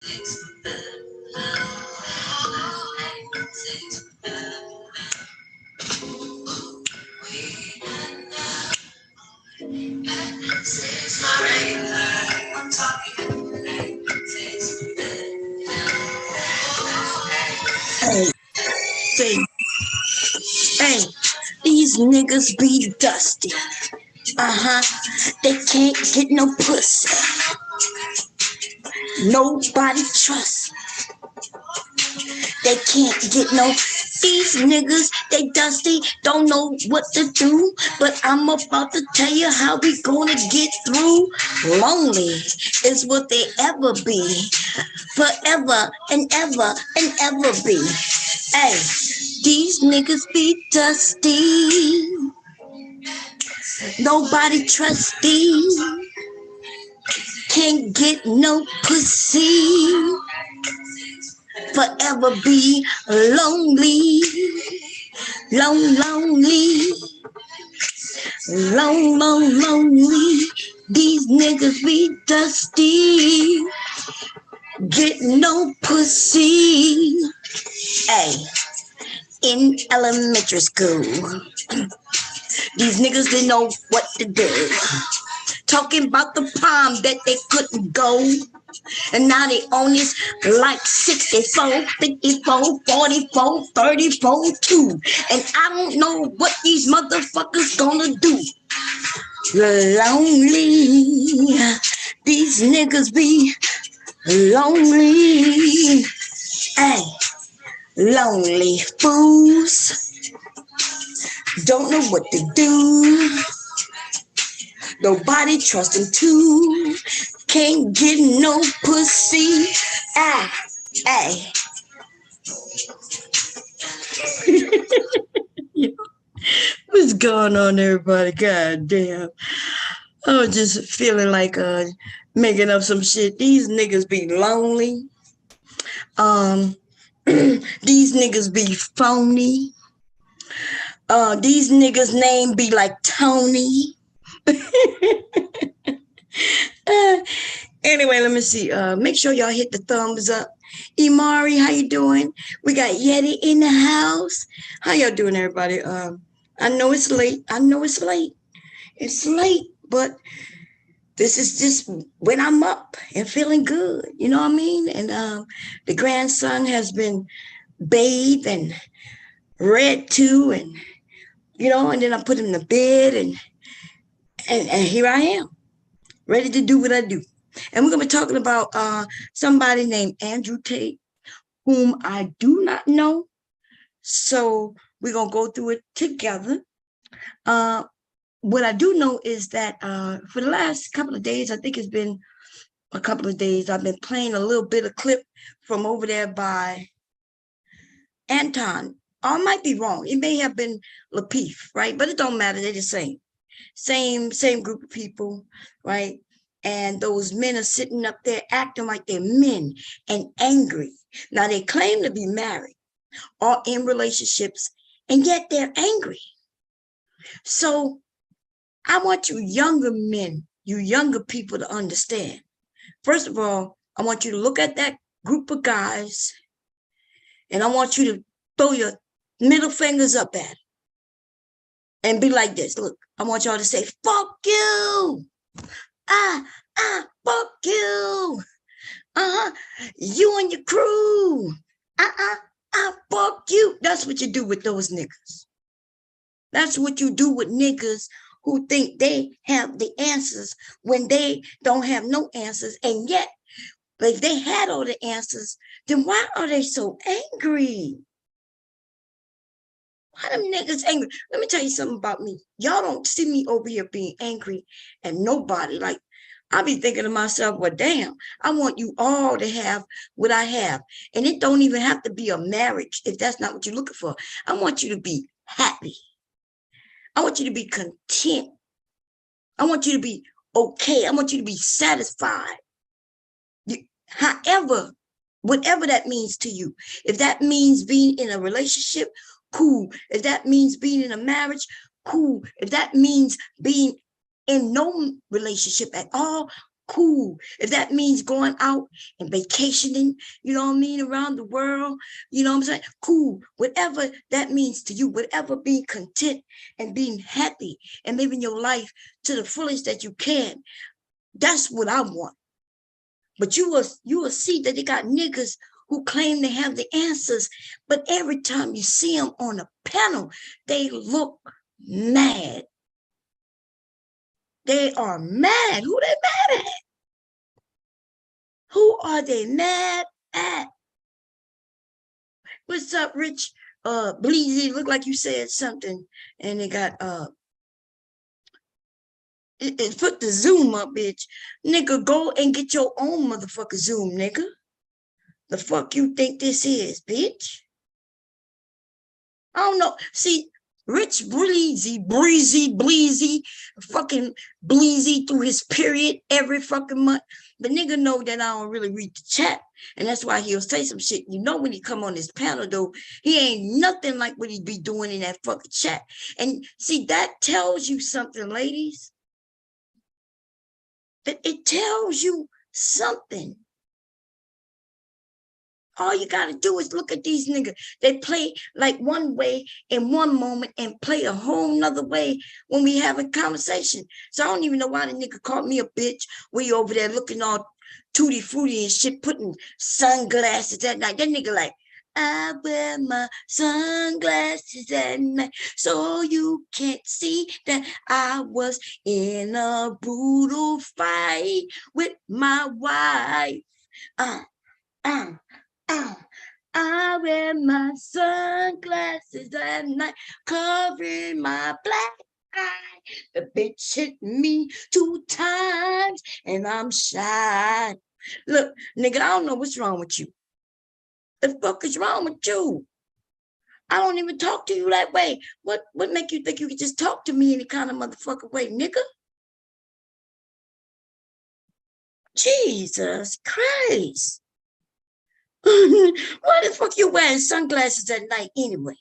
Hey, say, hey, these niggas be dusty. They can't get no pussy. Nobody trusts. They can't get no. These niggas, they dusty, don't know what to do. But I'm about to tell you how we gonna get through. Lonely is what they ever be. Forever and ever and ever be. Hey, these niggas be dusty. Nobody trusty. Can't get no pussy. Forever be lonely. Lonely. Lonely. These niggas be dusty. Get no pussy. Hey, in elementary school, these niggas didn't know what to do. Talking about the prom that they couldn't go. And now they own this like 64, 54, 44, 34, 2. And I don't know what these motherfuckers gonna do. Lonely. These niggas be lonely. Hey, lonely fools. Don't know what to do. Nobody trusting too. Can't get no pussy. Hey. What's going on, everybody? God damn. I was just feeling like making up some shit. These niggas be lonely. These niggas be phony. These niggas' name be like Tony. Anyway, let me see. Make sure y'all hit the thumbs up. Imari, how you doing? We got Yeti in the house. How y'all doing, everybody? I know it's late. It's late, but this is just when I'm up and feeling good. You know what I mean? And the grandson has been bathed and read to, and and then I put him to bed, and here I am, ready to do what I do. And we're going to be talking about somebody named Andrew Tate, whom I do not know. So we're going to go through it together. What I do know is that for the last couple of days, I think it's been a couple of days, I've been playing a little bit of clip from over there by Anton. I might be wrong. It may have been Lapeef, right? But it don't matter. They're the same. Same group of people, right? And those men are sitting up there acting like they're men and angry. Now, they claim to be married or in relationships, and yet they're angry. So I want you younger men, you younger people to understand. First of all, I want you to look at that group of guys, and I want you to throw your middle fingers up at them and be like this. Look, I want y'all to say, fuck you. Fuck you. You and your crew. Fuck you. That's what you do with those niggas. That's what you do with niggas who think they have the answers when they don't have no answers. And yet, if they had all the answers, then why are they so angry? Why them niggas angry? Let me tell you something about me. Y'all don't see me over here being angry at nobody. Like, I be thinking to myself, well, damn, I want you all to have what I have. And it don't even have to be a marriage if that's not what you're looking for. I want you to be happy. I want you to be content. I want you to be okay. I want you to be satisfied. However, whatever that means to you. If that means being in a relationship, cool. If that means being in a marriage, cool. If that means being in no relationship at all, cool. If that means going out and vacationing, you know what I mean, around the world, you know what I'm saying? Cool. Whatever that means to you, whatever being content and being happy and living your life to the fullest that you can, that's what I want. But you will see that they got niggas who claim they have the answers, but every time you see them on a panel, they look mad. They are mad. Who they mad at? Who are they mad at? What's up, Rich Blizzy? Look like you said something, and they got it put the Zoom up, bitch. Nigga, go and get your own motherfucker Zoom, nigga. The fuck you think this is, bitch? I don't know. See, Rich Blizzy, fucking Blizzy through his period every fucking month. The nigga know that I don't really read the chat. And that's why he'll say some shit. You know, when he come on this panel, though, he ain't nothing like what he be doing in that fucking chat. And see, that tells you something, ladies. It tells you something. All you got to do is look at these niggas. They play like one way in one moment and play a whole nother way when we have a conversation. So I don't even know why the nigga called me a bitch. We over there looking all tutti fruity and shit, putting sunglasses at night. That nigga like, I wear my sunglasses at night so you can't see that I was in a brutal fight with my wife. I wear my sunglasses at night, covering my black eye. The bitch hit me 2 times, and I'm shy. Look, nigga, I don't know what's wrong with you. The fuck is wrong with you? I don't even talk to you that way. What make you think you can just talk to me any kind of motherfucking way, nigga? Jesus Christ. Why the fuck you wearing sunglasses at night anyway?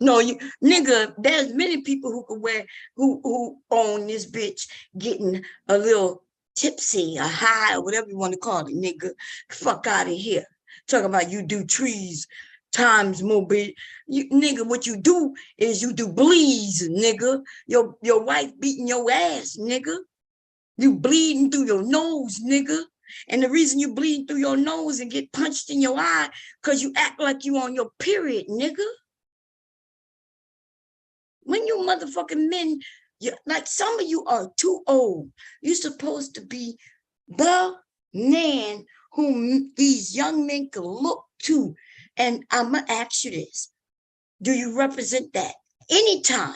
No, you nigga, there's many people who can wear who own this bitch getting a little tipsy, a high, or whatever you want to call it, nigga. Fuck out of here. Talking about you do trees times more big. You nigga, what you do is you do bleeds, nigga. Your wife beating your ass, nigga. You bleeding through your nose, nigga. And the reason you bleeding through your nose and get punched in your eye, because you act like you on your period, nigga. When you motherfucking men, like some of you are too old. You're supposed to be the man whom these young men can look to. And I'm going to ask you this. Do you represent that? Anytime.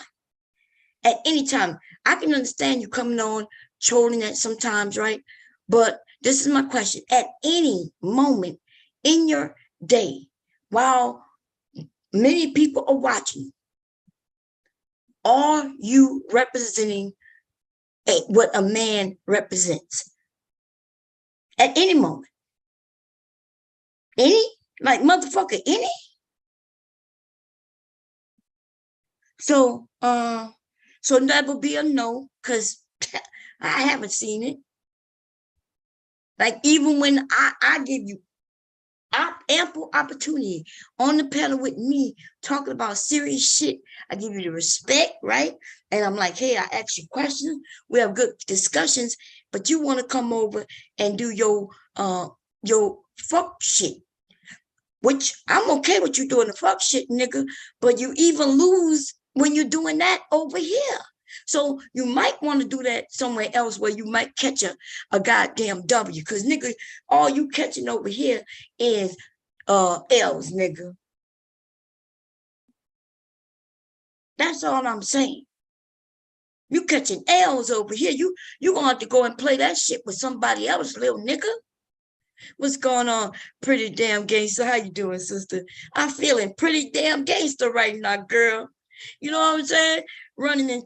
At any time. I can understand you coming on trolling that sometimes, right? But this is my question. At any moment in your day, while many people are watching, are you representing what a man represents? At any moment. Any? Like motherfucker, any? So that would be a no, because I haven't seen it. Like even when I give you ample opportunity on the panel with me talking about serious shit, I give you the respect, right? And I'm like, hey, I ask you questions, we have good discussions, but you want to come over and do your fuck shit, which I'm okay with you doing the fuck shit, nigga, but you even lose when you're doing that over here. So you might want to do that somewhere else where you might catch a goddamn W, because nigga, all you catching over here is L's, nigga. That's all I'm saying. You catching L's over here. You gonna have to go and play that shit with somebody else, little nigga. What's going on, pretty damn gangster? How you doing, sister? I'm feeling pretty damn gangster right now, girl. You know what I'm saying? Running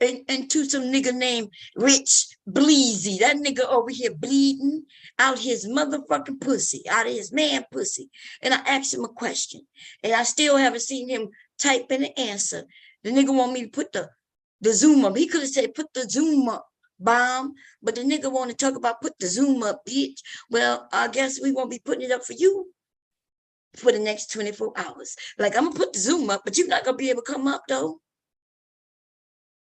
into some nigga named Rich Blizzy. That nigga over here bleeding out his motherfucking pussy, out of his man pussy. And I asked him a question, and I still haven't seen him type in the answer. The nigga want me to put the The Zoom up. He could have said, put the Zoom up, bomb. But the nigga want to talk about put the Zoom up, bitch. Well, I guess we won't be putting it up for you for the next 24 hours. Like, I'm going to put the Zoom up, but you're not going to be able to come up, though.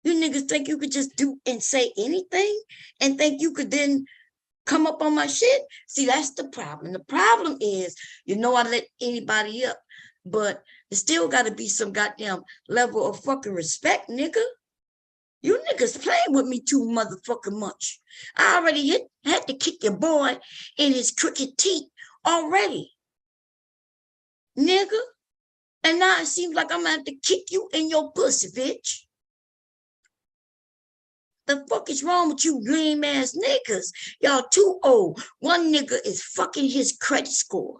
You niggas think you could just do and say anything and think you could then come up on my shit? See, that's the problem. The problem is, I let anybody up, but there still got to be some goddamn level of fucking respect, nigga. You niggas playing with me too motherfucking much. I already had to kick your boy in his crooked teeth already, nigga. And now it seems like I'm gonna have to kick you in your pussy, bitch. The fuck is wrong with you lame ass niggas? Y'all too old. One nigga is fucking his credit score.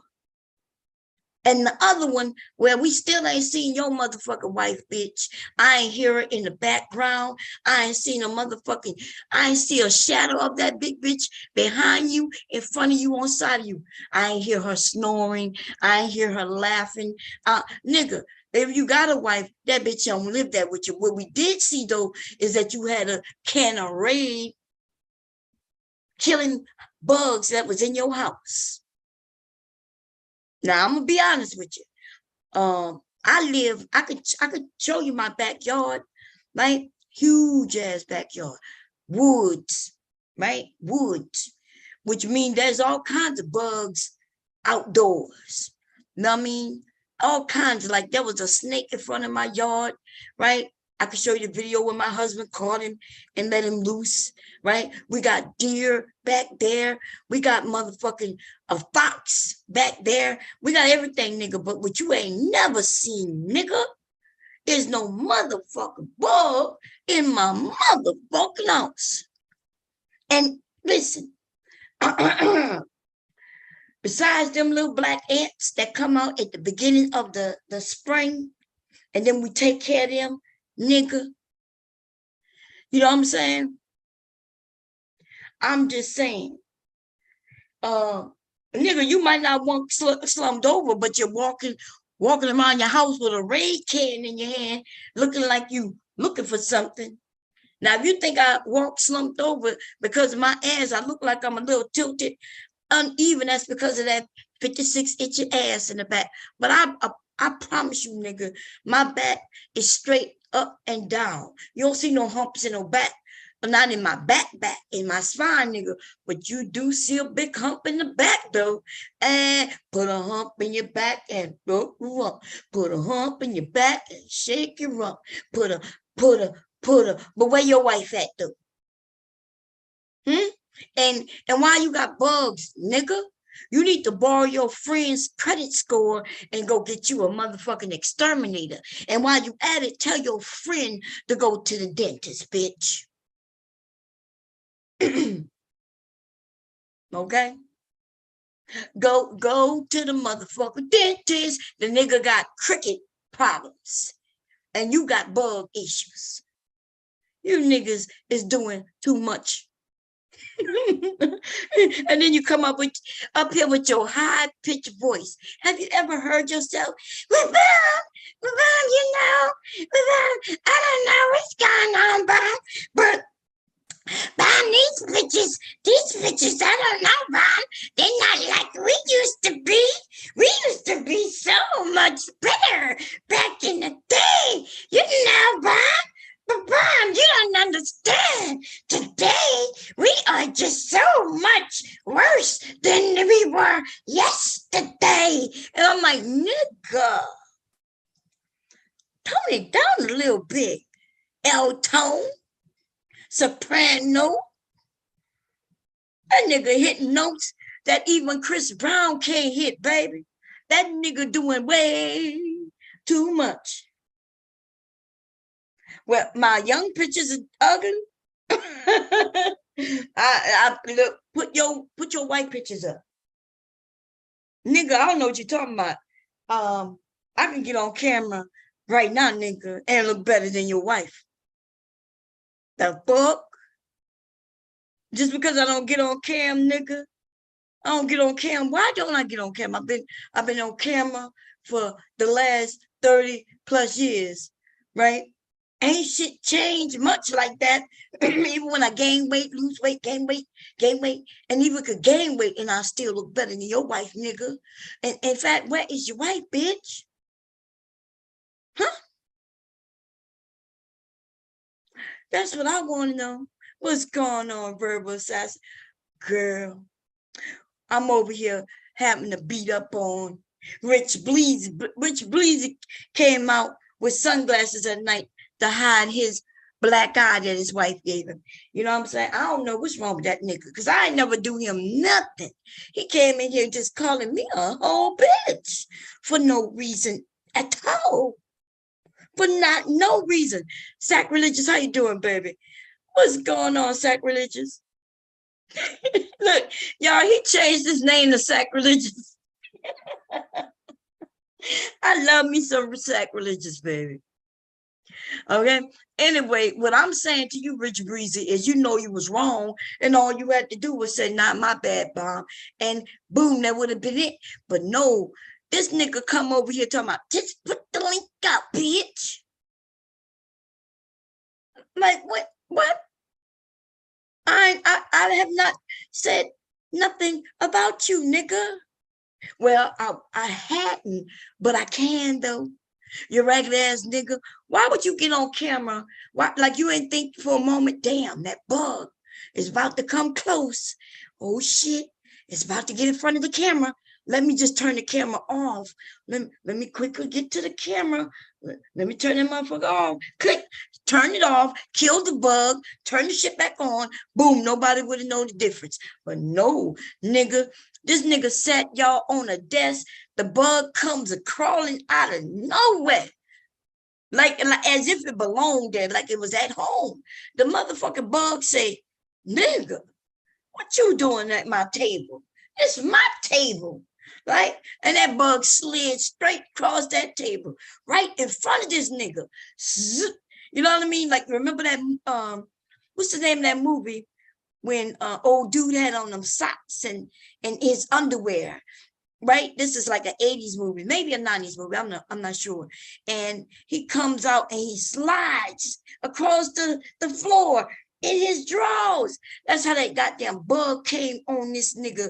And the other one, where we still ain't seen your motherfucking wife, bitch. I ain't hear her in the background. I ain't seen I ain't see a shadow of that big bitch behind you, in front of you, on side of you. I ain't hear her snoring. I ain't hear her laughing. Nigga, if you got a wife, that bitch don't live there with you. What we did see, though, is that you had a can of Raid killing bugs that was in your house. Now, I'm gonna be honest with you. I could show you my backyard, right? Huge ass backyard. Woods, right? Woods, which means there's all kinds of bugs outdoors. You know what I mean? All kinds, like there was a snake in front of my yard, right? I could show you a video when my husband caught him and let him loose, right? We got deer back there. We got motherfucking a fox back there. We got everything, nigga. But what you ain't never seen, nigga, is no motherfucking bug in my motherfucking house. And listen, besides them little black ants that come out at the beginning of the spring, and then we take care of them, nigga. You know what I'm saying? I'm just saying. Nigga, you might not want slumped over, but you're walking around your house with a Raid can in your hand, looking like you looking for something. Now, if you think I walk slumped over because of my ass, I look like I'm a little tilted, uneven, that's because of that 56-inch ass in the back. But I promise you, nigga, my back is straight up and down. You don't see no humps in no back, but not in my back, in my spine, nigga. But you do see a big hump in the back, though. And put a hump in your back and put a hump in your back and shake your rump. Put a. But where your wife at, though? And why you got bugs, nigga? You need to borrow your friend's credit score and go get you a motherfucking exterminator. And while you at it, tell your friend to go to the dentist, bitch. Okay? Go to the motherfucking dentist. The nigga got cricket problems. And you got bug issues. You niggas is doing too much. And then you come up here with your high-pitched voice. Have you ever heard yourself? Well, you know, I don't know what's going on, but these bitches, I don't know, Bob. They're not like we used to be. We used to be so much better back in the day. You know, Bob. But Bob, you don't understand. Today, we are just so much worse than we were yesterday. And I'm like, nigga, tone it down a little bit. L-tone, soprano. That nigga hitting notes that even Chris Brown can't hit, baby. That nigga doing way too much. Well, my young pictures are ugly. I look, put your white pictures up. Nigga, I don't know what you're talking about. I can get on camera right now, nigga, and look better than your wife. The fuck? Just because I don't get on cam, nigga. I don't get on cam. Why don't I get on cam? I've been on camera for the last 30 plus years, right? Ain't shit changed much like that. Even when I gain weight, lose weight, gain weight, and even could gain weight, and I still look better than your wife, nigga. And in fact, where is your wife, bitch? Huh? That's what I want to know. What's going on, verbal assassin? Girl, I'm over here having to beat up on Rich Blizzy. Rich Blizzy came out with sunglasses at night to hide his black eye that his wife gave him. You know what I'm saying? I don't know what's wrong with that nigga because I ain't never do him nothing. He came in here just calling me a whole bitch for no reason at all. For not no reason. Sacrilegious, how you doing, baby? What's going on, Sacrilegious? Look, y'all, he changed his name to Sacrilegious. I love me some Sacrilegious, baby. Okay. Anyway, what I'm saying to you, Rich Breezy, is you know you was wrong, and all you had to do was say, "Not my bad, bomb," and boom, that would have been it. But no, this nigga come over here talking about just put the link up, bitch. Like what? What? I have not said nothing about you, nigga. Well, I hadn't, but I can though. You ragged ass nigga. Why would you get on camera? Why, like you ain't think for a moment, damn, that bug is about to come close. Oh shit, it's about to get in front of the camera. Let me just turn the camera off. Let me quickly get to the camera. Let me turn that motherfucker off. Click, turn it off, kill the bug, turn the shit back on. Boom, nobody would have known the difference. But no, nigga, this nigga sat y'all on a desk. The bug comes a crawling out of nowhere. Like as if it belonged there, like it was at home. The motherfucking bug say, nigga, what you doing at my table? It's my table, right? And that bug slid straight across that table, right in front of this nigga. You know what I mean? Like, remember that, what's the name of that movie when old dude had on them socks and his underwear, right? This is like an 80s movie, maybe a 90s movie. I'm not sure. And he comes out and he slides across the floor in his drawers. That's how that goddamn bug came on this nigga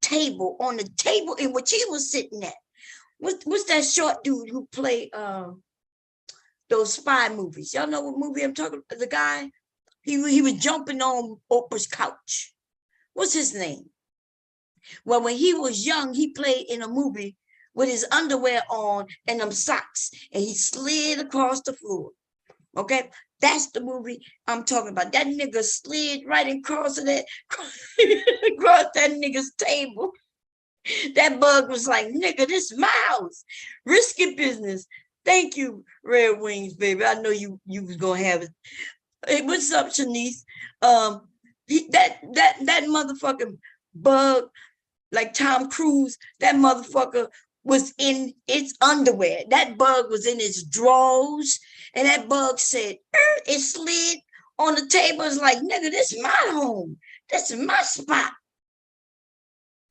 table, on the table in which he was sitting at. What's that short dude who played those spy movies? Y'all know what movie I'm talking about? The guy, he was jumping on Oprah's couch. What's his name? Well, when he was young, he played in a movie with his underwear on and them socks, and he slid across the floor. Okay, that's the movie I'm talking about. That nigga slid right across that across that nigga's table. That bug was like, nigga, this my house. Risky business. Thank you, Red Wings, baby. I know you was gonna have it. Hey, what's up, Shanice? That motherfucking bug, like Tom Cruise, that motherfucker was in its underwear. That bug was in its drawers. And that bug said, it slid on the table. It's like, nigga, this is my home. This is my spot.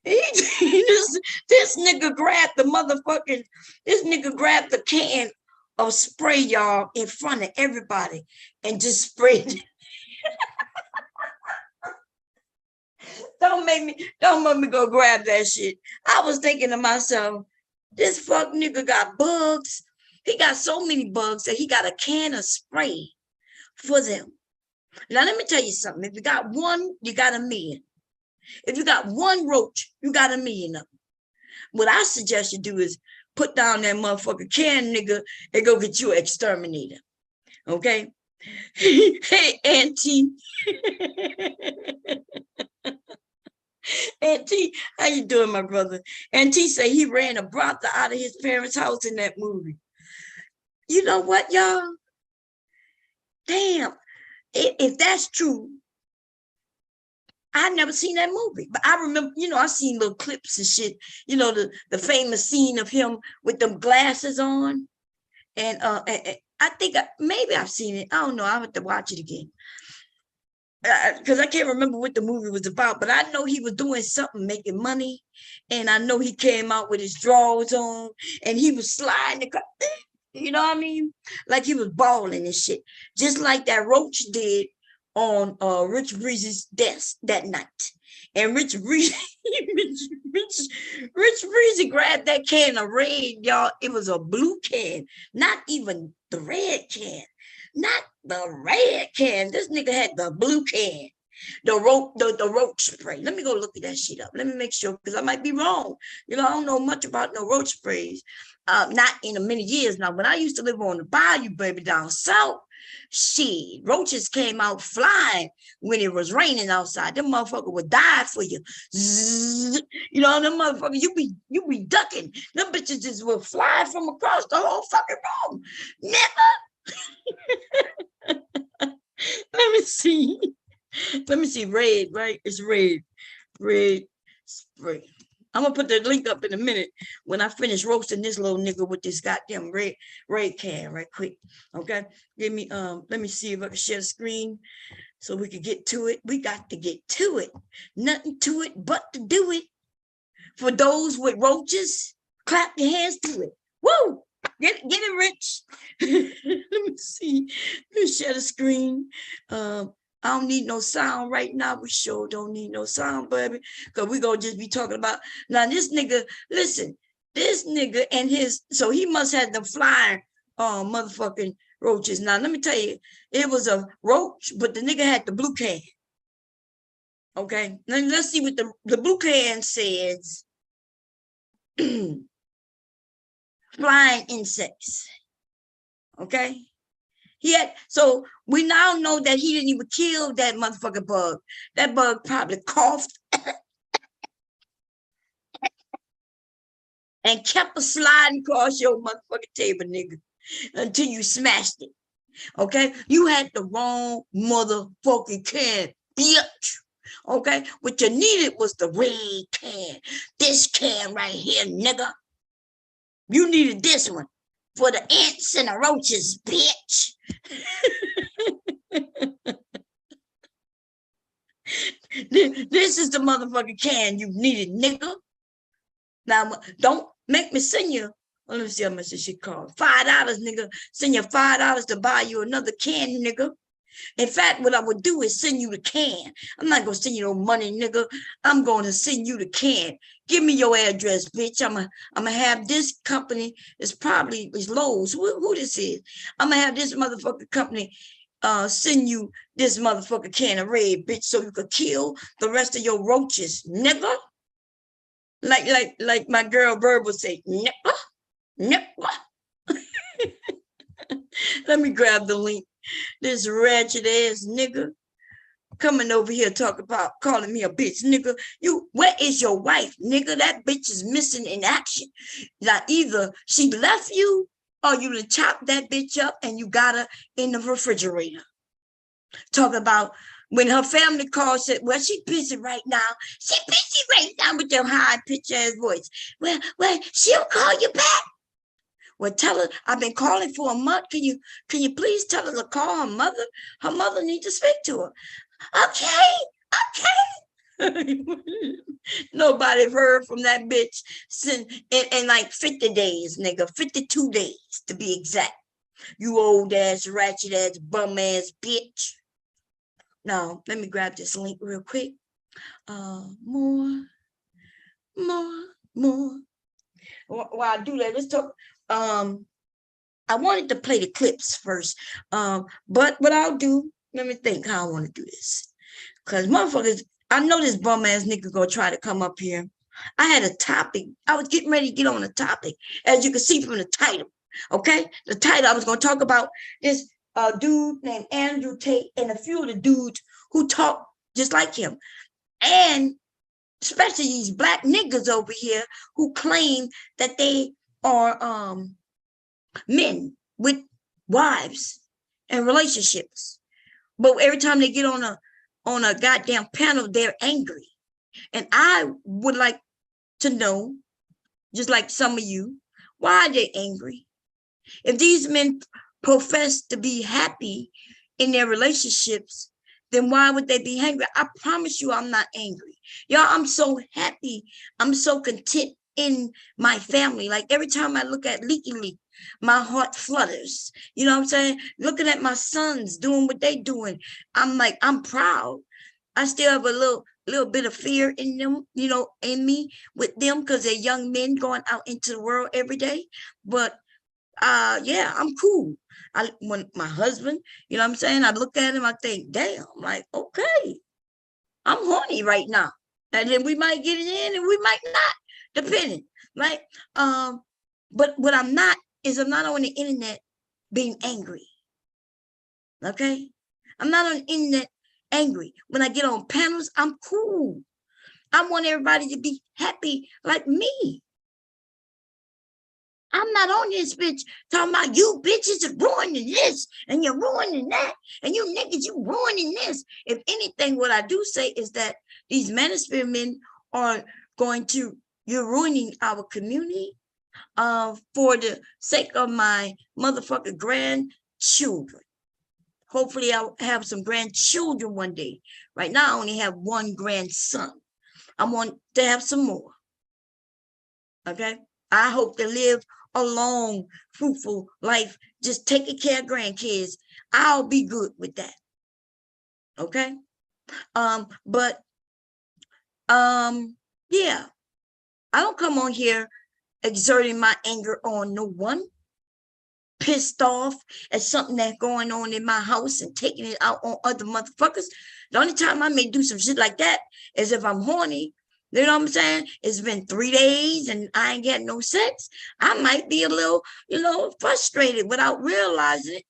This nigga grabbed this nigga grabbed the can of spray, y'all, in front of everybody and just sprayed it. Don't make me go grab that shit. I was thinking to myself, this fuck nigga got bugs. He got so many bugs that he got a can of spray for them. Now let me tell you something. If you got one, you got a million. If you got one roach, you got a million of them. What I suggest you do is put down that motherfucking can, nigga, and go get you an exterminator. Okay? Hey, Auntie. Auntie, how you doing, my brother? Auntie say he ran a brothel out of his parents' house in that movie. You know what, y'all? Damn. If that's true, I never seen that movie. But I remember, I seen little clips and shit, the famous scene of him with them glasses on. And I think maybe I've seen it. I don't know. I'll have to watch it again. Because I can't remember what the movie was about, but I know he was doing something, making money, and I know he came out with his drawers on, and he was sliding. You know what I mean? Like he was balling and shit. Just like that roach did on Rich Blizzy's desk that night. And Rich Blizzy, Rich Blizzy grabbed that can of red, y'all. It was a blue can, not even the red can. Not the red can. This nigga had the blue can. The roach spray. Let me go look at that shit up. Let me make sure, because I might be wrong. You know, I don't know much about no roach sprays. Not in a many years now. When I used to live on the bayou, baby, down south, shit, roaches came out flying when it was raining outside. Them motherfucker would die for you. Zzz, you know, them motherfucker, you be ducking. Them bitches just will fly from across the whole fucking room. Never. Let me see. Let me see. Red, right? It's red. Red spray. I'm gonna put the link up in a minute when I finish roasting this little nigga with this goddamn red can right quick. Okay. Give me let me see if I can share the screen so we can get to it. We got to get to it. Nothing to it but to do it. For those with roaches, clap your hands to it. Woo! Get it, Rich. Let me see. Let me share the screen. I don't need no sound right now. We sure don't need no sound, baby. Because we're going to just be talking about, now this nigga, listen, this nigga and his, so he must have them flying motherfucking roaches. Now, let me tell you, it was a roach, but the nigga had the blue can. Okay, let's see what the blue can says. Flying insects. Okay. So we now know that he didn't even kill that motherfucking bug. That bug probably coughed and kept a sliding across your motherfucking table, nigga, until you smashed it. Okay? You had the wrong motherfucking can, bitch. Okay? What you needed was the red can. This can right here, nigga. You needed this one for the ants and the roaches, bitch. This is the motherfucking can you needed, nigga. Now, don't make me send you. Let me see how much this shit cost. $5, nigga. Send you $5 to buy you another can, nigga. In fact, what I would do is send you the can. I'm not gonna send you no money, nigga. I'm gonna send you the can. Give me your address, bitch. I'm gonna have this company. It's Lowe's. Who this is? I'm gonna have this motherfucking company send you this motherfucking can of red, bitch, so you could kill the rest of your roaches, nigga. Like my girl Bird would say, nigga, nigga. Let me grab the link. This ratchet ass nigga coming over here talking about calling me a bitch, nigga. Where is your wife, nigga? That bitch is missing in action. Now either she left you or you done chopped that bitch up and you got her in the refrigerator. Talking about when her family calls, said, well, she busy right now. She busy right now with your high pitch ass voice. Well, she'll call you back. Well, tell her I've been calling for a month. Can you please tell her to call her mother? Her mother needs to speak to her. Okay. Nobody heard from that bitch in like 50 days, nigga. 52 days to be exact. You old ass, ratchet ass, bum ass bitch. Now, let me grab this link real quick. More. While I do that, let's talk. I wanted to play the clips first, but what I'll do, let me think how I want to do this. Because motherfuckers, I know this bum ass nigga gonna try to come up here. I had a topic. I was getting ready to get on a topic, as you can see from the title. Okay, the title, I was gonna talk about this dude named Andrew Tate and a few of the dudes who talk just like him, and especially these black niggas over here who claim that they are men with wives and relationships, but every time they get on a goddamn panel, they're angry. And I would like to know, just like some of you, why are they angry? If these men profess to be happy in their relationships, then why would they be angry? I promise you I'm not angry. Y'all, I'm so happy. I'm so content in my family. Like every time I look at Leaky Leak, My heart flutters. You know what I'm saying? Looking at my sons doing what they doing. I'm like, I'm proud. I still have a little bit of fear in them, you know, in me with them because they're young men going out into the world every day. But yeah, I'm cool. When my husband, you know what I'm saying, I look at him, I think, damn, like, okay, I'm horny right now. And then we might get it in and we might not, depending. Right? But what I'm not is I'm not on the internet being angry. Okay? I'm not on the internet angry. When I get on panels, I'm cool. I want everybody to be happy like me. I'm not on this bitch talking about you bitches are ruining this and you're ruining that and you niggas, you ruining this. If anything, what I do say is that these manosphere men are going to, you're ruining our community for the sake of my motherfucking grandchildren. Hopefully I'll have some grandchildren one day. Right now I only have one grandson. I want to have some more. Okay? I hope to live a long, fruitful life, just taking care of grandkids. I'll be good with that. Okay? But yeah, I don't come on here exerting my anger on no one, pissed off at something that's going on in my house and taking it out on other motherfuckers. The only time I may do some shit like that is if I'm horny. You know what I'm saying? It's been 3 days and I ain't getting no sex. I might be a little, you know, frustrated without realizing it.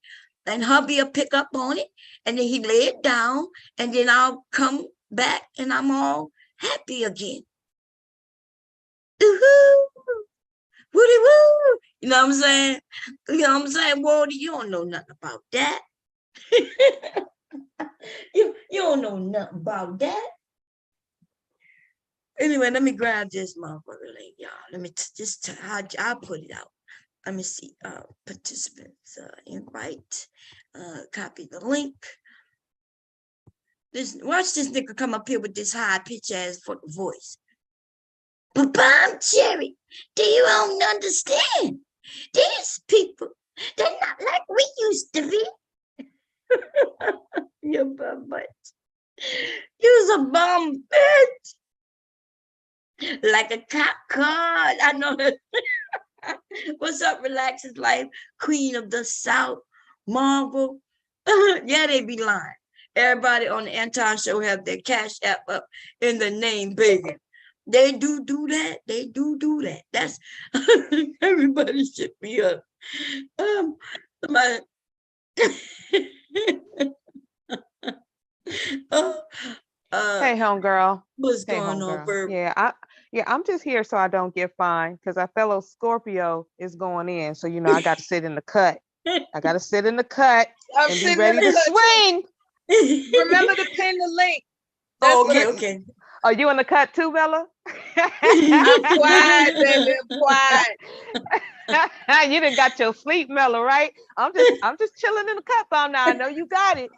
And hubby will pick up on it and then he lay it down and then I'll come back and I'm all happy again. Woo-hoo! Woody woo! You know what I'm saying? You know what I'm saying? Wardy, you don't know nothing about that. you don't know nothing about that. Anyway, let me grab this motherfucker link, y'all. Let me just I'll put it out. Let me see. Participants invite. Copy the link. Watch this nigga come up here with this high pitch ass fucking voice. But Bomb Cherry, do you don't understand? These people, they're not like we used to be. You're bum butt. You's a bum bitch. Like a cop card. I know that. What's up, Relaxes Life, Queen of the South, Marvel. Yeah, they be lying. Everybody on the Anton show have their cash app up in the name big. They do that. They do that. That's everybody should be up. My Hey, homegirl. what's Hey, going on, homegirl. Verb? Yeah, I'm just here so I don't get fined because our fellow Scorpio is going in. So I got to sit in the cut. I got to sit in the cut and be ready to swing. Remember to pin the link. Okay. Are you in the cut too, Bella? I'm quiet, baby. I'm quiet. You done got your sleep mellow, right? I'm just chilling in the cut, Bomb. Now I know you got it,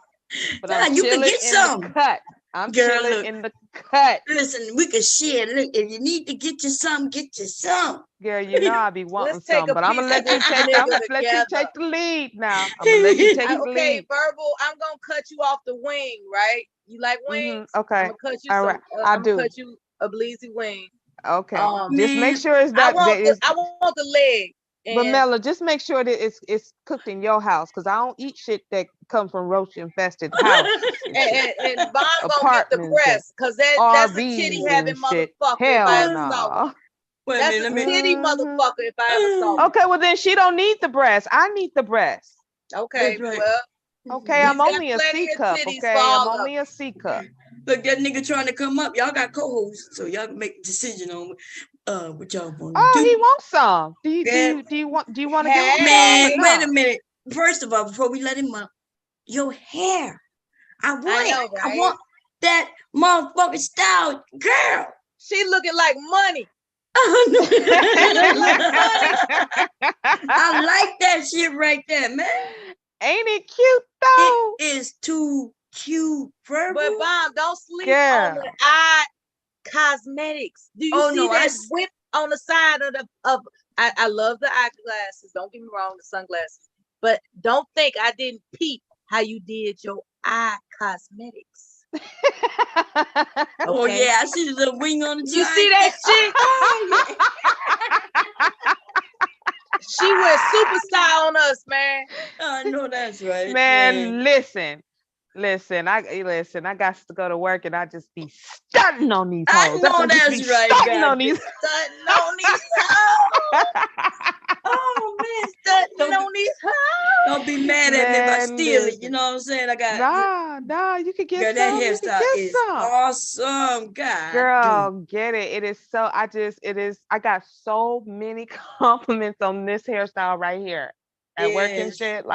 but I'm you can chilling get in some. the cut. I'm Girl, chilling look, in the cut. listen, we can share. Look, if you need to get you some, get you some. Girl, you know I be wanting Let's take some, a but I'm piece gonna let of you this take. I'm nigga gonna let you together. take the lead now. I'm gonna let you take the Okay, lead. Verbal, I'm gonna cut you off the wing, right? You like wings? Okay. I'm gonna cut you All some. right. I I'm do. gonna cut you a Blizzy wing. Okay. Just make Man, sure it's I that want is. I want the leg. But And Mela, just make sure that it's cooked in your house, because I don't eat shit that comes from roach infested houses and Bomb gonna get the apartments and breast, cause that's a titty RVs having and shit. motherfucker if I Hell ever saw no. one. wait a That's minute, a let me. titty motherfucker if I ever saw one. Okay, well then she don't need the breast. I need the breast. Okay, That's right. well, Okay, he's I'm got only a plenty C of cup. titties for Okay, I'm all of only a us. C cup. Look, that nigga trying to come up. Y'all got co-hosts, so y'all can make a decision on what y'all want to Oh, do. he wants some. Do you want to give him some Man, or wait no? a minute. First of all, before we let him up, your hair. I want I it. know, right? I want that motherfucking style, girl. She looking like money. I like that shit right there, man. Ain't it cute though? It is too cute, Verbal. But Bomb, don't sleep on Girl. the eye cosmetics. Do you see no, that whip on the side of I love the eyeglasses. Don't get me wrong, the sunglasses. But don't think I didn't peep how you did your eye cosmetics. Oh yeah, I see the little wing on the You see that shit? Oh, yeah. She went superstar on us, man. I know that's right. Man, listen. I got to go to work and I just be stunting on these hoes. I know I just be that's right, stunting God. on these. Stunting on these hoes. Oh man, stunting on these hoes. Don't be mad at me if I Man, steal it. listen. You know what I'm saying? I got Nah, you could get girl, that some. You could hairstyle get is some. awesome. God, Girl, dude. get it. I got so many compliments on this hairstyle right here at work and Yes. shit.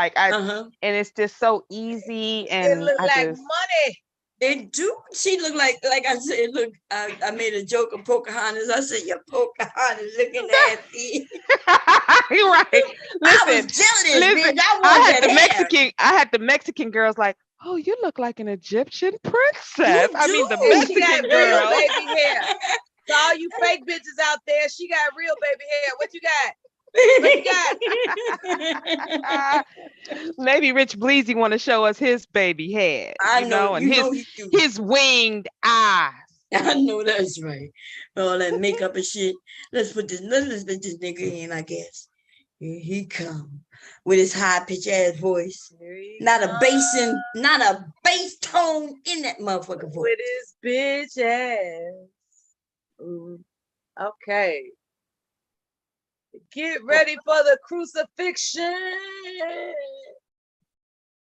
And it's just so easy. It And look I like just, money. They do. She look like I said. Look, I made a joke of Pocahontas. I said, "You're Pocahontas looking at me." you're right. I was Listen, jealous, bitch. I had the Mexican girls like, oh, you look like an Egyptian princess. You I mean, the do. And she got Mexican real girl. baby hair. So all you fake bitches out there, she got real baby hair. What you got? Maybe Rich Blizzy want to show us his baby head, I know. and You know he do. his winged eyes. I know that's right. All that makeup and shit. Let's put this nigga in, I guess. Here he come with his high pitched ass voice. Not a bass tone in that motherfucker voice. With his bitch ass. Ooh. Okay. Get ready for the crucifixion.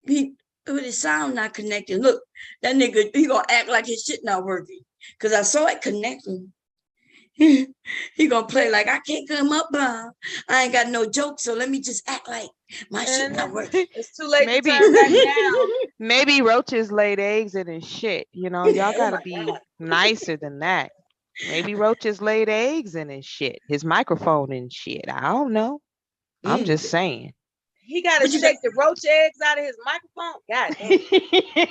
With his sound not connecting. Look, that nigga, he gonna act like his shit not working. Cause I saw it connecting. He gonna play like I can't come up, I ain't got no jokes, so let me just act like my shit not working. It's too late to turn back down. Maybe roaches laid eggs in his shit. Y'all gotta be nicer than that. Maybe roaches laid eggs in his shit, his microphone and shit. I don't know. I'm just saying. He gotta shake the roach eggs out of his microphone. God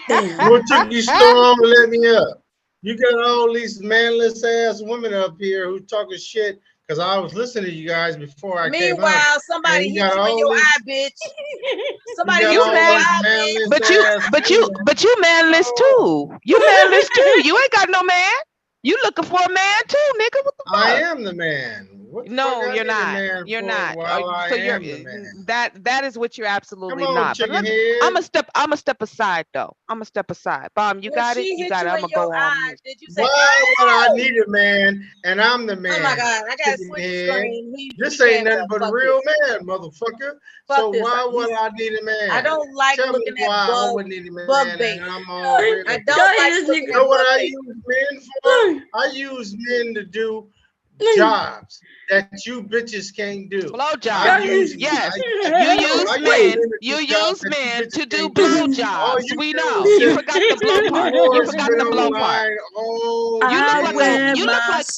damn. What took you so long to let me up? You got all these manless ass women up here who talking shit because I was listening to you guys before I came up. Meanwhile, somebody hit you in your eye, bitch. Somebody hit you in your eye, bitch. But you manless too. You manless too. You ain't got no man. You looking for a man too, nigga? What the fuck? I am the man. No, you're not. You're not. So you're that is what you're absolutely not. But I'm gonna step aside though. I'm gonna step aside. Bomb, you got it. You got it. I'm gonna go on. Did you say? Why would I need a man and I'm the man? Oh my god, I gotta switch the screen. This ain't nothing but a real man, motherfucker. So why would I need a man? I don't like looking at I wouldn't need a man. I don't like looking at know what I use men for? I use men to do jobs that you bitches can't do. Blowjobs. Yes. You use men to do blowjobs. We know. You forgot the blow part. You forgot the blow part. You look like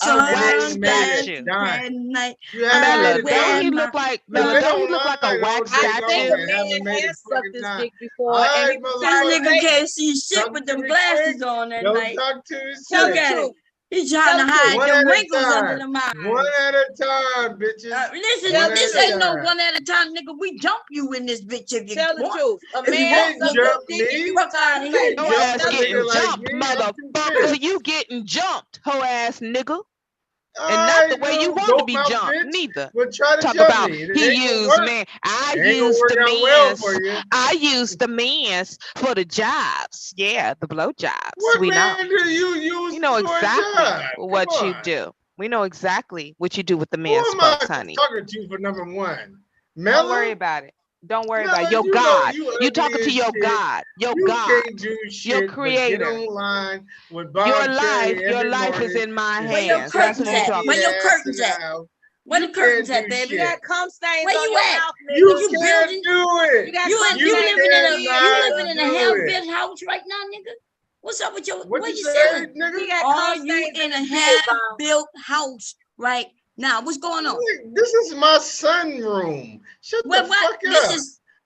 a wax statue. Bella, don't you look like a wax statue? I think a man has sucked this dick before. And this nigga can't see shit with them glasses on that night. Tell the truth. He's trying to hide the wrinkles under the mouth. One at a time, bitches. Listen, this ain't no one at a time, nigga. We jump you in this bitch if you tell the truth. A man jump me. You ass getting jumped, motherfucker. You getting jumped, hoe ass nigga. And not the way you want to be jumped, neither. Talk about he used man. I used the men's for the jobs. Yeah, the blow jobs. We know. You use? We know exactly what you do. We know exactly what you do with the men's folks, honey. Talking to you for number one. Don't worry about it. Don't worry about it. Your God. You talking to your God. Your God. Can't do shit, your creator. Get online with your life is in my hands. Where your curtains at? Where your curtains at? Where the curtains at, baby? You got cum stains Where on you your at? mouth, nigga. You building? do it. You living in a hell-built house right now, nigga? What's up with your? What you saying, nigga? Are you in a half-built house right now? What's going on? This is my sunroom. Shut the fuck up.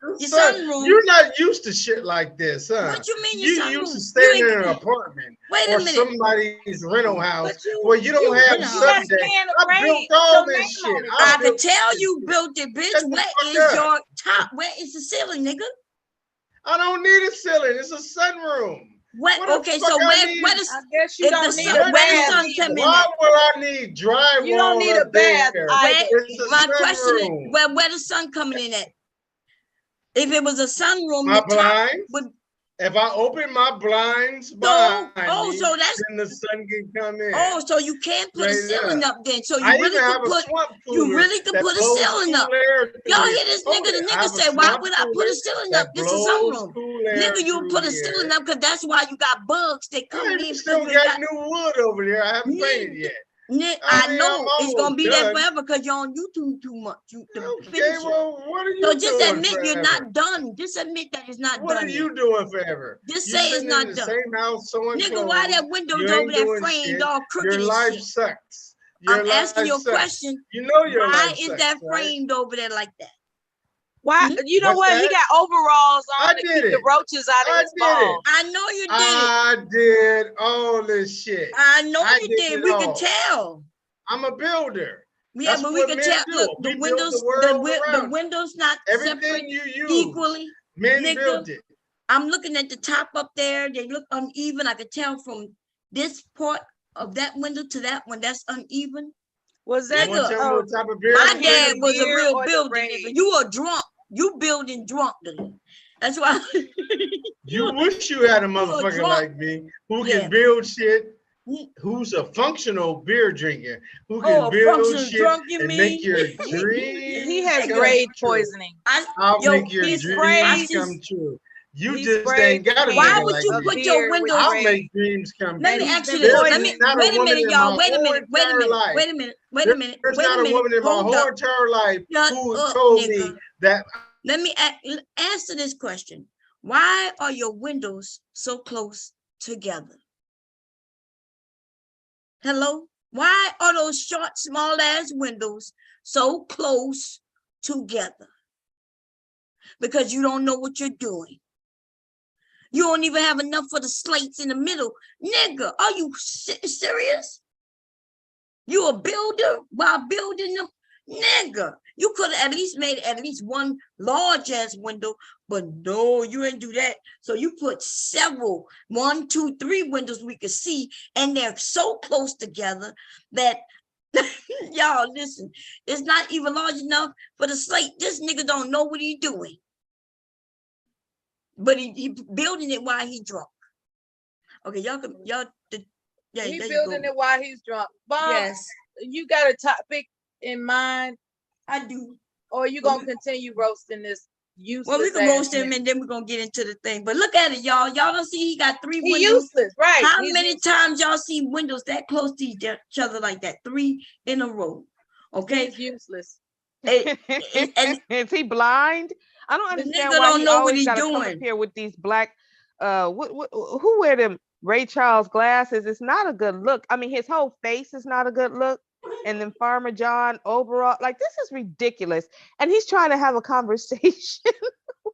Your sunroom. You're not used to shit like this, huh? What you mean You your sunroom? used to staying in an apartment or somebody's rental house where you don't have subject. I built all this shit. I could tell you built it, bitch. Where is your top? Where is the ceiling, nigga? I don't need a ceiling. It's a sunroom. What okay, so where does I guess you don't need a where the sun come in? Why will I need drywall? You don't need a bath. My question is where the sun coming in at? If it was a sunroom, my blinds. If I open my blinds, so that's then the sun can come in. Oh, so you can't put a ceiling up then. So you really could put a ceiling up. Y'all hear this nigga? The nigga say, "Why would I put a ceiling up? This is sunroom." Nigga, you put a ceiling up because that's why you got bugs that come in. Still got new wood over there. I haven't painted yet. I know it's gonna be there forever because you're on YouTube too much. Okay, well, what are you doing? So just admit you're not done. Just admit that it's not done. What are you doing forever? Just say it's not done. Same house, nigga, why that windows over there framed all crooked? Your life sucks. I'm asking you a question. You know your life sucks. Why is that framed over there like that? Why? You know what? He got overalls on to keep the roaches out of his balls. I know you did I did all this shit. I know you did. We can tell. I'm a builder. Yeah, but we can tell. Look, the windows not separate equally. Men built it. I'm looking at the top up there. They look uneven. I could tell from this part of that window to that one. That's uneven. Was that my dad was a real builder, nigga. You a drunk. You building drunk, nigga. That's why. You wish you had a motherfucker like me who can build shit. Who's a functional beer drinker? Who can build shit and make your dreams? He has grade poisoning. I'll make your dreams come true. You just ain't got to. Why would you put your windows? I'll make dreams come true. Let me ask you this. Wait a minute, y'all. Wait a minute. There's not a woman in my whole entire life who told me that. Let me answer this question. Why are your windows so close together? Hello? Why are those short, small ass windows so close together? Because you don't know what you're doing. You don't even have enough for the slates in the middle. Nigga, are you serious? You a builder while building them? Nigga, you could have at least made at least one large ass window, but no, you didn't do that. So you put several, 1, 2, 3 windows we could see, and they're so close together that y'all listen, it's not even large enough for the slate. This nigga don't know what he's doing. But he building it while he drunk. Okay, he building it while he's drunk. Bob, yes. You got a topic in mind? I do. Or are you gonna continue roasting this useless? Well, we can roast him and then we're gonna get into the thing. But look at it, y'all. Y'all don't see he got 3 windows. Useless, right? How many times y'all see windows that close to each other like that? 3 in a row. Okay. He's useless. Is he blind? I don't understand why he always gotta come up here with these black. Who wear them Ray Charles glasses? It's not a good look. I mean, his whole face is not a good look. And then Farmer John overall, like, this is ridiculous. And he's trying to have a conversation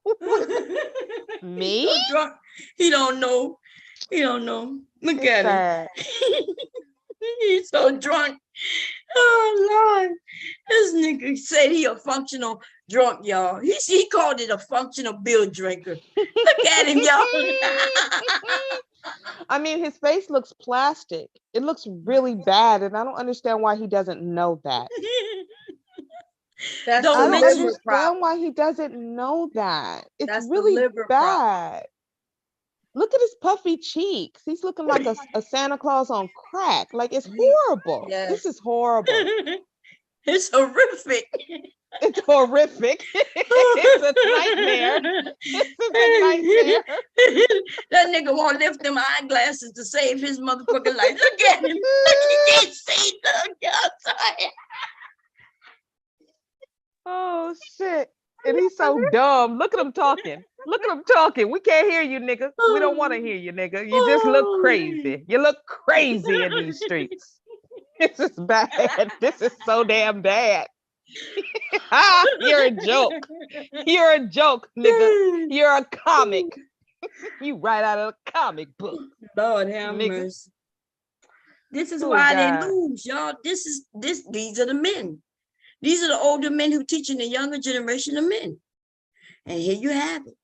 with me. He don't know. He don't know. Look at him. He's so drunk. Oh Lord, this nigga said he a functional drunk, y'all. He called it a functional beer drinker. Look at him, y'all. I mean, his face looks plastic. It looks really bad, and I don't understand why he doesn't know that. I don't understand why he doesn't know that. It's really bad. Look at his puffy cheeks. He's looking like a Santa Claus on crack. Like, it's horrible. Yes. This is horrible. It's horrific. It's horrific. It's a nightmare. It's a nightmare. That nigga won't lift them eyeglasses to save his motherfucking life. Look at him. Look, he can't see the outside. Oh, shit. And he's so dumb. Look at him talking. Look at him talking. We can't hear you, nigga. We don't want to hear you, nigga. You just look crazy. You look crazy in these streets. This is bad. This is so damn bad. You're a joke. You're a joke, nigga. You're a comic. You right out of a comic book. Lord have mercy. This is why they lose, y'all. These are the men. These are the older men who teaching the younger generation of men. And here you have it.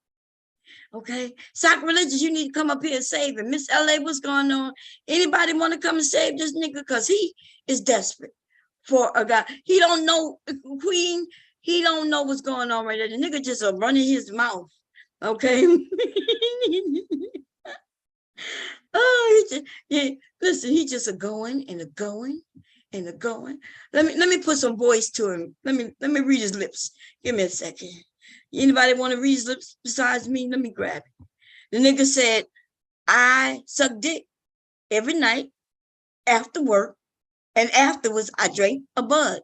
Okay. Sacrilegious, you need to come up here and save him. Miss LA, what's going on? Anybody want to come and save this nigga? Because he is desperate for a guy. He don't know, Queen, he don't know what's going on right there. The nigga just running his mouth. Okay. Listen, he just a going and a going and a going. Let me put some voice to him. Let me read his lips. Give me a second. Anybody want to read his lips besides me? Let me grab it. The nigga said, I suck dick every night after work, and afterwards I drank a bud.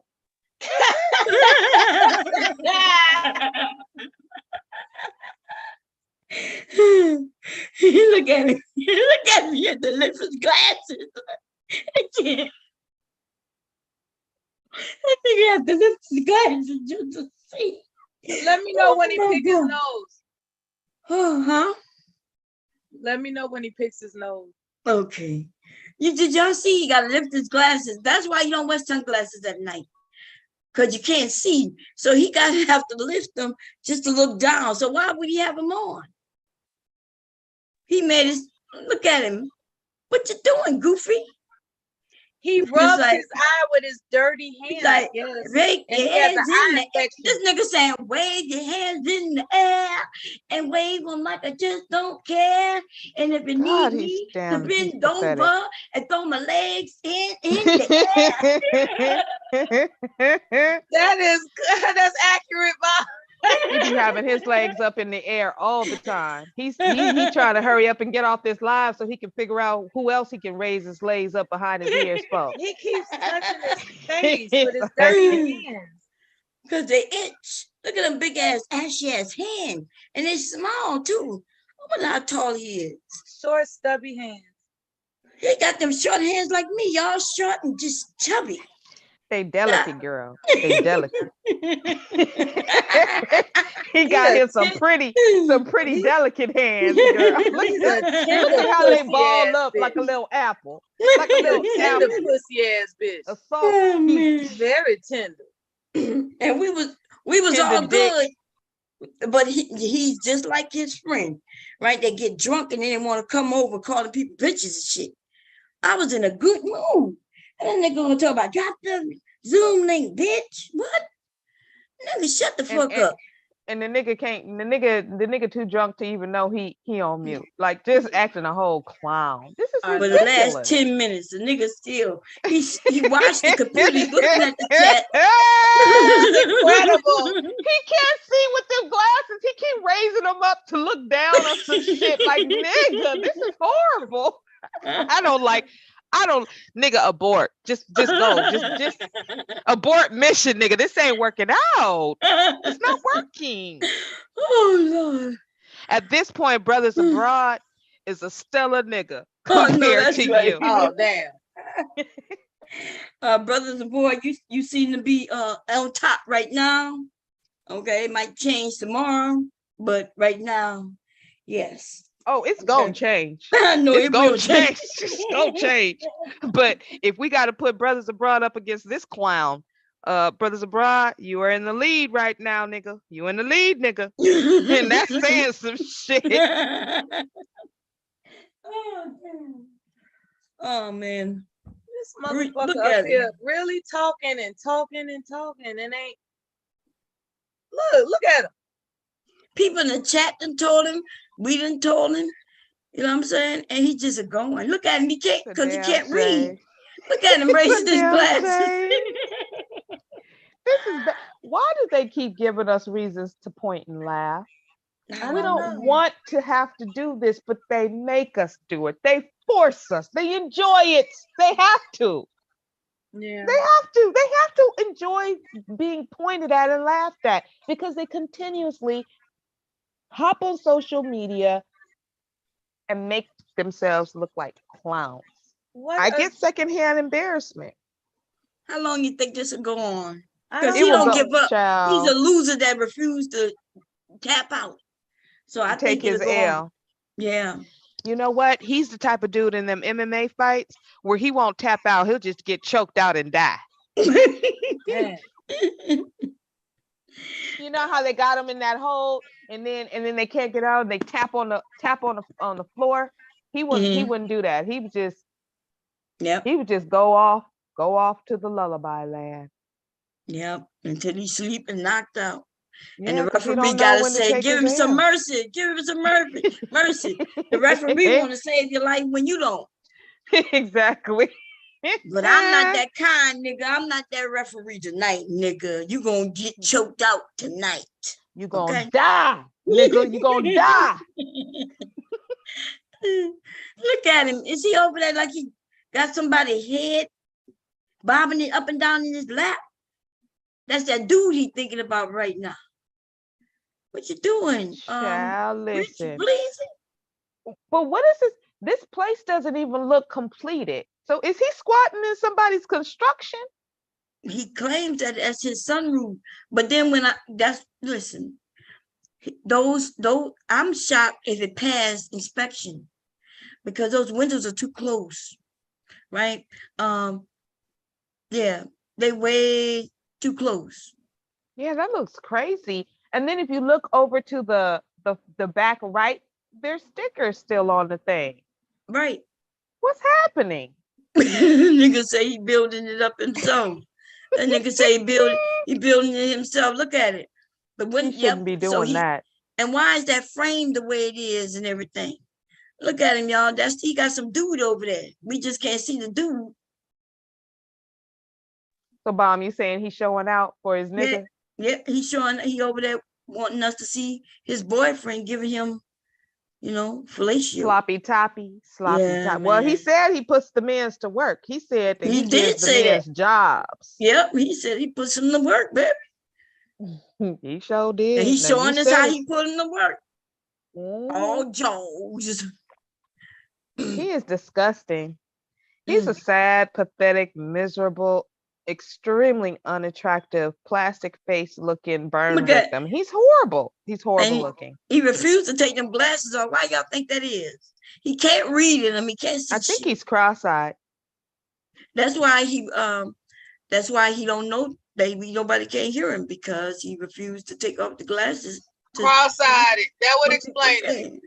Look at me. Look at me at the lift of glasses. I can't. I think I have to lift his glasses just to see. Let me know when he picks his nose. Huh? Let me know when he picks his nose. Okay. Did y'all see he got to lift his glasses? That's why you don't wear sunglasses at night. Because you can't see. So he got to have to lift them just to look down. So why would he have them on? He made his, look at him. What you doing, Goofy? He rubs his eye with his dirty hands. Like, wave your hands in the air. This nigga saying, wave your hands in the air and wave them like I just don't care. And if you need me to bend over and throw my legs in the air. That's accurate, Bob. He be having his legs up in the air all the time. He trying to hurry up and get off this live so he can figure out who else he can raise his legs up behind his ears for. He keeps touching his face with his dirty hands. Because they itch. Look at them big ass ashy ass hand. And they're small too. I wonder how tall he is. Short, stubby hands. He got them short hands like me. Y'all short and just chubby. They delicate, girl. They delicate. He got him some pretty delicate hands, girl. Look at how they balled up like a little apple. Like a little tender pussy ass bitch. A soft piece. Very tender. And we was tender all good. Dick. But he's just like his friend, right? They get drunk and then they want to come over calling people bitches and shit. I was in a good mood. And then they're going to talk about drop the Zoom link, bitch. What? Nigga, shut the fuck up. And the nigga too drunk to even know he on mute. Like just acting a whole clown. This is ridiculous. For the last 10 minutes, the nigga still he watched the computer, he's looking at the chat. Incredible. He can't see with them glasses. He keep raising them up to look down on some shit. Like, nigga, this is horrible. Nigga, abort. Just go. Just abort mission, nigga. This ain't working out. It's not working. Oh, Lord. At this point, Brothers Abroad is a stellar nigga compared to you. Oh, damn. Brothers Abroad, you seem to be on top right now. Okay, it might change tomorrow, but right now, yes. Oh, it's gonna change. No, it's gonna change. It's gonna change. But if we got to put Brothers Abroad up against this clown, Brothers Abroad, you are in the lead right now, nigga. You in the lead, nigga. And that's saying some shit. Oh man. This motherfucker up here really talking and ain't. Look at him. People in the chat done told him. We done told him. You know what I'm saying? And he just going. Look at him. He can't because he can't read. Look at him raising his glasses. Why do they keep giving us reasons to point and laugh? We don't want to have to do this, but they make us do it. They force us. They enjoy it. They have to. Yeah. They have to enjoy being pointed at and laughed at because they continuously hop on social media and make themselves look like clowns. I get secondhand embarrassment. How long you think this will go on? Because he don't give up. He's a loser that refused to tap out. So I think his L. Yeah. You know what? He's the type of dude in them MMA fights where he won't tap out. He'll just get choked out and die. Yeah. You know how they got him in that hole, and then they can't get out. And they tap on the floor. He wouldn't do that. He would just He would just go off to the lullaby land. Yep, until he sleep and knocked out. Yeah, and the referee gotta say, "Give him some mercy. Give him some mercy." The referee want to save your life when you don't. Exactly. But I'm not that kind, nigga. I'm not that referee tonight, nigga. You gonna get choked out tonight. You gonna die, nigga. You gonna die. Look at him. Is he over there like he got somebody's head bobbing it up and down in his lap? That's that dude he thinking about right now. What you doing? Rich Blizzy? But what is this? This place doesn't even look completed. So is he squatting in somebody's construction? He claims that that's his sunroof. But then listen, those I'm shocked if it passed inspection because those windows are too close, right? Yeah, they way too close. Yeah, that looks crazy. And then if you look over to the back right, there's stickers still on the thing. Right. What's happening? Nigga say he building it up himself. That nigga say he building it himself. Look at it. But when he shouldn't be doing that. And why is that frame the way it is and everything? Look at him, y'all. He got some dude over there. We just can't see the dude. So, Bomb, you saying he's showing out for his nigga? Yeah, he over there wanting us to see his boyfriend giving him, fellatio. Sloppy toppy. Well, he said he puts the men's to work. He said that he gives the men's jobs. Yep, he said he puts them to work, baby. He sure did. And he's showing us how he put them to work. All Joes. He is disgusting. He's a sad, pathetic, miserable, extremely unattractive, plastic face looking burn victim. He's horrible. He's horrible looking. He refused to take them glasses off. Why y'all think that is? He can't read in them. He can't see. I think he's cross-eyed. That's why he don't know. Nobody can't hear him because he refused to take off the glasses. Cross-eyed. That would explain it.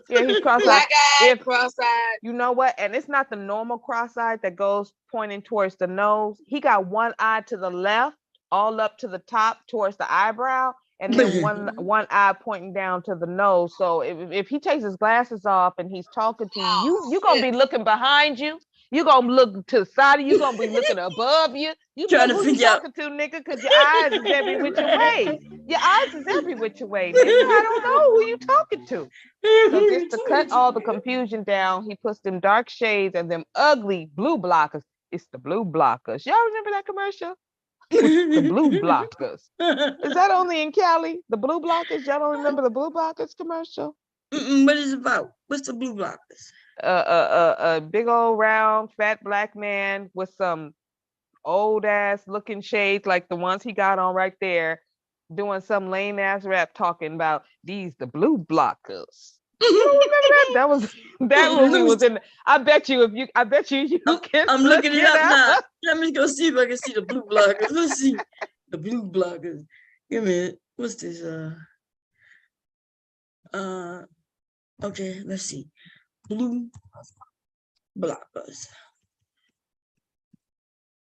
Yeah, he's cross-eyed. Black-eyed, cross-eyed. You know what? And it's not the normal cross-eyed that goes pointing towards the nose. He got one eye to the left, all up to the top towards the eyebrow, and then one eye pointing down to the nose. So if he takes his glasses off and he's talking to you, you're gonna be looking behind you. You're gonna look to the side of you. You're gonna be looking above you. You trying to figure out who you talking to, nigga, because your eyes is every which way. Your eyes is every which way, nigga. I don't know who you talking to. So just to cut all the confusion down, he puts them dark shades and them ugly blue blockers. It's the blue blockers. Y'all remember that commercial? The blue blockers. Is that only in Cali? The blue blockers? Y'all don't remember the blue blockers commercial? What is it about? What's the blue blockers? A big old round fat black man with some old ass looking shades like the ones he got on right there, doing some lame ass rap talking about the blue blockers. You don't remember that? That movie was in. I bet you can. I'm looking it up now. Let me go see if I can see the blue blockers. Let's see the blue blockers. Give me a minute. What's this? Okay, let's see. Blue blockers.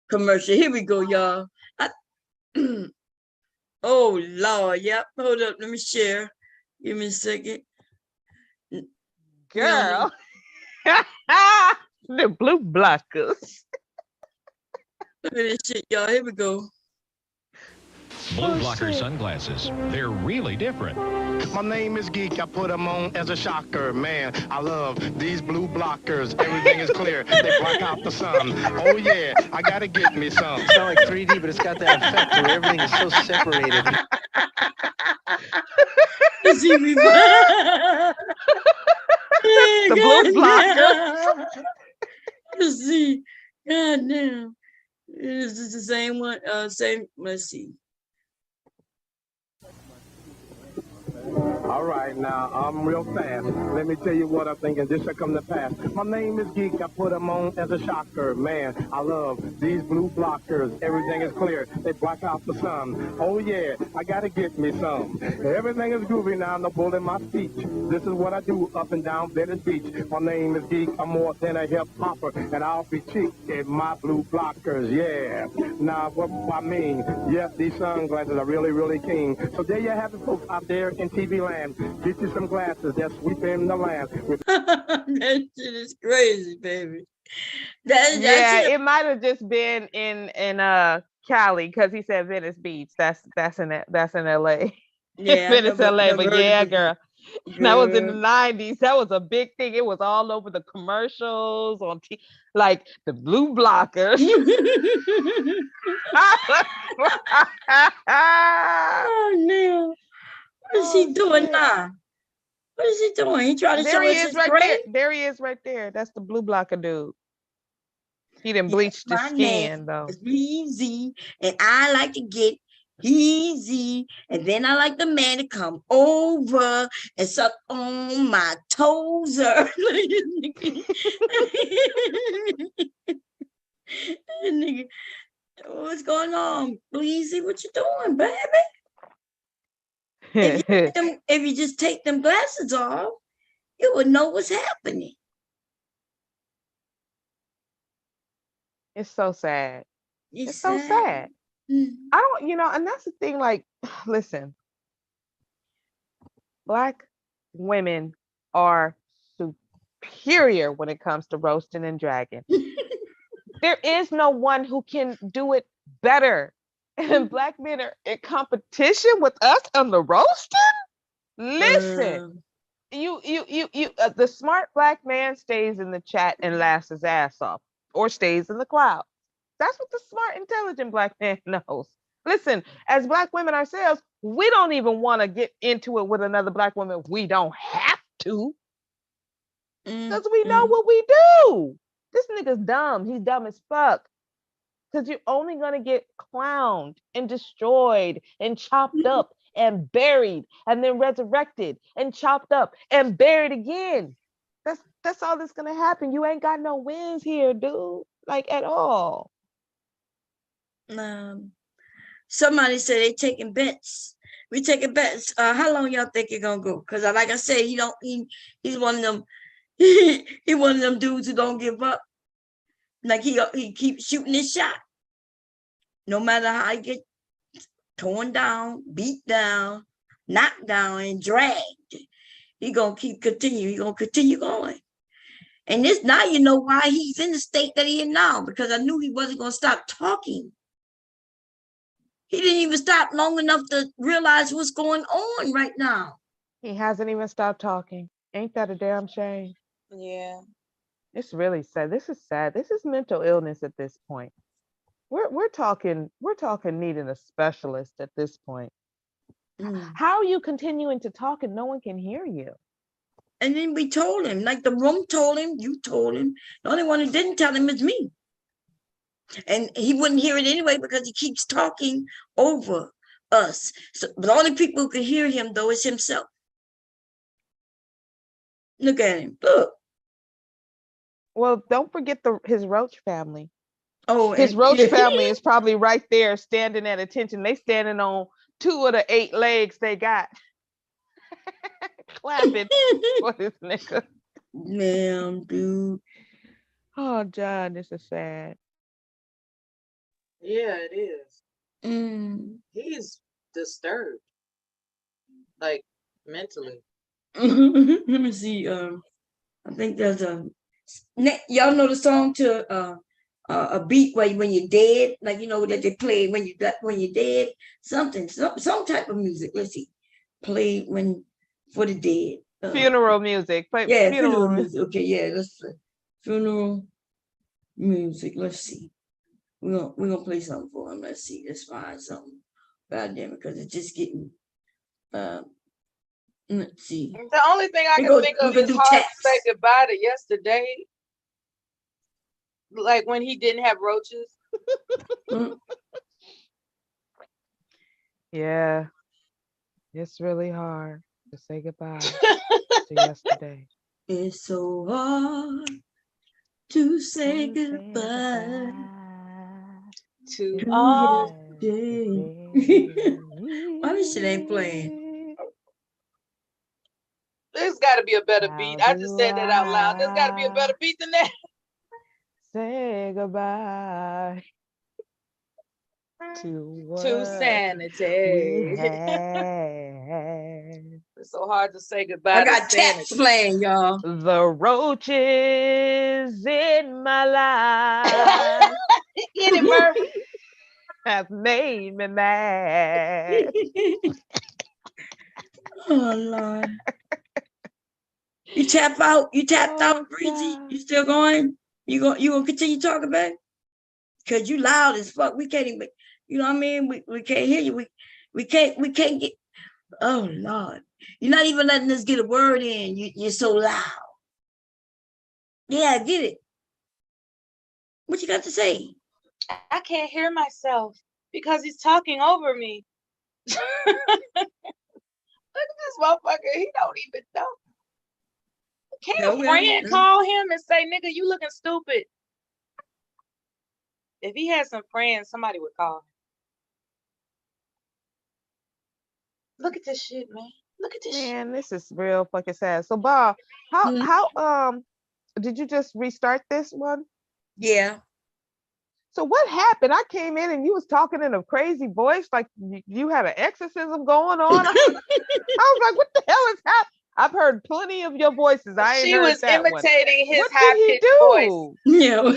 Commercial. Here we go, y'all. Oh Lord, yep. Hold up, let me share. Give me a second. Girl. The blue blockers. Look at this shit, y'all. Here we go. Blue blocker sunglasses. They're really different. My name is Geek. I put them on as a shocker. Man, I love these blue blockers. Everything is clear. They block out the sun. Oh, yeah. I got to get me some. It's not like 3D, but it's got that effect where everything is so separated. You see me? The blue blocker. You see. God damn. Is this the same one? Same. Let's see. All right, now, I'm real fast. Let me tell you what I'm thinking. This shall come to pass. My name is Geek. I put them on as a shocker. Man, I love these blue blockers. Everything is clear. They block out the sun. Oh, yeah, I got to get me some. Everything is groovy now. No bull in my speech. This is what I do up and down Venice Beach. My name is Geek. I'm more than a hip-hopper. And I'll be cheap in my blue blockers. Yeah. Now, what I mean, yes, these sunglasses are really, really keen. So there you have it, folks, out there in TV land. Get you some glasses. They're sweeping the land. That shit is crazy, baby. It might have just been in Cali because he said Venice Beach. That's in LA. Yeah, Venice, LA. But yeah, girl. That was in the 90s. That was a big thing. It was all over the commercials on like the blue blockers. Oh no. What is he doing now? What is he doing? He trying to show us his brain? There he is right there. That's the blue blocker dude. He didn't bleach the skin though. It's easy, and I like to get easy, and then I like the man to come over and suck on my toes. Nigga, what's going on, Bleezy? What you doing, baby? If you just take them glasses off, you would know what's happening. It's so sad. It's so sad. I don't, and that's the thing, like, listen, Black women are superior when it comes to roasting and dragging. There is no one who can do it better. And Black men are in competition with us on the roasting. Listen, the smart Black man stays in the chat and laughs his ass off, or stays in the cloud. That's what the smart, intelligent Black man knows. Listen, as Black women ourselves, we don't even want to get into it with another Black woman. We don't have to, because we know what we do. This nigga's dumb. He's dumb as fuck. Because you're only going to get clowned and destroyed and chopped up and buried and then resurrected and chopped up and buried again. That's all that's going to happen. You ain't got no wins here, dude. Like, at all. Somebody said they taking bets. We taking bets. How long y'all think you're going to go? Because like I said, he's one of them. He one of them dudes who don't give up. Like he keeps shooting his shot. No matter how he get torn down, beat down, knocked down, and dragged, he gonna continue. He gonna continue going. And this now you know why he's in the state that he in now, because I knew he wasn't gonna stop talking. He didn't even stop long enough to realize what's going on right now. He hasn't even stopped talking. Ain't that a damn shame? Yeah. It's really sad. This is sad. This is mental illness at this point. We're talking needing a specialist at this point. How are you continuing to talk and no one can hear you? And then we told him, like the room told him, you told him. The only one who didn't tell him is me. And he wouldn't hear it anyway because he keeps talking over us. So the only people who could hear him though is himself. Look at him. Look. Well, don't forget his roach family. Oh, his roach family is probably right there standing at attention. They standing on 2 of the 8 legs they got. Clapping for this nigga. Man, dude. Oh, John, this is sad. Yeah, it is. He's disturbed. Like, mentally. Let me see. I think there's y'all know the song to a beat where when you're dead, like that they play when you're dead, some type of music. Let's see, play for the dead. Funeral music. Funeral music. Okay, yeah, let's play funeral music. Let's see. We're gonna play something for him. Let's see. Let's find something. God damn it, because it's just getting. Let's see. The only thing I can think of is hard to say goodbye to yesterday. Like when he didn't have roaches, Yeah, it's really hard to say goodbye to yesterday. It's so hard to say goodbye to to all. yesterday. Why this shit ain't playing? There's got to be a better beat. I just said that out loud. There's got to be a better beat than that. Say goodbye to sanity. It's so hard to say goodbye. I got text playing, y'all. The roaches in my life Get it, Murphy. have made me mad. Oh Lord. You tapped out, Breezy. You still going? You gonna continue talking back? Cause you loud as fuck. We can't even, you know what I mean? We can't hear you. We can't get, oh Lord. You're not even letting us get a word in. You're so loud. Yeah, get it. What you got to say? I can't hear myself because he's talking over me. Look at this motherfucker. He don't even know. Can a friend call him and say, nigga, you looking stupid? If he had some friends, somebody would call him. Look at this shit, man. Look at this shit. Man, this is real fucking sad. So, Bob, how did you just restart this one? Yeah. So what happened? I came in and you was talking in a crazy voice, like you had an exorcism going on. I was like, what the hell is happening? I've heard plenty of your voices. She was imitating his high-pitched voice. Yeah.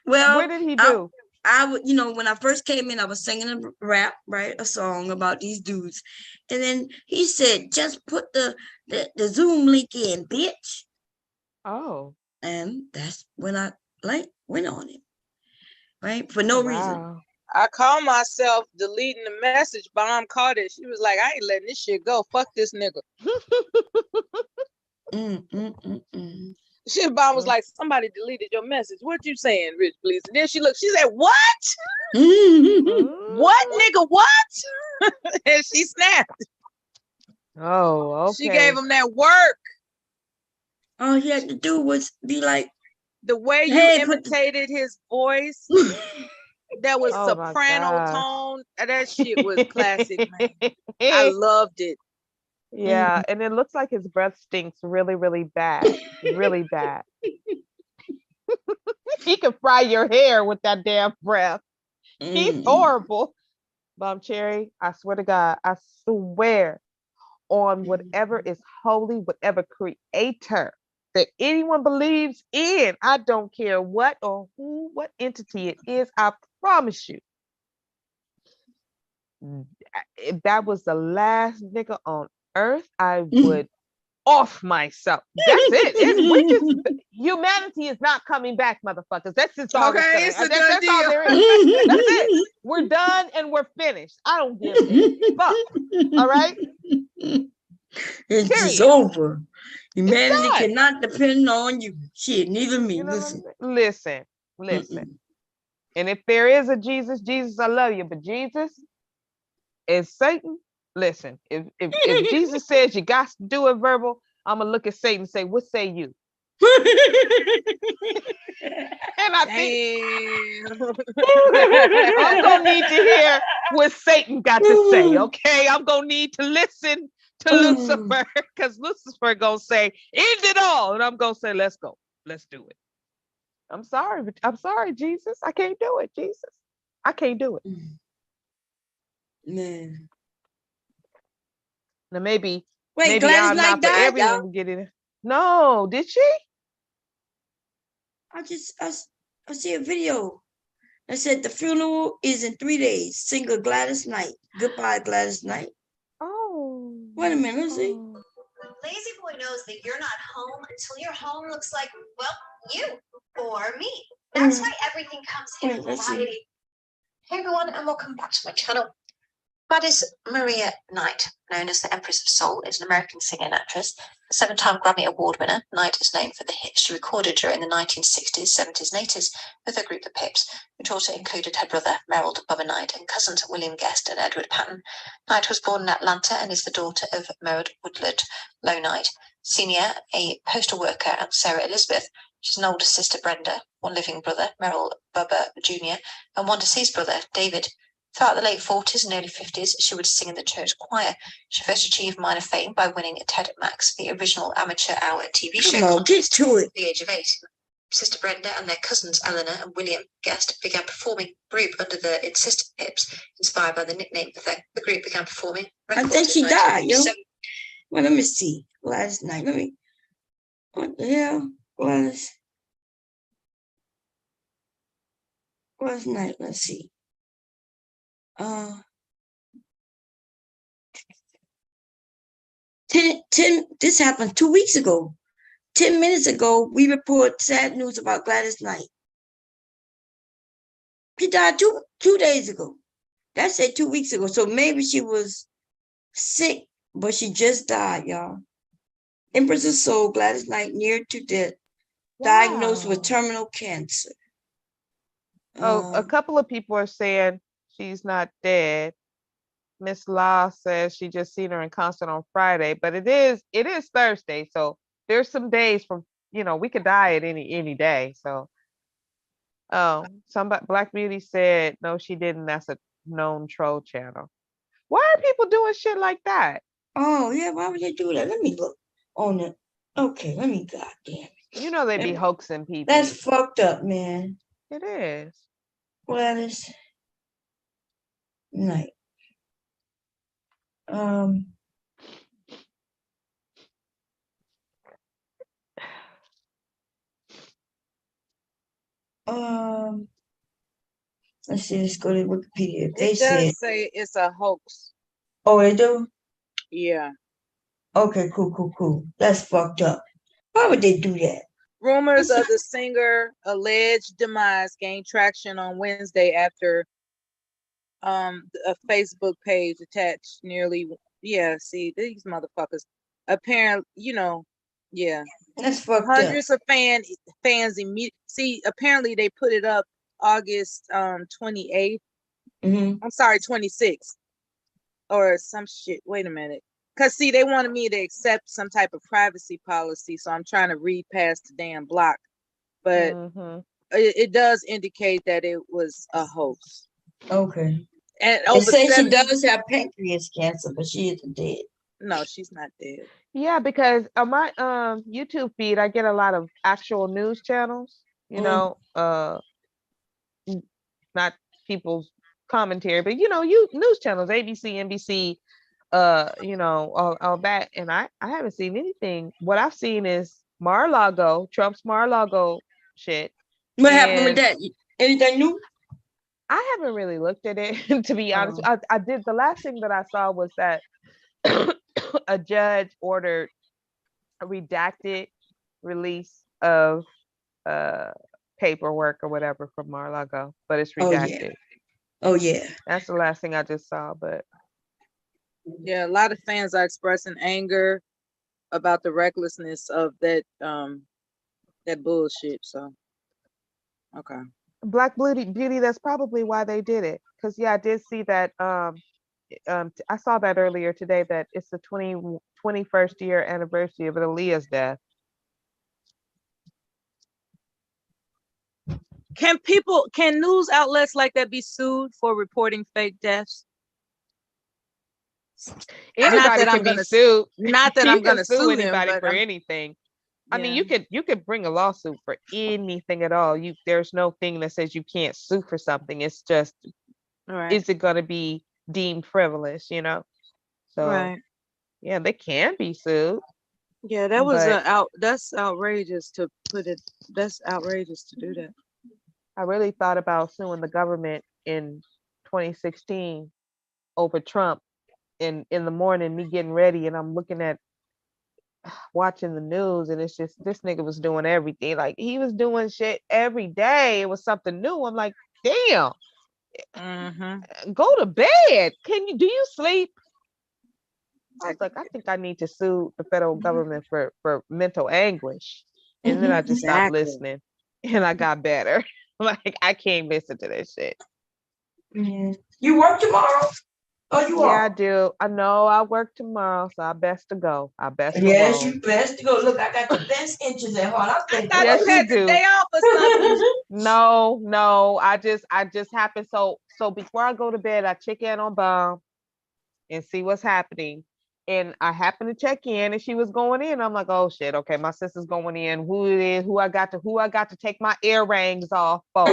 Well, what did he do? I would, when I first came in, I was singing a rap, right? A song about these dudes. And then he said, just put the Zoom link in, bitch. Oh. And that's when I went on it. Right? For no reason. I called myself deleting the message. Bomb caught it. She was like, I ain't letting this shit go. Fuck this nigga. Bomb was like, somebody deleted your message. What you saying, Rich Blizzy? And then she looked, she said, what? What, nigga, what? And she snapped. Oh, okay. She gave him that work. All he had to do was be like, the way you imitated his voice, that was soprano tone. That shit was classic, man. I loved it. Yeah, and it looks like his breath stinks really, really bad. Really bad. He could fry your hair with that damn breath. He's horrible. Bomb Cherry, I swear to God, I swear on whatever is holy, whatever creator that anyone believes in, I don't care what or who, what entity it is, I promise you, if that was the last nigga on earth, I would off myself. That's it. We just, humanity is not coming back, motherfuckers. That's just all. Okay, it's a good deal. All there is. That's it. We're done and we're finished. I don't give a fuck. All right. It's just over. Humanity cannot depend on you. Shit, neither me. You know listen. And if there is a Jesus, I love you. But Jesus is Satan. Listen, if Jesus says you got to do it verbal, I'm gonna look at Satan and say, what say you? And I think I'm gonna need to hear what Satan got to say. Okay, I'm gonna need to listen to Lucifer, because Lucifer gonna say, end it all, and I'm gonna say, let's go, let's do it. I'm sorry, Jesus, I can't do it, Jesus, I can't do it. Man. Now maybe Gladys I'm Knight not for died, everyone to get it. No, did she? I see a video that said the funeral is in 3 days. Singer Gladys Knight. Goodbye, Gladys Knight. Oh. Wait a minute, let's see. Lazy boy knows that you're not home until your home looks like, well, you or me. That's why everything comes in variety. Hey everyone, and welcome back to my channel. Gladys Maria Knight, known as the Empress of Soul, is an American singer and actress. A 7-time Grammy Award winner, Knight is known for the hits she recorded during the 1960s, 70s, and 80s with her group The Pips, which also included her brother Merrill Bubba Knight and cousins William Guest and Edward Patton. Knight was born in Atlanta and is the daughter of Merrill Woodlard Low Knight Sr., a postal worker, and Sarah Elizabeth. She's an older sister, Brenda, one living brother, Merrill Bubba Jr., and one deceased brother, David. Throughout the late 40s and early 50s, she would sing in the church choir. She first achieved minor fame by winning Ted Max, the original amateur hour TV show, get to it. at the age of 8. Sister Brenda and their cousins Eleanor and William Guest began performing group under the Insistent Pips, inspired by the nickname the group began performing. I think she died, yo. Well, let me see. Last night, what the hell was last night? Let's see. 10, this happened 2 weeks ago. 10 minutes ago, we report sad news about Gladys Knight. She died two days ago. That said 2 weeks ago. So maybe she was sick, but she just died, y'all. Empress of Soul, Gladys Knight, near to death, diagnosed with terminal cancer. A couple of people are saying she's not dead. Miss Law says she just seen her in concert on Friday, but it is Thursday, so there's some days from we could die at any day. So, somebody Black Beauty said no, she didn't. That's a known troll channel. Why are people doing shit like that? Oh yeah, why would they do that? Let me look on it. Okay, let me. Goddamn. They be hoaxing people. That's fucked up, man. It is. Gladys Knight. Let's see. Let's go to Wikipedia. They does say it's a hoax. Oh, they do? Yeah. Okay, cool. That's fucked up. Why would they do that? Rumors of the singer alleged demise gained traction on Wednesday after a Facebook page attached nearly. Yeah, see these motherfuckers. Apparently, yeah. That's fucked Hundreds up. of fans immediately. See, apparently they put it up August 28th. Mm-hmm. I'm sorry, 26th or some shit. Wait a minute. Because, see, they wanted me to accept some type of privacy policy, so I'm trying to read past the damn block. But it does indicate that it was a hoax. Okay. And it says she does have pancreas cancer, but she isn't dead. No, she's not dead. Yeah, because on my YouTube feed, I get a lot of actual news channels, not people's commentary, but news channels, ABC, NBC, all that. And I haven't seen anything. What I've seen is Mar-a-Lago, Trump's Mar-a-Lago shit. What happened with that? Anything new? I haven't really looked at it, to be honest. I did. The last thing that I saw was that a judge ordered a redacted release of paperwork or whatever from Mar-a-Lago, but it's redacted. Oh yeah. That's the last thing I just saw. But yeah, a lot of fans are expressing anger about the recklessness of that bullshit. So okay. Black Beauty, that's probably why they did it. Because I did see that I saw that earlier today, that it's the 21st year anniversary of Aaliyah's death. Can news outlets like that be sued for reporting fake deaths? Anybody can be sued. Not that I'm going to sue anybody for anything. I mean, you could bring a lawsuit for anything at all. There's no thing that says you can't sue for something. It's just, is it going to be deemed frivolous? So yeah, they can be sued. Yeah, that was that's outrageous to put it. That's outrageous to do that. I really thought about suing the government in 2016 over Trump. In the morning, me getting ready, and I'm looking at watching the news, and it's just this nigga was doing everything. Like, he was doing shit every day. It was something new. I'm like, damn, Go to bed. Do you sleep? I was like, I think I need to sue the federal government for mental anguish. And then I just stopped listening and I got better. Like, I can't listen to that shit. Yeah. You work tomorrow? Oh, you are? Yeah, I do. I know I work tomorrow, so I best to go. Yes, you best to go. Look, I got the best inches at heart. I thought yes, you do. Day off or something. No. I just happened. So before I go to bed, I check in on Bomb and see what's happening. And I happened to check in, and she was going in. I'm like, oh shit, okay, my sister's going in. Who it is? Who I got to take my earrings off for?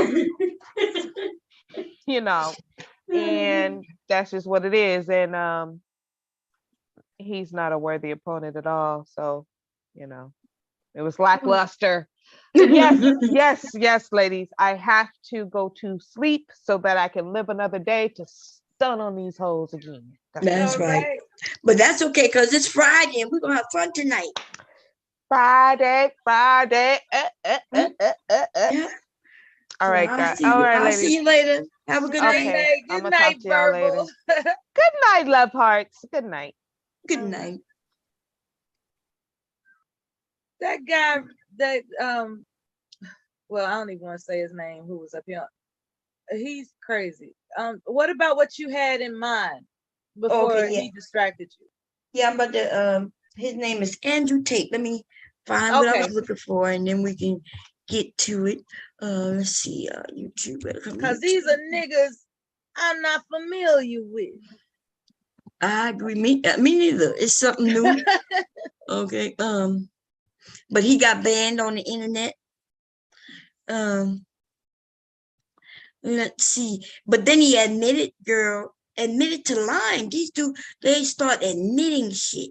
You know, and that's just what it is. And he's not a worthy opponent at all. So, you know, it was lackluster. But yes, ladies, I have to go to sleep so that I can live another day to stun on these hoes again. That's right. But that's okay, because it's Friday and we're going to have fun tonight. Friday. Yeah. All right, guys. All right, I'll see you later. Have a good night. Good night, Verbal. Good night, love hearts. Good night. Good night. That guy, well, I don't even want to say his name, who was up here. He's crazy. What about what you had in mind before he distracted you? Yeah, but his name is Andrew Tate. Let me find what I was looking for, and then we can get to it. Let's see, YouTube. Because these are niggas I'm not familiar with. I agree. Me neither. It's something new. Okay. But he got banned on the internet. Let's see. But then he admitted to lying. These two, they start admitting shit.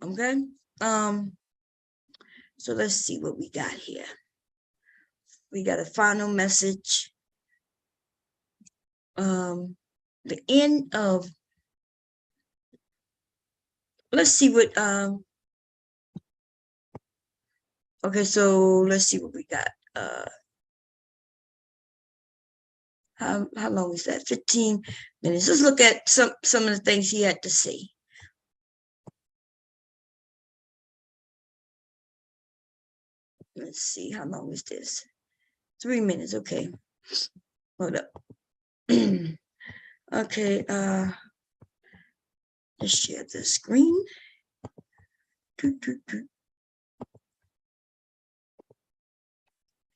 Okay. So let's see what we got here. We got a final message. The end of. Let's see what. Okay, so let's see what we got. How long is that? 15 minutes. Let's look at some of the things he had to say. Let's see, how long is this? 3 minutes. Okay. Hold up. Okay, let's share the screen.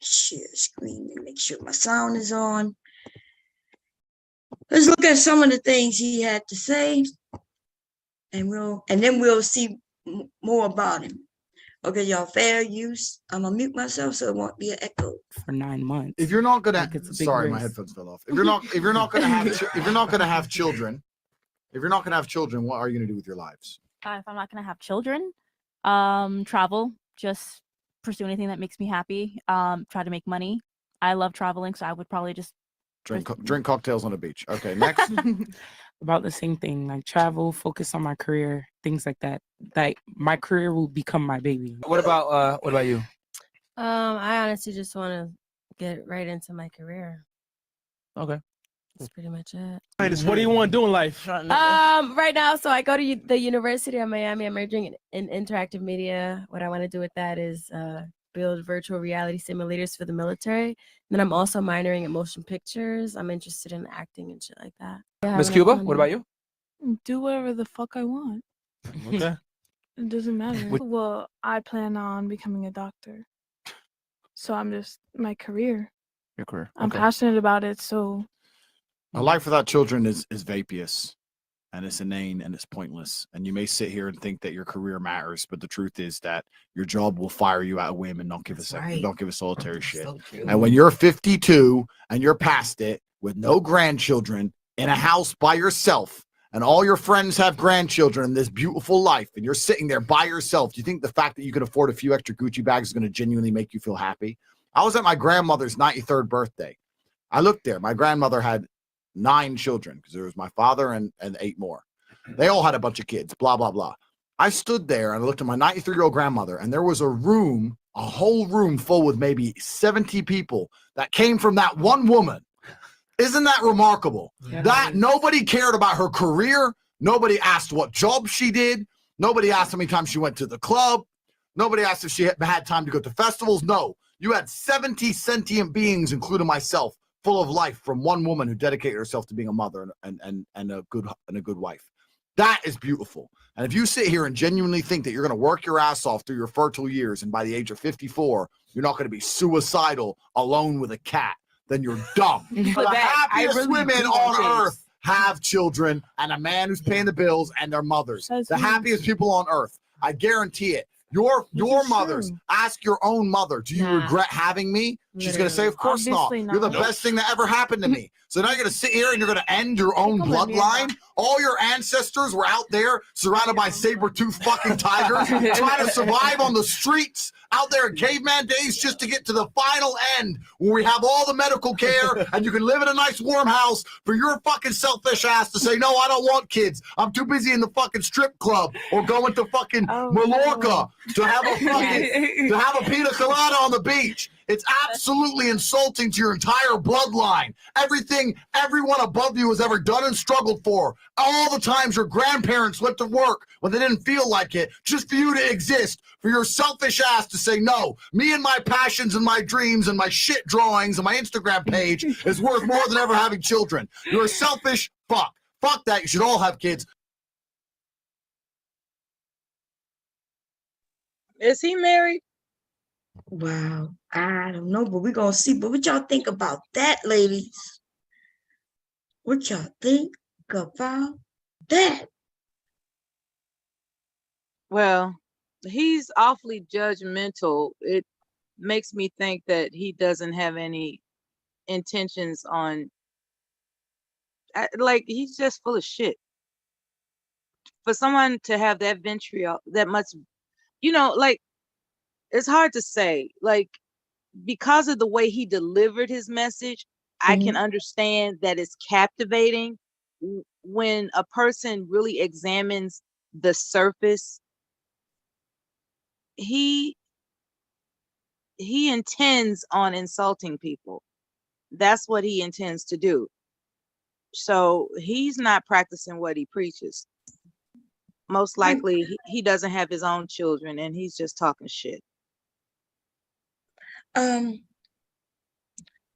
Share screen and make sure my sound is on. Let's look at some of the things he had to say, and then we'll see more about him. Okay, y'all, fair use. I'm gonna mute myself so it won't be an echo. For 9 months. If you're not gonna, sorry, my headphones fell off. If you're not gonna have, if you're not gonna have children, what are you gonna do with your lives? If I'm not gonna have children, travel, just pursue anything that makes me happy. Try to make money. I love traveling, so I would probably just drink cocktails on the beach. Okay, next. About the same thing, like travel, focus on my career, things like that. Like my career will become my baby. What about you? I honestly just want to get right into my career. Okay. That's pretty much it. What do you want to do in life? Right now, so I go to the University of Miami. I'm majoring in interactive media. What I want to do with that is build virtual reality simulators for the military. And then I'm also minoring in motion pictures. I'm interested in acting and shit like that. Miss Cuba, what about you? Do whatever the fuck I want. Okay. It doesn't matter. Well, I plan on becoming a doctor. So I'm just my career. Your career. I'm passionate about it, so A life without children is vapious, and it's inane, and it's pointless. And you may sit here and think that your career matters, but the truth is that your job will fire you at a whim and not give a solitary shit. So and when you're 52 and you're past it with no grandchildren in a house by yourself, and all your friends have grandchildren in this beautiful life, and you're sitting there by yourself, do you think the fact that you can afford a few extra Gucci bags is going to genuinely make you feel happy? I was at my grandmother's 93rd birthday. I looked there. My grandmother had 9 children because there was my father and 8 more. They all had a bunch of kids, blah, blah, blah. I stood there and I looked at my 93-year-old grandmother, and there was a whole room full with maybe 70 people that came from that one woman. Isn't that remarkable? Yeah. That nobody cared about her career. Nobody asked what job she did. Nobody asked how many times she went to the club. Nobody asked if she had time to go to festivals. No, you had 70 sentient beings, including myself, full of life from one woman who dedicated herself to being a mother and a good wife. That is beautiful. And if you sit here and genuinely think that you're going to work your ass off through your fertile years and by the age of 54, you're not going to be suicidal alone with a cat, then you're dumb. The happiest women on earth have children and a man who's paying the bills and their mothers. The happiest people on earth. I guarantee it. Your mothers, ask your own mother, do you regret having me? She's going to say, of course not. You're the best thing that ever happened to me. So now you're going to sit here and you're going to end your own bloodline? All your ancestors were out there surrounded by saber-toothed fucking tigers trying to survive on the streets out there in caveman days just to get to the final end where we have all the medical care and you can live in a nice warm house for your fucking selfish ass to say, no, I don't want kids. I'm too busy in the fucking strip club or going to fucking Mallorca to have a pina colada on the beach. It's absolutely insulting to your entire bloodline. Everything everyone above you has ever done and struggled for. All the times your grandparents went to work when they didn't feel like it, just for you to exist, for your selfish ass to say, no, me and my passions and my dreams and my shit drawings and my Instagram page is worth more than ever having children. You're a selfish fuck. Fuck that. You should all have kids. Is he married? Wow. I don't know, but we're going to see. But what y'all think about that, ladies? What y'all think about that? Well, he's awfully judgmental. It makes me think that he doesn't have any intentions on, like, he's just full of shit. For someone to have that vitriol, that much, like, it's hard to say. Like, because of the way he delivered his message, I can understand that it's captivating. When a person really examines the surface, he intends on insulting people. That's what he intends to do. So he's not practicing what he preaches. Most likely he doesn't have his own children and he's just talking shit.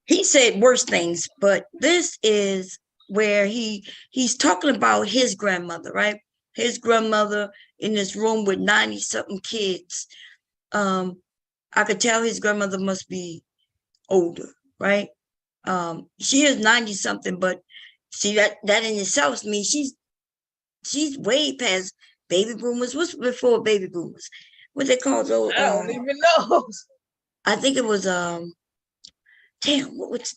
He said worse things, but this is where he's talking about his grandmother, right? His grandmother in this room with 90-something kids. I could tell his grandmother must be older, right? She is 90-something, but see that in itself means she's way past baby boomers. What's before baby boomers? What they call those? I don't even know. I think it was damn, what's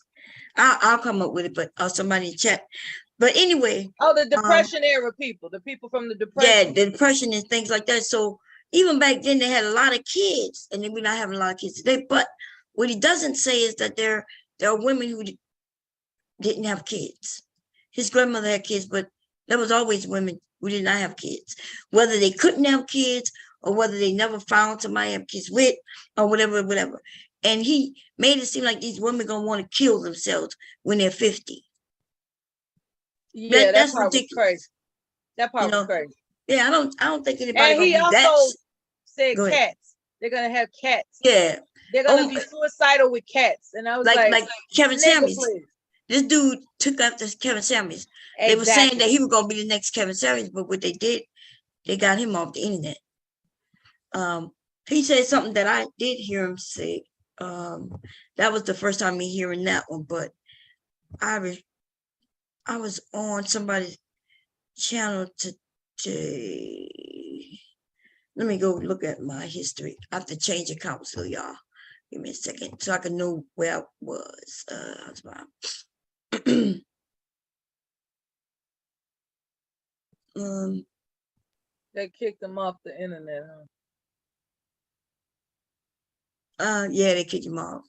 I'll come up with it, but somebody check. But anyway. Oh, the Depression era people, the people from the Depression. Yeah, the Depression and things like that. So even back then they had a lot of kids, and then we're not having a lot of kids today. But what he doesn't say is that there are women who didn't have kids. His grandmother had kids, but there was always women who did not have kids. Whether they couldn't have kids or whether they never found somebody to have kids with or whatever. And he made it seem like these women gonna want to kill themselves when they're 50. Yeah, that's ridiculous. Crazy. That part was crazy. Yeah, I don't think anybody. And he also said cats. They're gonna have cats. Yeah, they're gonna be suicidal with cats. And I was like Kevin Samuels. This dude took after Kevin Samuels. Exactly. They were saying that he was gonna be the next Kevin Samuels, but what they did, they got him off the internet. He said something that I did hear him say. That was the first time me hearing that one, but I was on somebody's channel today. Let me go look at my history. I have to change accounts, so y'all give me a second so I can know where I was. They kicked him off the internet, yeah, they kicked him off.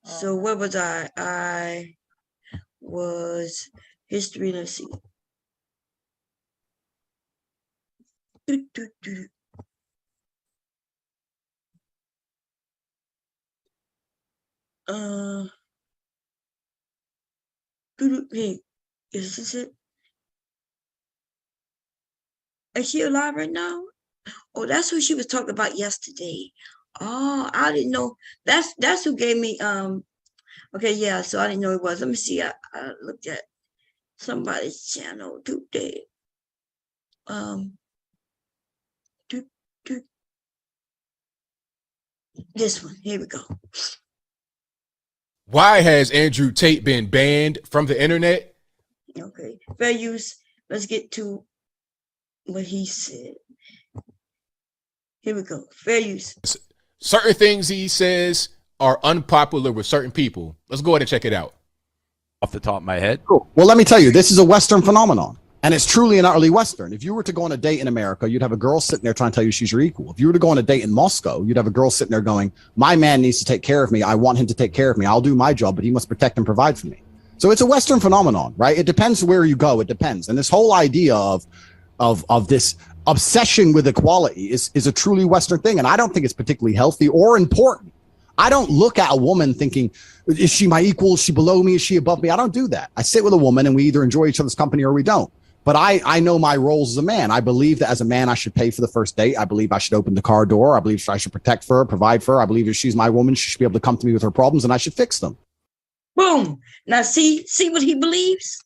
So where was I? I was history. Let's see. Hey, is this it? Is she alive right now? Oh, that's who she was talking about yesterday. Oh, I didn't know. That's who gave me okay, yeah, so I didn't know it was. Let me see. I looked at somebody's channel today. Do, do, this one. Here we go. Why has Andrew Tate been banned from the internet? Okay, fair use. Let's get to what he said. Here we go. Fair use. Certain things he says are unpopular with certain people. Let's go ahead and check it out. Off the top of my head. Cool. Well, let me tell you, this is a Western phenomenon. And it's truly and utterly Western. If you were to go on a date in America, you'd have a girl sitting there trying to tell you she's your equal. If you were to go on a date in Moscow, you'd have a girl sitting there going, my man needs to take care of me. I want him to take care of me. I'll do my job, but he must protect and provide for me. So it's a Western phenomenon, right? It depends where you go. It depends. And this whole idea of this obsession with equality is a truly Western thing. And I don't think it's particularly healthy or important. I don't look at a woman thinking, is she my equal? Is she below me? Is she above me? I don't do that. I sit with a woman and we either enjoy each other's company or we don't. But I know my roles as a man. I believe that as a man, I should pay for the first date. I believe I should open the car door. I believe I should protect her, provide for her. I believe if she's my woman, she should be able to come to me with her problems and I should fix them. Boom. Now see what he believes?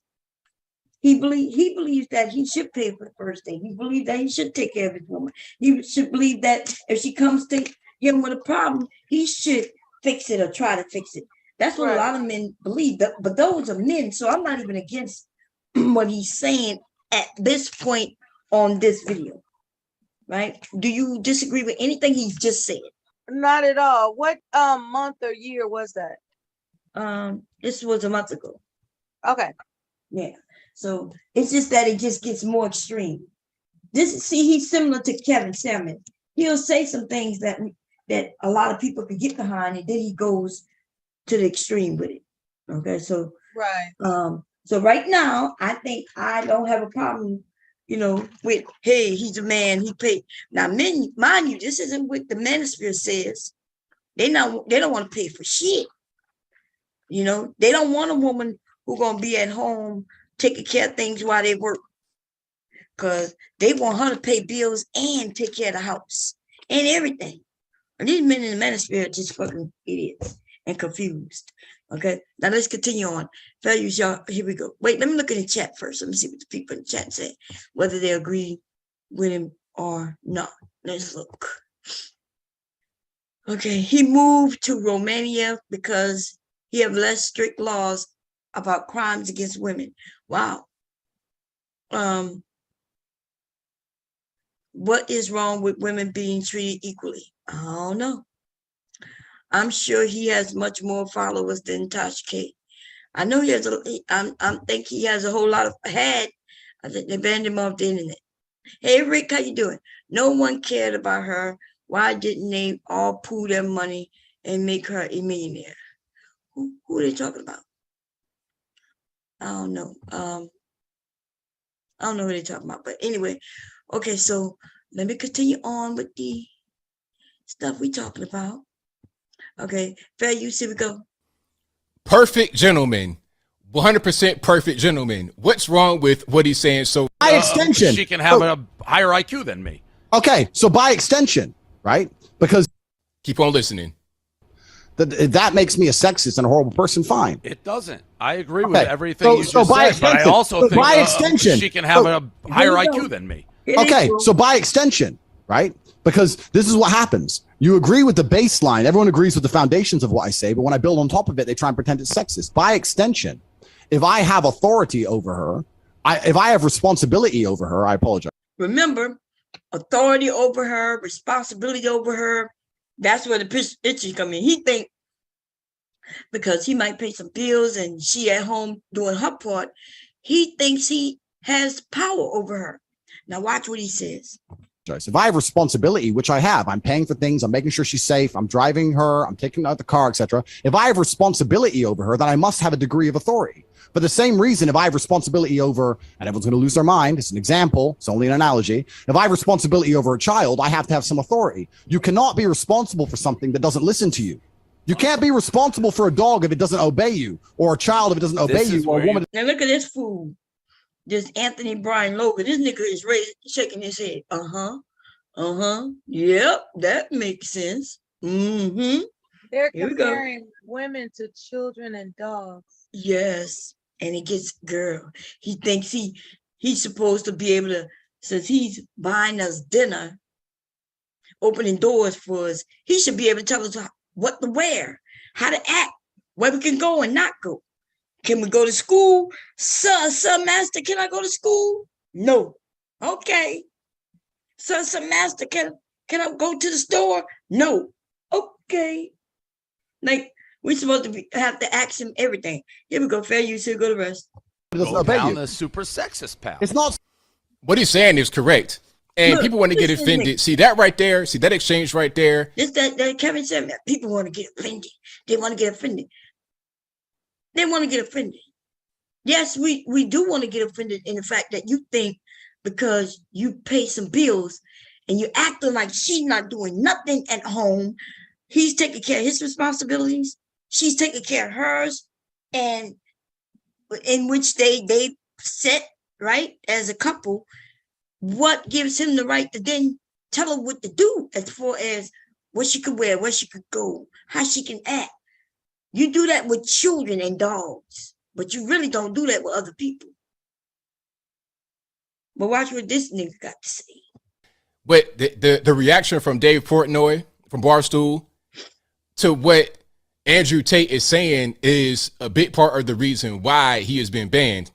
He believes that he should pay for the first date. He believes that he should take care of his woman. He should believe that if she comes to him with a problem, he should fix it or try to fix it. That's what a lot of men believe. But those are men, so I'm not even against what he's saying at this point on this video, right? Do you disagree with anything he's just said? Not at all. What month or year was that? This was a month ago. Okay. Yeah. So it's just that it just gets more extreme. He's similar to Kevin Salmon. He'll say some things that a lot of people could get behind, and then he goes to the extreme with it. Okay, so so right now, I think I don't have a problem, with, hey, he's a man, he paid. Now, men, mind you, this isn't what the manosphere says. They don't want to pay for shit. They don't want a woman who's gonna be at home taking care of things while they work, because they want her to pay bills and take care of the house and everything. And these men in the manosphere are just fucking idiots and confused. Okay, now let's continue on. Values, y'all. Here we go. Wait, let me look in the chat first. Let me see what the people in the chat say, whether they agree with him or not. Let's look. Okay, he moved to Romania because he have less strict laws about crimes against women. Wow. What is wrong with women being treated equally? I don't know. I'm sure he has much more followers than Tosh K. I know he has I think he has a whole lot of I think they banned him off the internet. Hey Rick, how you doing? No one cared about her. Why didn't they all pool their money and make her a millionaire? Who are they talking about? I don't know. I don't know what they're talking about, but anyway, okay, so let me continue on with the stuff we're talking about. Okay, fair use, here we go. Perfect gentleman. 100% perfect gentleman. What's wrong with what he's saying? So by extension, she can have a higher IQ than me. Okay, so by extension, right? Because keep on listening. That makes me a sexist and a horrible person. Fine. It doesn't. I agree with everything you just said, but I also think by extension, she can have a higher IQ than me. Okay, so by extension, right? Because this is what happens. You agree with the baseline. Everyone agrees with the foundations of what I say, but when I build on top of it, they try and pretend it's sexist. By extension, if I have authority over her, if I have responsibility over her, I apologize. Remember, authority over her, responsibility over her, that's where the itchy come in. He think because he might pay some bills and she at home doing her part, he thinks he has power over her. Now watch what he says. If I have responsibility, which I have, I'm paying for things, I'm making sure she's safe, I'm driving her, I'm taking out the car, etc. If I have responsibility over her, then I must have a degree of authority. For the same reason, if I have responsibility over, and everyone's going to lose their mind, it's an example, it's only an analogy. If I have responsibility over a child, I have to have some authority. You cannot be responsible for something that doesn't listen to you. You can't be responsible for a dog if it doesn't obey you, or a child if it doesn't obey you, or a woman. Now look at this fool. This Anthony Brian Logan. This nigga is shaking his head. Yep, that makes sense. They're Here we go. comparing women to children and dogs. Yes, and it gets girl. He thinks he's supposed to be able to, since he's buying us dinner, opening doors for us, he should be able to tell us what to wear, how to act, where we can go and not go. Can we go to school? Sir, master, can I go to school? No. Okay. Sir, master, can I go to the store? No. Okay. Like, we're supposed to have to ask him everything. Here we go, fair use, here go the rest. Go down the super sexist path. It's not. What he's saying is correct. And Look, people want to get offended. See that right there? See that exchange right there? This that Kevin said, people want to get offended. They want to get offended. They want to get offended. Yes, we do want to get offended in the fact that you think because you pay some bills and you're acting like she's not doing nothing at home, he's taking care of his responsibilities, she's taking care of hers, and in which they set, right, as a couple, what gives him the right to then tell her what to do as far as what she could wear, where she could go, how she can act. You do that with children and dogs, but you really don't do that with other people. But watch what this nigga got to say. But the reaction from Dave Portnoy from Barstool to what Andrew Tate is saying is a big part of the reason why he has been banned.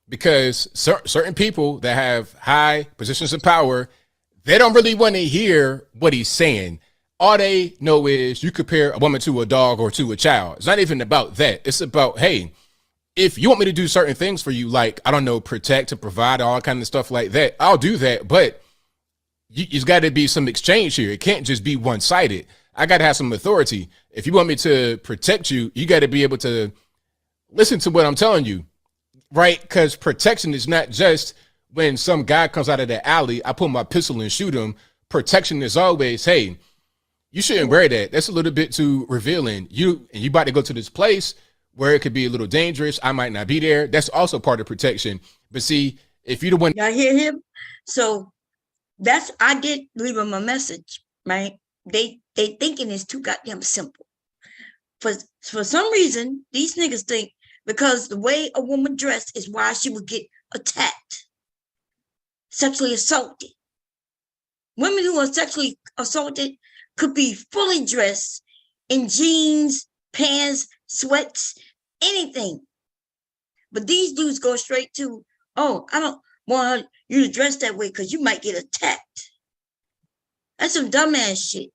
Because certain people that have high positions of power, they don't really want to hear what he's saying. All they know is you compare a woman to a dog or to a child. It's not even about that. It's about, hey, if you want me to do certain things for you, like, I don't know, protect and provide, all kind of stuff like that, I'll do that. But there's got to be some exchange here. It can't just be one-sided. I got to have some authority. If you want me to protect you, you got to be able to listen to what I'm telling you. Right? Because protection is not just when some guy comes out of the alley, I pull my pistol and shoot him. Protection is always, hey, you shouldn't wear that. That's a little bit too revealing. You about to go to this place where it could be a little dangerous. I might not be there. That's also part of protection. But see, if you're the one. Y'all hear him? So I did leave him a message, right? They thinking it's too goddamn simple. For some reason, these niggas think because the way a woman dressed is why she would get attacked, sexually assaulted. Women who are sexually assaulted could be fully dressed in jeans, pants, sweats, anything. But these dudes go straight to, oh, I don't want you to dress that way because you might get attacked. That's some dumbass shit.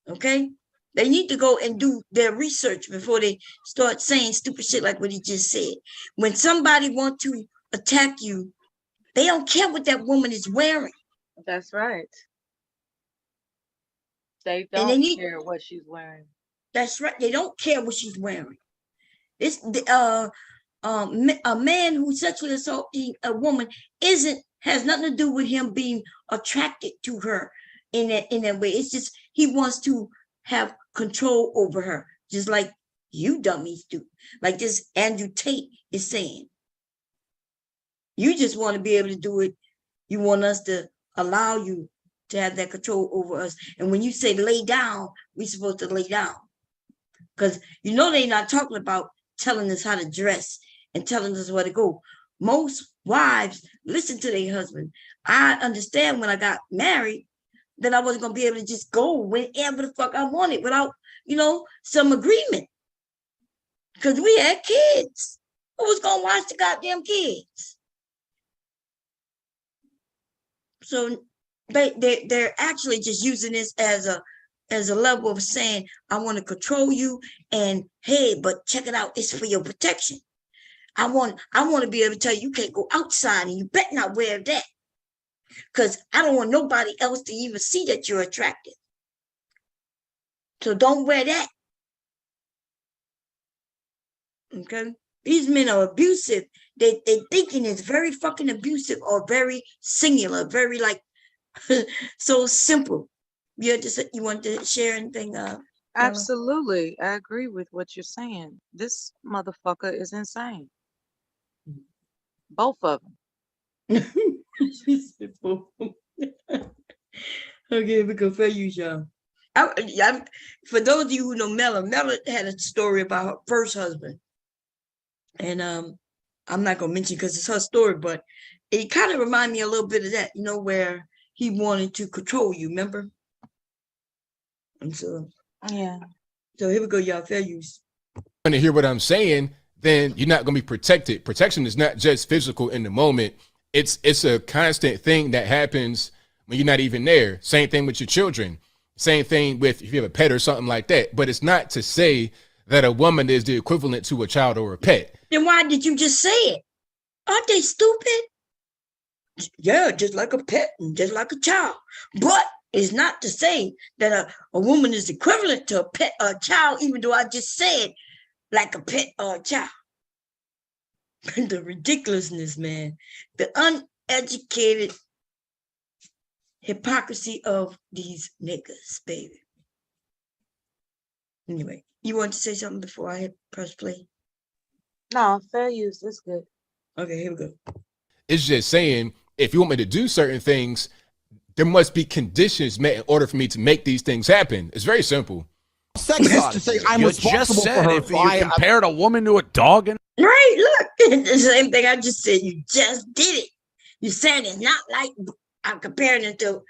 Okay? They need to go and do their research before they start saying stupid shit like what he just said. When somebody wants to attack you, they don't care what that woman is wearing. That's right. They don't care what she's wearing. That's right. They don't care what she's wearing. It's a man who sexually assaulting a woman has nothing to do with him being attracted to her in that way. It's just he wants to have control over her, just like you dummies do. Like this Andrew Tate is saying. You just want to be able to do it. You want us to allow you to have that control over us. And when you say lay down, we're supposed to lay down. Because you know they're not talking about telling us how to dress and telling us where to go. Most wives listen to their husband. I understand when I got married that I wasn't going to be able to just go whenever the fuck I wanted without, some agreement. Because we had kids. Who was going to watch the goddamn kids? So they're actually just using this as a level of saying, I want to control you, and hey, but check it out, it's for your protection. I want to be able to tell you can't go outside and you better not wear that. Because I don't want nobody else to even see that you're attractive. So don't wear that. Okay? These men are abusive. They thinking it's very fucking abusive or very singular, very like so simple. You want to share anything? Absolutely. I agree with what you're saying. This motherfucker is insane. Both of them. Okay, we go for you, y'all. For those of you who know Mella had a story about her first husband. And I'm not gonna mention because it's her story, but it kind of reminded me a little bit of that, where he wanted to control you, remember? And so yeah. So here we go, y'all. Fair use. When you hear what I'm saying, then you're not gonna be protected. Protection is not just physical in the moment. It's a constant thing that happens when you're not even there. Same thing with your children. Same thing with if you have a pet or something like that. But it's not to say that a woman is the equivalent to a child or a pet. Then why did you just say it? Aren't they stupid? Yeah, just like a pet and just like a child. But it's not to say that a woman is equivalent to a pet or a child, even though I just said like a pet or a child. The ridiculousness, man. The uneducated hypocrisy of these niggas, baby. Anyway, you want to say something before I hit press play? No, fair use. That's good. Okay, here we go. It's just saying, if you want me to do certain things, there must be conditions met in order for me to make these things happen. It's very simple. Sex to say I'm you responsible just said for her. if you compared a woman to a dog and Right, look, the same thing I just said. You just did it. You said it's not like I'm comparing it to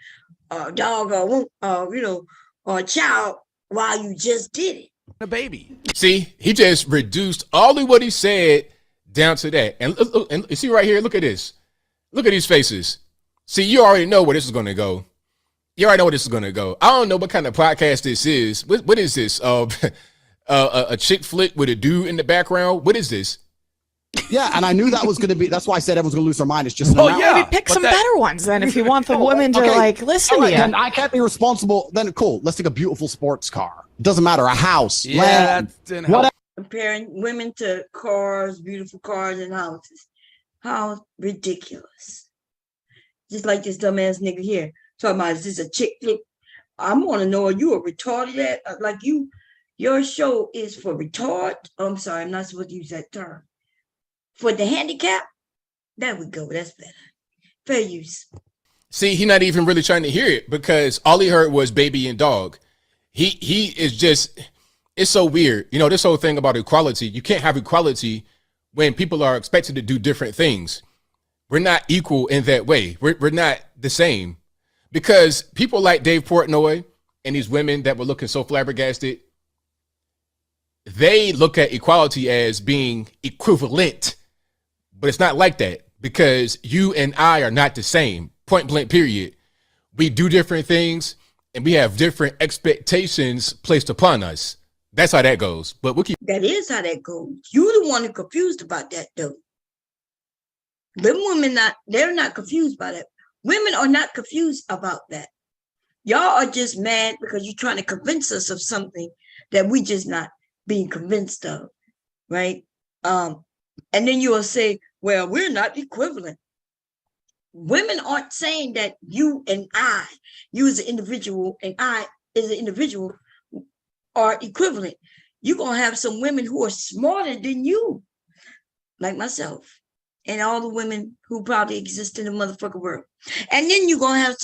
a dog or or a child while you just did it. a baby. See, he just reduced all of what he said down to that. And look, and you see right here, look at this. Look at these faces. See, you already know where this is going to go. You already know where this is going to go. I don't know what kind of podcast this is. What is this? A chick flick with a dude in the background? What is this? Yeah, and I knew that was going to be. That's why I said everyone's going to lose their mind. It's just maybe pick some better ones then if you want the women to listen to you. Then I can't be responsible. Then cool. Let's take a beautiful sports car. It doesn't matter. A house, land, whatever. Comparing women to cars, beautiful cars and houses. How ridiculous. Just like this dumbass nigga here. Talking about, is this a chick flick? I want to know, are you a retarded? Like your show is for retard? Oh, I'm sorry, I'm not supposed to use that term. For the handicap? There we go, that's better. Fair use. See, he's not even really trying to hear it because all he heard was baby and dog. He is just, it's so weird. This whole thing about equality, you can't have equality when people are expected to do different things. We're not equal in that way. We're not the same. Because people like Dave Portnoy and these women that were looking so flabbergasted, they look at equality as being equivalent. But it's not like that because you and I are not the same. Point blank, period. We do different things and we have different expectations placed upon us. That's how that goes. But we'll keep. That is how that goes. You're the one who's confused about that, though. Them women they're not confused by that. Women are not confused about that. Y'all are just mad because you're trying to convince us of something that we just not being convinced of, right? And then you will say, well, we're not equivalent. Women aren't saying that you and I, you as an individual and I as an individual are equivalent. You're going to have some women who are smarter than you, like myself. And all the women who probably exist in the motherfucking world. And then you're going to have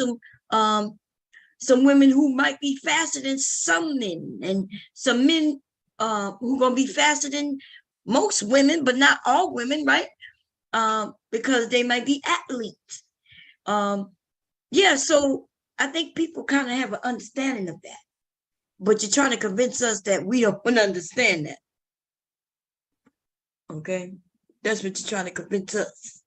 some women who might be faster than some men, and some men who are going to be faster than most women, but not all women, right? Because they might be athletes. So I think people kind of have an understanding of that. But you're trying to convince us that we don't understand that. Okay? That's what you're trying to convince us.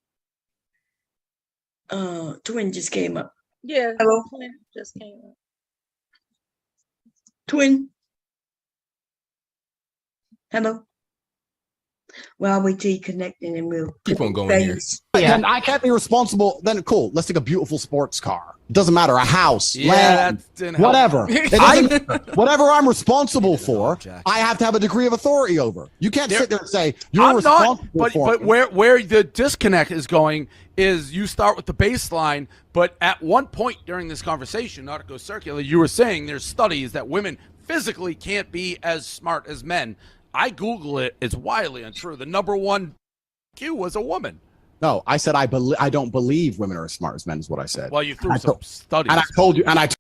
Twin just came up. Yeah. Hello? Twin just came up. Twin. Hello? Well, I'll wait till you connect and then we'll keep on going here. And I can't be responsible. Then cool. Let's take a beautiful sports car. It doesn't matter. A house, land, whatever. Whatever I'm responsible for, I have to have a degree of authority over. You can't sit there and say you're responsible for it. But where the disconnect is going is you start with the baseline, but at one point during this conversation, not to go circular, you were saying there's studies that women physically can't be as smart as men. I Google it. It's wildly untrue. The number one Q was a woman. No, I said I don't believe women are as smart as men is what I said. Well, you threw some studies. And I told you, and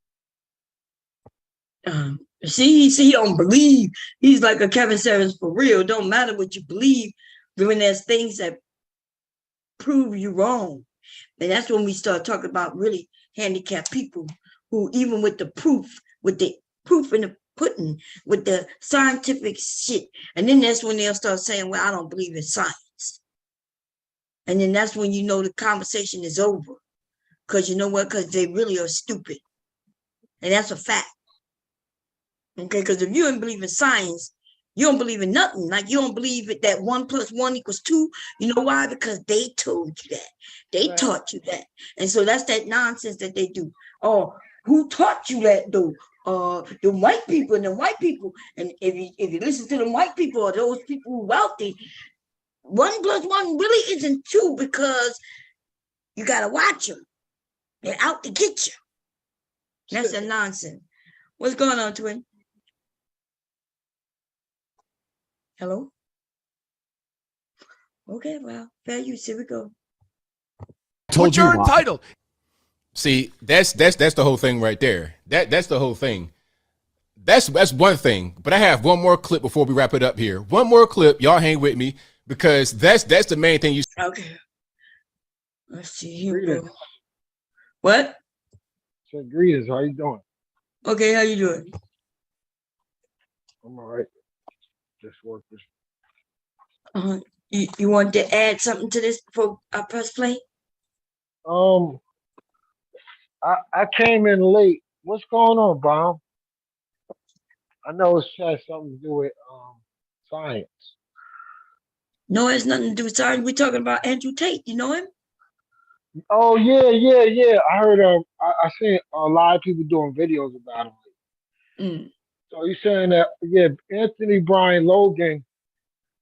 See, he don't believe. He's like a Kevin Samuels for real. Don't matter what you believe, when there's things that prove you wrong. And that's when we start talking about really handicapped people who, even with the proof in the pudding, with the scientific shit, and then that's when they'll start saying, well, I don't believe in science. And then that's when you know the conversation is over. Because you know what? Because they really are stupid. And that's a fact. Okay, because if you don't believe in science, you don't believe in nothing. Like you don't believe it that 1 + 1 = 2. You know why? Because they told you that. They taught you that. And so that's that nonsense that they do. Oh, who taught you that though? The white people and the white people. And if you listen to the white people or those people who are wealthy, 1 + 1 really isn't 2 because you gotta watch them. They're out to get you. That's a nonsense. What's going on, twin? Hello? Okay, well, fair use. Here we go. Told you you're entitled. See, that's the whole thing right there. That's the whole thing. That's one thing. But I have one more clip before we wrap it up here. One more clip. Y'all hang with me because that's the main thing you. Okay. Let's see. Here we go. What? So, greetings. How you doing? Okay, how you doing? I'm all right. Just working. You want to add something to this before I press play? I came in late. What's going on, Bob? I know it has something to do with science. No, it has nothing to do with science. We're talking about Andrew Tate. You know him? Oh yeah. I heard I seen a lot of people doing videos about him. So you're saying that Anthony Brian Logan,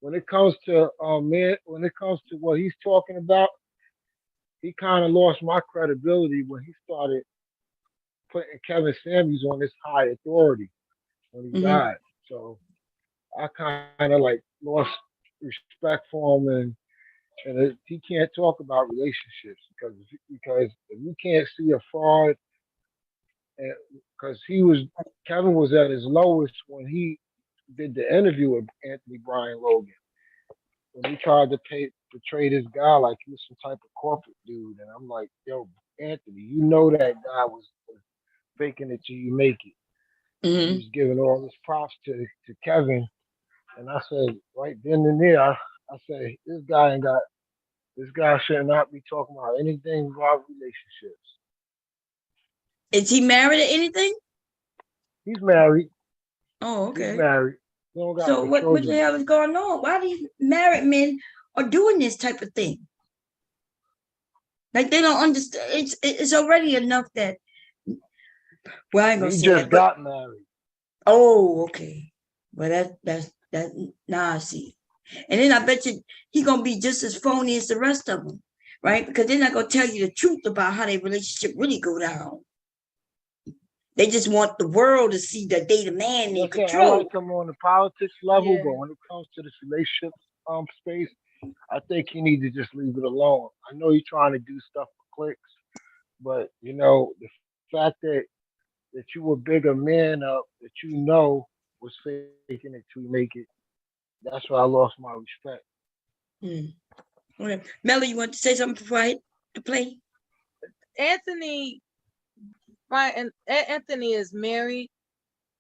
when it comes to when it comes to what he's talking about, he kind of lost my credibility when he started putting Kevin Samuels on this high authority when he died. So I kind of like lost respect for him, and he can't talk about relationships because if you can't see a fraud, because Kevin was at his lowest when he did the interview with Anthony Brian Logan, when he tried to portray this guy like he was some type of corporate dude, and I'm like, yo, Anthony, you know that guy was faking it till you make it. He was giving all this props to Kevin, and I said right then and there, I said this guy should not be talking about anything about relationships. Is he married or anything? He's married. Oh, okay. He's married. So what the hell is going on? Why these married men are doing this type of thing? Like they don't understand. It's already enough that. Well, I ain't gonna say he just got married. Oh, okay. Well, that's now I see. And then I bet you he gonna be just as phony as the rest of them, right? Because they're not gonna tell you the truth about how their relationship really go down. They just want the world to see that they the man they control. I like him on the politics level, but when it comes to this relationship space, I think he needs to just leave it alone. I know he's trying to do stuff for clicks, but you know the fact that you were bigger man up that you know was faking it to make it. That's why I lost my respect. Okay. Melly, you want to say something before I hit the play? Anthony is married,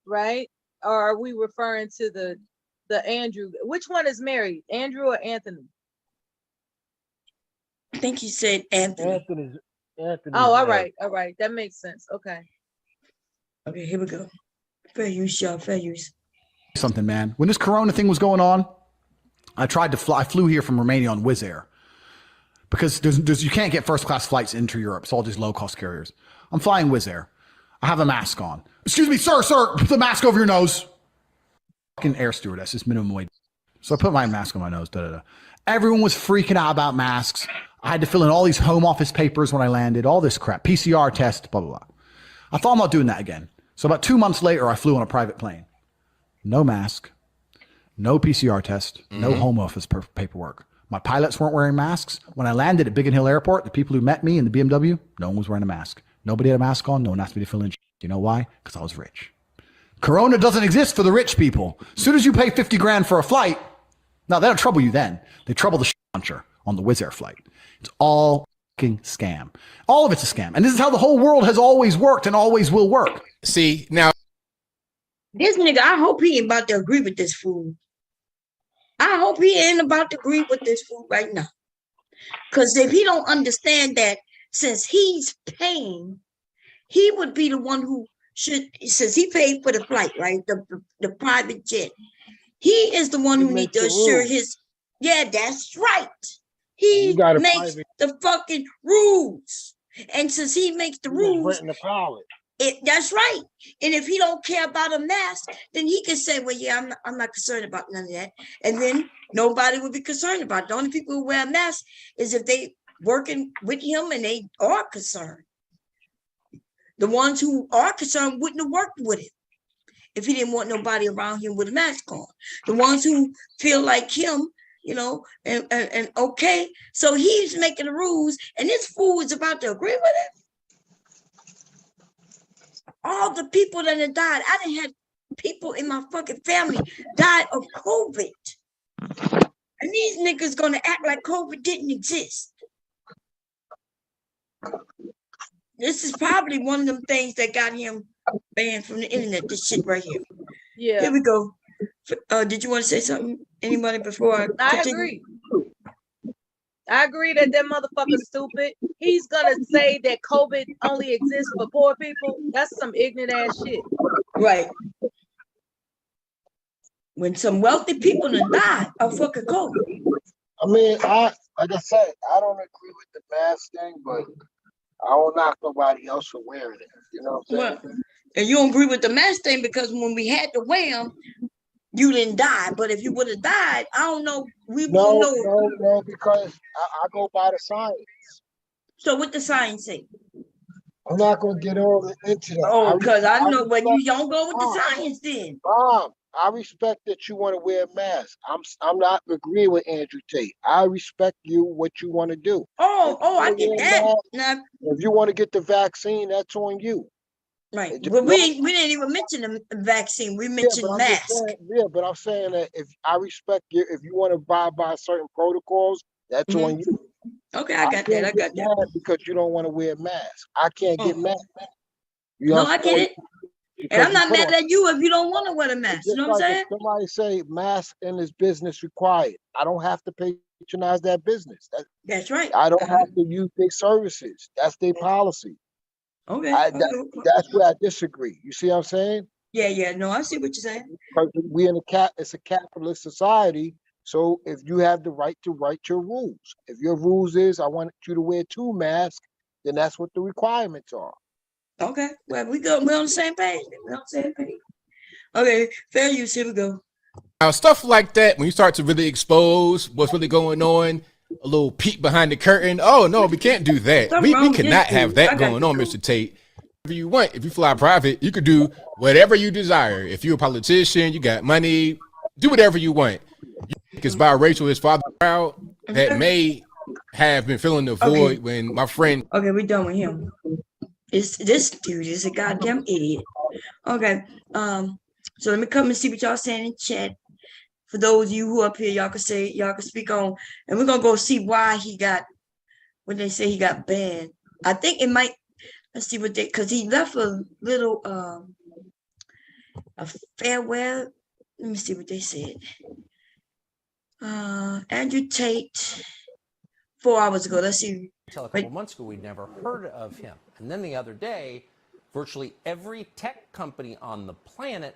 right? Or are we referring to the Andrew? Which one is married, Andrew or Anthony? I think he said Anthony. Anthony. Oh, all right. That makes sense. Okay, here we go. Fair use, y'all. Fair use. Something, man. When this Corona thing was going on, I flew here from Romania on Wizz Air because you can't get first class flights into Europe. It's all these low cost carriers. I'm flying Wizz Air. I have a mask on. Excuse me, sir, put the mask over your nose. Fucking air stewardess is minimum wage. So I put my mask on my nose. Everyone was freaking out about masks. I had to fill in all these home office papers when I landed, all this crap, PCR test, blah, blah, blah. I thought I'm not doing that again. So about 2 months later, I flew on a private plane. no mask, no PCR test, no home office paperwork. My pilots weren't wearing masks. When I landed at Biggin Hill Airport, the people who met me in the BMW, no one was wearing a mask. Nobody had a mask on. No one asked me to fill in. You know why? Because I was rich. Corona doesn't exist for the rich people. As soon as you pay 50 grand for a flight, now they don't trouble you then. They trouble the launcher on the Wizz Air flight. It's all fucking scam. All of it's a scam. And this is how the whole world has always worked and always will work. See, now. This nigga, I hope he ain't about to agree with this fool. I hope he ain't about to agree with this fool right now. Because if he don't understand that since he's paying, he would be the one who should, since he paid for the flight, right? The private jet. He is the one who needs to assure his, yeah, that's right. He makes the fucking rules. And since he makes the rules, that's right. And if he don't care about a mask, then he can say, well, yeah, I'm not concerned about none of that. And then nobody would be concerned about it. The only people who wear a mask is if they working with him and they are concerned. The ones who are concerned wouldn't have worked with him if he didn't want nobody around him with a mask on. The ones who feel like him, you know, and okay. So he's making the rules, and this fool is about to agree with it. All the people that have died, I done had people in my fucking family died of COVID. And these niggas gonna act like COVID didn't exist. This is probably one of them things that got him banned from the internet, this shit right here. Yeah. Here we go. Did you want to say something, anybody, before I continue? I agree that motherfucker's stupid. He's gonna say that COVID only exists for poor people. That's some ignorant ass shit. Right. When some wealthy people have died of fucking COVID. I mean, like I said, I don't agree with the mask thing, but I don't knock nobody else for wearing it. You know what I'm saying? Well, and you don't agree with the mask thing because when we had to wear them, you didn't die. But if you would have died, I don't know. We won't know. No, because I go by the science. So what the science say? I'm not gonna get all into that. Oh, because I know, but you don't go with the science then. Mom, I respect that you want to wear a mask. I'm not agreeing with Andrew Tate. I respect you what you want to do. I get that. Now, if you want to get the vaccine, that's on you. Right. But we didn't even mention the vaccine. We mentioned mask. But I'm saying that if I respect you, if you want to abide by certain protocols, that's on you. Okay, I got that. Because you don't want to wear a mask. I can't get mad. I get it. And I'm not mad at you if you don't want to wear the mask. You know what I'm saying? Somebody say mask in this business required. I don't have to patronize that business. That's right. I don't have to use their services. That's their policy. Okay. That's where I disagree. You see what I'm saying? Yeah. No, I see what you're saying. Because it's a capitalist society. So if you have the right to write your rules, if your rules is I want you to wear 2 masks, then that's what the requirements are. Okay. Well, we're on the same page. Okay, fair use. Here we go. Now, stuff like that, when you start to really expose what's really going on, a little peek behind the curtain. Oh, no, we can't do that. We cannot have that going on, Mr. Tate. Whatever you want, if you fly private, you could do whatever you desire. If you're a politician, you got money, do whatever you want. Because biracial is father proud, that may have been filling the void when my friend. Okay, we're done with him. This dude is a goddamn idiot. Okay, so let me come and see what y'all saying in chat. For those of you who up here, y'all can speak on, and we're gonna go see why he got, when they say he got banned. I think it might, let's see what because he left a little, a farewell. Let me see what they said. Andrew Tate, 4 hours ago. Let's see. Until a couple months ago, we'd never heard of him. And then the other day, virtually every tech company on the planet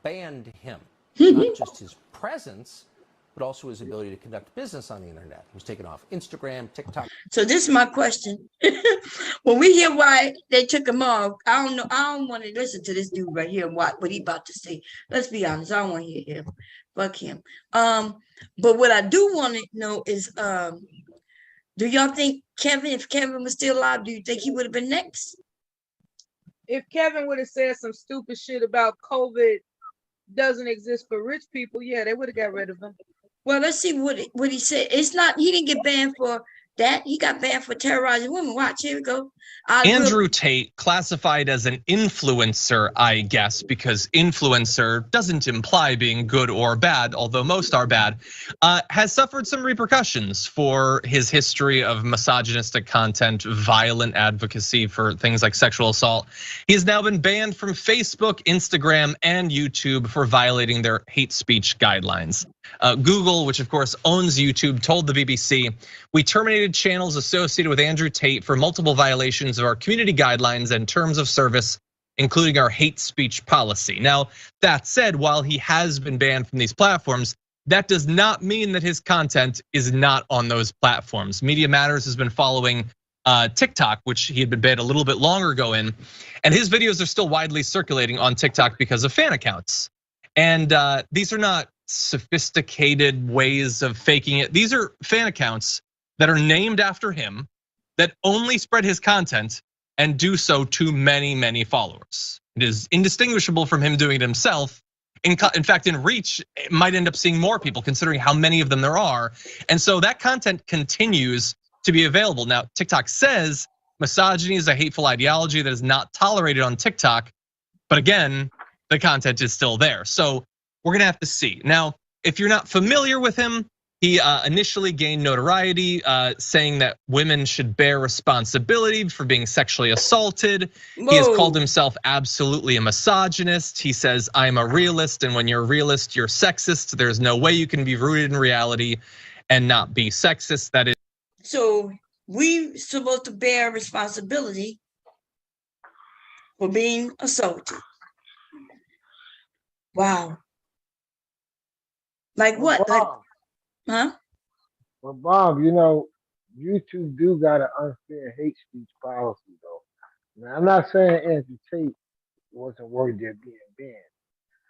banned him. Not just his presence, but also his ability to conduct business on the internet. He was taken off Instagram, TikTok. So this is my question. When we hear why they took him off, I don't know. I don't want to listen to this dude right here, what he about to say. Let's be honest. I don't want to hear him. Fuck him. But what I do want to know is, do y'all think if Kevin was still alive, do you think he would have been next? If Kevin would have said some stupid shit about COVID doesn't exist for rich people, yeah, they would have got rid of him. Well, let's see what he said. It's not, he didn't get banned for that. He got banned for terrorizing women. Watch, here we go. Andrew Tate, classified as an influencer, I guess, because influencer doesn't imply being good or bad, although most are bad, has suffered some repercussions for his history of misogynistic content, violent advocacy for things like sexual assault. He has now been banned from Facebook, Instagram, and YouTube for violating their hate speech guidelines. Google, which of course owns YouTube, told the BBC, "We terminated channels associated with Andrew Tate for multiple violations of our community guidelines and terms of service, including our hate speech policy." Now, that said, while he has been banned from these platforms, that does not mean that his content is not on those platforms. Media Matters has been following TikTok, which he had been banned a little bit longer ago in, and his videos are still widely circulating on TikTok because of fan accounts. And these are not sophisticated ways of faking it. These are fan accounts that are named after him, that only spread his content and do so to many, many followers. It is indistinguishable from him doing it himself. In fact, in reach, it might end up seeing more people considering how many of them there are. And so that content continues to be available. Now, TikTok says misogyny is a hateful ideology that is not tolerated on TikTok. But again, the content is still there. So we're gonna have to see. Now, if you're not familiar with him, he initially gained notoriety saying that women should bear responsibility for being sexually assaulted. Whoa. He has called himself absolutely a misogynist. He says, "I'm a realist, and when you're a realist, you're sexist. There's no way you can be rooted in reality and not be sexist." That is. So we supposed to bear responsibility for being assaulted. Wow. Like what? Bob, like, huh? Well, Bob, YouTube do got an unfair hate speech policy, though. Now, I'm not saying Andrew Tate wasn't worthy of being banned.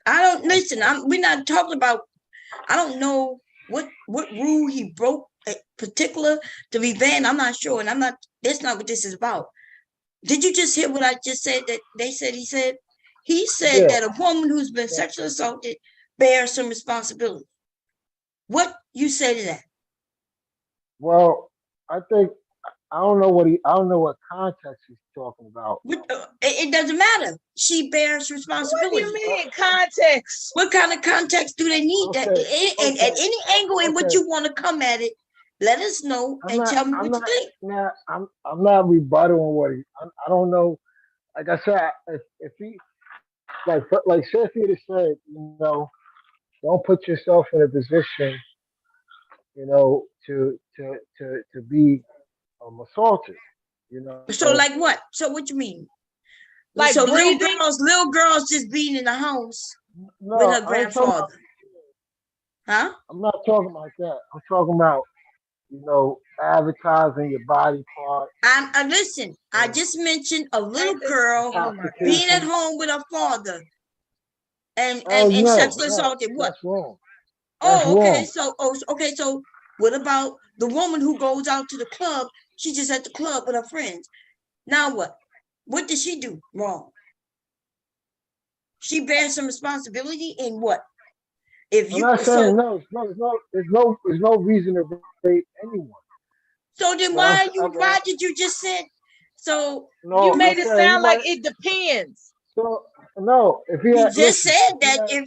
I don't listen. We're not talking about. I don't know what rule he broke, particular to be banned. I'm not sure, and I'm not. That's not what this is about. Did you just hear what I just said? That they said he said. He said that a woman who's been sexually assaulted bears some responsibility. What you say to that? Well, I think I don't know what context he's talking about. It doesn't matter. She bears responsibility. What do you mean context? What kind of context do they need? That and at any angle in which you want to come at it, let us know and tell me what you think. Nah, I'm not rebuttaling what he. I don't know. Like I said, if he like Cynthia said, don't put yourself in a position, to be assaulted. So like what? So what you mean? Like so little girls just being in the house with her grandfather. Huh? I'm not talking about that. I'm talking about, advertising your body part. Listen, I just mentioned a little girl being at home with her father and sexually assaulted. What? That's wrong. Okay. So what about the woman who goes out to the club? She's just at the club with her friends. Now what? What did she do wrong? She bears some responsibility in what? If you I'm not saying there's no reason to rape anyone. So then why did you just say so? You made it sound like it depends. So no, if he you just said that if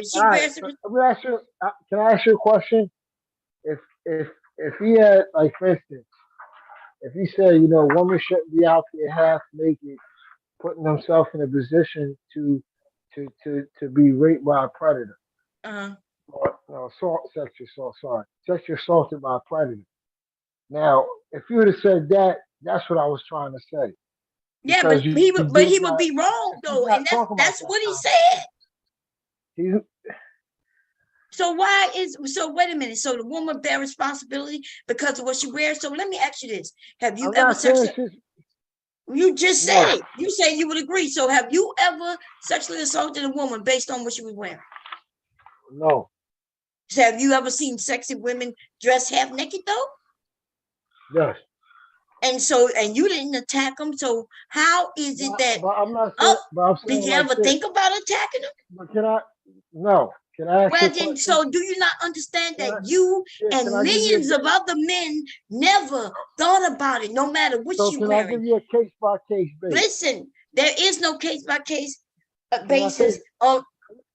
she bears can I ask you a question? If he had, like, for instance, if he said, women shouldn't be out there half naked, putting themselves in a position to be raped by a predator. Sexually assaulted by a predator. Now, if you would have said that, that's what I was trying to say. Yeah, but he would be wrong though, and that's what he said. So wait a minute. So the woman bear responsibility because of what she wears. So let me ask you this: have you ever sexually? You just said it. You said you would agree. So have you ever sexually assaulted a woman based on what she was wearing? No. So have you ever seen sexy women dressed half naked though? Yes. And you didn't attack them. So how is it that? But I'm not saying, did you ever think about attacking them? But can I? No. Can I ask you a Well, question? then, so do you not understand that can and I give you millions of other men never thought about it, no matter what So you can I give wearing? you a case by case basis? Listen, there is no case by case Can I basis of.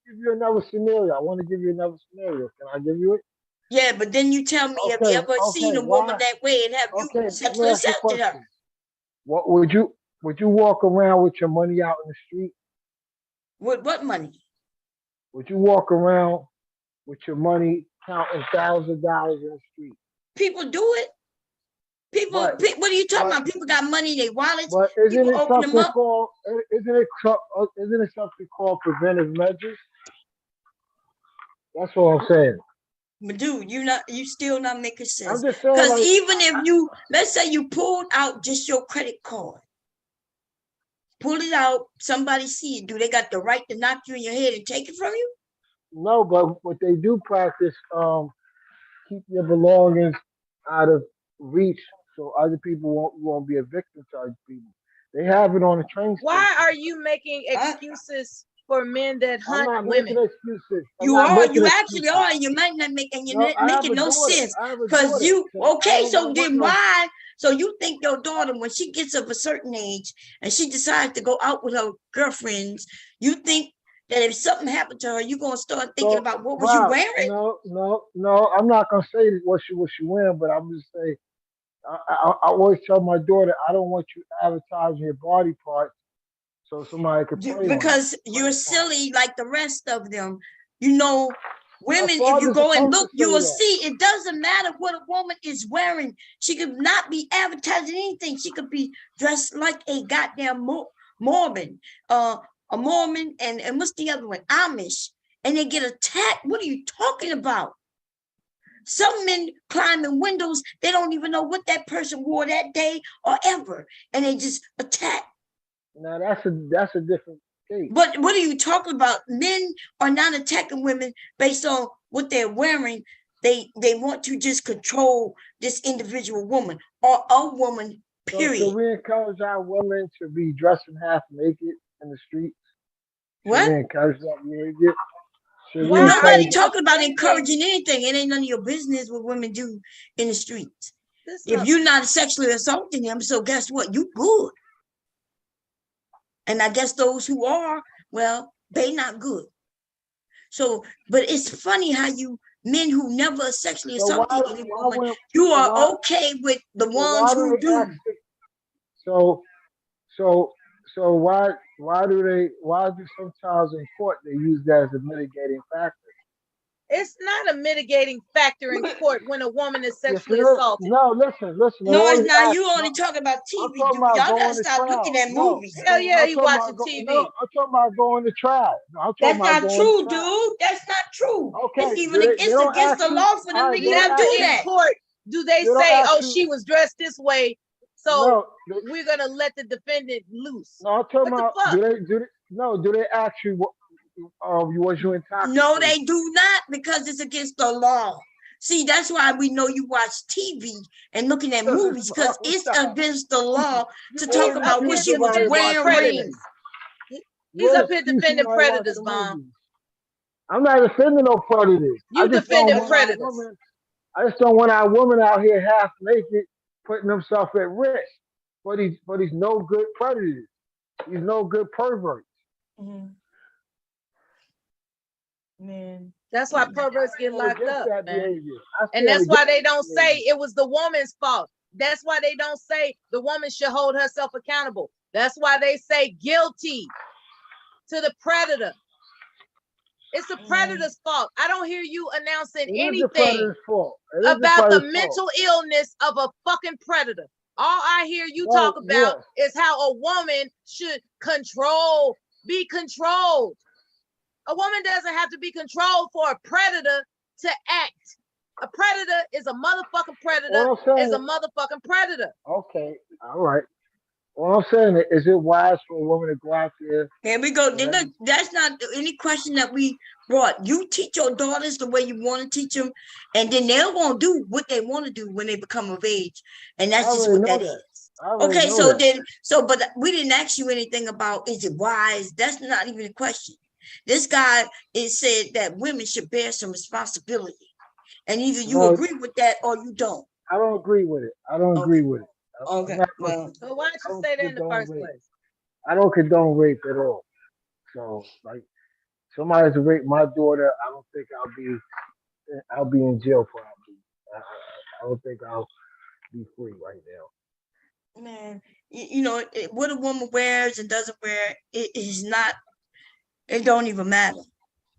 give you another scenario? I want to give you another scenario. Can I give you it? Yeah, but then you tell me, have you ever seen a woman that way, and have you sexually assaulted her? What would you walk around with your money out in the street? With what money? Would you walk around with your money counting $1,000 in the street? People do it. People, what are you talking about? People got money in their wallets. But isn't people it open them something up. called? Isn't it something called preventive measures? That's what I'm saying. But dude, you still not making sense. I'm just saying, because like, even if you, let's say you pulled out just your credit card, pull it out, somebody see it. Do they got the right to knock you in your head and take it from you? No, but what they do practice, keep your belongings out of reach, so other people won't be a victim to other people. They have it on the train station. Why are you making excuses for men that hunt I'm not women? making excuses. You actually are. You might not make, and you're making no sense. Because so then why? So you think your daughter, when she gets of a certain age and she decides to go out with her girlfriends, you think that if something happened to her, you're gonna start thinking about what was you wearing? No. I'm not gonna say what she wearing, but I'm just saying. I always tell my daughter, I don't want you advertising your body parts so somebody could play because you're silly like the rest of them. You know, women, if you go and look, you will see it doesn't matter what a woman is wearing. She could not be advertising anything. She could be dressed like a goddamn Mormon, a Mormon, and what's the other one? Amish, and they get attacked. What are you talking about? Some men climbing windows, they don't even know what that person wore that day or ever, and they just attack. Now that's a different case. But what are you talking about? Men are not attacking women based on what they're wearing. They want to just control this individual woman or a woman, period. So we encourage our women to be dressing half naked in the streets. What? We encourage that behavior. Nobody talking about encouraging anything. It ain't none of your business what women do in the streets. If you're not sexually assaulting them, so guess what? You good. And I guess those who are, well, they not good. So, but it's funny how men who never sexually assaulted any woman, you are okay with the ones who do. So why do sometimes in court they use that as a mitigating factor? It's not a mitigating factor in court when a woman is sexually assaulted. No, listen. No, it's not. You only talking about TV. Y'all gotta stop looking at movies. Hell yeah, you watching TV. No, I'm talking about going to trial. That's not true, dude. That's not true. Okay, it's even against the law for them to not do that. In court, do they say, "Oh, she was dressed this way"? So we're gonna let the defendant loose. No, I'm talking about do they ask you was you intoxicated? No, they do not, because it's against the law. See, that's why we know you watch TV and looking at movies, because it's against the law to talk about what she was wearing. He's up here defending predators, Mom. I'm not defending no predators. You defending predators. I just don't want our women out here half naked, putting themselves at risk for these no good predators, these no good perverts. Mm-hmm. Man, that's why perverts get locked up, man. And that's why they don't say it was the woman's fault. That's why they don't say the woman should hold herself accountable. That's why they say guilty to the predator. It's the predator's fault. I don't hear you announcing anything about the mental illness of a fucking predator. All I hear you talk about is how a woman should be controlled. A woman doesn't have to be controlled for a predator to act. A predator is a motherfucking predator. Is a motherfucking predator. Okay, all right. All I'm saying is it wise for a woman to go out there? Here we go. Look, that's not any question that we brought. You teach your daughters the way you want to teach them, and then they're gonna do what they want to do when they become of age, and that's just what that is. Okay, but we didn't ask you anything about is it wise? That's not even a question. This guy said that women should bear some responsibility. And either you agree with that or you don't. I don't agree with it. I don't agree with it. Okay. Well, so why don't you say that in the first place? I don't condone rape at all. So, like, somebody's to rape my daughter, I don't think I'll be in jail for it. I don't think I'll be free right now. Man, you know, what a woman wears and doesn't wear, it is not. It don't even matter.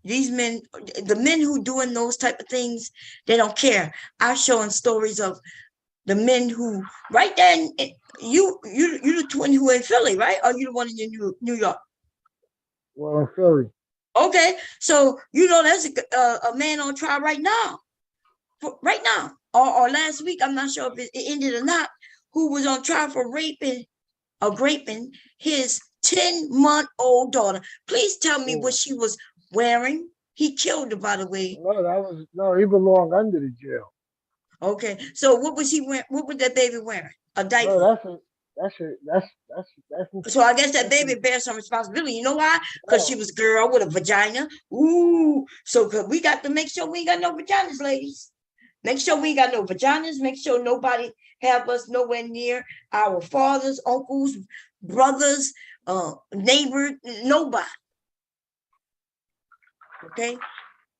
These men, the men who doing those type of things, they don't care. I'm showing stories of the men who, right then, you the twin who in Philly, right? Or you the one in New York? Well, in Philly. Okay, so you know there's a man on trial right now, or last week. I'm not sure if it ended or not. Who was on trial for raping his 10-month-old daughter? Please tell me what she was wearing. He killed her, by the way. No, he belonged under the jail. Okay, so what was he wearing? What was that baby wearing? A diaper. No, that's so I guess that baby bears some responsibility. You know why? Because she was a girl with a vagina. Ooh, so we got to make sure we ain't got no vaginas, ladies. Make sure we ain't got no vaginas. Make sure nobody have us nowhere near our fathers, uncles, brothers, neighbors, nobody. Okay.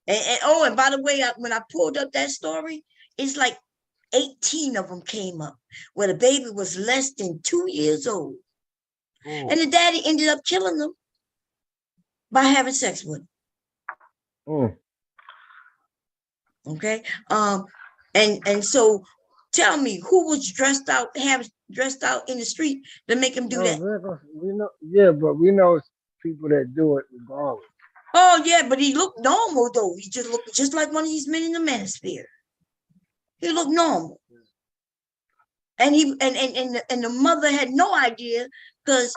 And by the way, when I pulled up that story, it's like 18 of them came up where the baby was less than 2 years old. And the daddy ended up killing them by having sex with him. Okay. And so tell me, who was dressed out in the street to make him do that? We know, but we know it's people that do it regardless. Oh yeah, but he looked normal though. He just looked just like one of these men in the manosphere. He looked normal. And the mother had no idea because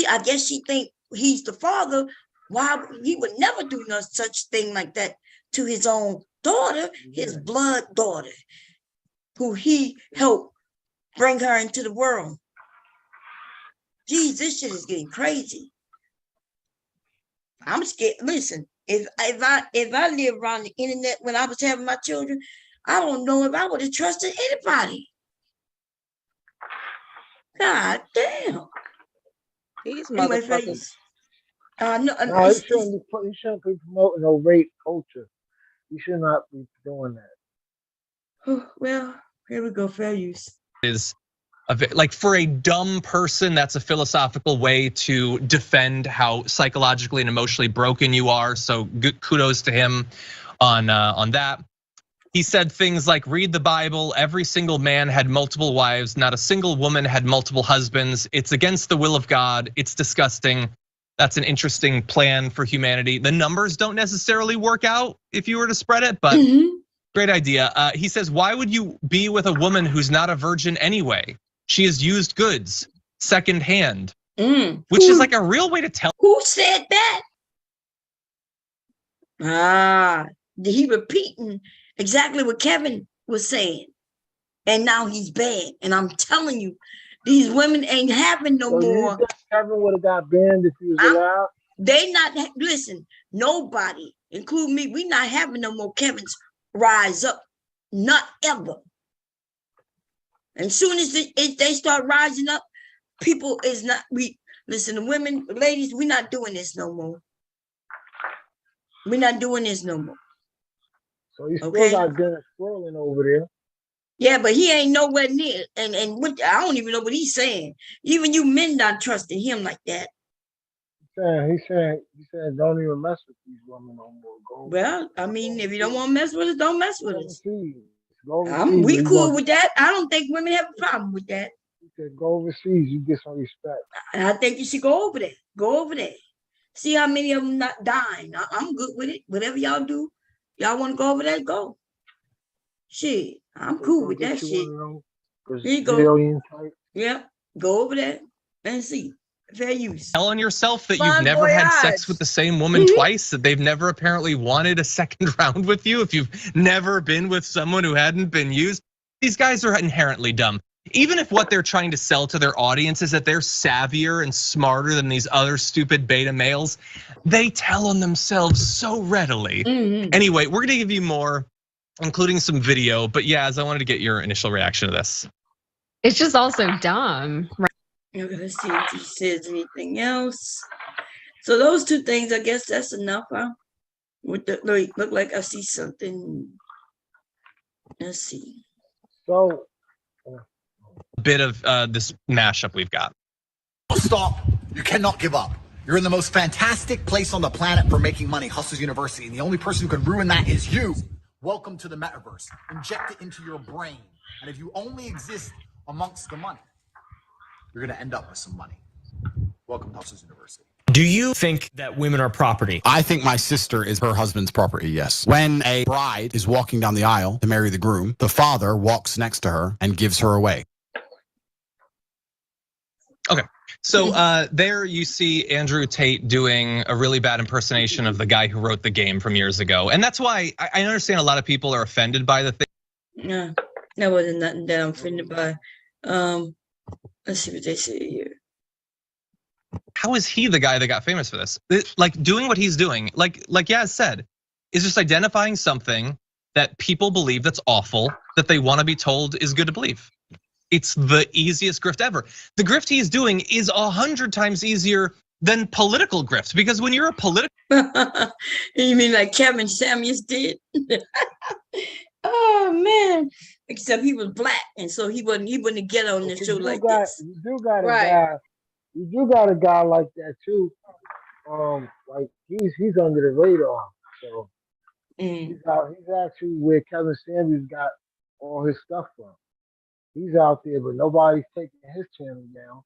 I guess she think he's the father. Why he would never do no such thing like that to his own daughter, his blood daughter, who he helped bring her into the world. Geez, this shit is getting crazy. I'm scared. Listen, if I lived around the internet when I was having my children, I don't know if I would have trusted anybody. God damn. These motherfuckers. No, he shouldn't be promoting no rape culture. You should not be doing that. Well, here we go. Fair use. Is like for a dumb person, that's a philosophical way to defend how psychologically and emotionally broken you are. So good kudos to him on that. He said things like, read the Bible, every single man had multiple wives, not a single woman had multiple husbands. It's against the will of God. It's disgusting. That's an interesting plan for humanity. The numbers don't necessarily work out if you were to spread it, but great idea. He says, why would you be with a woman who's not a virgin anyway? She has used goods secondhand, which is like a real way to tell. Who said that? He repeating exactly what Kevin was saying. And now he's bad. And I'm telling you, these women ain't having no more. You think Kevin would have got banned if he was allowed? They not, listen, nobody, including me, we not having no more Kevins rise up. Not ever. And soon as they start rising up, people is not, listen, the women, ladies, we're not doing this no more. We're not doing this no more. So you still got Dennis Sterling over there. Yeah, but he ain't nowhere near. And what, I don't even know what he's saying. Even you men not trusting him like that. He said, don't even mess with these women no more. Well, I mean, if you don't want to mess with us, don't mess with us. We cool with that. I don't think women have a problem with that. He said, go overseas, you get some respect. And I think you should go over there. Go over there. See how many of them not dying. I'm good with it. Whatever y'all do, y'all want to go over there, go. Shit, I'm cool with that shit. Here you go. Yeah, go over there and see. Fair use. Telling yourself that you've never had sex with the same woman twice, that they've never apparently wanted a second round with you, if you've never been with someone who hadn't been used. These guys are inherently dumb. even if what they're trying to sell to their audience is that they're savvier and smarter than these other stupid beta males, they tell on themselves so readily. Anyway, we're gonna give you more, including some video, but Yaz, I wanted to get your initial reaction to this. It's just also dumb. Right? I'm gonna see if he says anything else. So those two things, I guess that's enough, huh? With the look like I see something. Let's see. So A bit of this mashup we've got. Stop. You cannot give up. You're in the most fantastic place on the planet for making money, Hustlers University, and the only person who can ruin that is you. Welcome to the metaverse. Inject it into your brain. And if you only exist amongst the money, you're going to end up with some money. Welcome to Hustlers University. Do you think that women are property? I think my sister is her husband's property, yes. When a bride is walking down the aisle to marry the groom, the father walks next to her and gives her away. Okay, so there you see Andrew Tate doing a really bad impersonation of the guy who wrote the game from years ago. And that's why I understand a lot of people are offended by the thing. Yeah, that wasn't nothing that I'm offended by. Let's see what they say here. How is he the guy that got famous for this? Like doing what he's doing, like Yaz said, is just identifying something that people believe that's awful, that they want to be told is good to believe. It's the easiest grift ever. The grift he's doing is 100 times easier than political grift, because when you're a political, you mean like Kevin Samuels did? Oh man! Except he was black, and so he wouldn't get on the show like this. You do got a guy. You do got a guy like that too. Like he's under the radar. So he's actually where Kevin Samuels got all his stuff from. He's out there, but nobody's taking his channel down.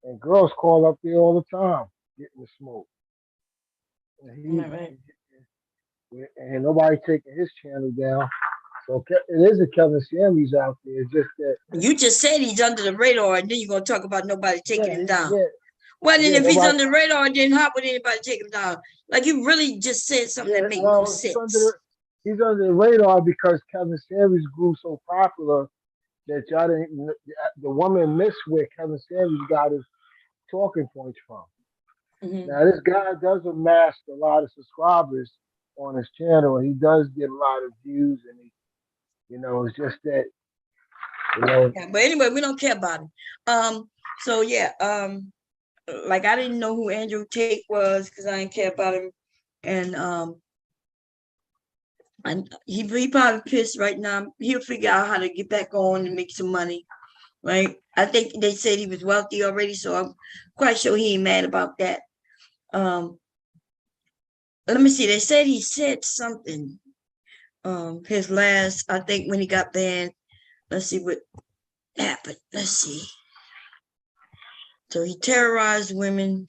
And girls call up there all the time, getting the smoke. And nobody taking his channel down. So it is a Kevin Samuels out there. It's just that you just said he's under the radar, and then you're gonna talk about nobody taking him down. Well, then if he's under the radar, then how would anybody take him down? Like you really just said something that makes no sense. He's under the radar because Kevin Samuels grew so popular that y'all didn't. The woman missed where Kevin Samuels got his talking points from. Now this guy does amass a lot of subscribers on his channel, and he does get a lot of views, and he, it's just that, Yeah, but anyway, we don't care about him. So yeah, like I didn't know who Andrew Tate was because I didn't care about him, and he probably pissed right now. He'll figure out how to get back on and make some money, right? I think they said he was wealthy already, so I'm quite sure he ain't mad about that. Let me see. They said he said something. His last, I think, when he got banned. Let's see what happened. Let's see. So he terrorized women.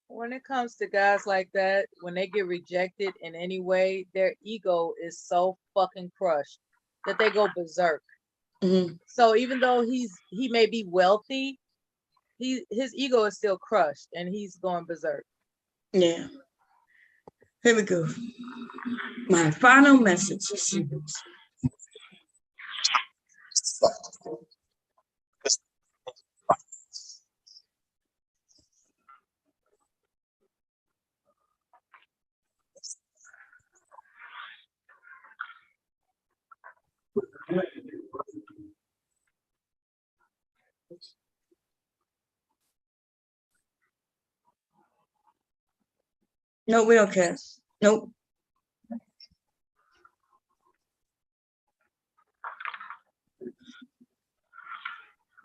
When it comes to guys like that, when they get rejected in any way, their ego is so fucking crushed that they go berserk. So even though he may be wealthy, his ego is still crushed and he's going berserk. Yeah. Here we go. My final message. No, we don't care. Nope.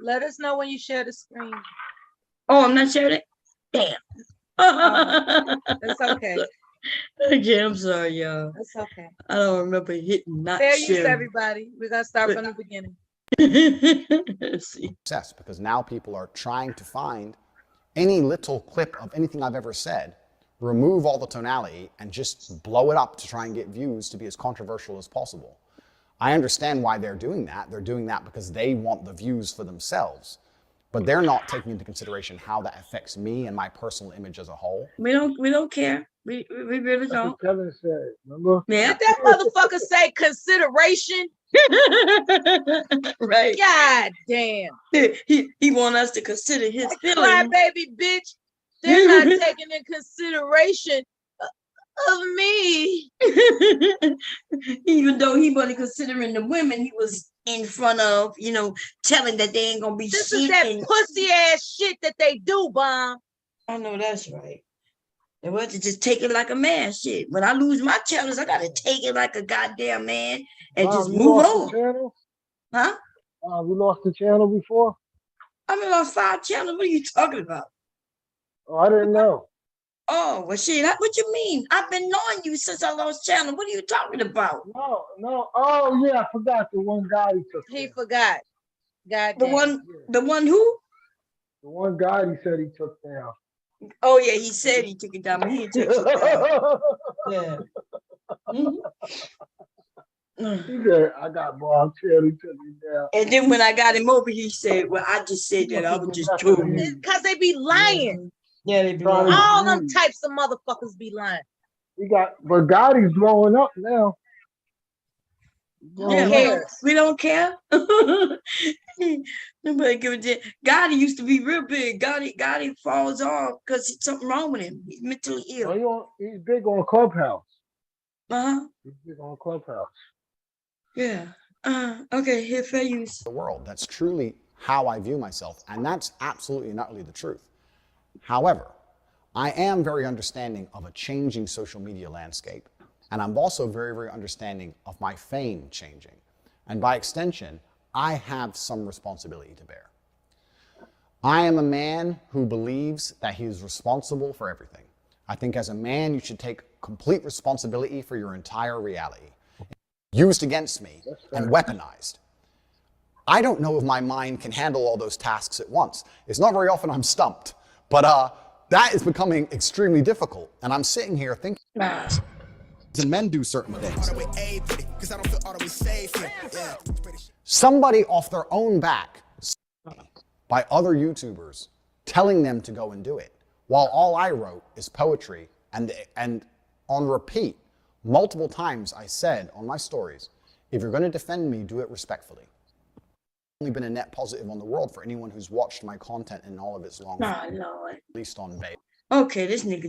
Let us know when you share the screen. Oh, I'm not sharing it? Damn. That's okay. Okay, I'm sorry, y'all. That's okay. I don't remember hitting not Fair share. use, everybody. We're going to start from the beginning. Success, because now people are trying to find any little clip of anything I've ever said, remove all the tonality, and just blow it up to try and get views to be as controversial as possible. I understand why they're doing that. They're doing that because they want the views for themselves, but they're not taking into consideration how that affects me and my personal image as a whole. We don't care. We really That's don't. what Kevin said. Remember? Yeah. Did that motherfucker say consideration? Right. God damn. He want us to consider his Cry feelings. baby bitch. They're not taking in consideration of me. Even though he wasn't considering the women he was in front of, telling that they ain't gonna be This shit. is that pussy ass shit that they do, Bomb. I know that's right. It wasn't just take it like a man shit. When I lose my challenge, I gotta take it like a goddamn man and just move on. Huh? We lost the channel before? I mean, lost 5 channels. What are you talking about? Oh, I didn't know. Oh, well, shit. What you mean? I've been knowing you since I lost channel. What are you talking about? No. Oh, yeah, I forgot the one guy he took. He forgot. God the one who? The one guy he said he took down. Oh, yeah, he said he took it down, but he didn't take it down. Yeah. He said, I got Bob Taylor, he took me down. And then when I got him over, he said, well, I just said that. I was just trolling. Because they be lying. Yeah, they be lying. All them types of motherfuckers be lying. But Gotti's blowing up now. Yeah, we don't care. Nobody give a damn. Gotti used to be real big. Gotti falls off because something wrong with him. He's mentally ill. He's big on Clubhouse. He's big on Clubhouse. Yeah. Okay, here for you. The world. That's truly how I view myself, and that's absolutely and utterly the truth. However, I am very understanding of a changing social media landscape, and I'm also very, very understanding of my fame changing. And by extension, I have some responsibility to bear. I am a man who believes that he is responsible for everything. I think as a man, you should take complete responsibility for your entire reality. Used against me and weaponized. I don't know if my mind can handle all those tasks at once. It's not very often I'm stumped, but that is becoming extremely difficult. And I'm sitting here thinking, and men do certain things. Somebody off their own back by other YouTubers telling them to go and do it, while all I wrote is poetry and on repeat. Multiple times I said on my stories, if you're going to defend me, do it respectfully. I've only been a net positive on the world for anyone who's watched my content in all of its long form, at least on base. Okay, this nigga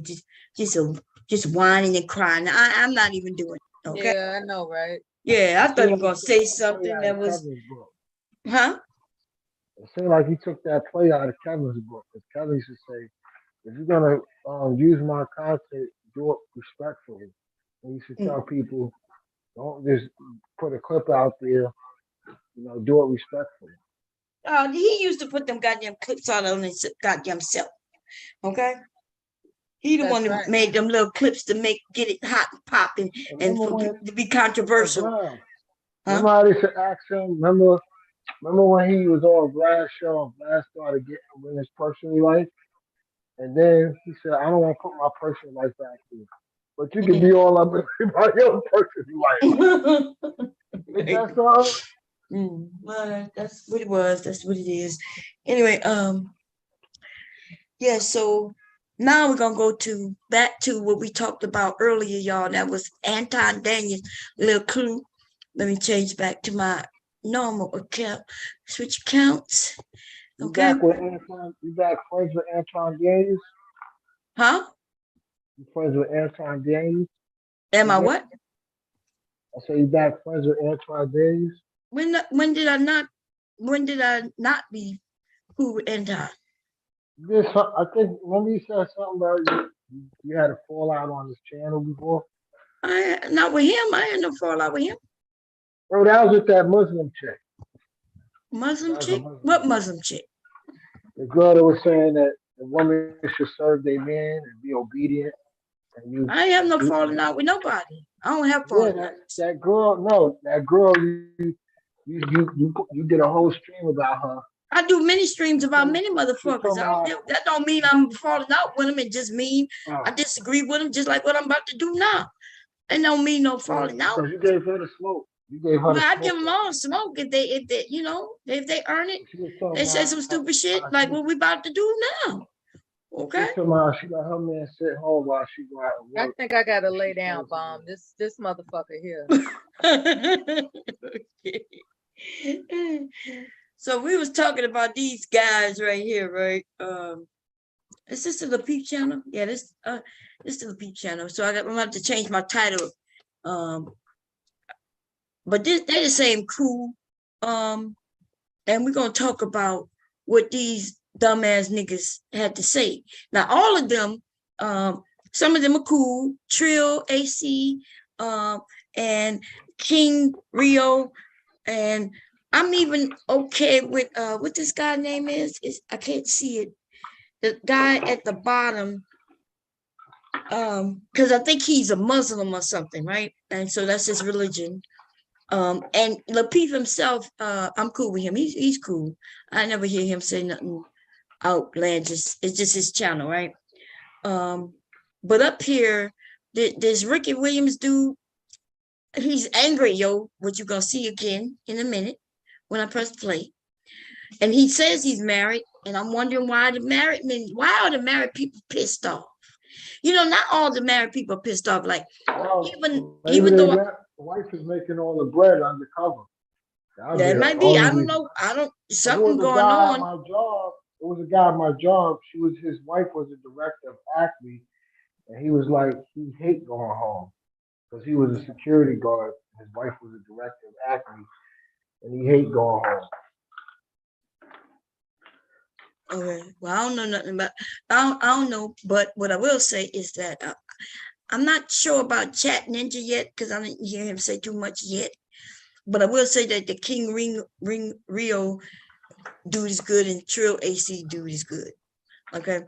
just whining and crying. I'm not even doing it. Okay. Yeah, I know, right? Yeah, I thought he was gonna say something that was, huh? It seemed like he took that play out of Kevin's book. Because Kevin used to say, if you're gonna use my content, do it respectfully. And you should tell people, don't just put a clip out there, do it respectfully. He used to put them goddamn clips out on his goddamn self. Okay? He the one that made them little clips to get it hot and popping and to be controversial. Remember how they should ask him? Remember when he was on Vlad's show and Vlad started getting in his personal life? And then he said, I don't want to put my personal life back here. But you can be all up about your personal life. That's all. Well, that's what it was. That's what it is. Anyway, yeah, so now we're gonna go back to what we talked about earlier, y'all. That was Anton Daniels' little clue. Let me change back to my normal account. Switch accounts. Okay. You back friends with Anton Daniels? Huh? You friends with Anton Daniels? Am I what? I say you back friends with Anton Daniels? When did I not be cool with Anton? I think remember you said something about you had a fallout on this channel before? Not with him. I had no fallout with him. Oh, that was with that Muslim chick. Muslim chick? What Muslim chick? The girl that was saying that the woman should serve their man and be obedient. And I have no falling out with nobody. I don't have falling out. That girl, you did a whole stream about her. I do many streams about many motherfuckers. That don't mean I'm falling out with them. It just mean I disagree with them, just like what I'm about to do now. It don't mean no falling out. So you gave her the smoke. I give them all smoke if they earn it. They say some stupid shit like what we about to do now. Okay. She tomorrow she got her man sit home while she go out and I work. think I gotta lay down, Bomb. This motherfucker here. So we was talking about these guys right here, right? Is this the Peep channel? Yeah, this is the Peep channel. So I'm gonna have to change my title. But they're the same crew. And we're gonna talk about what these dumbass niggas had to say. Now, all of them, some of them are cool. Trill, AC, and King Rio, and I'm even okay with what this guy name is I can't see it. The guy at the bottom, because I think he's a Muslim or something, right? And so that's his religion. And Lapeef himself, I'm cool with him. He's cool. I never hear him say nothing outlandish. It's just his channel, right? But up here, this Ricky Williams dude, he's angry, yo, what you gonna see again in a minute when I press play. And he says he's married, and I'm wondering why are the married people pissed off? You know, not all the married people are pissed off. Like, even though the wife is making all the bread undercover. That might be. I don't know. Something going on. My job. It was a guy at my job. His wife was a director of Acme, and he was like, he hate going home because he was a security guard. His wife was a director of Acme, and he hate going home. Okay. Well, I don't know nothing about. I don't know. But what I will say is that I'm not sure about Chat Ninja yet because I didn't hear him say too much yet. But I will say that the King Rio dude is good and Trill AC dude is good. Okay.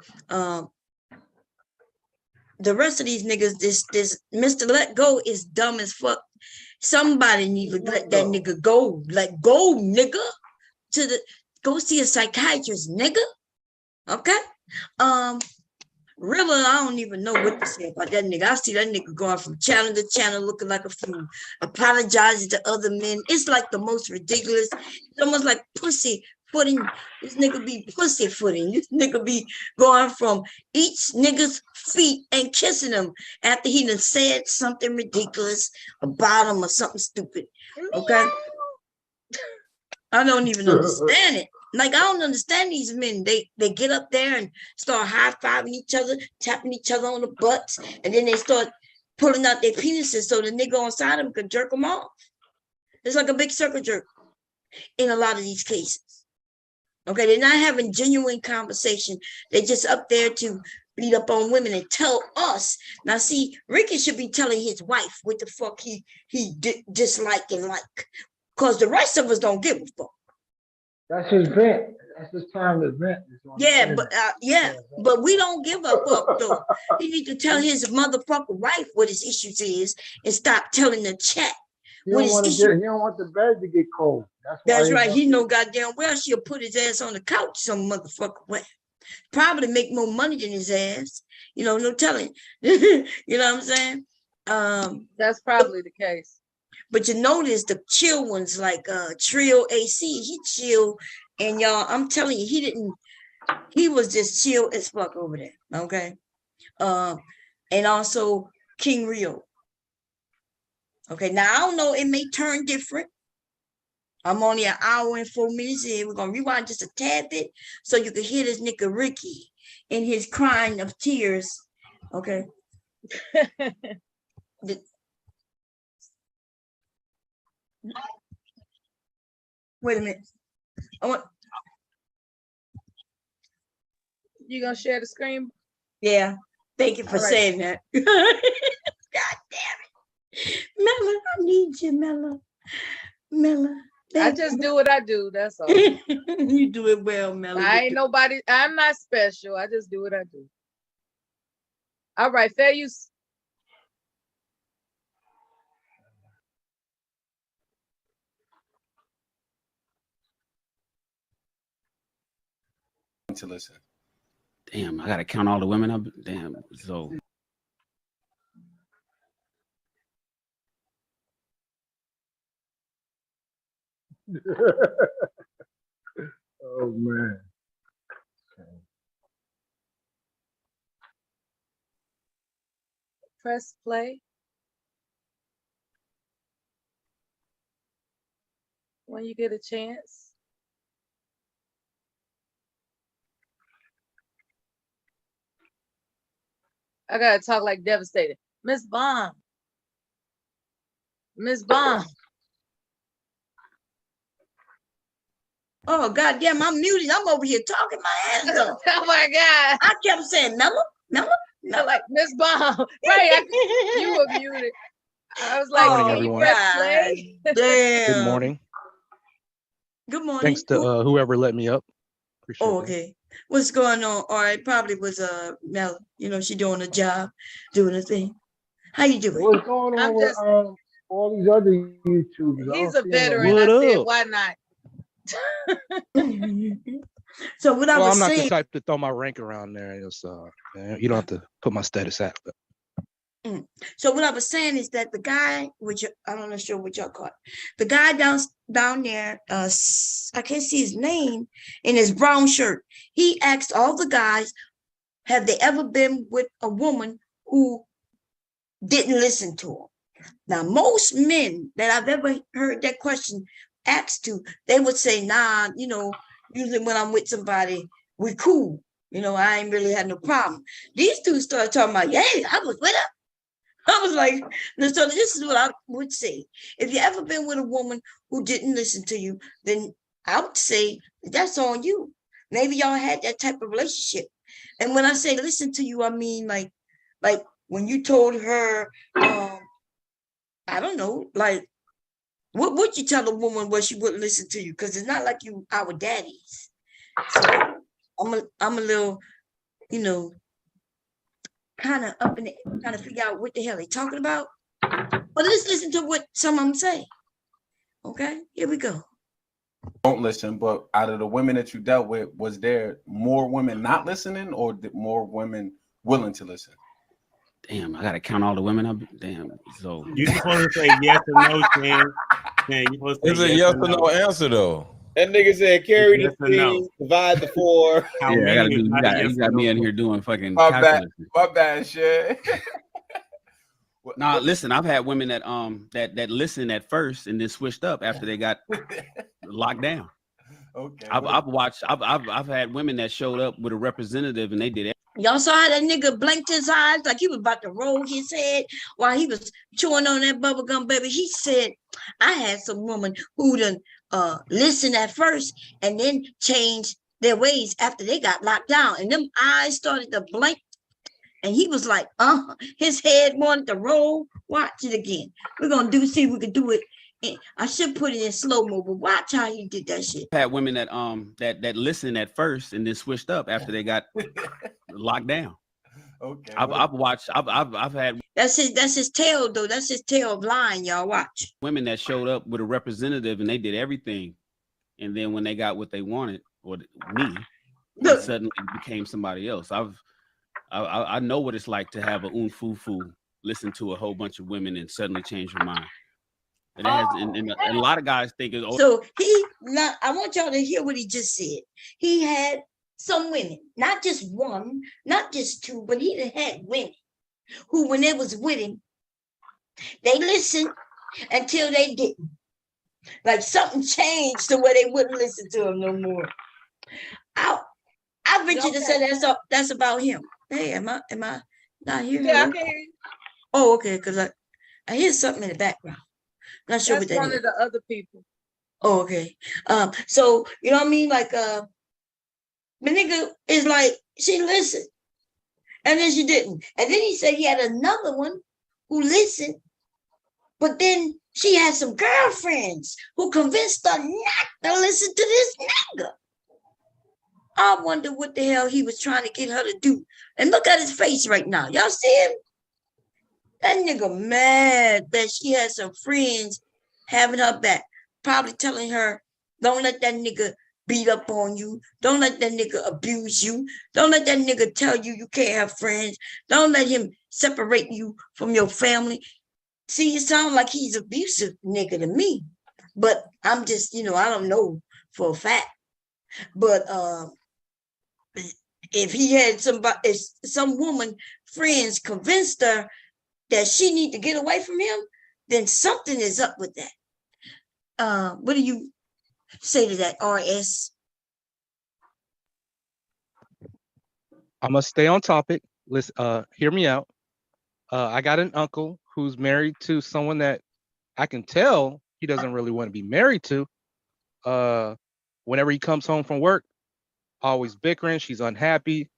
The rest of these niggas, this Mr. Let Go is dumb as fuck. Somebody need to let that nigga go. Let go, nigga. Go see a psychiatrist, nigga. Okay. Really, I don't even know what to say about that nigga. I see that nigga going from channel to channel looking like a fool, apologizing to other men. It's like the most ridiculous. It's almost like pussy footing. This nigga be pussy footing. This nigga be going from each nigga's feet and kissing them after he done said something ridiculous about him or something stupid. Okay? I don't even understand it. Like, I don't understand these men. They get up there and start high-fiving each other, tapping each other on the butts, and then they start pulling out their penises so the nigga on side of them can jerk them off. It's like a big circle jerk in a lot of these cases. Okay, they're not having genuine conversation. They're just up there to beat up on women and tell us. Now, see, Ricky should be telling his wife what the fuck he dislike and like, because the rest of us don't give a fuck. That's his vent. That's his time to vent. Yeah, but we don't give a fuck though. He need to tell his motherfucker wife what his issues is and stop telling the chat what his issues. He don't want the bed to get cold. That's right. He know goddamn well she'll put his ass on the couch some motherfucker way. Probably make more money than his ass. You know, no telling. You know what I'm saying? That's probably the case. But you notice the chill ones like Trill AC, he chill, and y'all, I'm telling you, he was just chill as fuck over there. Okay. And also King Rio. Okay, now I don't know, it may turn different. I'm only an hour and 4 minutes in. We're gonna rewind just a tad bit so you can hear this nigga Ricky in his crying of tears. Okay. Wait a minute. You gonna share the screen? Yeah. Thank you for saying that. God damn it. Mella, I need you, Mella. Mella. I just do what I do. That's all. You do it well, Mella. I ain't nobody. I'm not special. I just do what I do. All right, fair use. To listen. Damn, I gotta count all the women up. Damn, so. Oh man. press play when you get a chance. I gotta talk like devastated. Miss Bond. Miss Bond. Oh goddamn, I'm muted. I'm over here talking my ass off. Oh my God. I kept saying mellow. Like Miss Bond. Right. You were muted. I was like, morning, can you everyone. press play? Damn. Good morning. Good morning. Thanks to whoever let me up. Appreciate Oh, that. okay. What's going on? All right, probably was Mel. You know, she doing a job, doing a thing. How you doing? What's going on with all these other YouTubers? I He's don't a see them veteran. no What I said, up? why not? So what I Well, was I'm not the saying, type to throw my rank around there. It's, you don't have to put my status out. But so what I was saying is that the guy, which I'm not sure what y'all call it, the guy down there, I can't see his name, in his brown shirt. He asked all the guys, have they ever been with a woman who didn't listen to him? Now, most men that I've ever heard that question asked to, they would say, nah, you know, usually when I'm with somebody, we cool. You know, I ain't really had no problem. These two started talking about, yeah, I was with her. I was like, no, so this is what I would say. If you ever been with a woman who didn't listen to you, then I would say that's on you. Maybe y'all had that type of relationship. And when I say listen to you, I mean like when you told her, I don't know, like what would you tell a woman when she wouldn't listen to you? Because it's not like you our daddies. So I'm a little, you know, kind of up in the trying to figure out what the hell they talking about. But let's listen to what some of them say. Okay, here we go. Don't listen, but out of the women that you dealt with, was there more women not listening or more women willing to listen? Damn, I gotta count all the women up. Damn, so You supposed to say yes or no, Shane. Man, you supposed to It's say a yes or no answer though. That nigga said carry Yes the or no. 3, divide the 4. How yeah, I many gotta is do. not a yes You or got me no in here question. doing fucking My calculus. bad, shit. Nah, listen, I've had women that that listened at first and then switched up after they got locked down. Okay. I've had women that showed up with a representative and they did it. Y'all saw how that nigga blinked his eyes like he was about to roll his head while he was chewing on that bubblegum baby. He said, I had some woman who done listen at first and then changed their ways after they got locked down. And them eyes started to blink. And he was like, his head wanted to roll. Watch it again. We're gonna see if we can do it. I should put it in slow-mo, but watch how he did that shit. I've had women that that listened at first and then switched up after they got locked down. Okay. I've had that's his tail though. That's his tail of lying, y'all. Watch. Women that showed up with a representative and they did everything. And then when they got what they wanted, or me, they suddenly became somebody else. I know what it's like to have a unfufu listen to a whole bunch of women and suddenly change your mind. And, and a lot of guys think it's so I want y'all to hear what he just said. He had some women, not just one, not just two, but he had women who, when they was with him, they listened until they didn't. Like something changed to where they wouldn't listen to him no more. I venture to say that's about him. Hey, am I not here? Yeah, I can hear you. Oh, okay, because I hear something in the background. Not sure what that is. That's one of the other people. Oh, okay. So you know what I mean? Like the nigga is like, she listened. And then she didn't. And then he said he had another one who listened, but then she had some girlfriends who convinced her not to listen to this nigga. I wonder what the hell he was trying to get her to do. And look at his face right now. Y'all see him? That nigga mad that she had some friends having her back, probably telling her, don't let that nigga beat up on you. Don't let that nigga abuse you. Don't let that nigga tell you you can't have friends. Don't let him separate you from your family. See, it sounds like he's abusive nigga to me. But I'm just, I don't know for a fact. But if he had some woman friends convinced her that she need to get away from him, then something is up with that. What do you say to that, RS? I must stay on topic. Listen, hear me out. I got an uncle who's married to someone that I can tell he doesn't really want to be married to. Whenever he comes home from work, always bickering. She's unhappy.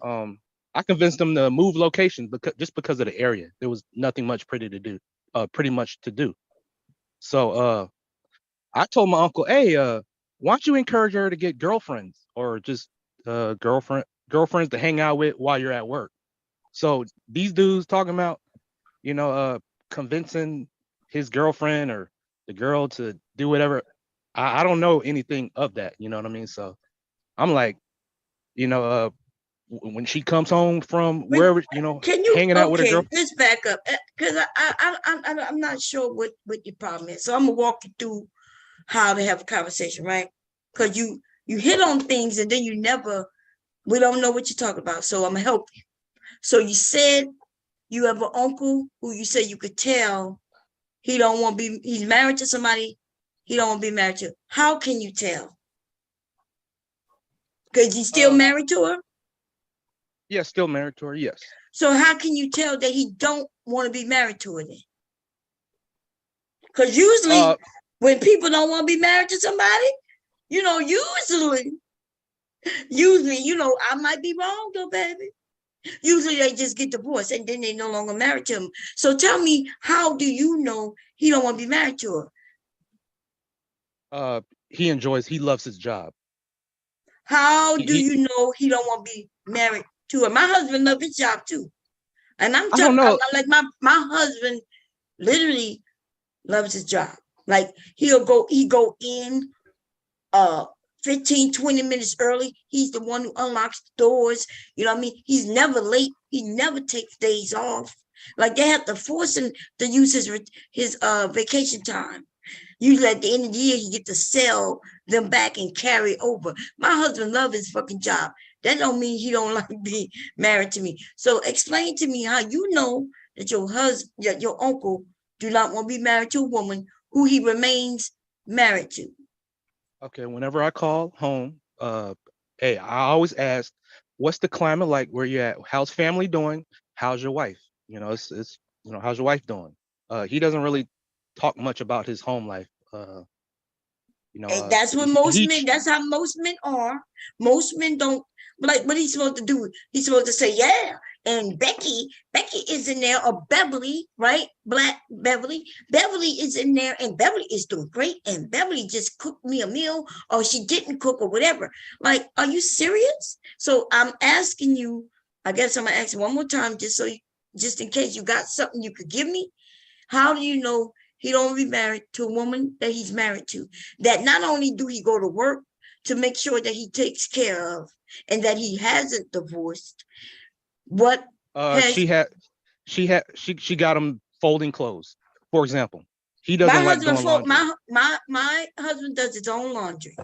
I convinced him to move location because of the area. There was nothing much pretty much to do. So I told my uncle, hey, why don't you encourage her to get girlfriends or just girlfriends to hang out with while you're at work? So these dudes talking about, convincing his girlfriend or the girl to do whatever. I don't know anything of that. You know what I mean? So I'm like, when she comes home from wherever, Can you hanging out with her girl. let's back up because I'm not sure what your problem is. So I'm gonna walk you through how to have a conversation, right? Because you hit on things and then we don't know what you're talking about. So I'm gonna help you. So you said you have an uncle who you said you could tell he's married to somebody he don't want to be married to. How can you tell? Because he's still married to her? Yeah, still married to her, yes. So how can you tell that he don't want to be married to her then? Because usually when people don't want to be married to somebody, usually, I might be wrong though, baby. Usually they just get divorced and then they no longer married to him. So tell me, how do you know he don't want to be married to her? He loves his job. How do you know he don't want to be married to her? My husband loves his job too. And I'm telling you, like my husband literally loves his job. Like he go in 15, 20 minutes early. He's the one who unlocks the doors. You know what I mean? He's never late. He never takes days off. Like they have to force him to use his vacation time. Usually at the end of the year, he get to sell them back and carry over. My husband loves his fucking job. That don't mean he don't like to be married to me. So explain to me how you know that your uncle do not want to be married to a woman who he remains married to. Okay, whenever I call home, hey, I always ask, what's the climate like where you at? How's family doing? How's your wife? It's how's your wife doing? He doesn't really talk much about his home life. That's what that's how most men are. Most men don't like what he's supposed to do. He's supposed to say, yeah. And Becky is in there, or Beverly, right? Black Beverly. Beverly is in there, and Beverly is doing great. And Beverly just cooked me a meal, or she didn't cook, or whatever. Like, are you serious? So I'm asking you, I guess I'm gonna ask you one more time, just in case you got something you could give me. How do you know he don't be married to a woman that he's married to? That not only do he go to work to make sure that he takes care of and that he hasn't divorced. What she got him folding clothes, for example. He doesn't like doing laundry. My husband does his own laundry.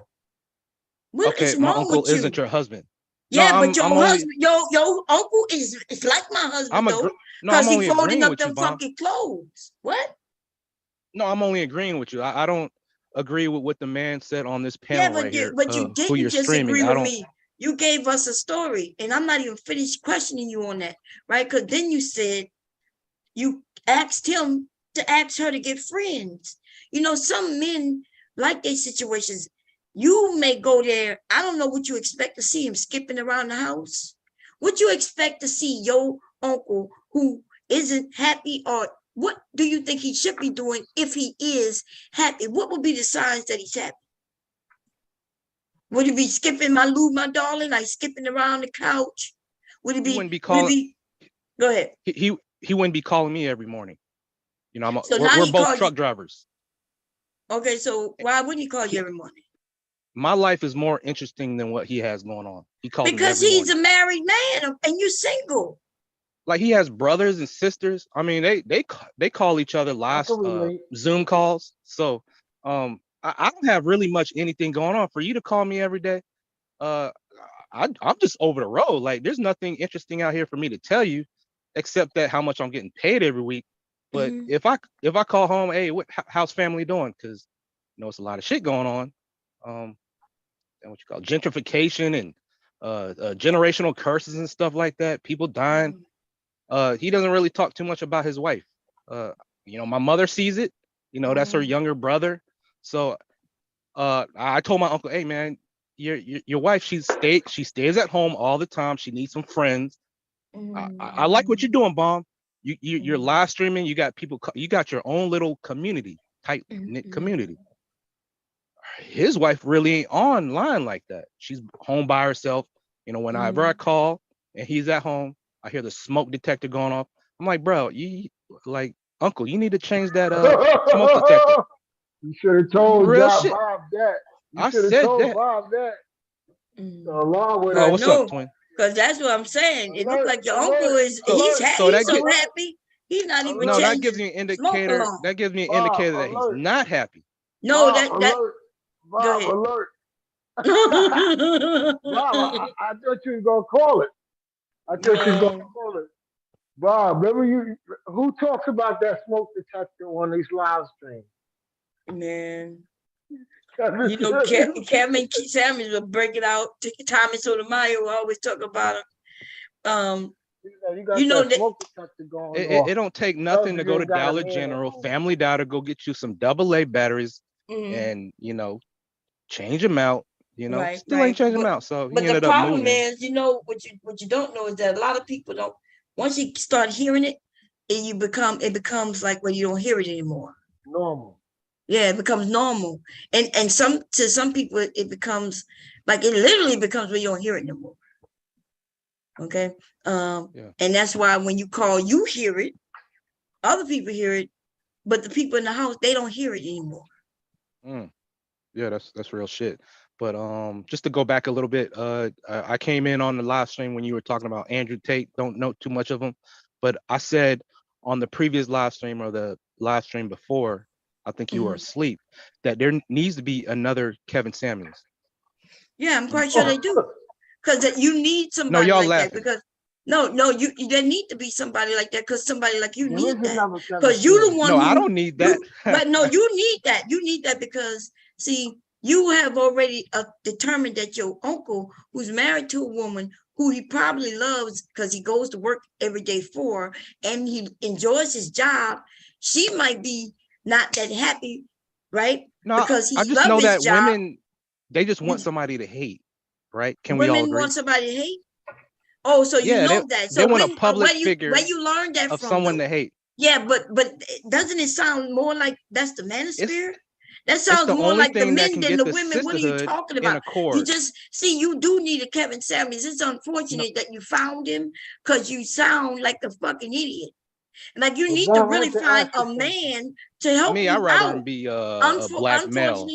Okay, my uncle isn't your husband. Yeah, no, but your husband, your uncle is like my husband though, because he's folding up them fucking clothes. What? No, I'm only agreeing with you. I don't agree with what the man said on this panel right here. But you didn't just agree with me. You gave us a story, and I'm not even finished questioning you on that, right? Because then you said you asked him to ask her to get friends. Some men like their situations. You may go there. I don't know what you expect to see him skipping around the house. What you expect to see your uncle who isn't happy, or what do you think he should be doing if he is happy? What would be the signs that he's happy? Would he be skipping my darling, like skipping around the couch? Would he be? He wouldn't be calling. Go ahead. He wouldn't be calling me every morning. We're both truck drivers. Okay, so why wouldn't he call you every morning? My life is more interesting than what he has going on. He calls because me he's a married man and you're single. Like he has brothers and sisters. I mean, they call each other live Zoom calls. So I don't have really much anything going on. For you to call me every day, I'm just over the road. Like there's nothing interesting out here for me to tell you. accept that how much I'm getting paid every week. But Mhm. if I call home, hey, how's family doing? Because it's a lot of shit going on. And what you call gentrification and generational curses and stuff like that. People dying. He doesn't really talk too much about his wife. My mother sees it. That's her younger brother. So I told my uncle, hey man, your wife, she stays at home all the time. She needs some friends. I like what you're doing, Bomb. You're live streaming. You got people. You got your own little community, tight knit community. His wife really ain't online like that. She's home by herself. Whenever I call and he's at home, I hear the smoke detector going off. I'm like, bro, uncle, you need to change that smoke detector. You should have told Real Bob shit. that. You I should have said told that. Bob that. So along with Oh, what's up, twin? Because that's what I'm saying. It looks like your uncle is So he's so that happy. He's not even No, that changing gives me an smoke indicator. alarm. That gives me an Bob, indicator that he's alert. not happy. No, Bob, that alert. go Bob, ahead. alert. Bob, I thought you was gonna call it. I thought you was gonna call it. Bob, remember who talks about that smoke detector on these live streams? Man. Kevin Samuels will break it out. Tommy Sotomayor will always talk about it. You got that smoke detector going on. It don't take nothing to go to Dollar General, Family Dollar, go get you some AA batteries and change them out. Still ain't changing them out. So but he the ended up problem moving. is, what you don't know is that a lot of people don't. Once you start hearing it, it becomes like when you don't hear it anymore. Normal. Yeah, it becomes normal, and to some people it becomes like it literally becomes when you don't hear it no more. Okay, and that's why when you call, you hear it, other people hear it, but the people in the house, they don't hear it anymore. Yeah, that's real shit. But just to go back a little bit, I came in on the live stream when you were talking about Andrew Tate. Don't know too much of him, but I said on the previous live stream or the live stream before, I think you were asleep, that there needs to be another Kevin Samuels. Yeah, I'm quite sure they do, because you need somebody y'all like laughing. that. Because there need to be somebody like that, because somebody like you need that, because you the one. No, I don't need that. But no, you need that. You need that because see, you have already determined that your uncle, who's married to a woman who he probably loves because he goes to work every day for, and he enjoys his job, she might be not that happy, right? No, because he I just loves know his that job. women, they just want somebody to hate, right? Can we all Women agree? want somebody to hate. Oh, so you know that. So they want a public figure where you learned that of from? someone to hate. Yeah, but doesn't it sound more like that's the manosphere? That the sounds more only like the thing that men can than get the the women. What are you sisterhood talking in about? accord. You just see, you do need a Kevin Samuels. It's unfortunate that you found him because you sound like a fucking idiot. Like you need to really find a man to help Me, you I'd rather out. him be a black male.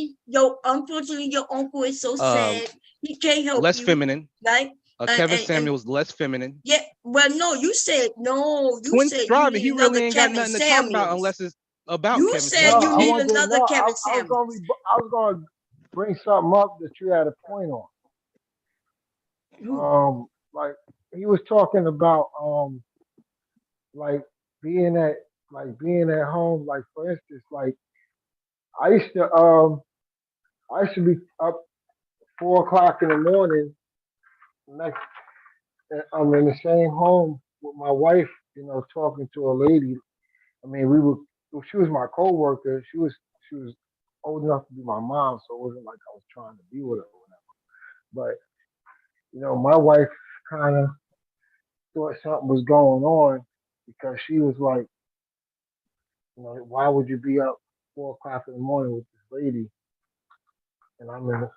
Unfortunately, your uncle is so sad. He can't help Less you. feminine. Right? Kevin Samuels less feminine. Yeah, well, no, you said no. You Twins said driving. you He need really another ain't got Kevin nothing to Samuels. talk about unless it's about you Kevin said Samuels. you need another Kevin Samuels. I was going to bring something up that you had a point on. Like he was talking about like being at home. Like for instance, like I used to be up 4 o'clock in the morning. Next, I'm in the same home with my wife. Talking to a lady. I mean, she was my coworker. She was old enough to be my mom, so it wasn't like I was trying to be with her or whatever. But my wife kind of thought something was going on because she was like, why would you be up 4 o'clock in the morning with this lady? And I'm in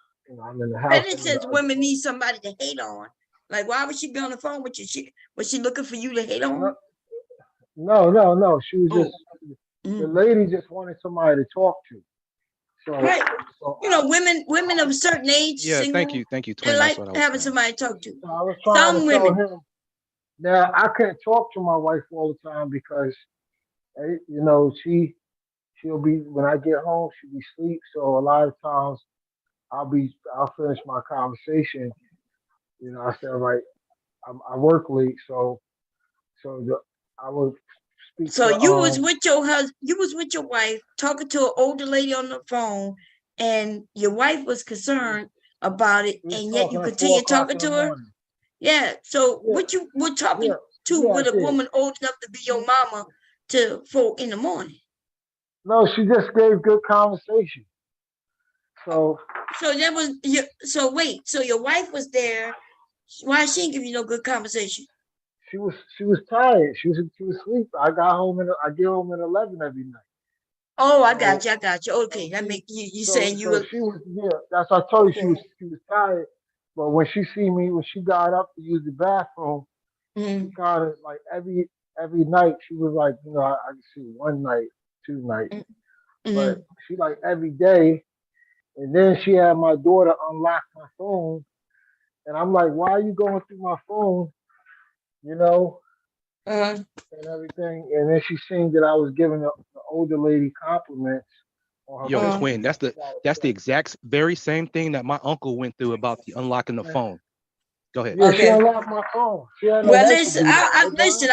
the house. Then it says women need somebody to hate on. Like, why would she be on the phone with you? Was she looking for you to hate on? No. She was just the lady just wanted somebody to talk to. So, right. Women of a certain age, yeah, single, thank you, they like having somebody to talk to. So I was trying to tell him. Now I can't talk to my wife all the time because, she'll be when I get home, she'll be asleep. So a lot of times I'll finish my conversation. I said, right, I work late, so I would speak So to you was with your husband, you was with your wife talking to an older lady on the phone, and your wife was concerned about it, and yet you continue talking to her. Yeah. So what you were talking to with a woman old enough to be your mama to 4 in the morning? No, she just gave good conversation. So that was your. So wait. So your wife was there. Why she didn't give you no good conversation? she was tired. She was asleep. I get home at 11 every night. Oh, I got you. I got you. Okay, that make you saying you. So she was That's what I told you. She was tired. But when she got up to use the bathroom, she kind of like every night she was like, I can see one night, 2 nights, but she like every day. And then she had my daughter unlock my phone, and I'm like, why are you going through my phone? And everything. And then she seen that I was giving the older lady compliments on her Yo, picture. twin, that's the exact very same thing that my uncle went through about the unlocking the phone. Go ahead. Yeah, she unlocked my phone. She had no Well, right listen, to do that. listen.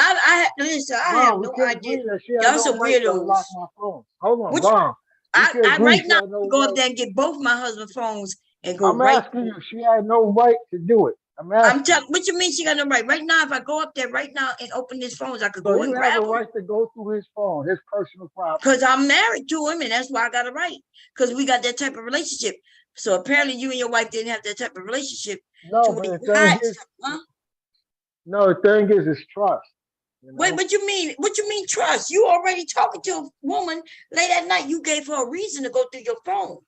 I have no idea. Y'all some weirdos. Unlock my phone. Hold on, Which, Mom. I agree right she now had no go up right. there and get both my husband's phones and go I'm right. asking you. She had no right to do it. I'm telling. What you mean she got no right? Right now, if I go up there right now and open his phones, I could So go you and have grab a them. right to go through his phone, his personal property. Because I'm married to him, and that's why I got a right. Because we got that type of relationship. So apparently, you and your wife didn't have that type of relationship. No, but the thing is, no, the thing is, it's trust. Wait, what you mean? What you mean trust? You already talking to a woman late at night. You gave her a reason to go through your phone.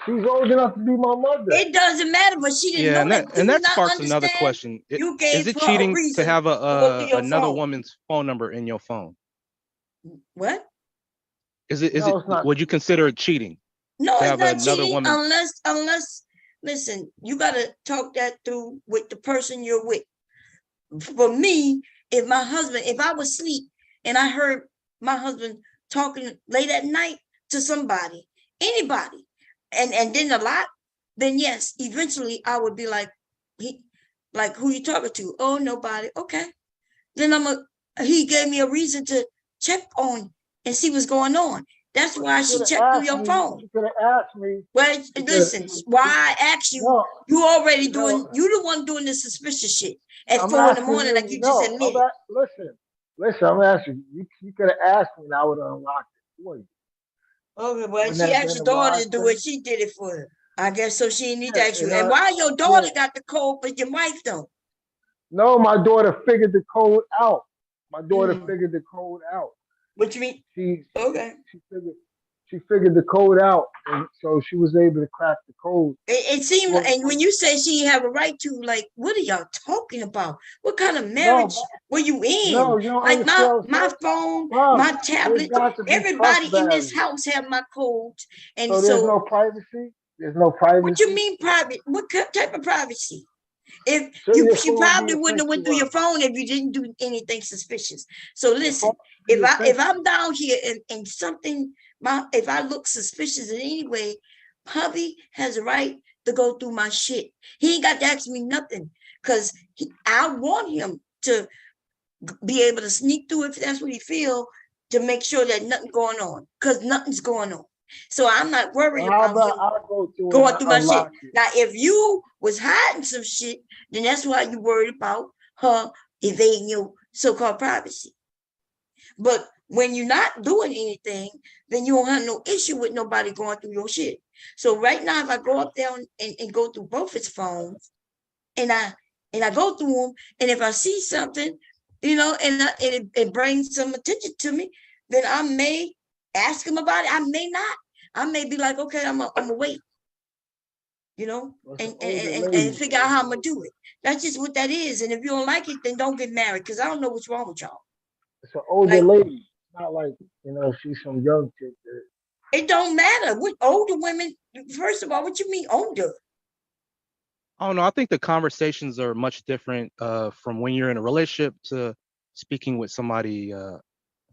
She's old enough to be my mother. It doesn't matter, but she didn't know that. And that sparks another question. You gave Is it her cheating a reason to have to go through your another phone. woman's phone number in your phone? What? Is it would you consider it cheating? No, to it's have not another cheating woman's unless listen, you gotta talk that through with the person you're with. For me, if I was asleep and I heard my husband talking late at night to somebody, anybody, and then a lot, then yes, eventually I would be like, who you talking to? Oh, nobody. Okay. Then he gave me a reason to check on and see what's going on. That's why she checked through your phone. She could have asked me. Well, listen, why I asked you, you already doing, you the one doing the suspicious shit at 4 in the morning, like you just admitted. Listen, I'm asking you. You could have asked me and I would have unlocked it for you. Okay, well, she asked your daughter to do it. She did it for her. I guess so. She didn't need to ask you. And why your daughter got the code, but your wife don't? No, my daughter figured the code out. Figured the code out. What you mean? She figured the code out, and so she was able to crack the code. It seemed, and when you say she have a right to, like, what are y'all talking about? What kind of marriage were you in? No, you don't like my phone, Mom, my tablet, everybody in this house have my codes, and so there's no privacy. There's no privacy. What you mean private? What type of privacy? If she probably wouldn't have went through your phone if you didn't do anything suspicious. So listen, if I'm down here and something, if I look suspicious in any way, hubby has a right to go through my shit. He ain't got to ask me nothing because I want him to be able to sneak through if that's what he feel, to make sure that nothing's going on, because nothing's going on. So I'm not worried about him going through my shit. Now, if you was hiding some shit, then that's why you worried about her evading your so-called privacy. But when you're not doing anything, then you don't have no issue with nobody going through your shit. So right now, if I go up there and go through both his phones, and I go through them, and if I see something, and it brings some attention to me, then I may ask him about it. I may not. I may be like, okay, I'm gonna wait, and figure out how I'm gonna do it. That's just what that is. And if you don't like it, then don't get married, because I don't know what's wrong with y'all. It's an older lady. It's not like, she's some young chick. It don't matter. What older women, first of all, what you mean older? Oh no, I think the conversations are much different from when you're in a relationship to speaking with somebody of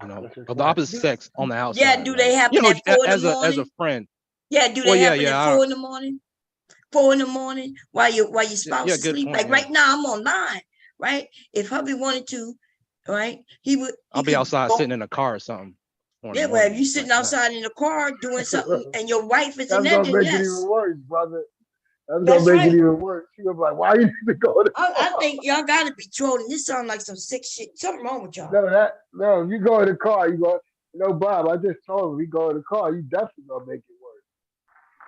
the opposite sex on the outside. Yeah, do they happen at 4 in the morning? As a friend? Yeah, do they happen at 4 in the morning? 4 in the morning while your spouse is asleep. Like right now, I'm online, right? If hubby wanted to, right? He would. I'll be outside sitting in a car or something. Yeah, well, if you sitting outside in the car doing something and your wife is in there, that's gonna make it even worse, brother. That's gonna make it even worse. She gonna be like, "Why you need to go to?" I think y'all gotta be trolling. This sounds like some sick shit. Something wrong with y'all. No. If you go in the car, you go. Bob, I just told him we go in the car. You definitely gonna make it worse.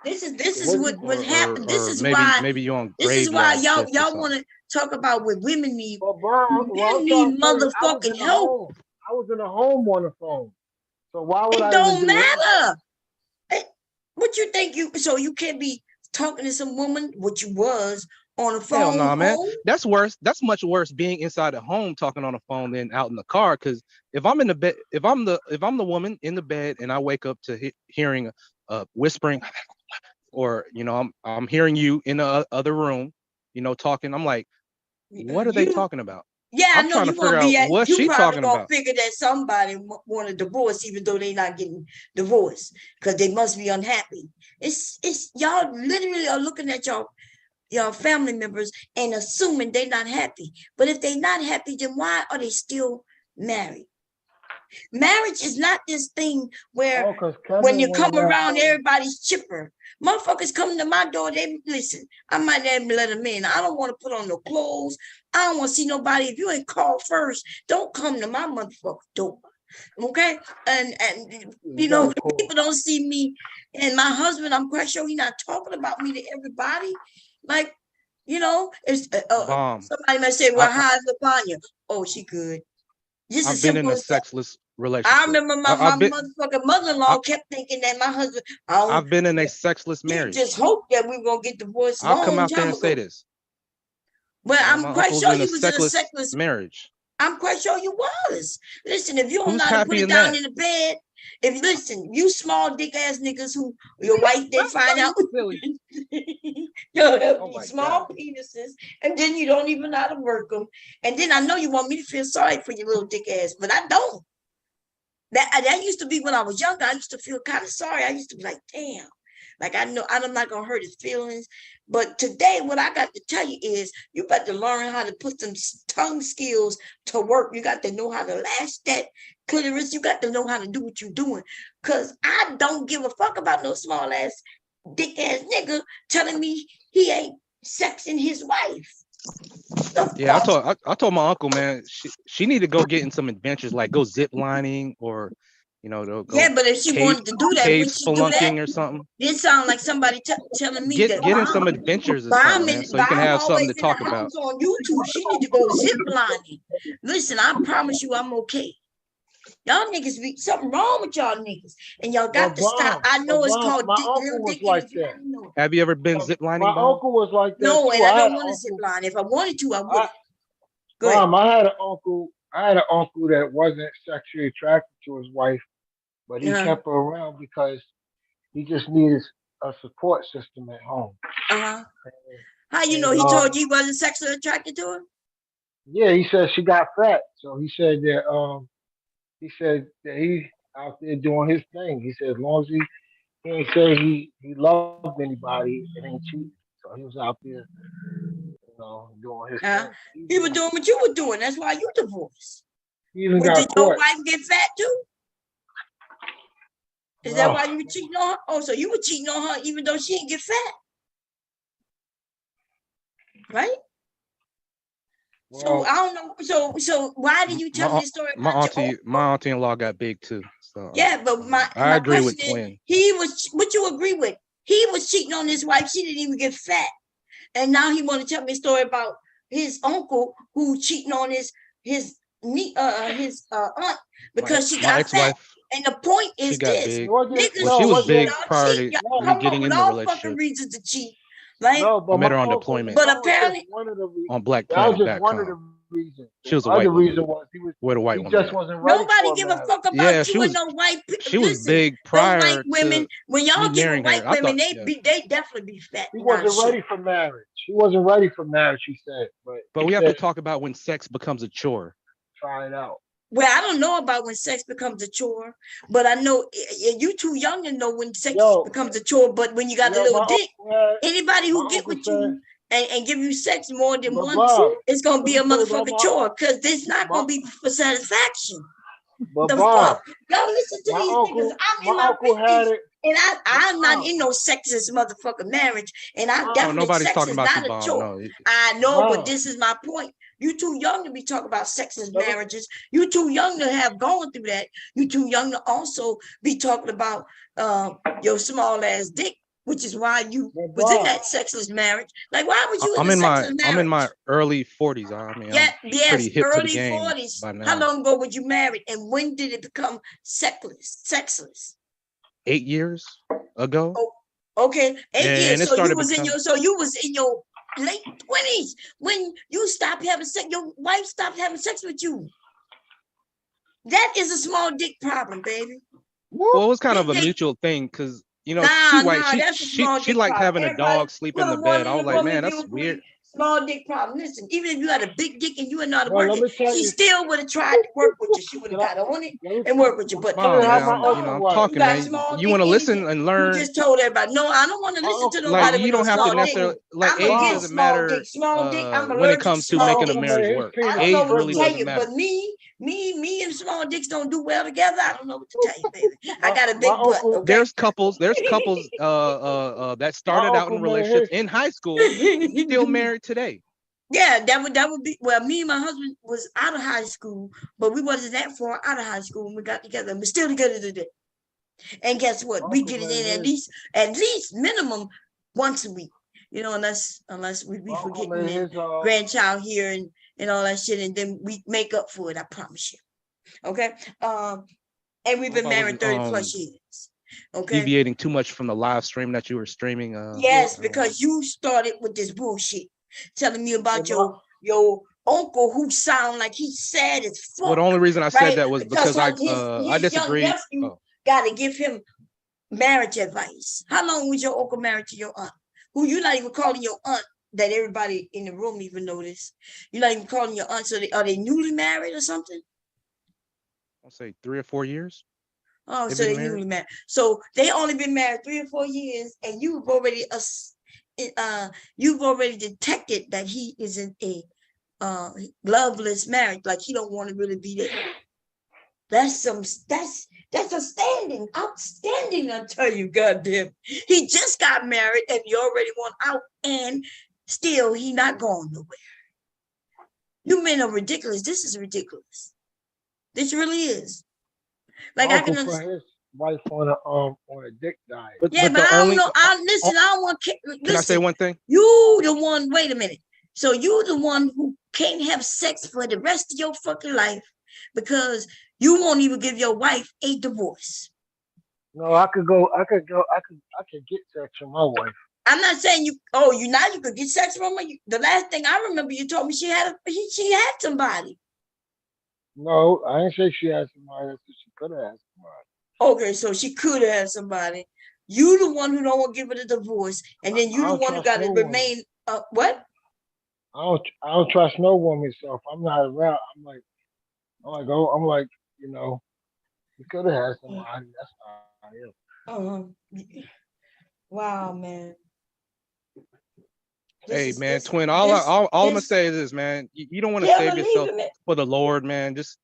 This is what happened. This is maybe you on. This is why y'all want to talk about what women need. Women need motherfucking help. I was in a home on the phone, so why would it I? Don't matter. What you think so you can't be talking to some woman, what you was on the phone. Hell no, man. That's worse. That's much worse being inside the home talking on the phone than out in the car. Because if I'm in the bed, if I'm the woman in the bed and I wake up to hearing whispering, or I'm hearing you in the other room, talking, I'm like, what are they talking about? Yeah, I'm I know trying you to figure out what you she probably talking gonna about. figure that somebody want a divorce, even though they're not getting divorced, because they must be unhappy. It's y'all literally are looking at your family members and assuming they're not happy. But if they're not happy, then why are they still married? Marriage is not this thing where when you come around, everybody's chipper. Motherfuckers come to my door, they listen. I might not let them in. I don't want to put on no clothes. I don't want to see nobody. If you ain't called first, don't come to my motherfucking door. Okay? And people don't see me. And my husband, I'm quite sure he's not talking about me to everybody. Like, it's somebody might say, well, how's Lasagna? Oh, she good. Just I've been in a sexless relationship. I remember my motherfucking mother-in-law kept thinking that my husband. I've been in a sexless marriage. Just hope that we were gonna get divorced. I'll come out there and say this. Well, I'm quite sure you was in a sexless marriage. I'm quite sure you was. Listen, if you don't Who's know how to put it down that? in the bed, if listen, you small dick ass niggas who your wife didn't find out. Small penises, and then you don't even know how to work them. And then I know you want me to feel sorry for your little dick ass, but I don't. That used to be when I was younger. I used to feel kind of sorry. I used to be like, damn. Like I know I'm not gonna hurt his feelings. But today, what I got to tell you is you got to learn how to put some tongue skills to work. You got to know how to lash that clitoris. You got to know how to do what you're doing. Cause I don't give a fuck about no small ass dick ass nigga telling me he ain't sexing his wife. Yeah, I told my uncle, man, she need to go get in some adventures, like go zip lining or go but if she wanted to do that, would she do that? Or something. It sounds like somebody telling me that get in some adventures or something, man, so you can have something to talk about. On YouTube, she need to go zip lining. Listen, I promise you, I'm okay. Y'all niggas be something wrong with y'all niggas, and y'all got to stop. I know it's called dick. Like that. Have you ever been zip lining? My uncle was like that. No, and I don't want to zip line. If I wanted to, I would. Go ahead. Mom, I had an uncle that wasn't sexually attracted to his wife, but he kept her around because he just needed a support system at home. How you know he told you he wasn't sexually attracted to her? Yeah, he said she got fat, so he said that he out there doing his thing. He said as long as he ain't say he loved anybody, it ain't cheating. So he was out there, doing his thing. He was doing what you were doing. That's why you divorced. He even Did got your caught. wife get fat too? Is that why you were cheating on her? Oh, so you were cheating on her even though she didn't get fat, right? Well, so I don't know. So why did you tell me the story? My auntie-in-law got big too. So yeah, but I agree with Twin. He was. What you agree with? He was cheating on his wife. She didn't even get fat, and now he want to tell me a story about his uncle who cheating on his aunt because she got fat. And the point is this: niggas, she was big prior to me getting in the relationship. Fucking reasons to cheat. Right? No, but I met her on deployment. But apparently, on Black that was just Planet. one of the reasons. She was a white woman. reason was he was with a white he woman. just wasn't ready. Nobody for give a fuck about you and no white people. She was big prior white women. to when y'all get with white women, thought, they definitely be fat. He wasn't ready for marriage. He wasn't ready for marriage. He said, but we have to talk about when sex becomes a chore. Try it out. Well, I don't know about when sex becomes a chore, but I know you too young to know when sex becomes a chore. But when you got a little dick, anybody who get with you and give you sex more than But once, Bob, it's gonna be a let me tell you about motherfucking chore because it's not gonna be for satisfaction. But The Bob, fuck? Y'all listen to my these niggas. I'm in my my uncle 50s. had it. And I'm not in no sexist motherfucking marriage. And I Oh, definitely nobody's sex talking is about you, not a Bob. chore. No. I know, but Bob, this is my point. You too young to be talking about sexist let me- marriages. You too young to have gone through that. You too young to also be talking about your small ass dick, which is why you but was in Bob, that sexless marriage. Like, why was you in I'm a in my sexist I'm in marriage? my early 40s. I mean, Yeah, I'm yes, pretty hip to the early game 40s. by How now. long ago were you married? And when did it become sexless? 8 years ago. Oh, okay, 8 years. And it So you started was in becoming your late 20s when you stopped having sex. Your wife stopped having sex with you. That is a small dick problem, baby. well, it was kind of a They- mutual thing because she white. Nah, that's a small She dick liked problem. having a Everybody, dog sleep put in a the one bed. I in was the like, room man, if you that's agree. weird. Small dick problem. Listen, even if you had a big dick and you were not well, work let it, me tell she you. still would have tried to work with you. She would have got on it and work with you. But Tell you Mom, how man, my I'm uncle I'm was. you talking, got man. small You dick want to energy. listen and You learn? just told everybody, no, I don't want to My listen to uncle, Like, nobody with you no don't have to small dick. necessarily like I'm age against doesn't small matter dick. Small dick. I'm when it allergic to comes to my small making a dick. uncle made marriage his work. I penis don't know Age what to really bigger. tell doesn't you, matter. but me and small dicks don't do well together. I don't know what to tell you, baby. I got a My big butt, uncle, okay? There's couples that my started out in uncle made relationships his. in high school, still married today. Yeah, that would be well. Me and my husband was out of high school, but we wasn't that far out of high school when we got together. And we're still together today. And guess what? My We uncle get it made in his. at least minimum once a week. You know, unless we be My uncle forgetting made the his. grandchild here and all that shit, and then we make up for it. I promise you. Okay. And we've I hope been I married wasn't 30 plus years. Okay. deviating too much from the live stream that you were streaming. Yes, because you started with this bullshit, telling me about My, your uncle who sound like he's sad as well, the fuck, only reason I said right? that was Because because I his young disagreed. nephew got to give him marriage advice. How long was your uncle married to your aunt? Who you not even calling your aunt? That everybody in the room even know this. You're not even calling your aunt. So are they newly married or something? I'll say 3 or 4 years. Oh, They've so been they married. newly married. So they only been married 3 or 4 years, and you've already detected that he is in a loveless marriage. Like he don't want to really be there. That's outstanding. I tell you, goddamn. He just got married and you already want out, and still he not going nowhere. You men are ridiculous. This is ridiculous. This really is. Like I uncle can put understand. his wife on a dick diet. Yeah, but I don't know. Listen, I don't want. Can I say one thing? You the one. Wait a minute. So you the one who can't have sex for the rest of your fucking life because you won't even give your wife a divorce. No, I could get sex from my wife. I'm not saying you. Oh, you could get sex from her. The last thing I remember, you told me she had somebody. No, I didn't say she had somebody. I said she could have had somebody. Okay, so she could have had somebody. You the one who don't want to give her the divorce, and then you the one who got to remain. What? I don't trust no woman. So if I'm not around, I'm like, you could have had somebody. That's how I am. Wow, man. Hey, man, twin. All I'm gonna say is this, man. You don't want to save yourself for the Lord, man. Just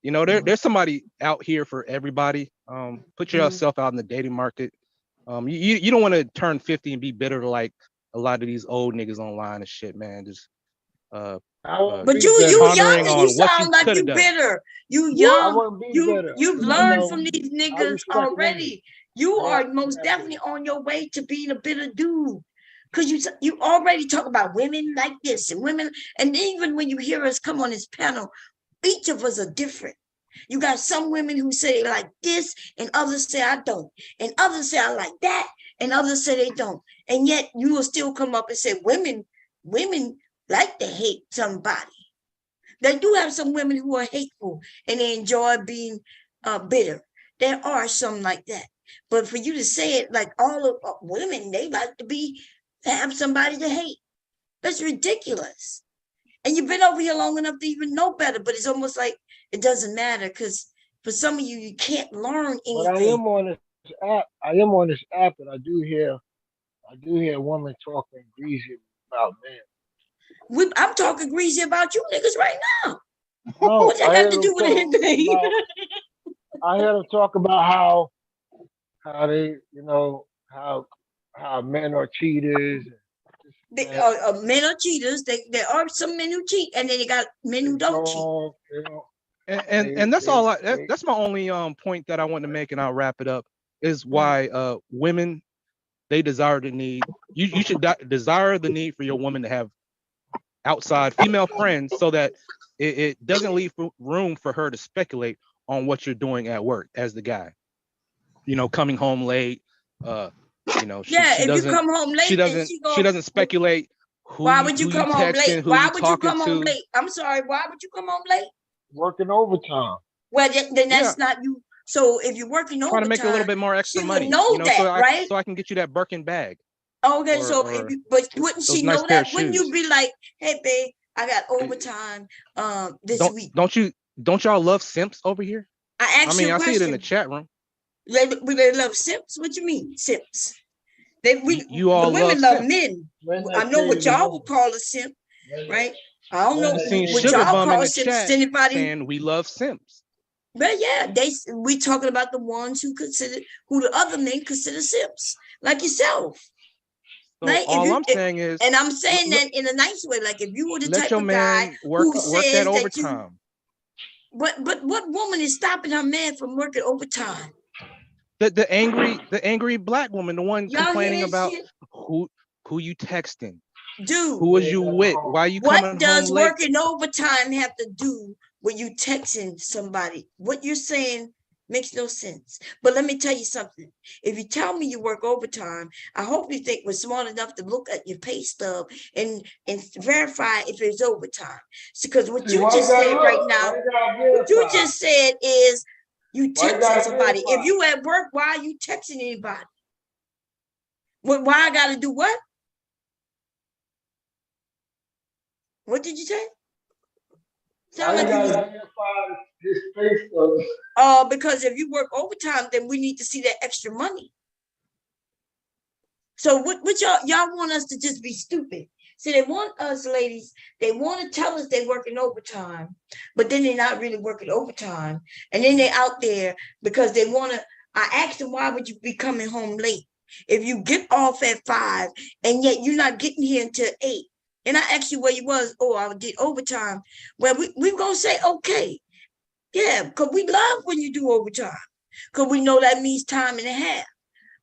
there's somebody out here for everybody. Put yourself out in the dating market. You don't want to turn 50 and be bitter like a lot of these old niggas online and shit, man. Just but you young and you sound like you bitter. You young. You've learned from these niggas already. You are most definitely on your way to being a bitter dude. Because you already talk about women like this and women, and even when you hear us come on this panel, each of us are different. You got some women who say like this, and others say I don't, and others say I like that, and others say they don't. And yet you will still come up and say women like to hate somebody. They do have some women who are hateful and they enjoy being bitter. There are some like that. But for you to say it like all of women, they like to have somebody to hate. That's ridiculous. And you've been over here long enough to even know better, but it's almost like it doesn't matter because for some of you, you can't learn anything. But I am on this app. And I do hear women talking greasy about men. I'm talking greasy about you niggas right now. No, What that got to do with anything? I heard them talk about how they, how men are cheaters. Men are cheaters. There are some men who cheat, and then you got men who don't cheat. And that's all. That's my only point that I want to make, and I'll wrap it up. Is why women, they desire the need. You should desire the need for your woman to have outside female friends, so that it doesn't leave room for her to speculate on what you're doing at work as the guy. Coming home late. She if you come home late, she doesn't speculate. Why would you come home late? Why would you come home to. late? I'm sorry. Why would you come home late? Working overtime. Well, then that's not you. So if you're working overtime, trying to make a little bit more extra money, right? So I can get you that Birkin bag. Okay, but wouldn't she know that? Wouldn't you be like, "Hey, babe, I got overtime this week." Don't y'all love simps over here? I see it in the chat room. They love simps. What you mean, simps? You all women love men. I know what y'all would call a simp, right? I don't know what Sugar y'all Bum in call the simps. chat Anybody saying we love simps. But yeah, we talking about the ones who the other men consider simps, like yourself. So like all I'm saying is, and I'm saying that in a nice way. Like if you were the let type your of man guy work who says that that overtime. But what woman is stopping her man from working overtime? The angry black woman, the one Y'all complaining hear about shit? who you texting, Dude, who was you with, why you coming home what does late? working overtime have to do with you texting somebody? What you're saying makes no sense. But let me tell you something. If you tell me you work overtime, I hope you think we're smart enough to look at your pay stub and verify if it's overtime. Because what you just said right now, what you just said is you texting somebody. If you at work, why are you texting anybody? Why I gotta do what? What did you say? Because if you work overtime, then we need to see that extra money. So what y'all want us to just be stupid? See, they want us ladies, they want to tell us they're working overtime, but then they're not really working overtime. And then they're out there because they want to. I asked them, why would you be coming home late? If you get off at 5 and yet you're not getting here until 8. And I asked you where you was. Oh, I did overtime. Well, we're going to say, okay. Yeah, because we love when you do overtime. Because we know that means time and a half.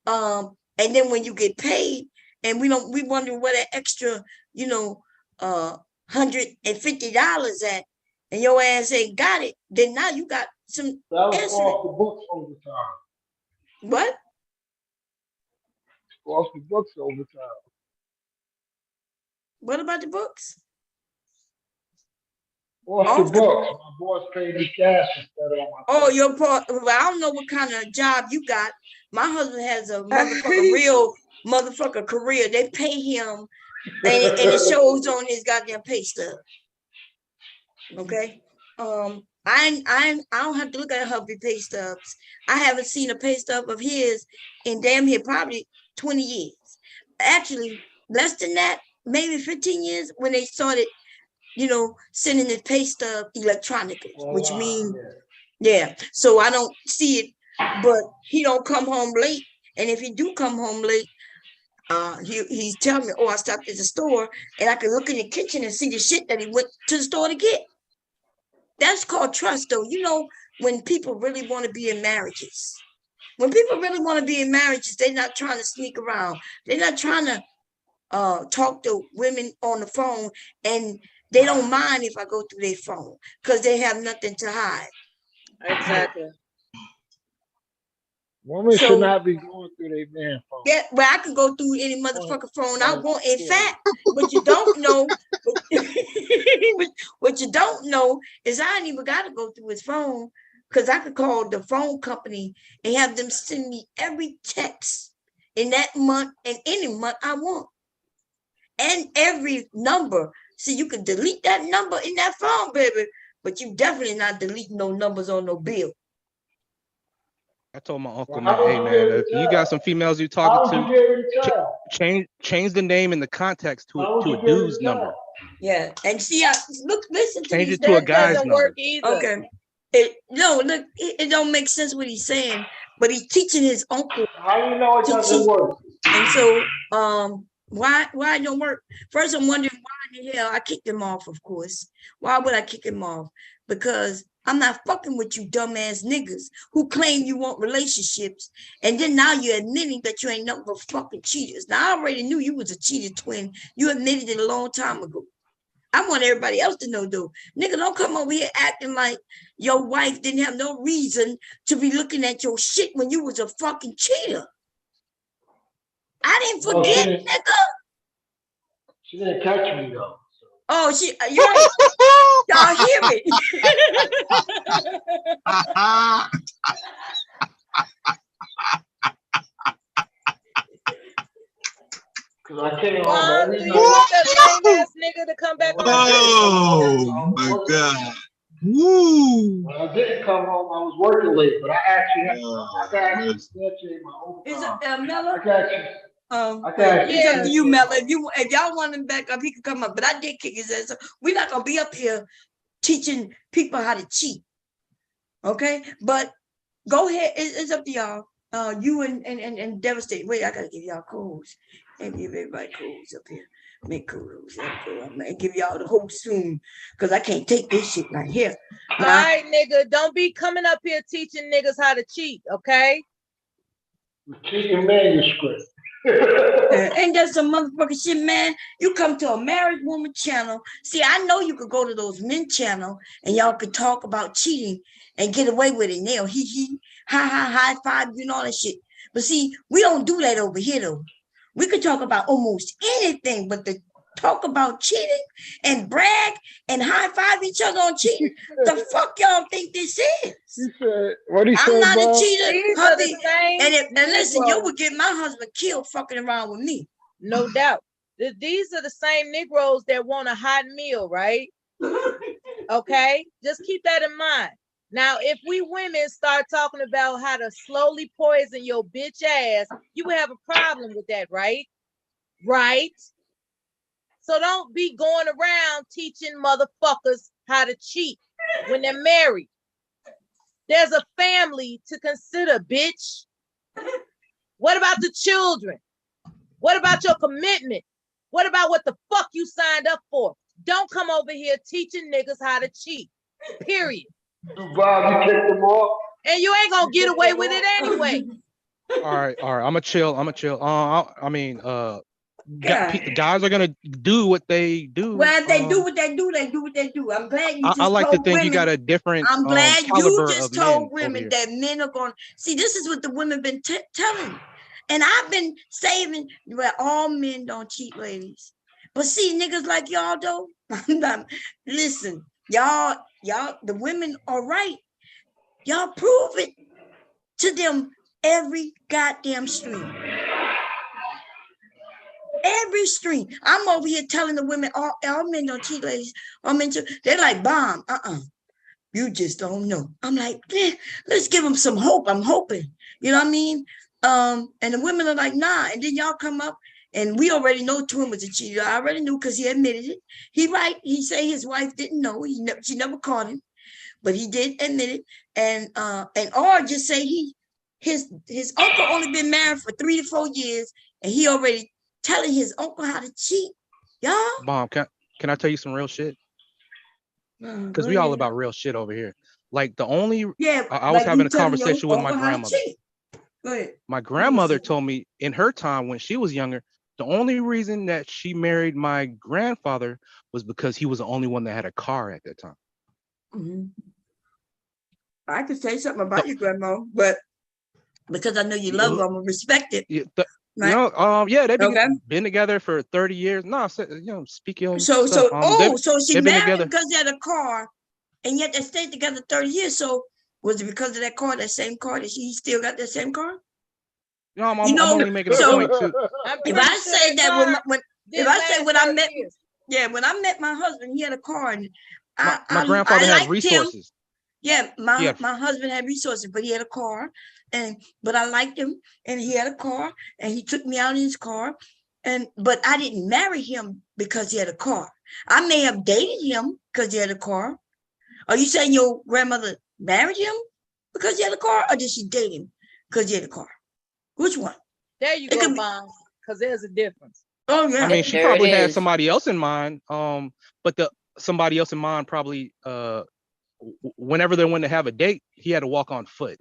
And then when you get paid, and we wonder where that extra, $150 at, and your ass ain't got it, then now you got some. That's off the books overtime. What? Off the books overtime. What about the books? Off the books. My boss paid me cash instead of my. Oh, your part. Well, I don't know what kind of job you got. My husband has a real motherfucker career. They pay him, and it shows on his goddamn pay stub. Okay. I don't have to look at hubby pay stubs. I haven't seen a pay stub of his in damn near probably 20 years. Actually, less than that, maybe 15 years when they started, sending the pay stub electronically, which means, yeah. So I don't see it, but he don't come home late. And if he do come home late, he's telling me, oh, I stopped at the store, and I can look in the kitchen and see the shit that he went to the store to get. That's called trust, though. When people really want to be in marriages. When people really want to be in marriages, they're not trying to sneak around. They're not trying to talk to women on the phone, and they don't mind if I go through their phone because they have nothing to hide. Exactly. Women should not be going through their man phone. Yeah, well, I can go through any motherfucking phone I want. In fact, what you don't know, what you don't know is I ain't even got to go through his phone because I could call the phone company and have them send me every text in that month and any month I want. And every number. See, you can delete that number in that phone, baby, but you definitely not deleting no numbers on no bill. I told my uncle, Well, man, how would hey you be man, able if to you got tell? some females you How talking would you to, be able to tell? change the name in the context How would to you a be able dude's to number. tell? Yeah, and see, listen to Change these. it to a That guy's doesn't work number. either. Okay, it don't make sense what he's saying, but he's teaching his uncle. How do you know it to doesn't cheat. work? And so, why it don't work? First, I'm wondering why in the hell I kicked him off. Of course, why would I kick him off? Because I'm not fucking with you dumbass niggas who claim you want relationships, and then now you're admitting that you ain't nothing but fucking cheaters. Now I already knew you was a cheater twin. You admitted it a long time ago. I want everybody else to know, though. Nigga, don't come over here acting like your wife didn't have no reason to be looking at your shit when you was a fucking cheater. I didn't forget, nigga. She didn't catch me though. Oh, you're right. Y'all hear me? Cause I came home Mom, every do you night. want that lame ass nigga to come back on? Oh my God. Woo! When I didn't come home, I was working late, but I actually I got you substantiate my Is overtime. it Mella? I got you. It's up to you, Mella. If y'all want him back up, he can come up. But I did kick his ass. So we're not gonna be up here teaching people how to cheat. Okay, but go ahead. It's up to y'all. You and Devastate. Wait, I gotta give y'all codes. And give everybody codes up here. Make codes. I'm gonna give y'all the whole soon because I can't take this shit right here. All right, nigga. Don't be coming up here teaching niggas how to cheat, okay? Cheating manuscript. Ain't that some motherfucking shit, man? You come to a married woman channel. See, I know you could go to those men channel and y'all could talk about cheating and get away with it. Now, he, high five, you know all that shit. But see, we don't do that over here, though. We could talk about almost anything, but to talk about cheating and brag and high five each other on cheating, the fuck y'all think this is? He said, what he I'm said, not Bob? a cheater, These are hubby. the same And listen, you Negroes. would get my husband killed fucking around with me. No doubt. These are the same Negroes that want a hot meal, right? Okay? Just keep that in mind. Now, if we women start talking about how to slowly poison your bitch ass, you would have a problem with that, right? Right? So don't be going around teaching motherfuckers how to cheat when they're married. There's a family to consider, bitch. What about the children? What about your commitment? What about what the fuck you signed up for? Don't come over here teaching niggas how to cheat. Period. Bob, you kicked them off. And you ain't gonna get away with it anyway. All right. I'm gonna chill. Guys are gonna do what they do. Well, if they do what they do, they do what they do. I'm glad you just I like to told think women. you got a different I'm glad you caliber just of men told over women here. that men are going to see. This is what the women been telling me, and I've been saving. Well, all men don't cheat, ladies, but see, niggas like y'all though. Listen, y'all, the women are right. Y'all prove it to them every goddamn stream. Every stream. I'm over here telling the women, all men don't cheat, ladies. All men too. They're like, Bomb, you just don't know. I'm like, let's give them some hope. I'm hoping. You know what I mean? And the women are like, nah. And then y'all come up, and we already know Twin was a cheater. I already knew because he admitted it. He right. He say his wife didn't know. She never caught him, but he did admit it. And or just say his uncle only been married for 3 to 4 years, and he already telling his uncle how to cheat. Y'all. Mom, can I tell you some real shit? Because we all about real shit over here. Like the only I was having a conversation with my grandmother. Go ahead. My grandmother told me in her time when she was younger, the only reason that she married my grandfather was because he was the only one that had a car at that time. Mm-hmm. I could say something about your grandma, but because I know you love her, I'm gonna respect it. Right? They've been together for 30 years. No, speak your so stuff. So she married because they had a car, and yet they stayed together 30 years. So was it because of that car, that same car, that she still got that same car? No, I'm only making a point to. If I say that when I met my husband, he had a car, and my grandfather had resources. My husband had resources, but he had a car, but I liked him, and he had a car, and he took me out in his car, but I didn't marry him because he had a car. I may have dated him because he had a car. Are you saying your grandmother married him because he had a car, or did she date him because he had a car? Which one? There you go, Mom, because there's a difference. Oh yeah. I mean, she probably had somebody else in mind. But the somebody else in mind probably whenever they went to have a date, he had to walk on foot.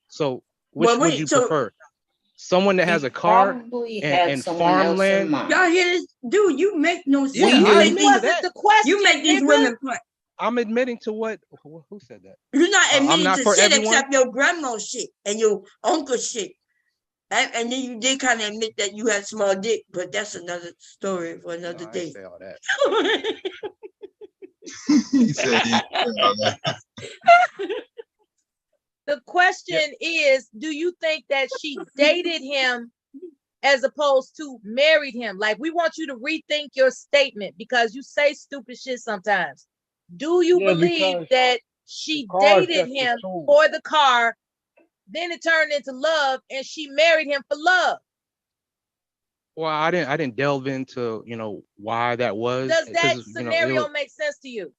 So which would you prefer? Someone that has a car and farmland. Y'all hear this? Dude, you make no sense. Yeah, I admit to that. The question, you make these women play. I'm admitting to what? Who said that? You're not admitting not to for shit everyone. except your grandma's shit and your uncle's shit. And then you did kind of admit that you had small dick, but that's another story for another day. I say all that. He said he said all that. The question is, do you think that she dated him as opposed to married him? Like, we want you to rethink your statement because you say stupid shit sometimes. Do you believe that she dated him for the car, then it turned into love, and she married him for love? Well, I didn't delve into, why that was. Does that scenario make sense to you?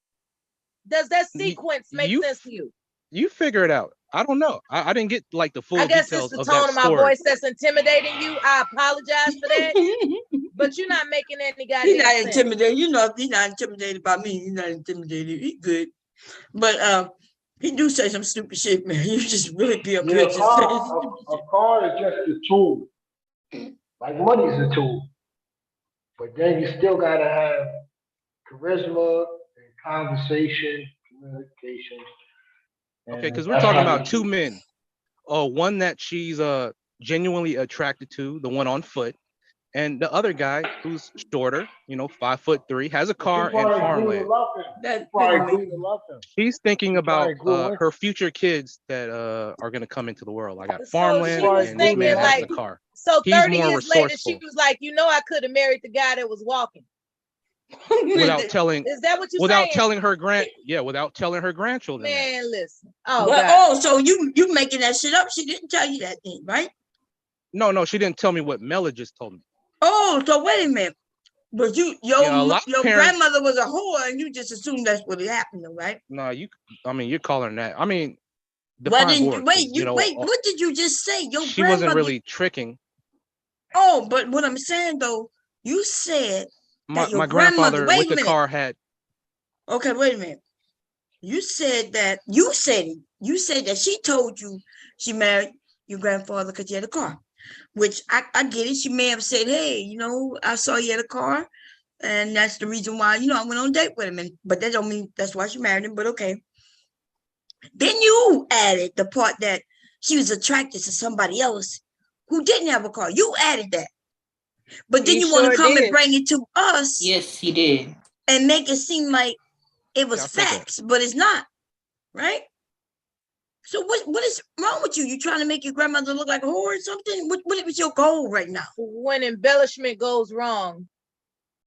Does that sequence make sense to you? You figure it out. I don't know. I didn't get like the full I guess details it's the of tone that of my story. voice that's intimidating you. I apologize for that. But you're not making any goddamn He's not sense. intimidated. You know, if he's not intimidated by me, he's not intimidated. He's good. But he do say some stupid shit, man. You just really be up here just saying a car is just a tool. Like money's a tool. But then you still gotta have charisma and conversation, communication. Okay, because we're talking about two men. One that she's genuinely attracted to, the one on foot, and the other guy who's shorter, 5'3", has a car and farmland. She's thinking about her future kids that are gonna come into the world. I got farmland, and this man has a car. So He's 30 more years later, resourceful. she was like, I could have married the guy that was walking. Without telling, Is that what you're without saying? telling her without telling her grandchildren. Man, listen. So you making that shit up? She didn't tell you that thing, right? No, she didn't tell me what Mela just told me. Oh, so wait a minute. But your parents, grandmother was a whore, and you just assumed that's what happened, though, right? No, you're calling that. I mean, What did you just say? She wasn't really tricking. Oh, but what I'm saying though, you said my grandfather with the car had. Okay, wait a minute. You said that she told you she married your grandfather because he had a car, which I get it. She may have said, hey, I saw you had a car, and that's the reason why, I went on a date with him. But that don't mean that's why she married him, but okay. Then you added the part that she was attracted to somebody else who didn't have a car. You added that. But then you want to come and bring it to us. Yes, he did. And make it seem like it was facts, but it's not, right? So what is wrong with you? You trying to make your grandmother look like a whore or something? What was your goal right now? When embellishment goes wrong.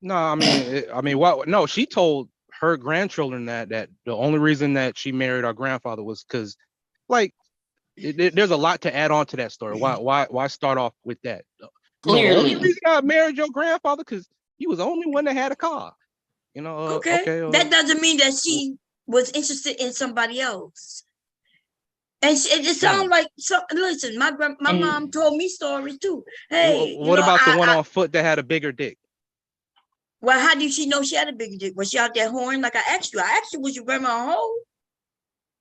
No, I mean, what? No, she told her grandchildren that the only reason that she married our grandfather was because, there's a lot to add on to that story. Why start off with that? Clearly, the only reason I married your grandfather because he was the only one that had a car. Okay. That doesn't mean that she was interested in somebody else. And it sounds like listen, my mom told me stories too. Hey, what about the one on foot that had a bigger dick? Well, how did she know she had a bigger dick? Was she out there whoring like I asked you? I asked you, was your grandma a hoe?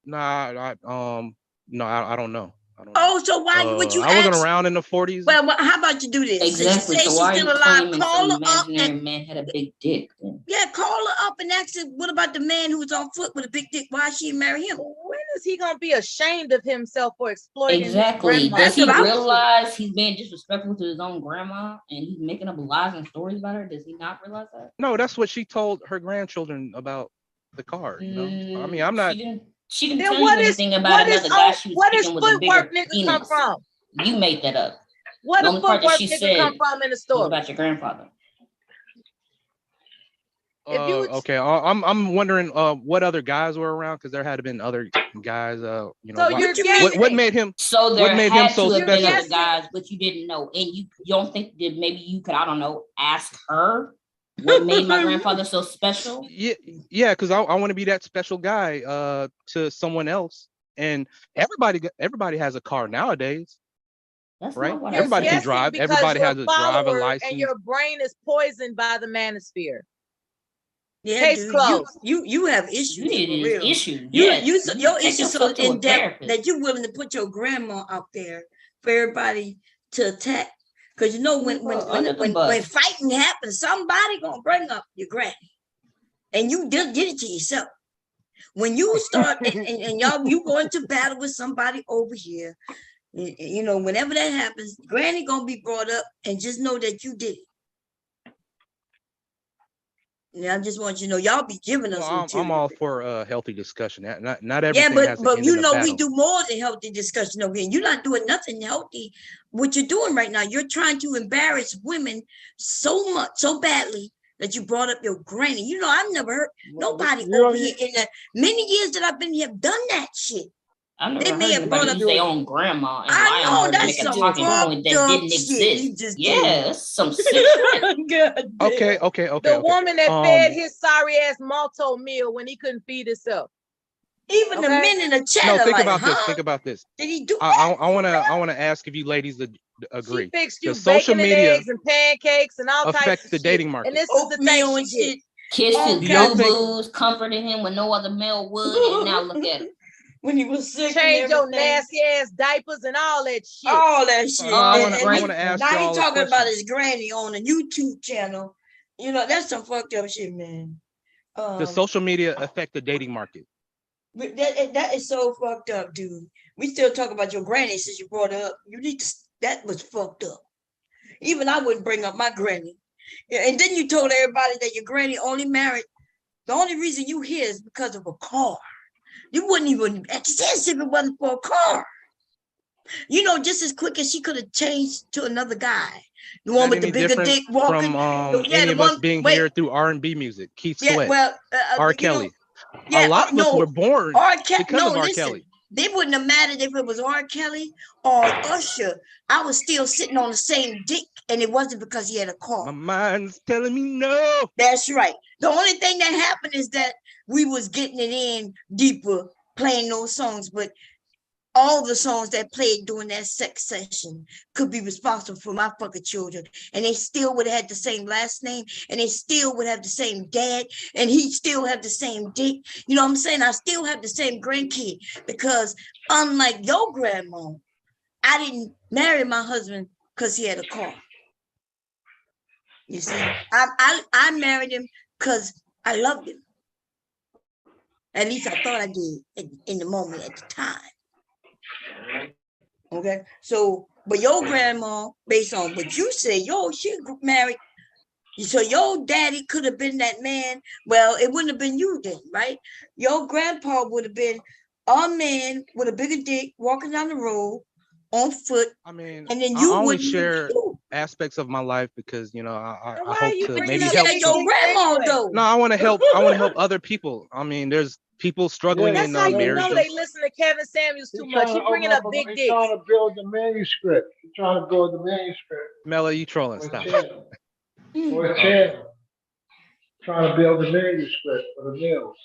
Nah, I don't know. Oh, so why would you? I wasn't around in the 40s. Well, how about you do this? Exactly. So why are you claiming call some her up imaginary man had a big dick? Then? Yeah, call her up and ask her, what about the man who's on foot with a big dick? Why she marry him? When is he gonna be ashamed of himself for exploiting? Exactly. Does he realize he's being disrespectful to his own grandma and he's making up lies and stories about her? Does he not realize that? No, that's what she told her grandchildren about the car. I mean, I'm not. She didn't tell you anything about another guy she was speaking with a bigger penis. Come from? You made that up. What the only part that she said come from in the story about your grandfather. If you would, Okay, I'm wondering what other guys were around because there had been other guys. so you're guessing. What made him? So What there made him had so to have been special? other guys, but you didn't know, and you don't think that maybe you could, I don't know, ask her what made my grandfather so special? Yeah, because I want to be that special guy to someone else, and everybody has a car nowadays. That's right? not what Everybody I can said. drive. Because Everybody you're has a a driver follower license. and your brain is poisoned by the manosphere. Yeah, Case dude, closed. you have issues. You need for an real. issue. Yes. You Your take issues so yourself to a in depth therapist. that you're willing to put your grandma out there for everybody to attack. Because you know when fighting happens, somebody gonna bring up your granny, and you just did it to yourself. When you start and y'all you go into battle with somebody over here, you know, whenever that happens, granny gonna be brought up, and just know that you did it. Yeah, I just want you to know y'all be giving us. Well, I'm all for a healthy discussion. Not Yeah, everything has to but end you in a know we battle. do more than healthy discussion over here. You're not doing nothing healthy. What you're doing right now, you're trying to embarrass women so much, so badly that you brought up your granny. You know, I've never heard nobody over here in the many years that I've been here have done that shit. I've never They may heard have brought anybody up use their own grandma and I lie on know her to that's make a some talking point that fucked up didn't shit you exist. just did. Yeah, that's some sick shit. God damn. Okay. The woman that fed his sorry ass malto meal when he couldn't feed himself. Even the men in the chat No, are think like, about this. huh? Think about this. Did he do I want to ask if you ladies agree. She fixed you Does social bacon and media eggs and pancakes and all types affect of the shit. dating market? And this is the Oatmeal thing and she did. shit. Kissed his Do y'all think- boo-boos, comforted him when no other male would, and now look at him. When he was sick, Change your and nasty ass diapers and all that shit. all that shit. I want to ask now y'all he's a talking about question. his granny on a YouTube channel. You know, that's some fucked up shit, man. Does social media affect the dating market? But that is so fucked up, dude. We still talk about your granny since you brought her up. You need to. That was fucked up. Even I wouldn't bring up my granny. And then you told everybody that your granny only married. The only reason you here is because of a car. You wouldn't even exist if it wasn't for a car. You know, just as quick as she could have changed to another guy. The one with the bigger dick walking. From any of us being here through R&B music. Keith Sweat, R. Kelly. A lot of us were born because of R. Kelly. They wouldn't have mattered if it was R. Kelly or Usher. I was still sitting on the same dick, and it wasn't because he had a car. My mind's telling me no. That's right. The only thing that happened is that we was getting it in deeper, playing those songs, but all the songs that played during that sex session could be responsible for my fucking children. And they still would have had the same last name, and they still would have the same dad, and he still have the same dick. You know what I'm saying? I still have the same grandkid, because unlike your grandma, I didn't marry my husband because he had a car. You see, I married him because I loved him. At least I thought I did in the moment at the time. Okay, so but your grandma, based on what you say, she married. So your daddy could have been that man. Well, it wouldn't have been you then, right? Your grandpa would have been a man with a bigger dick walking down the road on foot. I mean, and then I you only would share aspects of my life because I hope to but maybe you help. said your grandma though. No, I want to help. I want to help other people. I mean, there's people struggling That's in how you marriages. know they listen to Kevin Samuels too much. He bringing up big dicks. He's trying to build the manuscript. He's trying to build the manuscript. Mela, you trolling? Stop. For a channel. Trying to build the manuscript for the mills.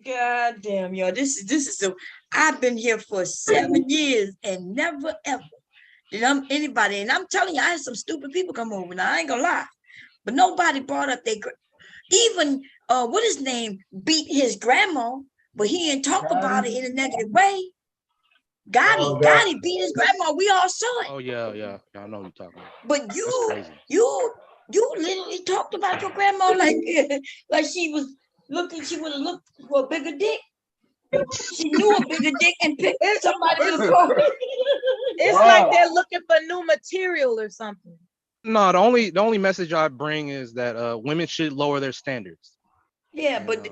God damn, y'all. This is so. I've been here for 7 years and never ever did anybody. And I'm telling you, I had some stupid people come over. Now I ain't gonna lie, but nobody brought up even what his name beat his grandma, but he didn't talk about it in a negative way. Gotti beat his grandma. We all saw it. Oh yeah. I know what you're talking about. But you literally talked about your grandma like she was looking. She would have looked for a bigger dick. She knew a bigger dick and picked somebody with a car. It's like they're looking for new material or something. No, the only message I bring is that women should lower their standards. Yeah, but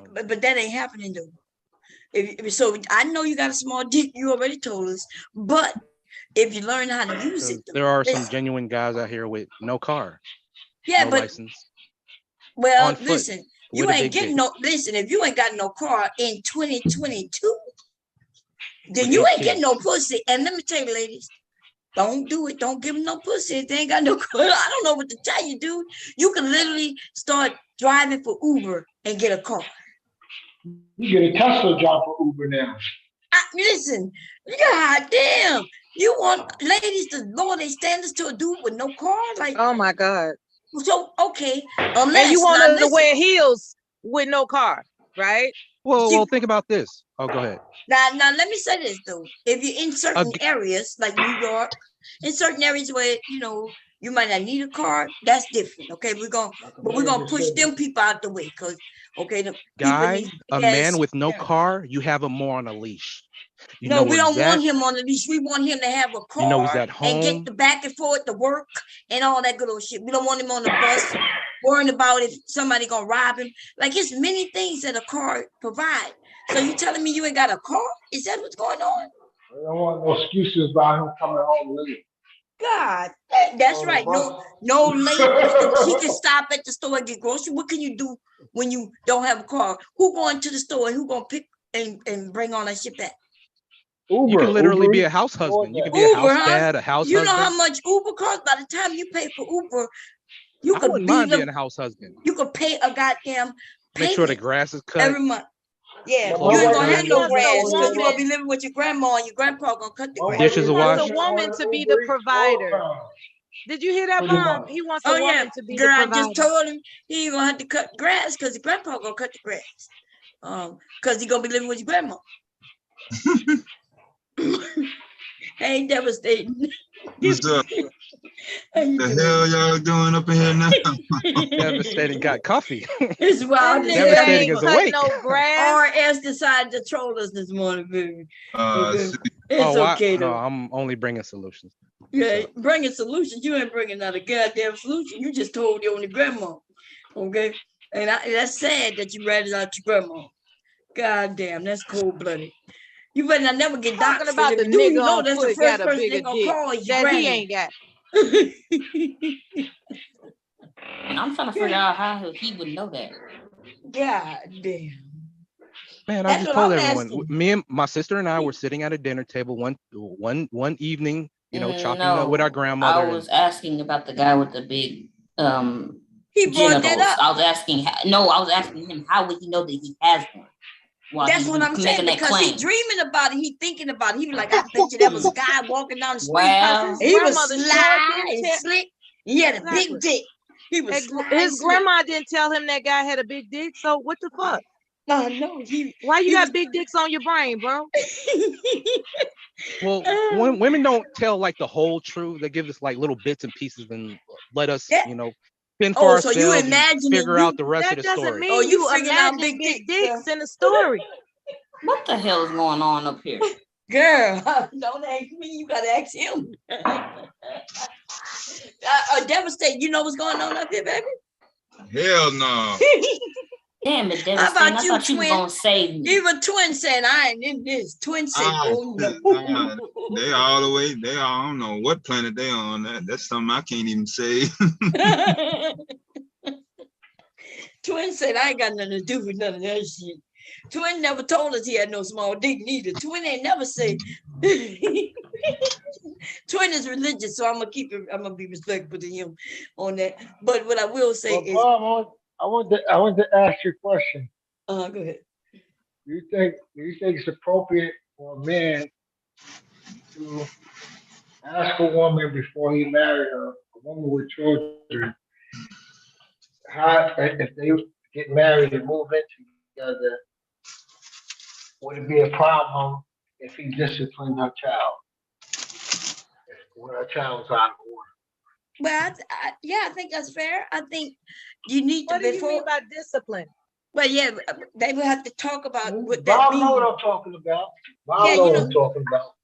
that ain't happening though. So I know you got a small dick. You already told us, but if you learn how to use it, There are some genuine guys out here with no car. Yeah, no but license. well, on foot. listen. You ain't getting no. Listen, if you ain't got no car in 2022, then you ain't getting no pussy. And let me tell you, ladies, don't do it. Don't give them no pussy if they ain't got no car. I don't know what to tell you, dude. You can literally start driving for Uber and get a car. You get a Tesla job for Uber now. Listen, god damn. You want ladies to lower their standards to a dude with no car? Like, oh my God. So okay, and you want us to wear heels with no car, right? Well, think about this. Oh, go ahead. Now, let me say this though. If you're in certain areas like New York, in certain areas where you might not need a car, that's different. Okay, we're gonna push them people out the way because the Guy, people a man with no car, you have him more on a leash. We don't want him on the leash. We want him to have a car. You know he's at home and get the back and forth to work and all that good old shit. We don't want him on the bus worrying about if somebody gonna rob him. Like it's many things that a car provide. So you telling me you ain't got a car? Is that what's going on? I don't want no excuses about him coming home late. God, that's right. No late. She can stop at the store and get groceries. What can you do when you don't have a car? Who going to the store and who gonna pick and bring all that shit back? Uber, you can literally be a house husband. You can be a house dad, a house husband. You know how much Uber costs? By the time you pay for Uber, you I could wouldn't mind being a house husband. You could pay a goddamn make sure the grass is cut every month. Yeah, you ain't gonna have no grass because you're gonna be living with your grandma and your grandpa gonna cut the grass. Dishes are washed. He wants a woman to be the provider. Did you hear that, Mom? He wants a woman to be the provider. I just told him he ain't gonna have to cut grass because his grandpa gonna cut the grass. Because he gonna be living with your grandma. Ain't devastating. What's up? The hell y'all doing up in here now? Devastating got coffee. It's wild. Devastating is awake. No grass. RS decided to troll us this morning, baby. It's okay though. No, I'm only bringing solutions. Yeah, bringing solutions. You ain't bringing out a goddamn solution. You just told your only grandma. Okay, and that's sad that you ratted out your grandma. God damn, that's cold blooded. You better not never get talking about the nigga you know on that's foot the first got a person bigger they gonna dick call is that granny. he ain't got. And I'm trying to figure out how he would know that. God damn. Man, I just told everyone. Me and my sister and I were sitting at a dinner table one evening, chopping up with our grandmother. I was asking about the guy with the big he brought that up. I was asking him how would he know that he has one? That's what I'm saying, because he's dreaming about it, he thinking about it. He was like, I bet you there was a guy walking down the street. He was sly and slick. He had a big dick. He was his grandma didn't tell him that guy had a big dick. So what the fuck? No. Why you got big dicks on your brain, bro? Well, when women don't tell like the whole truth, they give us like little bits and pieces and let us, fend for ourselves. So you imagine figure out the rest of the story. That doesn't mean you imagine big dicks in the story. What the hell is going on up here? Girl, don't ask me. You gotta ask him. Devastated. You know what's going on up here, baby? Hell no. Damn it, Devastating. How about I thought you were gonna save me. Even Twin said I ain't in this. Twin said, oh no. They all the way. I don't know what planet they on. That's something I can't even say. Twin said I ain't got nothing to do with none of that shit. Twin never told us he had no small dick neither. Twin ain't never said. Twin is religious, so I'm gonna be respectful to him on that. But what I will say is, Mom, I want to ask you a question. Go ahead. Do you think it's appropriate for a man to ask a woman before he married her, a woman with children, how if they get married and move in together, would it be a problem if he disciplined her child when her child was out of order? Well, I think that's fair. I think you need to. What do you mean by discipline? But yeah, they will have to talk about what Bob that means. know what I'm talking about. Bob know what I'm talking about.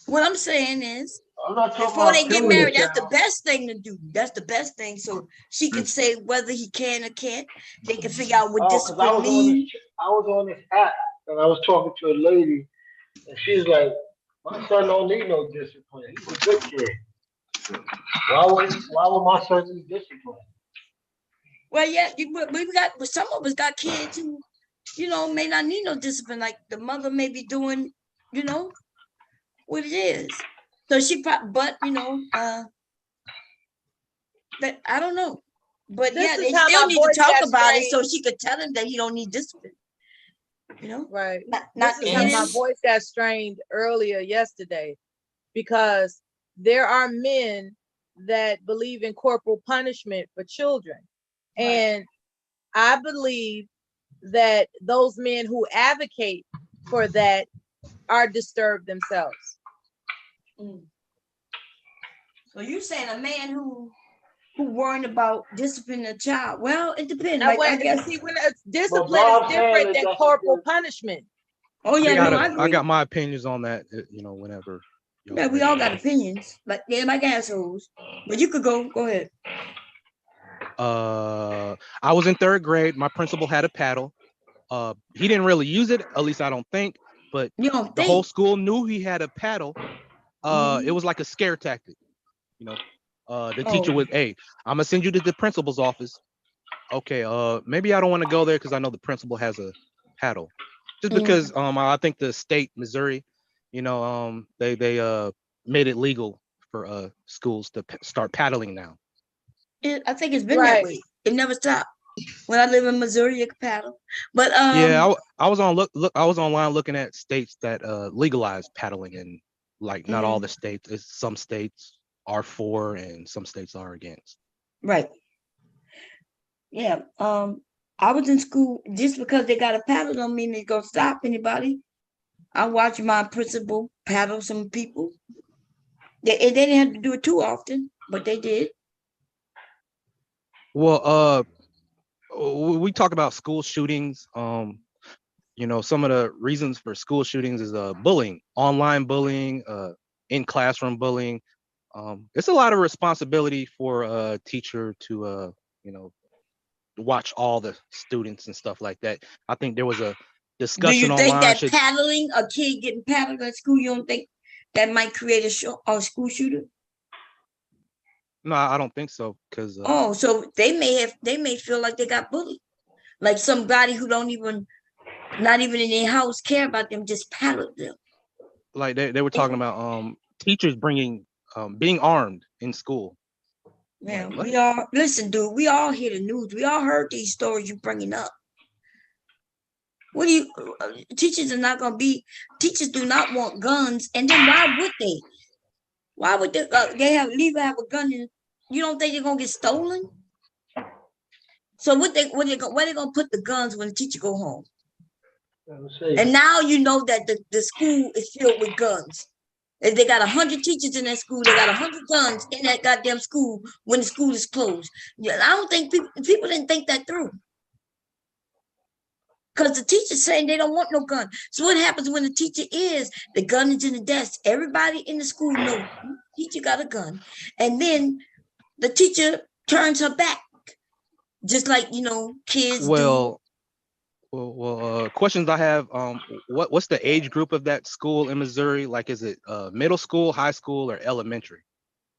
What I'm saying is, I'm not talking before they about get killing married, the that's the child. best thing to do. That's the best thing. So she can say whether he can or can't. They can figure out what discipline means. I was on this app and I was talking to a lady, and she's like, "My son don't need no discipline. He's a good kid. Why would my son need discipline?" Well, yeah, we got, but some of us got kids who, may not need no discipline. Like the mother may be doing, what it is. So she probably, but that I don't know. But This yeah, is they how still my need to voice talk got about it so strained. she could tell him that he don't need discipline. Right. Not This is how my voice got strained earlier yesterday, because there are men that believe in corporal punishment for children. Right. And I believe that those men who advocate for that are disturbed themselves. So you're saying a man who worrying about disciplining a child? Well, it depends. Now, Like I guess when discipline is different than corporal punishment. Oh yeah, I agree. I got my opinions on that. Whenever. Yeah, we all got opinions, but yeah, my assholes. But you could go ahead. I was in 3rd grade. My principal had a paddle. He didn't really use it, at least I don't think. But the whole school knew he had a paddle. It was like a scare tactic. The teacher would, hey, I'm gonna send you to the principal's office. Okay, maybe I don't want to go there because I know the principal has a paddle. Just because I think the state, Missouri, they made it legal for schools to start paddling now. I think it's been that way. It never stopped. When I live in Missouri, you can paddle. But yeah, I was on I was online looking at states that legalized paddling, and like not all the states. Some states are for, and some states are against. Right. Yeah. I was in school. Just because they got a paddle don't mean they're gonna stop anybody. I watched my principal paddle some people. They didn't have to do it too often, but they did. Well, we talk about school shootings. Some of the reasons for school shootings is bullying, online bullying, in classroom bullying. It's a lot of responsibility for a teacher to watch all the students and stuff like that. I think there was a discussion online. Do you think that paddling, a kid getting paddled at school, you don't think that might create a school shooter? No, I don't think so. Because so they may feel like they got bullied, like somebody who not even in their house care about them just paddled them. Like they were talking about teachers being armed in school. Yeah, we all listen, dude. We all hear the news. We all heard these stories you bringing up. What do you? Teachers are not gonna be. Teachers do not want guns, and then why would they? Why would they? They have a gun, and you don't think they're gonna get stolen? So where they gonna put the guns when the teacher go home? And now you know that the school is filled with guns. If they got 100 teachers in that school, they got 100 guns in that goddamn school when the school is closed. Yeah, I don't think people didn't think that through. Because the teacher's saying they don't want no gun. So what happens when the teacher the gun is in the desk? Everybody in the school knows the teacher got a gun. And then the teacher turns her back. Just like, kids do. Well, questions I have. What's the age group of that school in Missouri? Like, is it middle school, high school, or elementary?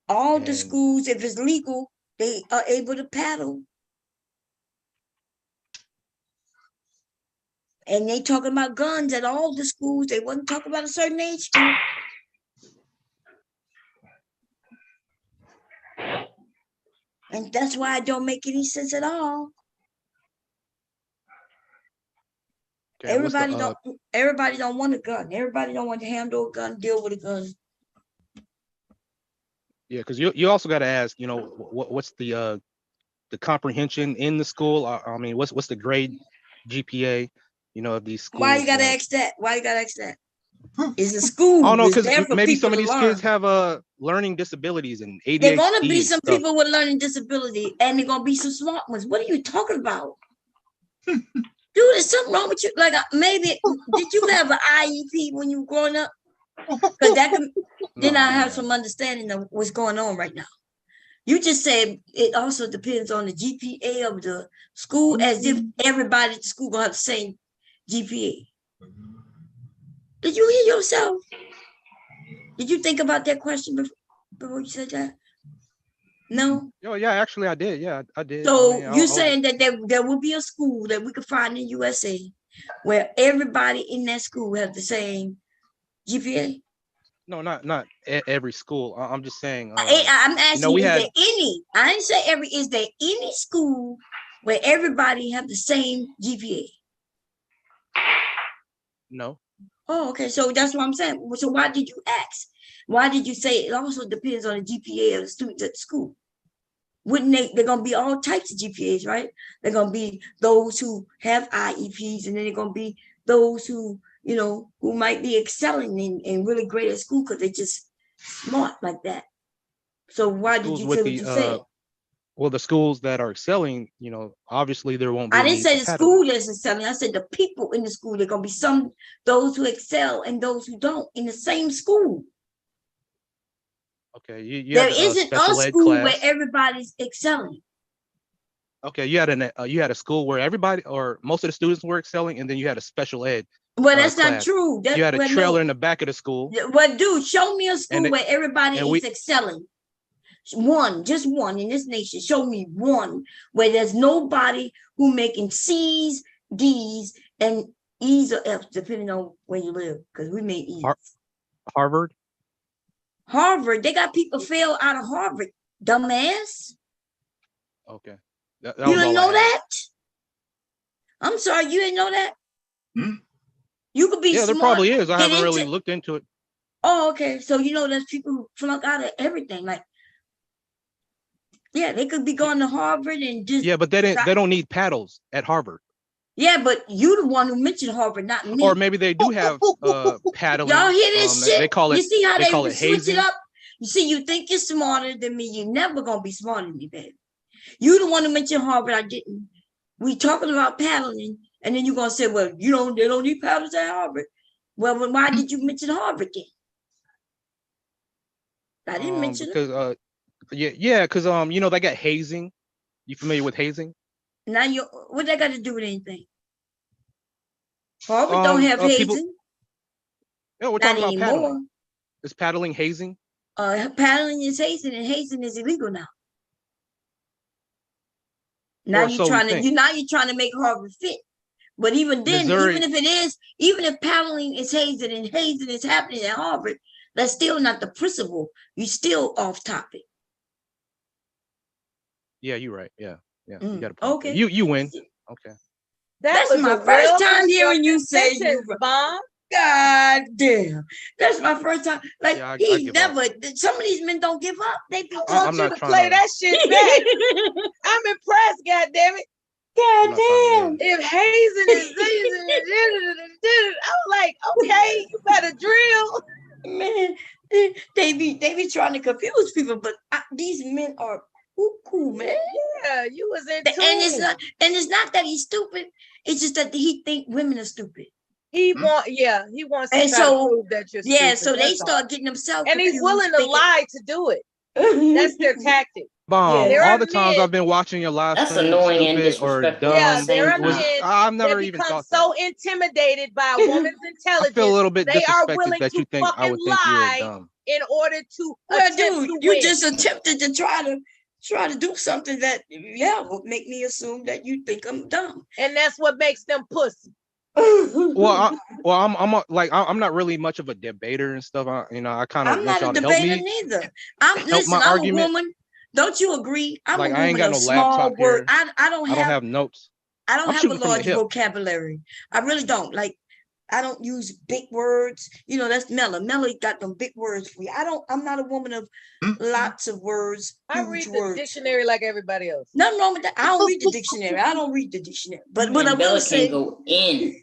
All the schools, if it's legal, they are able to paddle. And they talking about guns at all the schools. They wasn't talking about a certain age group. And that's why it don't make any sense at all. Okay, everybody don't want a gun. Everybody don't want to handle a gun, deal with a gun. Yeah, because you also got to ask, what's the comprehension in the school? I mean, what's the grade GPA? Of these schools. Why you gotta ask that? It's a school. Oh no, because maybe some of these kids have learning disabilities and ADHD. They're gonna be some people with learning disability, and they're gonna be some smart ones. What are you talking about? Dude, there's something wrong with you. Like maybe did you have an IEP when you were growing up? Because then I have some understanding of what's going on right now. You just said it also depends on the GPA of the school, as if everybody at the school gonna have the same GPA. Did you hear yourself? Did you think about that question before you said that? No. Oh yeah, actually I did. Yeah, I did. So I mean, you're saying that there will be a school that we could find in USA where everybody in that school have the same GPA? no, not every school. I'm just saying. I'm asking we you, is had there any? I didn't say every. Is there any school where everybody have the same GPA? no. Oh, okay. So that's what I'm saying. So why did you ask? Why did you say it also depends on the GPA of the students at the school? Wouldn't they're going to be all types of GPAs, right? They're going to be those who have IEPs, and then they're going to be those who, who might be excelling and really great at school because they're just smart like that. So why did you say what you said? Well, the schools that are excelling, obviously there won't be. I didn't say the school that's excelling. I said the people in the school. They're going to be those who excel and those who don't in the same school. Okay, there isn't a school where everybody's excelling. Okay, you had a school where everybody or most of the students were excelling, and then you had a special ed. Well, that's not true. You had a trailer in the back of the school. Well, dude, show me a school where everybody is excelling. Just one in this nation. Show me one where there's nobody who making C's, D's, and E's or F's, depending on where you live, because we made E's. Harvard. Harvard, they got people fail out of Harvard, dumbass. Okay. You didn't know that? I'm sorry, you didn't know that? You could be smart. Yeah, there probably is. I haven't really looked into it. Oh, okay. So there's people who flunk out of everything. Like, yeah, they could be going to Harvard and just. Yeah, but they don't need paddles at Harvard. Yeah, but you the one who mentioned Harvard, not me. Or maybe they do have paddling. Y'all hear this shit? They call it. You see how they call it switch hazing? it up? You see, you think you're smarter than me. You're never gonna be smarter than me, baby. You the one who mentioned Harvard. I didn't. We talking about paddling, and then you're gonna say, "Well, they don't need paddles at Harvard." Well, why did you mention Harvard then? I didn't mention because because they got hazing. You familiar with hazing? Now what that got to do with anything? Harvard don't have hazing. Yeah, we're talking about paddling. Is paddling hazing? Paddling is hazing, and hazing is illegal now. Now you're trying to make Harvard fit. But even then, even if paddling is hazing and hazing is happening at Harvard, that's still not the principle. You're still off topic. Yeah, you're right. Yeah. You got a point. Okay. You win. Okay. That's my first time hearing you say you bomb. God damn. That's my first time. Like, some of these men don't give up. They be want you to play that shit back. I'm impressed, goddammit. God damn. If hazing is I was like, okay, you better drill. Man, they be trying to confuse people, but these men are cool, man. Yeah, you was in and it's not that he's stupid. It's just that he think women are stupid. He wants to prove that you're stupid. Yeah, so they start getting themselves and he's willing to lie to do it. That's their tactic. Bomb. All the times I've been watching your live that's stream, annoying and or dumb. Yeah, there are men I've never that even become thought so intimidated by a woman's intelligence. I feel a little bit they are disrespected willing that to you think I would think you were dumb. in order to you just attempted to try to do something that would make me assume that you think I'm dumb, and that's what makes them pussy. I'm not really much of a debater and stuff. I kind of I'm not a debater neither. I'm a woman. Don't you agree? I'm a woman. I ain't got no small word. I don't have notes. I don't have a large vocabulary. I really don't. Like, I don't use big words. That's Mella. Mella got them big words for you. I'm not a woman of lots of words. I read the dictionary like everybody else. Nothing wrong with that. I don't read the dictionary. But what I will say, can go in.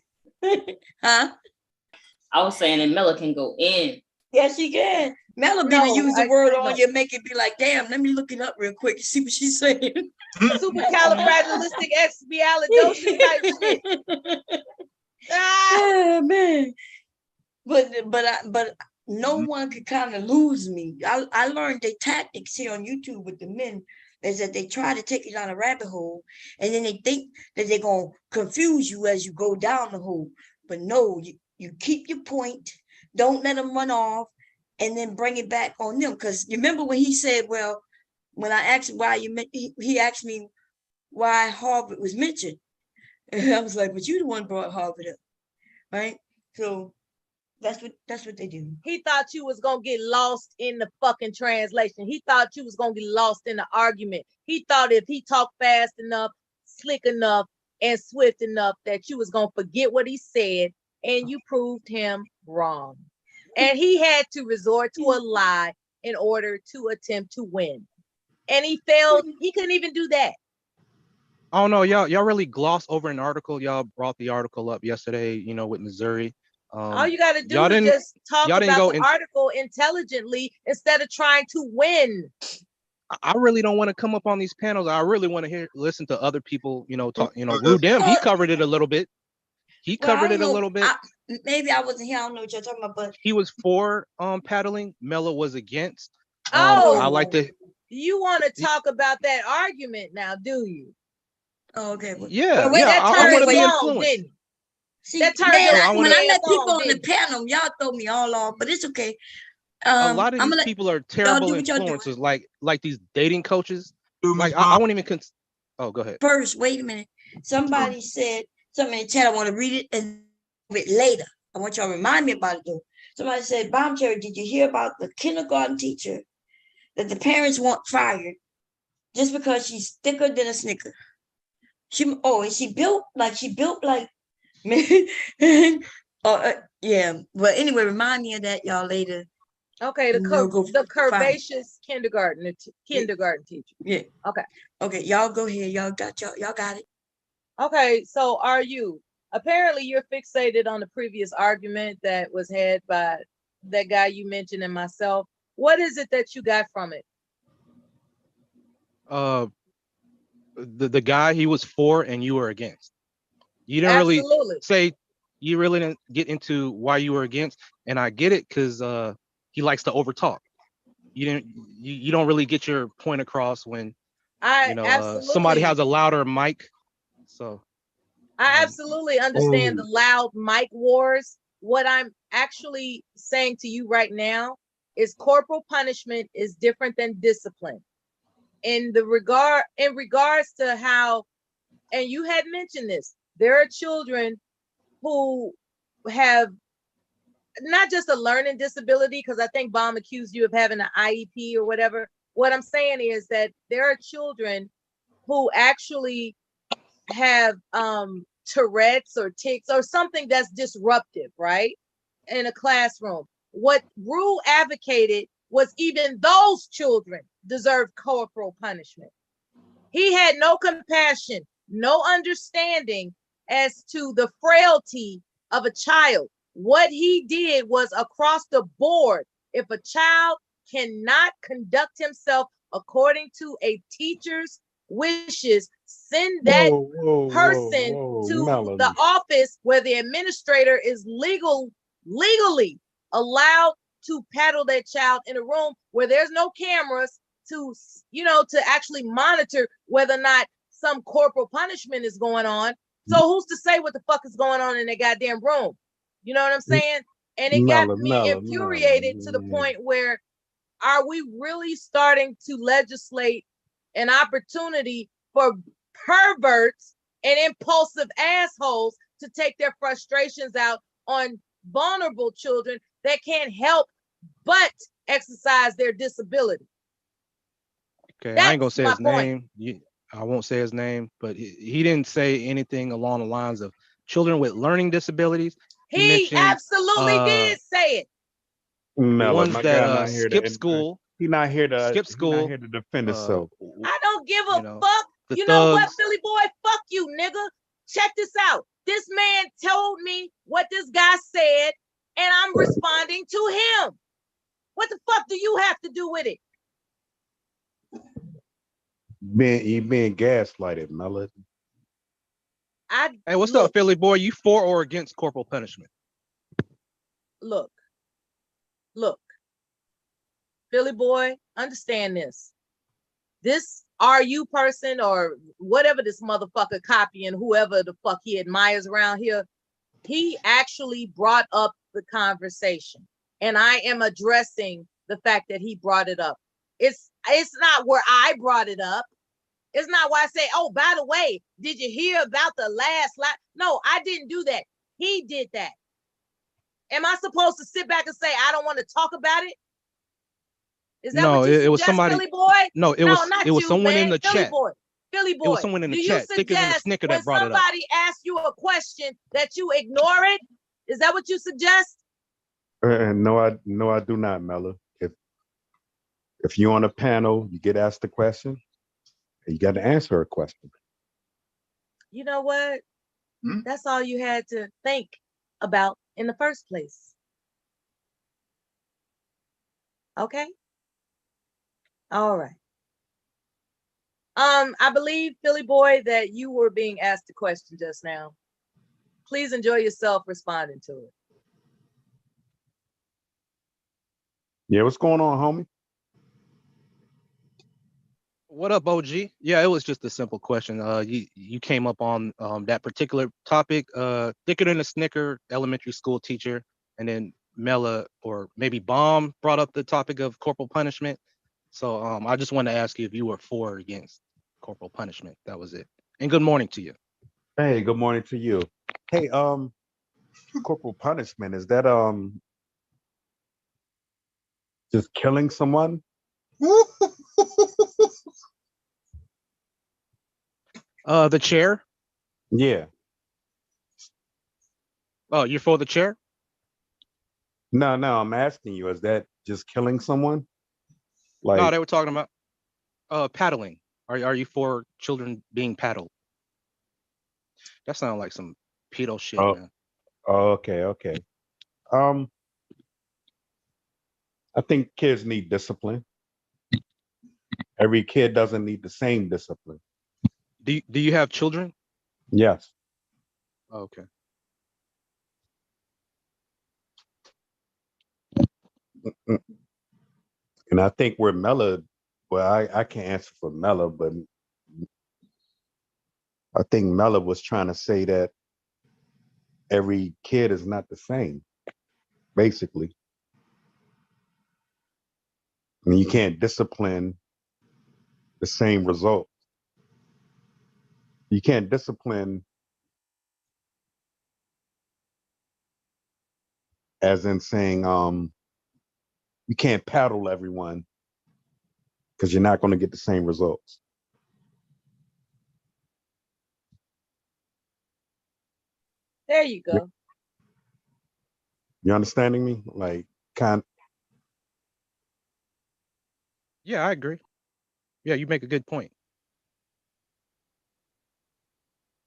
Huh? I was saying that Mella can go in. Yes, she can. Mella be to use the word on you, make it be like, damn, let me look it up real quick to see what she's saying. Supercalifragilisticexpialidocious type shit. Oh man. But no one could kind of lose me. I learned their tactics here on YouTube with the men, is that they try to take you down a rabbit hole, and then they think that they're gonna confuse you as you go down the hole. But no, you keep your point, don't let them run off, and then bring it back on them. Because you remember when he said, well, when I asked him why he asked me why Harvard was mentioned. And I was like, but you the one brought Harvard up, right? So that's what they do. He thought you was gonna get lost in the fucking translation. He thought you was gonna get lost in the argument. He thought if he talked fast enough, slick enough, and swift enough that you was gonna forget what he said, and you proved him wrong. And he had to resort to a lie in order to attempt to win. And he failed. He couldn't even do that. Oh no, y'all really glossed over an article. Y'all brought the article up yesterday, with Missouri. All you got to do is just talk about the article intelligently instead of trying to win. I really don't want to come up on these panels. I really want to listen to other people, talk. Rudem, he covered it a little bit. Maybe I wasn't here. I don't know what you're talking about, but he was for paddling. Mello was against. I like to. You want to talk about that argument now, do you? Oh, okay. Yeah, I want to be influenced. See, when I let people on the panel, y'all throw me all off, but it's okay. A lot of these people are terrible influencers, like these dating coaches. Like I won't even. Oh, go ahead. First, wait a minute. Somebody said something in the chat. I want to read it and read it later. I want y'all to remind me about it though. Somebody said, "Bomb Cherry, did you hear about the kindergarten teacher that the parents want fired just because she's thicker than a Snicker?" She built like yeah. But anyway, remind me of that, y'all, later. Okay, the curvaceous kindergarten teacher. Yeah. Okay, y'all go ahead. Y'all got it. Okay, so apparently you're fixated on the previous argument that was had by that guy you mentioned and myself. What is it that you got from it? The guy he was for and you were against. You didn't really say, you really didn't get into why you were against, and I get it because he likes to overtalk. You don't really get your point across when somebody has a louder mic. So I absolutely understand the loud mic wars. What I'm actually saying to you right now is corporal punishment is different than discipline. In regards to how, and you had mentioned this, there are children who have not just a learning disability, because I think Baum accused you of having an IEP or whatever. What I'm saying is that there are children who actually have Tourette's or tics or something that's disruptive, right? In a classroom. What Rue advocated was even those children deserve corporal punishment. He had no compassion, no understanding as to the frailty of a child. What he did was across the board. If a child cannot conduct himself according to a teacher's wishes, send that person to the office where the administrator is legally allowed to paddle that child in a room where there's no cameras to actually monitor whether or not some corporal punishment is going on. So who's to say what the fuck is going on in that goddamn room? You know what I'm saying? And it got me infuriated to the point where, are we really starting to legislate an opportunity for perverts and impulsive assholes to take their frustrations out on vulnerable children that can't help but exercise their disability? Okay, I ain't gonna say his name. I won't say his name, but he didn't say anything along the lines of children with learning disabilities. He absolutely did say it. Ones that skip school. He's not here to skip school. He's not here to defend himself. I don't give a fuck. You know what, Philly boy? Fuck you, nigga. Check this out. This man told me what this guy said, and I'm responding to him. What the fuck do you have to do with it? You being gaslighted, Melody. Hey, what's up, Philly boy? You for or against corporal punishment? Look, Philly boy, understand this. This RU person or whatever this motherfucker copying, whoever the fuck he admires around here, he actually brought up the conversation. And I am addressing the fact that he brought it up. It's not where I brought it up. It's not why I say, oh, by the way, did you hear about the last slide? No, I didn't do that. He did that. Am I supposed to sit back and say, I don't want to talk about it? Is that No, what you it was suggest, somebody. Philly boy? No, it No, was not it was you, someone man. in the Philly chat. boy. Philly It was boy. someone in the Do you chat, thicker than a suggest snicker, when that brought it up. somebody asks you a question that you ignore it? Is that what you suggest? No, I do not, Mella. If you're on a panel, you get asked a question, you got to answer a question. You know what? That's all you had to think about in the first place. Okay. All right. I believe, Philly boy, that you were being asked a question just now. Please enjoy yourself responding to it. Yeah, what's going on, homie? What up, OG? Yeah, it was just a simple question. You came up on that particular topic, thicker than a snicker, elementary school teacher, and then Mela or maybe Bomb brought up the topic of corporal punishment. So I just wanted to ask you if you were for or against corporal punishment. That was it. And good morning to you. Hey, good morning to you. Hey, corporal punishment, is that just killing someone? The chair? Yeah. Oh, you're for the chair? No, I'm asking you, is that just killing someone? Like, No, they were talking about paddling. Are you for children being paddled? That sounds like some pedo shit, man. Okay. I think kids need discipline. Every kid doesn't need the same discipline. Do you have children? Yes. Okay. And I think where Mella, well, I can't answer for Mella, but I think Mella was trying to say that every kid is not the same, basically. I mean, you can't discipline the same result. You can't discipline as in saying, you can't paddle everyone because you're not going to get the same results. There you go. You understanding me? Like, Yeah, I agree. Yeah, you make a good point.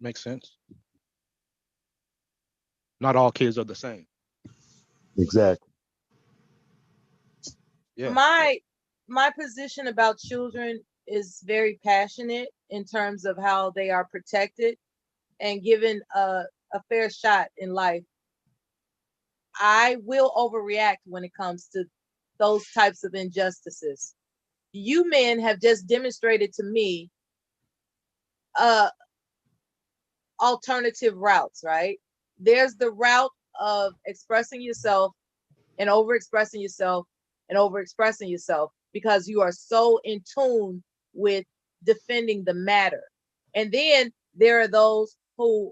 Makes sense. Not all kids are the same. Exactly. Yeah. My position about children is very passionate in terms of how they are protected and given a fair shot in life. I will overreact when it comes to those types of injustices. You men have just demonstrated to me alternative routes, right? There's the route of expressing yourself and overexpressing yourself and overexpressing yourself because you are so in tune with defending the matter. And then there are those who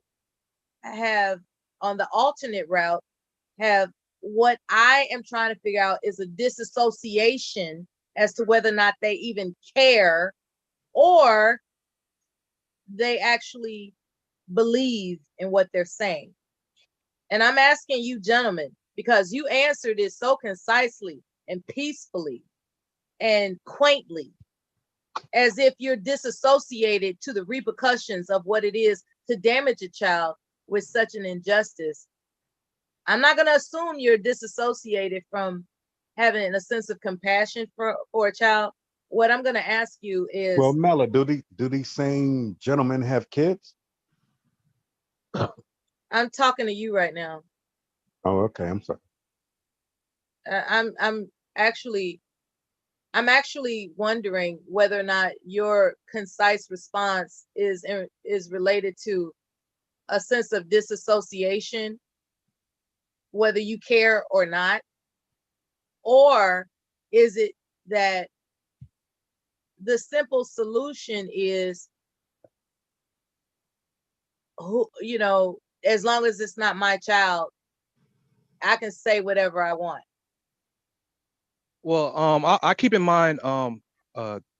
have, on the alternate route, have what I am trying to figure out is a disassociation as to whether or not they even care or they actually believe in what they're saying. And I'm asking you, gentlemen, because you answered it so concisely and peacefully and quaintly, as if you're disassociated to the repercussions of what it is to damage a child with such an injustice. I'm not going to assume you're disassociated from having a sense of compassion for a child. What I'm going to ask you is, well, Mella, do these same gentlemen have kids? I'm talking to you right now. Oh, okay. I'm sorry. I'm actually wondering whether or not your concise response is related to a sense of disassociation, whether you care or not, or is it that the simple solution is, who, you know, as long as it's not my child, I can say whatever I want. Well, I keep in mind,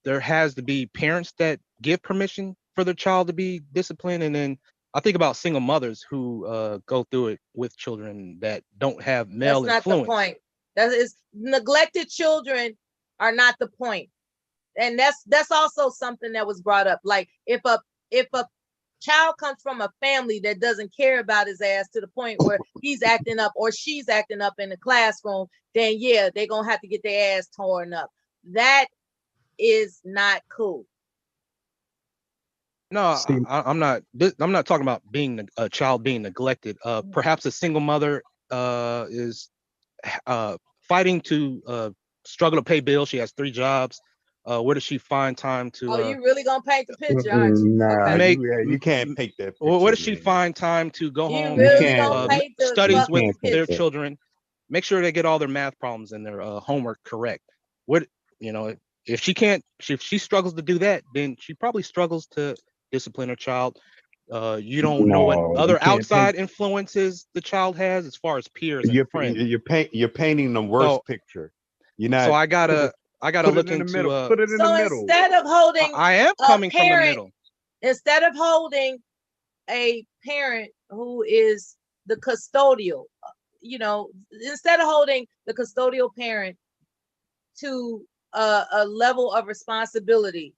there has to be parents that give permission for their child to be disciplined, and then I think about single mothers who go through it with children that don't have male That's not the influence. point. That is, neglected children are not the point. And that's also something that was brought up. Like if a child comes from a family that doesn't care about his ass to the point where he's acting up or she's acting up in the classroom, then yeah, they're gonna have to get their ass torn up. That is not cool. No, I'm not. I'm not talking about being a child being neglected. Perhaps a single mother is fighting to struggle to pay bills. She has 3 jobs. Where does she find time to? Oh, you really gonna paint the picture, aren't you? Nah, Okay. you can't paint that picture. Where does she man. find time to go You home really and gonna paint the studies with fucking their picture. children? Make sure they get all their math problems and their homework correct. What, you know, if she can't, if she struggles to do that, then she probably struggles to discipline her child. You don't know what No, you other can't outside paint. influences the child has as far as peers and friends. You're painting the worst picture. You're not. So I gotta put look it in the into. middle. Put it in the So middle. instead of holding I am a coming from the parent, middle. instead of holding a parent who is the custodial, you know, instead of holding the custodial parent to a level of responsibility,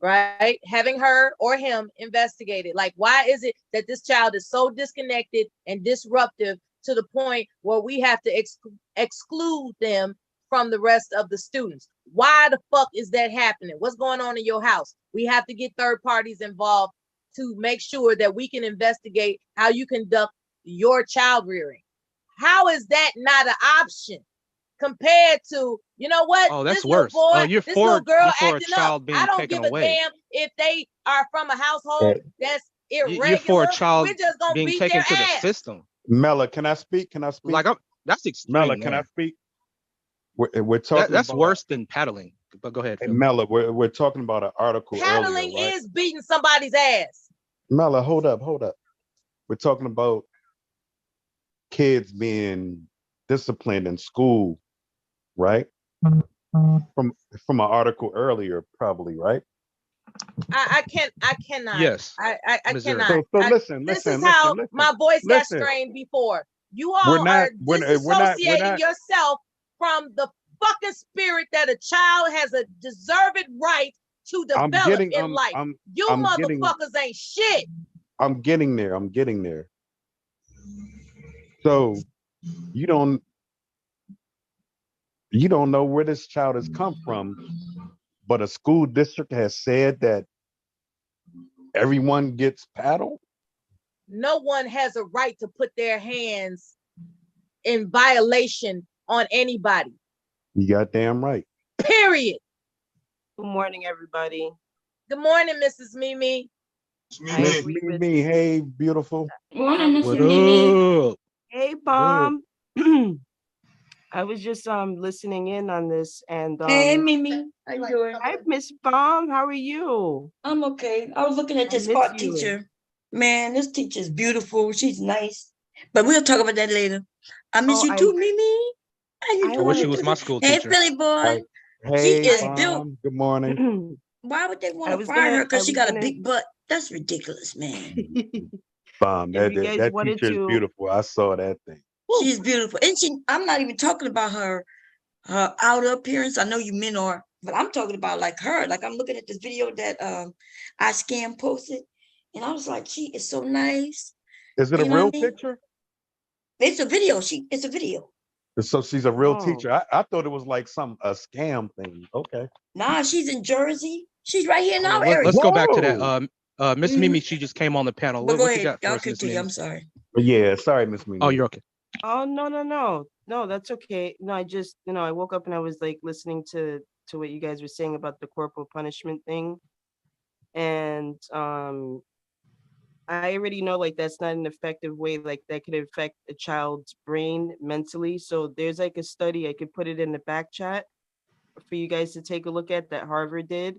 right? Having her or him investigated. Like, why is it that this child is so disconnected and disruptive to the point where we have to exclude them from the rest of the students? Why the fuck is that happening? What's going on in your house? We have to get third parties involved to make sure that we can investigate how you conduct your child rearing. How is that not an option compared to, you know what? Oh, that's this little worse. boy, You're this for little girl you're for a acting up. child being I don't taken give a away. damn if they are from a household that's You're for irregular. a child We're just gonna being beat taken their to the ass. system. Mela, can I speak? Can I speak? Like, that's extreme. Mela, can I speak? We're talking That's about worse than paddling. But go ahead, Hey, Phil. Mela, we're talking about an article earlier, Paddling right? is beating somebody's ass. Mela, hold up. We're talking about kids being disciplined in school, right? From an article earlier, probably, right? I cannot. Yes. I Missouri. cannot. So listen, This listen, is how listen. my voice got Listen. strained before. You We're all not. are We're disassociating not. yourself from the fucking spirit that a child has a deserved right to I'm develop getting. in life. You I'm getting. motherfuckers ain't shit. I'm getting there. I'm getting there. So you don't know where this child has come from, but a school district has said that everyone gets paddled. No one has a right to put their hands in violation on anybody. You got damn right. Period. Good morning, everybody. Good morning, Mrs. Mimi. Miss Mimi, hey, beautiful. Morning, Miss What Mimi. up? Hey, Bomb. I was just listening in on this, and Hey, Mimi. How you doing? Hi, Miss Bomb. How are you? I'm okay. I was looking at this miss art you. teacher. Man, this teacher's beautiful. She's nice. But we'll talk about that later. I miss you too, Mimi. How you I doing? wish she was my school Hey, teacher. Philly boy. Hey, She is Mom. built. Good morning. Why would they I want to was fire gonna- her? I Because she was got a gonna- big butt. That's ridiculous, man. Mom, If you guys that wanted teacher is to- beautiful. I saw that thing. She's beautiful. And I'm not even talking about her outer appearance. I know you men are, but I'm talking about like her. Like I'm looking at this video that I scam posted, and I was like, she is so nice. Is it a You know real what I mean? picture? It's a video. It's a video. So she's a real Oh. teacher. I thought it was like a scam thing. Okay. Nah, she's in Jersey. She's right here in our Let's area. go back to that. Miss Mimi, she just came on the panel. But What go you ahead. got for Y'all us, Miss continue. Mimi? I'm sorry. Yeah, sorry, Miss Mimi. Oh, you're okay. Oh, no, that's okay. No, I just, I woke up and I was like listening to what you guys were saying about the corporal punishment thing. And I already know like that's not an effective way, like that could affect a child's brain mentally. So there's like a study, I could put it in the back chat for you guys to take a look at that Harvard did.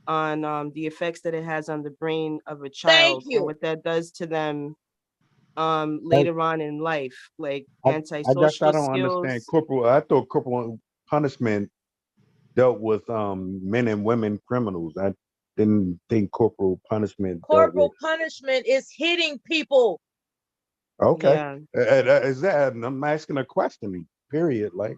on the effects that it has on the brain of a Thank child and you. what that does to them later on in life, like I guess I antisocial don't understand skills. corporal. I thought corporal punishment dealt with men and women criminals. I didn't think corporal punishment dealt with. Corporal punishment is hitting people. Okay, Yeah. is that? I'm asking a question. Period. Like,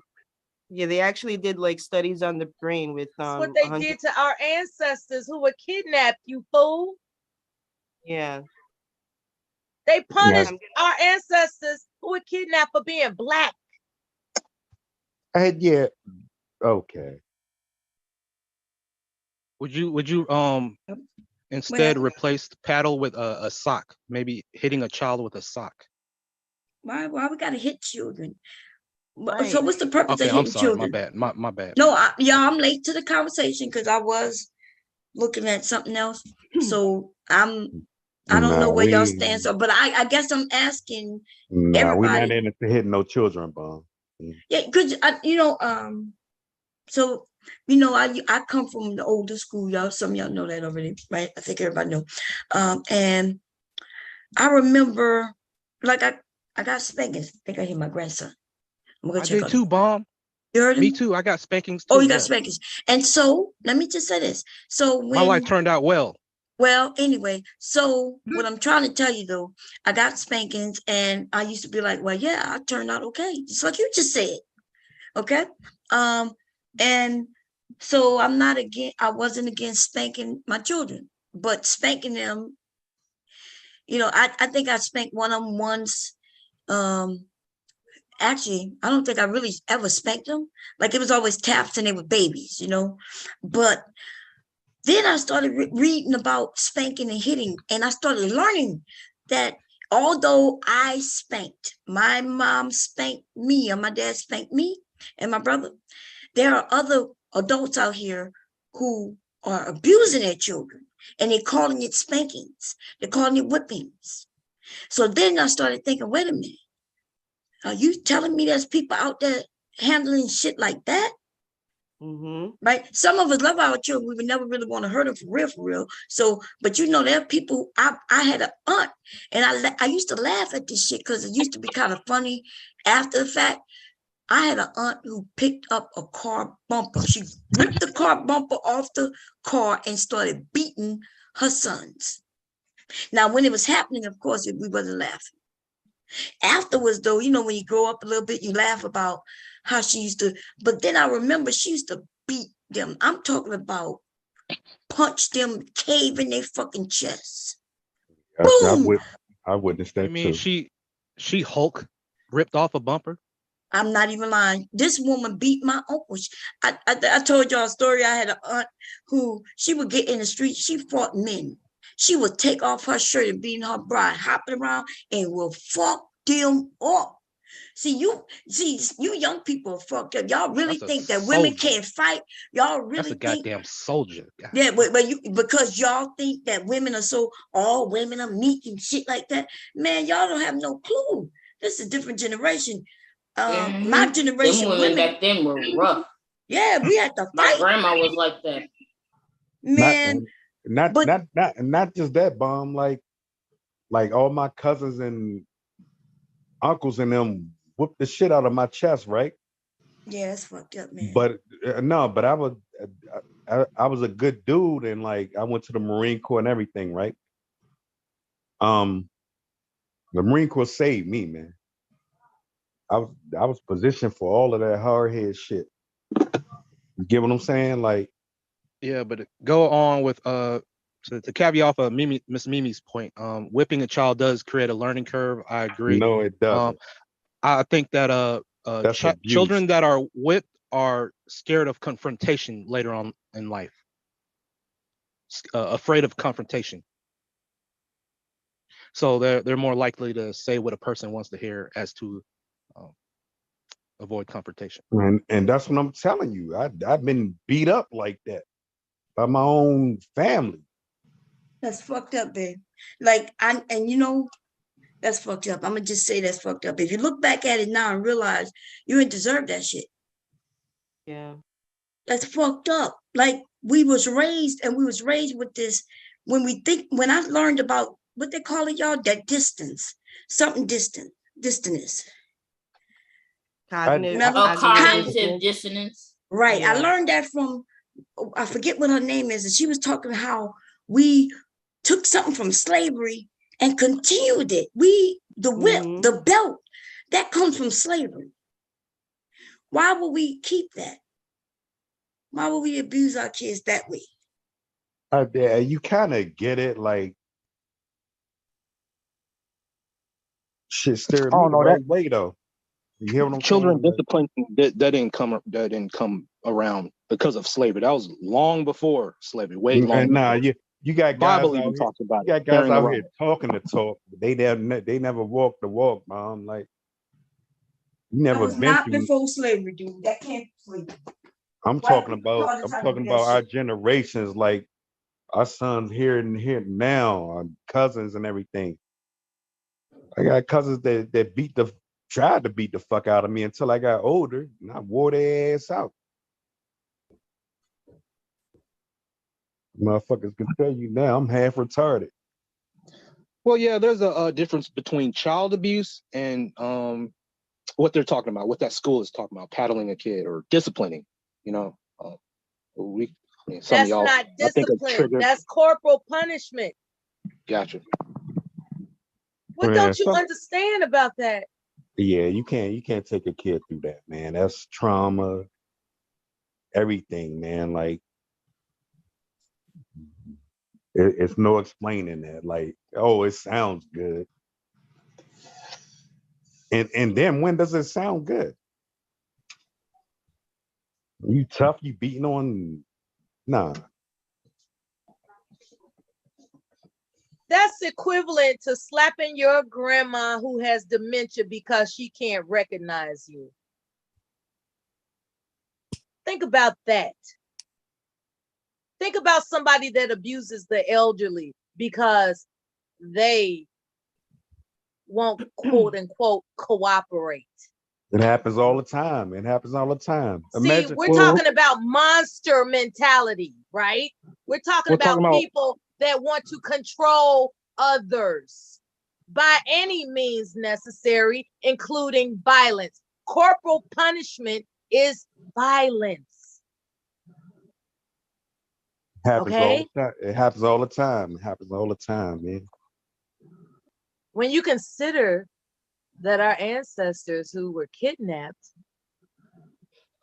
Yeah, they actually did like studies on the brain with That's what they 100. did to our ancestors who were kidnapped, you fool. Yeah. They punished no, our ancestors who were kidnapped for being black. yeah. Okay. Would you What instead happened? replace the paddle with a sock? Maybe hitting a child with a sock. Why we gotta hit children? So Right. what's the purpose of Okay, I'm hitting sorry. My children? bad. My bad. No, I'm late to the conversation because I was looking at something else. So I don't know Nah, where y'all stand. So, but I guess I'm asking we not everybody. in it to hit no children, Bomb. Yeah, because so I come from the older school, y'all. Some of y'all know that already, right? I think everybody know. And I remember, like I got spankings. I think I hit my grandson. I'm gonna I check did on him. too, Bomb. You heard Me him? too. I got spankings Oh, too. you got Yeah. spankings. And so let me just say this. So My life when turned out well. Well, anyway, so what I'm trying to tell you though, I got spankings and I used to be like, well, yeah, I turned out okay. Just like you just said. Okay. And so I wasn't against spanking my children, but spanking them, I think I spanked one of them once. Actually, I don't think I really ever spanked them. Like it was always taps and they were babies, but then I started reading about spanking and hitting, and I started learning that although I spanked, my mom spanked me, or my dad spanked me and my brother, there are other adults out here who are abusing their children, and they're calling it spankings. They're calling it whippings. So then I started thinking, wait a minute, are you telling me there's people out there handling shit like that? Right? Some of us love our children. We would never really want to hurt them for real. So, but there are people. I had an aunt, and I used to laugh at this shit because it used to be kind of funny after the fact. I had an aunt who picked up a car bumper. She ripped the car bumper off the car and started beating her sons. Now, when it was happening, of course, we wasn't laughing. Afterwards, though, when you grow up a little bit, you laugh about how she used to. But then I remember she used to beat them. I'm talking about punch them, cave in their fucking chests. Boom! I witnessed You that mean too. she Hulk ripped off a bumper? I'm not even lying. This woman beat my uncle. I told y'all a story. I had an aunt who she would get in the street. She fought men. She would take off her shirt and be in her bride, hopping around and will fuck them up. See, you young people are fucked up. Y'all really That's a think that women soldier. can't fight? Y'all That's a really think goddamn soldier. God. Yeah, but because y'all think that women are all women are meek and shit like that. Man, y'all don't have no clue. This is a different generation. My Them generation, women back then were rough. Yeah, we had to My fight. grandma was like that. Man, not just that, Bomb. Like all my cousins and uncles and them whooped the shit out of my chest, right? Yeah, it's fucked up, man. But no, but I was a good dude, and like I went to the Marine Corps and everything, right? The Marine Corps saved me, man. I was positioned for all of that hard head shit. You get what I'm saying? Like, yeah, but go on with to caveat off of Miss Mimi's point. Whipping a child does create a learning curve. I agree. no, it doesn't. I think that That's abuse. children that are whipped are scared of confrontation later on in life. Afraid of confrontation. So they're more likely to say what a person wants to hear as to avoid confrontation. And that's what I'm telling you. I've been beat up like that by my own family. That's fucked up, babe. Like that's fucked up. I'm gonna just say that's fucked up. If you look back at it now and realize you didn't deserve that shit. Yeah. That's fucked up. Like we was raised with this. When I learned about what they call it, y'all, that distance, something distance. Cognitive dissonance. Right. Yeah. I learned that from, I forget what her name is, and she was talking how we took something from slavery and continued it. The whip, the belt, that comes from slavery. Why would we keep that? Why would we abuse our kids that way? Yeah, you kind of get it, like shit steered me the right way though. You hear what I'm Children saying? discipline that didn't come around because of slavery. That was long before slavery, way long. And nah, before. you got guys Bible out even here. talks about You got it. guys Carrying out around. here talking the talk. They never walk the walk, Mom. Like you That never was been not through. before slavery, dude. That can't be slavery. I'm White talking people about. all the I'm time talking do that about our shit. generations. Like our sons here now, our cousins and everything. I got cousins that tried to beat the fuck out of me until I got older, and I wore their ass out. Motherfuckers can tell you now I'm half retarded. Well, yeah, there's a difference between child abuse and what they're talking about, what that school is talking about, paddling a kid or disciplining. You know, some That's of y'all, not I think, are discipline. triggered. That's corporal punishment. Gotcha. What Man, don't you understand about that? Yeah, you can't take a kid through that, man. That's trauma, everything, man. Like it's no explaining that. Like, oh, it sounds good. And then when does it sound good? You tough, you beating on nah. That's equivalent to slapping your grandma who has dementia because she can't recognize you. Think about that. Think about somebody that abuses the elderly because they won't quote unquote cooperate. It happens all the time. It happens all the time. See, we're talking about monster mentality, right? We're talking about people that want to control others by any means necessary, including violence. Corporal punishment is violence. Happens all Okay? the time. It happens all the time. It happens all the time, man. When you consider that our ancestors who were kidnapped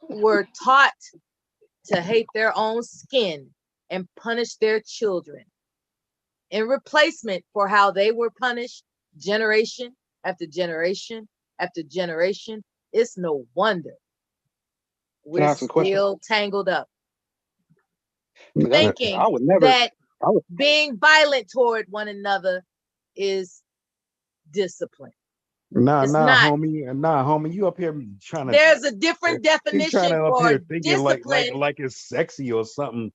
were taught to hate their own skin and punish their children in replacement for how they were punished generation after generation after generation, it's no wonder we're still tangled up. Thinking that being violent toward one another is discipline. Nah, It's not. homie. You up here trying to. There's a different definition up for here thinking discipline. like it's sexy or something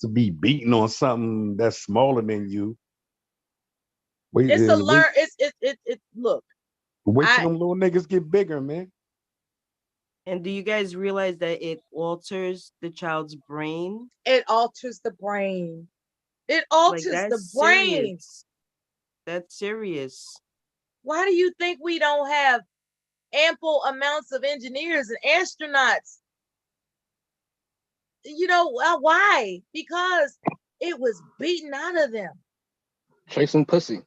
to be beating on something that's smaller than you. It's a learn. It. Look. Wait till them little niggas get bigger, man. And do you guys realize that it alters the child's brain? It alters the brain. It alters the brain. That's serious. Why do you think we don't have ample amounts of engineers and astronauts? You know, why? Because it was beaten out of them. Chasing pussy.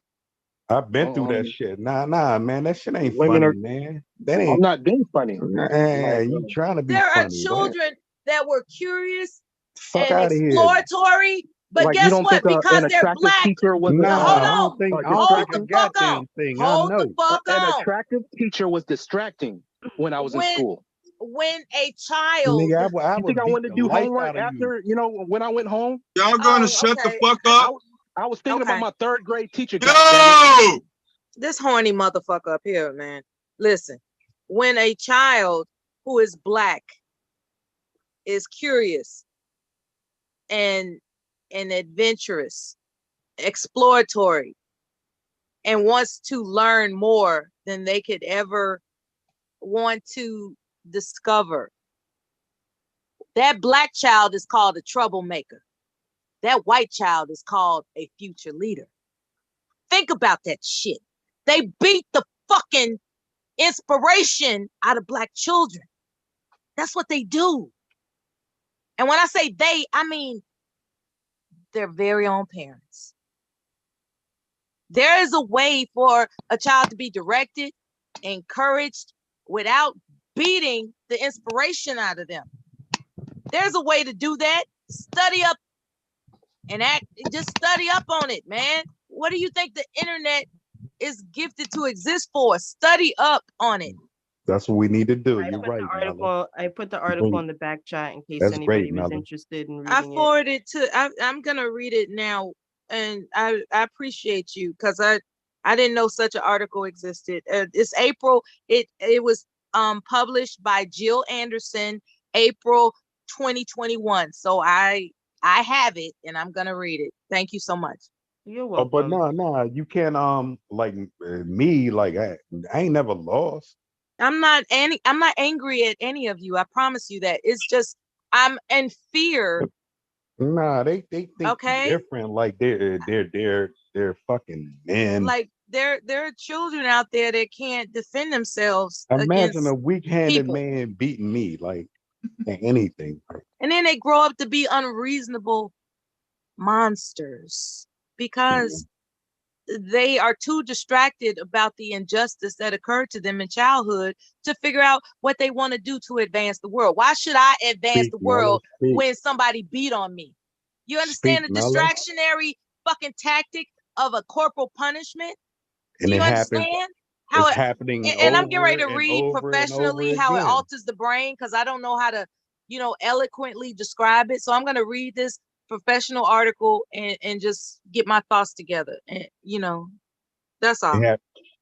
I've been through that shit. Nah, man. That shit ain't Women funny, are, man. That ain't. I'm not being funny. You trying to be there funny. There are children that were curious Fuck and out of here. exploratory, but guess what? Because they're black. Teacher was hold I on. don't think Hold the fuck on. Hold the fuck An on. attractive teacher was distracting when I was in school. When a child, Nigga, I you think I wanted to do homework after, when I went home? Y'all gonna shut the fuck up? I was thinking about my third grade teacher. Yo! This horny motherfucker up here, man. Listen, when a child who is black is curious and adventurous, exploratory, and wants to learn more than they could ever want to discover, That black child is called a troublemaker. That white child is called a future leader. Think about that shit. They beat the fucking inspiration out of black children. That's what they do. And when I say they, I mean their very own parents. There is a way for a child to be directed, encouraged, without beating the inspiration out of them. There's a way to do that. Study up and just study up on it, man. What do you think the internet is gifted to exist for? Study up on it. That's what we need to do. You're right, Mella. I put the article in the back chat in case That's anybody great, was Mella. interested in I reading it. forwarded to. I'm gonna read it now, and I appreciate you because I didn't know such an article existed. It's April. It was published by Jill Anderson, April 2021. So I have it, and I'm gonna read it. Thank you so much. You're Oh, but welcome. nah, you can't like me, like I ain't never lost. I'm not angry at any of you. I promise you that. It's just I'm in fear. Nah, they think Okay. different. Like they're fucking men. Like there are children out there that can't defend themselves Imagine against a weak-handed people. man beating me, like anything. And then they grow up to be unreasonable monsters because they are too distracted about the injustice that occurred to them in childhood to figure out what they want to do to advance the world. Why should I advance the world when somebody beat on me? You understand the distractionary fucking tactic of a corporal punishment? And Do you it happens. understand how It's it happening and I'm getting ready to over and read over and over professionally how it again. alters the brain because I don't know how to, eloquently describe it. So I'm going to read this professional article and just get my thoughts together. And, that's all.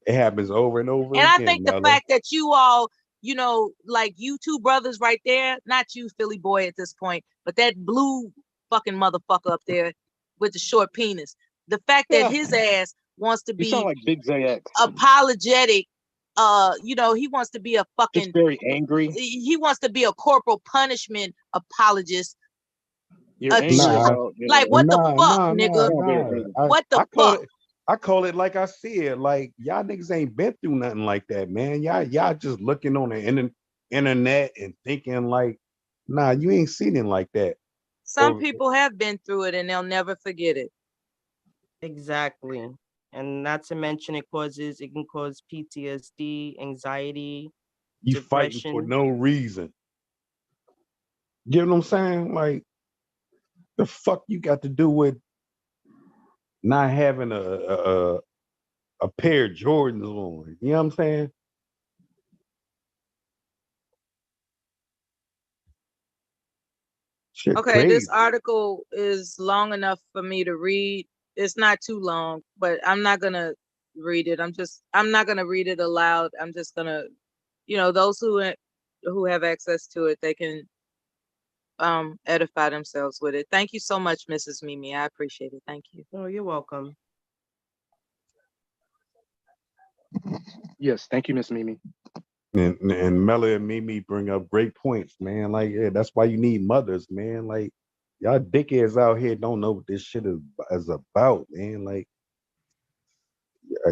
It happens over and over And again. I think the fact that you all, like you two brothers right there, not you, Philly boy, at this point, but that blue fucking motherfucker up there with the short penis. The fact that his ass wants to You sound be like Big ZX. apologetic, he wants to be a fucking Just very angry. He wants to be a corporal punishment apologist. You're angry about, like what the fuck, nigga? What the fuck? I call it like I see it. Like y'all niggas ain't been through nothing like that, man. Y'all just looking on the internet and thinking like, nah, you ain't seen it like that. Some people have been through it and they'll never forget it. Exactly. And not to mention it can cause PTSD, anxiety, you depression. Fighting for no reason. You know what I'm saying? Like the fuck you got to do with not having a pair of Jordans on? You know what I'm saying? Shit okay, crazy. This article is long enough for me to read. It's not too long, but I'm not gonna read it. I'm not gonna read it aloud. I'm just gonna, those who have access to it, they can edify themselves with it. Thank you so much, Mrs. Mimi. I appreciate it. Thank you. Oh, you're welcome. Yes, thank you, Miss Mimi. And Mella and Mimi bring up great points, man. Like, yeah, that's why you need mothers, man. Like, y'all dickheads out here don't know what this shit is about, man. Like,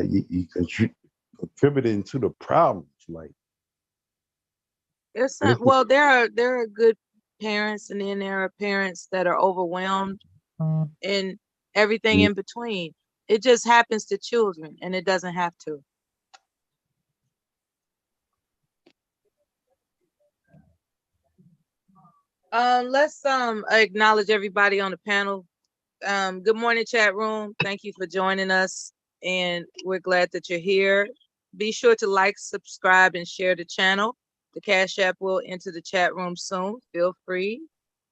you contributing to the problems, like. It's not, well, there are good parents, and then there are parents that are overwhelmed, and everything in between. It just happens to children, and it doesn't have to. Let's acknowledge everybody on the panel. Good morning, chat room. Thank you for joining us, and we're glad that you're here. Be sure to like, subscribe, and share the channel. The Cash App will enter the chat room soon. Feel free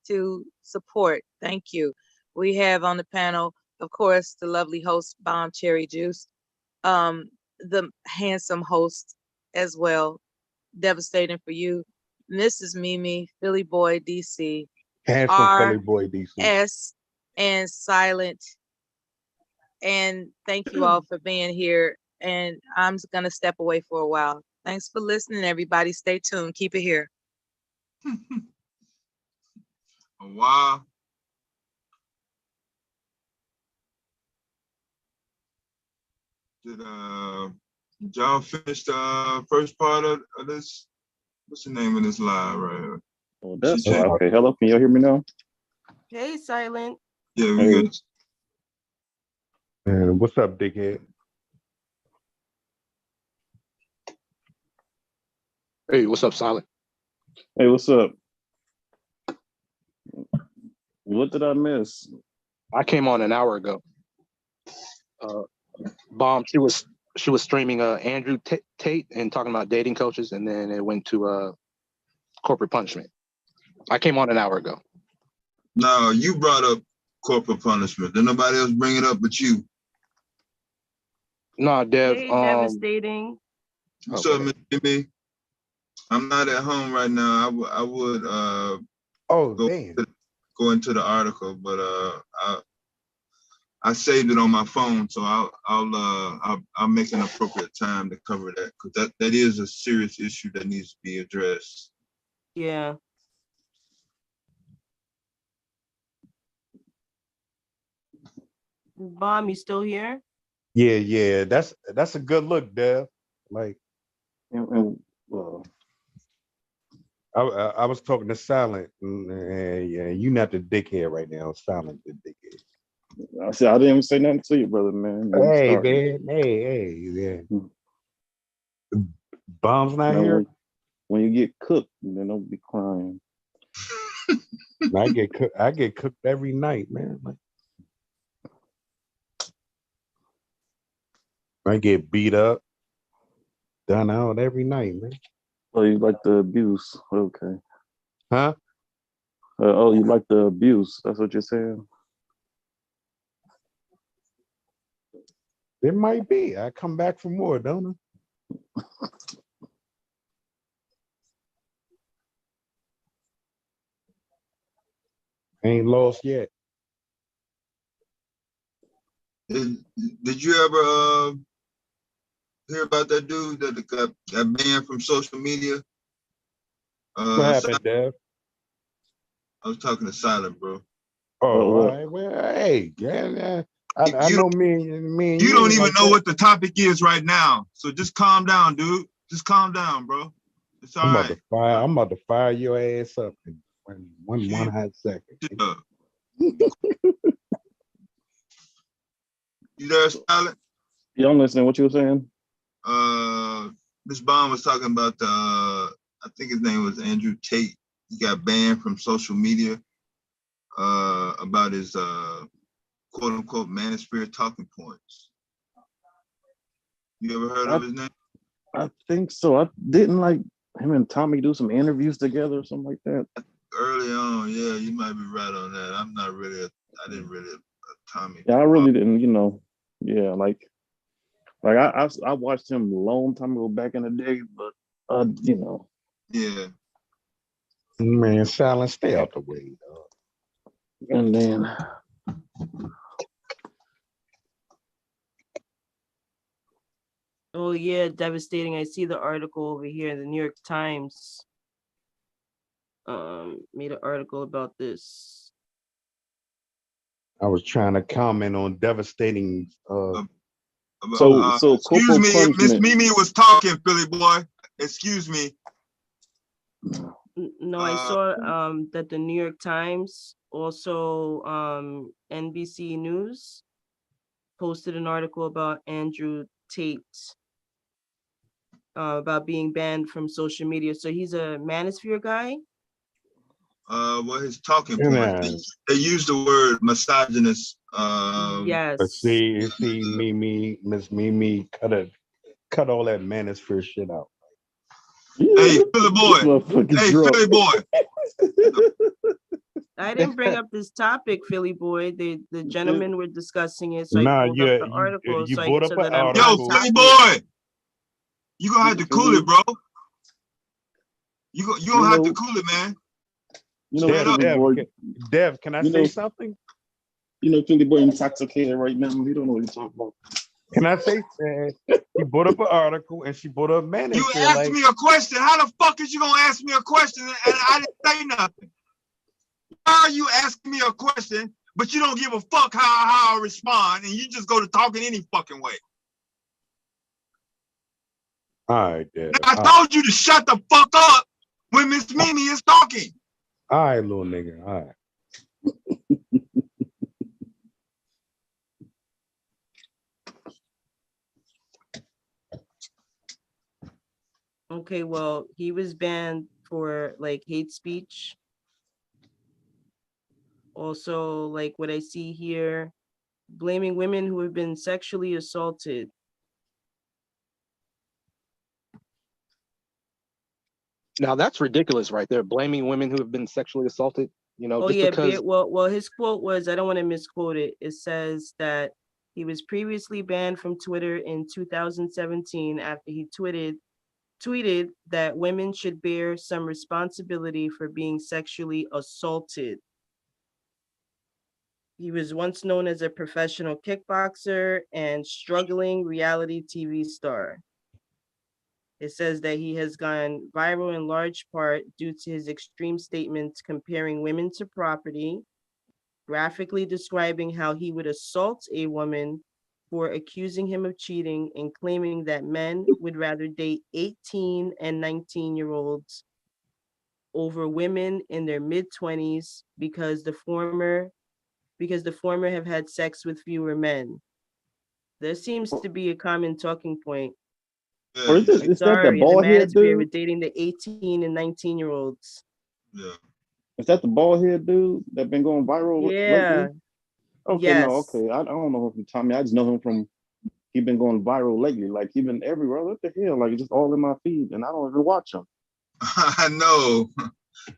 to support. Thank you. We have on the panel, of course, the lovely host, Bomb Cherry Juice, the handsome host as well, Devastating for You, Mrs. Mimi, Philly Boy DC, Handsome Philly Boy DC, S, and Silent. And thank you all for being here. And I'm going to step away for a while. Thanks for listening, everybody. Stay tuned. Keep it here. A while. Did y'all finish the first part of this? What's the name of this live right here? Oh, that's okay. Hello, can y'all hear me now? Hey, Silent. Yeah, we good. What's up, dickhead? Hey, what's up, Silent? Hey, what's up? What did I miss? I came on an hour ago. Bomb. She was streaming Andrew Tate and talking about dating coaches, and then it went to corporate punishment. I came on an hour ago. No, you brought up corporal punishment. Did nobody else bring it up but you? No, Dev. Hey, devastating. What's up, Miss Jimmy? I'm not at home right now. I would go into the article, but I saved it on my phone, so I'll make an appropriate time to cover that, because that is a serious issue that needs to be addressed. Yeah. Bomb, you still here? Yeah. That's a good look, Dev. Like, I was talking to Silent, and yeah, you not the dickhead right now. Silent, the dickhead. I said I didn't even say nothing to you, brother, man. Hey, man. Hey, yeah. Bomb's not here. When you get cooked, then don't be crying. I get cooked every night, man. Like, I get beat up, done out every night, man. Oh, you like the abuse? Okay. Huh? Oh, you like the abuse? That's what you're saying? It might be. I come back for more, don't I? Ain't lost yet. Did you ever hear about that dude that got banned from social media? What happened, Dev? I was talking to Silent, bro. Oh, all right. Well, hey, yeah. I know me and you don't even like know that. what the topic is right now, so just calm down, dude. Just calm down, bro. It's all right. I'm about to fire your ass up in one hot second. You there, Silent? Yeah, I'm listening. What you were saying? This Bomb was talking about I think his name was Andrew Tate. He got banned from social media about his quote unquote manosphere talking points. You ever heard of his name? I think so. I didn't like him and Tommy do some interviews together or something like that. Early on, yeah, you might be right on that. I didn't really Tommy. Yeah, I really didn't, yeah, like I watched him a long time ago back in the day, but Yeah. Man, Silent, stay out the way, dog. And then Oh yeah, devastating. I see the article over here in the New York Times. Made an article about this. I was trying to comment on devastating. Excuse me, Miss Mimi was talking, Philly boy. Excuse me. No, I saw that the New York Times, also NBC News, posted an article about Andrew Tate, about being banned from social media. So he's a manosphere guy. What his talking point? They use the word misogynist. Yes. But see, Miss Mimi, cut all that manosphere shit out. Hey, Philly boy. Hey, Philly boy. I didn't bring up this topic, Philly boy. The gentlemen were discussing it, so I pulled up the article. You brought up an article. Yo, Philly boy, you gonna have to cool it, bro. You gonna have to cool it, man. Dev, can I say something? Philly boy intoxicated right now. He don't know what he's talking about. Can I say he brought up an article and she brought up manosphere? You asked me a question. How the fuck is you gonna ask me a question and I didn't say nothing? are you asking me a question, but you don't give a fuck how I respond, and you just go to talking any fucking way? All right, Dad. I told you to shut the fuck up when Miss Mimi is talking. All right, little nigga. All right. Okay, well, he was banned for like hate speech. Also, like what I see here, blaming women who have been sexually assaulted. Now that's ridiculous right there, blaming women who have been sexually assaulted, you know, Oh just yeah, because. well, his quote was, I don't want to misquote it. It says that he was previously banned from Twitter in 2017 after he tweeted that women should bear some responsibility for being sexually assaulted. He was once known as a professional kickboxer and struggling reality TV star. It says that he has gone viral in large part due to his extreme statements comparing women to property, graphically describing how he would assault a woman for accusing him of cheating, and claiming that men would rather date 18 and 19-year-olds over women in their mid-20s because the former have had sex with fewer men. There seems to be a common talking point. Or is that the Sorry, the bald head manosphere dude? with dating the 18 and 19-year-olds. Yeah. Is that the bald head dude that been going viral Yeah. lately? Okay, Yes. no, okay. I don't know him from Tommy. I just know him from he been going viral lately. Like he been everywhere. What the hell? Like just all in my feed, and I don't even watch him. I know.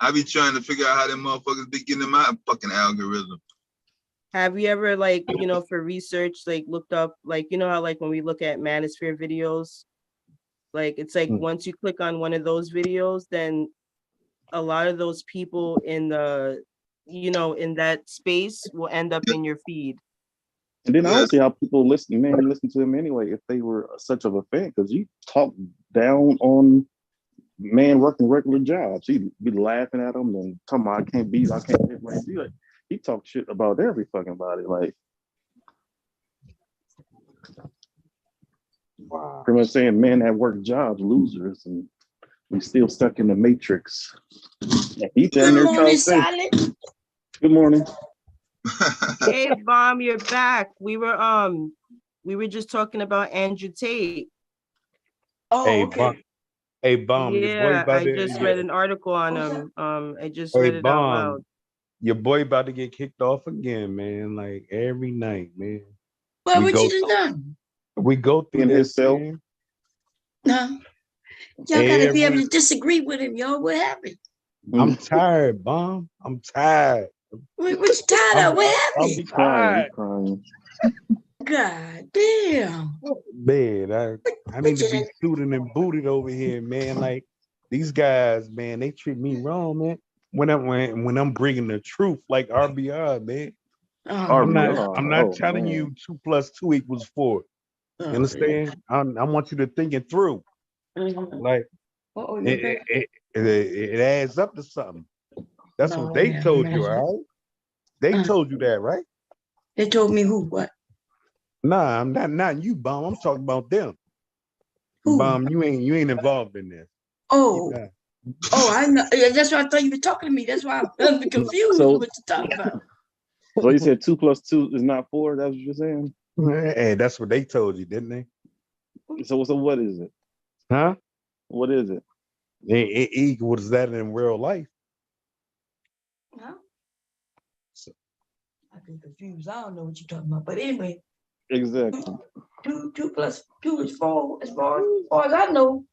I be trying to figure out how them motherfuckers be getting in my fucking algorithm. Have you ever, like, you know, for research, like looked up, like, you know how like when we look at manosphere videos, like it's like once you click on one of those videos, then a lot of those people in the, you know, in that space will end up in your feed. And then I don't see how people listen to him anyway if they were such of a fan, because you talk down on man working regular jobs. He'd be laughing at them and talking about I can't hit my like he talks shit about every fucking body. Like wow. Pretty much saying men that work jobs, losers, and we still stuck in the matrix. He Good morning, Silent. Good morning. Hey, Bomb, you're back. We were just talking about Andrew Tate. Oh, Hey, okay. Bomb, your boy Yeah, about I to just read an article on him. I just Hey, read it out Bomb, loud. your boy about to get kicked off again, man. Like every night, man. Well, what you done? We go through In this, himself. man. No. Y'all gotta be able to disagree with him, y'all. What happened? I'm tired, Bomb. I'm tired. What you tired of? What I'm happened? tired. God damn. Man, I need to be suited and booted over here, man. Like these guys, man, they treat me wrong, man. When I'm bringing the truth, like RBR, man. I'm not telling you 2 + 2 = 4. You understand? I want you to think it through. Like it adds up to something. That's what they told you, all right? They told you that, right? They told me who? What? Nah, I'm not you, Bomb. I'm talking about them. Who? Bomb, you ain't involved in this. Oh. Oh, I know. Yeah, that's why I thought you were talking to me. That's why I'm confused with what you're talking about. So you said 2 + 2 is not 4. That's what you're saying? Hey, that's what they told you, didn't they? So what is it? Huh? What is it? It equals that in real life. Huh? I've been confused. I don't know what you're talking about. But anyway. Exactly. 2 + 2 is 4, as far as I know.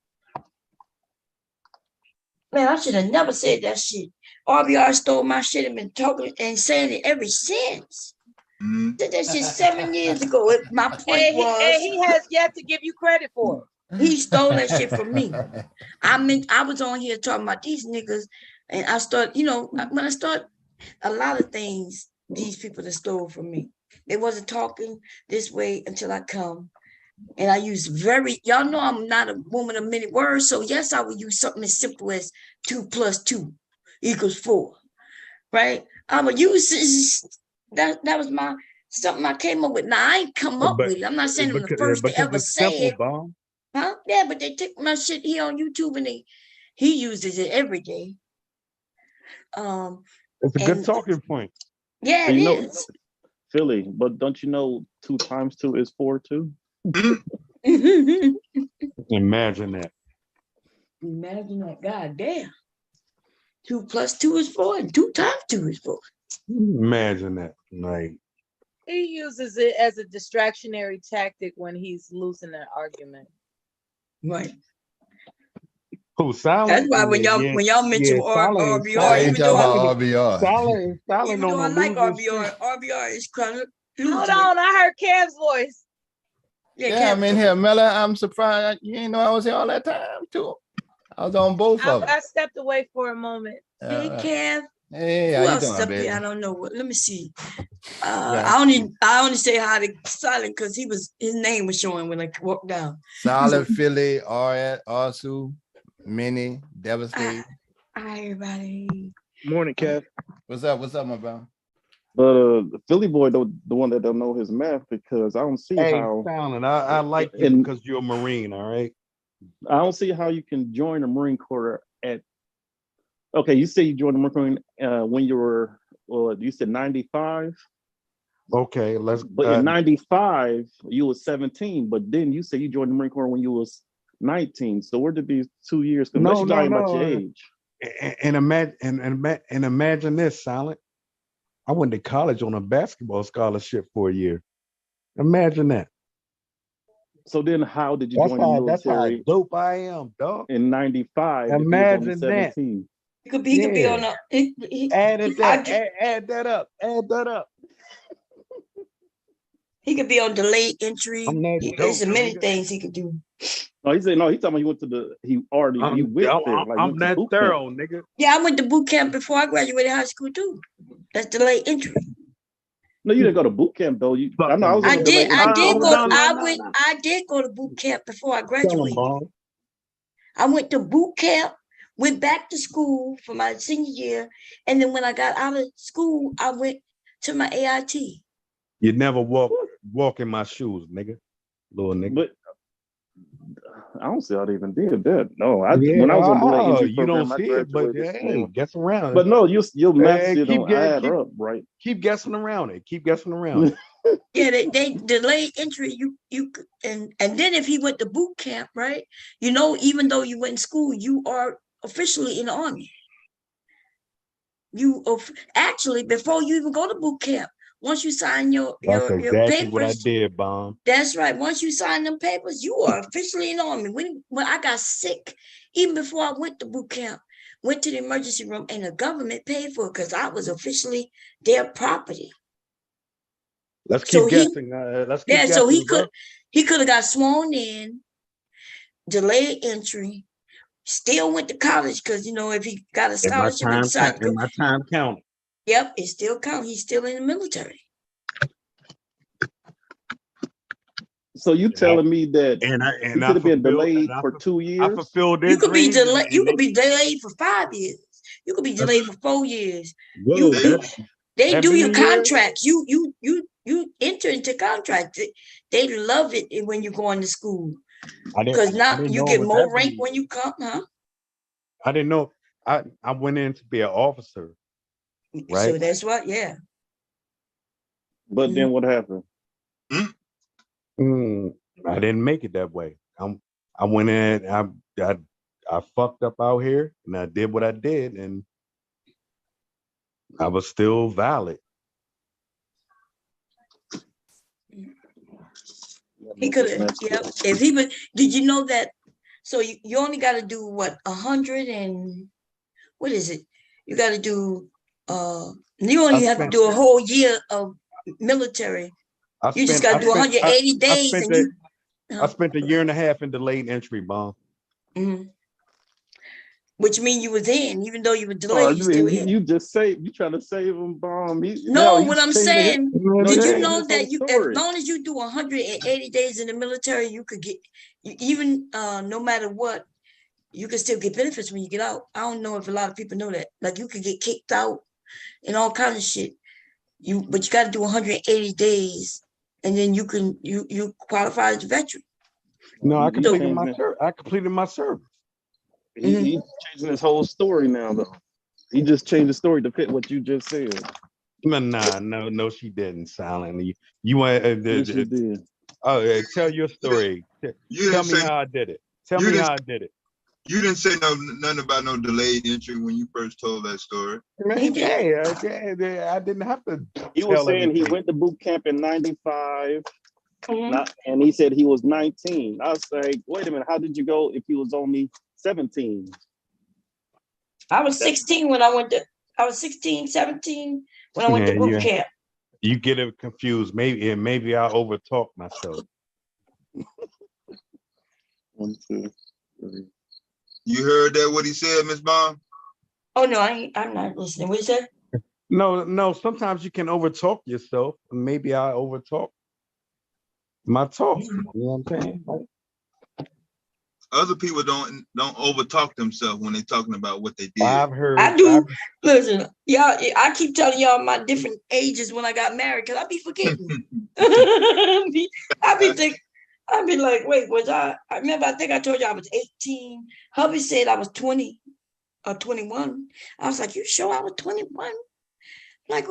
Man, I should have never said that shit. RBR stole my shit and been talking and saying it ever since. Did that shit 7 years ago. My point was, he has yet to give you credit for it. He stole that shit from me. I was on here talking about these niggas, and I start, when I start a lot of things, these people that stole from me. They wasn't talking this way until I come. And I use y'all know I'm not a woman of many words. So yes, I would use something as simple as 2 + 2 = 4, right? I would use that was my something I came up with. Now I ain't come up with it. I'm not saying I'm the first to ever say it. Bomb. Huh? Yeah, but they took my shit here on YouTube and he uses it every day. It's a good talking point. Yeah, it it is. is. Philly, but don't you know 2 times 2 is 4 too? Imagine that. Imagine that. God damn. 2 plus 2 is 4, and 2 times 2 is 4. Imagine that. Like, He uses it as a distractionary tactic when he's losing an argument. Right. who silent? That's why when y'all mention Silent, RBR, even though silent even though on I the like losing RBR, streak. RBR is kind of Hold on, I heard Kev's voice. Yeah, I'm in here, Miller. I'm surprised you ain't know I was here all that time too. I was on both of them. I stepped away for a moment. Hey, Kev. Hey, Who how you else doing, up baby? here? I don't know. Let me see. Yeah. I only say hi to Silent because his name was showing when I walked down. Solid Philly, Arsu, Minnie, Devastated. Hi, everybody. Morning, Kev. What's up? What's up, my bro? But the Philly boy, the one that don't know his math, because I don't see Hey, how. Silent, I like you because you're a Marine, all right? I don't see how you can join the Marine Corps at. Okay, you say you joined the Marine Corps when you were, well, you said 95. Okay, let's. But in 95, you was 17. But then you said you joined the Marine Corps when you was 19. So where did these 2 years come? Let's talk about your age. And imagine this, Silent. I went to college on a basketball scholarship for a year. Imagine that. So then how did you join the military? That's how dope I am, dog. In 95, imagine if you was only 17. He could be on a add that up. He could be on delayed entry. There's many things he could do. No, he said no. He talking about he went to the. He went there. Like, I'm that thorough, nigga. Yeah, I went to boot camp before I graduated high school too. That's delayed entry. No, you didn't go to boot camp though. I know I was. I did go to boot camp before I graduated. I went to boot camp, went back to school for my senior year, and then when I got out of school, I went to my AIT. You never walk in my shoes, nigga. Little nigga. But I don't see how they even did that. No, when I was on delayed entry you program, don't see it, but hey, guess around. But no, your math shit don't add up, right? Keep guessing around it. Keep guessing around it. Yeah, they delayed entry. You and then if he went to boot camp, right? You know, even though you went in school, you are officially in the Army. You actually before you even go to boot camp, once you sign your papers, what I did, Bomb. That's right. Once you sign them papers, you are officially in the Army. When I got sick, even before I went to boot camp, went to the emergency room, and the government paid for it because I was officially their property. Let's keep guessing. So he could have got sworn in, delayed entry, still went to college because if he got a scholarship, my time counted. Yep, it still counts. He's still in the military. So you telling me that he could have been delayed for 2 years? I fulfilled their You could be dreams delayed. You could be delayed for 5 years. You could be delayed for 4 years. They do your contracts. You enter into contracts. They love it when you go into school because now you get more rank when you come, huh? I didn't know. I went in to be an officer. Right. So that's what, yeah. But then what happened? I didn't make it that way. I went in. I fucked up out here, and I did what I did, and I was still valid. He could have. Yep. If he would, did you know that? So you only got to do what 100 and what is it? You got to do. You only have to do a whole year of military. You just got to do 180 days, I spent a year and a half in delayed entry, Bomb. Which means you was in, even though you were delayed. You just you trying to save him, Bomb. What I'm saying, did you know that as long as you do 180 days in the military, you could get even no matter what. You can still get benefits when you get out. I don't know if a lot of people know that. Like you could get kicked out and all kinds of shit. But you got to do 180 days, and then you qualify as a veteran. No, I completed my service. He's changing his whole story now, though. He just changed the story to fit what you just said. No, she didn't. Silently, you want? Yes, she did. Oh, tell your story. Tell me how I did it. Tell me how I did it. You didn't say nothing about no delayed entry when you first told that story. Man, yeah, I didn't have to. He was saying he went to boot camp in '95, and he said he was 19. I was like, wait a minute, how did you go if he was only 17? I was 16 when I went to. I was 16, 17 when I went to boot camp. You get it confused. Maybe I overtalk myself. 1, 2, 3. You heard that what he said, Miss Bond? Oh no, I'm not listening. What you said? No. Sometimes you can overtalk yourself. Maybe I overtalk my talk. You know what I'm saying? Other people don't overtalk themselves when they're talking about what they did. I've heard. I do. Listen, y'all. I keep telling y'all my different ages when I got married because I be forgetting. I be like, wait, was I remember, I think I told you I was 18. Hubby said I was 20 or 21. I was like, you sure I was 21? Like,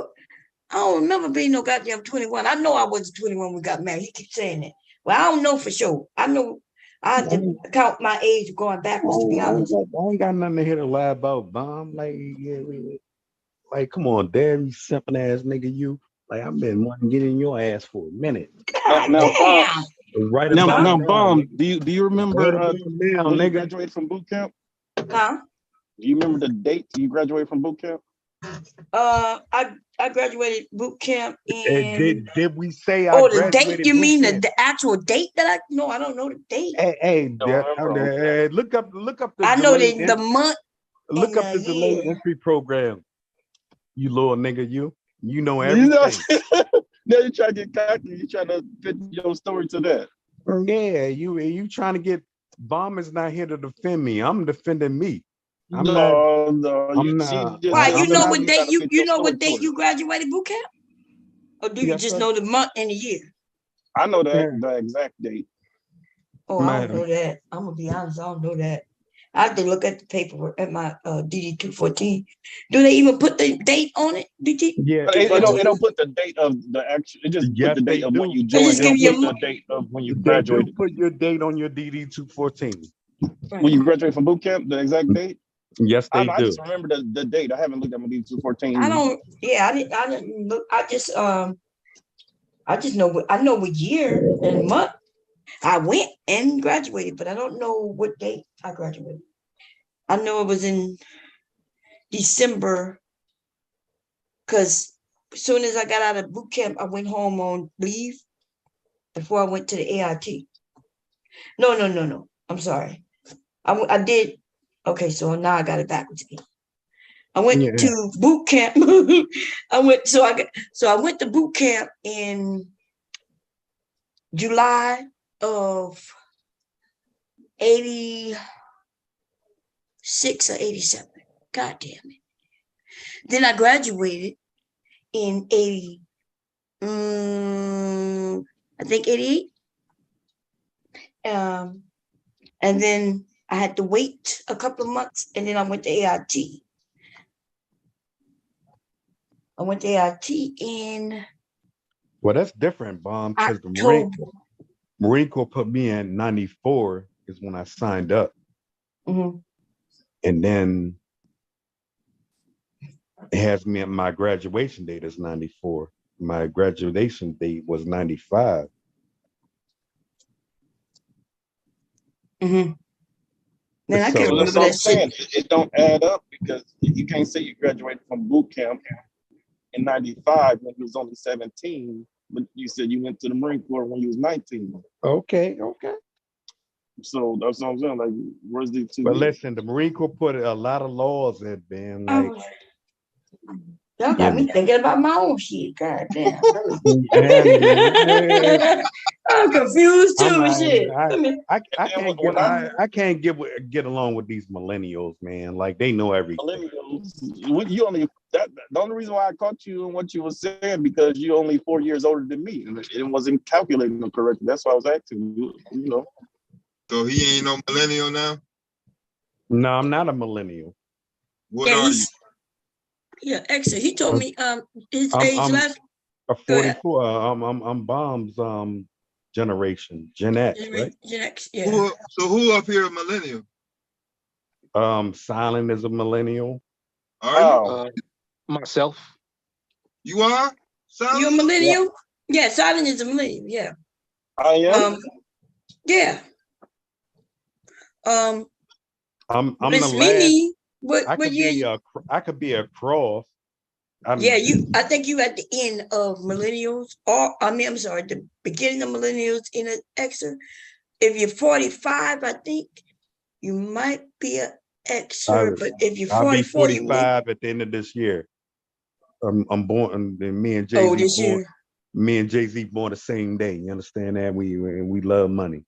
I don't remember being no goddamn 21. I know I wasn't 21 when we got married. He keeps saying that. Well, I don't know for sure. I know I had to count my age going backwards, to be honest. I ain't got nothing to hear to lie about, Bomb. Like, come on, damn, you simping ass nigga, you. Like, I've been wanting to get in your ass for a minute. Now, Bomb, do you remember now, when you graduated from boot camp? Huh? Do you remember the date you graduated from boot camp? I graduated boot camp in. Did we say the date? You mean the actual date that I? No, I don't know the date. Hey, look up the. I know the month. Look up the delayed entry program. You little nigga, you know everything. Now you trying to get cocky. You trying to fit your story to that. Yeah, you trying to get. Bomb is not here to defend me. I'm defending me. I'm not. Why? You know what date you know what date you graduated boot camp? Or do you just know the month and the year? I know the exact date. Oh, I don't know that. I'm gonna be honest, I don't know that. I have to look at the paperwork at my DD 214. Do they even put the date on it? Yeah, it don't put the date of the actual. It just put the date of when you joined. Just give you the date of when you graduated. Put your date on your DD 214. Right. When you graduate from boot camp, the exact date. Yes, they do. I just remember the date. I haven't looked at my DD 214. I don't. Yeah, I didn't look. I just know. I know what year and month I went and graduated, but I don't know what date I graduated. I know it was in December, because as soon as I got out of boot camp, I went home on leave before I went to the AIT. No. I'm sorry. I did. Okay, so now I got it backwards again. I went to boot camp. I went to boot camp in July of 86 or 87. God damn it. Then I graduated in 88. And then I had to wait a couple of months, and then I went to AIT. I went to AIT in. Well, that's different, Bomb, because the Marine Corps put me in 94 is when I signed up. Mm-hmm. And then it has me at my graduation date is 94. My graduation date was 95. Mm-hmm. Man, I So can't remember that shit. It don't add up because you can't say you graduated from boot camp in 95 when you was only 17, but you said you went to the Marine Corps when you was 19. Okay. So that's what I'm saying. Like, where's the two? But listen, the Marine Corps put a lot of laws in, man. Like, y'all got me thinking about my own shit. God damn. I'm confused too. Shit. I can't get along with these millennials, man. Like, they know everything. Millennials, you only the only reason why I caught you in what you were saying because you're only 4 years older than me, and it wasn't calculating them correctly. That's why I was asking you. You know. So he ain't no millennial now? No, I'm not a millennial. What are you? Yeah, actually, he told me his age I'm last. a 44. I'm Bomb's generation, Gen X, right? Gen X, yeah. So who up here a millennial? Silent is a millennial. Are you? Myself. You are? Silent? You a millennial? Yeah, Silent is a millennial. Yeah. I am. Yeah. I'm the Miss last. Mimi, I could be a cross. I think you at the end of millennials, or I'm sorry, the beginning of millennials in an extra. If you're 45, I think you might be an extra, but if you're I'll be 44, you may. 45 at the end of this year. I'm born, and me and Oh, Jay-Z this born. year. Me and Jay-Z born the same day. You understand that? We love money.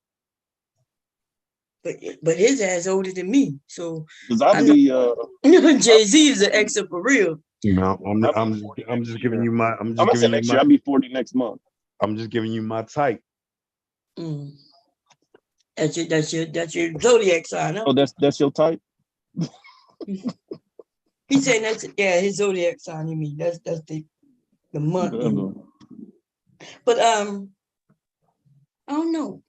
But his ass older than me, so I be Jay-Z is an extra for real. No, I'm just giving you my. I'm gonna say next year. I'll be 40 next month. I'm just giving you my type. That's your zodiac sign. Huh? Oh, that's your type. He said that's his zodiac sign. You mean that's the month. But I don't know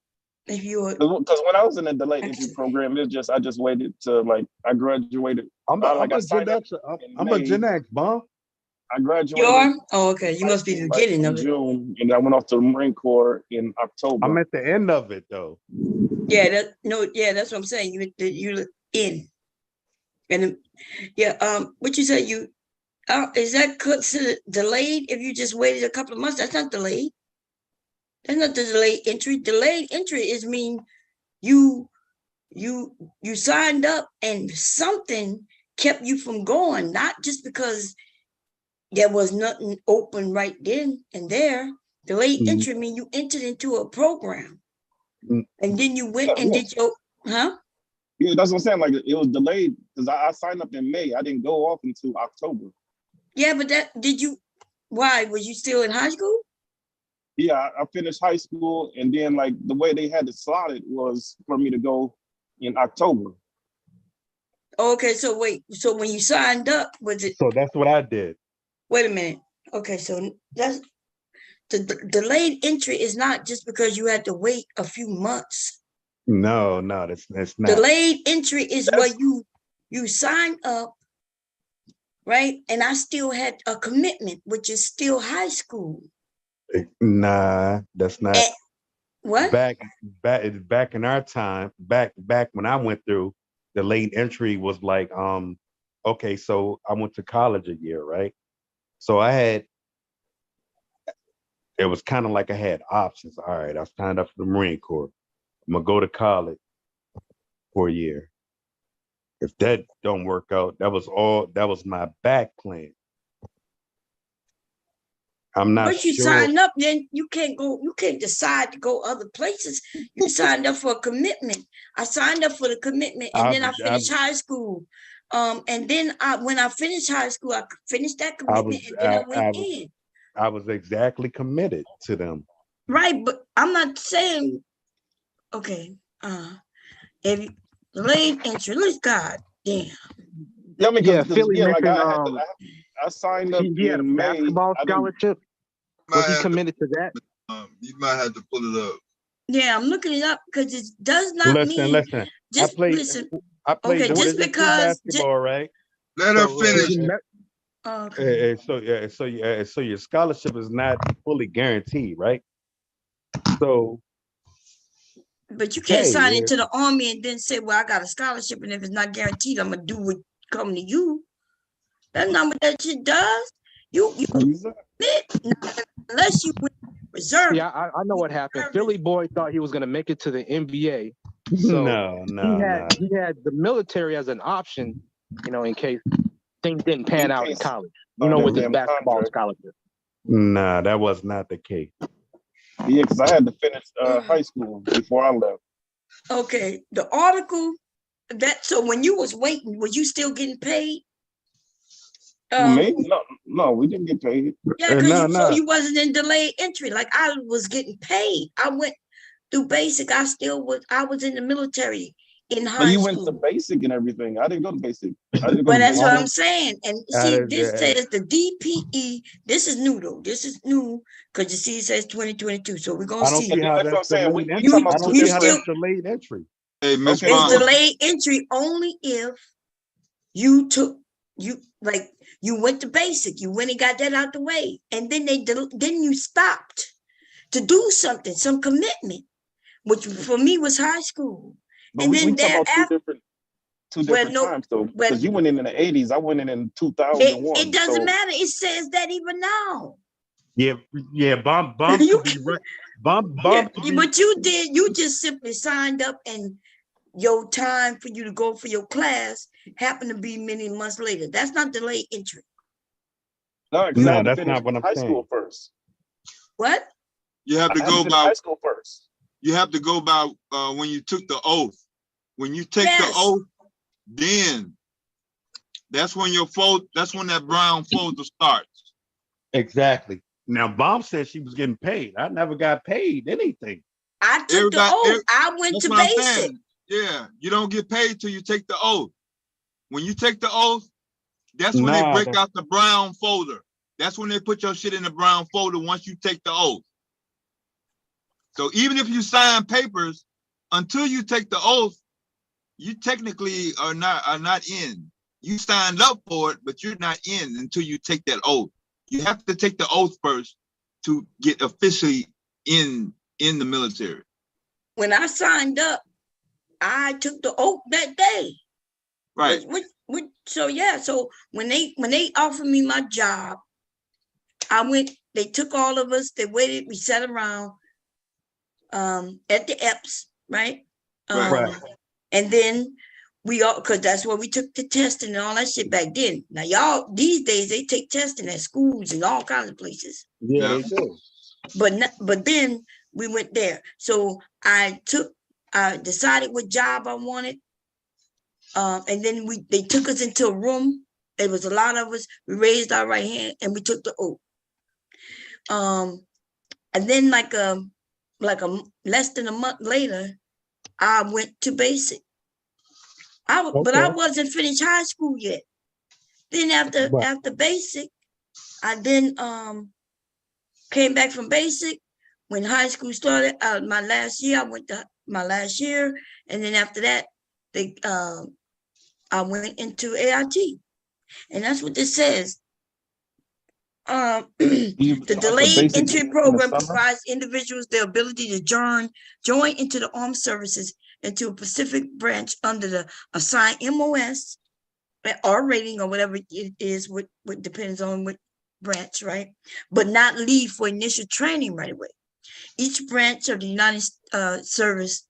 if you're because when I was in the delayed entry program, I just waited to I graduated. I'm a Gen X, Bomb. I graduated. You are? Oh, okay. You must be the beginning of it. June, and I went off to the Marine Corps in October. I'm at the end of it though. Yeah, that's what I'm saying. You're in. And what you say is that considered delayed if you just waited a couple of months? That's not delayed. That's not the delayed entry. Delayed entry is mean you signed up and something kept you from going, not just because there was nothing open right then and there. Delayed entry mean you entered into a program and then you went and did your Yeah, that's what I'm saying. Like it was delayed because I signed up in May. I didn't go off until October. Yeah, but why? Was you still in high school? Yeah, I finished high school, and then the way they had it slotted was for me to go in October. Okay, so wait. So when you signed up, was it? So that's what I did. Wait a minute. Okay, so that's the delayed entry is not just because you had to wait a few months. No, that's not. Delayed entry is where you sign up, right? And I still had a commitment, which is still high school. Nah, that's not. What? Back in our time, back when I went through, the late entry was okay, so I went to college a year, right? So it was kind of like I had options. All right, I signed up for the Marine Corps. I'm gonna go to college for a year. If that don't work out, that was my back plan. I'm not Once you sure. sign up, then you can't decide to go other places. You signed up for a commitment. I signed up for the commitment and then I finished high school. And then when I finished high school, I finished that commitment and then I went in. I was exactly committed to them. Right, but I'm not saying, okay, if you delayed entry, God damn. Yeah, I mean, Philly mentioned, I signed up he had a in May. basketball scholarship. Was he committed to that? You might have to pull it up. Yeah, I'm looking it up because it does not mean. Listen. Just I played okay, just because basketball, right? Let her finish. Okay. So your scholarship is not fully guaranteed, right? So. But you can't sign into the Army and then say, "Well, I got a scholarship, and if it's not guaranteed, I'm gonna do what come to you." That's not what that shit does. You unless you reserve. Yeah, I know what happened. Philly boy thought he was gonna make it to the NBA. So no. He had the military as an option, in case things didn't pan out in college. With his basketball scholarship. Nah, that was not the case. Yeah, because I had to finish high school before I left. Okay, the article so when you was waiting, was you still getting paid? Maybe no, we didn't get paid. Yeah, because so you wasn't in delayed entry. Like I was getting paid. I went through basic. I was in the military in But high you school. went to basic and everything. I didn't go to basic. I didn't go Well, to that's basic. what I'm saying. And see, this says the DPE. This is new though. This is new because you see it says 2022. So we're gonna I don't see. see how That's what I'm that's saying. delayed We entry. talking I about don't two see how different. that's delayed entry. Hey, Miss Okay, It's delayed entry only if you went to basic. You went and got that out the way, and then then you stopped to do something, some commitment, which for me was high school. But And we then talking about thereafter, two different times though. Because you went in the 80s, I went in 2001. It doesn't matter. It says that even now. Yeah, bomb could be right. Bomb could be. But you just simply signed up and your time for you to go for your class happened to be many months later. That's not delayed entry. No, that's not what I'm high saying. school first. What? You have to I go finished by high school first. You have to go by when you took the oath. When you take the oath, then that's when that's when that brown folder starts. Exactly. Now, Bomb said she was getting paid. I never got paid anything. I took the oath. I went That's to what I'm basic. saying. Yeah, you don't get paid till you take the oath. When you take the oath, that's when they break out the brown folder. That's when they put your shit in the brown folder once you take the oath. So even if you sign papers, until you take the oath, you technically are not in. You signed up for it, but you're not in until you take that oath. You have to take the oath first to get officially in the military. When I signed up, I took the oath that day. Right. So when they offered me my job, I went. They took all of us. They waited. We sat around at the EPS, right? Right. And then we all, because that's where we took the testing and all that shit back then. Now y'all these days they take testing at schools and all kinds of places. Yeah, they do. But then we went there. So I decided what job I wanted. And then they took us into a room. There was a lot of us. We raised our right hand and we took the oath. And then like less than a month later, I went to basic. But I wasn't finished high school yet. Then after basic, I then came back from basic. When high school started, my last year, I went to my last year, and then after that, I went into AIT, and that's what this says. The delayed entry program provides individuals the ability to join into the armed services into a specific branch under the assigned MOS or rating or whatever it is, what depends on what branch, right? But not leave for initial training right away. Each branch of the United Armed Service,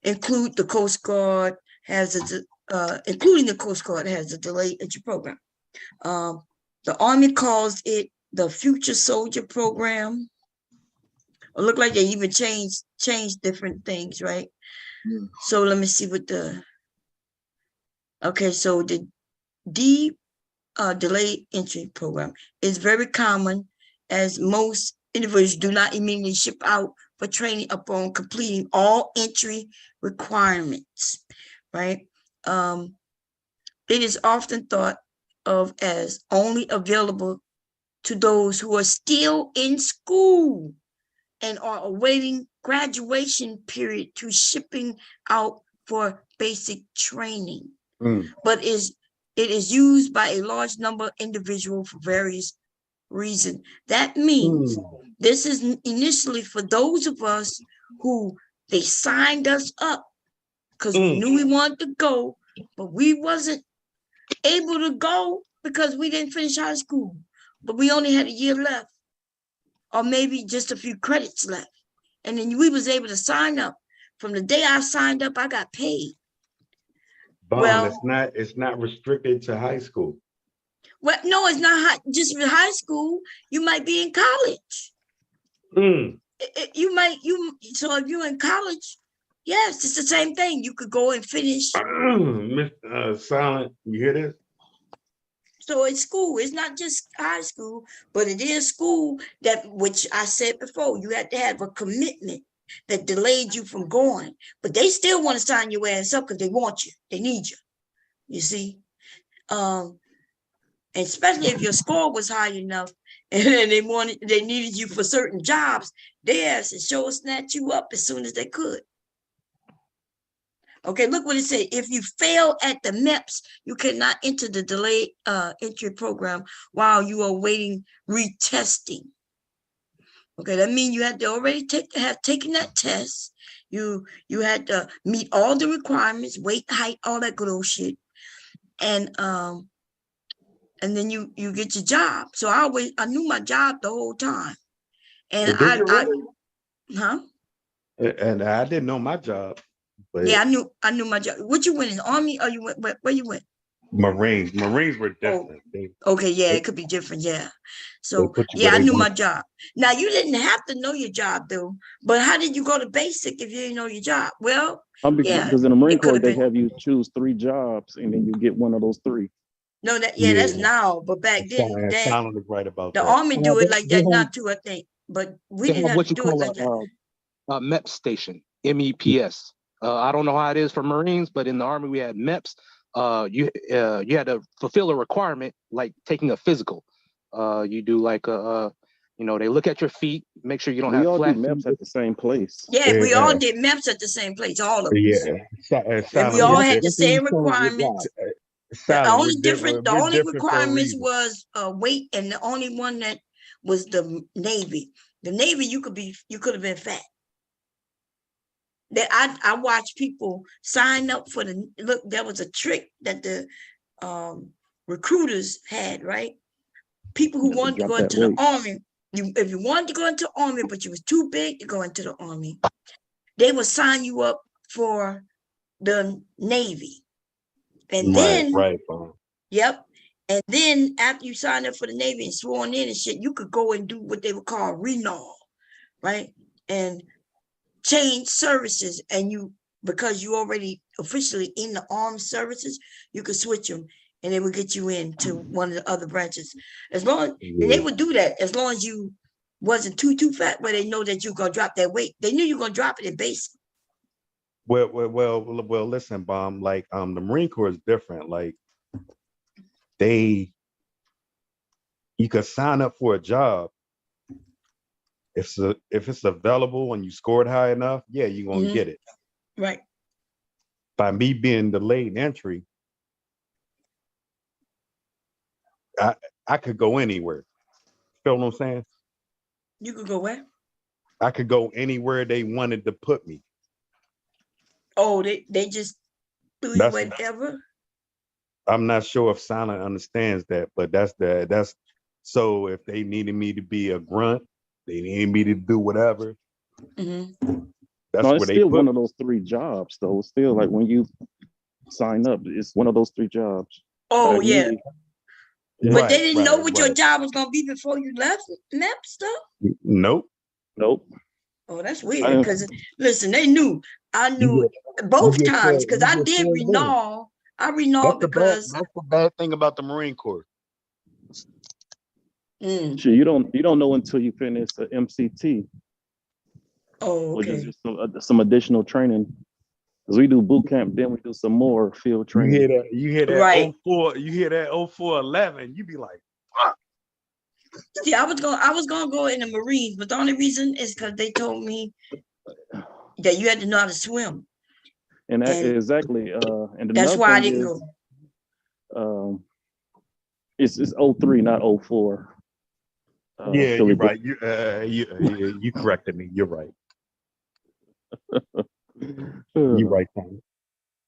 include the Coast Guard including the Coast Guard has a delayed entry program. The Army calls it the Future Soldier Program. It looked like they even changed different things, right? Mm. So let me see what so the delayed entry program is very common, as most individuals do not immediately ship out for training upon completing all entry requirements, right? It is often thought of as only available to those who are still in school and are awaiting graduation period to shipping out for basic training. But it is used by a large number of individuals for various reasons. That means this is initially for those of us who they signed us up because we knew we wanted to go, but we wasn't able to go because we didn't finish high school, but we only had a year left or maybe just a few credits left. And then we was able to sign up. From the day I signed up, I got paid. It's not restricted to high school. Well, no, it's not just for high school. You might be in college. So if you're in college, yes, it's the same thing. You could go and finish. Silent, you hear this? So it's school. It's not just high school, but it is school that, which I said before, you had to have a commitment that delayed you from going. But they still want to sign your ass up because they want you. They need you. You see? Especially if your score was high enough and they needed you for certain jobs, they asked to sure snatch you up as soon as they could. Okay, look what it said. If you fail at the MEPS, you cannot enter the delayed entry program while you are waiting retesting. Okay, that means you had to already have taken that test. You had to meet all the requirements, weight, height, all that good old shit. And then you get your job. So I knew my job the whole time. And huh? And I didn't know my job. But yeah, I knew my job. What you went in the Army, or you went where you went? Marines were different. Okay, yeah, it could be different, yeah. So yeah, I knew my job. Now you didn't have to know your job though, but how did you go to basic if you didn't know your job? Well, yeah, because in the Marine Corps they have you choose 3 jobs and then you get one of those 3. No, that's now, but back then, Silent is right about the that. Army do it like that now too, I think. But we didn't have to do it like that. A MEPS station, MEPS. I don't know how it is for Marines, but in the Army we had MEPS. You had to fulfill a requirement like taking a physical. You do like they look at your feet, make sure you don't have flat feet. MEPS at the same place. Yeah, we all did MEPS at the same place, all of us. Yeah, and we all had the same requirements. The only requirements was weight, and the only one that was the Navy. The Navy, you could have been fat. That I watched people sign up for there was a trick that the recruiters had, right? People who wanted to go into the Army, if you wanted to go into the Army, but you was too big to go into the Army, they would sign you up for the Navy. And then, yep. And then after you signed up for the Navy and sworn in and shit, you could go and do what they would call renal, right? And change services, and because you already officially in the armed services, you could switch them and they would get you into one of the other branches. And they would do that as long as you wasn't too fat, where they know that you're gonna drop that weight. They knew you're gonna drop it in basic. Well, listen, Bomb, like the Marine Corps is different. Like you could sign up for a job. If it's available and you scored high enough, yeah, you're gonna get it. Right. By me being delayed entry, I could go anywhere. Feel what I'm saying? You could go where? I could go anywhere they wanted to put me. Oh, they just do you whatever? I'm not sure if Silent understands that, but that's so if they needed me to be a grunt, they needed me to do whatever. That's it's still one of those 3 jobs, though. It's still like when you sign up, it's one of those 3 jobs. Oh, yeah. But they didn't know what your job was gonna be before you left MEP stuff? Nope. Oh, that's weird. Because listen, they knew. I knew both times because I did renal. I renal because that's the bad thing about the Marine Corps. Sure, you don't know until you finish the MCT. Oh, okay. Which is just some additional training. Because we do boot camp, then we do some more field training. You hear that right. 04, you hear that 0411, you be like, fuck. See, I was gonna go in the Marines, but the only reason is because they told me that you had to know how to swim. And exactly. And that's why I didn't go. It's 03, not 04. Yeah, you're right. You corrected me. You're right. You're right, Tom.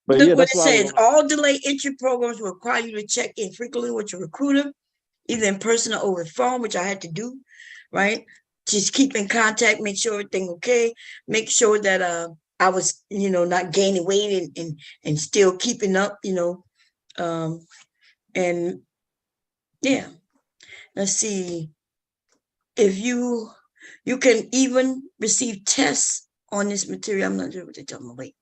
But look what it says. All delay entry programs require you to check in frequently with your recruiter, either in person or over the phone, which I had to do, right? Just keep in contact, make sure everything okay, make sure that I was, not gaining weight and still keeping up, and yeah. Let's see. If you can even receive tests on this material. I'm not sure what they're talking about. Wait.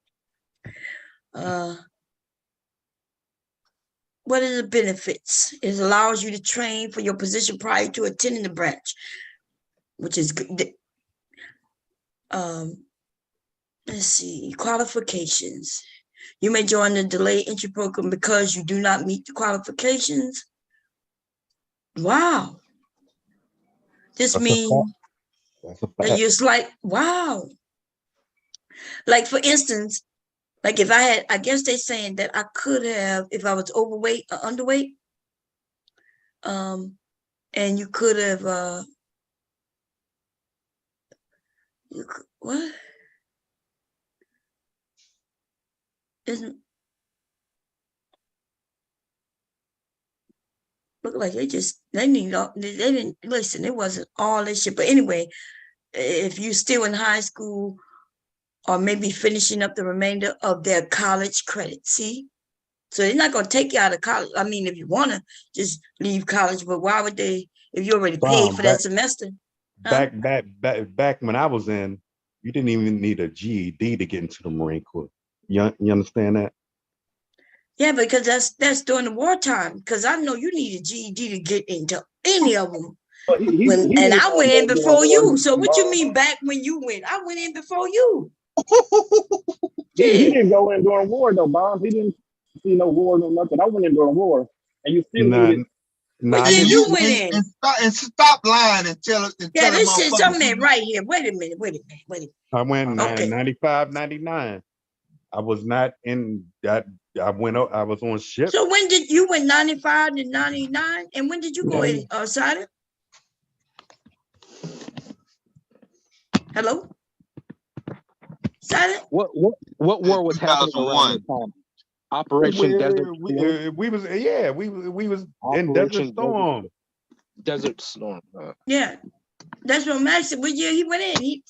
what are the benefits? It allows you to train for your position prior to attending the branch, which is good. Let's see, qualifications. You may join the delayed entry program because you do not meet the qualifications. Wow. This means that you're like, wow. Like, for instance, like if I had, I guess they're saying that I could have, if I was overweight or underweight, and you could have, what? Isn't, look like they didn't listen, it wasn't all this shit. But anyway, if you still in high school or maybe finishing up the remainder of their college credit, see? So they're not going to take you out of college. I mean, if you want to just leave college, but why would they, if you already paid for that semester? Back when I was in, you didn't even need a GED to get into the Marine Corps. You understand that? Yeah, because that's during the wartime. Because I know you need a GED to get into any of them. And I went in before you. So what you mean back when you went? I went in before you. He didn't go in during war though, Bob. He didn't see no war, no nothing. I went in during war, and you still needed. Hey, you went in. And stop lying and tell us. Yeah, this shit something right here. Wait a minute. I went in 95, 99. I was not in that. I was on ship. So when did you went 95 to 99? And when did you go in, Sada? Hello? Sada? What war was happening around the time? Operation Desert Storm? We was in Desert Storm. Desert Storm. Yeah. That's what Max said. What year he went in?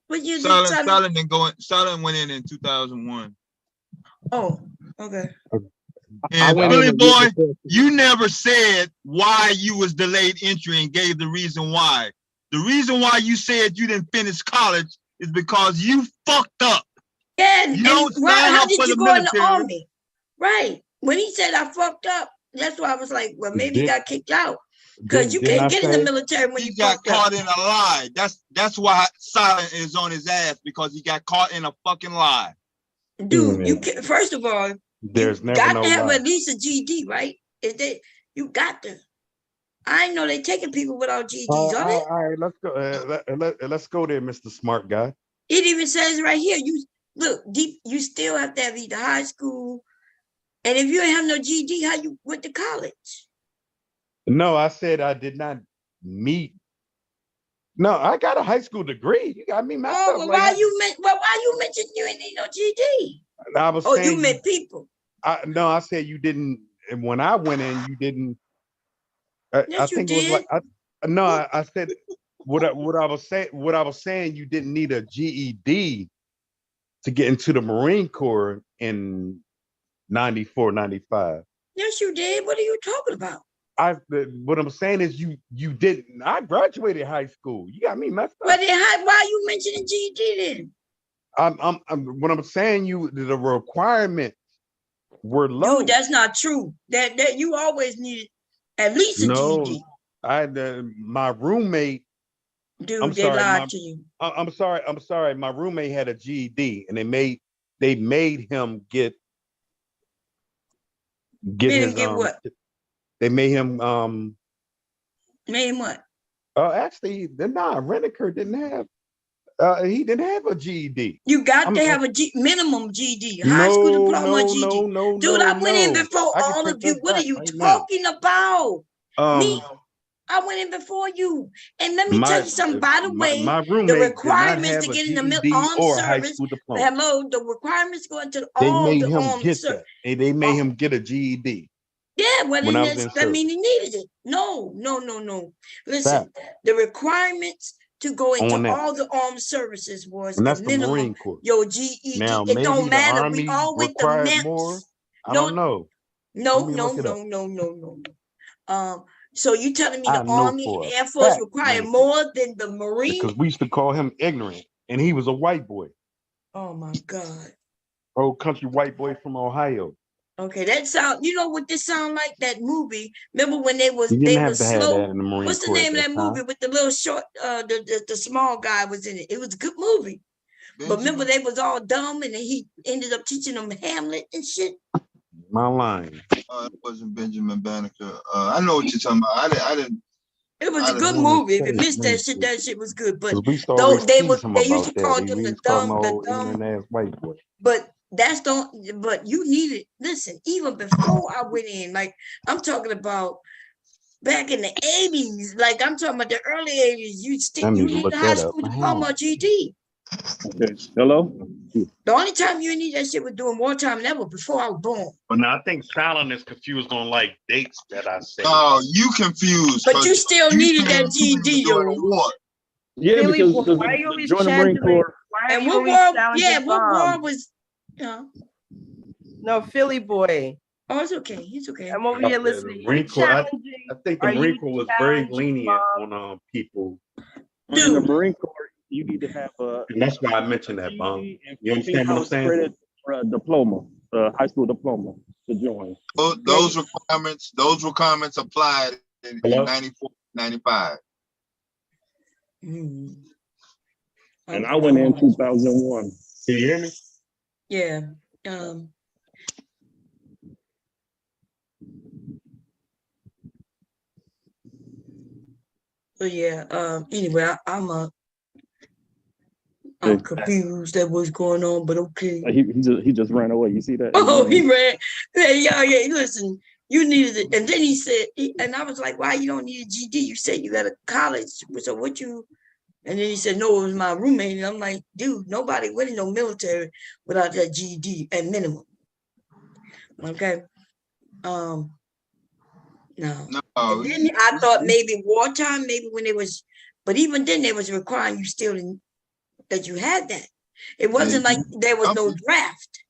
What year did Silent went in 2001. Oh, okay. And Billy boy, you never said why you was delayed entry and gave the reason why. The reason why you said you didn't finish college is because you fucked up. Yeah, you don't how did you go in the army? Right. When he said I fucked up, that's why I was like, well, maybe he got kicked out. Because you can't get in the military when you got caught in a lie. That's why Silent is on his ass, because he got caught in a fucking lie. Dude, you can, first of all, there's never got no to have lie. at least a GED, right? You got to. I know they taking people without GEDs, all right, let's go. Let's go there, Mr. Smart Guy. It even says right here, you look deep. You still have to have either high school, and if you ain't have no GED, how you went to college? No, I said I did not meet. No, I got a high school degree. You got me messed up. Well, why you mentioned you ain't need no GED? I was saying you meant people. No, I said you didn't. And when I went in, you didn't. Yes, I think you did. it was like I said what I was saying. What I was saying, you didn't need a GED to get into the Marine Corps in 94, 95. Yes, you did. What are you talking about? What I'm saying is you didn't. I graduated high school. You got me messed up. But then why are you mentioning GED then? What I'm saying, the requirements were low. Dude, that's not true. That you always needed at least a GED. My roommate. Dude, they lied to you. I'm sorry. My roommate had a GED, and they made him get his what? They made him Made him what? Actually, Reniker didn't have. He didn't have a GED. You got to have a minimum GED, high school diploma GED. No, dude, I went in before all of you. What are you talking about? Me? I went in before you. And let me tell you something. By the way, the requirements to get in the armed service. Hello, the requirements going to all the armed service. They made him get a GED. Yeah, well, then that mean he needed it. No. Listen, the requirements to go into all the armed services was and that's the minimum. The Marine Corps. Your GED. Now, it don't matter. We all went to MEPS. More. I don't know. No. So you telling me the Army and Air Force require more than the Marine? Because we used to call him ignorant, and he was a white boy. Oh my God. Old country white boy from Ohio. Okay, that sound. You know what this sound like? That movie. Remember when they was You didn't have to have slow? that in the Marine What's the Corps name at of that that movie time. with the little short? The small guy was in it. It was a good movie. But remember they was all dumb, and then he ended up teaching them Hamlet and shit. My line. It wasn't Benjamin Banneker. I know what you're talking about. I didn't. It was a good movie. If you missed that shit was good. But We used to though always they tease him used to about that. call He them used to call him old ignorant ass white boy. But that's but you needed, listen, even before I went in, like I'm talking about back in the 80s, like I'm talking about the early 80s, you need a high school diploma or GD. Okay. Hello? The only time you need that shit was doing wartime, and that was before I was born. But now I think Fallon is confused on like dates that I say. Oh, you confused. But you still needed that GD, yo. Yeah, Philly, because why you always join the Marine Corps. Why And you what always war? challenging Yeah, what war Bob? was? No, Philly boy. Oh, it's okay. It's okay. I'm over here listening. Marine Corps, I think the Are Marine you Corps was very challenging lenient Bob? on people. In the Marine Corps, you need to have a. And that's why I mentioned that, Bob. You understand what I'm saying? Credit for a diploma, high school diploma to join. Those requirements applied in 94, 95. And I went in 2001. Can you hear me? Yeah. So yeah. Anyway, I'm confused at what's going on, but okay. He just ran away. You see that? Oh, he ran. Yeah. Listen, you needed it, and then he said, and I was like, "Why you don't need a GD? You said you got a college. So what you?" And then he said, "No, it was my roommate." And I'm like, "Dude, nobody went in no military without that GD at minimum." Okay. No. And then I thought maybe wartime, maybe when it was, but even then they was requiring you still that you had that. It wasn't like there was no draft.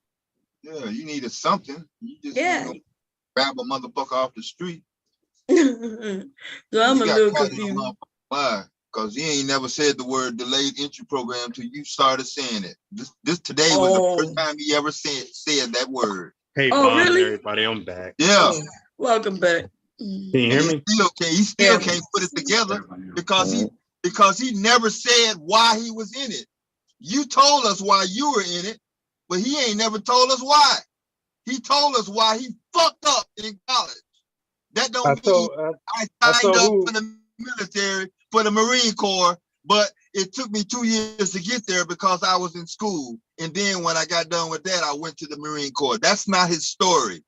Yeah, you needed something. You just grab a motherfucker off the street. So I'm a little confused. Why? Because he ain't never said the word delayed entry program until you started saying it. This today was the first time he ever said that word. Hey, Bob, really? Everybody, I'm back. Yeah. Welcome back. Can you hear me? He still can't put it together because he never said why he was in it. You told us why you were in it, but he ain't never told us why. He told us why he fucked up in college. That don't mean I signed up for the military, for the Marine Corps, but it took me 2 years to get there because I was in school. And then when I got done with that, I went to the Marine Corps. That's not his story.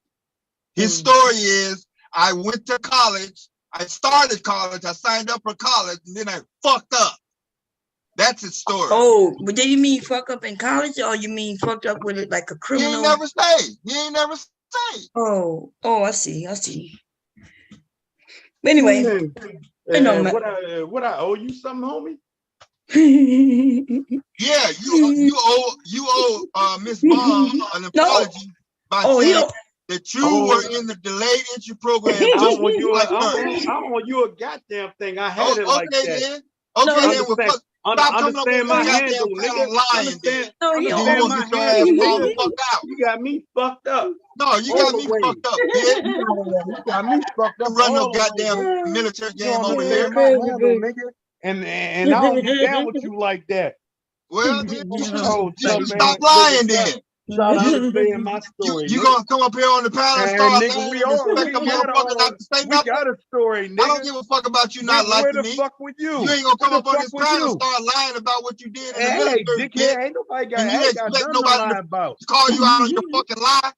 His story is I went to college, I started college, I signed up for college, and then I fucked up. That's his story. Oh, but did you mean fuck up in college, or you mean fucked up with it like a criminal? He ain't never say. Oh, I see. But anyway, what I owe you something, homie? Yeah, you owe Miss Bond an apology by saying that you were in the delayed entry program. I owe you a goddamn thing. I had it like that. Then. Okay, then. Stop coming up with my goddamn handle, nigga. lying. You got me fucked up. No, you got me fucked up, bitch. You got me fucked up. Run no goddamn military game over here. And I don't get down with you like that. Well, you should stop lying then. Shout out to saying my story. You gonna come up here on the panel and start nigga, lying? We got a story, nigga. I don't give a fuck about you not liking me. Where the fuck with you? You ain't gonna come up on this panel and start lying about what you did in the military. Dickhead, ain't nobody got nothing to lie about. To call you out on your fucking lie.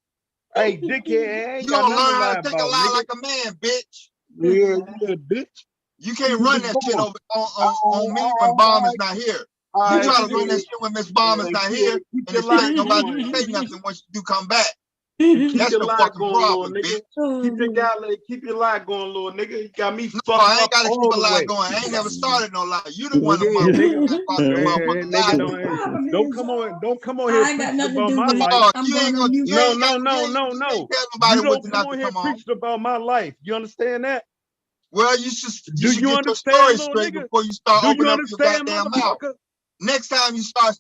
Hey, dickhead, you gonna learn how to take a lie like a man, bitch. Yeah, bitch. You can't run that shit over on me when Bomb is not here. You try to run that shit when Miss Bomb is not here, and expect nobody to say nothing once you do come back. That's your fucking problem, bitch. Keep your lie going, little nigga. You got me fucked up. I ain't gotta keep a lie going. I ain't never started no lie. You the one that Don't come on here preaching about my life. You ain't gonna no. You don't come on here preaching about my life. You understand that? Well, you should get your story straight before you start opening up your goddamn mouth. Next time you start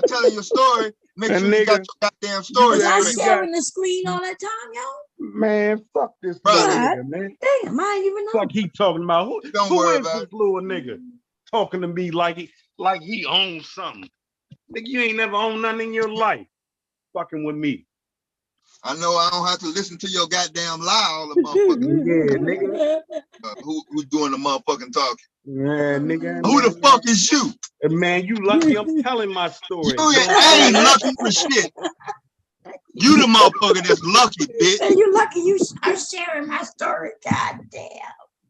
telling your story, Make sure you got your goddamn story. Y'all straight. sharing the screen all that time, y'all? Man, fuck this Brother. little God nigga, man. damn, I ain't even know. Fuck he talking about. Who Don't worry is about this it. little nigga talking to me like he owns something? Nigga, you ain't never owned nothing in your life. Fucking with me. I know I don't have to listen to your goddamn lie all the motherfucking Yeah, nigga. Who's doing the motherfucking talking? Yeah, nigga. Who the fuck is you? Man, you lucky I'm telling my story. I ain't lucky for shit. You the motherfucker that's lucky, bitch. And you lucky you are sharing my story. God damn.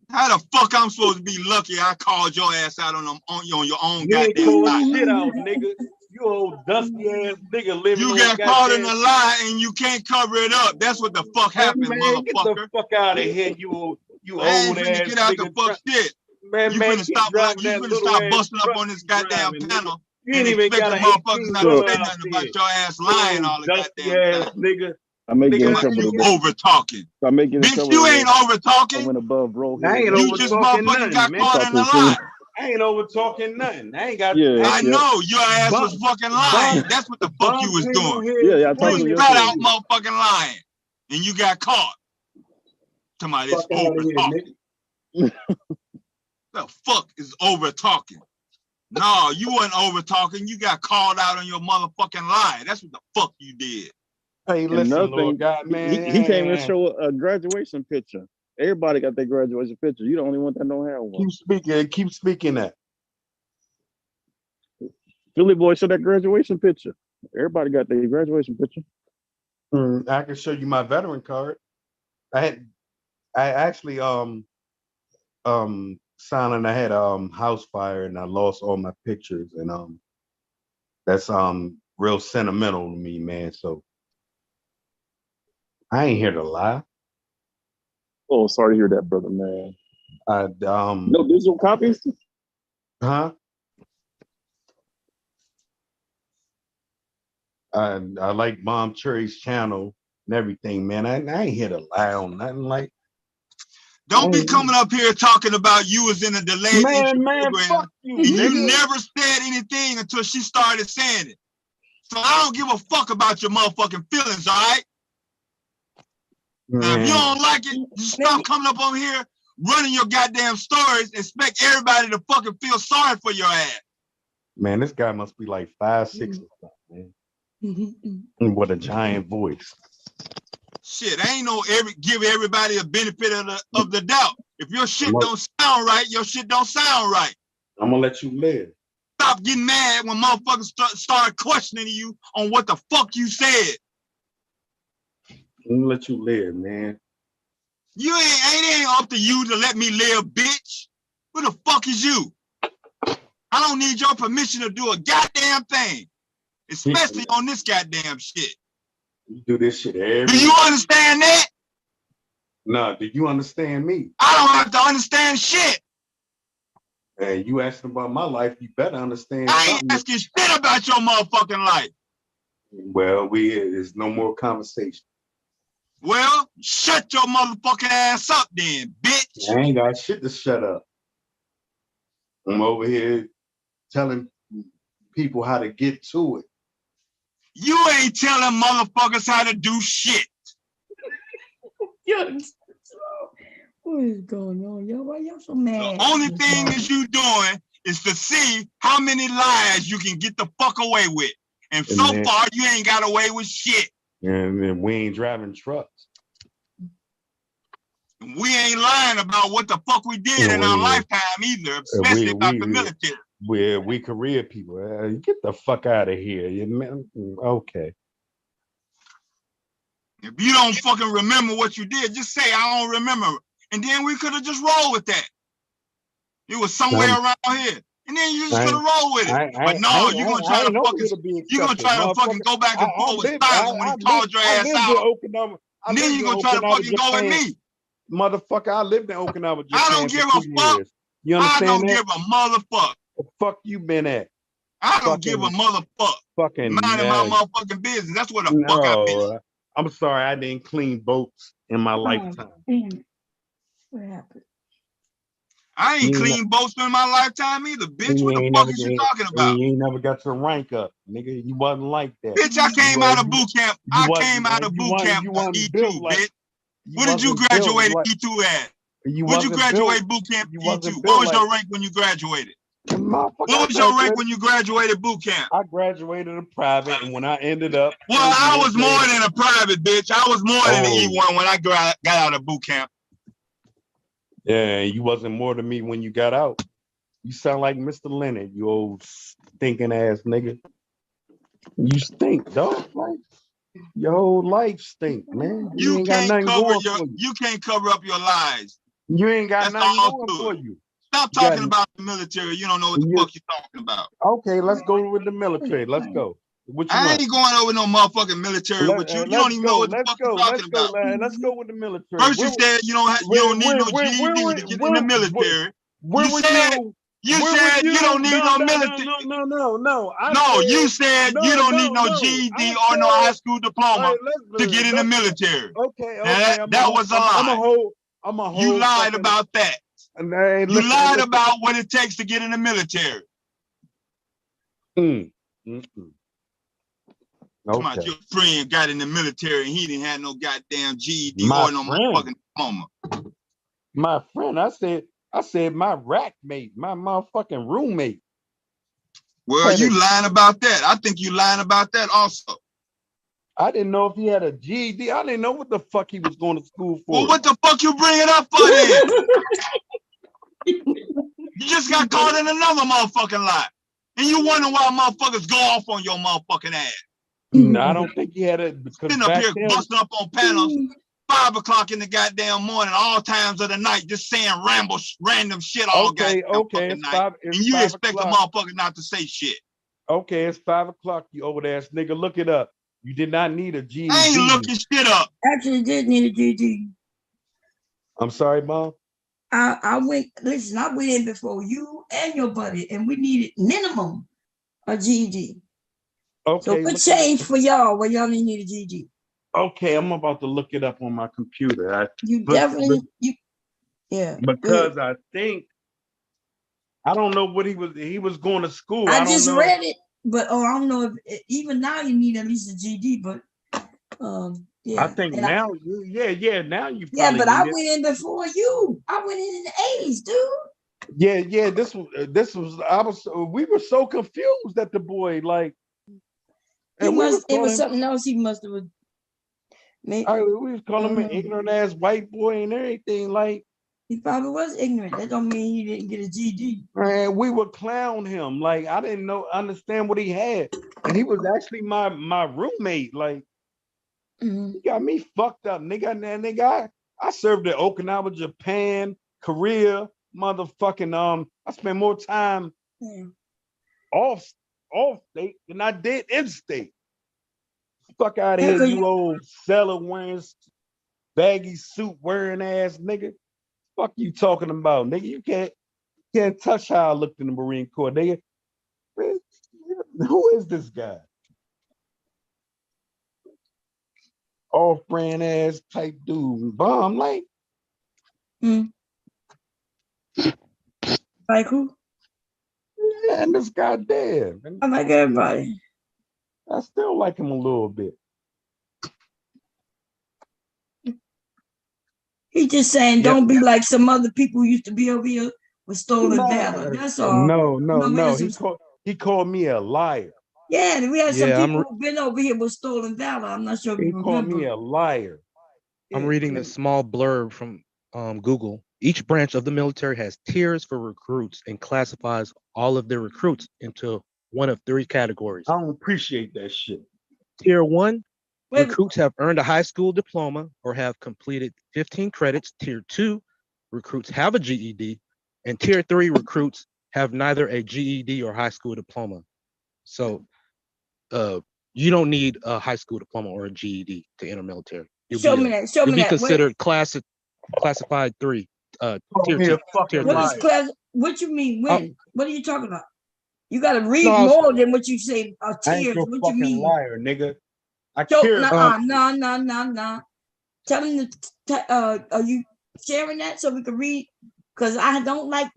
How the fuck I'm supposed to be lucky? I called your ass out on your own You ain't goddamn called lie. shit out, nigga. You old dusty ass nigga living. You got caught in a lie and you can't cover it up. That's what the fuck happened, man, motherfucker. Get the fuck out of here, you old I ain't ass finna get out nigga. the fuck shit. Man, You man, finna stop busting up on this goddamn panel and expect the motherfuckers not to say nothing about your ass lying all the goddamn time. Nigga. I may get in Nigga, trouble you today. over talking. I may get in Bitch, trouble. you ain't over I talking. went above bro. I ain't You over just talking motherfucking nothing, got man. caught in the lie. I ain't over talking nothing. I ain't got. Yeah, I know your ass was fucking lying. That's what the fuck you was doing. Yeah, I told You you was flat yesterday. out motherfucking lying, and you got caught. Somebody is over talking. The fuck is over talking? No, you wasn't over talking. You got called out on your motherfucking lie. That's what the fuck you did. Hey, And listen, another Lord thing, God, man. he came and show a graduation picture. Everybody got their graduation picture. You the only one that don't have one. Keep speaking that. Philly boy, show that graduation picture. Everybody got their graduation picture. I can show you my veteran card. I actually silent. I had house fire and I lost all my pictures, and that's real sentimental to me, man. So I ain't here to lie. Oh, sorry to hear that, brother, man. No digital copies? Huh? I like Mom Cherry's channel and everything, man. I ain't here to lie on nothing. Like, don't be coming up here talking about you was in a delayed entry program, fuck you, and you nigga. never said anything until she started saying it. So I don't give a fuck about your motherfucking feelings, all right? Now, if you don't like it, you stop coming up on here, running your goddamn stories, expect everybody to fucking feel sorry for your ass. Man, this guy must be like 5'6" or something, man. With a giant voice. Shit, I ain't no give everybody a benefit of the doubt. If your shit don't sound right, your shit don't sound right. I'm gonna let you live. Stop getting mad when motherfuckers start questioning you on what the fuck you said. I'm gonna let you live, man. You ain't up to you to let me live, bitch. Who the fuck is you? I don't need your permission to do a goddamn thing, especially on this goddamn shit. You do this shit every Do you understand that? No, do you understand me? I don't have to understand shit. Hey, you asking about my life, you better understand I ain't something. asking shit about your motherfucking life. Well, there's no more conversation. Well, shut your motherfucking ass up then, bitch. I ain't got shit to shut up. I'm over here telling people how to get to it. You ain't telling motherfuckers how to do shit. What is going on, y'all? Why y'all so mad? The only thing that you doing is to see how many lies you can get the fuck away with. And so far, you ain't got away with shit. And we ain't driving trucks. We ain't lying about what the fuck we did in our lifetime either, especially about the military. We career people. Get the fuck out of here, you man. Okay. If you don't fucking remember what you did, just say I don't remember, and then we could have just rolled with that. It was somewhere around here, and then you just could have rolled with it. But no, you're gonna try to fucking go back and forth with Simon when he called your ass out. And then you're gonna try to fucking go with me. Motherfucker, I lived in Okinawa, Japan. I don't give a fuck. You understand I don't that? give a motherfucker. The fuck you been at? I don't give a motherfucker. Fucking minding my motherfucking business. That's what the fuck I've been at. I'm sorry, I didn't clean boats in my lifetime. What happened? I ain't clean boats in my lifetime either, bitch. What the fuck is you talking about? You ain't never got your rank up, nigga. You wasn't like that. Bitch, I came out of boot camp. I came out of boot camp you on wasn't E2, built like, bitch. What did you graduate E2 at? Where'd you graduate boot camp E2? What was your rank when you graduated? What was your rank when you graduated boot camp? I graduated a private, and when I ended up, well, I was more than a private, bitch. I was more than an E1 when I got out of boot camp. Yeah, you wasn't more than me when you got out. You sound like Mr. Leonard, you old stinking ass nigga. You stink, dog. Like, your whole life stink, man. You ain't got nothing going for you. You can't cover up your lies. You ain't got nothing going for you. Stop talking about the military. You don't know what the fuck you're talking about. Okay, let's go with the military. Let's go. What you I want? ain't going over no motherfucking military with you. You don't even know what the fuck you're talking about. Let's go with the military. First you said you don't need no GED to get in the military. You said you don't need no military. No, you said you don't need no GED or no high school diploma to get in the military. Okay, that was a lie. You lied about that. You lied about what it takes to get in the military. Okay. Your friend got in the military and he didn't have no goddamn GED or no motherfucking diploma. My friend, I said my rack mate, my motherfucking roommate. Well, you lying about that. I think you lying about that also. I didn't know if he had a GED. I didn't know what the fuck he was going to school for. Well, what the fuck you bring it up for then? You just got caught in another motherfucking lie. And you wonder why motherfuckers go off on your motherfucking ass. No, I don't think he had it. Sitting up here busting up on panels 5 o'clock in the goddamn morning, all times of the night, just saying random shit all goddamn fucking night. And you expect a motherfucker not to say shit. Okay, it's 5 o'clock, you old ass nigga. Look it up. You did not need a GED. I ain't looking shit up. Actually did need a GED. I'm sorry, Mom. I went in before you and your buddy, and we needed minimum a GED. Okay. So what changed for y'all when y'all didn't need a GED? Okay, I'm about to look it up on my computer. Because I think I don't know what he was going to school. I just read it, but I don't know if even now you need at least a GED, but yeah. I think now now you probably but I went in before you. I went in the 80s, dude. Yeah, we were so confused that the boy like it was something else he must have we was calling him an ignorant ass white boy and everything. Like he probably was ignorant. That don't mean he didn't get a GED. And we would clown him. Like I didn't understand what he had. And he was actually my roommate. Like he got me fucked up, nigga. I served at Okinawa, Japan, Korea, motherfucking I spent more time off state than I did in state. Fuck out of here, you old cellar wearing, baggy suit wearing ass nigga. Fuck you talking about, nigga? You can't touch how I looked in the Marine Corps, nigga. Man, who is this guy? Off-brand ass type dude. Bomb like. Like who? Man, this guy dead. I like everybody. I still like him a little bit. He just saying, don't be like some other people who used to be over here with stolen valor. That's all. No. He called me a liar. Yeah, we had some people who've been over here with stolen valor. I'm not sure if you remember. He called me a liar. I'm reading this small blurb from Google. Each branch of the military has tiers for recruits and classifies all of their recruits into one of 3 categories. I don't appreciate that shit. Tier 1, recruits have earned a high school diploma or have completed 15 credits. Tier 2, recruits have a GED. And Tier 3, recruits have neither a GED or high school diploma. So you don't need a high school diploma or a GED to enter military. You'll be considered classified 3. Tier 2. What you mean? When? What are you talking about? You got to read more than what you say. Tiers. What you mean? Liar, nigga. No. Tell him are you sharing that so we can read? because I don't like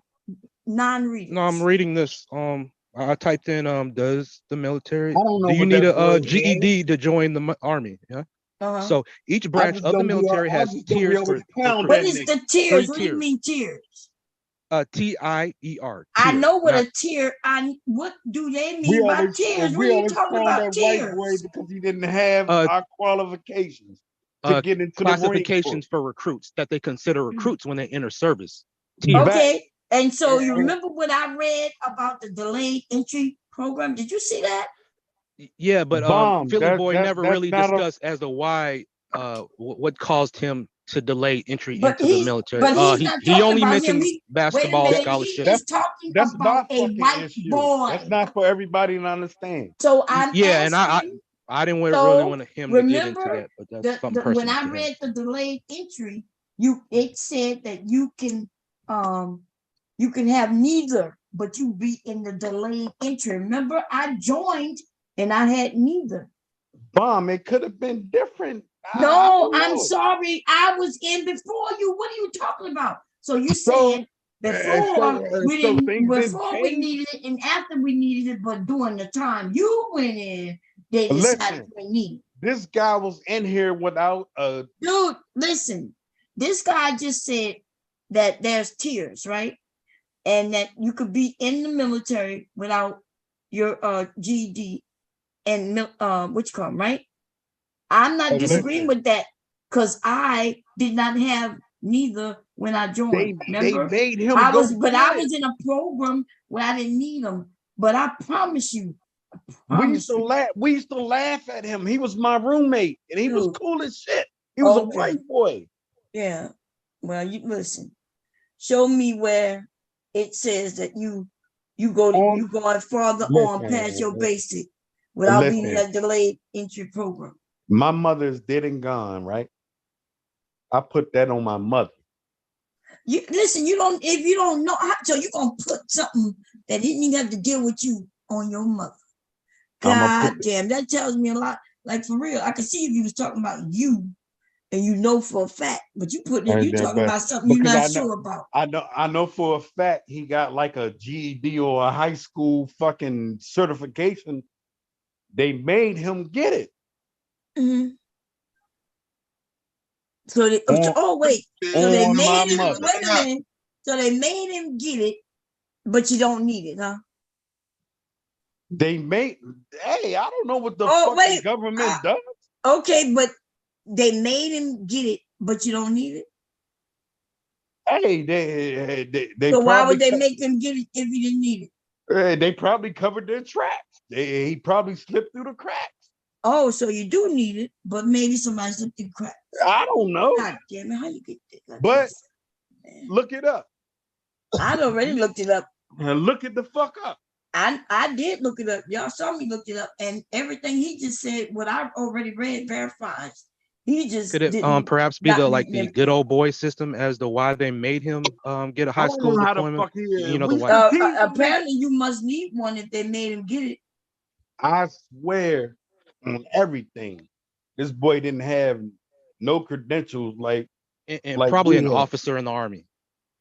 non-readers. No, I'm reading this. I typed in does the military I don't know do you what need that a word GED to join the army? Yeah. Uh-huh. So each I branch just of the don't be. military I has just don't be tiers always for clowning What that is nigga. the tiers? 3 What do you tiers. mean tiers? TIER. I Tiers. know what Not a tier. What do they We mean by always tiers? What we are you always talking clown about that white boy tiers? because he didn't have uh our qualifications to get into the Marine Corps. classifications for recruits that they consider recruits when they enter service. Tiers. Okay, and so you And remember what I read about the delayed entry program? Did you see that? Yeah, but bomb. Philly Boy That's never that's really not a discussed as to why what caused him to delay entry But into the he's military. not He talking only about him. mentioned Wait a basketball minute. scholarship. He is talking that's my about a fucking white issue. boy. That's not for everybody to understand. So I'm Yeah, and asking. I didn't really So want him to get into remember that, but that's something when personal I to him. read the delayed entry, it said that you can have neither, but you be in the delayed entry. Remember, I joined and I had neither. Bomb. It could have been different. No, I'm sorry. I was in before you. What are you talking about? So you said before we didn't, before we needed it, and after we needed it, but during the time you went in, they decided we needed. This guy was in here without a dude. Listen, this guy just said that there's tiers, right? And that you could be in the military without your GED and what you call them, right? I'm not disagreeing with that because I did not have neither when I joined. They made him I go was in a program where I didn't need them. But I promise you, we used to laugh at him. He was my roommate and he was cool as shit. He was a white boy. Yeah. Well, you listen. Show me where it says that you going farther on past your basic without being in that delayed entry program. My mother's dead and gone, right? I put that on my mother. You listen, if you don't know, so you're gonna put something that didn't even have to deal with you on your mother. God damn, that tells me a lot. Like for real, I could see if you was talking about you and you know for a fact, but you talking about something you're not sure about. I know for a fact he got like a GED or a high school fucking certification. They made him get it. Mm-hmm. So they, so they made him, wait a minute. So they made him get it, but you don't need it, huh? They made, hey, I don't know what the fucking government does. Okay, but they made him get it, but you don't need it. Hey, they so why would they make him get it if he didn't need it? They probably covered their tracks. He probably slipped through the cracks. Oh, so you do need it, but maybe somebody slipped through the cracks. I don't know. God damn it, how you get it? Like but this? Look it up. I'd already looked it up. Look it the fuck up. I did look it up. Y'all saw me look it up, and everything he just said, what I've already read verifies. He just could it perhaps be the good old boy system as to why they made him get a high school deployment? Apparently, you must need one if they made him get it. I swear on everything, this boy didn't have no credentials and probably an officer in the army.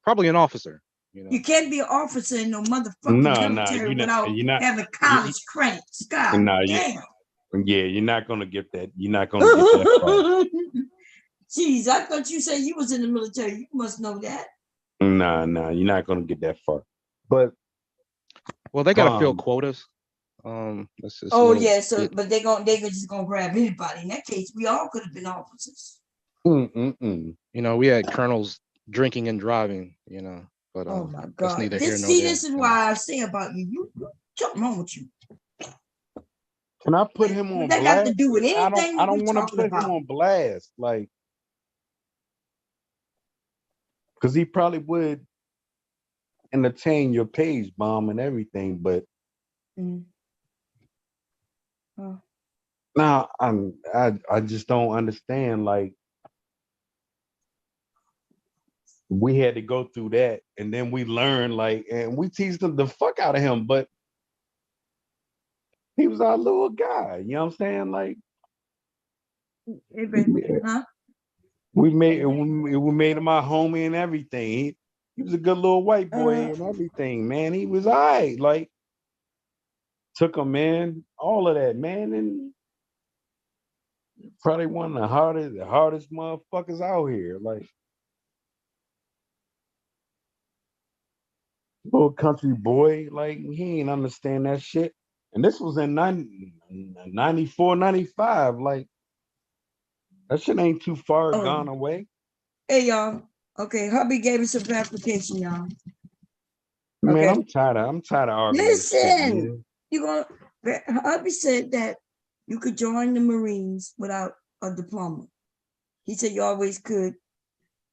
Probably an officer. You can't be an officer in no motherfucking military without having college credits. God damn. Yeah, you're not gonna get that. You're not gonna get that far. Jeez, I thought you said you was in the military. You must know that. Nah, you're not gonna get that far. But they gotta fill quotas. But they just gonna grab anybody. In that case, we all could have been officers. We had colonels drinking and driving. But oh my God, that's neither here nor there. This is why I say about you. Something wrong with you. Can I put him on blast? That got to do with anything. I don't want to put him on blast, because he probably would entertain your page bomb and everything, but now I just don't understand. We had to go through that, and then we learned, and we teased the fuck out of him, but he was our little guy. You know what I'm saying? We made him our homie and everything. He was a good little white boy and everything, man. He was all right. Like, took him in, all of that, man. And probably one of the hardest motherfuckers out here. Like, little country boy, like, he ain't understand that shit. And this was in 94, 95. Like, that shit ain't too far gone away. Hey, y'all. Okay, hubby gave us some clarification, y'all. Man, Okay. I'm tired of arguing this shit, Listen, man. you gonna hubby said that you could join the Marines without a diploma. He said you always could.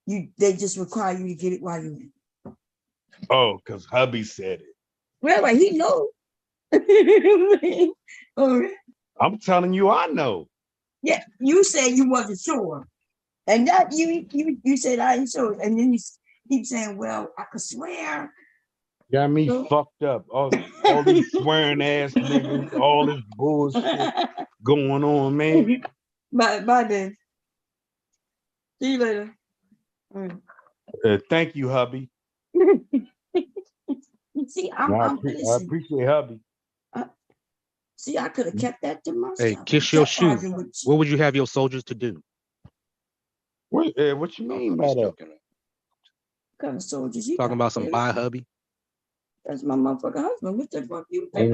They just require you to get it while you're in. Oh, because hubby said it. Well, like he knows. I'm telling you, I know. Yeah, you said you wasn't sure. And that you said I ain't sure. And then you keep saying, well, I could swear. Got me fucked up. All these swearing ass niggas, all this bullshit going on, man. Bye then. See you later. Thank you, hubby. See, I appreciate hubby. See, I could have kept that to myself. Hey, kiss your shoe. What would you have your soldiers to do? What you mean by that? What kind of soldiers you talking about? Some buy hubby? That's my motherfucking husband. What the fuck you think?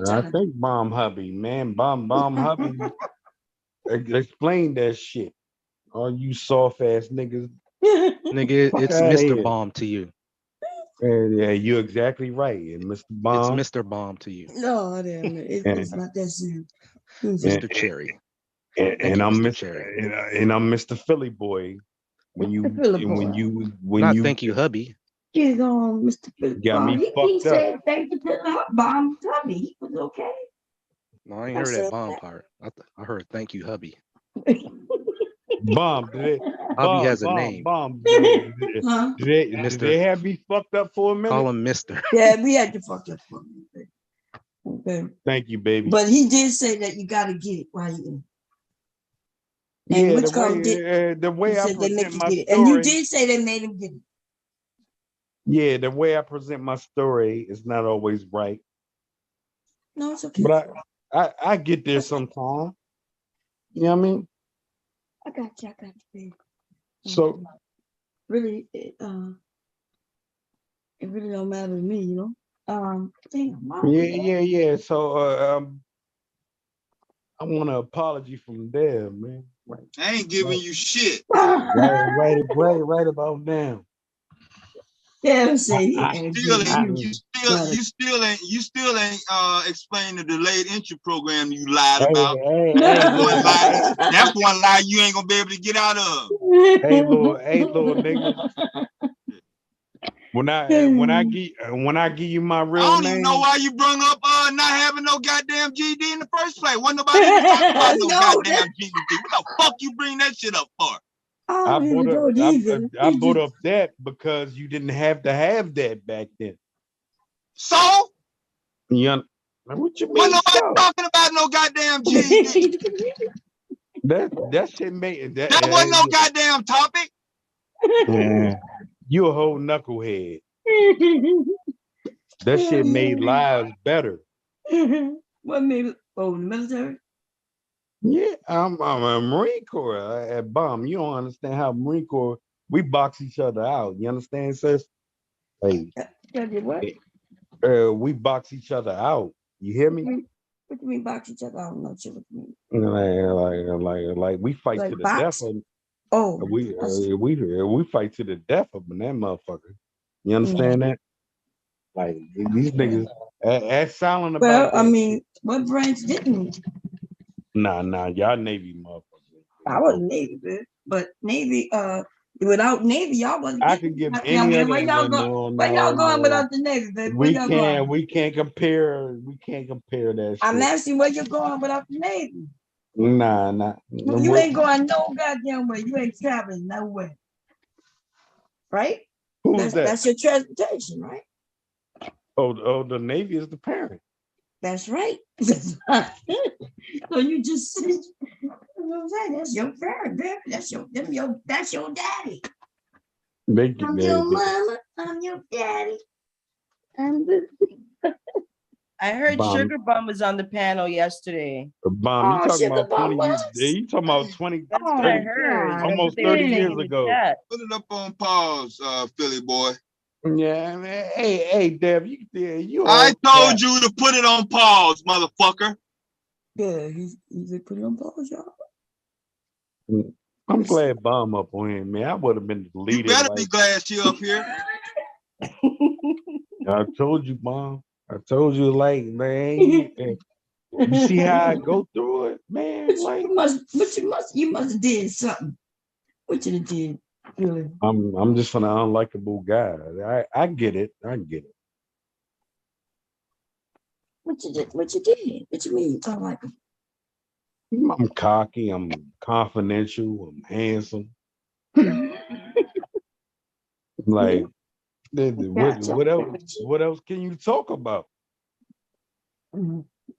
I think bomb hubby, man. Bomb hubby. Explain that shit. All you soft ass niggas. Nigga, it's Mr. Bomb to you. Yeah, you're exactly right. And Mr. Bomb. It's Mr. Bomb to you. No, it's not that serious. Mr. Cherry. And I'm Mr. Philly boy. When you thank you, hubby. Get on, Mr. Philly. Got me He fucked said up. thank you to the bomb hubby. He was okay. No, I ain't heard that bomb part. I heard thank you, hubby. Bomb. Hubby has a name. Bomb. Did they have me fucked up for a minute? Call him Mister. Yeah, we had you fucked up for a minute. Okay. Thank you, baby. But he did say that you got to get it while you're in. And yeah, the way I present my story. And you did say they made him get it. Yeah, the way I present my story is not always right. No, it's okay. But I get there sometime. You know what I mean? I got you, babe. So really, it really don't matter to me, you know. Yeah. So I want an apology from there, man. Right. I ain't giving you shit. Right about now. Yeah, say you still ain't explain the delayed entry program you lied about. That's one lie you ain't gonna be able to get out of. Hey little nigga. When I give you my real name, I don't even know why you brung up not having no goddamn GD in the first place. Wasn't nobody even talking about no goddamn GD. What the fuck you bring that shit up for? I brought up that because you didn't have to have that back then. So? Yeah. What you mean? Wasn't nobody talking about no goddamn GD. that shit made that wasn't no goddamn topic. Yeah. You a whole knucklehead. That shit made lives better. What made the military? Yeah, I'm a Marine Corps at bomb. You don't understand how Marine Corps, we box each other out. You understand, sis? Hey, what? We box each other out. You hear me? What do you mean box each other out? I'm not sure what you mean. Like we fight to the death. We fight to the death of that motherfucker. You understand that? Like these niggas act silent about. Well, I mean, what branch didn't? Nah, y'all Navy motherfuckers. I was Navy, man. But Navy, without Navy, y'all wasn't. I could give any other. Where y'all going without the Navy, baby? We can't compare that shit. I'm asking where you're going without the Navy. Nah. You ain't going no goddamn way. You ain't traveling no way. Right? Who's that? That's your transportation, right? Oh, the Navy is the parent. That's right. So you just said, you know what I'm saying? That's your parent, baby. That's your daddy. I'm your mama. I'm your daddy. I heard Bomb. Sugar Bum was on the panel yesterday. Bomb, you talking about 20 years? was? You talking about 20, That's what 30, I heard. That's what almost they were 30 saying years in the ago. chat. Put it up on pause, Philly boy. Yeah, man. Hey, Dev, you I all told you to put it on pause, motherfucker. Yeah, he said put it on pause, y'all. I'm glad Bomb up on him, man. I would have been You deleted. better be glad she up here. I told you, Mom. I told you, like, man, you see how I go through it, man. Like, you must have did something. What you did? Really? I'm just an unlikable guy. I get it. I get it. What you did? What you did? What you mean? I like him. I'm cocky. I'm confidential. I'm handsome. Like, what else? What else can you talk about?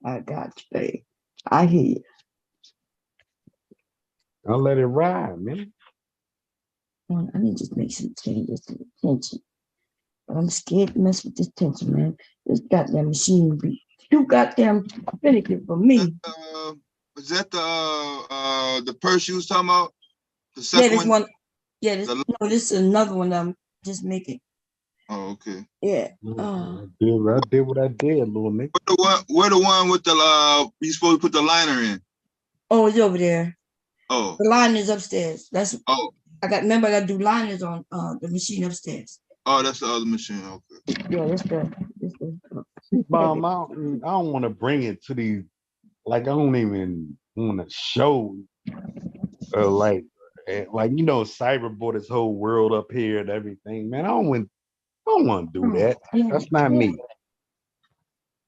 I got you, babe. I hear you. I'll let it ride, man. I need to make some changes to the tension. But I'm scared to mess with this tension, man. This goddamn machine be too goddamn finicky for me. Was that the purse you was talking about? The Yeah, second this one. Yeah, this is another one I'm just making. Oh, okay. Yeah. I did what I did, little nigga. Where the one with the you supposed to put the liner in? Oh, it's over there. Oh. The line is upstairs. That's I got to do liners on the machine upstairs. Oh, that's the other machine. Okay. Yeah, that's the Mom, I don't want to bring it to these. Like, I don't even want to show, like you know, cyberboard this whole world up here and everything. Man, I don't want to do that. That's not me.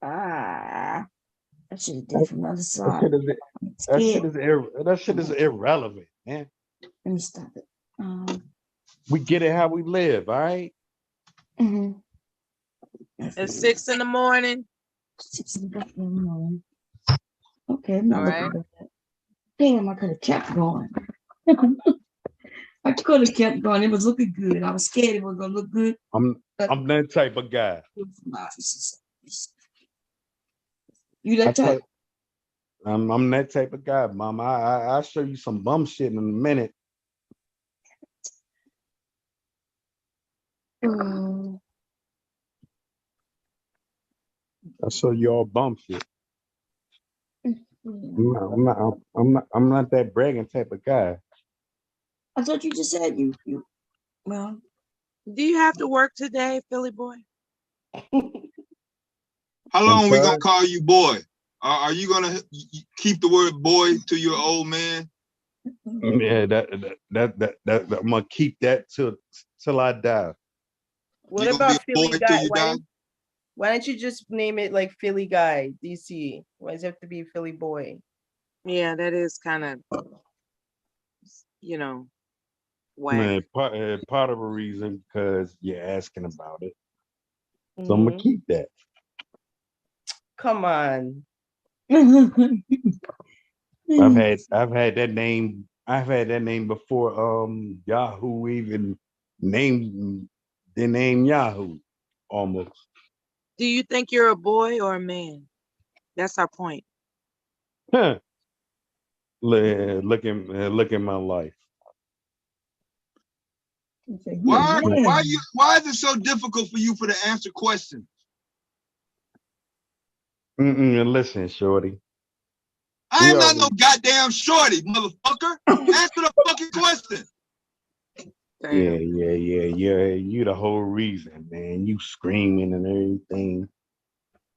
I should have did from the other side. That shit is irrelevant, man. Let me stop it. We get it how we live, all right? Mm-hmm. It's 6 in the morning. 6 in the morning. Okay, I'm not All looking right. at that. Damn, I could have kept going. I could have kept going. It was looking good. I was scared it was gonna look good. I'm that type of guy. You that type? I'm that type of guy, Mom. I'll show you some bum shit in a minute. I'll show you all bum shit. I'm not that bragging type of guy. I thought you just said you well. Do you have to work today, Philly boy? How long are we gonna call you boy? Are you gonna keep the word boy to your old man? Yeah, that I'm gonna keep that till I die. What about Philly Guy? Why don't you just name it like Philly Guy, DC? Why does it have to be Philly Boy? Yeah, that is kind of, whack. Man, part of the reason because you're asking about it. So I'm gonna keep that. Come on. I've had that name. I've had that name before. Yahoo even named the name Yahoo almost. Do you think you're a boy or a man? That's our point. Huh. Look at my life. Why is it so difficult for you to answer questions? Listen, shorty. I am not no goddamn shorty, motherfucker. Answer the fucking question. Yeah. You the whole reason, man. You screaming and everything.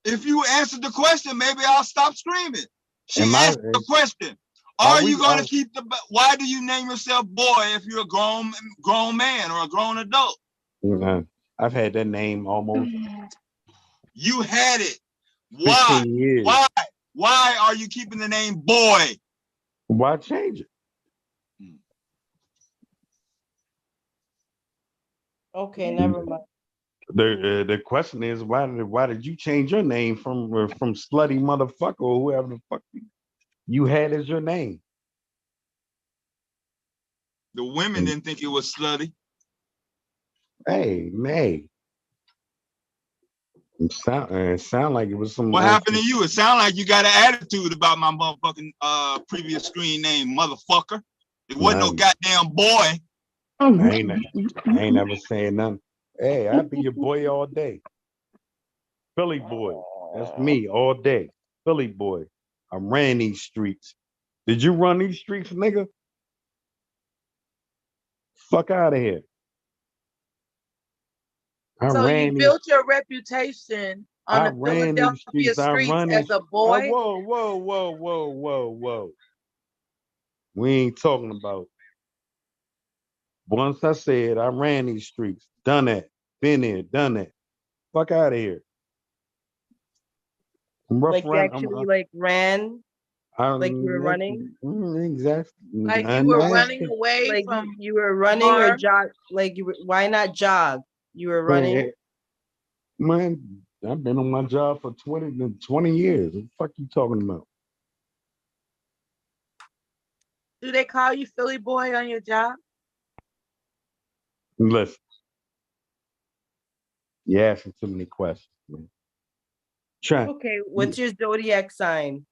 If you answered the question, maybe I'll stop screaming. She asked the question. Why do you name yourself boy if you're a grown man or a grown adult? I've had that name almost. You had it. 15 years. Why are you keeping the name boy? Why change it? Okay, never mind. The question is why did you change your name from slutty motherfucker or whoever the fuck you had as your name? The women didn't think it was slutty. Hey, May. It sound like it was some. What happened to you? It sound like you got an attitude about my motherfucking previous screen name, motherfucker. It wasn't no goddamn boy. I ain't never saying nothing. Hey, I'll be your boy all day. Philly boy. That's me all day. Philly boy. I ran these streets. Did you run these streets, nigga? Fuck out of here. So you built your reputation on the Philadelphia streets as a boy. Whoa. We ain't talking about. Once I said I ran these streets, done that, been there, done that. Fuck out of here. Like you actually like ran, like you were running. Exactly. Like you were running away like from. You were running or jog. Like you were. Why not jog? You were running. Man, I've been on my job for 20 years. What the fuck you talking about? Do they call you Philly boy on your job? Listen. You're asking too many questions, man. Okay, what's your zodiac sign?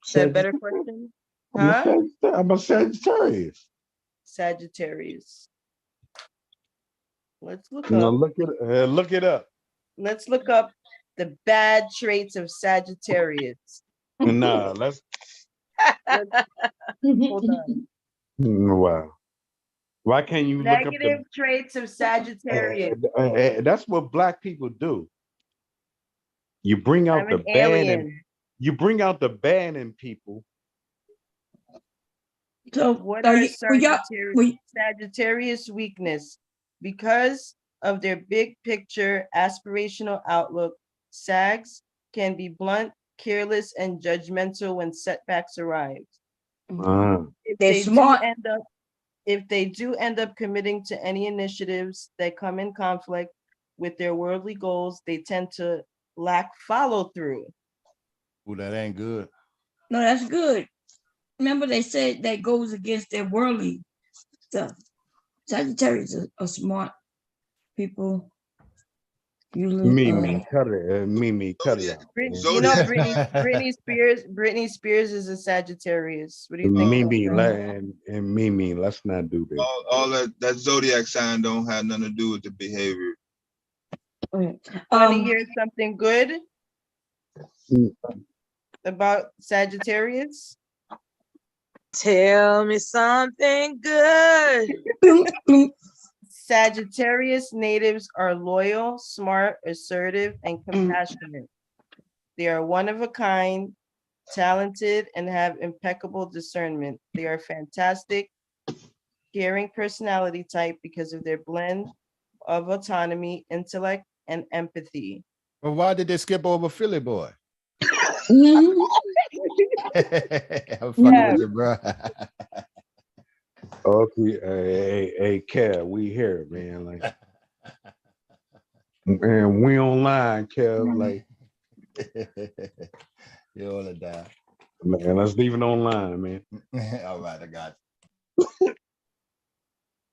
Is that a better question? Huh? I'm a Sagittarius. Sagittarius. Let's look No, up. look it up. Let's look up the bad traits of Sagittarius. Nah, let's. Hold on. Wow. Why can't you look up Negative traits of Sagittarius? That's what black people do. You bring out the bad in, you bring out the bad in people. So what are Sagittarius weakness? Because of their big picture aspirational outlook, Sags can be blunt, careless, and judgmental when setbacks arrive. If they do end up committing to any initiatives that come in conflict with their worldly goals, they tend to lack follow through. Ooh, that ain't good. No, that's good. Remember, they said that goes against their worldly stuff. Sagittarius are smart people. Mimi, cut it out. You know, Britney Spears is a Sagittarius. What do you think? Mimi, let's not do this. All that zodiac sign don't have nothing to do with the behavior. Want to hear something good about Sagittarius? Tell me something good. Sagittarius natives are loyal, smart, assertive, and compassionate. They are one of a kind, talented, and have impeccable discernment. They are fantastic, caring personality type because of their blend of autonomy, intellect, and empathy. Well, why did they skip over Philly boy? I'm fucking with you, bro. Okay, hey, Kev, we here, man. Like, and we online, Kev. Like, you all die. Man, let's leave it online, man. All right, I got you.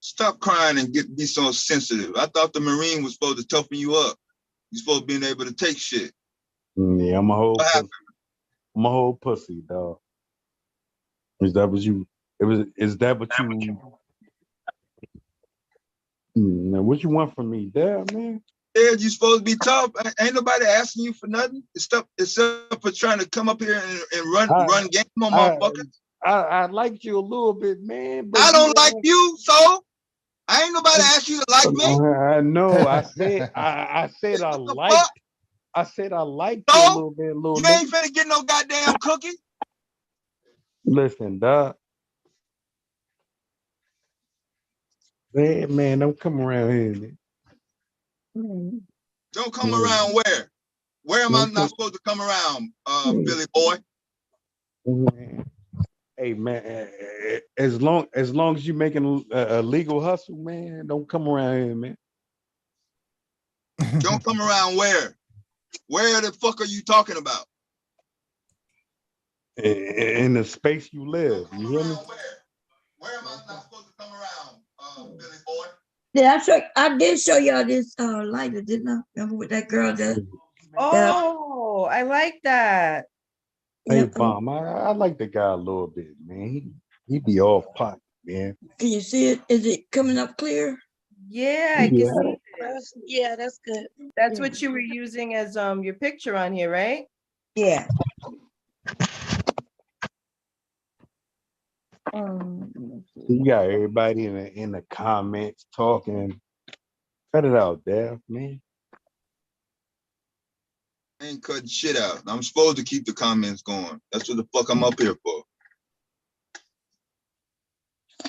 Stop crying and be so sensitive. I thought the Marine was supposed to toughen you up. You're supposed to be able to take shit. Yeah, I'm a whole pussy, dog. Is that what you? Is that what you? What you want from me, damn man? Yeah, you supposed to be tough. Ain't nobody asking you for nothing. Except for trying to come up here and run game on motherfuckers. I liked you a little bit, man. But I don't like you, so I ain't nobody asked you to like me. I know. I said I liked. I said I liked you a little bit, You ain't finna get no goddamn cookie. Listen, dog. Man, don't come around here. Don't come around where? Where am I not supposed to come around, Philly boy? Hey man, as long as you making a legal hustle, man, don't come around here, man. Don't come around where? Where the fuck are you talking about? In the space you live, you hear me? Where am I not supposed to come around, Philly boy? I did show y'all this lighter, didn't I? Remember with that girl that Oh, I like that. Hey, Bomb, I like the guy a little bit, man. He be off pot, man. Can you see it? Is it coming up clear? Yeah, I can see it. Yeah, that's good. That's what you were using as your picture on here, right? Yeah. You got everybody in the comments talking. Cut it out, Dad, man. I ain't cutting shit out. I'm supposed to keep the comments going. That's what the fuck I'm up here for.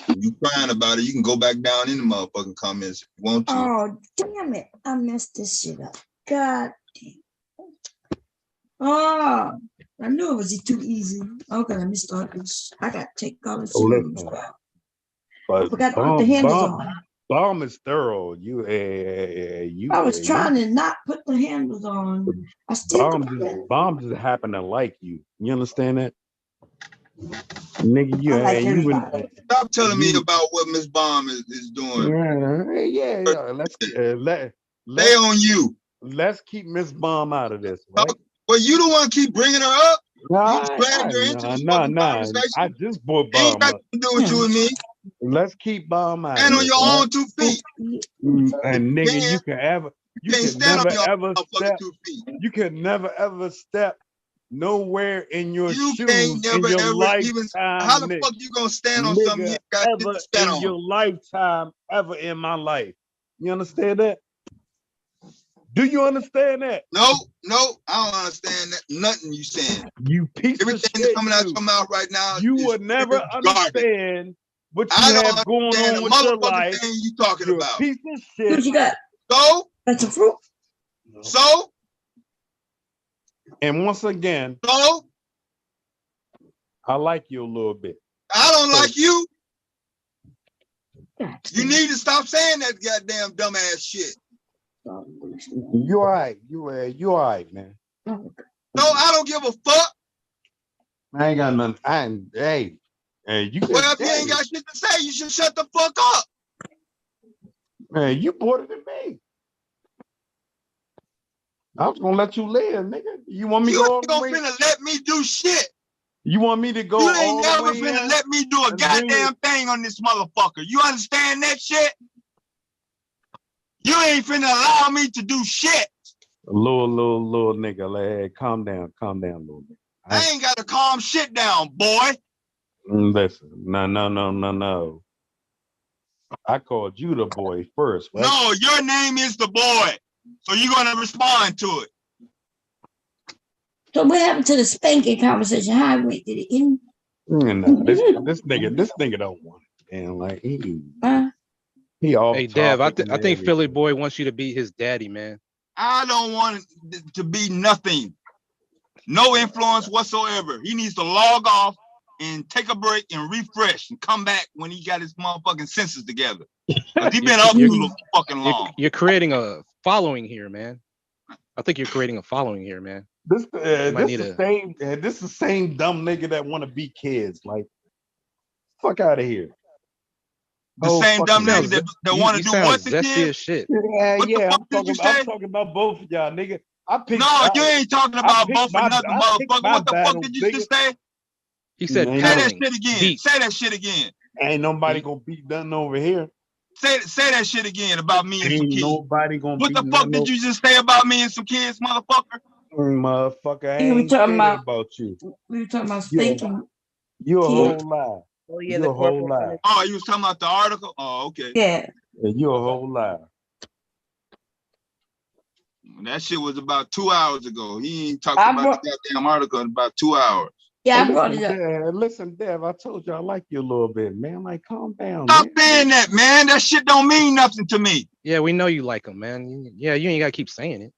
If you crying about it, you can go back down in the motherfucking comments if you want to. Oh, damn it. I messed this shit up. God damn. Oh, I knew it was too easy. Okay, let me start this. I got to take all the shoes out. I forgot to put the handles on. Bomb is thorough. I was trying to not put the handles on. I still Bomb just happen to like you. You understand that? Nigga, you Stop telling me about what Miss Bomb is doing. Yeah. Stay on you. Let's keep Miss Bomb out of this, right? Well, you don't want to keep bringing her up. Nah, you dragged her into this fucking conversation. I just brought Ain't Bomb got up. to do with you and me. Let's keep Bomb out. Stand on your own 2 feet. And nigga, you can never ever step. 2 feet. You can never ever step nowhere in your shoes Ain't never in your ever lifetime. even. How the fuck you gonna stand on something you got ever to stand in on? your lifetime, ever in my life? You understand that? Do you understand that? No, I don't understand that. Nothing you saying. You piece Everything of shit. that's coming out your mouth right now. You would never understand what you have going on with your life. Thing you talking You're about? A piece of shit. What you got? So? That's a fruit. So? And once again, so I like you a little bit. I don't like you. You need to stop saying that goddamn dumbass shit. You all right. You all right, man. No, I don't give a fuck. I ain't got nothing. Hey, you can. Well, if you ain't got shit to say, you should shut the fuck up. Man, you brought it to me. I was gonna let you live, nigga. You want me to go all the way? You ain't gonna finna let me do shit. You want me to go You all ain't the never way finna in? let me do a goddamn thing on this motherfucker. You understand that shit? You ain't finna allow me to do shit. Little nigga, like, calm down, little nigga. I ain't got to calm shit down, boy. Listen, no. I called you the boy first, right? No, your name is the boy. So you're gonna respond to it. So what happened to the spanking conversation? How it went? Did it end? No, this nigga don't want it. And like he off. Hey Dev, I think Philly boy wants you to be his daddy, man. I don't want it to be nothing. No influence whatsoever. He needs to log off and take a break and refresh and come back when he got his motherfucking senses together. Cause he been up too fucking long. You're creating a following here, man. I think you're creating a following here, man. This the same dumb nigga that want to be kids. Like, fuck out of here. The same dumb nigga that want to do what to kids? As shit. Yeah. I'm talking about both of y'all, nigga. You ain't talking about both of nothing, motherfucker. What the fuck did you just say? He said, say that shit again. Beat. Say that shit again. Ain't nobody gonna beat nothing over here. Say that shit again about me and some kids. Nobody gonna what the fuck did you just say about me and some kids, motherfucker? Motherfucker, I ain't saying about you. We were talking about spanking. You a whole lie. Oh yeah, you a whole lie. Oh, you was talking about the article? Oh, okay. Yeah. You a whole lie. That shit was about 2 hours ago. He ain't talked about the goddamn article in about 2 hours. Yeah, I brought it up. Listen, Dev, I told you I like you a little bit, man. Like, calm down. Stop saying that, man. That shit don't mean nothing to me. Yeah, we know you like him, man. Yeah, you ain't gotta keep saying it.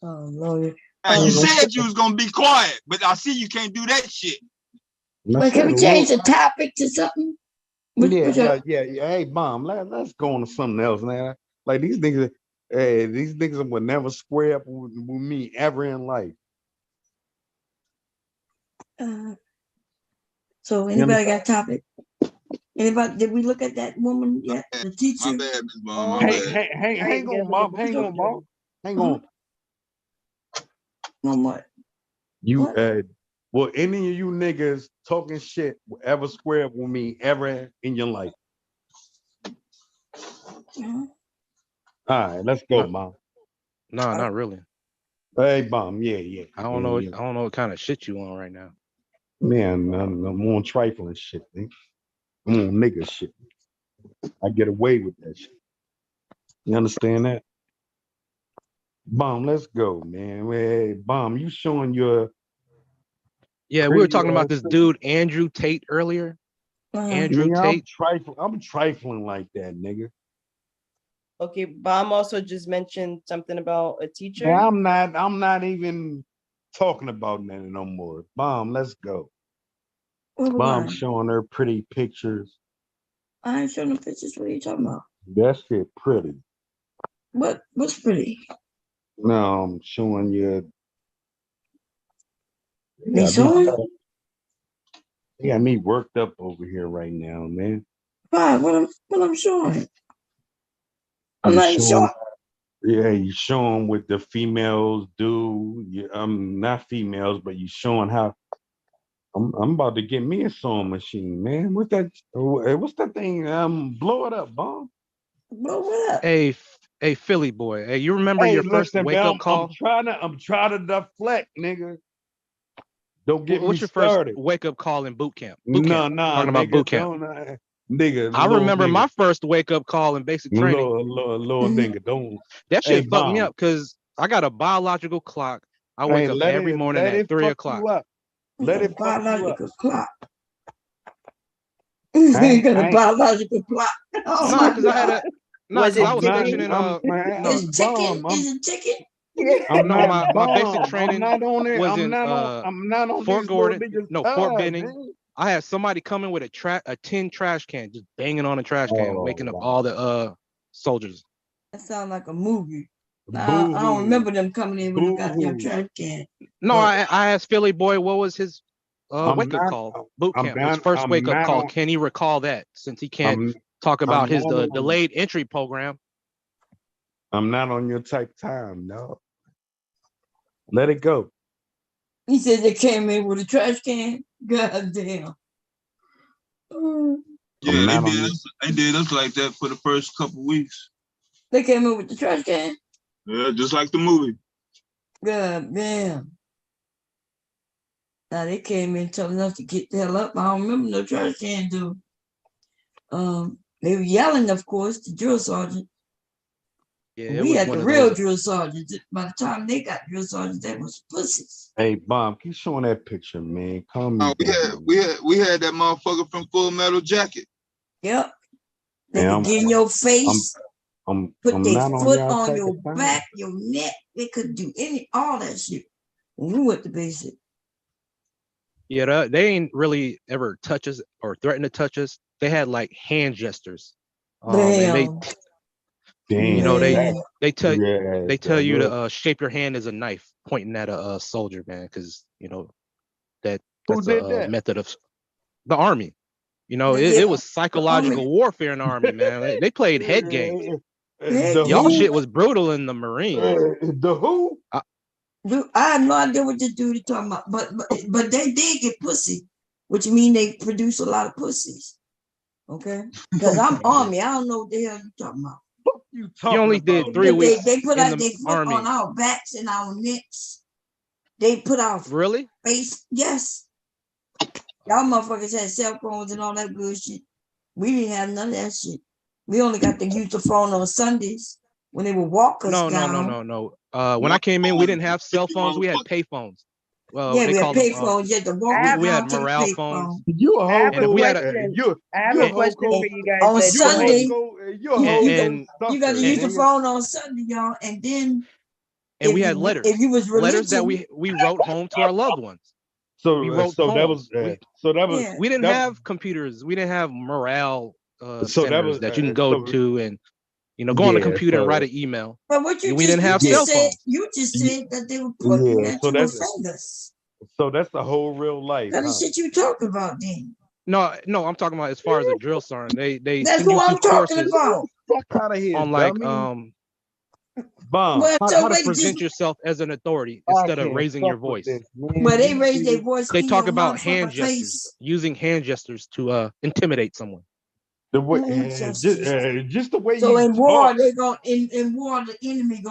Oh Lord. You said you was gonna be quiet, but I see you can't do that shit. But can we change the topic to something? Yeah. Hey, Mom, let's go on to something else, man. Like these niggas would never square up with me ever in life. So anybody got a topic? Anybody? Did we look at that woman yet? The teacher. My bad, Miss Bond. My bad. Hang on, Mom. Hang on, Mom. Hang on. On what? You will any of you niggas talking shit ever square up with me ever in your life? All right, let's go, Mom. No, not really. Hey, Mom. Yeah. I don't know. I don't know what kind of shit you on right now. Man, I'm on trifling shit, man. I'm on nigga shit. I get away with that shit. You understand that? Bomb, let's go, man. Hey, Bomb, you showing your Yeah, we were talking about this dude, Andrew Tate, earlier. Andrew nigga, Tate. I'm trifling like that, nigga. Okay, Bomb also just mentioned something about a teacher. Yeah, I'm not even talking about that no more. Bomb, let's go. Bomb showing her pretty pictures. I ain't showing no pictures. What are you talking about? That shit pretty. What's pretty? No, I'm showing you. Me showing? You got me worked up over here right now, man. Why? What I'm showing? I'm not showing. Yeah, you showing what the females do. Not females, but you showing how. I'm about to get me a sewing machine, man. What's that thing? Blow it up, Bomb. Blow it up. Hey, Philly boy. Hey, you remember your first wake up call? I'm trying to deflect, nigga. Don't get What's me your started. first wake up call in boot camp? No, talking about boot camp. Nigga, I remember my first wake up call in basic training. Lord, nigga, don't. That shit fucked me up because I got a biological clock. I wake up every morning at 3 o'clock. Let it biological clock. You got a biological clock. No, because I had a. No, Was I was stationed in Is it ticking? My basic training was in I'm not on Fort Gordon. Fort Benning. Man. I had somebody coming with a tin trash can, just banging on a trash can, waking up all the soldiers. That sounds like a movie. I don't remember them coming in with a goddamn trash can. No, I asked Philly boy what was his wake up call, boot camp, his first wake up call. Can he recall that since he can't talk about his delayed entry program? I'm not on your type time, no. Let it go. He said they came in with a trash can. God damn. Yeah, they did us like that for the first couple weeks. They came in with the trash can? Yeah, just like the movie. God damn. Now they came in telling us to get the hell up. I don't remember no trash can, dude. They were yelling, of course, the drill sergeant. Yeah, we had the real drill sergeants. By the time they got drill sergeants, they was pussies. Hey, Bomb, keep showing that picture, man. Calm me down. We had that motherfucker from Full Metal Jacket. Yep. They could get in your face, put their foot on your back, your neck. They could do all that shit when we went to basic. Yeah, they ain't really ever touch us or threaten to touch us. They had like hand gestures. And they tell you to shape your hand as a knife, pointing at a soldier, man, because that's a method of the army. It was psychological warfare in the army, man. They played head games. Y'all shit was brutal in the Marines. The who? Dude, I have no idea what this dude is talking about, but they did get pussy, which means they produce a lot of pussies. Okay, because I'm army. I don't know what the hell you talking about. You only did 3 weeks. They put out their foot army. on our backs and our necks. They put our face. Yes. Y'all motherfuckers had cell phones and all that good shit. We didn't have none of that shit. We only got to use the phone on Sundays when they would walk us down. No. When I came in, we didn't have cell phones. We had pay phones. Yeah, we had pay phones. You had to walk we had morale phones. You a whole I have a question for you guys. On Sunday, you got to use the phone on Sunday, y'all, and then we had letters. If you was letters that we wrote home to our loved ones. We didn't have computers. We didn't have morale centers that you can go to and go on the computer and write an email. But what we didn't have cell phones. You just said that they were putting that to offend us. So that's the whole real life. What kind of shit you talking about then? No, I'm talking about as far as a drill sergeant. They That's send you what through I'm talking courses about. Fuck out of here, on like dummy. Well, how so to wait, just present yourself as an authority I instead of can't raising your fuck with voice. this, man. well, they These raise their niggas- voice They in talk your about hand motherfucking gestures, face. using hand gestures to intimidate someone. The way, just the way So you in war, talk. they go in war. The enemy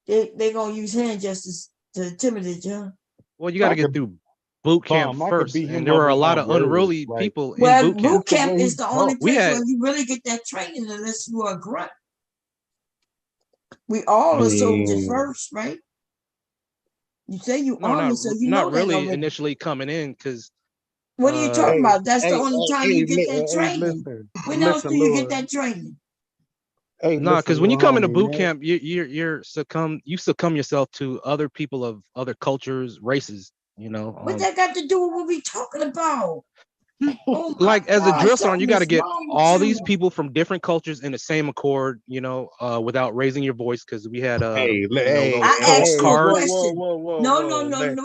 they gonna use hand gestures to intimidate you. Huh? Well, you got to I get could, through boot camp I could first, beat and him there up were a with my lot of words. unruly Like, people in Well, boot camp. boot camp way is he the only talk. We place had where you really get that training unless you are a grunt. We all are soldiers Man, first, right? You say you no, army, so you not know that really already. initially coming in because What are you talking hey, about? That's the hey, only time hey, you get that training. When else do you get Lord. that training? Hey, no, because listen, when you little come into homie, boot man. camp, you succumb yourself to other people of other cultures, races. You know, What that got to do with what we talking about? Oh my like as a God, drill sergeant, you something got to is get wrong with all you. these people from different cultures in the same accord. You know, without raising your voice, because we had Hey, those I code asked you a cards. question. No, wait.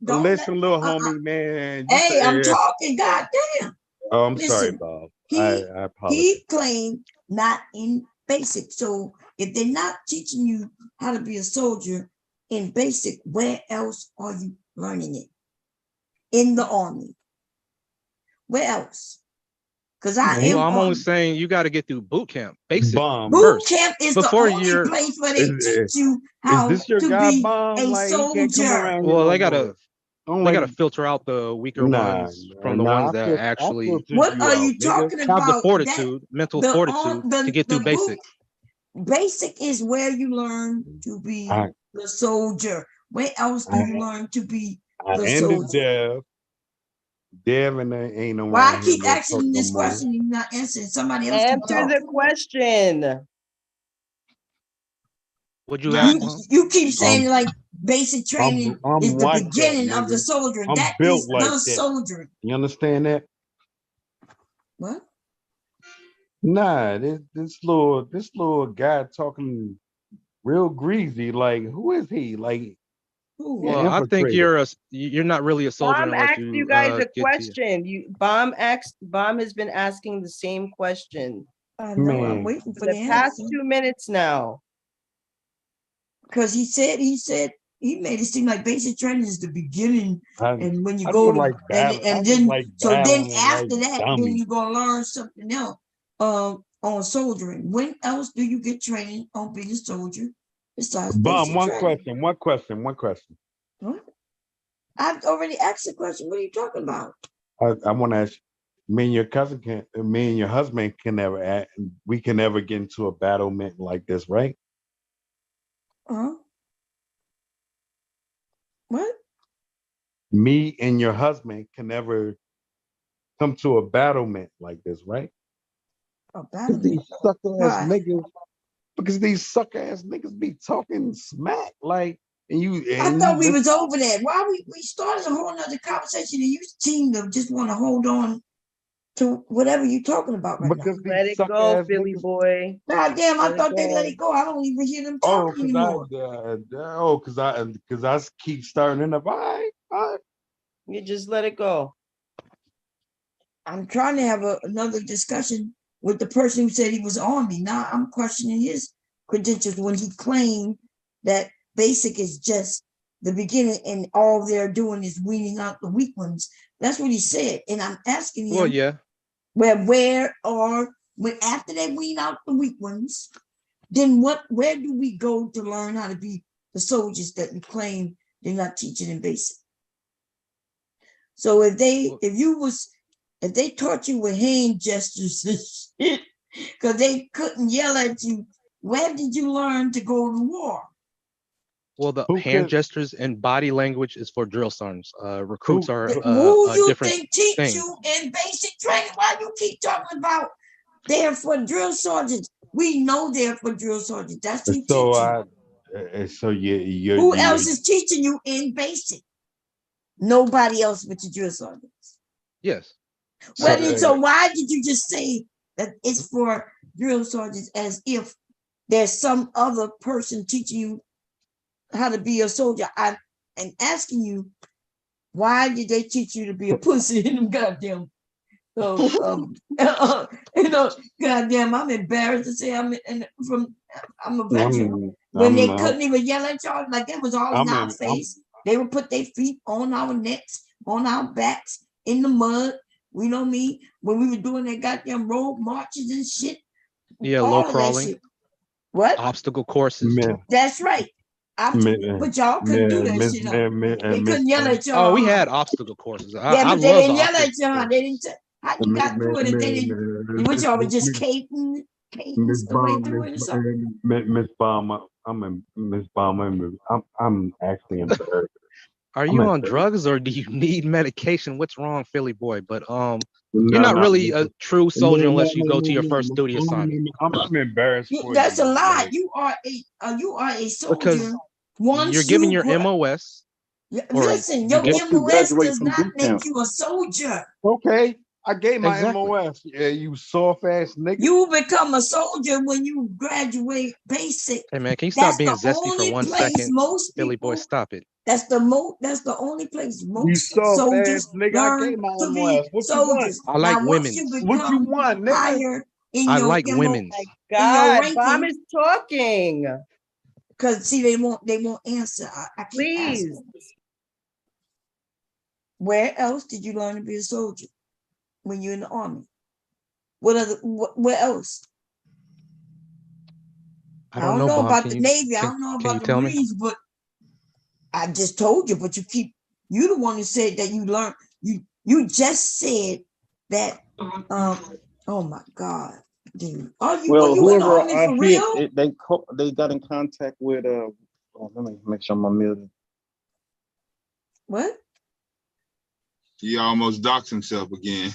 Don't Listen, little homie, man. Just, Hey, I'm talking. Goddamn. oh, I'm sorry, Listen, Bob. he I apologize. he claimed not in basic. So if they're not teaching you how to be a soldier in basic, where else are you learning it? In the army. Where else? Because I'm only saying you got to get through boot camp, basic boot first. camp is before the only place where they teach you how this your to guy, be Bomb? a Like, he can't come soldier. around here Well, no they gotta more. Don't they like, gotta filter out the weaker nah, ones from the ones that I actually filtered What you are out, you nigga. talking have the about? fortitude, mental fortitude to get through basic. Basic is where you learn to be the soldier. Where else do you learn to be the And the soldier? Dev and they ain't no Why I around here keep no asking fuck no this more. question and you're not answering? Somebody else keep Answer the talking. question. Would you ask? You keep saying like basic training I'm is the like that, beginning of the nigga. soldier. I'm That built is like the that. soldier. You understand that? What? Nah, this little guy talking real greasy. Like, who is he? Like, Well, I think you're not really a soldier Bomb unless asked you you guys a get to. question. Bomb has been asking the same question. I know. I'm waiting for the the past answer. 2 minutes now. Because he said he made it seem like basic training is the beginning, and when you I go just like battle. I and just then like so then battling after like that, dummy. then you're gonna learn something else on soldiering. When else do you get training on being a soldier besides Bomb, basic training? one question. What? I've already asked the question. What are you talking about? I want to ask. Me and your husband can never. We can never get into a battlement like this, right? What? Me and your husband can never come to a battlement like this, right? A battlement? These sucker ass Why? niggas. Because these sucker ass niggas be talking smack, like, I thought we was over that. Why we started a whole nother conversation and you seem to just want to hold on to whatever you're talking about right now. Let it go, Philly boy. God damn, I Let it thought they go. let it go. I don't even hear them Oh, talking anymore. because I keep starting up. All right. You just let it go. I'm trying to have another discussion with the person who said he was Army. Now I'm questioning his credentials when he claimed that basic is just the beginning and all they're doing is weaning out the weak ones. That's what he said. And I'm asking him, well, yeah. When after they wean out the weak ones, then where do we go to learn how to be the soldiers that you claim they're not teaching in basic? So if they taught you with hand gestures and shit, because they couldn't yell at you, where did you learn to go to war? Well, the hand gestures and body language is for drill sergeants. Recruits are Who a you different think teach thing. you in basic training? Why you keep talking about they're for drill sergeants? We know they're for drill sergeants. That's who teach you. Who else is teaching you in basic? Nobody else but the drill sergeants. Yes. So why did you just say that it's for drill sergeants as if there's some other person teaching you how to be a soldier? I'm asking you, why did they teach you to be a pussy in them goddamn So, goddamn, I'm embarrassed to say I'm a veteran. When they couldn't even yell at y'all, like it was all in our face. They would put their feet on our necks, on our backs, in the mud. You know me? When we were doing that goddamn road marches and shit. Yeah, all low of that crawling. shit. What? Obstacle courses. That's right. But y'all couldn't do that shit. They couldn't yell at y'all. Oh, we had obstacle courses. Yeah, I but they love didn't the yell at obstacle y'all. course. They didn't. How you got through it if they didn't? What y'all were just cating the way through it or something? Miss Bomber, Miss Bomber. I'm actually embarrassed. Are you on drugs or do you need medication? What's wrong, Philly boy? But you're No, not no, really a true soldier no, unless you go to your first duty no, assignment. I'm embarrassed for That's you. a lie. Like, You are a soldier. Because Once you're giving you your MOS. listen, your MOS does not make you a soldier. Okay, I gave my Exactly. MOS. Yeah, you soft ass nigga. You become a soldier when you graduate basic. Hey man, can you stop being zesty for 1 second? Most Philly people, boy, stop it. That's the only place You most soft soldiers ass nigga. I learn gave my to be MOS. What soldiers. I like Now, once you women's. What you become want, nigga? higher in I your like MO, women's. in your God, ranking, Bomb is talking. because see, they won't answer. I can't ask Please. them. Where else did you learn to be a soldier when you're in the army? Where else? I don't know, know Bomb. about Can the you, Navy. I can, don't know can you about the tell me? Marines, but I just told you. But you the one who said that you learned. You just said that. Oh my God, dude. Are you in the whoever army I for hit, real? they got in contact with let me make sure I'm muted. What? He almost doxed himself again.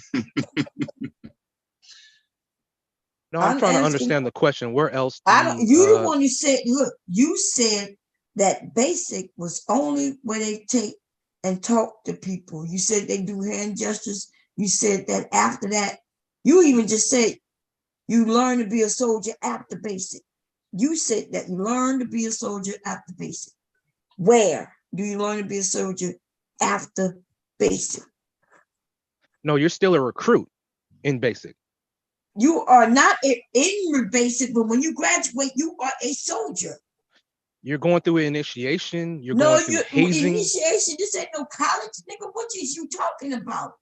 No, I'm trying to understand the question. Where else do you the one who said, look, you said that basic was only where they take and talk to people. You said they do hand gestures. You said that after that, you even just said you learn to be a soldier after basic. You said that you learn to be a soldier after basic. Where do you learn to be a soldier after basic? No, you're still a recruit in basic. You are not in basic, but when you graduate, you are a soldier. You're going through initiation. You're going through hazing. Initiation. This ain't no college, nigga. What is you talking about?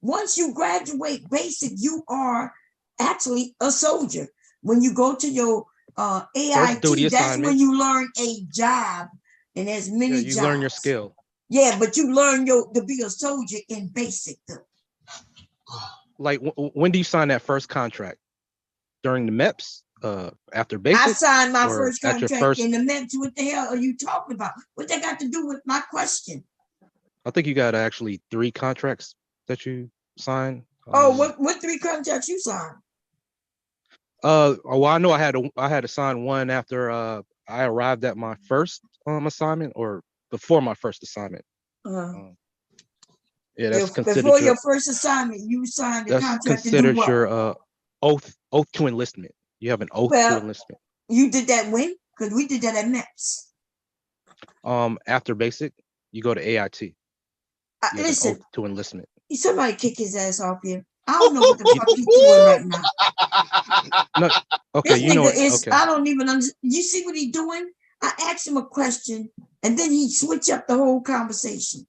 Once you graduate basic, you are actually a soldier. When you go to your AIT, that's when you learn a job, and there's many jobs. You learn your skill. Yeah, but you learn to be a soldier in basic though. Like when do you sign that first contract? During the MEPS? After basic? I signed my first contract in the MEPS. What the hell are you talking about? What that got to do with my question? I think you got actually 3 contracts that you signed. What 3 contracts you signed? Well, I know I had to sign one after I arrived at my first assignment, or before my first assignment. Yeah, that's considered before your first assignment. You signed the contract. That's considered your oath to enlistment. You have an oath to enlistment. You did that when? Because we did that at MEPS. After basic, you go to AIT. Listen, oath to enlistment. Somebody kick his ass off here. I don't know what the fuck he's doing right now. No, okay, this you know nigga is. Okay. I don't even understand. You see what he's doing? I asked him a question, and then he switched up the whole conversation.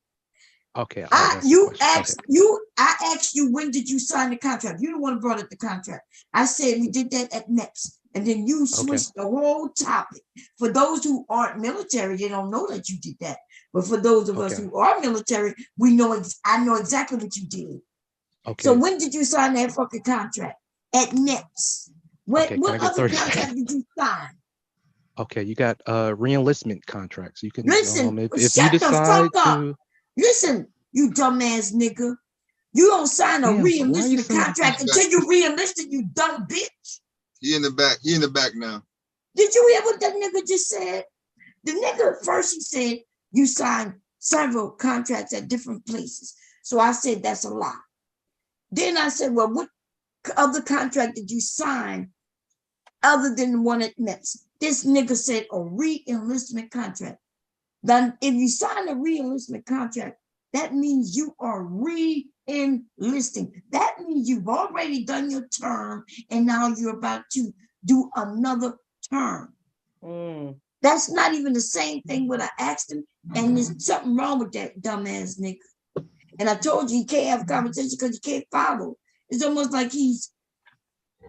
Okay. I asked you, when did you sign the contract? You the one who brought up the contract. I said we did that at MEPS, and then you switched the whole topic. For those who aren't military, they don't know that you did that. But for those of us who are military, we know. I know exactly what you did. Okay. So when did you sign that fucking contract? At MEPS. What other contract did you sign? Okay, you got re-enlistment contracts. You can listen. If you decide to listen, you dumbass nigga. You don't sign a re-enlistment contract until you re-enlisted, you dumb bitch. He in the back. He in the back now. Did you hear what that nigga just said? The nigga first he said you signed several contracts at different places. So I said that's a lie. Then I said, well, what other contract did you sign other than the one at MEPS? This nigga said a re-enlistment contract. Then if you sign a re-enlistment contract, that means you are re enlisting. That means you've already done your term and now you're about to do another term. That's not even the same thing what I asked him. And there's something wrong with that dumbass nigga. And I told you he can't have a conversation because he can't follow. It's almost like he's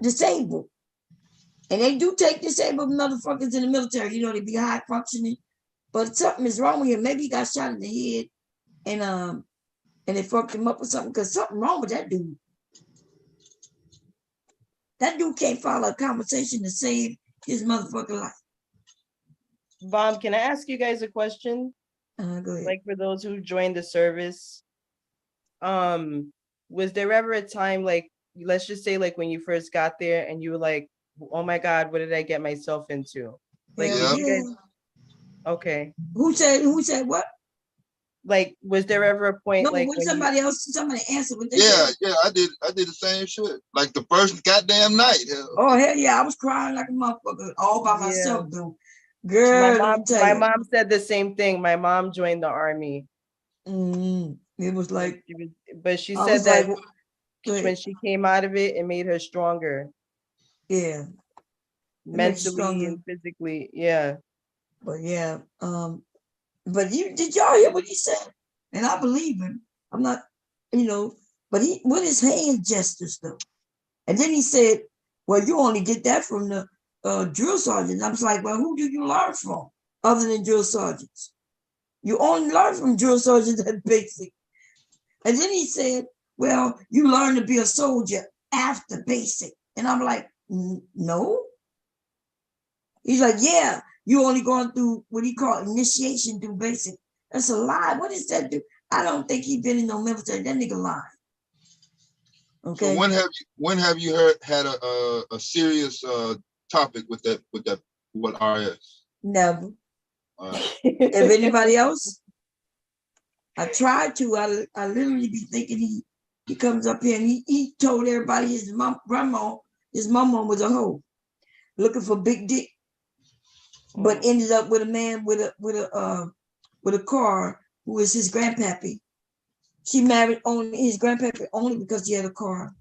disabled. And they do take disabled motherfuckers in the military. You know, they be high functioning. But something is wrong with him. Maybe he got shot in the head and they fucked him up or something, because something wrong with that dude. That dude can't follow a conversation to save his motherfucking life. Bomb, can I ask you guys a question? Go ahead. Like for those who joined the service, was there ever a time, like, let's just say like when you first got there and you were like, oh my God, what did I get myself into? Like, did you guys? Okay. Who said what? Like, was there ever a point No, like when when somebody answered what they Yeah, said? yeah, I did the same shit. Like the first goddamn night. Oh hell yeah, I was crying like a motherfucker all by myself, though. Girl, my mom said the same thing. My mom joined the army. It was like, but she I said was that like, when she came out of it, it made her stronger. Yeah. Mentally and physically, yeah. But yeah, but did y'all hear what he said? And I believe him. I'm not, but he with his hand gestures though. And then he said, well, you only get that from the drill sergeant. I was like, well, who do you learn from other than drill sergeants? You only learn from drill sergeants at basic. And then he said, well, you learn to be a soldier after basic. And I'm like, no. He's like, yeah, you only going through what he called initiation through basic. That's a lie. What does that do? I don't think he's been in no military. That nigga lying. Okay. So when have you had a serious topic with RS? Never. If anybody else, I tried to. I literally be thinking he comes up here and he told everybody his grandma was a hoe, looking for big dick, but ended up with a man with a car who was his grandpappy. She married only his grandpappy only because he had a car.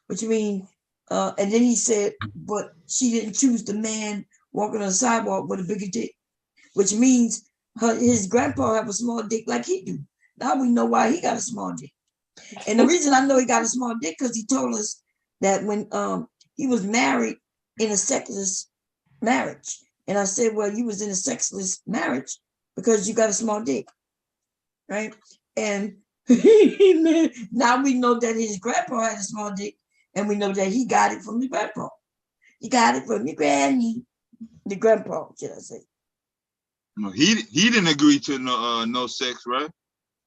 Which means, and then he said, but she didn't choose the man walking on the sidewalk with a bigger dick, which means his grandpa have a small dick like he do. Now we know why he got a small dick. And the reason I know he got a small dick because he told us that when he was married in a sexless marriage. And I said, well, you was in a sexless marriage because you got a small dick, right? And now we know that his grandpa had a small dick, and we know that he got it from the grandpa. He got it from the granny, the grandpa, should I say? No, he didn't agree to no sex, right?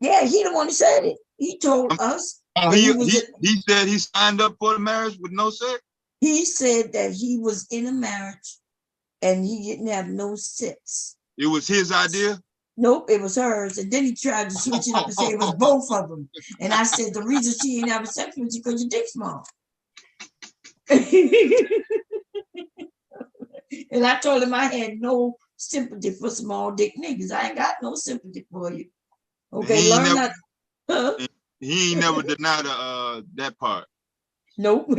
Yeah, he the one who said it. He told us. He said he signed up for the marriage with no sex. He said that he was in a marriage and he didn't have no sex. It was his idea? Nope, it was hers. And then he tried to switch it up and say it was both of them. And I said, the reason she ain't having sex with you because your dick's small. And I told him I had no sympathy for small dick niggas. I ain't got no sympathy for you. Okay, learn that. Huh? He ain't never denied that part. Nope.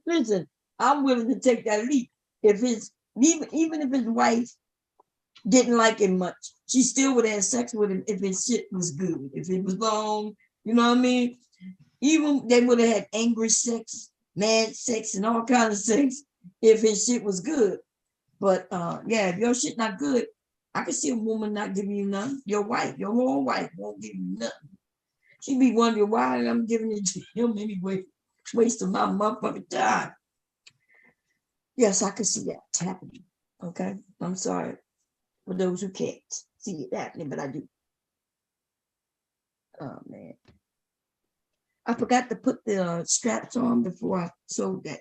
Listen, I'm willing to take that leap. If even if his wife didn't like him much, she still would have sex with him if his shit was good. If it was long, you know what I mean? Even they would have had angry sex, mad sex, and all kinds of sex if his shit was good. But yeah, if your shit not good, I can see a woman not giving you nothing. Your wife, your whole wife won't give you nothing. She'd be wondering why I'm giving it to him anyway, wasting my motherfucking time. Yes, I can see that happening. Okay, I'm sorry for those who can't see it happening, but I do. Oh man, I forgot to put the straps on before I sewed that.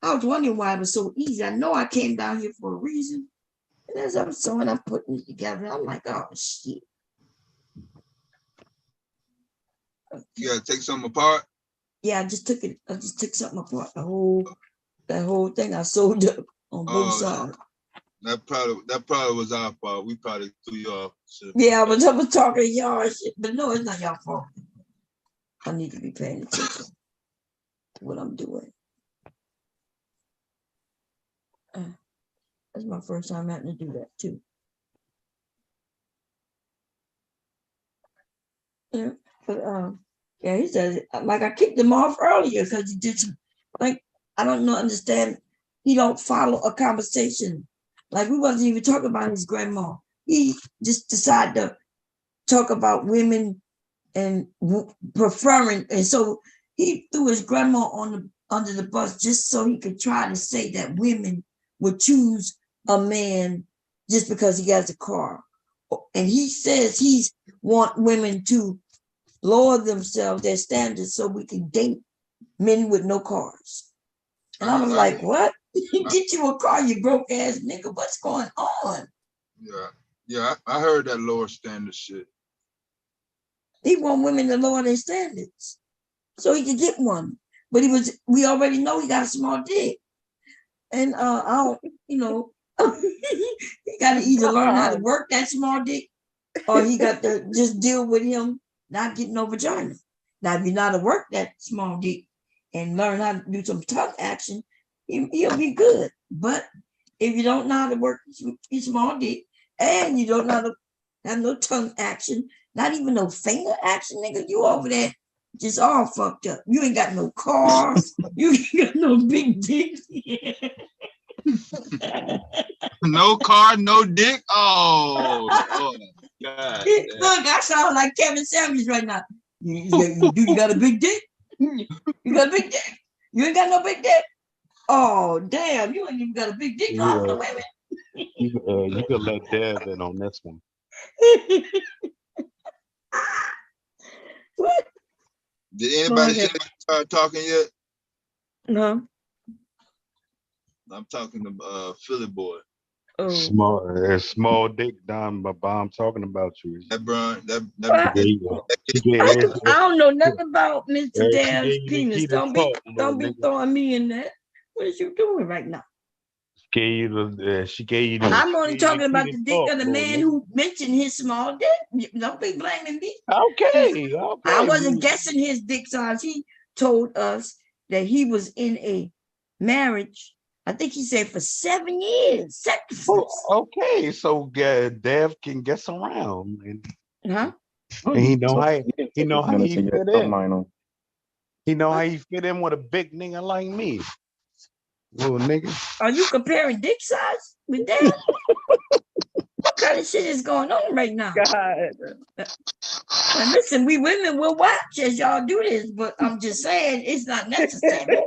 I was wondering why it was so easy. I know I came down here for a reason. And as I'm sewing, I'm putting it together. I'm like, oh shit. You gotta take something apart? Yeah, I just took something apart. That whole thing I sewed up on both sides. That probably was our fault. We probably threw you off. Yeah, I was talking to y'all shit, but no, it's not y'all fault. I need to be paying attention to what I'm doing. That's my first time having to do that too. Yeah, but yeah, he says like I kicked him off earlier because he did some, like I don't understand. He don't follow a conversation. Like we wasn't even talking about his grandma. He just decided to talk about women and preferring, and so he threw his grandma under the bus just so he could try to say that women would choose a man just because he has a car. And he says he's want women to lower themselves, their standards, so we can date men with no cars. And I was like, what? Get you a car, you broke ass nigga. What's going on? Yeah, I heard that lower standard shit. He want women to lower their standards so he could get one. But we already know he got a small dick. And I don't, he got to either learn how to work that small dick or he got to just deal with him not getting no vagina. Now, if you know how to work that small dick and learn how to do some tongue action, he'll be good. But if you don't know how to work your small dick and you don't know how to have no tongue action, not even no finger action, nigga, you over there just all fucked up. You ain't got no car. You ain't got no big dick. No car, no dick. Oh God. Look, I sound like Kevin Samuels right now. You got a big dick? You got a big dick? You ain't got no big dick? Oh, damn. You ain't even got a big dick. Yeah. Oh, wait a minute. You could let Dev in on this one. What? Did anybody start talking yet? No. I'm talking to Philly boy. Oh. Small dick, Don, but I'm talking about you. That Brian, I don't know nothing about Mr. Dan's penis. Don't be throwing me in that. What is you doing right now? She gave you the I'm only talking about the dick of the man who mentioned his small dick. Don't be blaming me. Okay. I wasn't guessing his dick size. He told us that he was in a marriage. I think he said for 7 years. Okay, so Dev can guess around, and huh? And he know how he fit in. On. He know how he fit in with a big nigga like me. Little nigga. Are you comparing dick size with that? What kind of shit is going on right now? God. And listen, we women will watch as y'all do this, but I'm just saying it's not necessary.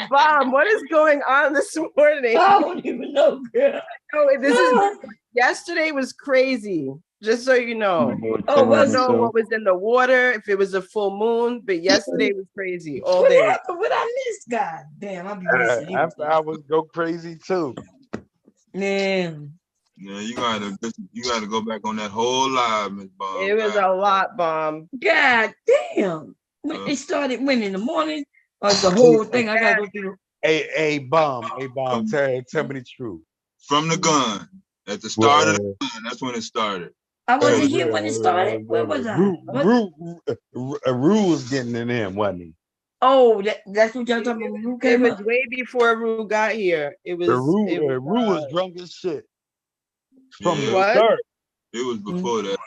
Bomb, what is going on this morning? I don't even know, girl. Yesterday was crazy. Just so you know. Oh, I don't know what was in the water, if it was a full moon, but yesterday was crazy all what day. Happened? What I missed? God damn, I'll be missing I was go crazy too. Man. Yeah, you gotta go back on that whole live, Miss Bomb. It was a lot, Bomb. God damn. It started when in the morning? Or the whole thing I gotta go through. Hey, Bomb, tell me the truth. From the gun. At the start of the gun, that's when it started. I wasn't here when it started. Where was I? Rue was getting in him, wasn't he? Oh, that's what y'all talking about. Rue came It was up? way before Rue got here. It was Rue was drunk as shit. From the what? start. It was before that.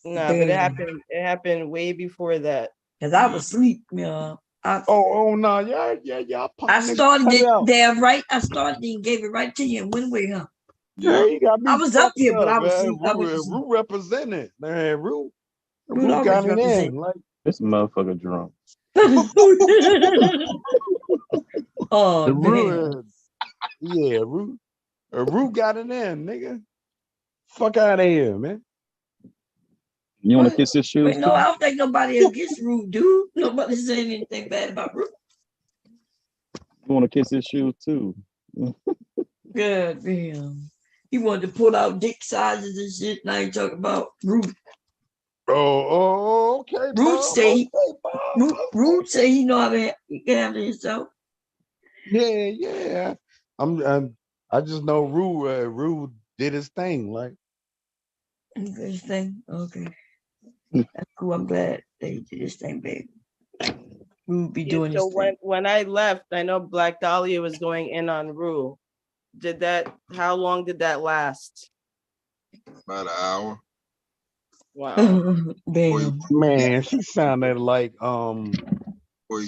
No, but it happened way before that. Cause I was asleep, yeah. No, y'all. I started it there, right? I started it and gave it right to you and went away, huh? Yeah, you got me. I was up here, but I was asleep. Rue represented, man. Rue got it in. Like this motherfucker drunk. Oh, Rue, yeah, Rue got it in, nigga. Fuck out of here, man. You want to kiss his shoes? Wait, no, I don't think nobody against Rue, dude. Nobody's saying anything bad about Rue. You want to kiss his shoes too? God damn. He wanted to pull out dick sizes and shit. Now you talking about Rue. Oh, okay. Rue say he know how to handle himself. Yeah. I just know Rue did his thing. Like, Did his thing. Okay, that's cool. I'm glad they did his thing, babe. Rue be doing So his thing. when I left, I know Black Dahlia was going in on Rue. How long did that last? About an hour. Wow. Damn. man, she sounded like Before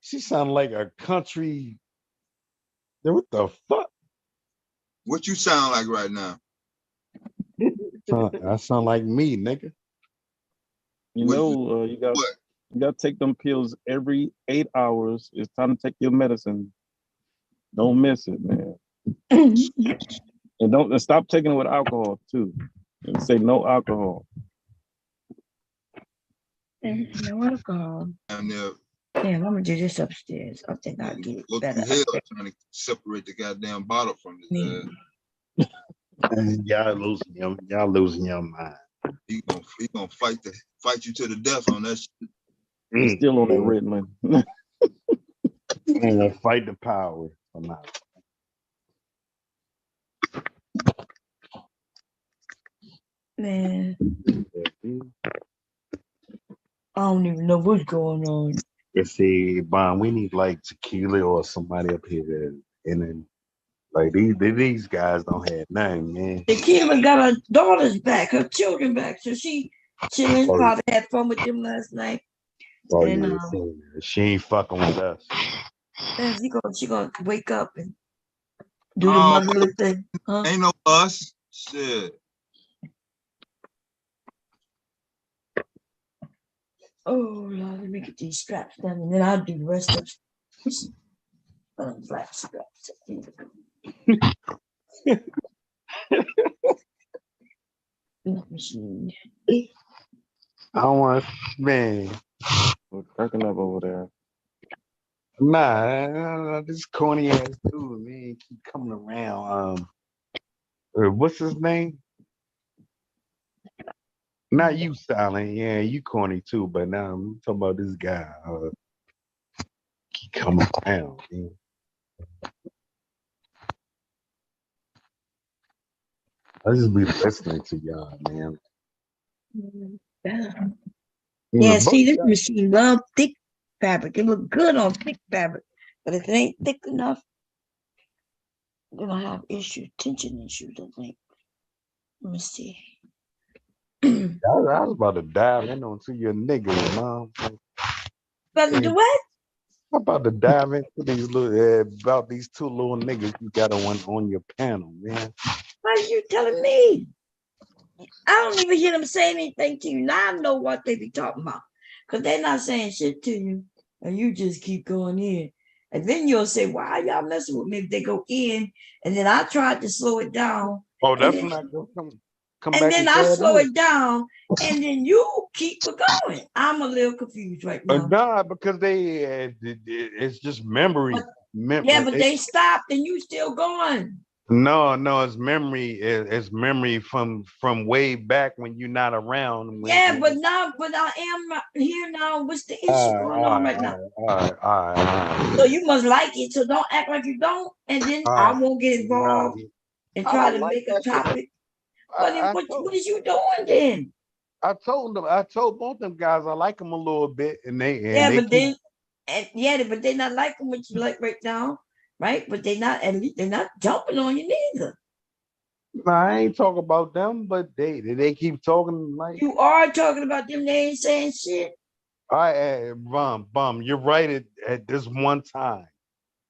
she sounded like a country. What the fuck? What you sound like right now? I sound like me, nigga. You know, you got to take them pills every 8 hours. It's time to take your medicine. Don't miss it, man. And stop taking it with alcohol too. And say no alcohol. No alcohol. Damn, I'm gonna do this upstairs. I think I'll get it Look better. through hell trying to separate the goddamn bottle from his ass. Y'all losing your mind. He gonna fight you to the death on that shit. He's still on that Ritalin. I'm gonna fight the power. I'm not. Man, I don't even know what's going on. Let's see, Bon, we need like tequila or somebody up here, and then like these guys don't have nothing, man. Tequila got her daughters back, her children back, so she chilling. Probably had fun with them last night. Oh and yeah, she ain't fucking with us. And she gonna wake up and do the motherly thing. Huh? Ain't no us. Shit. Oh Lord, let me get these straps done, and then I'll do the rest of black straps. Machine. I don't want, man. We're cracking up over there. Nah, this corny ass dude, man, keep coming around. What's his name? Not you, Silent. Yeah, you corny too. But now I'm talking about this guy. Keep coming around, man. I just be listening to y'all, man. Yeah, see, this machine love thick fabric. It look good on thick fabric, but if it ain't thick enough, you're gonna have tension issues, I think. Let me see. I was about to dive in onto your niggas, Mom. About to do what? I'm about to dive into these about these two little niggas you got on your panel, man. Why are you telling me? I don't even hear them say anything to you. Now I know what they be talking about. Because they're not saying shit to you. And you just keep going in. And then you'll say, why are y'all messing with me if they go in? And then I tried to slow it down. Oh, that's not gonna come and back. then I slow it down. And then you keep going. I'm a little confused right now. Nah, because it's just memory. Yeah, but they stopped and you still going. No, it's memory. It's memory from way back when you're not around. But I am here now. What's the issue going on right now? All right. So you must like it. So don't act like you don't, and then I won't get involved and try to make a topic. But what is you doing then? I told both them guys I like them a little bit, and but they're not liking what you like right now. Right, but they're not jumping on you neither. No, I ain't talking about them, but they keep talking like you are talking about them. They ain't saying shit. Bum. You're right at this one time.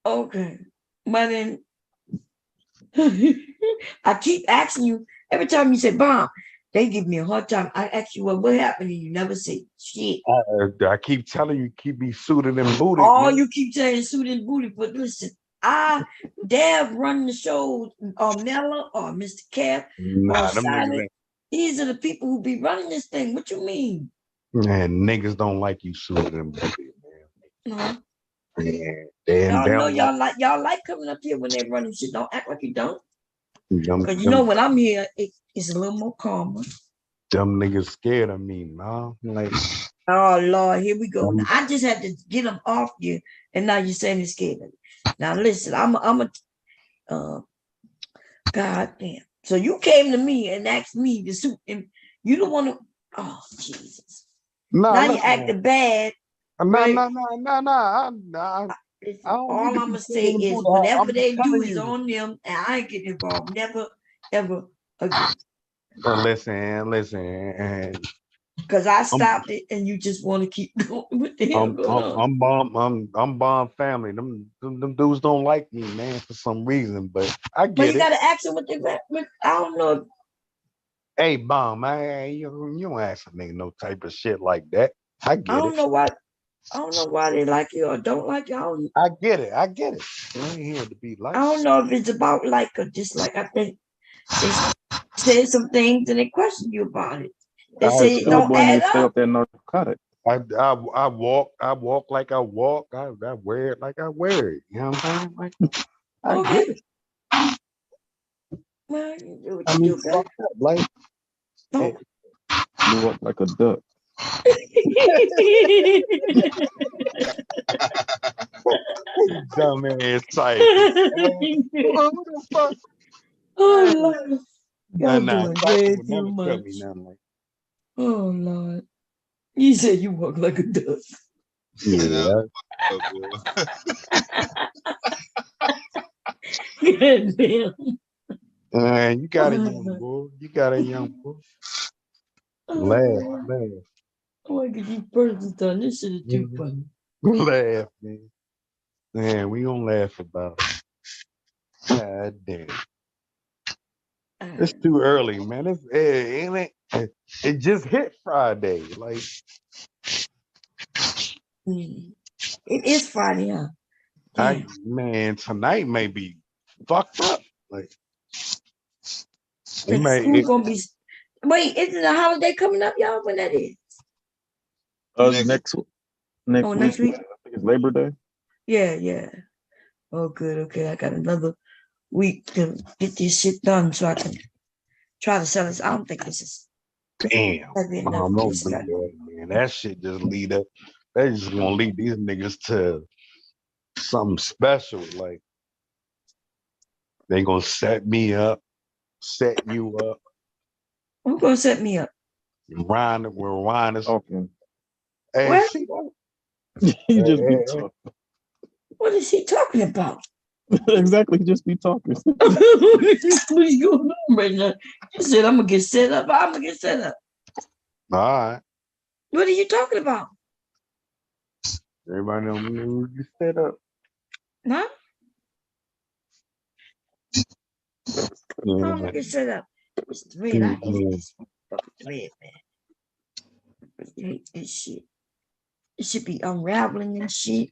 Okay, but then I keep asking you every time you say Bum. They give me a hard time. I ask you what happened, and you never say shit. I keep telling you, keep me suited and booted. You keep saying suited and booted, but listen. Dev running the shows, or Mella, or Mr. Cap, or Silent. These are the people who be running this thing. What you mean? Man, niggas don't like you suited and booted, man. Y'all like coming up here when they're running shit. Don't act like you don't. Because you know when I'm here, it's a little more calmer. Them niggas scared of me, man. Like Oh Lord, here we go. Now, I just had to get them off you, and now you're saying it's scared. Now listen, I'm a God damn. So you came to me and asked me to suit him. You don't want to. Oh Jesus. No, Now you listen. acting bad. No, Right? no. All I'm gonna say is whatever they do is on them, and I ain't getting involved. Never, ever again. Listen. Because I stopped it, and you just want to keep going. What the hell going on? I'm bomb family. Them dudes don't like me, man, for some reason. But I But get you it. gotta ask them what they got. I don't know. Hey, bomb, man, you don't ask a nigga no type of shit like that. I get I it. don't know why. I don't know why they like you or don't like you. I get it. I ain't here to be like. I don't know if it's about like or dislike. I think they said some things and they question you about it. They say it don't add up. I walk like I walk. I wear it like I wear it. You know what I'm saying? Like, I get it. Well, you do what you do, fuck that, like, hey, you walk like a duck. Dumbass type. Who the fuck? Oh Lord, y'all doing way would too never much. tell me nothing like. Oh Lord, you said you walk like a duck. Yeah. God damn. Man, you got a young boy. You got a young boy. Laugh. I want to get you person done. This shit is too funny. Laugh, man. Man, we gonna laugh about it. God damn. It's too early, man. It just hit Friday. Like, it is Friday, huh? Man, tonight may be fucked up. Like, School gonna be. Wait, isn't the holiday coming up, y'all? When that is? Next next week. I think it's Labor Day. Yeah. Oh, good. Okay, I got another week to get this shit done so I can try to sell this. I don't think this is. damn. Man. That shit just lead up. They just gonna lead these niggas to something special. Like, they gonna set me up, set you up. Who gonna set me up? Ryan is talking. What? He just be talking. What is he talking about? Exactly, he just be talking. What's going on right now? You said I'm gonna get set up. I'm gonna get set up. All right. What are you talking about? Everybody know me get set up. Huh? I'm gonna get set up. It's thread. I hate this fucking thread, man. I hate this shit. It should be unraveling and shit.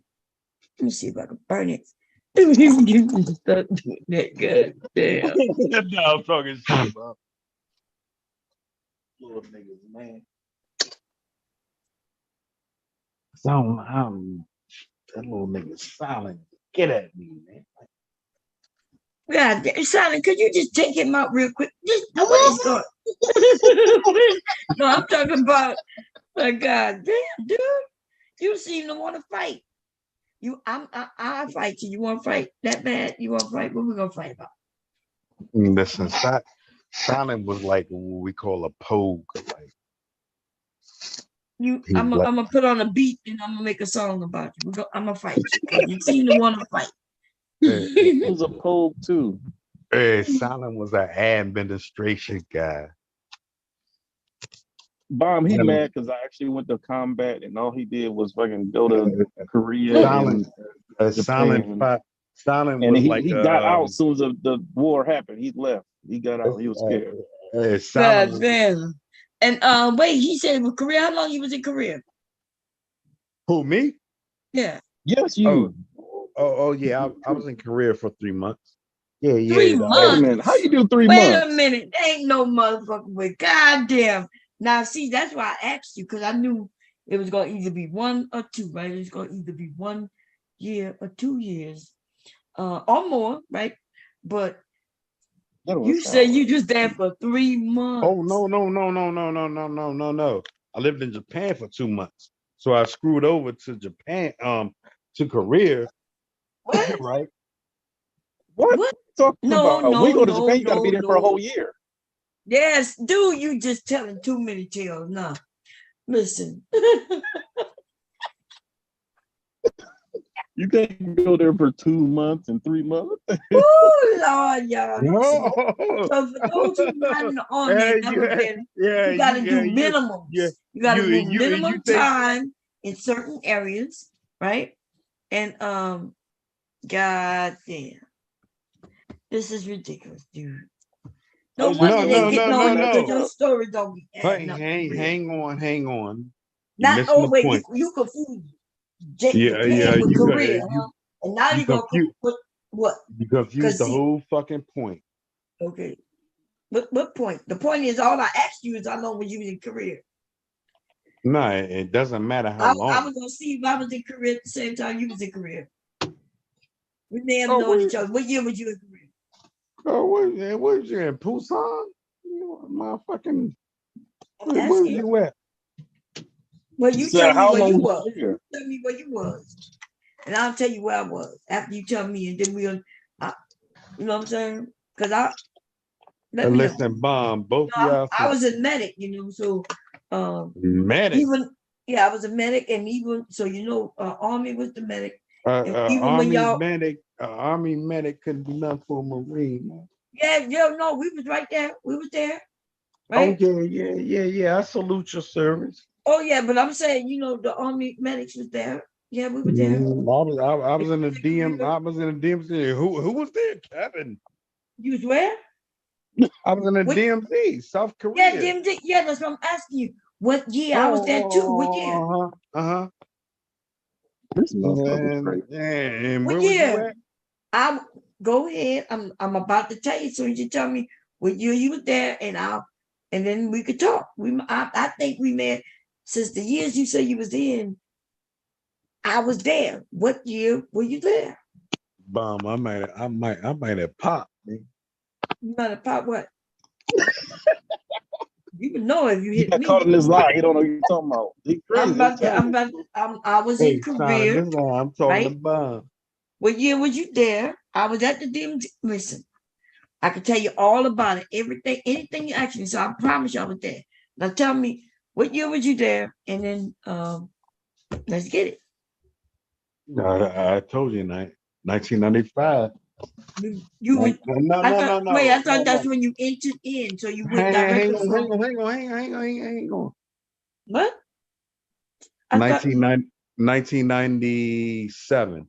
Let me see if I can burn it. You can start doing that, goddamn. No, I'm talking shit about little niggas, man. That little nigga silent. Get at me, man. God, Silent, could you just take him out real quick? What is going? No, I'm talking about. God damn, dude, you seem to want to fight. I fight you. You want to fight that bad? You want to fight? What we gonna fight about? Listen, Silent was like what we call a pogue. Like, I'm gonna put on a beat and I'm gonna make a song about you. I'm gonna fight you. You seem to want to fight. He was a pogue too. Hey, Silent was an administration guy. Bomb, he mad because I actually went to combat and all he did was fucking go to Korea Silent, and Japan. Silent and was he, like he got out as soon as the war happened. He left. He got out. He was scared. God damn. And wait, he said with Korea. How long he was in Korea? Who, me? Yeah. Yes, you. Oh yeah. I was in Korea for 3 months. Yeah. 3 months. Wait a minute. How you do 3 Wait months? a minute. Ain't no motherfucking way. God damn. Now see, that's why I asked you, because I knew it was gonna either be 1 or 2, right? It's gonna either be 1 year or 2 years, or more, right? But you say you just there for 3 months. Oh no. I lived in Japan for 2 months. So I screwed over to Japan, to Korea, right? What? Talking No, about? We no, go to no, Japan, you got to be no, there for a whole no. year. Yes, dude, you just telling too many tales. Nah, listen. You can't go there for 2 months and 3 months. Oh Lord, y'all. No. So for those who not in the army and never been, you got to do minimums. You got to do minimum time in certain areas, right? And God damn, this is ridiculous, dude. No wonder they getting on you because your story don't be adding up. Hang on. Not wait, you confused Japan with Korea, huh? And now you're gonna put what? You confused the whole fucking point. Okay. What point? The point is all I asked you is how long was you in Korea? No, it doesn't matter how long. I was gonna see if I was in Korea at the same time you was in Korea. We may have known each other. What year was you in Korea? Oh, what was you in Busan? Motherfucking. Where was you at? Well, you tell me where you was. Tell me where you was, and I'll tell you where I was after you tell me, and then we'll, you know what I'm saying? Because listen, Bomb, both of y'all. I was a medic, so medic. I was a medic, and even so, Army was the medic. Even when y'all Army medic couldn't do nothing for a Marine. Man. No, we was right there. We was there, right? Oh yeah. I salute your service. Oh yeah, but I'm saying, the Army medics was there. Yeah, we were there. I was in the DM. I was in the DMC. Who was there, Kevin? You was where? I was in the DMZ, South Korea. Yeah, DMZ. Yeah, that's what I'm asking you. What year? I was there too. What year? This motherfucker's crazy. And what where year? was you at? Go ahead. I'm about to tell you, so you tell me what year you was there, and then we could talk. I think we met since the years you say you was in. I was there. What year were you there? Bomb. I might have popped. Man. You might have popped what? You would know if you hit me. Caught in this lie. He don't know what you're talking about. I was in Korea. I'm talking about. What year was you there? I was at the DMZ. Listen, I can tell you all about it. Everything, anything you ask me. So I promise you I was there. Now tell me, what year was you there? And then let's get it. I told you, 1995. You went. No. Wait, I thought that's when you entered in. So you went directly from. Hang on. What? 1997.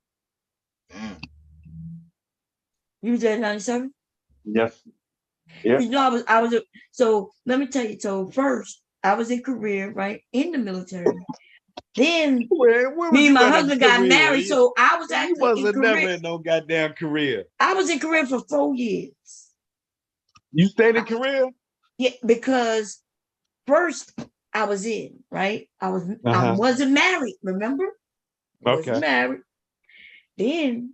You was there in 97? Yes. Yeah. So let me tell you. So first, I was in Korea, right? In the military. Then me and my husband got married. So I was actually in Korea. Never in no goddamn Korea. I was in Korea for 4 years. You stayed in Korea? Yeah, because first I was in, right? I wasn't married, remember? I wasn't married. Then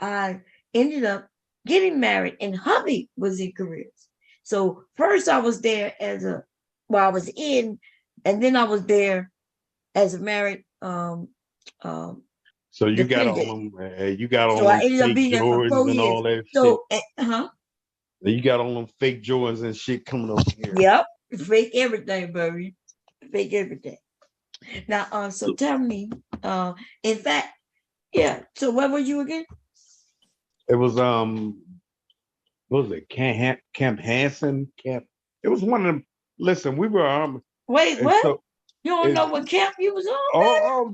I ended up getting married, and hubby was in Korea. So first I was there I was in, and then I was there as a married so you got on them so I ended up being there for 4 years. All that shit. You got on them fake Jordans and shit coming over here. Yep. Fake everything, baby. Fake everything. Now so tell me, in fact, yeah. So where were you again? It was what was it? Camp Hansen? It was one of them. Listen, we were Wait, what? So, you don't know what camp you was on?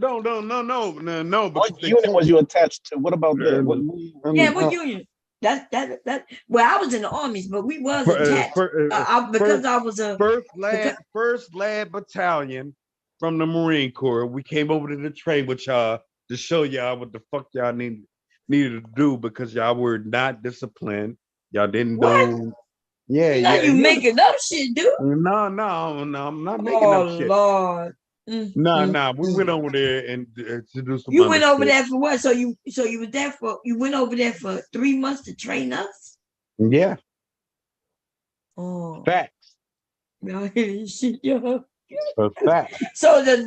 No. What unit was you attached to? What about that? What union? That. Well, I was in the armies, but we was attached because I was a first lad battalion from the Marine Corps. We came over to the train with y'all to show y'all what the fuck y'all needed to do because y'all were not disciplined. Y'all didn't do. Yeah. You making up shit, dude. No, I'm not making up shit. Lord. No. We went over there and to do some. You went over there for what? So you were there you went over there for 3 months to train us? Yeah. Oh. Facts. No, shit, yo. So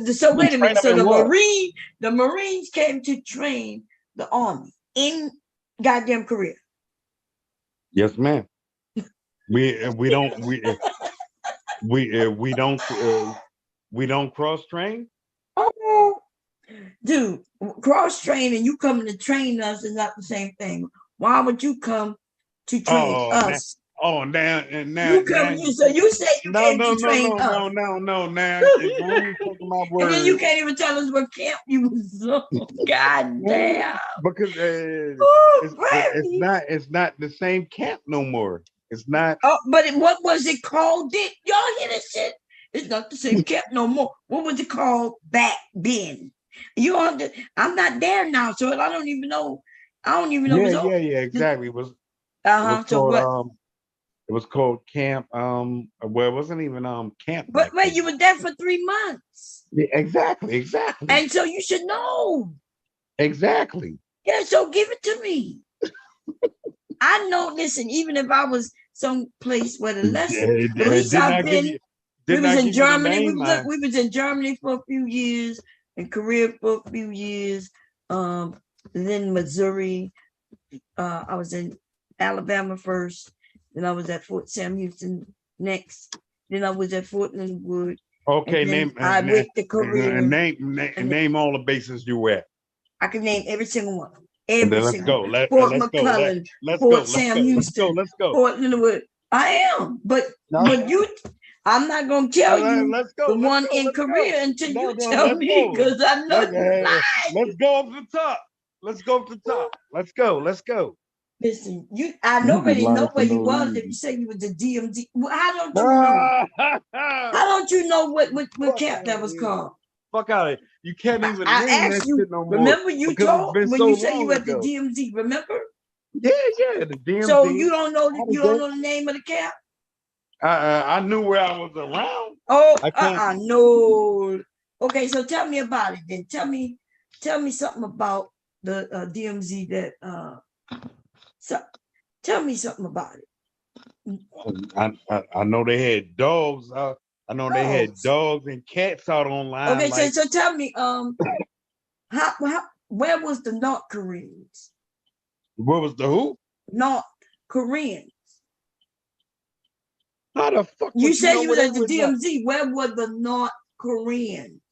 so wait a minute. So the what? Marines came to train the Army in goddamn Korea. Yes, ma'am. We don't cross train. Oh, dude, cross train and you coming to train us is not the same thing. Why would you come to train us? Now You come. You say you came to train us. No. Now you taking my And then you word. can't even tell us what camp you was on. God damn. Because it's not the same camp no more. It's not. Oh, but what was it called? Y'all hear this shit? It's not the same camp no more. What was it called back then? I'm not there now, so I don't even know. Yeah, exactly. It was So called what? it was called camp. Well, it wasn't even camp. But wait, you were there for 3 months. Yeah, exactly. And so you should know. Exactly. Yeah, so give it to me. I know. Listen, even if I was someplace where the lesson, at least I've been. We was in Germany. We was in Germany for a few years, in Korea for a few years. Then Missouri. I was in Alabama first. Then I was at Fort Sam Houston next. Then I was at Fort Leonard Wood. Okay, I went to Korea. Name all the bases you were at. I can name every single one. Let's go. Fort McClellan, Fort Sam Houston, Let's go. Fort Leonard Wood. I am, but you. I'm not gonna tell you the one in Korea until you tell me, because I know you lied. Let's go up the top. Let's go up the top. Let's go. Listen, I already know where you was. If you say you was the DMZ, how don't you know? How don't you know what camp that was called? Fuck out of it. You can't even I name asked that you. shit no more. Remember you told when so you said you were at the ago. DMZ. Remember? Yeah, the DMZ. So you don't know the name of the camp? I knew where I was around. Oh, no. Okay, so tell me about it then. Tell me something about the DMZ that tell me something about it. I know they had dogs. I know they had dogs and cats out online. Okay, so tell me, where was the North Koreans? Where was the who? North Koreans. How the fuck? You said you was at the DMZ. Where were the North Koreans?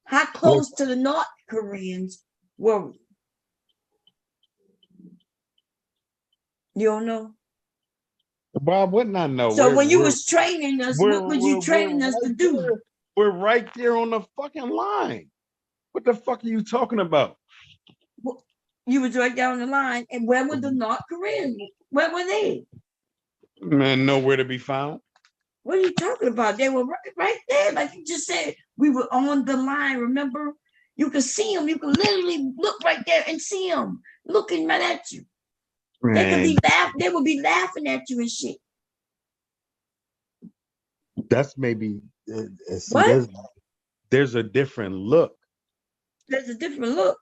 How close to the North Koreans were we? You don't know? Why wouldn't I know? So when you was training us, what was you training us to do? We're right there on the fucking line. What the fuck are you talking about? You was right down the line. And where were the North Koreans? Where were they? Man, nowhere to be found. What are you talking about? They were right there. Like you just said, we were on the line. Remember? You could see them. You could literally look right there and see them looking right at you. Man. They would be laughing at you and shit. That's maybe there's a different look. There's a different look.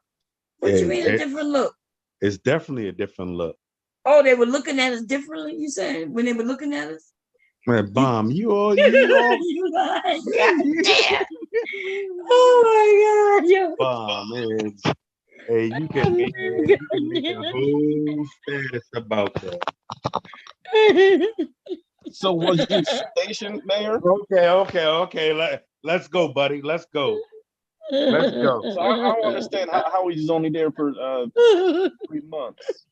What you mean a different look? It's definitely a different look. Oh, they were looking at us differently, you said, when they were looking at us? Man, Bomb, you all you lied. God damn. Oh my God. Yo. Bomb is hey, you can make a whole status about that. So was you stationed there? Okay. Let's go, buddy. Let's go. Let's go. So I don't understand how he's only there for 3 months.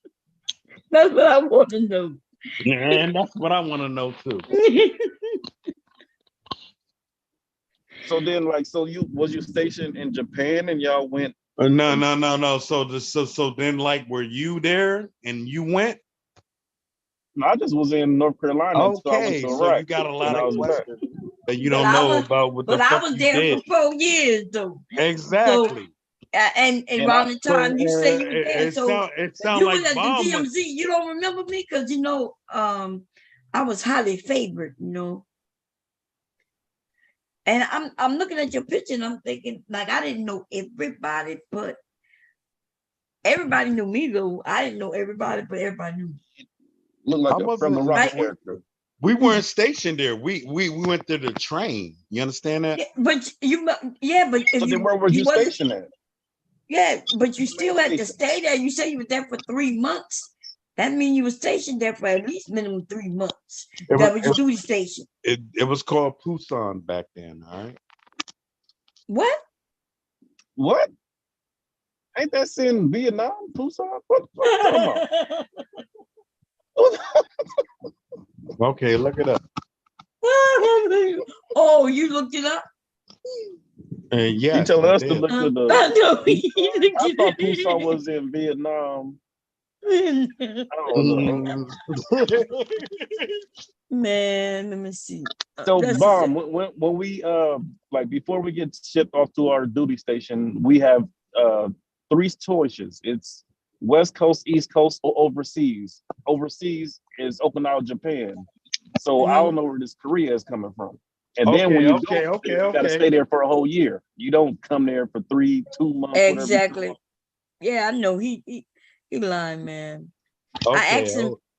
That's what I want to know. And that's what I want to know too. So then, was you stationed in Japan and y'all went? No. So then, were you there and you went? No, I just was in North Carolina. Okay, so you got a lot of questions that you don't know about what the fuck I was there for 4 years though. Exactly. So, and around the time you say you were there, it sounds you like was at the DMZ. You don't remember me because I was highly favored, And I'm looking at your picture and I'm thinking I didn't know everybody, but everybody knew me though. I didn't know everybody, but everybody knew me. Look like a from the right character. We weren't stationed there. We went to the train. You understand that? But if So then where was you stationed at? Yeah, but you still had to stay there. You said you were there for 3 months. That means you were stationed there for at least minimum 3 months. That was your duty station. It was called Pusan back then. All right. What? What? Ain't that in Vietnam? Pusan? What you talking about? Okay, look it up. Oh, you looked it up? Yeah. You tell us to look at the. I know. I thought Pusan was in Vietnam. I don't know. Man, let me see. So, Bomb, when we like before we get shipped off to our duty station, we have 3 choices. It's West Coast, East Coast, or overseas. Overseas is Okinawa, Japan. So I don't know where this Korea is coming from. And then when you go, you gotta stay there for a whole year. You don't come there for 2 months. Exactly. Yeah, I know he lying, man. I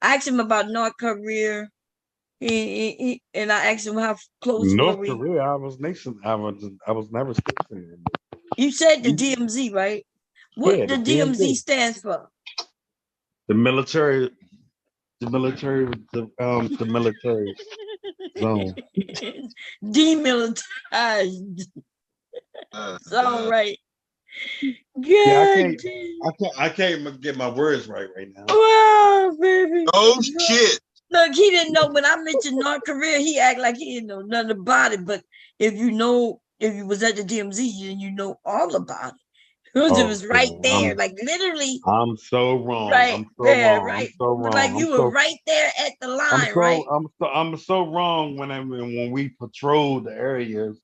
asked him about North Korea. And I asked him how close North were we. Korea, I was never stationed. You said the DMZ, right? What the DMZ stands for? The military zone. Demilitarized. It's all right. Yeah, I can't even get my words right now. Wow, baby. Oh shit. Look, he didn't know when I mentioned North Korea, he act like he didn't know nothing about it. But if you was at the DMZ, then you know all about it. Because it was right there, like literally. I'm so wrong. Right I'm so there, wrong. right. I'm so wrong. Like you were right there at the line, right? I'm so wrong when we patrolled the areas.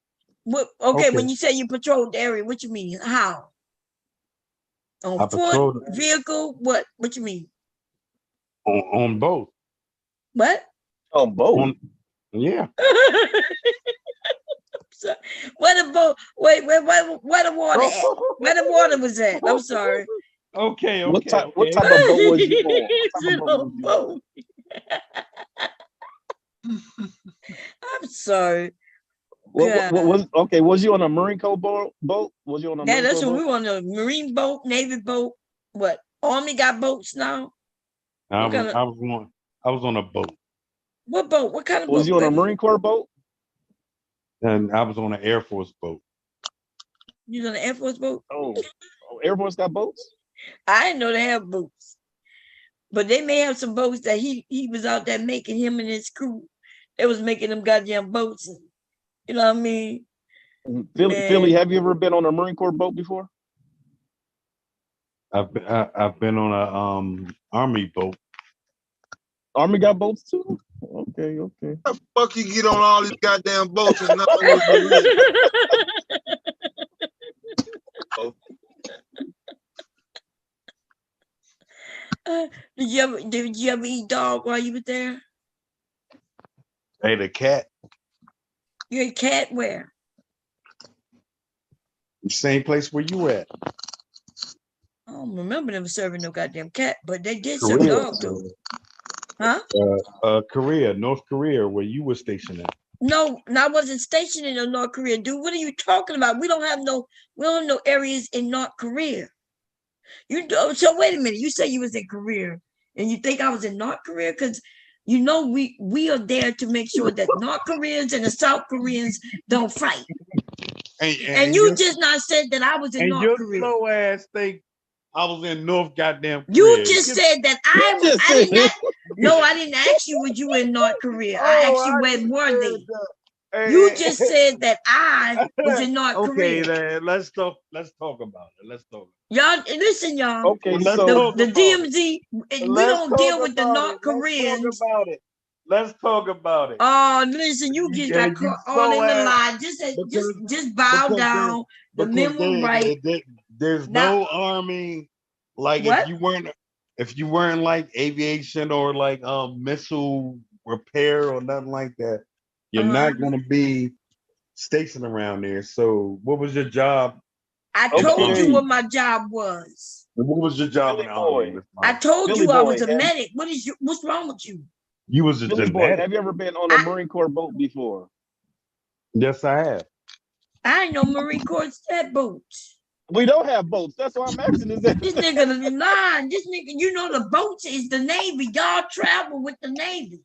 What? Okay, when you say you patrolled the area, what you mean? How? On foot, vehicle? What you mean? On both. What? On both. Yeah. Where the boat? Wait, where the water at? Where the water was at? I'm sorry. Okay. What type of boat was you on? What type of boat? I'm sorry. Was you on a Marine Corps boat? Was you on a that's what we were on, a Marine boat, Navy boat. What? Army got boats now? I was on a boat. What boat? What kind of boat? Was you on a Marine Corps boat? And I was on an Air Force boat. You was on an Air Force boat? Oh, Air Force got boats? I didn't know they have boats. But they may have some boats that he was out there making, him and his crew. They was making them goddamn boats. You know what I mean? Philly, have you ever been on a Marine Corps boat before? I've been on a Army boat. Army got boats too? Okay. How the fuck you get on all these goddamn boats and not Did you ever eat dog while you were there? Ate a cat. You ate cat where? The same place where you at. I don't remember them serving no goddamn cat, but they did serve dog too. Huh? Korea, North Korea, where you were stationed at. No, I wasn't stationed in North Korea, dude. What are you talking about? We don't have no areas in North Korea. So wait a minute. You say you was in Korea, and you think I was in North Korea? Because you know we are there to make sure that North Koreans and the South Koreans don't fight. And you just not said that I was in North Korea. And your slow ass think I was in North goddamn Korea. You just said that I did not. No, I didn't ask you was you in North Korea. I asked you where were they. You just said that I was in North Korea. Okay, then let's talk about it. Y'all listen, y'all. Okay, the DMZ, we don't deal with the North Koreans. Let's talk about it. Oh, listen, you just got caught all in the lie. Just bow down. The men were right. There's no army, like what? if you weren't like aviation or like missile repair or nothing like that, you're not gonna be stationed around there. So what was your job? I told you what my job was. What was your job in the army? I told you I was a medic. What's wrong with you? You was a Billy Boy, genetic. have you ever been on a Marine Corps boat before? Yes, I have. I know Marine Corps had boats. We don't have boats. That's why I'm asking. Is that This nigga lying? This nigga, you know the boats is the Navy. Y'all travel with the Navy.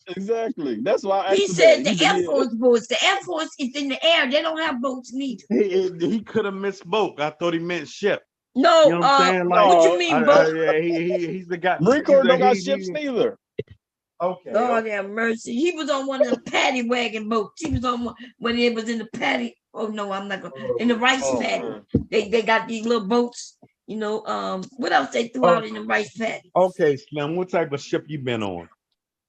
exactly? That's why I asked He him said that. the Air Force boats. The Air Force is in the air. They don't have boats neither. He could have misspoke. I thought he meant ship. No, You know what I'm saying? Like, what you mean boat? He's the guy. Marine Corps don't got ships neither. Okay. Lord have mercy. He was on one of the paddy wagon boats. He was on one when it was in the paddy. Oh no, I'm not going in the rice paddy. They got these little boats. You know, what else they threw out in the rice paddy? Okay, Slim. What type of ship you been on?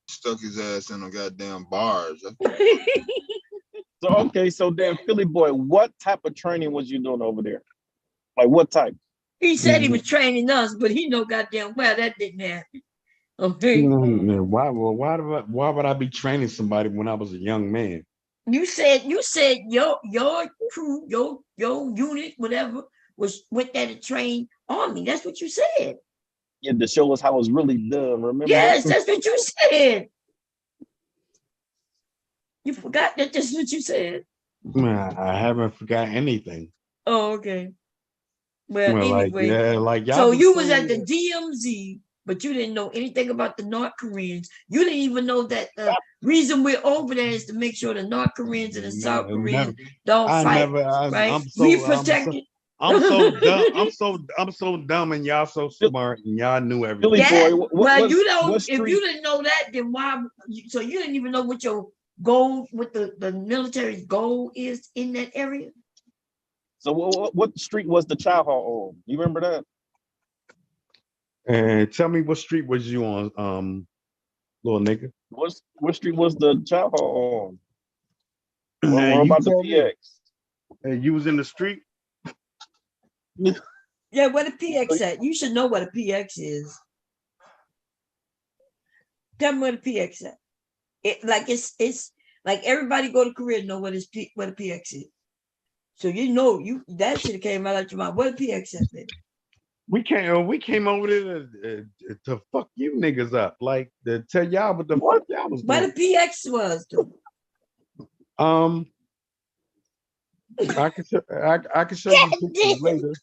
Stuck his ass in a goddamn barge. So then Philly Boy, what type of training was you doing over there? Like what type? He said he was training us, but he know goddamn well that didn't happen. Okay. Why would I be training somebody when I was a young man? You said your crew, your unit, whatever, went there to train army. That's what you said. Yeah, to show us how it's really done. Remember? Yes, that's what you said. You forgot that that's what you said. I haven't forgot anything. Oh, okay. Well, anyway, y'all so be you was saying at the DMZ, but you didn't know anything about the North Koreans. You didn't even know that the reason we're over there is to make sure the North Koreans and the South Koreans don't fight. Right? We protected. I'm so dumb. I'm so dumb, and y'all so smart, and y'all knew everything. Billy Boy, well, you don't. If you didn't know that, then why? So you didn't even know what your goal, what the military's goal is in that area. So what street was the chow hall on? You remember that? And tell me what street was you on, little nigga? What street was the chow hall on? What about the PX? Hey, you was in the street? Yeah, where the PX at? You should know what a PX is. Tell me where the PX at. It's like everybody go to Korea know what a PX is. So you know that should have came out of your mouth. What a PX at, baby? We came over there to fuck you niggas up, like to tell y'all what the fuck y'all was doing. What the PX was, dude. I can show you pictures later.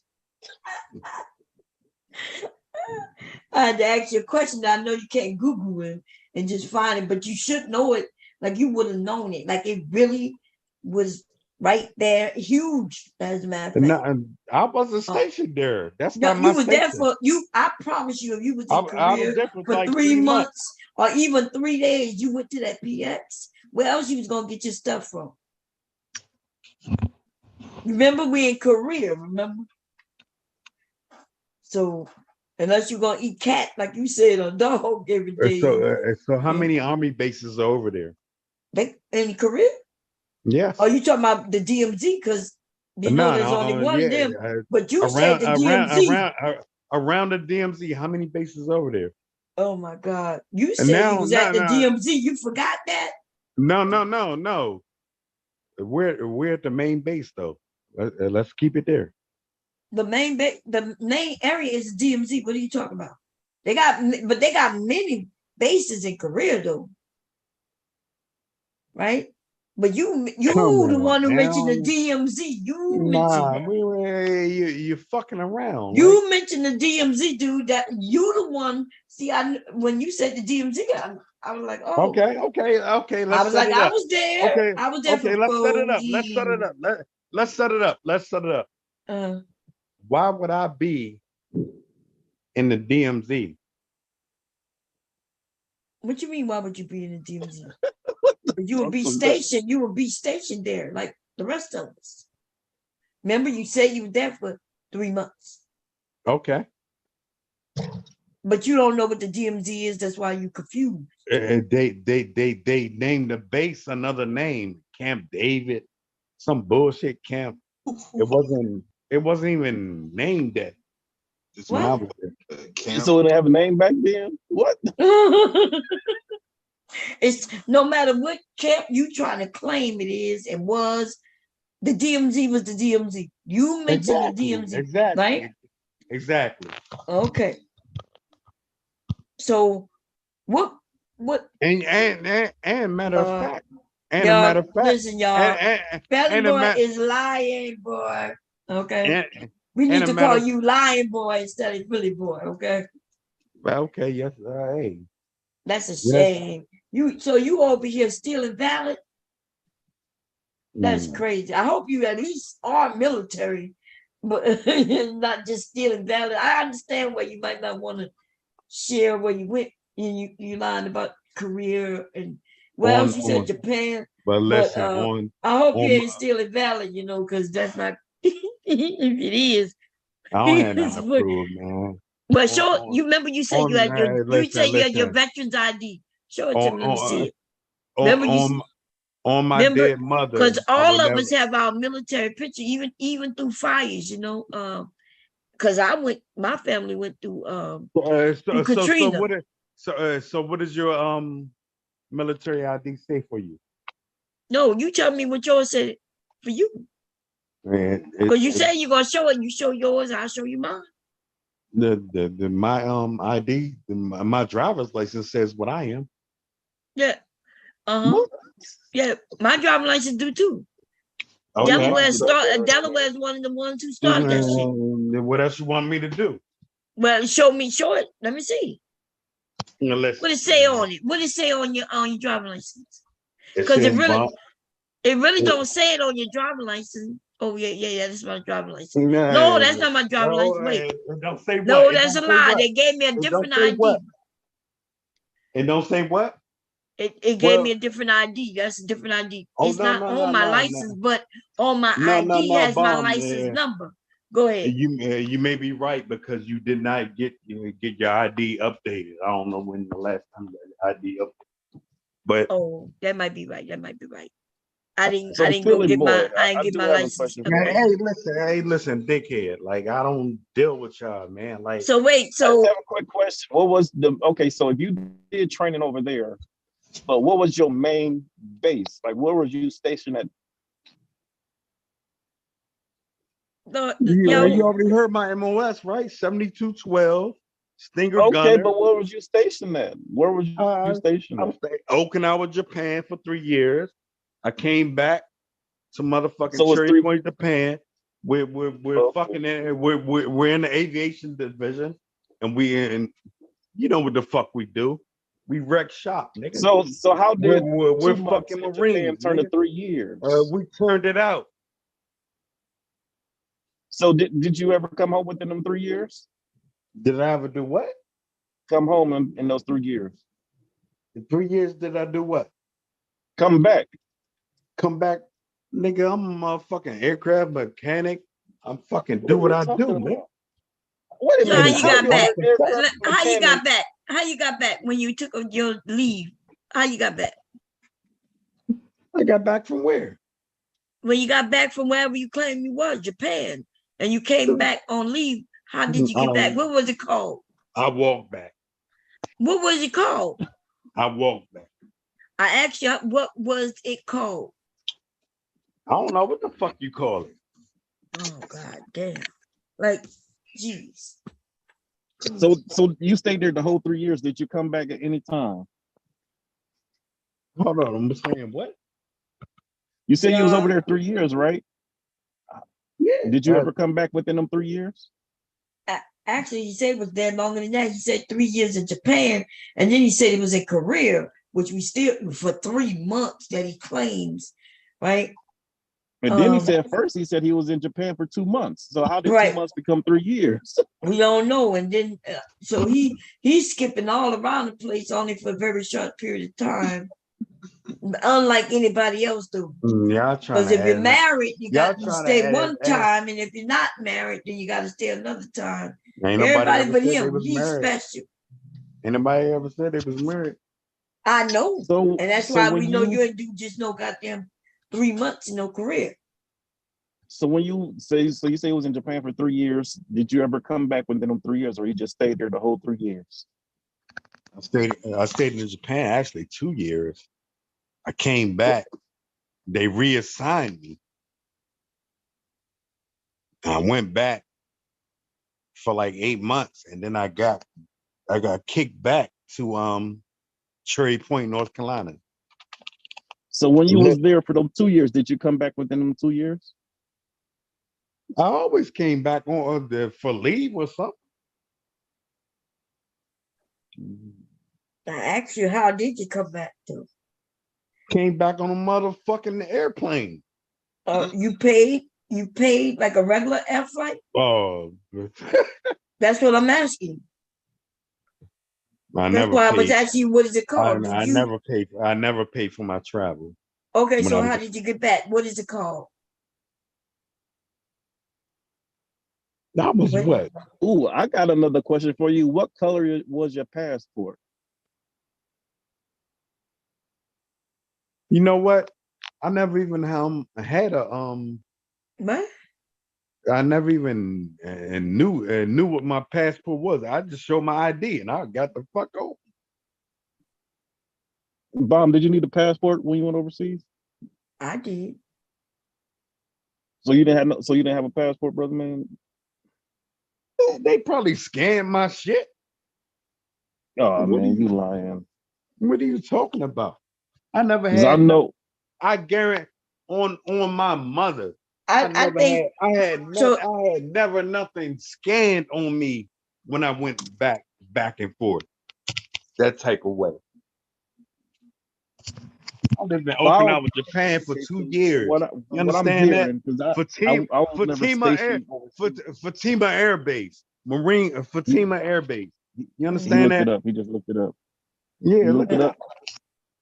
I had to ask you a question that I know you can't Google it and just find it, but you should know it. Like you would have known it. Like it really was right there, huge. As a matter of fact, I wasn't stationed there. That's no, not my you was there station. for you. I promise you, if you was in I was Korea there for for like 3 months or even 3 days, you went to that PX. Where else you was gonna get your stuff from? Remember, we in Korea. Remember, so unless you're gonna eat cat like you said or dog every day. So how many army bases are over there? They in Korea? Yes. Oh, you talking about the DMZ? Because you know there's only one of them. But you said the DMZ. Around the DMZ, how many bases over there? Oh my God! You said you was at the DMZ. You forgot that? No. We're at the main base though. Let's keep it there. The main area is DMZ. What are you talking about? They got many bases in Korea though, right? But you the one who mentioned the DMZ. You mentioned that. You're fucking around. You mentioned the DMZ, dude. That you the one. See, when you said the DMZ, I was like, oh. Okay. I was like, I was there. Okay. I was there. Okay. Let's set it up. Let's set it up. Why would I be in the DMZ? What you mean? Why would you be in the DMZ? You would be stationed. You would be stationed there, like the rest of us. Remember, you said you were there for 3 months. Okay. But you don't know what the DMZ is. That's why you confused. They named the base another name, Camp David, some bullshit camp. It wasn't even named that. When I was there. So they have a name back then? What? It's no matter what camp you trying to claim it is and was, the DMZ was the DMZ. You mentioned the DMZ, exactly, right? Exactly. Okay. So what What? And matter of fact, and a Y'all matter of fact, listen, y'all. Belly and a boy matter, is lying boy. Okay. We and need a to call matter. you lying boy instead of Billy boy. Okay. Well, okay, yes, hey, That's a yes. shame. You over here stealing valid? That's crazy. I hope you at least are military, but not just stealing valid. I understand why you might not want to share where you went and you lying about career and well, she said Japan. But But listen, I hope you on ain't stealing valid, because that's not if it is. I don't have nothing to prove, man. But show you remember you said you had your Listen. veterans ID. Show it to On me. Let me see it. on Remember you on my remember dead mother, because I all would of never. us have our military picture, even through fires, because my family went through through So Katrina. what is so what does your military ID say for you? No, you tell me what yours said for you. Man, Because you say you're gonna show it, you show yours, I'll show you mine. My ID, my driver's license says what I am. Yeah. Yeah, my driving license do too. Okay. Delaware is one of the ones who started that shit. What else you want me to do? Well, show it. Let me see. Listen, What it say on it? What it say on your driving license? It Because says it really don't say it on your driving license. Oh yeah, that's my driving license. No, No, that's not my driving license. Wait. Don't say what. No, that's a lie. They gave me a different ID. It don't say what? It gave me a different ID. That's a different ID. It's not on my license, but on my ID has my license number. Go ahead. You may be right because you did not get your ID updated. I don't know when the last time you got your ID updated. But that might be right. I didn't go get my license. Hey, listen, dickhead. Like I don't deal with y'all, man. Like so wait, I just have a quick question. What was so if you did training over there, but what was your main base? Like where was you stationed at? You already heard my MOS, right? 7212 Stinger Gunner. Okay, but where was you stationed at? Where was you stationed at? Okinawa, Japan for 3 years. I came back to motherfucking Cherry Point, Japan. We're fucking in, we're in the aviation division, and you know what the fuck we do? We wreck shop, nigga. So how did we're fucking Marines turn to 3 years? We turned it out. So did you ever come home within them 3 years? Did I ever do what? Come home in those 3 years. In 3 years, did I do what? Come back. Nigga, I'm a motherfucking aircraft mechanic. I'm fucking do what I do, man. Wait a minute. How you got back? How you got back? How you got back when you took your leave? How you got back? I got back from where? When you got back from wherever you claimed you was, Japan, and you came back on leave, how did you get back? What was it called? I walked back. What was it called? I walked back. I asked you, what was it called? I don't know what the fuck you call it. Oh god damn! Like, jeez. So you stayed there the whole 3 years. Did you come back at any time? Hold on, I'm saying what? You said you was over there 3 years, right? Yeah. Did you ever come back within them 3 years? Actually, he said it was there longer than that. He said 3 years in Japan, and then he said it was a career, which we still for 3 months that he claims, right? And then he said he was in Japan for 2 months. So how did 2 months become 3 years? We don't know. And then so he's skipping all around the place only for a very short period of time, unlike anybody else do. Because if you're married, you got to stay one time, and if you're not married, then you got to stay another time. Ain't Everybody nobody but ever said they him, was he's married. special. Anybody ever said they was married? I know, so, and that's why we know you ain't do just no goddamn 3 months in no career. So when you say it was in Japan for 3 years, did you ever come back within them 3 years, or you just stayed there the whole 3 years? I stayed in Japan actually 2 years. I came back. They reassigned me. I went back for like 8 months, and then I got kicked back to Cherry Point, North Carolina. So when you was there for those 2 years, did you come back within them 2 years? I always came back on for leave or something. I asked you, how did you come back to? Came back on a motherfucking airplane. You paid like a regular air flight? Oh, That's what I'm asking. That's why I was asking you, what is it called? I never paid for my travel. Okay, so how did you get back? What is it called? That was what? Ooh, I got another question for you. What color was your passport? You know what? I never even had a What? I never even knew what my passport was. I just showed my ID and I got the fuck over. Bomb, did you need a passport when you went overseas? I did. So you didn't have a passport, brother man? They probably scanned my shit. Oh man, you lying. What are you talking about? I never 'Cause had. I know. I guarantee on my mother. I had never nothing scanned on me when I went back and forth. That type of way. I lived in Okinawa, Japan for 2 years. You understand that? Fatima Air Base, Fatima Air Base. You understand that? He just looked it up. Yeah, look it up.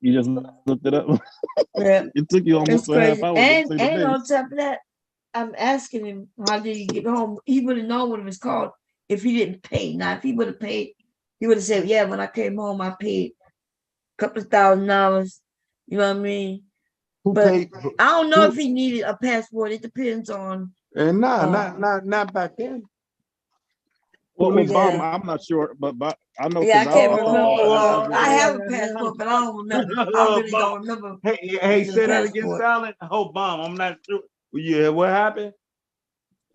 You just looked it up. Yeah. It took you almost a half hour to say the And base. on top of that, I'm asking him, how did he get home? He would have known what it was called if he didn't pay. Now, if he would have paid, he would have said, yeah, when I came home, I paid a couple of $1,000. You know what I mean? But I don't know if he needed a passport. It depends on. And not back then. Well, Bomb, I'm not sure, but I know. Yeah, I can't remember. I have a passport, but I don't remember. I really don't remember. Hey, say that again, Silent. Oh, Bomb, I'm not sure. Yeah, what happened?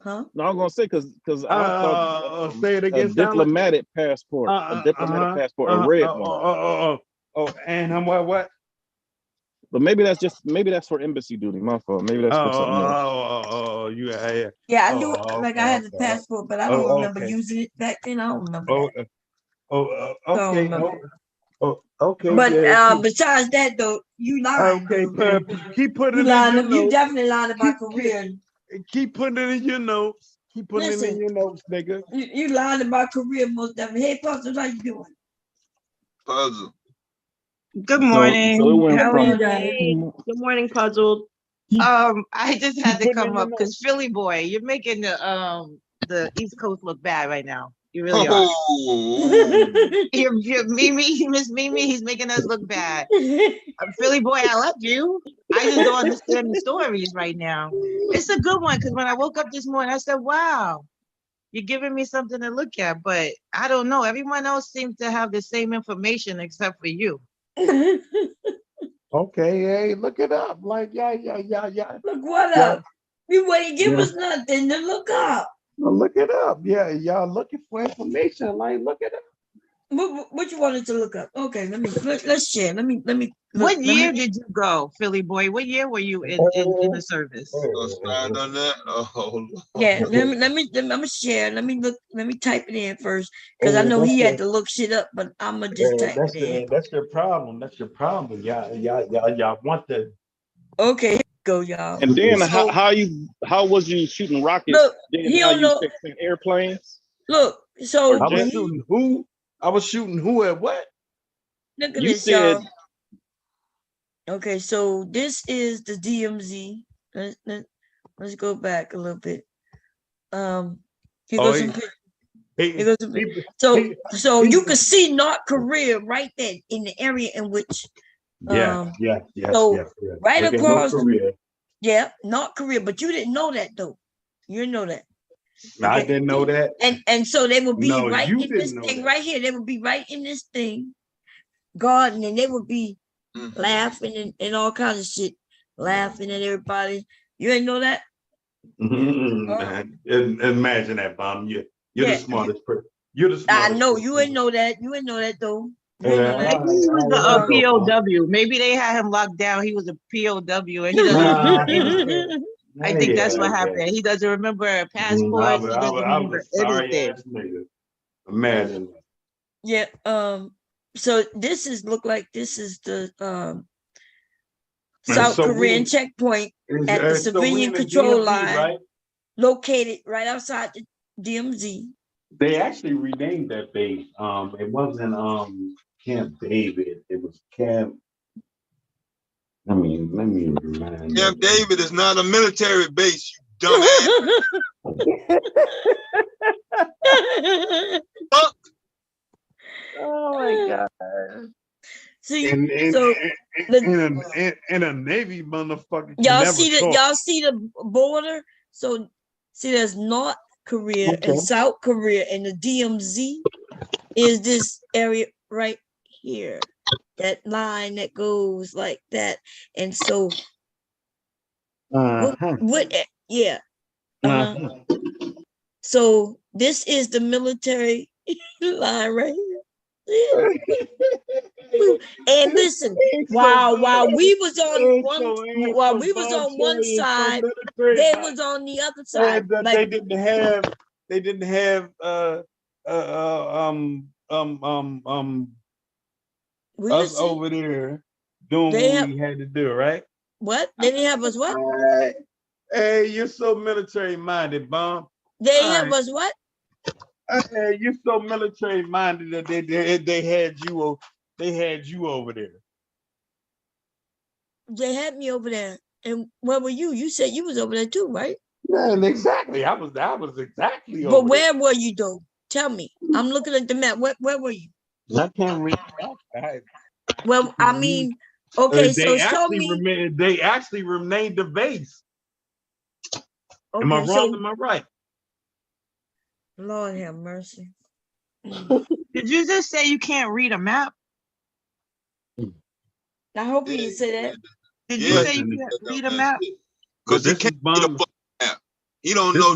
Huh? No, I'm gonna say because I thought say it again, a diplomatic passport, a red one. And what? But maybe that's for embassy duty. My fault. Maybe that's for something else. Yeah. Yeah, I do. Like I had the passport, but I don't remember using it back then. I don't remember. Okay. Okay. But besides that, though, you lying. Okay, keep putting you it lying. in your You notes. definitely lying about career. Keep putting it in your notes. Keep putting it in your notes, nigga. You lying about career most definitely. Hey, Puzzle, how you doing? Puzzle. Good morning. So it went How are from you guys? Good morning, Puzzled. I just had to come up because Philly boy, you're making the East Coast look bad right now. You really are. You're Mimi, Miss Mimi, he's making us look bad. Philly boy, I love you. I just don't understand the stories right now. It's a good one because when I woke up this morning, I said, wow, you're giving me something to look at, but I don't know. Everyone else seems to have the same information except for you. Okay, hey, look it up. Like, yeah. Look what up? You wouldn't give us nothing to look up. Well, look it up. Yeah, y'all looking for information. Like, look it up. What you wanted to look up? Okay, let's share. Let me. What year did you go, Philly boy? What year were you in the service? On that? Oh, yeah. Let me. I'm gonna share. Let me look. Let me type it in first because I know he had to look shit up, but I'm gonna just type it in. That's your problem. That's your problem. Y'all want the. Okay, here we go, y'all. And then how was you shooting rockets? Look, then he how don't you know. fixing airplanes? Look, so I was shooting who? I was shooting who at what? Look at You this, said. y'all. Okay, so this is the DMZ. Let's go back a little bit. Here goes some pictures. So you can see North Korea right there in the area in which yes. Right across North Korea, but you didn't know that though. You didn't know that. Okay. I didn't know that. And so they would be right in this thing right here. They would be right in this thing, garden, and they would be laughing and all kinds of shit, laughing at everybody. You ain't know that? Imagine that, Bomb. You're the smartest person. You're the smartest. I know you ain't know that. You ain't know that though. Maybe he was a POW. Maybe they had him locked down. He was a POW and he doesn't remember anything. I think that's what happened. He doesn't remember passports. He doesn't I was remember a sorry anything. ass nigga. Imagine. Yeah. So this is look like this is the South Korean checkpoint at the civilian control line, right? located right outside the DMZ. They actually renamed that base. It wasn't Camp David. It was Camp. Let me remind you. Camp David is not a military base, you dumbass. Fuck. Oh my god. See, and so a Navy motherfucker. Y'all see the border? So see, there's North Korea and South Korea, and the DMZ is this area right here. That line that goes like that. And so yeah. So this is the military line right here. And listen, while we was on one side, they was on the other side. Like, they didn't have us over there doing what we had to do, right? What? They didn't have us what? Hey, you're so military minded, Bomb. They have us what? Hey, you're so military minded that they had you over there. They had me over there. And where were you? You said you was over there too, right? Yeah, exactly. I was exactly over there. But where were you though? Tell me. I'm looking at the map. Where were you? I can't read. Well, I mean, okay, so show me. They actually renamed the base. Okay, am I wrong? Am I right? Lord have mercy. Did you just say you can't read a map? I hope you didn't say that. Did you say you can't read a map? Because he can't read a map. He don't know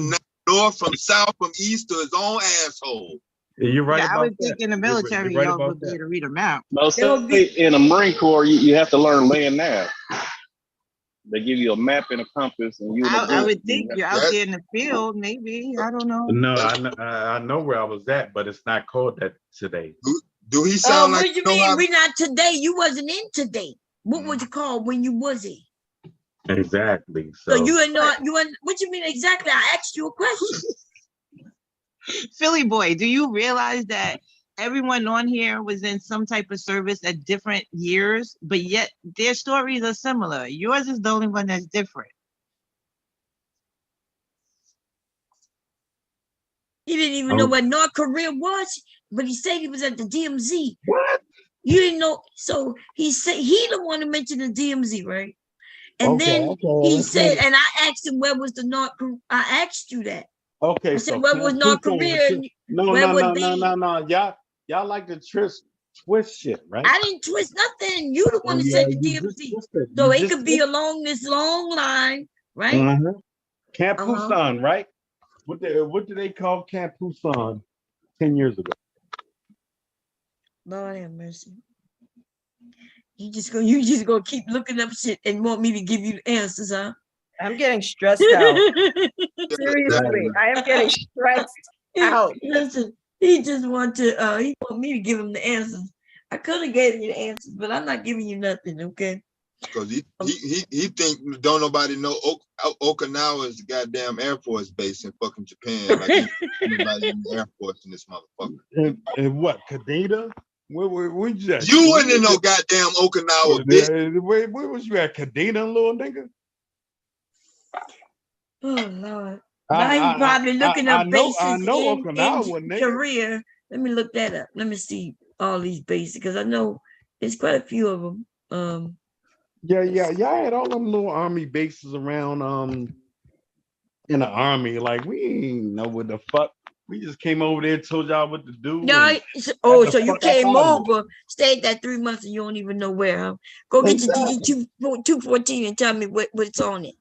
north from south from east to his own asshole. You're right. Yeah, I would think in the military y'all would be able to read a map. No, in the Marine Corps, you have to learn land nav. They give you a map and a compass, and I would think you're out there in the field, maybe. I don't know. No, I know where I was at, but it's not called that today. Do he sound like? What do you mean? We're not today. You wasn't in today. What was it called when you wasn't? Exactly. So you are not. You are. What you mean exactly? I asked you a question. Philly boy, do you realize that everyone on here was in some type of service at different years, but yet their stories are similar? Yours is the only one that's different. He didn't even know what North Korea was, but he said he was at the DMZ. What? You didn't know? So he said he the one who mentioned the DMZ, right? And then he said, and I asked him where was the North Korea. I asked you that. Okay, I said, where was North Korea? No. Y'all like to twist shit, right? I didn't twist nothing. You the one that said the DMZ. So it could be along this long line, right? Camp Busan, right? What did they call Camp Busan 10 years ago? Lord have mercy. You just gonna keep looking up shit and want me to give you the answers, huh? I'm getting stressed out. Seriously, I am getting stressed out. Listen, he just want me to give him the answers. I could have gave you the answers, but I'm not giving you nothing, okay? Because he think don't nobody know Okinawa is the goddamn Air Force base in fucking Japan. Like anybody in the Air Force in this motherfucker. And what, Kadena? Where you at? You wasn't in no goddamn Okinawa, bitch. Where was you at, Kadena, little nigga? Oh Lord! Now he's probably looking up bases in Korea. Let me look that up. Let me see all these bases because I know there's quite a few of them. Yeah. Y'all had all them little army bases around in the army. Like we ain't know what the fuck. We just came over there, told y'all what to do. No, so you came over, stayed that 3 months, and you don't even know where. Huh? Go get your DD 214 and tell me what's on it.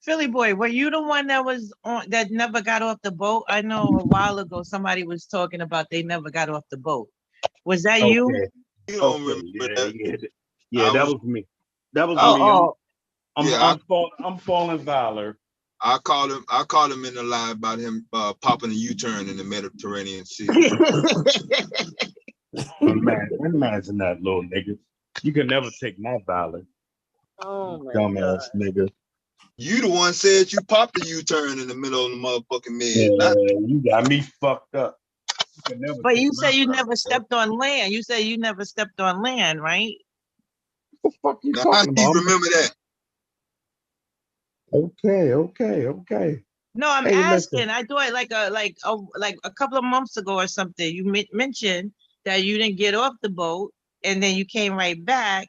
Philly boy, were you the one that was on that never got off the boat? I know a while ago somebody was talking about they never got off the boat. Was that you? Okay. You don't Okay. remember that? Yeah, I that was. was me. That was Oh, me. oh. I'm falling valor. I called him in the lie about him popping a U-turn in the Mediterranean Sea. Imagine that, little nigga. You can never take my valor. Oh my Dumbass nigga. You the one said you popped a U-turn in the middle of the motherfucking Yeah, mid. Not you got me fucked up. You can never But take you my say you valor. never stepped on land. You say you never stepped on land, right? What the fuck you now, how talking do you about? remember that? Okay. No, I'm Hey, asking. listen. I thought like a couple of months ago or something. You mentioned that you didn't get off the boat and then you came right back.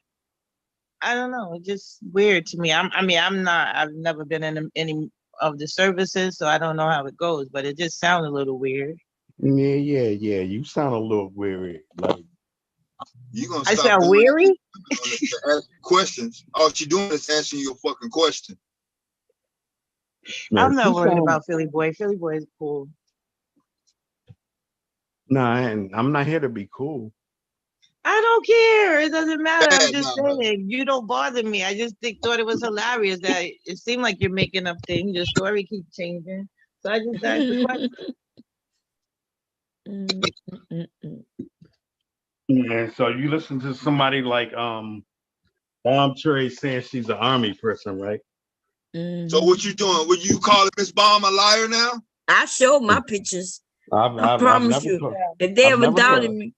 I don't know. It's just weird to me. I'm not. I've never been in any of the services, so I don't know how it goes. But it just sounds a little weird. Yeah. You sound a little weary. Like You gonna I stop sound doing weary. that to ask questions. All you doing is answering your fucking question. I'm not you worried sound. about Philly boy. Philly boy is cool. Nah, and I'm not here to be cool. I don't care. It doesn't matter. I'm Bad just now. saying. You don't bother me. I just thought it was hilarious that it seemed like you're making up things. Your story keeps changing. So I just asked the question. And so you listen to somebody like Bomb Trey saying she's an army person, right? So what you doing? Would you call Miss Bomb a liar now? I showed my pictures. I promise you. If they ever doubted me.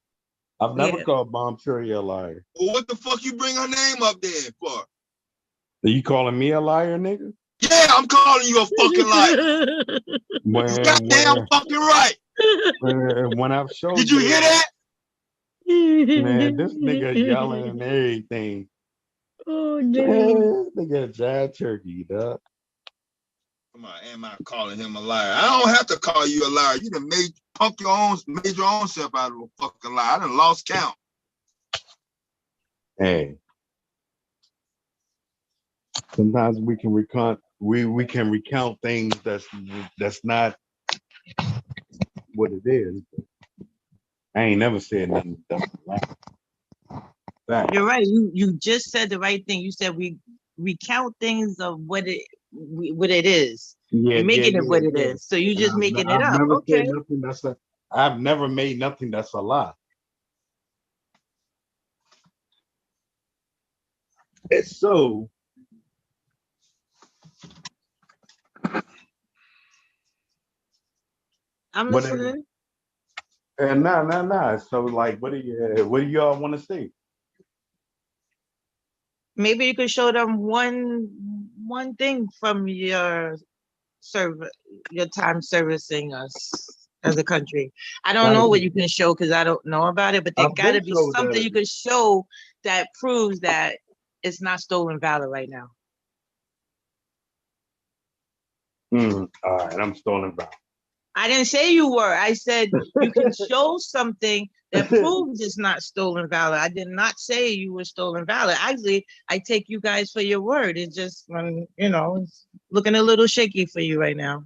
I've never called Bomb Trey a liar. Well, what the fuck you bring her name up there for? Are you calling me a liar, nigga? Yeah, I'm calling you a fucking liar. Goddamn fucking right. When I've showed Did you hear that? Man, this nigga yelling and everything. Oh, Man, damn. this nigga dry turkey, dog. Come on, am I calling him a liar? I don't have to call you a liar. You done made your own self out of a fucking liar. I done lost count. Hey. Sometimes we can recount things that's not what it is. I ain't never said nothing that's You're right. You just said the right thing. You said we recount things of what it is. You're making it what it is. So you just making it I've up. never Okay. said nothing I've never made nothing that's a lie. It's so I'm listening. Nah. So like what do y'all want to see? Maybe you could show them one thing from your time servicing us as a country. I don't know what you can show because I don't know about it, but there got to be something you could show that proves that it's not stolen valor right now. All right, I'm stolen valor. I didn't say you were. I said you can show something that proves it's not stolen valor. I did not say you were stolen valor. Actually, I take you guys for your word. It's just, it's looking a little shaky for you right now.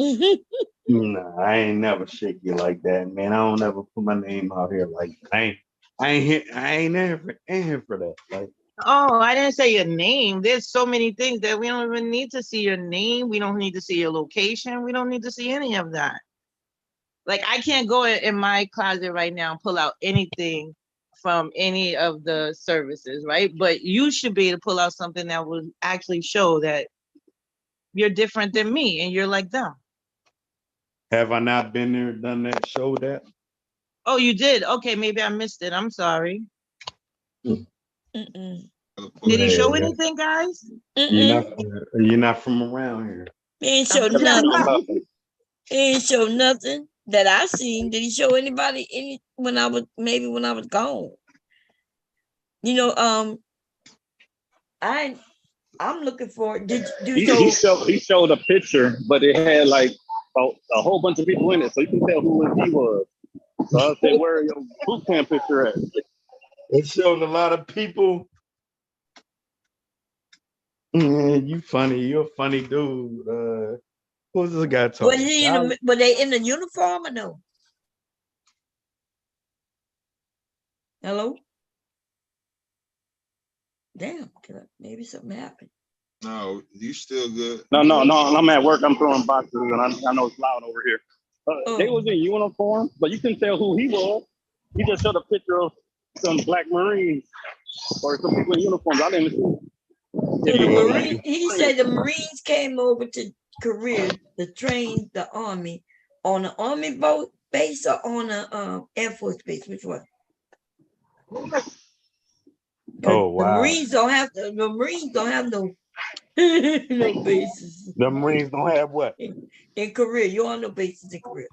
Nah, I ain't never shaky like that, man. I don't ever put my name out here like I ain't in here for that. Like, oh, I didn't say your name. There's so many things that we don't even need to see your name. We don't need to see your location. We don't need to see any of that. Like, I can't go in my closet right now and pull out anything from any of the services, right? But you should be able to pull out something that will actually show that you're different than me and you're like them. have I not been there, done that, show that? Oh, you did? Okay, maybe I missed it. I'm sorry. Mm-mm. Did he show anything, guys? You're not from around here. He ain't show nothing. He ain't show nothing that I seen. Did he show anybody when I was gone? I'm looking for it. He showed a picture, but it had like a whole bunch of people in it, so you can tell who he was. So I said, "Where your boot camp picture at?" It showed a lot of people. You funny. You're a funny dude. Who's this guy talking? Were they in the uniform or no? Hello? Damn, maybe something happened. No, you still good. No, I'm at work. I'm throwing boxes, and I know it's loud over here. They was in uniform, but you couldn't tell who he was. He just showed a picture of some black Marines or some people in uniforms. I didn't see. So the Marine, he said the Marines came over to Korea to train the Army on an Army boat base or on a Air Force base. Which one? Oh wow! The Marines don't have no no bases. The Marines don't have what? In Korea, you on no bases in Korea.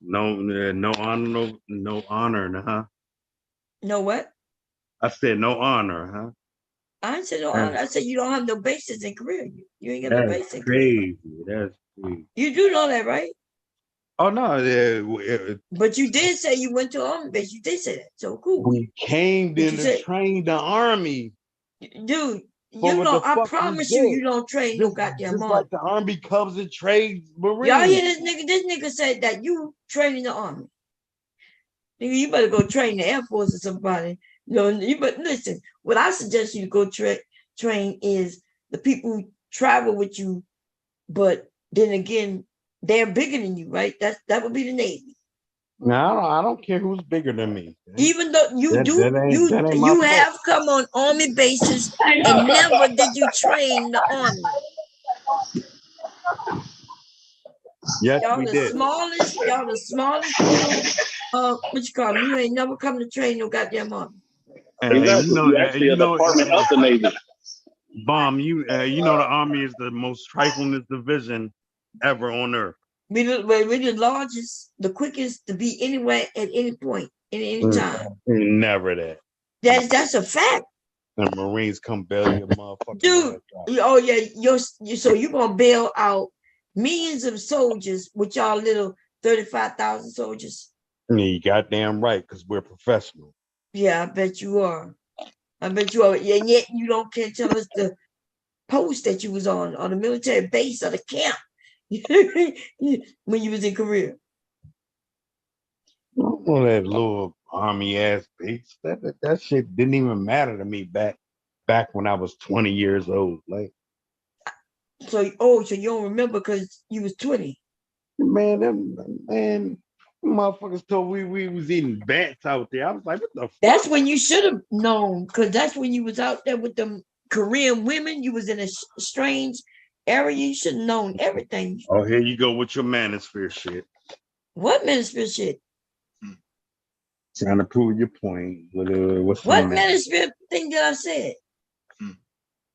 No honor, no honor, huh? No what? I said no honor, huh? I didn't say no honor. I said you don't have no bases in Korea. You ain't got no base in Korea. Crazy. That's crazy. You do know that, right? Oh no, but you did say you went to Army base. You did say that. So cool. We came in to train the Army. Dude, you know, I promise you don't train no goddamn just Army. like the Army comes and trains Marines. Y'all hear this nigga? This nigga said that you training the Army. Nigga, you better go train the Air Force or somebody. But listen, what I suggest you to go train is the people who travel with you, but then again, they're bigger than you, right? That would be the Navy. No, I don't care who's bigger than me. Even though you have come on Army bases and never did you train the Army. Yes, y'all we the did. Y'all the smallest little what you call them? You ain't never come to train no goddamn Army. Exactly. You know that. Actually, You a know, department of the Navy. Bomb. You know the Army is the most triflingest division ever on Earth. We're the largest, the quickest to be anywhere at any point, in any time. Never that. That's a fact. The Marines come bail your motherfucking dude. ass out. Oh yeah, so you're gonna bail out millions of soldiers with y'all little 35,000 soldiers. You goddamn right, because we're professional. Yeah, I bet you are. And yet you can't tell us the post that you was on the military base or the camp when you was in Korea. Well, that little Army ass base, that shit didn't even matter to me back when I was 20 years old. Like, so you don't remember because you was 20. Man, motherfuckers told we was eating bats out there. I was like, what the fuck? That's when you should have known, because that's when you was out there with them Korean women. You was in a strange area. You should have known everything. Oh, here you go with your manosphere shit. What manosphere shit? Trying to prove your point. What manosphere thing that I said?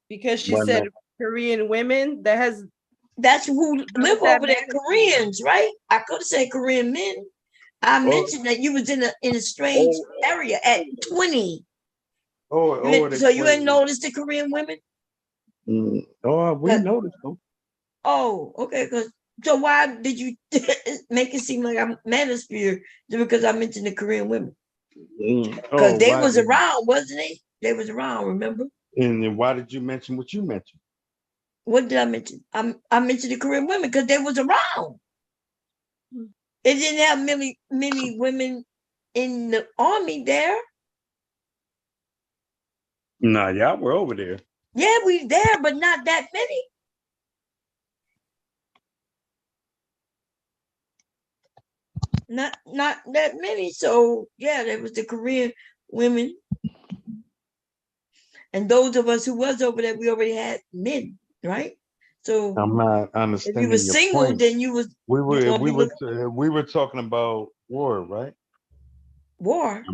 Because she said Korean women. That's who live over there. Koreans, right? I could have said Korean men. I mentioned that you was in a strange area at 20. So you ain't noticed the Korean women? We noticed them. Oh, okay. So why did you make it seem like I'm manosphere just because I mentioned the Korean women? Because they was around, wasn't they? They was around, remember? And then why did you mention what you mentioned? What did I mention? I mentioned the Korean women because they was around. It didn't have many women in the Army there. Nah, y'all were over there. Yeah, we there, but not that many. Not that many. So yeah, there was the Korean women. And those of us who was over there, we already had men, right? So I'm not understanding. If you were single, point. then you was. We were talking about war, right? War.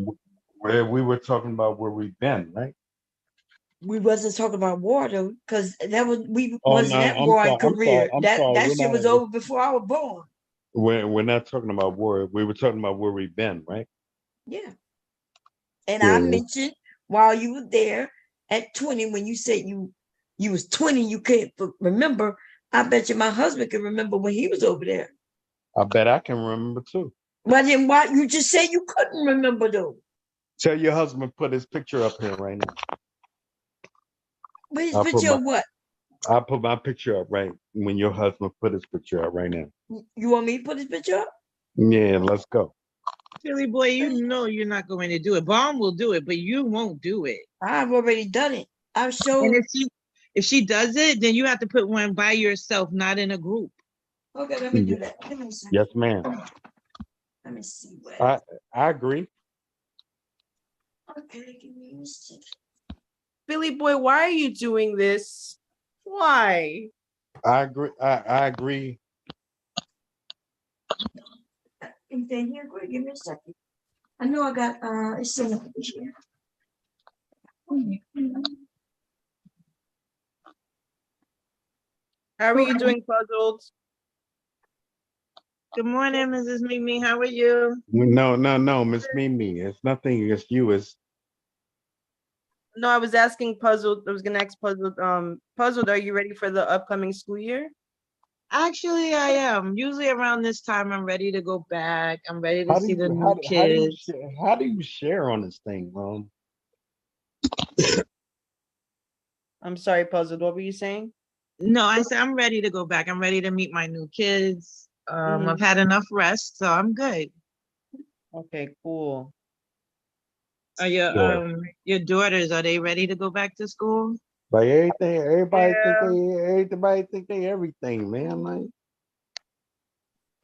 Where we were talking about where we've been, right? We wasn't talking about war though, because wasn't at war in Korea. That shit was over before I was born. We're not talking about war. We were talking about where we've been, right? Yeah. And I mentioned while you were there at 20, when you said you was 20, you can't remember. I bet you my husband can remember when he was over there. I bet I can remember too. But then why you just said you couldn't remember though? Tell your husband put his picture up here right now. But his picture of what? I'll put my picture up right when your husband put his picture up right now. You want me to put his picture up? Yeah, let's go. Philly boy, you know you're not going to do it. Bomb will do it, but you won't do it. I've already done it. I've showed. And if she does it, then you have to put one by yourself, not in a group. Okay, let me do that. Give me a second. Yes, ma'am. Let me see what. I agree. Okay, give me a second. Billy boy, why are you doing this? Why? I agree. I agree. Anything here? Give me a second. I know I got it's in here. How are you doing, Puzzled? Good morning, Mrs. Mimi. How are you? No, Miss Mimi. It's nothing against you. It's No, I was asking Puzzled. I was gonna ask Puzzled. Puzzled, are you ready for the upcoming school year? Actually, I am. Usually around this time, I'm ready to go back. I'm ready to see the new kids. How do you share on this thing, I'm sorry, Puzzled. What were you saying? No, I said I'm ready to go back. I'm ready to meet my new kids. I've had enough rest, so I'm good. Okay, cool. Are your daughters, are they ready to go back to school? Like everybody think they everything, man. Like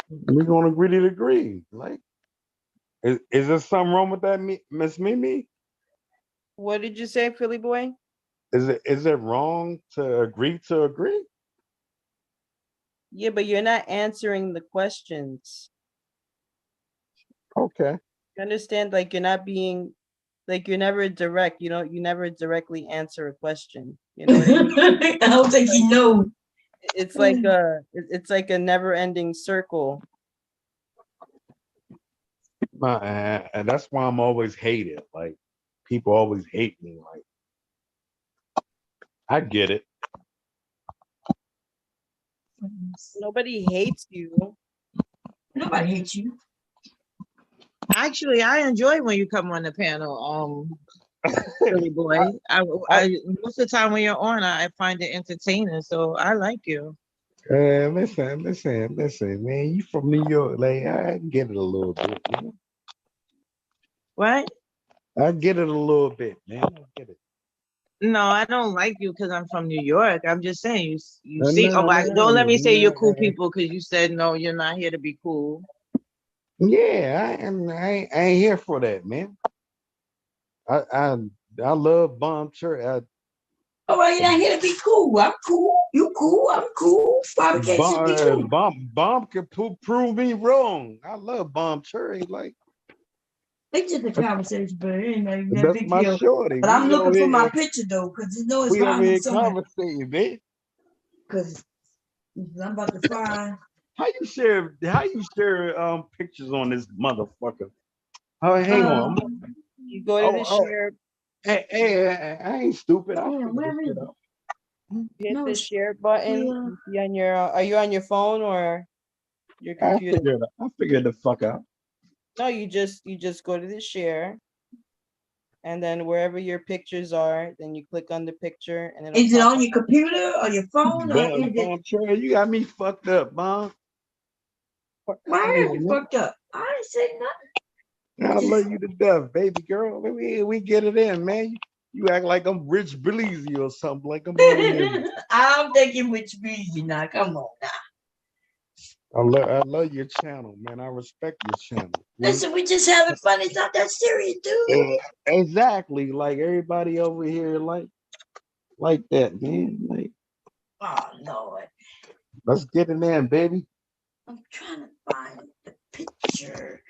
we're gonna agree to agree. Like, is there something wrong with that, Miss Mimi? What did you say, Philly boy? Is it wrong to agree to agree? Yeah, but you're not answering the questions. Okay. You understand? Like you're not being, like you're never direct. You never directly answer a question. You know what I mean? I don't think you know. It's like a never-ending circle. And that's why I'm always hated. Like people always hate me. Like I get it. Nobody hates you. Nobody hates you. Actually, I enjoy when you come on the panel, Philly boy. I most of the time when you're on, I find it entertaining. So I like you. Listen, man. You from New York? Like I get it a little bit. You know? What? I get it a little bit, man. I get it. No, I don't like you because I'm from New York. I'm just saying you No, see. no, Don't let me say you're cool no. people because you said no. You're not here to be cool. Yeah, I ain't here for that, man. I love Bomb Church. Oh, well, you're not here to be cool. I'm cool. You cool. I'm cool. Why we can't just be cool? Bomb can prove me wrong. I love Bomb Cherry. Like It's just a conversation, but it ain't that that's big my deal. shorty. But I'm We over looking for my here. picture though, because you know it's We over around here somewhere. conversating, man. Because I'm about to find. How you share pictures on this motherfucker? Oh, hang on. You go to the share. Hey, I ain't stupid. I figured this shit out. Hit the share button. You on your, are you on your phone or your computer? I figured the fuck out. No, you just go to the share, and then wherever your pictures are, then you click on the picture, and Is it on your computer or your phone or is it? Bomb Cherry, you got me fucked up, Mom. Why are you fucked up? I ain't say nothing. I love you to death, baby girl. We get it in, man. You act like I'm Rich Blizzy or something. Like I'm on here. I don't think you're Rich Blizzy now. Come on now. I love your channel, man. I respect your channel. Listen, we just having fun. It's not that serious, dude. Exactly. Like everybody over here, like that, man. Like, oh Lord. Let's get it in, baby. I'm trying to find the picture.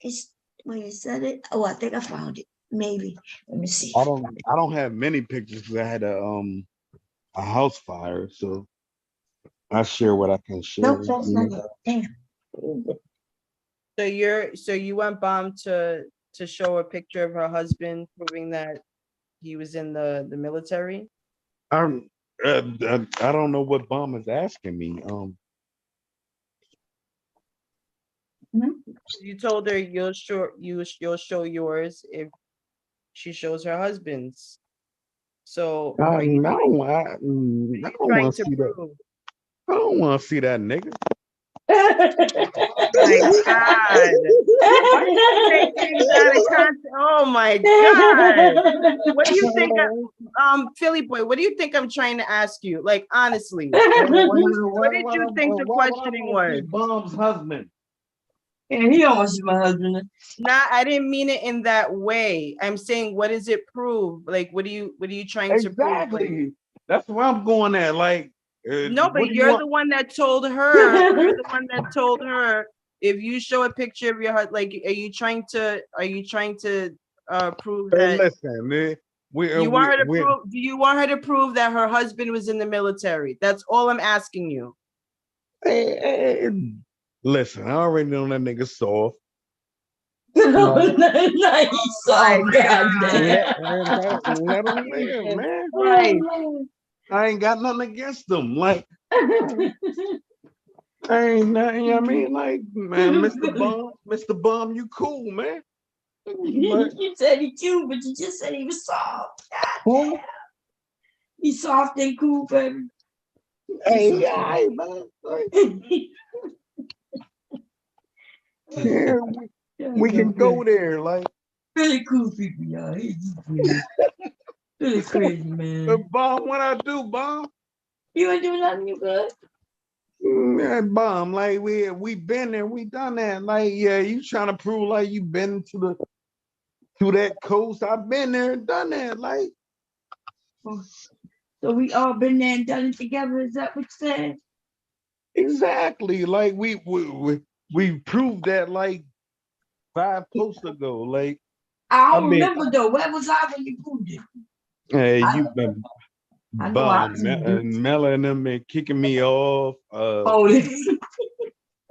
It's when you said it. Oh, I think I found it. Maybe. Let me see. I don't have many pictures because I had a house fire, so I share what I can share. Nope, that's not it. Damn. So you want Bomb to show a picture of her husband, proving that he was in the military? I don't know what Bomb is asking me. You told her you'll show yours if she shows her husband's. So I don't want to see that. I don't want to see that nigga. My God. Why do you take things out of context? Oh my God. What do you think Philly boy, what do you think I'm trying to ask you? Like honestly. What did you think the questioning was? Bomb's husband. And he almost is my husband. Nah, I didn't mean it in that way. I'm saying, what does it prove? Like, what are you trying to prove? Exactly. That's where I'm going at. Like, no, but you're the one that told her. You're the one that told her. If you show a picture of your heart, like, are you trying to prove that? Listen, man. You want her to prove? Do you want her to prove that her husband was in the military? That's all I'm asking you. Listen, I already know that nigga soft. No, he's soft. Let him live, man. Right. I ain't got nothing against them. Like, I ain't nothing. You know what I mean? Like, man, Mr. Bum, you cool, man. You said he cute, but you just said he was soft. God, he's soft and cool, baby. Hey, yeah, man. Yeah, we can go there. Like, really cool people, y'all. He's really crazy, man. Bomb, what I do, Bomb? You ain't doing nothing, you good? Man, Bomb, like we been there, we done that. Like, yeah, you trying to prove like you been to that coast? I've been there and done that. Like, so we all been there and done it together. Is that what you said? Exactly. Like we proved that like 5 posts ago. Like, I don't remember though. Where was I when you proved it? Hey, you've been Bomb, Mella and them been kicking me off.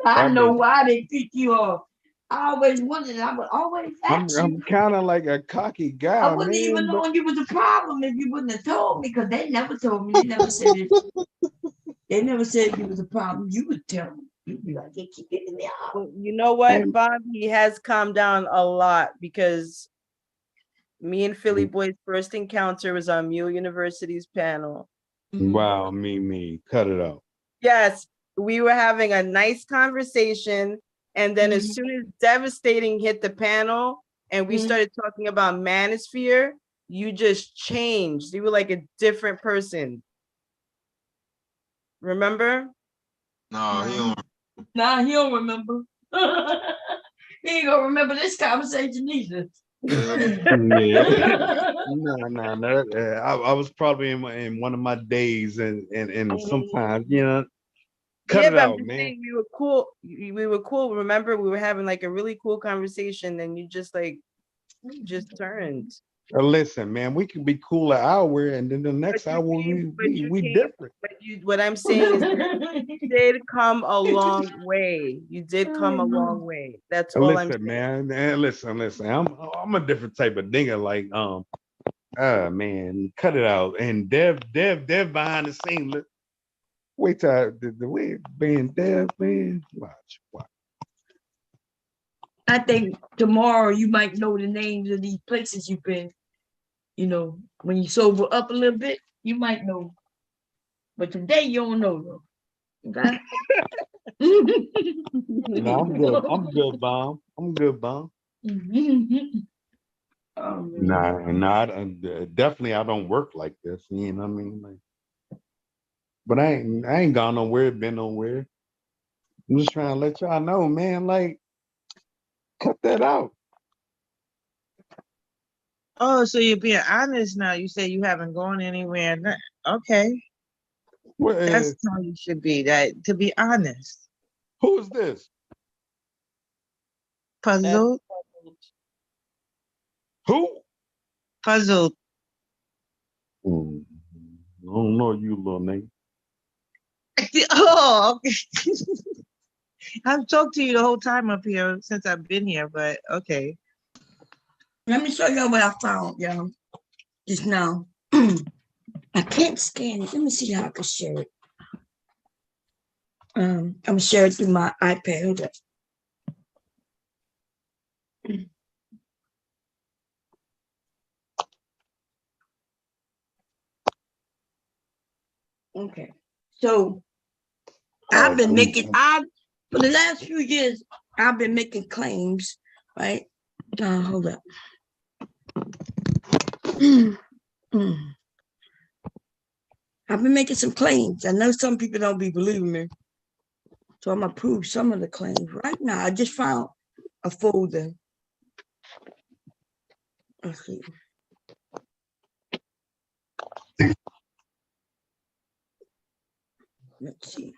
I know why they kick you off. I always wondered. I would always ask you. I'm kind of like a cocky guy. I wouldn't even known you was a problem if you wouldn't have told me, because they never told me. They never said it. They never said you was a problem. You would tell me. You'd be like, they keep getting me out. Well, you know what, Bob? He has calmed down a lot, because me and Philly Boy's first encounter was on Mule University's panel. Wow, me, cut it out. Yes, we were having a nice conversation, and then as soon as Devastating hit the panel and we started talking about manosphere, you just changed. You were like a different person. Remember? No, he don't. Nah, he don't remember. He ain't gonna remember this conversation either. No. I was probably in one of my days, and sometimes, you know, cut it out, man. Saying, we were cool. We were cool. Remember, we were having like a really cool conversation, and you just turned. Listen, man, we can be cool an hour, and then the next hour we different. But what I'm saying is, you did come a long way. You did come a long way. That's all I'm saying. Man. Listen. I'm a different type of nigga. Like, man, cut it out. And Dev behind the scene. Wait till the way being Dev, man. Watch. I think tomorrow you might know the names of these places you've been. You know, when you sober up a little bit, you might know. But today you don't know though. Okay? No, I'm good. I'm good, Bomb. Nah, definitely I don't work like this. You know what I mean? Like, but I ain't gone nowhere, been nowhere. I'm just trying to let y'all know, man. Like, cut that out. Oh, so you're being honest now. You say you haven't gone anywhere. Okay. That's how you should be, that to be honest. Who is this? Puzzled. Who? Puzzled. I don't know you, little nigga. Oh, okay. I've talked to you the whole time up here since I've been here, but okay. Let me show you what I found, y'all. Just now. I can't scan it. Let me see how I can share it. I'm gonna share it through my iPad. Hold up. Okay. So I've been making For the last few years, I've been making claims, right? Hold up. I've been making some claims. I know some people don't be believing me. So I'm gonna prove some of the claims right now. I just found a folder. Let's see. Let's see.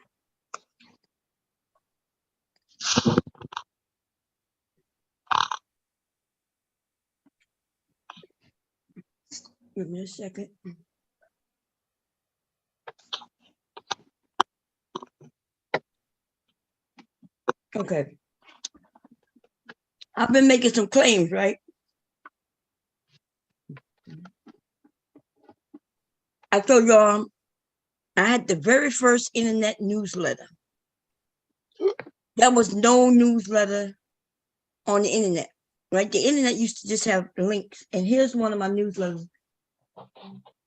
Give me a second. Okay. I've been making some claims, right? I told y'all I had the very first internet newsletter. There was no newsletter on the internet, right? The internet used to just have links. And here's one of my newsletters.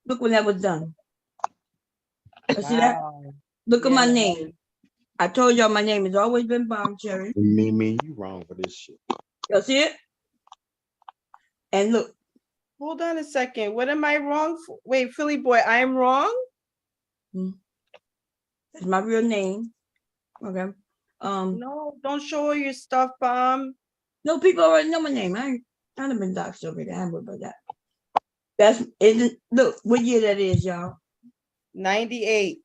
Look when that was done. See that? Look at my name. I told y'all my name has always been Bomb Cherry. Me, you wrong for this shit. Y'all see it? And look. Hold on a second. What am I wrong for? Wait, Philly boy, I am wrong? That's my real name. Okay. No, don't show all your stuff, Bomb. No, people already know my name. I haven't been doxxed over there. I ain't worried about that. That's it. Look what year that is, y'all. 98.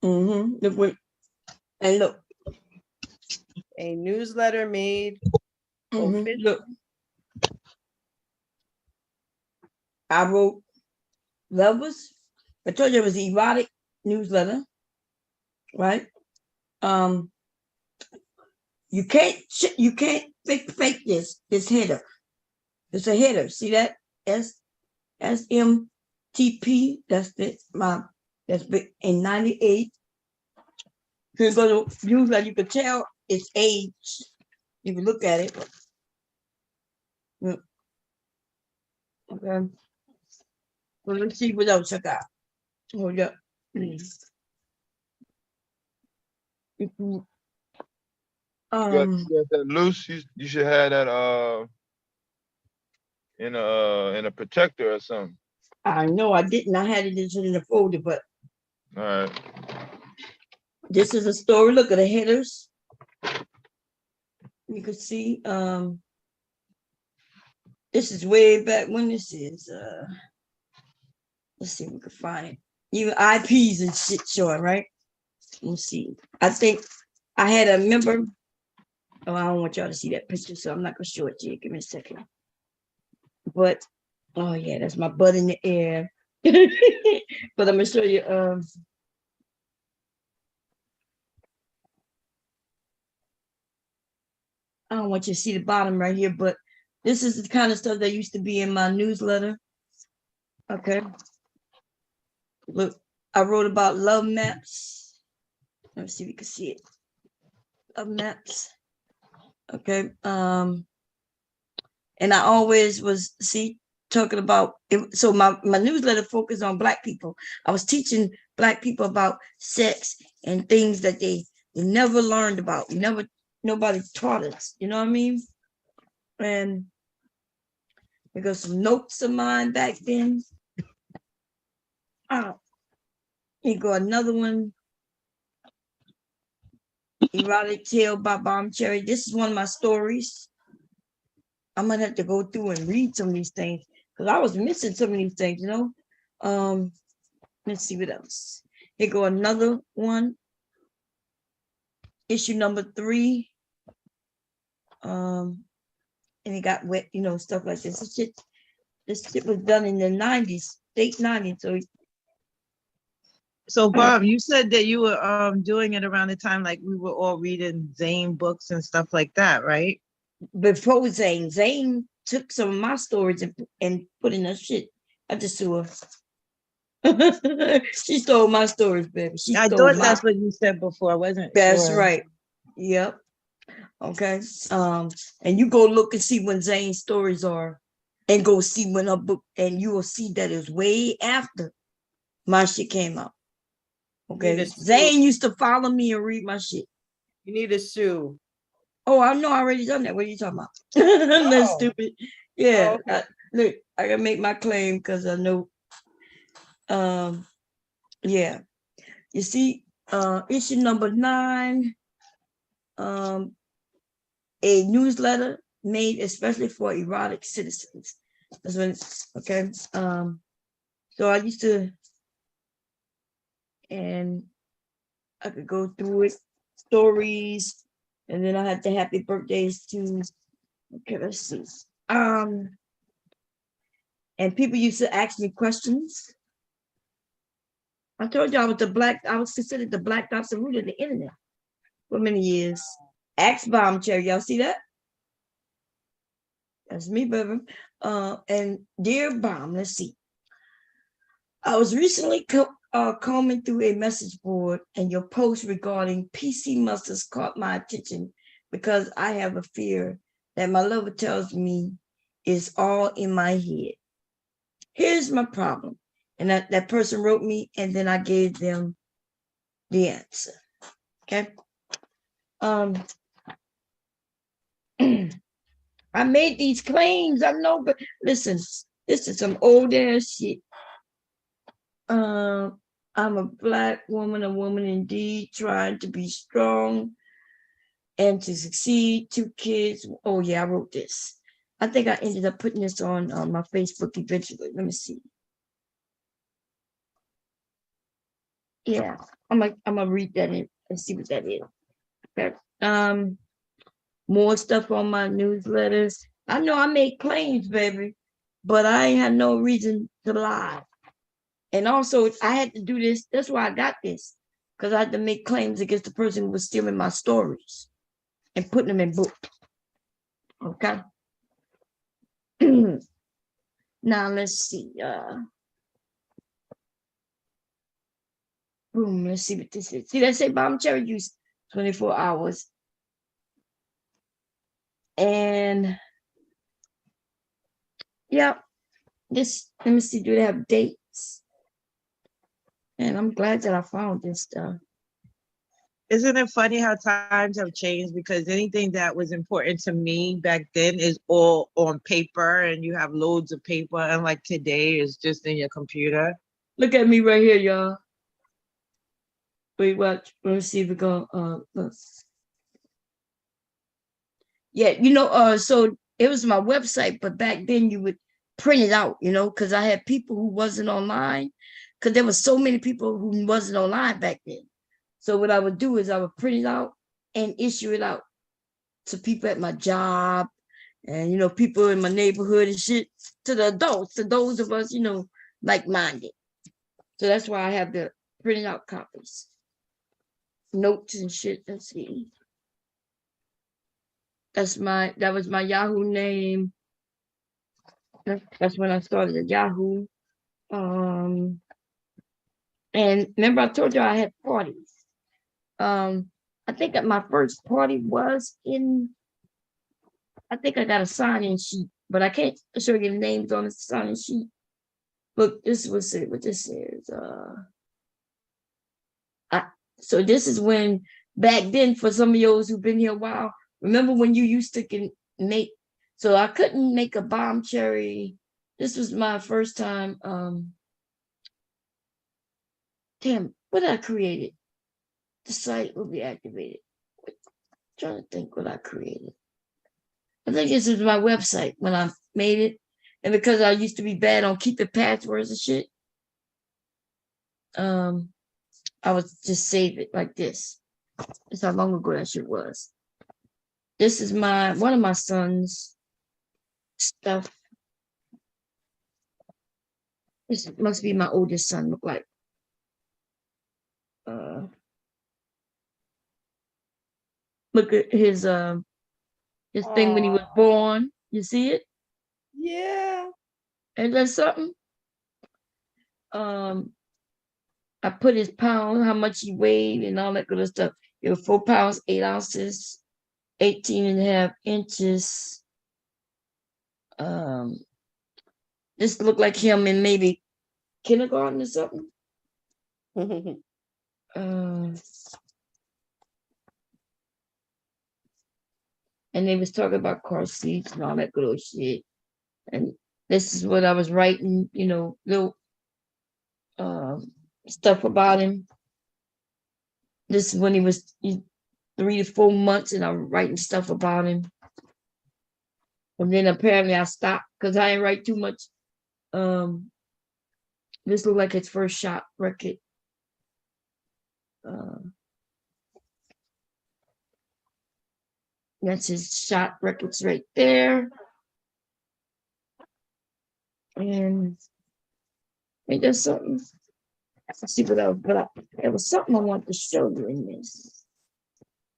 Look what, and look. A newsletter made official. Look. I wrote lovers. I told you it was an erotic newsletter, right? You can't fake this header. It's a header. See that? SMTP. That's it. That's in 98. You can go to newsletter. You can tell its age. You can look at it. Okay. Well, let's see what else I got. Hold up. You got that loose. You should have that in a protector or something. I know I didn't. I had it in the folder, but all right. This is a story. Look at the headers. You can see. This is way back when this is. Let's see if we can find it. Even IPs and shit showing, right? Let's see. I think I had a member. Oh, I don't want y'all to see that picture, so I'm not gonna show it to you. Give me a second. But oh yeah, that's my butt in the air. But I'm gonna show you. I don't want you to see the bottom right here, but this is the kind of stuff that used to be in my newsletter. Okay. Look, I wrote about love maps. Let's see if you can see it. Love maps. Okay. And I always was talking about it. So my newsletter focused on Black people. I was teaching Black people about sex and things that they never learned about. Nobody taught us. You know what I mean? And because some notes of mine back then. Here go another one. Erotic Tale by Bomb Cherry. This is one of my stories. I'm gonna have to go through and read some of these things because I was missing some of these things, you know. Let's see what else. Here go another one. Issue number 3. And it got wet, you know, stuff like this. This shit was done in the 90s, late 90s. So Bob, you said that you were doing it around the time like we were all reading Zane books and stuff like that, right? Before Zane took some of my stories and put in her shit. I just sue her. She stole my stories, baby. I thought that's what you said before. I wasn't That's sure. right. Yep. Okay. And you go look and see when Zane's stories are, and go see when her book, and you will see that it's way after my shit came out. Okay. Zane used to follow me and read my shit. You need to sue. Oh, I know I already done that. What are you talking about? That's stupid. Yeah. Look, I gotta make my claim because I know. Yeah. You see, issue number 9, a newsletter made especially for erotic citizens. That's when it's okay. So I used to, and I could go through it, stories, and then I had the happy birthdays too. Okay, let's see. And people used to ask me questions. I told you I was considered the black Dr. Root of the internet for many years. Axe bomb cherry, y'all see that? That's me, baby. And dear bomb, let's see. I was recently combing through a message board, and your post regarding PC musters caught my attention because I have a fear that my lover tells me is all in my head. Here's my problem. And that person wrote me, and then I gave them the answer. Okay. I made these claims, I know, but listen, this is some old ass shit. I'm a black woman, a woman indeed, trying to be strong and to succeed. 2 kids. Oh yeah, I wrote this. I think I ended up putting this on my Facebook eventually. Let me see. Yeah, I'm gonna read that and see what that is. Okay. More stuff on my newsletters. I know I made claims, baby, but I ain't had no reason to lie. And also, I had to do this. That's why I got this, because I had to make claims against the person who was stealing my stories and putting them in books. Okay. Now let's see. Boom. Let's see what this is. See, that say bomb cherry juice, 24 hours. And yeah, this. Let me see. Do they have dates? And I'm glad that I found this stuff. Isn't it funny how times have changed? Because anything that was important to me back then is all on paper, and you have loads of paper, and like today is just in your computer. Look at me right here, y'all. Wait, watch. Let's see if we go. Look. Yeah, so it was my website, but back then you would print it out, because I had people who wasn't online, because there were so many people who wasn't online back then. So what I would do is I would print it out and issue it out to people at my job and, people in my neighborhood and shit, to the adults, to those of us, like-minded. So that's why I have the printed out copies. Notes and shit. Let's see. That was my Yahoo name. That's when I started at Yahoo. And remember I told you I had parties. I think that my first party was I think I got a sign-in sheet, but I can't show you the names on the sign-in sheet. Look, this was it. What this is. So this is when, back then, for some of those who've been here a while, remember when you used to make, so I couldn't make a bomb cherry. This was my first time. Damn, what did I created? The site will be activated. I'm trying to think what I created. I think this is my website when I made it. And because I used to be bad on keeping passwords and shit, I would just save it like this. That's how long ago that shit was. This is one of my son's stuff. This must be my oldest son, look like. Look at his thing when he was born. You see it? Yeah. And that's something. I put his pound, how much he weighed, and all that good stuff. It was 4 pounds, 8 ounces, 18.5 inches. This looked like him in maybe kindergarten or something. and they was talking about car seats and all that good old shit. And this is what I was writing, you know, little stuff about him. This is when he was 3 to 4 months, and I'm writing stuff about him. And then apparently I stopped because I didn't write too much. This looked like his first shot record. That's his shot records right there. And there's something. Let's see what else. But there was something I wanted to show you in this.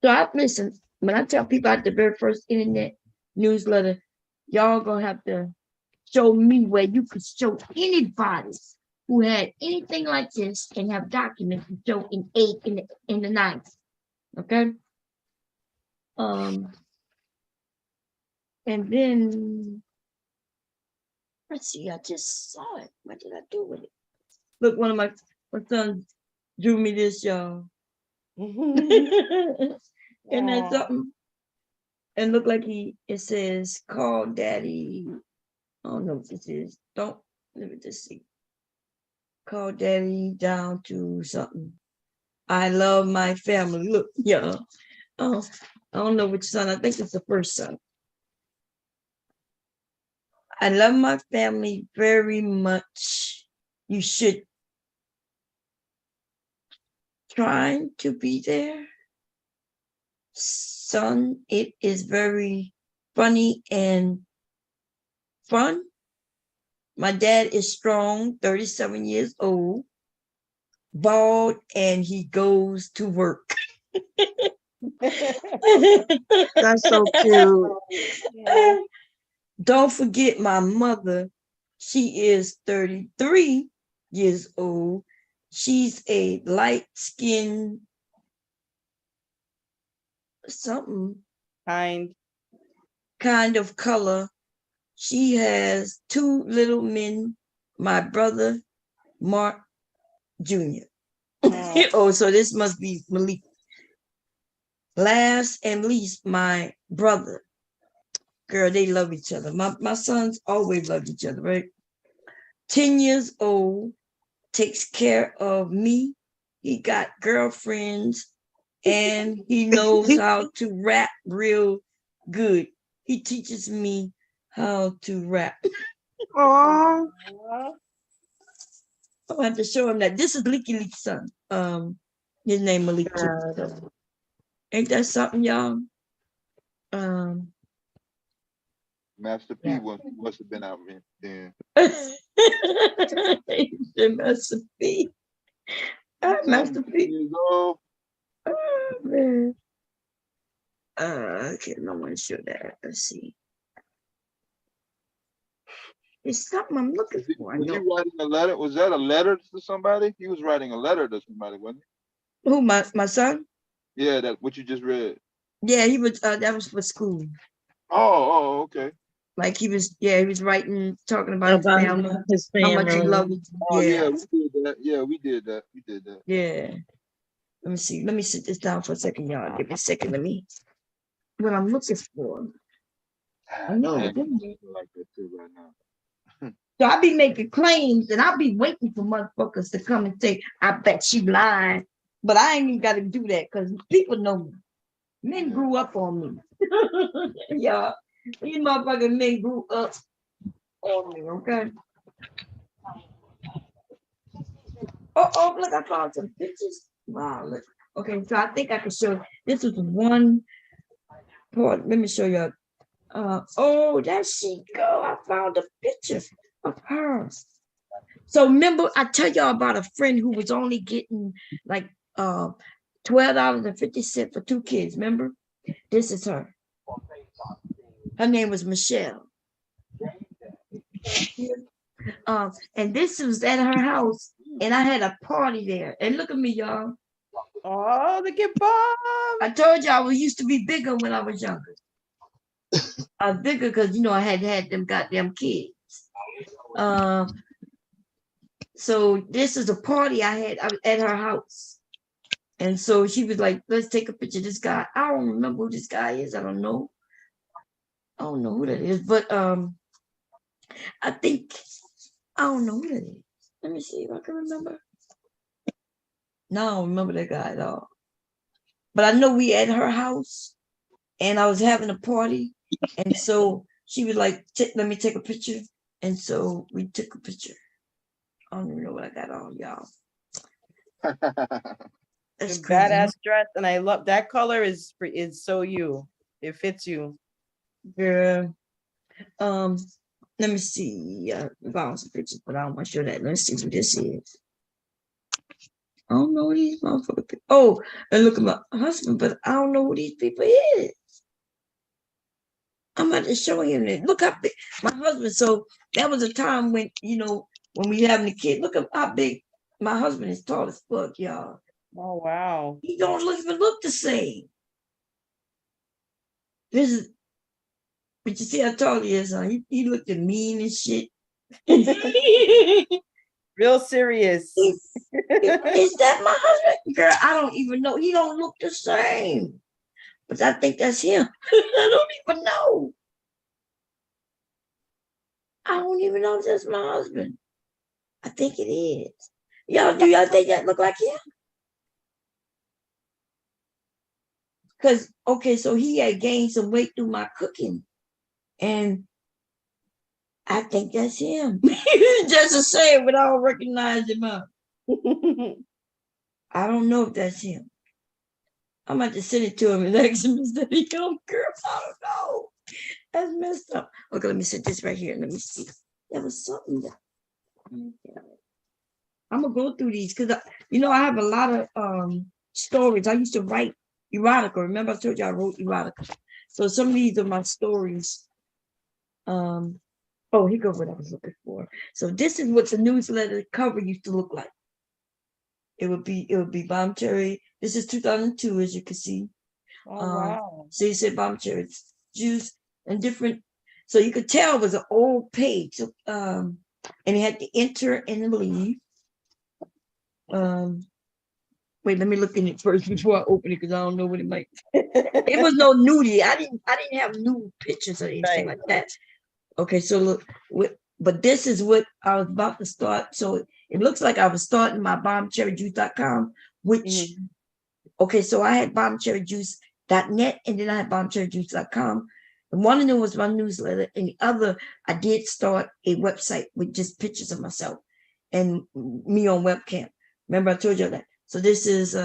So listen, when I tell people at the very first internet newsletter, y'all gonna have to show me where you could show anybody who had anything like this and have documents to show in the 90s. Okay. And then let's see, I just saw it. What did I do with it? Look, one of my sons drew me this, y'all. And that's something. And look like it says, call daddy. I don't know what this is. Let me just see. Call daddy down to something. I love my family. Look, y'all. Oh, I don't know which son. I think it's the first son. I love my family very much. You should try to be there. Son, it is very funny and fun. My dad is strong, 37 years old, bald, and he goes to work. That's so cute. Yeah. Don't forget my mother. She is 33 years old. She's a light-skinned something kind of color. She has 2 little men, my brother, Mark Jr. Oh, so this must be Malik. Last and least, my brother. Girl, they love each other. My sons always loved each other, right? 10 years old, takes care of me. He got girlfriends, and he knows how to rap real good. He teaches me how to rap. Aww. I have to show him that. This is Leaky Leak's son. His name Malik. Ain't that something, y'all? Master P must have been out then. Master P. Master P. Oh, man. Okay, no one show that. Let's see. It's something I'm looking for. Was he writing a letter? Was that a letter to somebody? He was writing a letter to somebody, wasn't he? Who, my son? Yeah, that what you just read. Yeah, he was. That was for school. Oh, okay. Like he was writing, talking about his family, how much he loved it. Oh, yeah, we did that. Yeah, we did that. Yeah. Let me see. Let me sit this down for a second, y'all. Give me a second. Let me. What I'm looking for. I know. Like that too right now. So I be making claims, and I'll be waiting for motherfuckers to come and say, "I bet she lying," but I ain't even got to do that because people know me. Men grew up on me. Yeah. These motherfucking men grew up on me, okay? Oh, look, I found some pictures. Wow, look. Okay, so I think I can show, this was one part. Let me show you. Oh, there she go. I found a picture of her. So remember, I tell y'all about a friend who was only getting like $12.50 for 2 kids, remember? This is her. Her name was Michelle. And this was at her house, and I had a party there. And look at me, y'all. Oh, look at Bob. I told y'all we used to be bigger when I was younger. I was bigger because, I had them goddamn kids. So this is a party I had at her house. And so she was like, let's take a picture of this guy. I don't remember who this guy is. I don't know. I don't know who that is, but I think I don't know who that is. Let me see if I can remember. No, I don't remember that guy at all. But I know we at her house and I was having a party. And so she was like, let me take a picture. And so we took a picture. I don't even know what I got on, y'all. That's badass dress, and I love that color. Is so you. It fits you. Girl. Let me see. I found some pictures, but I don't want to show that. Let's see what this is. I don't know who these motherfuckers. Oh, and look at my husband, but I don't know who these people is. I'm about to show him this. Look how big my husband. So that was a time when, you know, when we having a kid. Look at how big my husband is. Tall as fuck, y'all. Oh wow. He don't even look the same. This is, but you see how tall he is, huh? He looked mean and shit. Real serious. Is that my husband? Girl, I don't even know. He don't look the same. But I think that's him. I don't even know. I don't even know if that's my husband. I think it is. Y'all, do y'all think that look like him? Because, okay, so he had gained some weight through my cooking. And I think that's him. Just to say it, but I don't recognize him up. I don't know if that's him. I'm about to send it to him and ask him, is that he come, girl? I don't know. That's messed up. Okay, let me set this right here. Let me see. There was something that I'm gonna go through these because you know I have a lot of stories. I used to write erotica. Remember I told you I wrote erotica. So some of these are my stories. Oh, here goes what I was looking for. So this is what the newsletter cover used to look like. It would be Bomb Cherry. This is 2002, as you can see. Oh wow. So you said Bomb Cherry juice and different. So you could tell it was an old page. So, and it had to enter and leave. Wait, let me look in it first before I open it because I don't know what it might. It was no nudity. I didn't have nude pictures or anything like that. Okay, so look, but this is what I was about to start. So it looks like I was starting my bombcherryjuice.com, which okay, so I had bombcherryjuice.net and then I had bombcherryjuice.com. And one of them was my newsletter, and the other I did start a website with just pictures of myself and me on webcam. Remember I told you that. So this is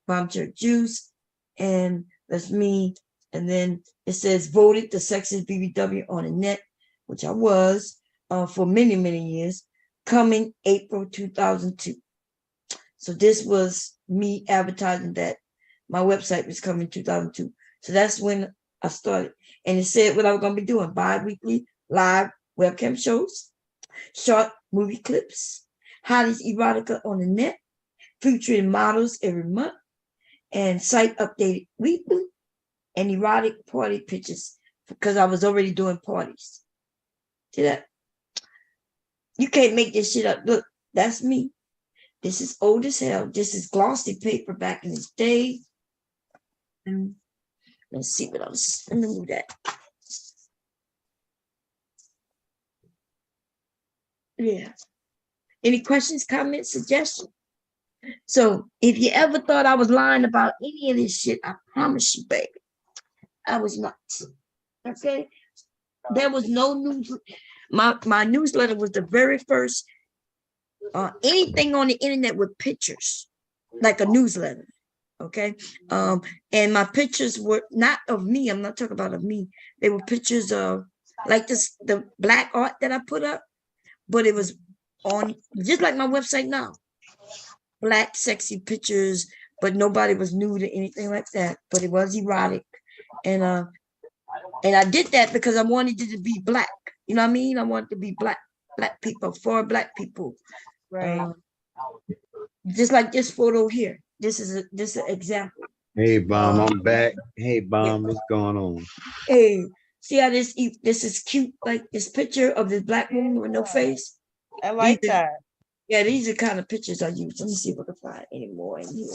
Bomb Cherry Juice, and that's me. And then it says voted the sexiest BBW on the net, which I was for many, many years, coming April 2002. So this was me advertising that my website was coming 2002. So that's when I started. And it said what I was going to be doing: bi-weekly live webcam shows, short movie clips, hottest erotica on the net, featuring models every month, and site updated weekly, and erotic party pictures because I was already doing parties. See that? You can't make this shit up. Look, that's me. This is old as hell. This is glossy paper back in the day. And let's see what else. Let me move that. Yeah. Any questions, comments, suggestions? So if you ever thought I was lying about any of this shit, I promise you, baby, I was not. Okay? There was no news. My newsletter was the very first anything on the internet with pictures, like a newsletter. Okay. And my pictures were not of me. I'm not talking about of me. They were pictures of like this, the black art that I put up, but it was on just like my website now. Black sexy pictures, but nobody was nude or anything like that. But it was erotic. And I did that because I wanted it to be black. You know what I mean? I wanted to be black people, for black people. Right. Just like this photo here. This is an example. Hey, Bomb, I'm back. Hey, Bomb, what's going on? Hey, see how this is cute? Like this picture of this black woman with no face. I like that. Yeah, these are kind of pictures I use. Let me see if I can find any more in here.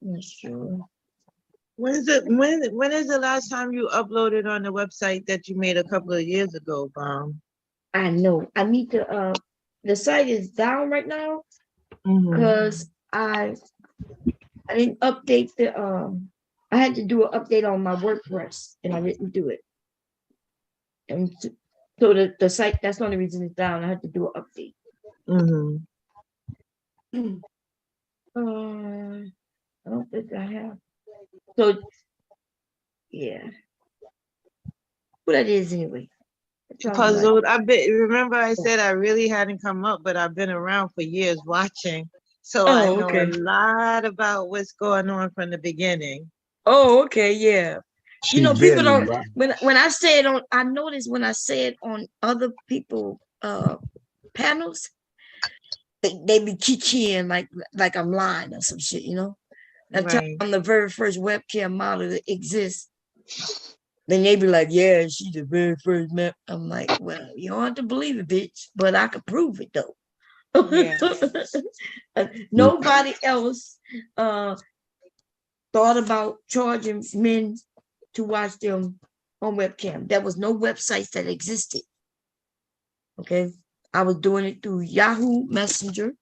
Not sure. When is the last time you uploaded on the website that you made a couple of years ago, Bomb? I know. I need to. The site is down right now because I didn't update the. I had to do an update on my WordPress and I didn't do it. And so the site, that's the only reason it's down. I had to do an update. I don't think I have. So yeah, what that is anyway. Puzzled. Remember I said I really hadn't come up, but I've been around for years watching. So I know a lot about what's going on from the beginning. Oh, okay, yeah. You know, people don't when I say it on, I notice when I say it on other people panels, they be keying like I'm lying or some shit, you know. Until I'm the very first webcam model that exists. Then they be like, yeah, she's the very first man. I'm like, well, you don't have to believe it, bitch, but I can prove it though. Yeah. Nobody else thought about charging men to watch them on webcam. There was no websites that existed. Okay. I was doing it through Yahoo Messenger.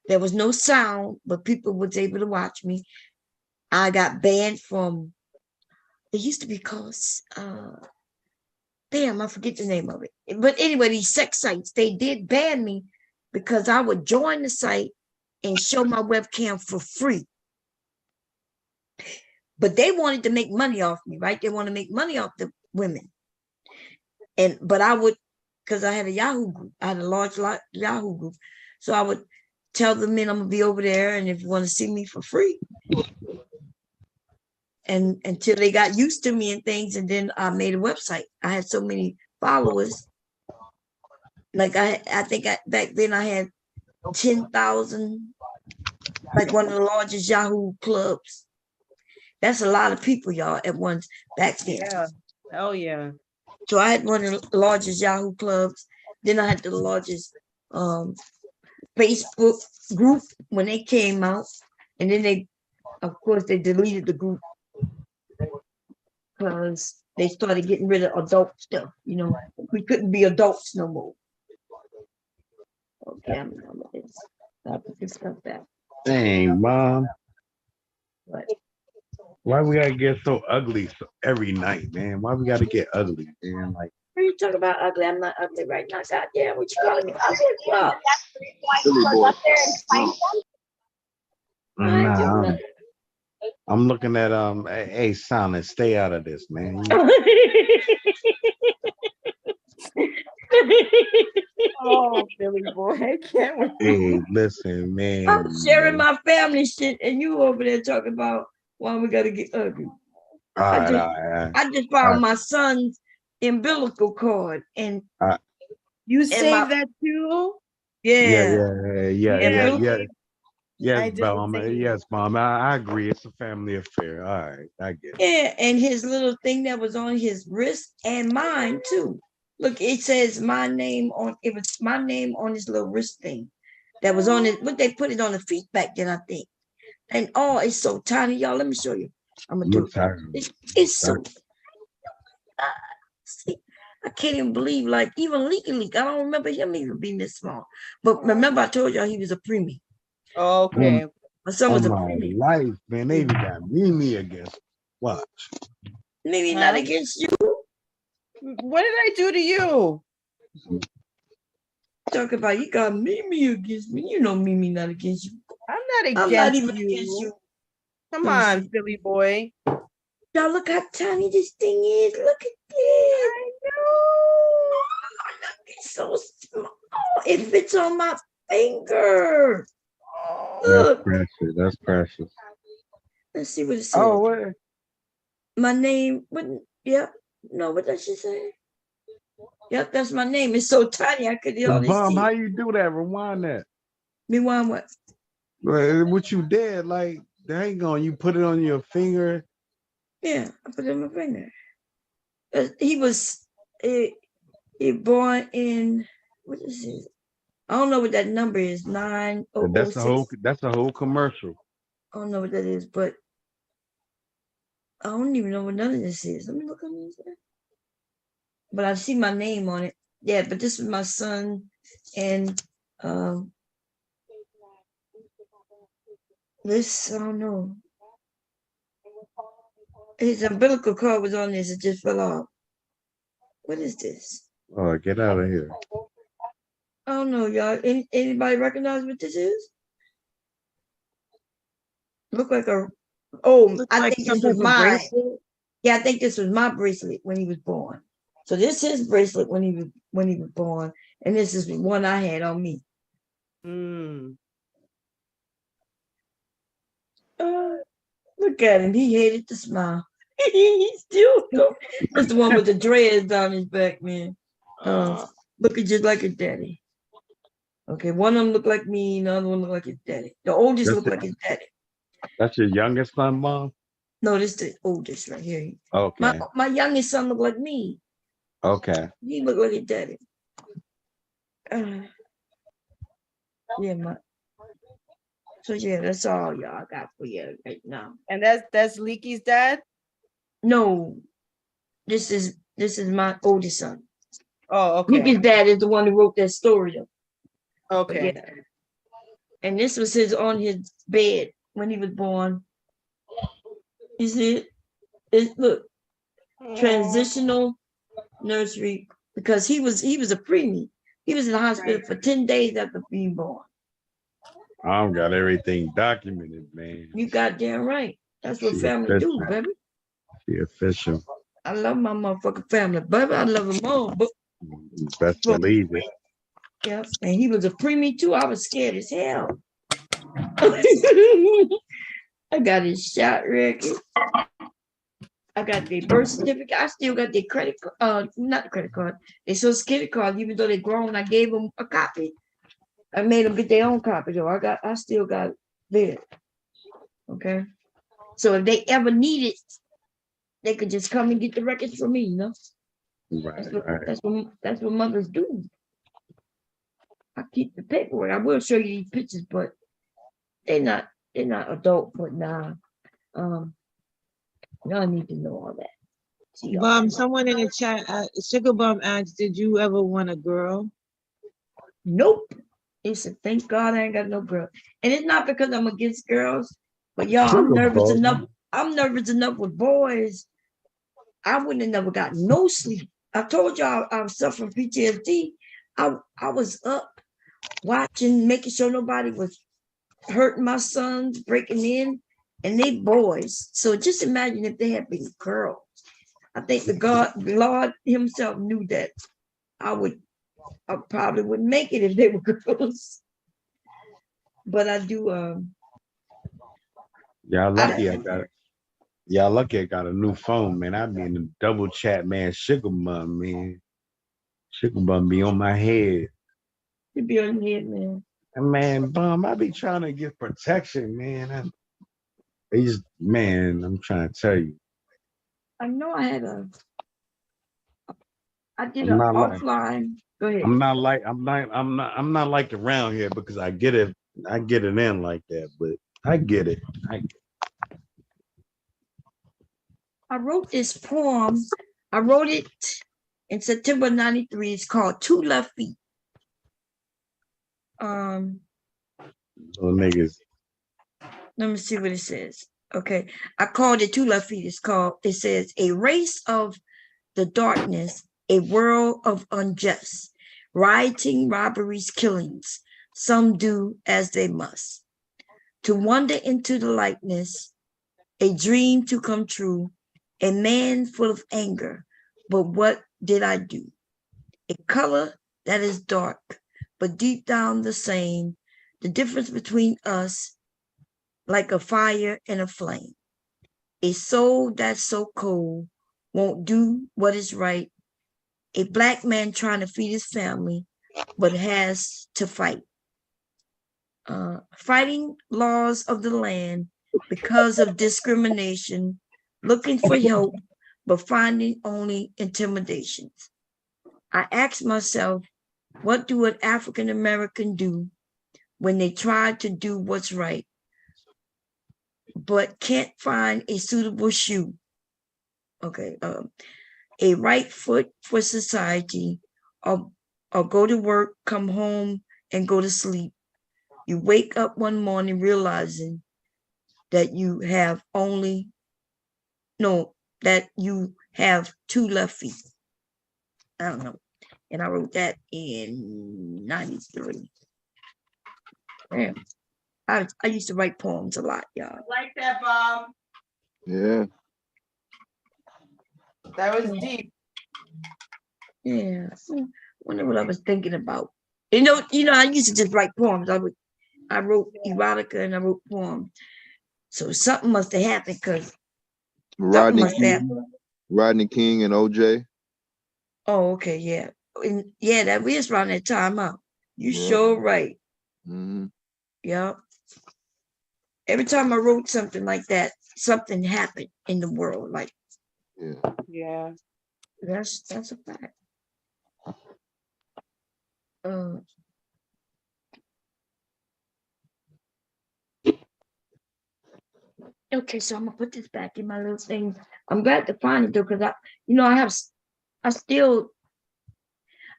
There was no sound, but people was able to watch me. I got banned from, it used to be called, damn, I forget the name of it. But anyway, these sex sites, they did ban me because I would join the site and show my webcam for free. But they wanted to make money off me, right? They want to make money off the women. But I would, because I had a Yahoo group, I had a large Yahoo group. So I would tell the men I'm gonna be over there, and if you want to see me for free. And until they got used to me and things, and then I made a website. I had so many followers. Like I think back then I had 10,000, like one of the largest Yahoo clubs. That's a lot of people, y'all, at once back then. Yeah. Oh yeah. So I had one of the largest Yahoo clubs. Then I had the largest Facebook group when they came out. And then they, of course, they deleted the group because they started getting rid of adult stuff. You know, we couldn't be adults no more. Okay, I'm gonna put this stuff back. Dang, Mom. What? Why we gotta get so ugly every night, man? Why we gotta get ugly, man? Like, what are you talking about ugly? I'm not ugly right now. God damn, what you calling me ugly? Nah, I'm looking at hey, Silent, stay out of this, man. Oh, Billy boy, I can't wait. Hey, listen, man. I'm sharing my family shit, and you over there talking about why we gotta get ugly. I just found my son's umbilical cord, and you saved that too. Yeah. Yes, Mom. I agree. It's a family affair. All right, I get it. Yeah, and his little thing that was on his wrist and mine too. Look, it says my name on it. Was my name on his little wrist thing that was on it. But they put it on the feet back then, I think. And oh, it's so tiny, y'all. Let me show you. I'm gonna do it. It's so. See, I can't even believe, like, even Leaky, I don't remember him even being this small. But remember, I told y'all he was a preemie. Okay. My son was a my preemie. life, man. They even got Mimi against. Watch. Maybe not against you. What did I do to you? Talk about you got Mimi against me. You know Mimi not against you. I'm not even against you. Come on, Billy boy. Y'all look how tiny this thing is. Look at this. I know. It's so small. It fits on my finger. Look. That's precious. Let's see what it says. Oh, what? My name. Yep. No, what does she say? Yep, that's my name. It's so tiny I could hardly see. Bomb, how you do that? Rewind that. Rewind what? What you did, like, dang on, you put it on your finger. Yeah, I put it on my finger. He was born in, what is it? I don't know what that number is. 900. That's a whole commercial. I don't know what that is, but I don't even know what none of this is. Let me look on this. But I see my name on it. Yeah, but this was my son, and this, I don't know. His umbilical cord was on this. It just fell off. What is this? Oh, get out of here. I don't know, y'all. Anybody recognize what this is? Look like a. Oh, I think this was mine. Yeah, I think this was my bracelet when he was born. So this is his bracelet when he was born, and this is the one I had on me. Look at him. He hated to smile. He still don't. That's the one with the dreads down his back, man. Looking just like his daddy. Okay, one of them look like me, the other one look like his daddy. The oldest look like his daddy. That's your youngest son, Mom? No, this is the oldest right here. Okay. My youngest son look like me. Okay. He look like his daddy. Yeah, so yeah, that's all y'all got for you right now. And that's Leaky's dad? No, this is my oldest son. Oh, okay. Leaky's dad is the one who wrote that story up. Okay. Yeah. And this was on his bed when he was born. You see it? Look, transitional nursery, because he was a preemie. He was in the hospital for 10 days after being born. I don't got everything documented, man. You goddamn right. That's what family do, baby. She official. I love my motherfucking family, baby. I love them all. But best believe it. yeah, and he was a preemie too. I was scared as hell. I got his shot record. I got their birth certificate. I still got their credit card, not credit card, their social security card, even though they're grown. I gave them a copy. I made them get their own copy though. I still got theirs. Okay. So if they ever need it, they could just come and get the records from me, you know? Right, that's what mothers do. I keep the paperwork. I will show you these pictures, but they're not adult, but nah. Y'all need to know all that. Bum, someone in the chat, Sugar Bum asked, did you ever want a girl? Nope. He said, thank God I ain't got no girl. And it's not because I'm against girls, but y'all, I'm nervous enough. I'm nervous enough with boys. I wouldn't have never got no sleep. I told y'all I was suffering PTSD. I was up watching, making sure nobody was hurting my sons, breaking in, and they boys. So just imagine if they had been girls. I think the Lord himself knew that I probably wouldn't make it if they were girls. But I do. Y'all lucky I got it. Y'all lucky I got a new phone, man. I be in the double chat, man. Sugar Bum, man. Sugar Bum be on my head. You be on your head, man. And man, Bum, I be trying to get protection, man. Man, I'm trying to tell you. I know I had I did an offline. Go ahead. I'm not like around here because I get it in like that, but I get it. I wrote this poem. I wrote it in September '93. It's called Two Left Feet. Little niggas. Let me see what it says. Okay. I called it Two Left Feet. It says, a race of the darkness, a world of unjust, rioting, robberies, killings. Some do as they must. To wander into the likeness, a dream to come true, a man full of anger. But what did I do? A color that is dark, but deep down the same. The difference between us, like a fire and a flame. A soul that's so cold, won't do what is right. A black man trying to feed his family, but has to fight. Fighting laws of the land because of discrimination, looking for help, but finding only intimidations. I ask myself, what do an African American do when they try to do what's right, but can't find a suitable shoe Okay. A right foot for society, or go to work, come home, and go to sleep. You wake up one morning realizing that you have two left feet. I don't know. And I wrote that in 93. Man, I used to write poems a lot, y'all. Like that, Bob. Yeah. That was deep. Yeah. I wonder what I was thinking about. You know, I used to just write poems. I wrote erotica and I wrote poems. So something must have happened because Rodney King and OJ. Oh, okay, yeah. And yeah, that was around that time, huh? You Yeah. sure right. Mm-hmm. Yeah. Every time I wrote something like that, something happened in the world. Like, Yeah. That's a fact. Okay, so I'm gonna put this back in my little thing. I'm glad to find it though, because I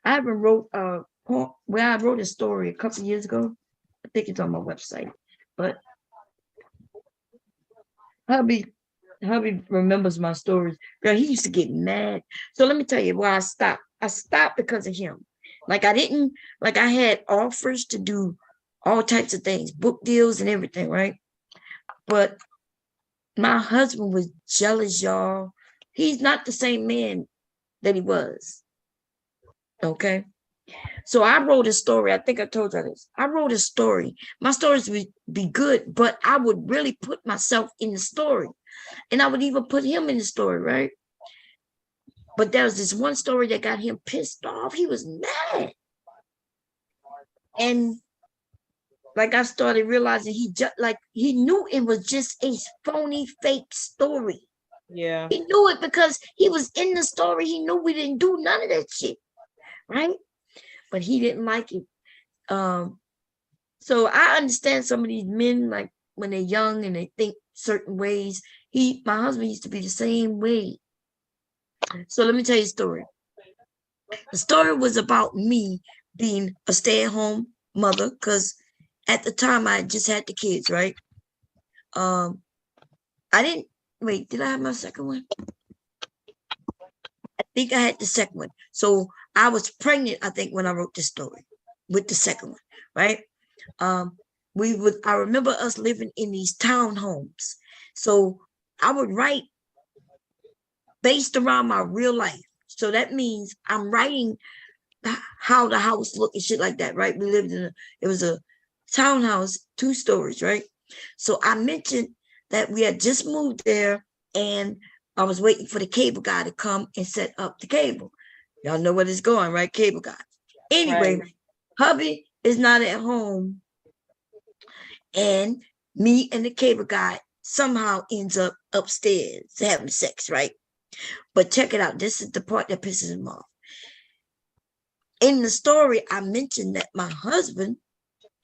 haven't wrote a poem. Well, I wrote a story a couple years ago. I think it's on my website, but hubby remembers my stories. Girl, he used to get mad. So let me tell you why I stopped. I stopped because of him. I had offers to do all types of things, book deals and everything, right? But my husband was jealous, y'all. He's not the same man that he was. Okay. So I wrote a story. I think I told you this. I wrote a story. My stories would be good, but I would really put myself in the story. And I would even put him in the story, right? But there was this one story that got him pissed off. He was mad. And I started realizing he knew it was just a phony, fake story. Yeah. He knew it because he was in the story. He knew we didn't do none of that shit, right? But he didn't like it. So I understand some of these men, like when they're young and they think certain ways. My husband used to be the same way. So let me tell you a story. The story was about me being a stay-at-home mother, because at the time I just had the kids, right? I didn't wait. Did I have my second one? I think I had the second one. So I was pregnant, I think, when I wrote this story with the second one, right? I remember us living in these townhomes. So I would write based around my real life. So that means I'm writing how the house looked and shit like that, right? We lived it was a townhouse, 2 stories, right? So I mentioned that we had just moved there and I was waiting for the cable guy to come and set up the cable. Y'all know where it's going, right? Cable guy. Anyway, right. Hubby is not at home and me and the cable guy somehow ends up upstairs having sex, right? But check it out. This is the part that pisses him off. In the story, I mentioned that my husband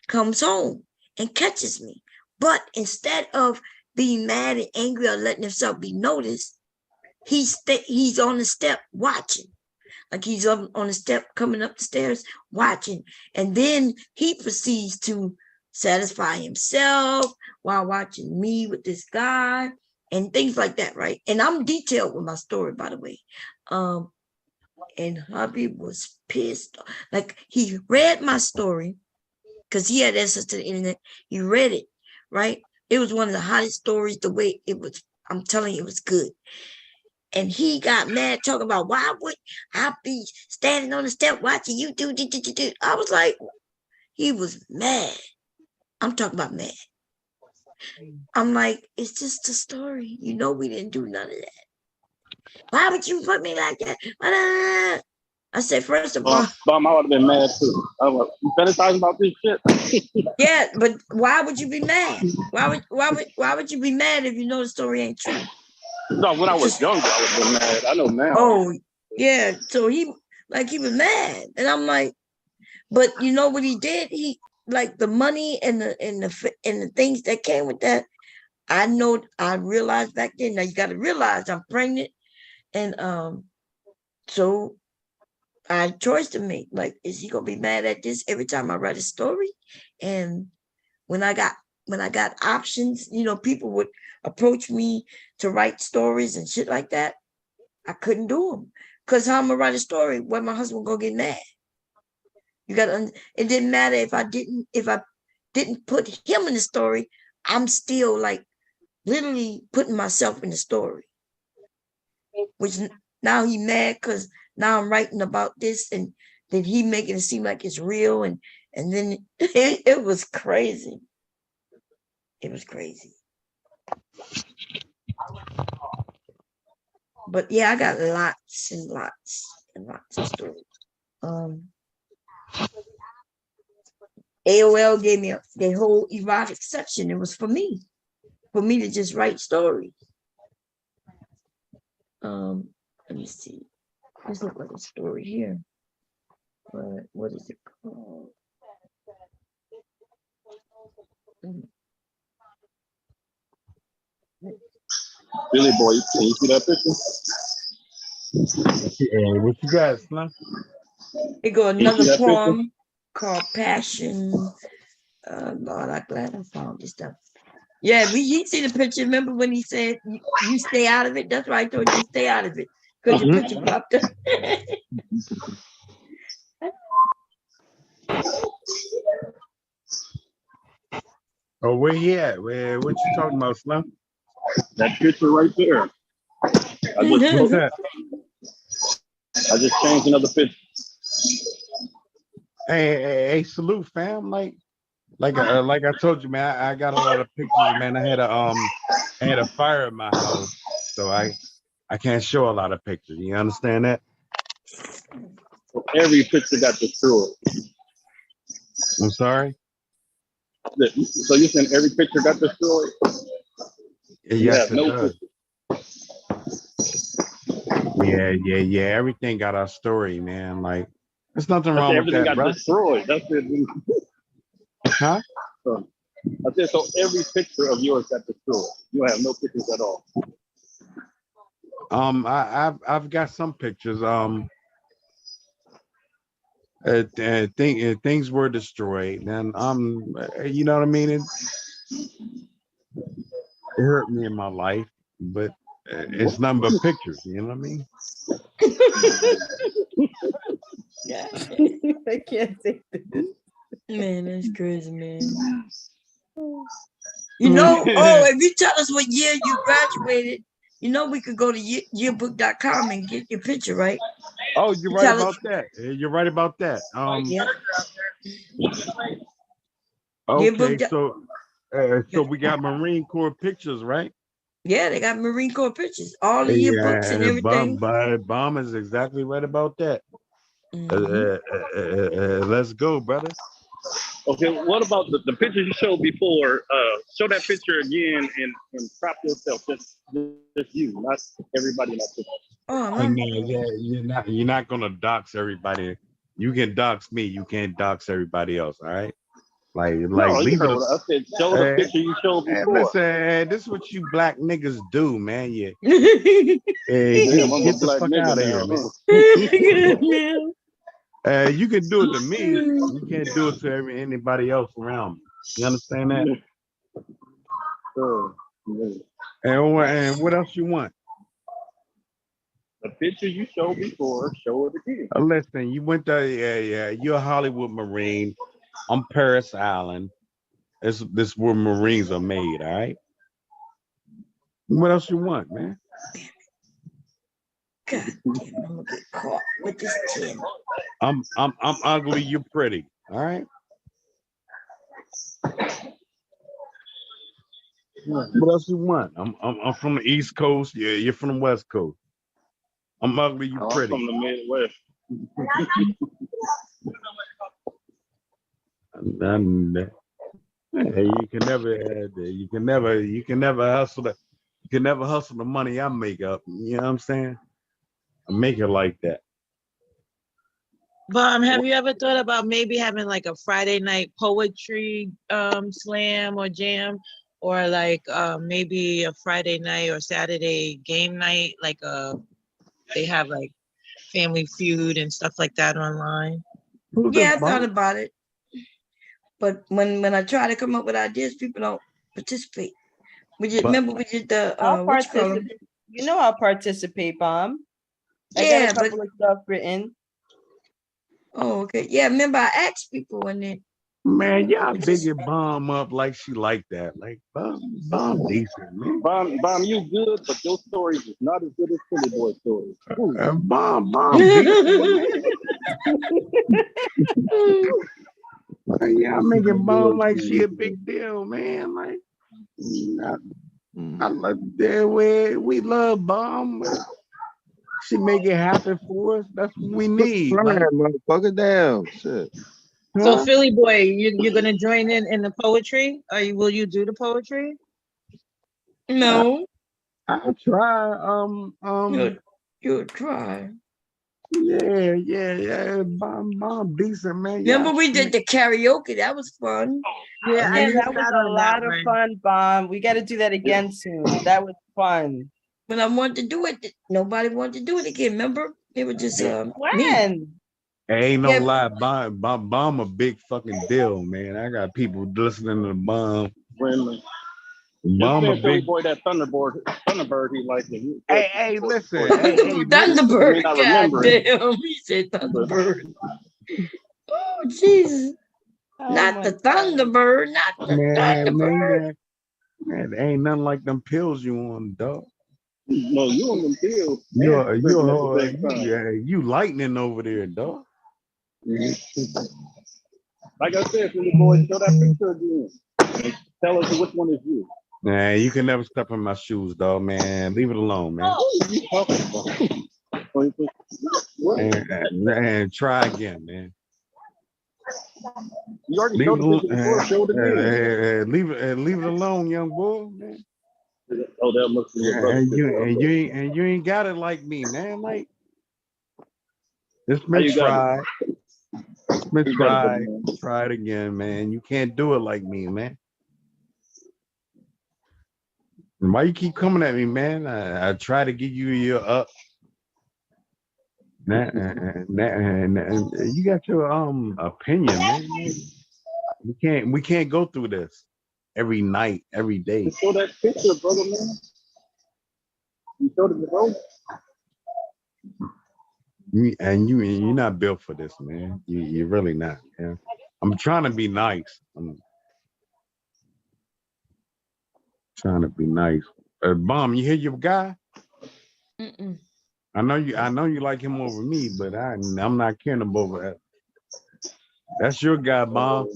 comes home and catches me. But instead of being mad and angry or letting himself be noticed, he's on the step watching. Like he's on the step coming up the stairs watching. And then he proceeds to satisfy himself while watching me with this guy and things like that, right? And I'm detailed with my story, by the way. And hubby was pissed. Like he read my story because he had access to the internet. He read it, right? It was one of the hottest stories. The way it was, I'm telling you, it was good. And he got mad talking about, why would I be standing on the step watching you do. I was like, he was mad. I'm talking about mad. I'm like, it's just a story. You know, we didn't do none of that. Why would you put me like that? I said, first of all, I would have been mad too. You fantasize about this shit? Yeah, but why would you be mad? Why would you be mad if you know the story ain't true? No, when I was younger, I would have been mad. I know now. Oh, yeah. So he was mad, and I'm like, but you know what he did? He like the money and the things that came with that. I realized back then. Now you got to realize I'm pregnant. And so I had a choice to make. Like, is he gonna be mad at this every time I write a story? And when I got options, people would approach me to write stories and shit like that. I couldn't do them because how I'm gonna write a story where my husband gonna get mad? It didn't matter if I didn't put him in the story. I'm still like literally putting myself in the story. Which now he mad because now I'm writing about this and then he making it seem like it's real and then it was crazy. It was crazy. But yeah, I got lots and lots and lots of stories. AOL gave me the whole erotic section. It was for me to just write stories. Let me see. This looks like a story here. But what is it called? Billy boy, can you see that picture? Yeah, what you got, Slim? It go another poem called Passion. Lord, I'm glad I found this stuff. Yeah, he see the picture. Remember when he said, you stay out of it? That's why I told you stay out of it. Because your picture popped up. Oh, where he at? What you talking about, Slim? That picture right there. What's that? I just changed another picture. Hey, salute, fam. Like I told you, man. I got a lot of pictures, man. I had a fire in my house, so I can't show a lot of pictures. You understand that? Every picture got destroyed. I'm sorry. So you saying every picture got destroyed? Yes, it does. Yeah. Everything got our story, man. Like, there's nothing wrong with that, bro. Everything got destroyed. That's it. Huh? I said, so every picture of yours got destroyed. You have no pictures at all. I've got some pictures. Things were destroyed, and you know what I mean. It hurt me in my life, but it's nothing but pictures. You know what I mean? Yeah, I can't take this. Man, that's crazy, man. If you tell us what year you graduated, we could go to yearbook.com and get your picture, right? Oh, you're right about that. You're right about that. Yeah. Okay, so we got Marine Corps pictures, right? Yeah, they got Marine Corps pictures, all the yearbooks and everything. Bomb is exactly right about that. Let's go, brother. Okay, what about the pictures you showed before? Show that picture again and crop yourself. Just you, not everybody in that picture. You're not gonna dox everybody. You can dox me. You can't dox everybody else. All right. Leave it. I said, show the picture you showed before. Listen, this is what you black niggas do, man. Get the fuck out of here, man. You can do it to me. You can't do it to anybody else around me. You understand that? And what else you want? The picture you showed before, show it again. Listen, you went to you're a Hollywood Marine. I'm Paris Island. This where Marines are made, all right? What else you want, man? God damn, I'm gonna get caught with this tin. I'm ugly, you're pretty, all right? What else you want? I'm from the East Coast. Yeah, you're from the West Coast. I'm ugly, you pretty. I'm from the Midwest. You can never hustle the money I make up. You know what I'm saying? I make it like that. Have you ever thought about maybe having like a Friday night poetry slam or jam, or like maybe a Friday night or Saturday game night, like a They have like Family Feud and stuff like that online. Yeah, I thought about it. But when I try to come up with ideas, people don't participate. Remember we did the I'll what you call 'em? participate. You know I'll participate, Bomb. I got Yeah, a couple of stuff written. Oh, okay. Yeah, remember I asked people and then Man, y'all bigging Bomb up like she like that. Like Bomb decent, man. Bomb, you good, but your stories is not as good as Philly Boy stories. Bomb decent, man. Y'all making Bomb like she a big deal, man. Like, I love that way. We love Bomb. She make it happen for us. That's what we need. Like, motherfucker, down. Shit. So Philly Boy, you're gonna join in the poetry? Will you do the poetry? No. I'll try. You'll try. Yeah. Bomb decent, man. Remember we did the karaoke. That was fun. Yeah, Yeah, that was a lot of fun, Bomb. We got to do that again soon. That was fun. When I wanted to do it, nobody wanted to do it again. Remember? It was just me. When? Ain't no lie, Bomb a big fucking deal, man. I got people listening to Bomb. Bomb a Philly big. Boy, that Thunderbird, he liked it. Hey, listen. Hey, Thunderbird. remember it. Goddamn, he said Thunderbird. Oh Jesus! Not the Thunderbird. Not the Thunderbird. Man, ain't nothing like them pills you on, dog. No, you on them pills. You lightning over there, dog. Like I said, Philly Boy, show that picture again. Tell us which one is you. Man, you can never step in my shoes, dog, man. Leave it alone, man. And try again, man. You already showed the picture before. Show it again. Leave it alone, young boy, man. Oh, that must be your brother. And you ain't got it like me, man. Like it's How you been got tried. it? It's been tried. Try it again, man. You can't do it like me, man. Why you keep coming at me, man? I try to give you your up. You got your opinion, man. We can't go through this every night, every day. Show that picture, brother, man. You showed it before. You're not built for this, man. You're really not. Yeah. I'm trying to be nice. I'm trying to be nice. Bomb, you hear your guy? Mm-mm. I know you like him over me, but I'm not caring about that. That's your guy, Bomb.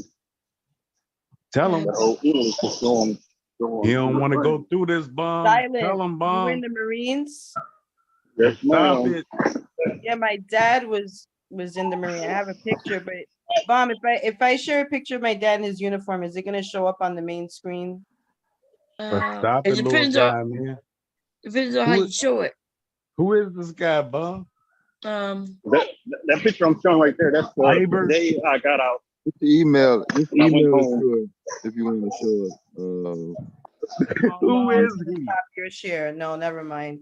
Tell him. He don't want to go through this, Bomb. Silent. Tell him, Bomb. You in the Marines? Yes, Stop it. Yeah, my dad was in the Marine. I have a picture, but Bomb, if I share a picture of my dad in his uniform, is it gonna show up on the main screen? Stop it, It little depends guy, man. Depends on how you show it. Who is this guy, Bomb? That picture I'm showing right there, that's the day I got out. Just email I went it home. to her if you want to show it. Who is he? Your share. No, never mind.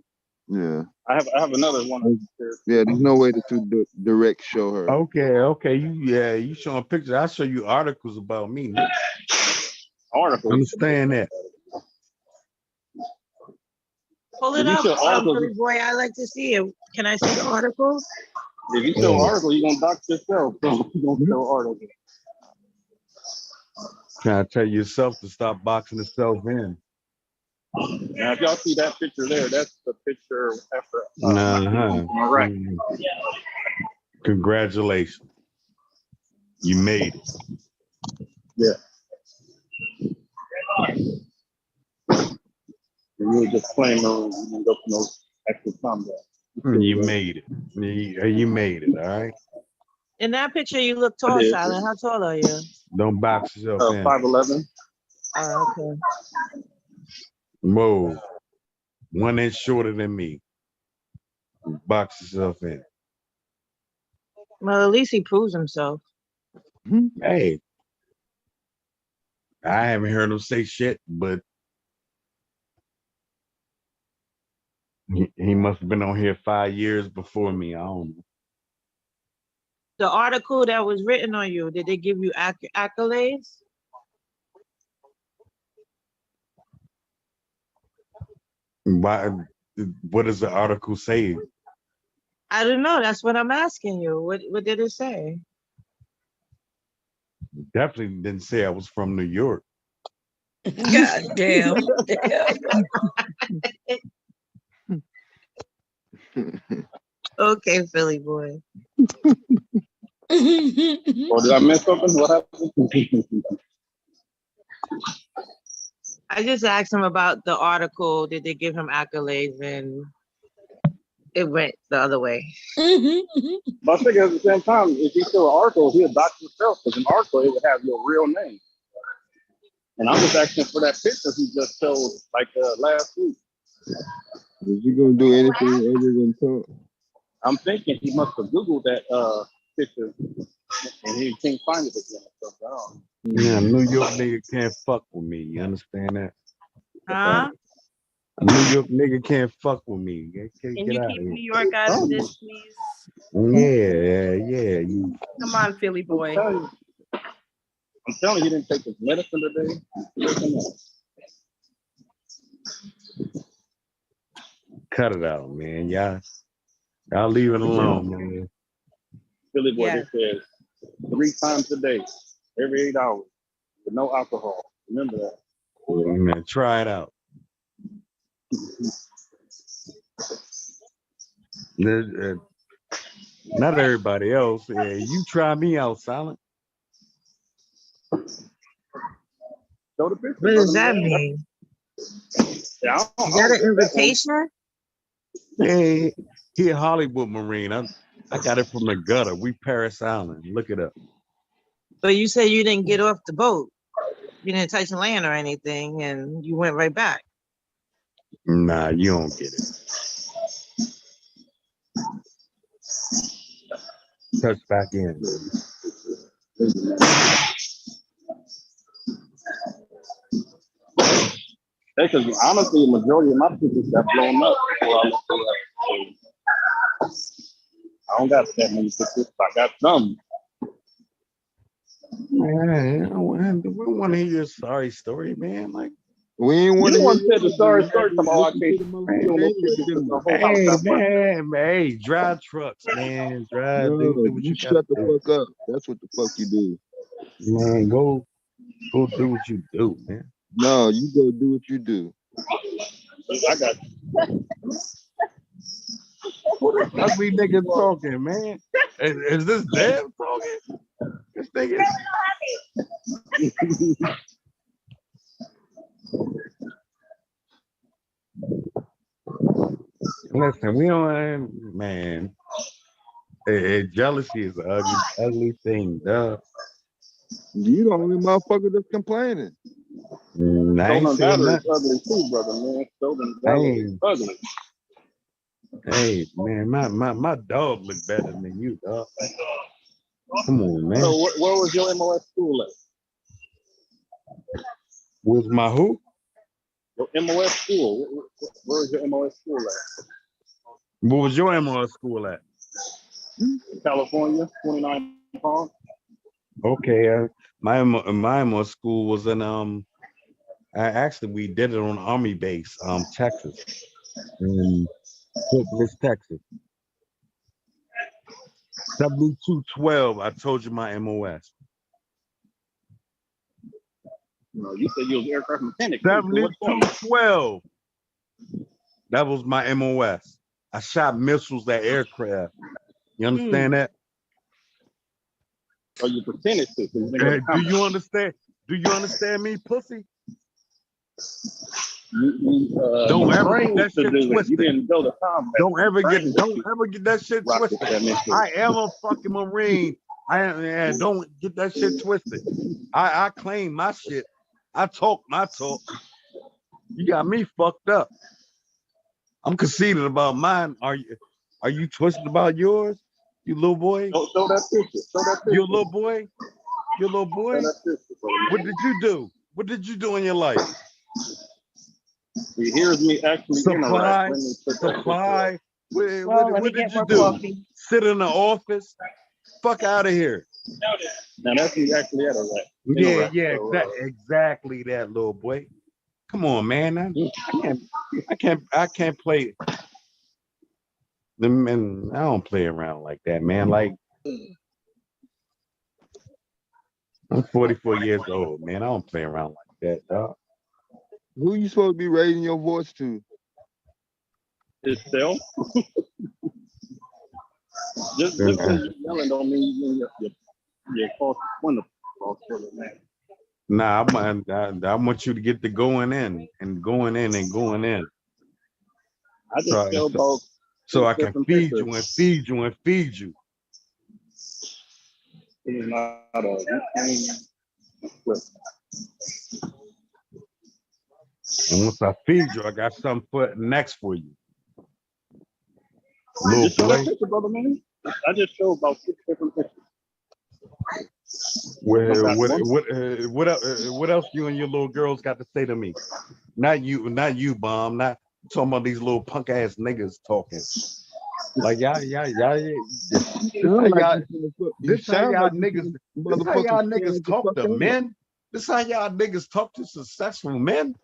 Yeah. I have another one. Yeah, there's no way to direct show her. Okay. You showing pictures. I'll show you articles about me. Man. Articles. Understand that. Pull it up, Philly Boy. I like to see it. Can I see the articles? If you show article, you're gonna dox yourself. So you gonna show article. Trying to tell yourself to stop boxing yourself in. Now, if y'all see that picture there, that's the picture after. Right. Congratulations. You made it. Yeah. You were just playing those and go for no extra combat. You made it. You made it, all right? In that picture, you look tall, Silent. How tall are you? Don't box yourself in. 5'11". Oh, okay. Whoa. 1 inch shorter than me. Box yourself in. Well, at least he proves himself. Hey. I haven't heard him say shit, but He must have been on here 5 years before me. I don't know. The article that was written on you, did they give you accolades? Why? What does the article say? I don't know. That's what I'm asking you. What did it say? Definitely didn't say I was from New York. God damn. Okay, Philly boy. Or did I miss something? What happened? I just asked him about the article. Did they give him accolades? And it went the other way. But I think at the same time, if he saw an article, he'll dox himself because an article, it would have your real name. And I'm just asking for that picture he just showed like last week. Is you gonna do anything other than talk? I'm thinking he must have Googled that picture and he can't find it again. So, Yeah, New York nigga can't fuck with me. You understand that? Huh? A New York nigga can't fuck with me. Can Get you out keep of here. New York out of this, please? Yeah. You. Come on, Philly boy. I'm telling you, he didn't take his medicine today. Cut it out, man. Y'all leave it alone, man. Philly boy, he says 3 times a day, every 8 hours, with no alcohol. Remember that. Yeah, man, try it out. Not everybody else. Yeah, you try me out, Silent. Show the picture. What does that mean? Yeah, Is that an invitation? Hey, he a Hollywood Marine. I got it from the gutter. We Paris Island. Look it up. But you said you didn't get off the boat. You didn't touch the land or anything, and you went right back. Nah, you don't get it. Touch back in. Because honestly, the majority of my pictures got blown up before I left the lab. I don't got that many pictures, but I got some. Man, we want to hear your sorry story, man. Like, we ain't want to hear the sorry story from all Hey, man, hey, drive trucks, man. Drive, do what you you shut the do. fuck up. That's what the fuck you do. Man, go do what you do, man. No, you go do what you do. I got Who this ugly nigga talking, man? Is this Dev talking? This nigga. Listen, we don't, man. Jealousy is an ugly thing, duh. You the only motherfucker that's complaining. I ain't saying that nothing. ugly too, brother, man. Stolen is ugly. Hey, man, my dog look better than you, dog. Come on, man. So where was your MOS school at? Was my who? Your MOS school. Where was your MOS school at? What was your MOS school at? In California, 29 Palm. Okay, my MOS school was in actually we did it on Army base, Texas, in Fort Bliss, Texas. 7212. I told you my MOS. No, you said you was aircraft mechanic. 7212. That was my MOS. I shot missiles at aircraft. You understand that? Or you pretended to. Do you understand? Do you understand me, pussy? Don't ever get that shit twisted. You didn't go to combat. Don't ever get that shit twisted. I am a fucking Marine. Don't get that shit twisted. I claim my shit. I talk my talk. You got me fucked up. I'm conceited about mine. Are you twisted about yours? You little boy? Show that picture. Show that picture. You a little boy? You a little boy? What did you do? What did you do in your life? He hears me actually interact. Supply. Well, let me What did get you more do? coffee. Sit in the office? Fuck out of here. Now that's me actually interact. Yeah, So, exactly that, little boy. Come on, man. I can't play. Man, I don't play around like that, man. Like I'm 44 years old, man. I don't play around like that, dog. Who you supposed to be raising your voice to? Itself. Just because you're yelling don't mean you're called wonderful, man. Nah, I want you to get to going in and going in and going in. I just feel about so I can different feed pictures. you and feed you and feed you. It is not a flip. And once I feed you, I got something next for you. Little Just show that boy. picture, brother, man. I just showed about 6 different pictures. What else you and your little girls got to say to me? Not you, Bomb. Not talking about these little punk ass niggas talking. Like y'all. This how y'all niggas talk to men. This how y'all niggas talk to successful men.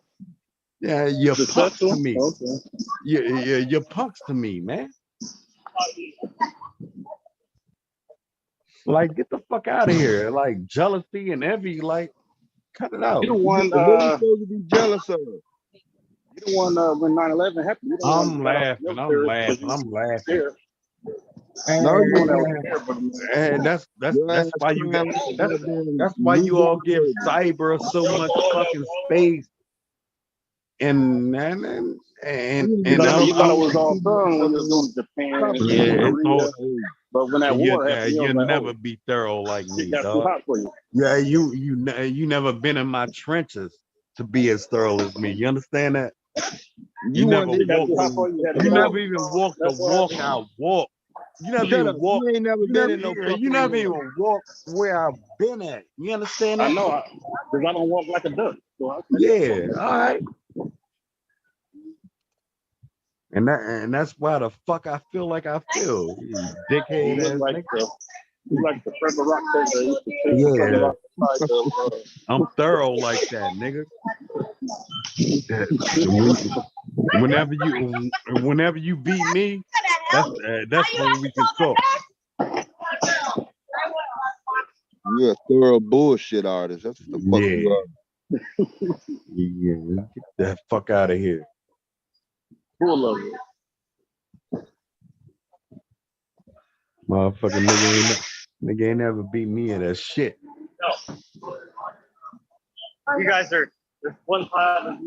Yeah, you're punks to me. Okay. You're punks to me, man. Like, get the fuck out of here. Like, jealousy and envy, like, cut it out. You the one What are you supposed to be jealous of? You the one when 9/11 happened. You the one I'm laughing. And that's why you all give cyber so much fucking space. And you thought it was all fun when you was going to Japan and Korea. But when that war happened, you'll never be thorough like me, got too dog. hot for you. Yeah, you never been in my trenches to be as thorough as me. You understand that? You never even walked the walk I walk. You never even walked. You ain't never been in no You never even walked where I've been at. You understand that? I know, because I don't walk like a duck. So yeah, all right. And that's why the fuck I feel like I feel. You dickhead ass nigga. You like the Purple Rock paper. Yeah. I'm thorough like that, nigga. Whenever you beat me, that's when we can talk. You're a thorough bullshit artist. That's what the fuck you are. Yeah, get that fuck out of here. Full of it. Motherfucking nigga ain't never beat me in that shit. You guys are one part.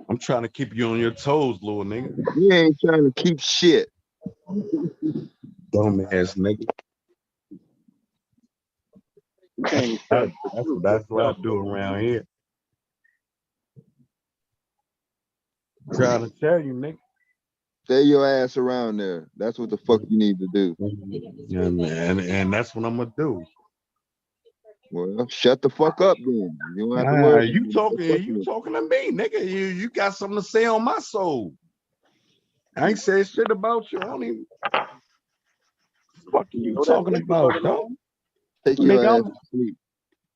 I'm trying to keep you on your toes, little nigga. You ain't trying to keep shit. Dumb ass nigga. That's what I do around here. I'm trying to tell you, nigga. Stay your ass around there. That's what the fuck you need to do. Yeah, man, and that's what I'm gonna do. Well, shut the fuck up then. You don't have to worry. You talking to me, nigga. You got something to say on my soul. I ain't saying shit about you. I don't even fuck you talking about, dog. Take your ass to sleep.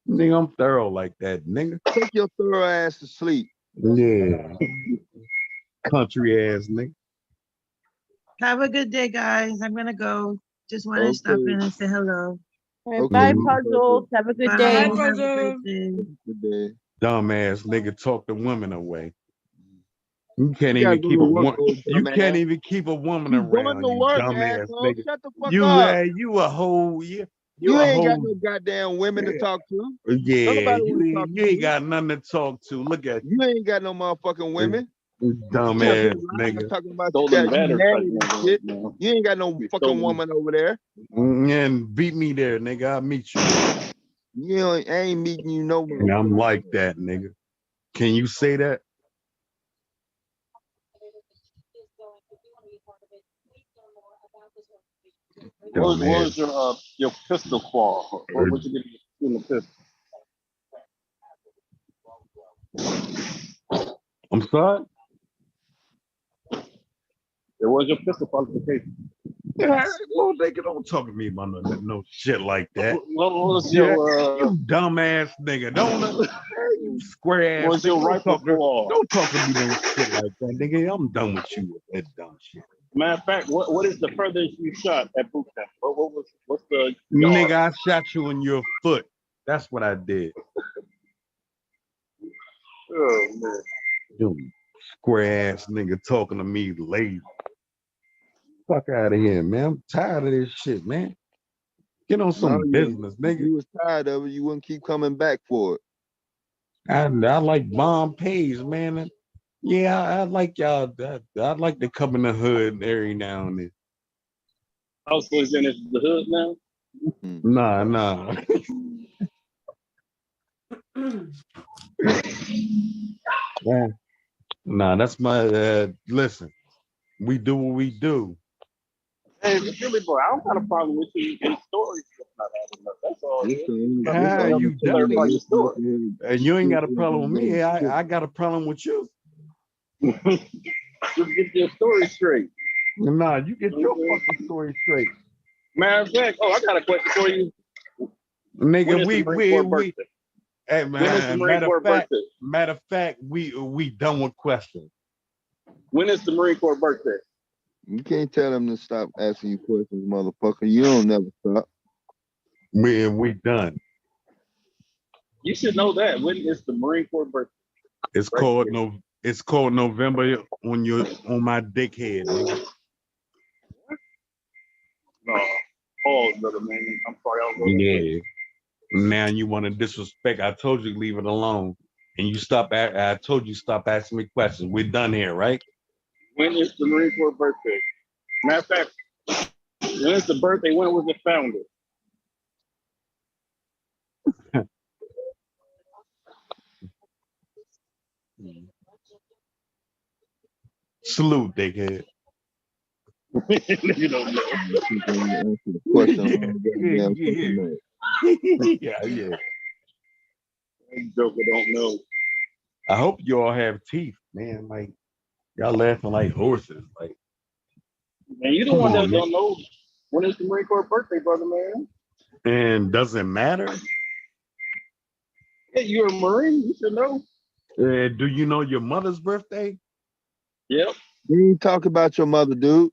Nigga, I'm thorough like that, nigga. Take your thorough ass to sleep. Yeah. Country ass nigga. Have a good day, guys. I'm gonna go. Just want to stop in and say hello. Bye, Puzzles. Have a good day. Bye, Puzzles. Good day. Dumbass nigga talk the women away. You can't You even gotta keep go a to work, woman. old You dumbass. can't even keep a woman You around. going to You work, dumbass asshole. nigga. Shut the fuck You up. you a whole You a ain't got whole no goddamn women to talk to. yeah. Nobody want to talk You to ain't got nothing to talk to. Look at you. You ain't got no motherfucking women. dumbass Nigga. Talking about Stolen you married and shit. now. You ain't got no fucking woman over there. And beat me there, nigga. I'll meet you. I ain't meeting you no more. And I'm like that, nigga. Can you say that? What was your pistol fall? What you get? In the pistol. I'm sorry. There was your pistol qualification. Yeah, little nigga, don't talk to me about no shit like that. What was Yeah, your you dumbass nigga. You square ass what's your nigga. rifle for? Don't talk to me no shit like that, nigga. I'm done with you with that dumb shit. Matter of fact, what is the furthest you shot at boot camp? What's the Nigga, yard? I shot you in your foot. That's what I did. Oh man. You square ass nigga talking to me lazy. Fuck out of here, man. I'm tired of this shit, man. Get on some business, nigga. You was tired of it, you wouldn't keep coming back for it. I like bomb pays, man. Yeah, I like y'all. I like to come in the hood every now and then. Oh, so is in the hood now? Nah. Man. Nah, that's my listen. We do what we do. Hey, Billy boy, I don't got a problem with you in stories. That's all. You definitely. And you ain't got a problem with me. I got a problem with you. Just get your story straight. Nah, you get your fucking story straight. Matter of fact, I got a question for you. Nigga, we hey When is the man, Marine Corps birthday? Matter of fact, we done with questions. When is the Marine Corps birthday? You can't tell them to stop asking you questions, motherfucker. You don't never stop. We done. You should know that. When is the Marine Corps birthday? It's called November when you're on my dickhead, nigga. No. Oh, brother man. I'm sorry. I was Yeah. Now you want to disrespect. I told you leave it alone. And you I told you stop asking me questions. We're done here, right? When is the Marine Corps birthday? Matter of fact, when is the birthday? When was it founded? Salute, dickhead. You don't know. Answer the question. Yeah. Joker don't know. I hope you all have teeth, man. Like y'all laughing like horses. Like, And you the one that don't know when is the Marine Corps birthday, brother man. And does it matter? Hey, you're a Marine. You should know. Do you know your mother's birthday? Yep. You ain't talk about your mother, dude.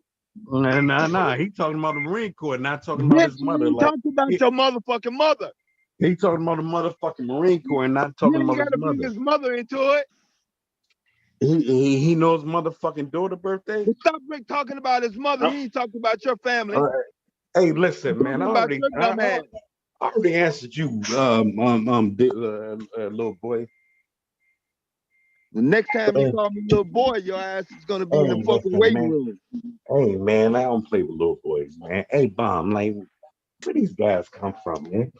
Nah. He talking about the Marine Corps, not talking about his mother. Like, talking about your motherfucking mother. He talking about the motherfucking Marine Corps and not talking about his mother. Bring his mother into it. He knows motherfucking daughter birthday. Well, stop talking about his mother. He ain't talking about your family. Hey, listen, man. I already answered you, little boy. The next time you call me little boy, your ass is gonna be in the fucking waiting room. Hey, man, I don't play with little boys, man. Hey, Bomb, like, where these guys come from, man?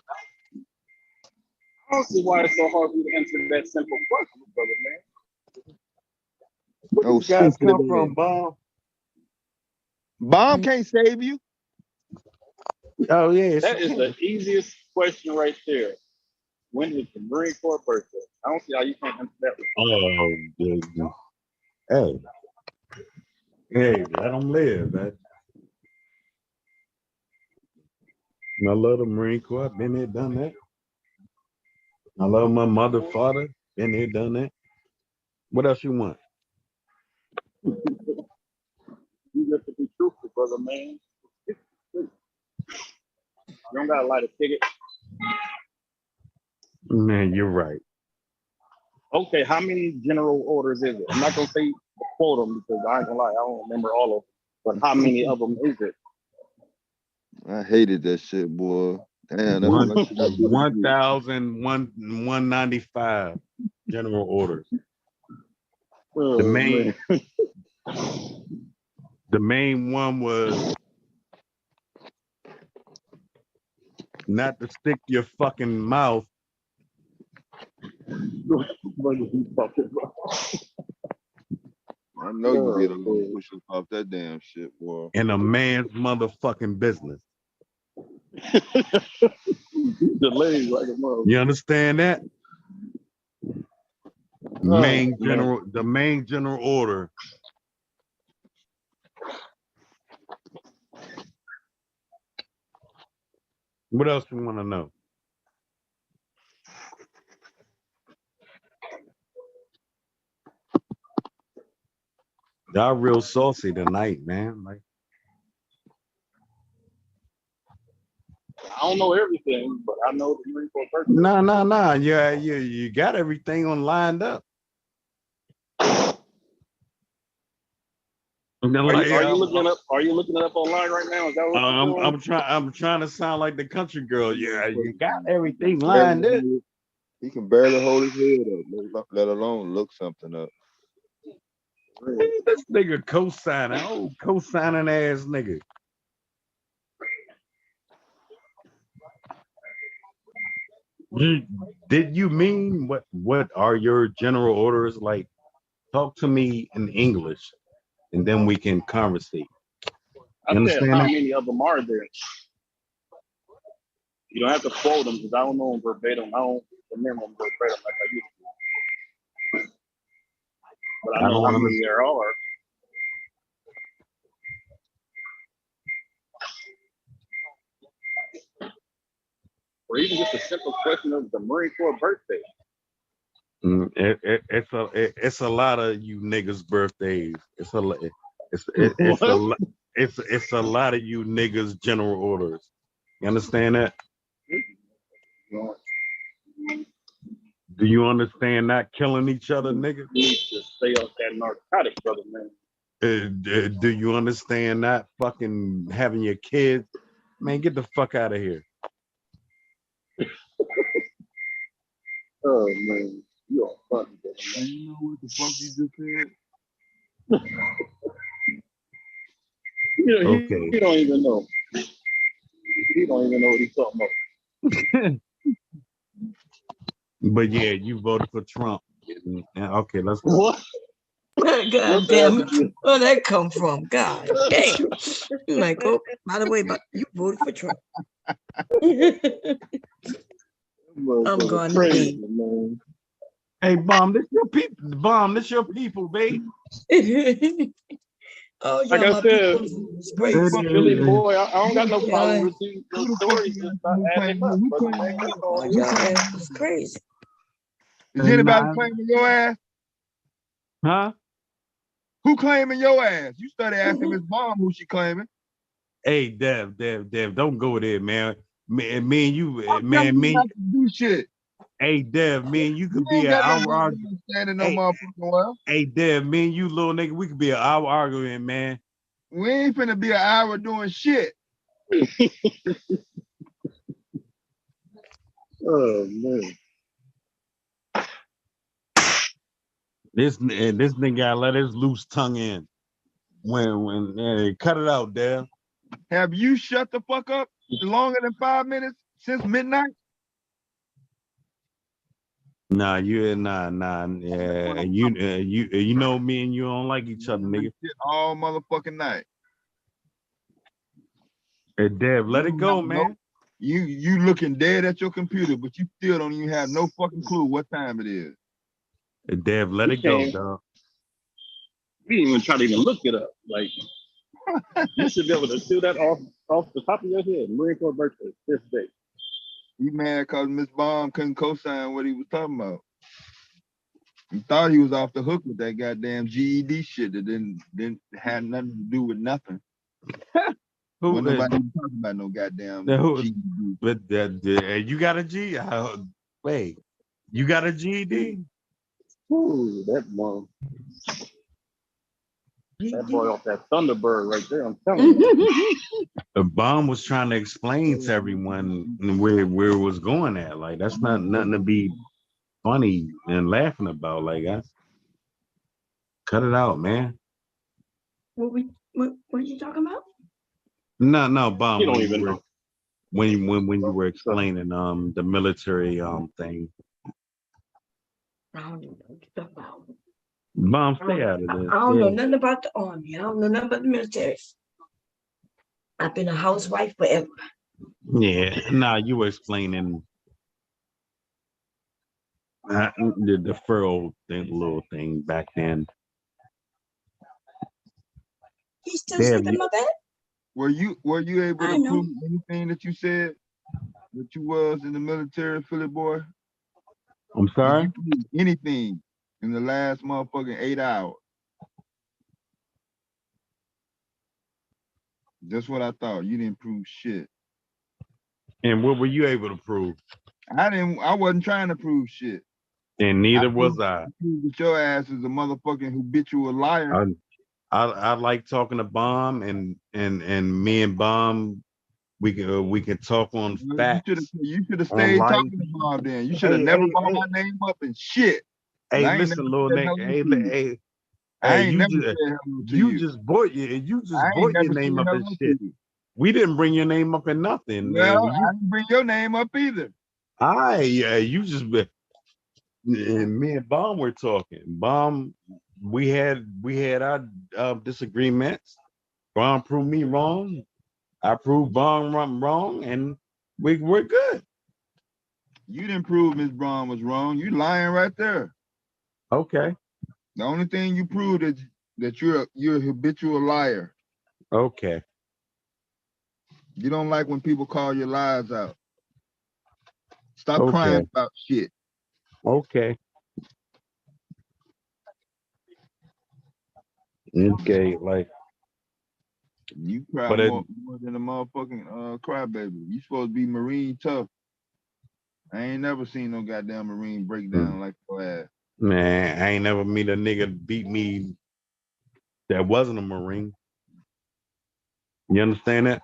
I don't see why it's so hard for you to answer that simple question, brother man. Where these guys come from, Bomb? Bomb can't save you. Oh, yeah. That is the easiest question right there. When is the Marine Corps birthday? I don't see how you can't answer that one. Oh, hey, let them live, man. I love the Marine Corps. Been there, done that. I love my mother, father. Been there, done that. What else you want? You got to be truthful, brother man. You don't got to light a ticket. Man, you're right. Okay, how many general orders is it? I'm not gonna say quote them because I ain't gonna lie, I don't remember all of them. But how many of them is it? I hated that shit, boy. Damn, that's 1,195 general orders. Oh, the main one was not to stick your fucking mouth. I know you get a little push up off that damn shit, boy. In a man's motherfucking business. Delayed like a mother. You understand that? The main general order. What else you want to know? Y'all real saucy tonight, man. Like, I don't know everything, but I know the Marine Corps person. nah. Yeah, you got everything on lined up. Are you looking it up? Are you looking it up online right now? Is that what you're doing? I'm trying to sound like the country girl. Yeah, you got everything lined up. He can barely hold his head up, let alone look something up. This nigga co-signing, co-signing ass nigga. Did you mean what are your general orders? Like, talk to me in English, and then we can conversate. I said, how many of them are there? You don't have to quote them because I don't know them verbatim. I don't remember them verbatim like I used to. But I know how many there are. Or even just a simple question of the Marine Corps birthday. It's a lot of you niggas' birthdays. It's a lot of you niggas' general orders. You understand that? Do you understand not killing each other, nigga? You need to stay off that narcotic, brother, man. Do you understand not fucking having your kids? Man, get the fuck out of here. Oh man, you are funny. You know what the fuck you just said? Okay. He don't even know. He don't even know what he's talking about. But yeah, you voted for Trump. Okay, let's go. What? God damn it. Where that come from? God damn. You're like, oh, by the way, but you voted for Trump. I'm going to be. Hey, Bomb, this your people. Bomb, this your people, babe. Oh, like I said, it's great. Billy boy, I don't got no problem with these stories. Just add them up. Oh, y'all is crazy. Is anybody claiming your ass? Huh? Who claiming your ass? You started asking Miss Bomb who she claiming. Hey, Dev, don't go there, man. Me and you, man, me. Do shit. Hey, Dev, me and you could be an hour arguing. Hey, Dev, me and you, little nigga, we could be an hour arguing, man. We ain't finna be an hour doing shit. Oh man. This nigga gotta let his loose tongue in. When cut it out, Dev. Have you shut the fuck up longer than 5 minutes since midnight? Nah. Yeah, you know me and you don't like each other, nigga. All motherfucking night. Hey, Dev, let it go, man. You looking dead at your computer, but you still don't even have no fucking clue what time it is. Hey, Dev, let it go, dog. We didn't even try to even look it up. Like, you should be able to do that off the top of your head. Marine Corps birthday this day. He mad because Miss Bomb couldn't co-sign what he was talking about. He thought he was off the hook with that goddamn GED shit that didn't have nothing to do with nothing. Nobody talking about no goddamn GED. But you got a G? Wait, you got a GED? Ooh, that one. That boy off that Thunderbird right there, I'm telling you. The Bomb was trying to explain to everyone where it was going at. Like, that's not nothing to be funny and laughing about. Like, cut it out, man. What are you talking about? No, Bomb. You don't even know. When you were explaining the military thing. I don't know what you're talking about. Bomb, stay out of this. I don't know nothing about the army. I don't know nothing about the military. I've been a housewife forever. Yeah, nah, you were explaining the furrow thing, little thing back then. He's still Damn, sleeping in my bed? Were you able I to know. prove anything that you said that you was in the military, Philly boy? I'm Did sorry? you prove anything in the last motherfucking 8 hours? That's what I thought. You didn't prove shit. And what were you able to prove? I wasn't trying to prove shit. And neither was I. Proved that your ass is a motherfucking habitual liar. I like talking to Bomb and me and Bomb, we can talk on facts. You should have on stayed life. talking to Bob then. You should have Hey, never hey, brought hey. my name up and shit. Hey, I ain't listen, never little said nigga. hello Hey, to you. hey, I hey, ain't you never just said hello to you you. just brought I ain't your never name said up and hello to shit. you. We didn't bring your name up in nothing, Well, man. I didn't bring your name up either. You just and me and Bomb were talking. Bomb, we had our disagreements. Bomb proved me wrong. I proved Bomb wrong, and we're good. You didn't prove Miss Braun was wrong. You lying right there. Okay. The only thing you proved is that you're a habitual liar. Okay. You don't like when people call your lies out. Stop crying about shit. Okay. Okay, like you cry more than a motherfucking crybaby. You supposed to be Marine tough. I ain't never seen no goddamn Marine breakdown like your ass. Man, I ain't never meet a nigga beat me that wasn't a Marine. You understand that?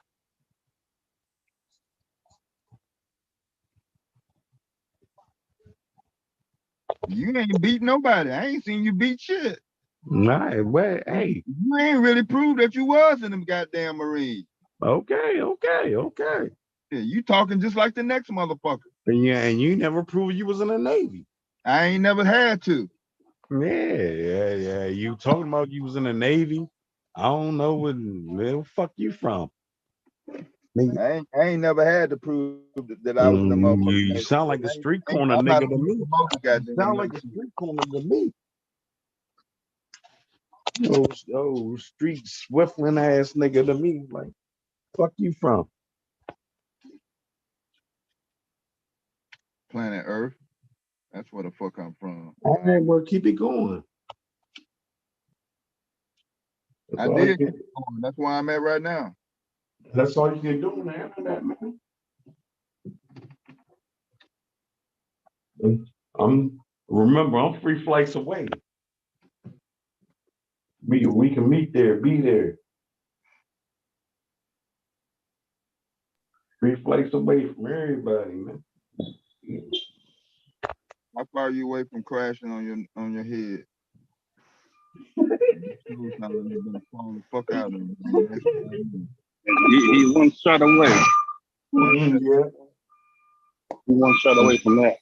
You ain't beat nobody. I ain't seen you beat shit. Nah, well, hey. You ain't really proved that you was in them goddamn Marines. Okay. Yeah, you talking just like the next motherfucker. And you never proved you was in the Navy. I ain't never had to. Yeah. You talking about you was in the Navy? I don't know where the fuck you from. I ain't never had to prove that I was in the motherfucking You Navy. sound like a street corner I'm not nigga to me. You sound like a street corner to me. Oh, street swiftling ass nigga to me. Like, fuck you from? Planet Earth. That's where the fuck I'm from. All right, well, keep it going. I did keep it going. That's where I'm at right now. That's all you can do now, man. Remember, I'm 3 flights away. We can meet there, be there. 3 flights away from everybody, man. How far are you away from crashing on your head? Fall the fuck out of him. He one shot away. Yeah. He one shot away from that.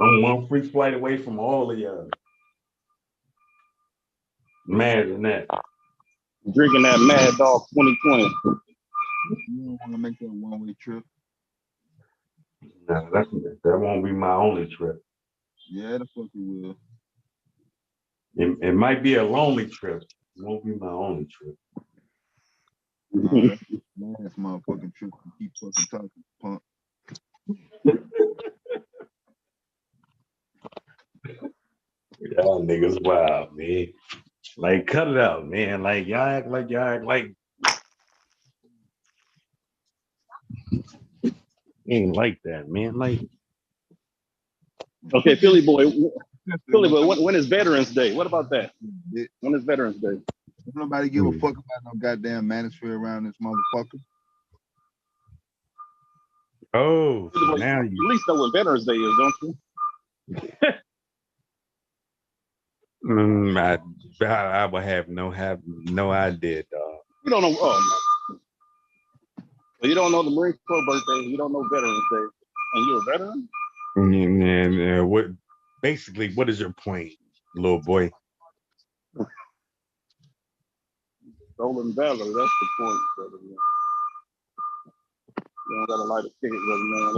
I'm 1 free flight away from all of y'all. Imagine that. Drinking that Mad Dog 2020. You don't want to make that one-way trip. No, that won't be my only trip. Yeah, the fuck you will. It might be a lonely trip. It won't be my only trip. No, that's last motherfucking trip. You keep fucking talking, punk. Y'all niggas wild, man. Like, cut it out, man. Like, y'all act like ain't like that, man. Like, Okay, Philly boy. When is Veterans Day? What about that? When is Veterans Day? Don't nobody give a fuck about no goddamn manosphere around this motherfucker. Oh, Boy, now you at least know what Veterans Day is, don't you? I would have no idea, dog. You don't know. Oh, so you don't know the Marine Corps birthday. You don't know Veterans Day, and you're a veteran. And what? Basically, what is your point, little boy? Stolen valor. That's the point, brother. don't got a light of ticket, man.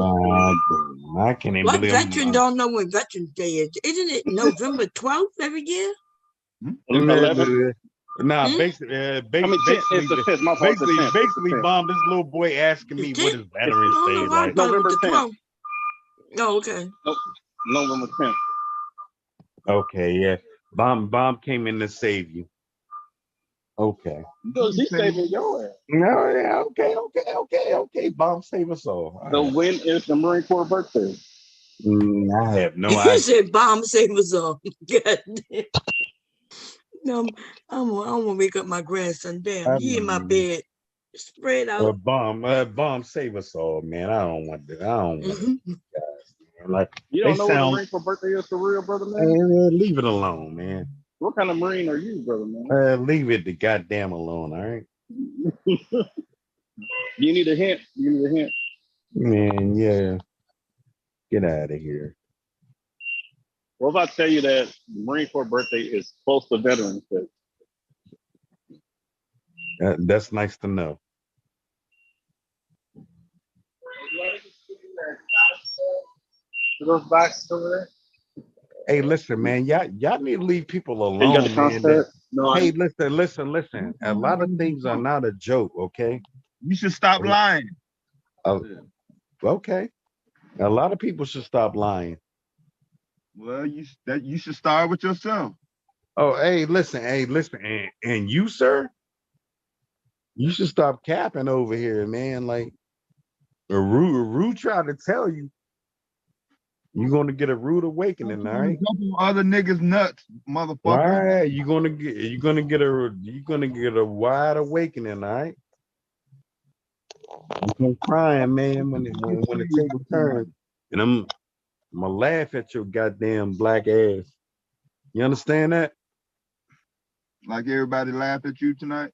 I can't even What believe veteran don't know when Veterans Day is? Isn't it November 12th every year? 11th? Nah, basically, basically, Bomb, this little boy asking me what is Veterans Day like. November 10th. Oh, okay. Nope. November 10th. Okay, yeah. Bomb came in to save you. Okay. So he's saving your ass. No, yeah, okay. Bomb save us all. So when is the Marine Corps birthday? I have no He idea. said bomb save us all. God damn. No, I'm gonna wake up my grandson. Damn, he in my bed, spread out. Bomb save us all, man. I don't want that. I don't want it. Man. Like You they don't know what the sound. Marine Corps birthday is for real, brother, man? Leave it alone, man. What kind of Marine are you, brother, man? Leave it the goddamn alone, all right? You need a hint. Man, yeah. Get out of here. What if I tell you that the Marine Corps birthday is close to Veterans Day? That's nice to know. Those boxes over there? Hey, listen, man, y'all need to leave people Hey, you got the alone, man. concert? No, Hey, listen. A lot of things are not a joke, okay? You should stop lying. Okay. A lot of people should stop lying. Well, you should start with yourself. Oh, hey, listen, and you, sir, you should stop capping over here, man. Like a rude tried to tell you, you're gonna get a rude awakening, all right? Other niggas nuts, motherfucker. All right, you're gonna get a wide awakening, all right? You come crying, man, when the table turns, and I'm gonna laugh at your goddamn black ass. You understand that? Like everybody laughed at you tonight.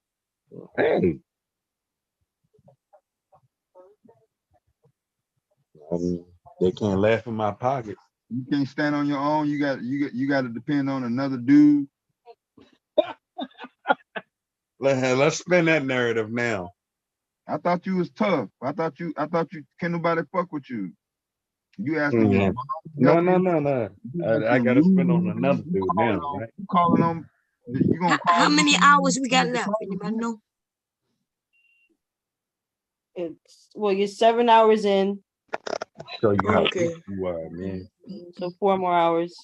Hey. They can't laugh in my pocket. You can't stand on your own. You got to depend on another dude. Let's spin that narrative now. I thought you was tough. I thought you can't nobody fuck with you. You asking me. No. I gotta spin on another dude now, right? You calling on you gonna call How many hours we got left? Anybody know? You're 7 hours in. Show you how good you are, man. So 4 more hours.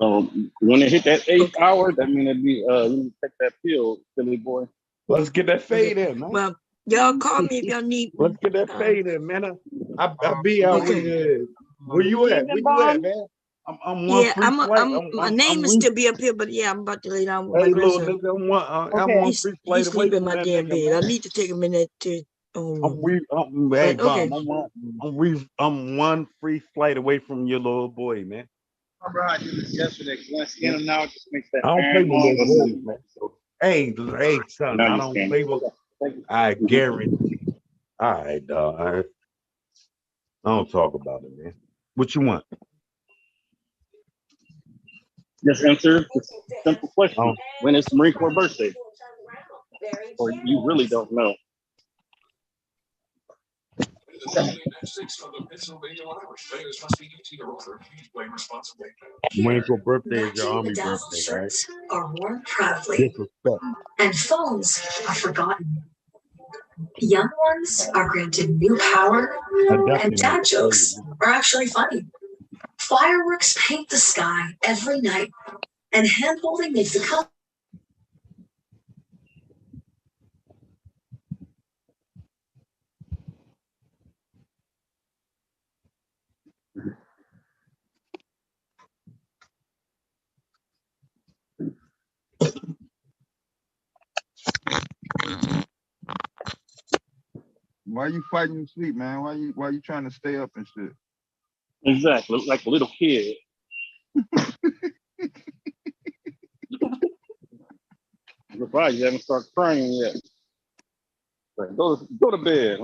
So when it hit that 8th hour, that means it'd be you take that pill, Philly boy. Let's get that fade in, man. Well, y'all call me if y'all need. Let's get that fade in, man. I'll be out with you. Where you at? Where you at, man? I'm one free flight. My name is still be up here, but yeah, I'm about to lay down with hey, my little grandson. nigga, I'm one free flight He's away sleeping in from my that damn nigga, bed. man. I need to take a minute to. Hey, okay. Bomb, I'm one free flight away from your little boy, man. I remember how I did this yesterday. When I scan them now, it just makes that. I don't play with little boys, man. Hey, son, I don't play with. I guarantee. All right, dog. All right. I don't talk about it, man. What you want? Just answer the simple question. When is Marine Corps birthday? Or you really don't know. Marine Corps birthday is your army birthday, right? Are worn proudly, Disrespect. and phones are forgotten. Young ones are granted new power, and dad jokes are actually funny. Fireworks paint the sky every night, and hand-holding makes the color. Why you fighting to sleep, man? Why you trying to stay up and shit? Exactly, like a little kid. I'm surprised you haven't started crying yet. Like, go to bed.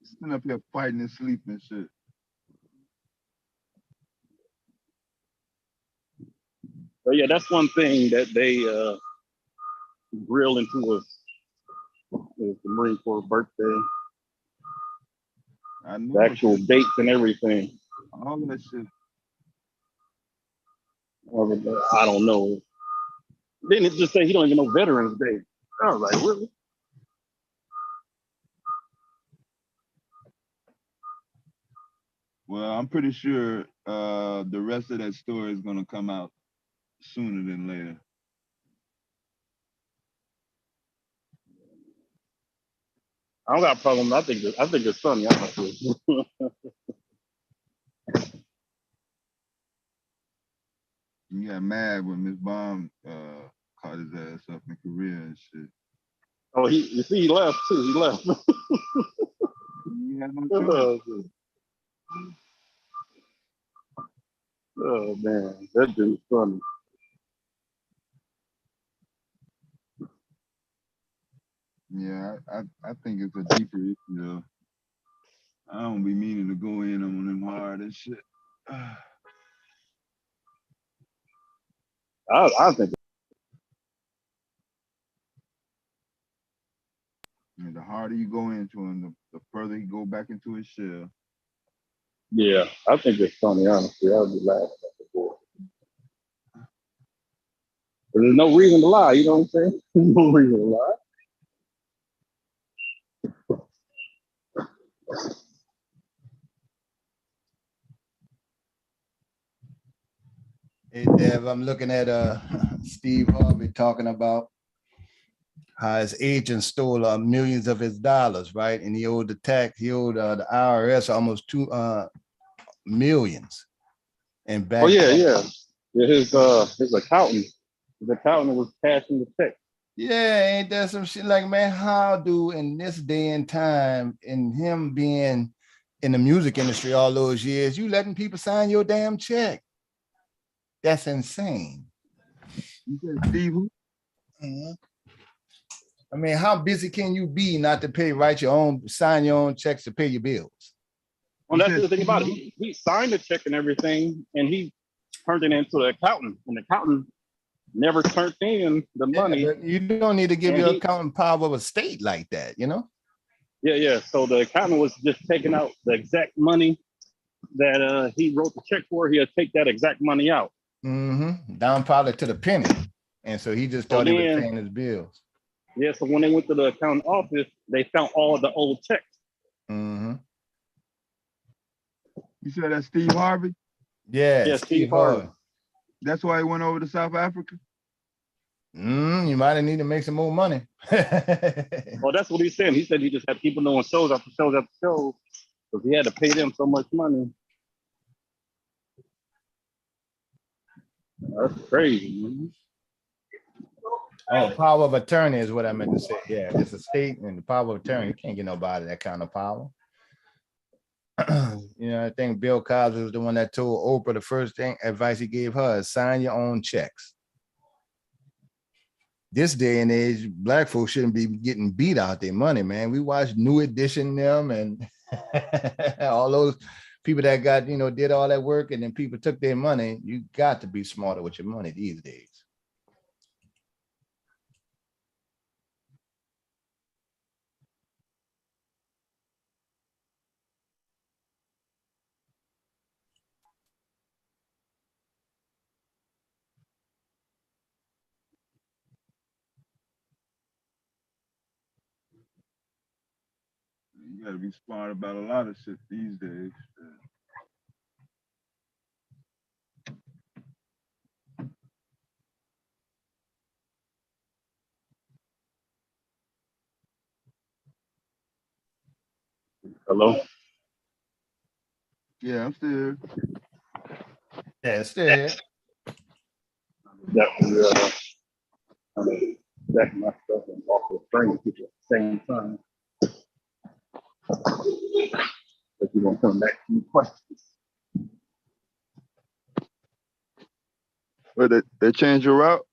Sitting up here fighting and sleep and shit. So yeah, that's one thing that they drill into us. It's the Marine Corps birthday. I know The actual dates and everything. all that shit. I don't know. Then it just say he don't even know Veterans Day. I was like, really? Well, I'm pretty sure the rest of that story is gonna come out sooner than later. I don't got a problem. I think it's funny. You got mad when Miss Bomb caught his ass up in Korea and shit. Oh, you see, he left too. He left. He had no choice. Oh man, that dude's funny. Yeah, I think it's a deeper issue though. I don't be meaning to go in on them hard and shit. I think. And the harder you go into him, the further he go back into his shell. Yeah, I think it's funny. Honestly, I'll be laughing at the boy. There's no reason to lie. You know what I'm saying? No reason to lie. Hey Dev, I'm looking at Steve Harvey talking about how his agent stole millions of his dollars, right? And he owed the the IRS almost 2 millions. And back. Oh yeah. His accountant was cashing the check. Yeah, ain't that some shit? Like, man, how do in this day and time, and him being in the music industry all those years, you letting people sign your damn check? That's insane. You said Steve who? I mean, how busy can you be not to sign your own checks to pay your bills? Well, that's the thing about it. He signed the check and everything, and he turned it into the accountant, and the accountant never turned in the money. But you don't need to give your accountant power of a state like that, you know? Yeah. So the accountant was just taking out the exact money that he wrote the check for. He'll take that exact money out. Down probably to the penny. And so he just thought he was paying his bills. Yeah, so when they went to the accountant office, they found all the old checks. You said that's Steve Harvey? Yeah, Steve Harvey. That's why he went over to South Africa? You might need to make some more money. Well, that's what he said. He said he just had people doing shows after shows after shows because he had to pay them so much money. That's crazy, man. Oh, power of attorney is what I meant to say. Yeah, it's a state and the power of attorney. You can't get nobody that kind of power. You know, I think Bill Cosby was the one that told Oprah the first advice he gave her is sign your own checks. This day and age, black folks shouldn't be getting beat out their money, man. We watched New Edition them and all those people that got, did all that work and then people took their money. You got to be smarter with your money these days. You gotta be smart about a lot of shit these days. Hello? Yeah, I'm still here. Yeah, still here. Definitely. Back my stuff and also training people at the same time. But you're gonna come back to your questions. But they changed your route?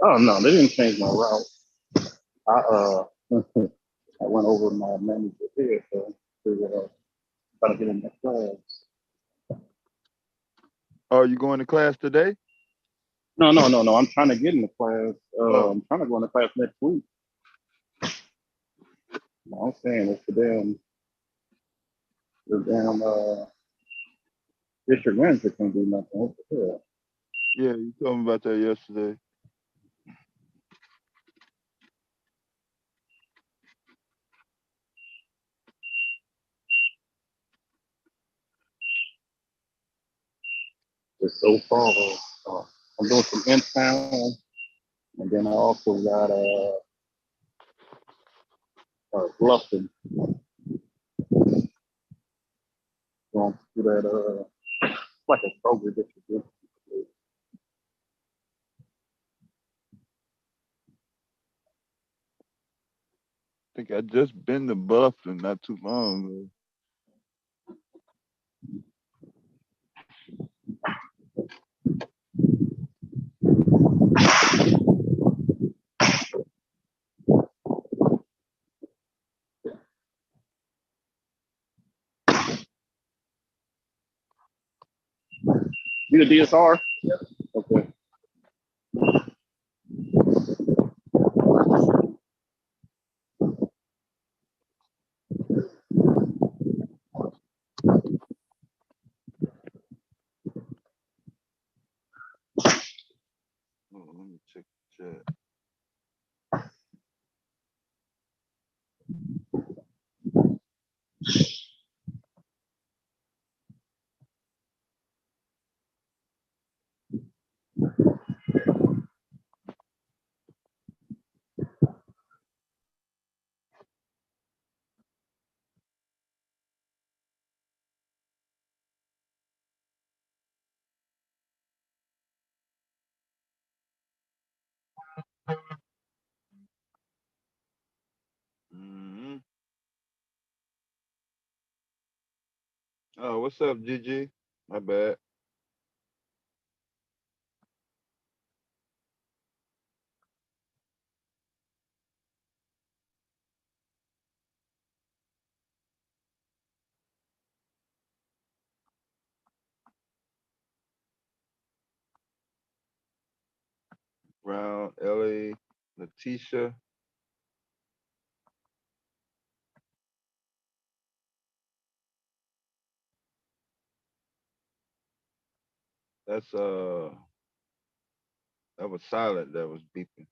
Oh no, they didn't change my route. I went over my manager here to try to get in the class. Oh, you going to class today? No. I'm trying to get in the class. I'm trying to go in the class next week. I'm saying it's the damn district manager can't do nothing. What the hell? Yeah, you told me about that yesterday. Just so far, I'm doing some in town, and then I also got Bluffton going through that like a program distribution. I think I just been to Bluffton not too long ago. You the DSR? Yeah. Okay. Oh, let me check the chat. Mm-hmm. Oh, what's up, Gigi? My bad. Brown, Ellie, Letitia. That's that was silent. That was beeping.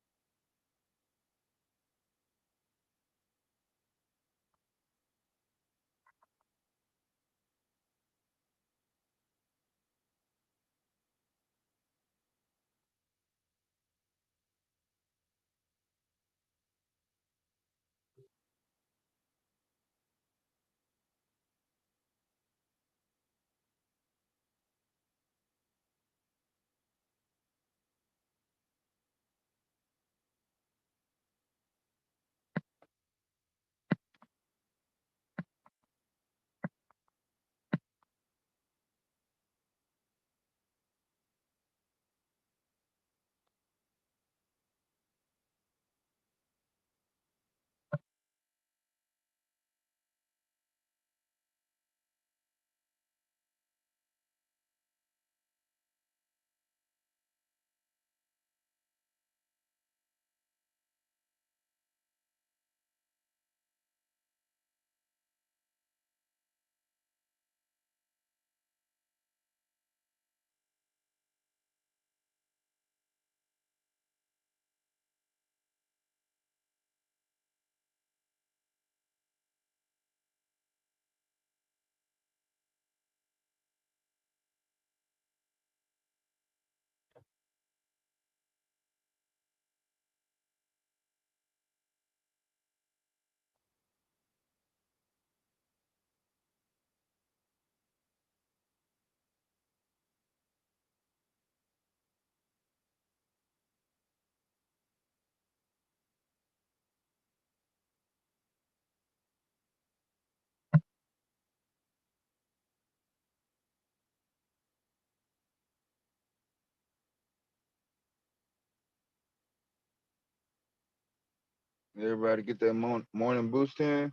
Everybody get that morning boost in.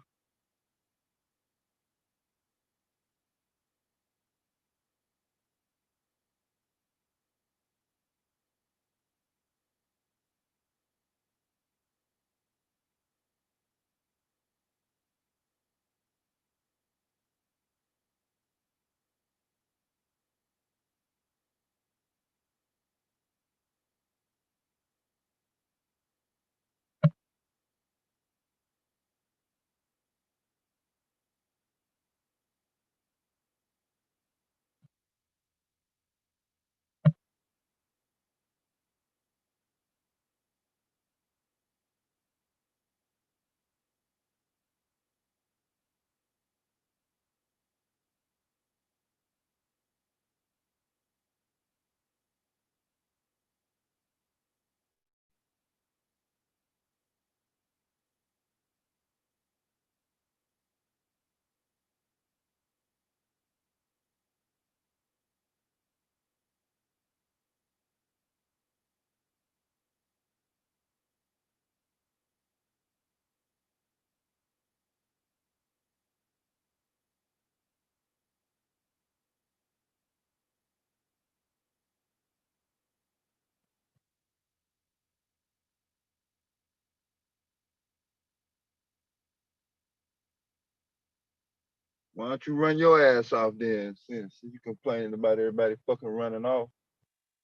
Why don't you run your ass off then? Since you complaining about everybody fucking running off.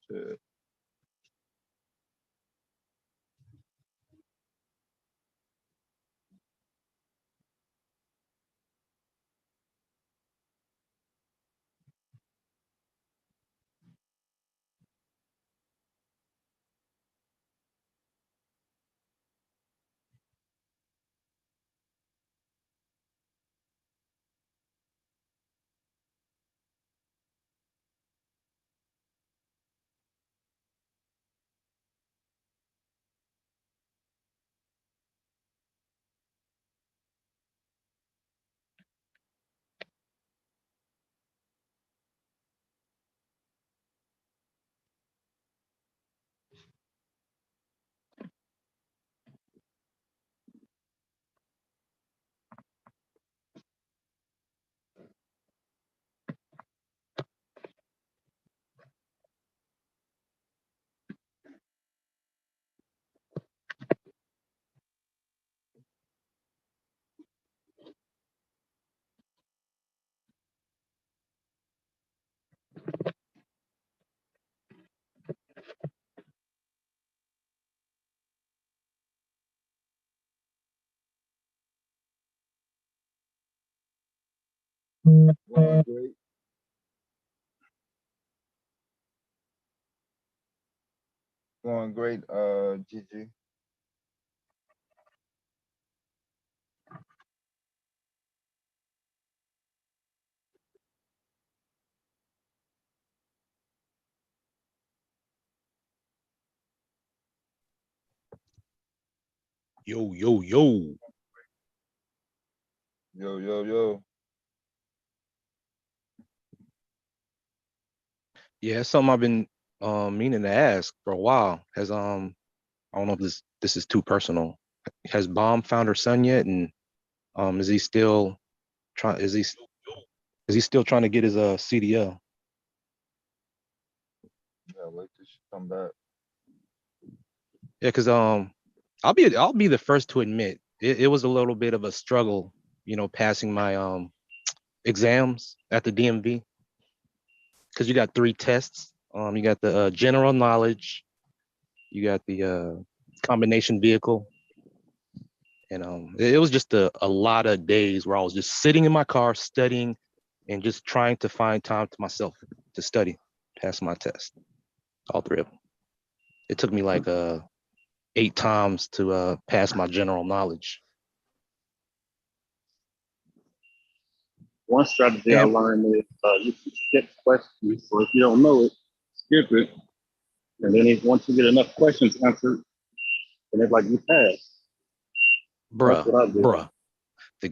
Shit. Going great. Going great, Gigi. Yo, yo, yo. Yo, yo, yo. Yeah, it's something I've been meaning to ask for a while. Has I don't know if this is too personal. Has Bomb found her son yet? And is he still trying? Is he still trying to get his CDL? Yeah, wait till she come back. Yeah, because I'll be the first to admit it was a little bit of a struggle, passing my exams at the DMV, because you got 3 tests. You got the general knowledge, you got the combination vehicle, and it was just a lot of days where I was just sitting in my car studying and just trying to find time to myself to study, pass my test, all 3 of them. It took me like 8 times to pass my general knowledge. One strategy I learned is you can skip questions. So if you don't know it, skip it. And then once you get enough questions answered, then it's like you pass. Bruh. The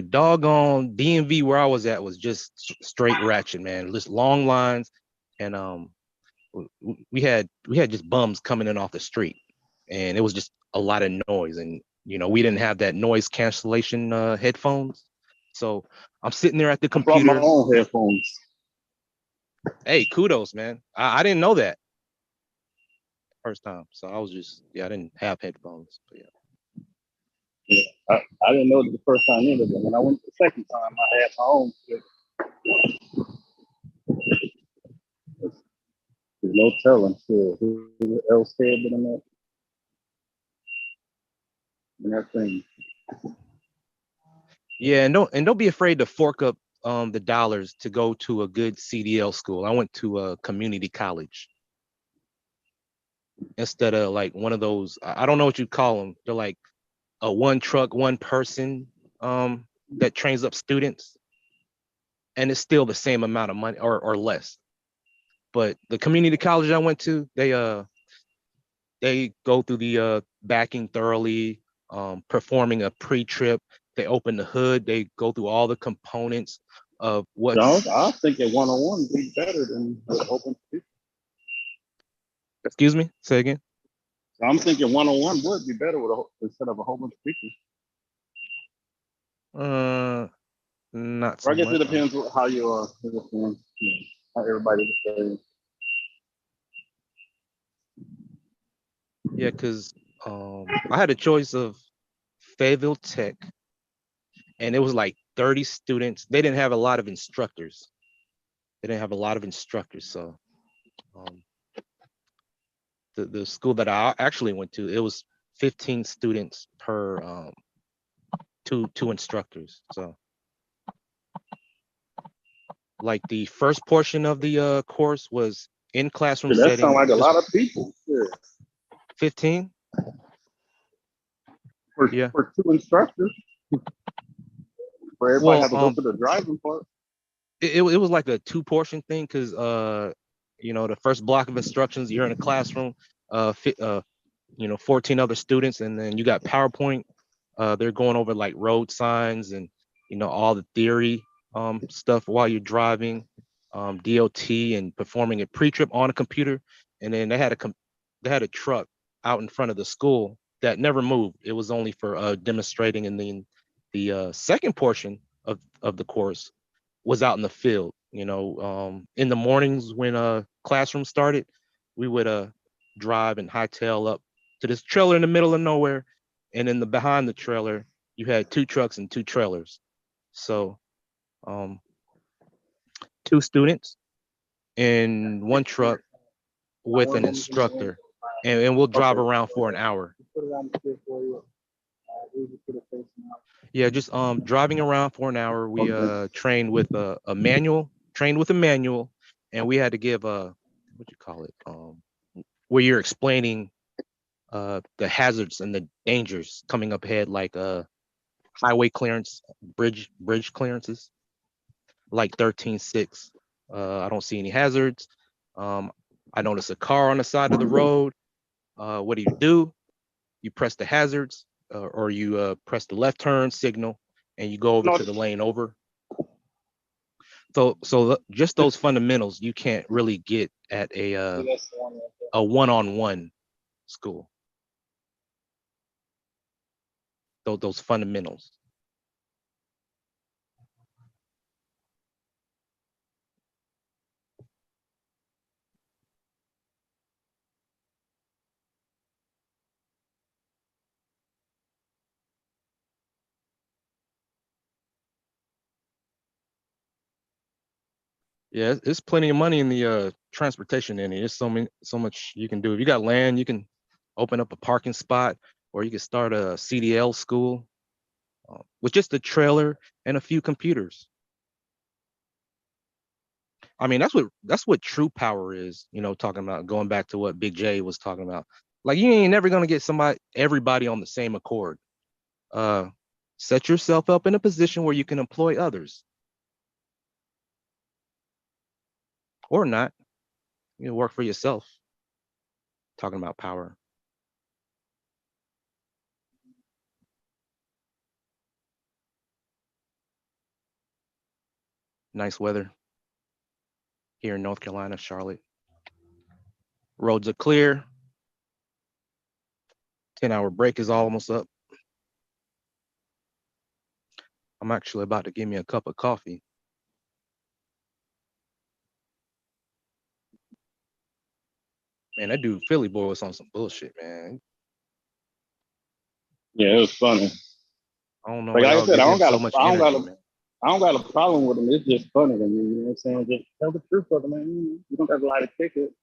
doggone DMV where I was at was just straight ratchet, man. Just long lines, and we had just bums coming in off the street, and it was just a lot of noise, and we didn't have that noise cancellation headphones, so I'm sitting there at the computer. I brought my own headphones. Hey, kudos, man. I didn't know that first time, so I was just I didn't have headphones, but yeah. Yeah, I didn't know it the first time either, but when I went the second time, I had my own. There's no telling who else had been in that thing. Yeah, and don't be afraid to fork up the dollars to go to a good CDL school. I went to a community college instead of like one of those. I don't know what you call them. They're like a one truck, one person that trains up students, and it's still the same amount of money or less. But the community college I went to, they go through the backing thoroughly, performing a pre-trip. They open the hood. They go through all the components of what. I think a one-on-one would be better than open speaker. Excuse me. Say again. I'm thinking one-on-one would be better instead of a whole bunch of speakers. Not so I guess much. it depends how you how everybody is. Yeah, because I had a choice of Fayetteville Tech, and it was like 30 students. They didn't have a lot of instructors. So the school that I actually went to, it was 15 students per two instructors. So like the first portion of the course was in classroom That setting. sounds like a lot of people. Yeah. 15? For two instructors. For everybody have to go through the driving part. It was like a 2-portion thing because the first block of instructions, you're in a classroom, 14 other students, and then you got PowerPoint. They're going over like road signs and all the theory stuff while you're driving, DOT, and performing a pre-trip on a computer. And then they had a truck out in front of the school that never moved. It was only for demonstrating. And then the second portion of the course was out in the field. In the mornings when classroom started, we would drive and hightail up to this trailer in the middle of nowhere, and in the behind the trailer you had 2 trucks and 2 trailers. So 2 students in 1 truck with an instructor, and we'll drive around for an hour. Yeah, just driving around for an hour. We trained with a manual, and we had to give where you're explaining the hazards and the dangers coming up ahead, like highway clearance, bridge clearances, like 13.6. I don't see any hazards. I notice a car on the side of the road. What do? You press the hazards, or you press the left turn signal, and you go over to the lane over. So just those fundamentals you can't really get at a one-on-one school. Those fundamentals. Yeah, it's plenty of money in the transportation in it. There's so much you can do. If you got land, you can open up a parking spot, or you can start a CDL school with just a trailer and a few computers. I mean, that's what true power is. Talking about, going back to what Big J was talking about. Like, you ain't never gonna get everybody on the same accord. Set yourself up in a position where you can employ others, or not. Work for yourself. Talking about power. Nice weather here in North Carolina, Charlotte. Roads are clear. 10-hour break is almost up. I'm actually about to give me a cup of coffee. Man, that dude Philly boy was on some bullshit, man. Yeah, it was funny. I don't know. Like I said, I don't got a a problem with him. It's just funny to me. You know what I'm saying? Just tell the truth of it, man. You don't got to lie to kick it.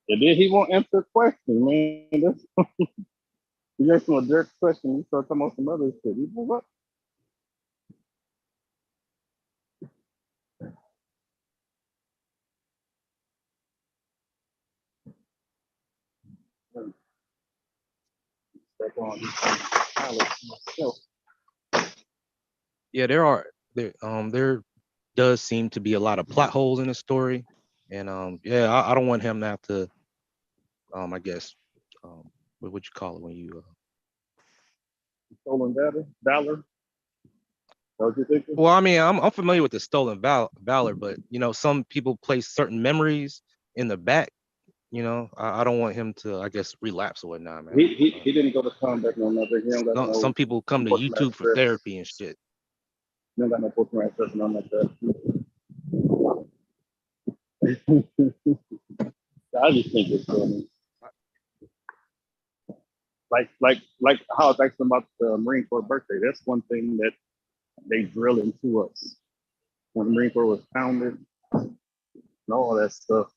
And then he won't answer a question, man. He asked him a direct question. He started talking about some other shit. You know what? Yeah, there does seem to be a lot of plot holes in the story, and I don't want him to have to, I guess, what would you call it when you stolen valor? What you thinking? Well, I mean, I'm familiar with the stolen valor, but some people place certain memories in the back. I don't want him to, I guess, relapse or whatnot, man. He didn't go to combat no nothing. He don't got no. Some people come to YouTube for therapy and shit. He don't got no post-traumatic stress and nothing like that. I just think it's funny. like how I was asking about the Marine Corps birthday. That's one thing that they drill into us when the Marine Corps was founded and all that stuff.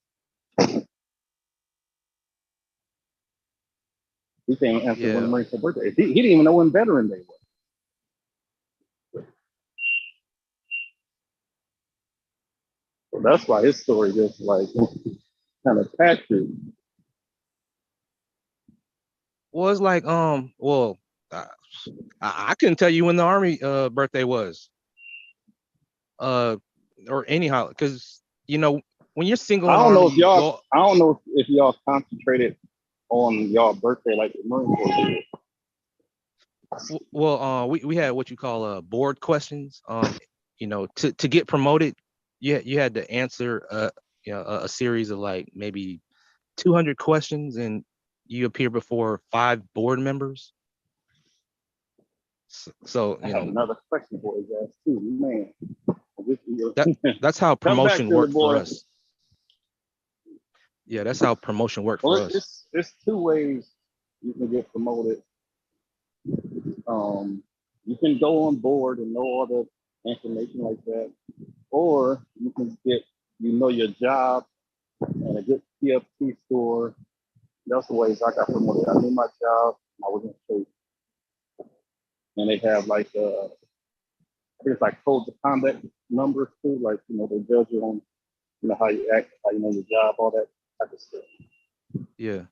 He can't answer when the Marine Corps birthday. He didn't even know when Veteran Day was. So that's why his story just like kind of patchy. Well, it's like I couldn't tell you when the Army birthday was, or any holiday, because when you're single I in don't know Army, if y'all. I don't know if y'all concentrated on y'all birthday like the Marine Corps did. Well, we had what you call board questions. To get promoted, you had to answer a series of like maybe 200 questions, and you appear before 5 board members. So I have another question for you guys too, man. That's how promotion worked for boy. us. Yeah, that's how promotion worked Well, for us. it's 2 ways you can get promoted. You can go on board and know all the information like that, or you can get your job and a good TFT store. That's the ways I got promoted. I knew my job. I was in shape, and they have like there's like codes of conduct numbers too. Like they judge you on how you act, how you know your job, all that type of stuff. Yeah.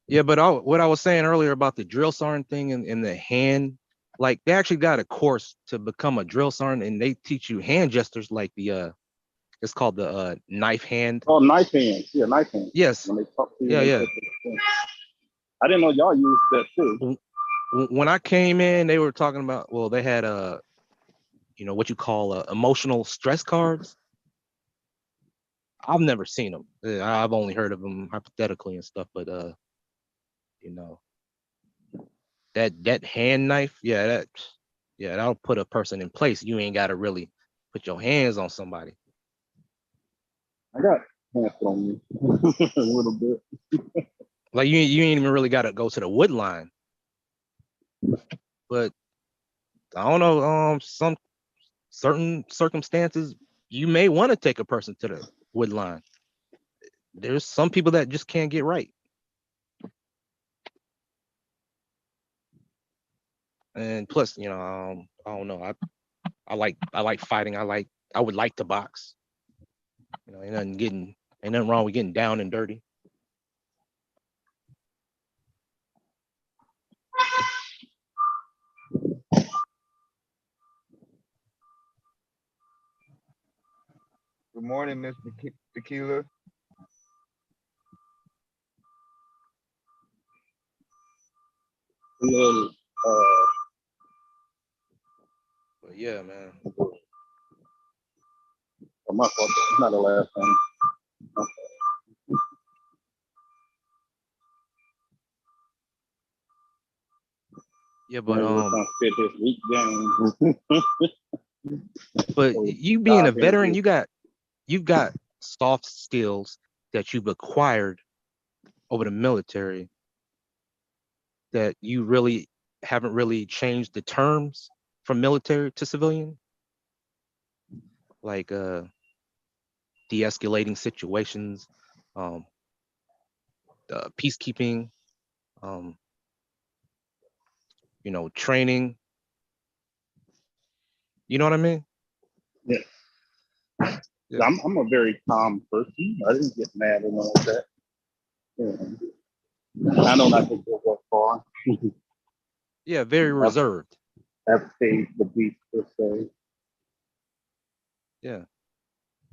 Yeah, but what I was saying earlier about the drill sergeant thing and the hand, like they actually got a course to become a drill sergeant, and they teach you hand gestures like it's called the knife hand. Oh, knife hands. Yeah, knife hands. Yes. When they talk to you, Yeah. I didn't know y'all used that too. When I came in, they were talking about, they had what you call emotional stress cards. I've never seen them. I've only heard of them hypothetically and stuff, but that hand knife, that'll put a person in place. You ain't got to really put your hands on somebody. I got hands on me a little bit. Like you ain't even really got to go to the wood line. But I don't know, some certain circumstances you may want to take a person to the wood line. There's some people that just can't get right. And plus, I don't know. I like fighting. I would like to box. Ain't nothing wrong with getting down and dirty. Good morning, Miss Tequila. But yeah, man. My fault. It's not the last time. Yeah, but fit this week game. But you being a veteran, you've got soft skills that you've acquired over the military that you really haven't really changed the terms from military to civilian, like de-escalating situations, peacekeeping, training. You know what I mean? Yeah. I'm a very calm person. I didn't get mad and all that. I know not to go that far. Yeah, very reserved. Have stayed the beat per se. Yeah.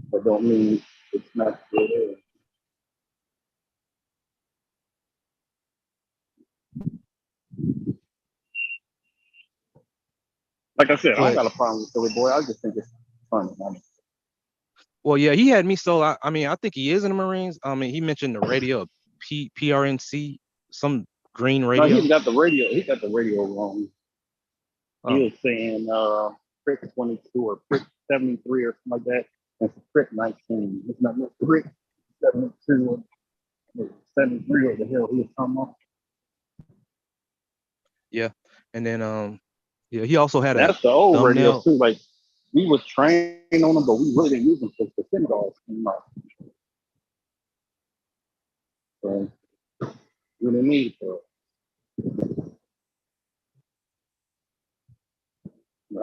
But don't mean it's not good. Like I said, I don't got a problem with Philly boy. I just think it's fun. Well, yeah, he had me so. I mean, I think he is in the Marines. I mean, he mentioned the radio, PRNC, some green radio. No, he got the radio. He got the radio wrong. He was saying Prick 22 or Prick 73 or something like that. It's Prick 19. It's not Prick 72 or 73 or the hell he was talking about. Yeah, and then yeah, he also had a That's the old radios thumbnail. too. Like we was trained on them, but we really didn't use them for the synagogues. So we didn't need it.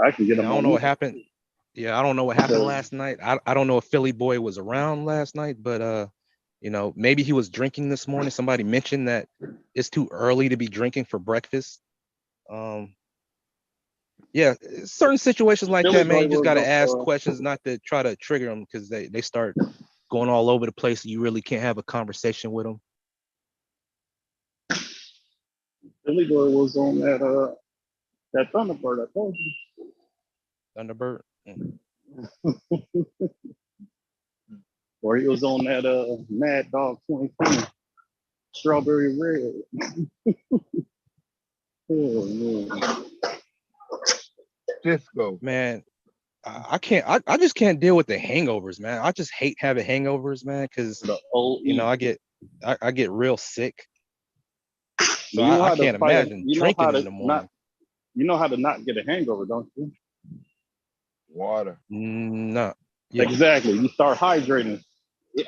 I can get Yeah, I them don't on know what music. happened. Yeah, I don't know what happened last night. I don't know if Philly Boy was around last night, but you know, maybe he was drinking this morning. Somebody mentioned that it's too early to be drinking for breakfast. Um, yeah, certain situations like Philly that, man, Boy you just gotta ask was questions, not to try to trigger them, because they start going all over the place. You really can't have a conversation with them. Philly Boy was on that Thunderbird. I told you. Thunderbird. Or he was on that Mad Dog 2020 Strawberry Red. Oh man. Cisco. Man, I can't. I just can't deal with the hangovers, man. I just hate having hangovers, man, because you know I get real sick. So You know I how to can't fight imagine drinking in the morning. you know how to not get a hangover, don't you? Water. No. Yeah. Exactly. You start hydrating.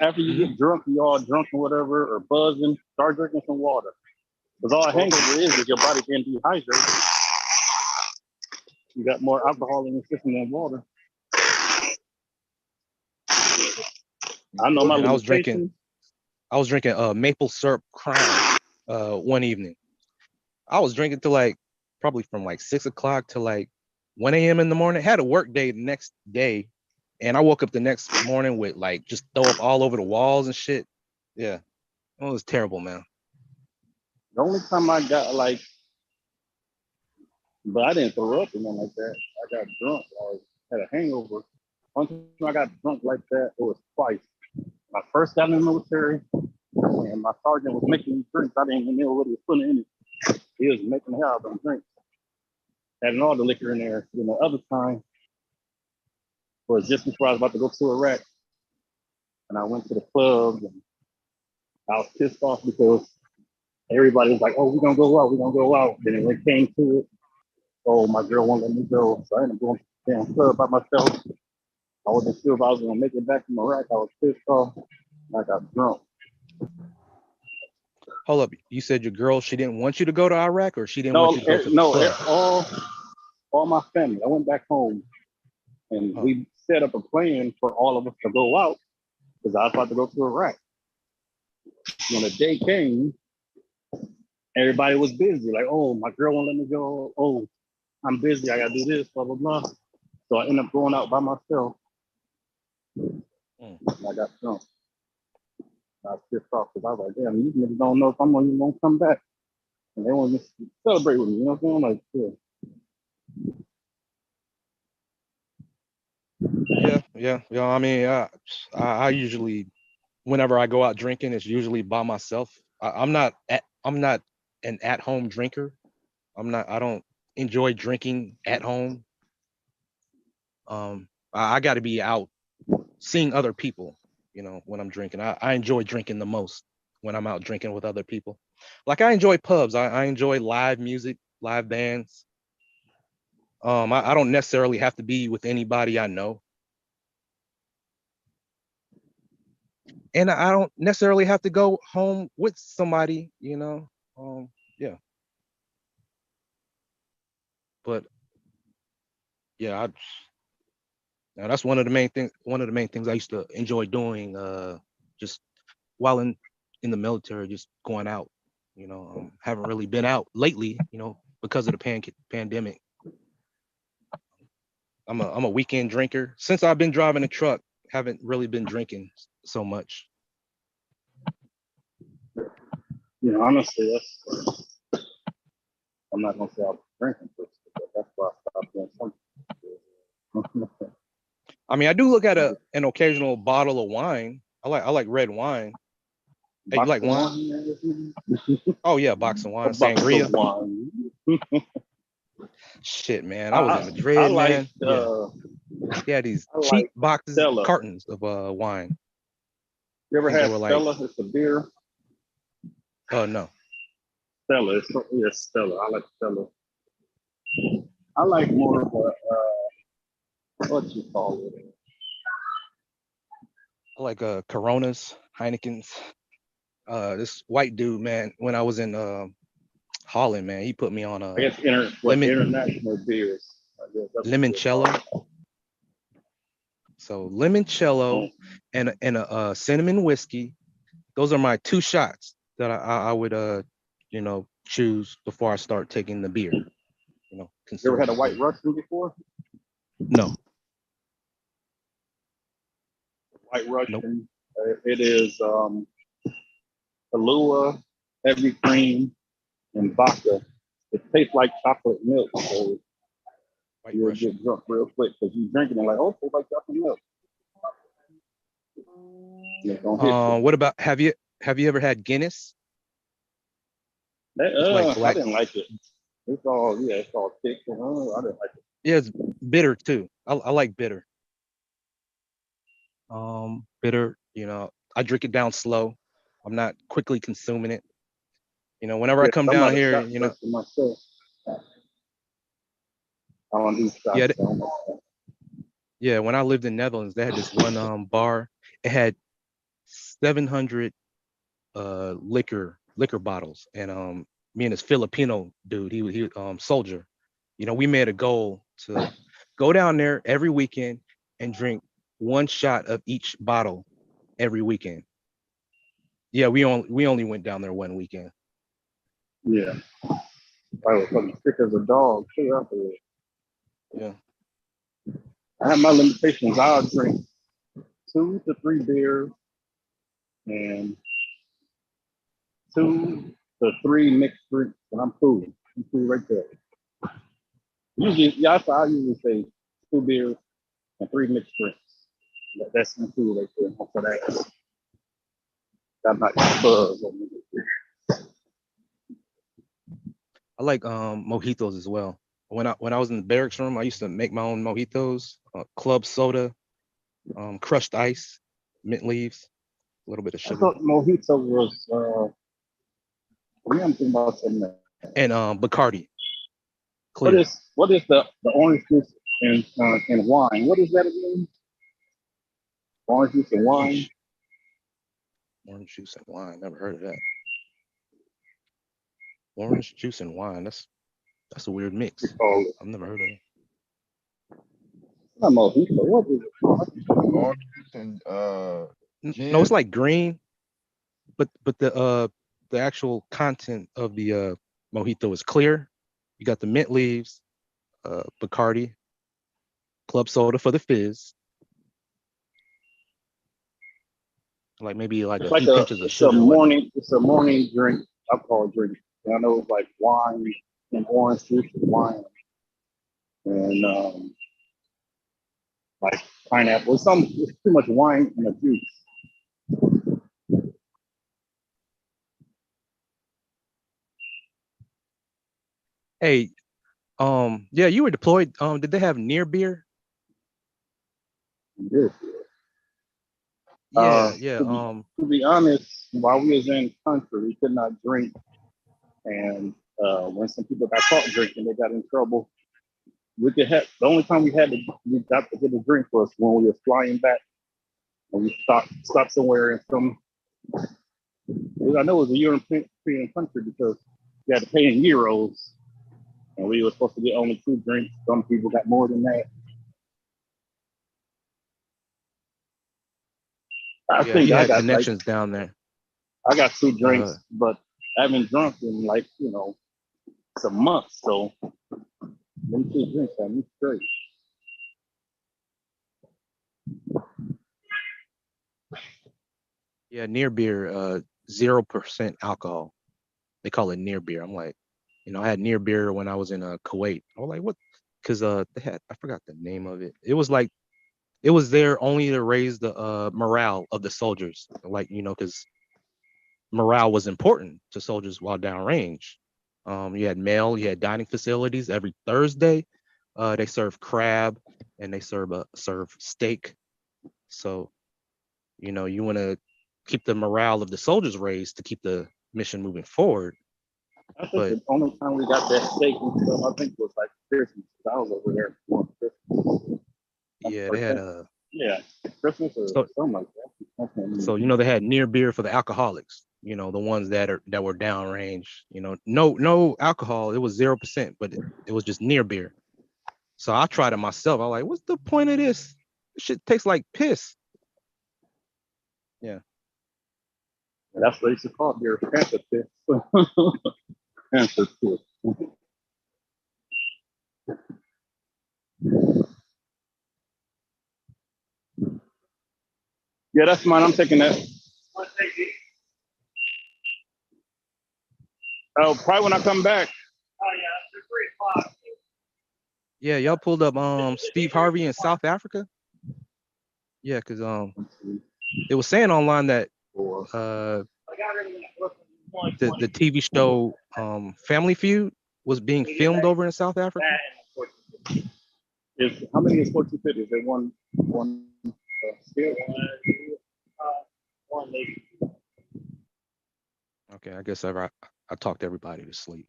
After you get drunk, you all drunk or whatever, or buzzing, start drinking some water. Because all a hangover is your body being dehydrated. You got more alcohol in your system than water. I know my And I was limitations. drinking maple syrup crown one evening. I was drinking till like probably from like 6 o'clock to like 1 a.m. in the morning. Had a work day the next day, and I woke up the next morning with like just throw up all over the walls and shit. Yeah, it was terrible, man. The only time I got like, but I didn't throw up or nothing like that. I got drunk. I had a hangover. One time I got drunk like that, it was twice. When I first got in the military, and my sergeant was making me drinks. I didn't even know what he was putting in it. He was making the hell out of them drinks. Having all the liquor in there. You know, other time was just before I was about to go to Iraq. And I went to the club and I was pissed off because everybody was like, oh, we're gonna go out, we're gonna go out. Then when it came to it, oh, my girl won't let me go. So I ended up going to the damn club by myself. I wasn't sure if I was gonna make it back from Iraq. I was pissed off. And I got drunk. Hold up, you said your girl, she didn't want you to go to Iraq, or she didn't want you to go to the club? All my family. I went back home and we set up a plan for all of us to go out because I was about to go to Iraq. When the day came, everybody was busy. Like, oh, my girl won't let me go. Oh, I'm busy. I gotta do this, blah, blah, blah. So I ended up going out by myself. And I got drunk. I was pissed off because I was like, damn, these niggas don't know if I'm even gonna come back. And they want to celebrate with me, you know what I'm saying? Like, Yeah. I mean, I usually, whenever I go out drinking, it's usually by myself. I'm not an at-home drinker. I don't enjoy drinking at home. I got to be out seeing other people, you know, when I'm drinking. I enjoy drinking the most when I'm out drinking with other people. Like I enjoy pubs. I enjoy live music, live bands. I don't necessarily have to be with anybody I know. And I don't necessarily have to go home with somebody, you know. Yeah. But yeah, now that's one of the main things I used to enjoy doing, just while in the military, just going out. You know, haven't really been out lately, you know, because of the pandemic. I'm a weekend drinker. Since I've been driving a truck, haven't really been drinking so much. you know, honestly, I'm not gonna say I was drinking, but that's why I stopped doing something. I mean, I do look at an occasional bottle of wine. I like red wine. Hey, you like wine? Oh yeah, box of wine, sangria. Shit, man, I was in Madrid, man. Yeah, these cheap boxes, Stella. cartons of wine. You ever I think had they were Stella? It's a beer. Oh no. Stella. It's Stella. I like Stella. I like more of a what you call it. I like Coronas, Heineken's. This white dude, man, when I was in Holland, man, he put me on I guess international beers. I guess that's limoncello. So limoncello and a cinnamon whiskey. Those are my 2 shots that I would choose before I start taking the beer. You ever had a White Russian before? No. White Russian. Nope. It is Kahlua, heavy cream, and vodka. It tastes like chocolate milk, so you'll get drunk real quick because you're drinking it like, oh, it tastes like chocolate milk. What about have you ever had Guinness? I didn't like it. It's all thick. I didn't like it. Yeah, it's bitter too. I like bitter. Bitter, I drink it down slow. I'm not quickly consuming it. Whenever I come down here, I don't do shots. Yeah, when I lived in Netherlands, they had this one bar. It had 700 liquor bottles, and me and this Filipino dude, he soldier. We made a goal to go down there every weekend and drink 1 shot of each bottle every weekend. Yeah, we only went down there 1 weekend. Yeah, I was fucking sick as a dog too afterwards. Yeah, I have my limitations. I'll drink 2 to 3 beers and 2 to 3 mixed drinks, and I'm cool. I'm cool right there. Usually, I usually say 2 beers and 3 mixed drinks. That's my cool right there. For that, I'm not buzz on me. I like mojitos as well. When I was in the barracks room, I used to make my own mojitos, club soda, crushed ice, mint leaves, a little bit of I sugar. thought mojito was. I'm thinking about something else. And Bacardi. Clear. What is the orange juice and wine? What is that again? Orange juice and wine. Orange juice and wine. Never heard of that. Orange juice and wine. That's a weird mix. I've never heard of it. Not mojito. What is it? Orange juice and gin. No, it's like green, but the actual content of the mojito is clear. You got the mint leaves, Bacardi, club soda for the fizz, like maybe like It's a like few pinches of it's sugar. It's a morning drink, alcohol drink. And I know it's like wine and orange juice and wine and like pineapple. It's too much wine and a juice. Hey, yeah, you were deployed. Did they have near beer? Yes. Yeah. To be honest, while we was in country, we could not drink. And when some people got caught drinking, they got in trouble. The only time we got to get a drink was when we were flying back, and we stopped somewhere in some. I know it was a European country because we had to pay in euros, and we were supposed to get only 2 drinks. Some people got more than that. I think you I had got connections down there. I got 2 drinks, but I haven't drunk in some months. So them 2 drinks had me straight. Yeah, near beer, 0% alcohol. They call it near beer. I'm like, I had near beer when I was in Kuwait. I was like, what? Because they had, I forgot the name of it. It was like, it was there only to raise the morale of the soldiers. Like, because morale was important to soldiers while downrange. You had dining facilities every Thursday. They serve crab and they serve steak. So, you want to keep the morale of the soldiers raised to keep the mission moving forward. I think But the only time we got that steak and stuff, I think was like Christmas. I was over there for Christmas. yeah, Or they had yeah, Christmas or so something like that. I can't so remember. they had near beer for the alcoholics. The ones that were downrange. No alcohol. It was 0%, but it was just near beer. So I tried it myself. I was like, what's the point of this? This shit tastes like piss. Yeah. That's what they used to call beer, panther pit. Panther pit. Yeah, that's mine. I'm taking that. Oh, probably when I come back. Yeah, y'all pulled up Steve Harvey in South Africa. Yeah, because it was saying online that the TV show Family Feud was being filmed over in South Africa. How many is 4250? Is there one scale? Okay, I guess I talked everybody to sleep.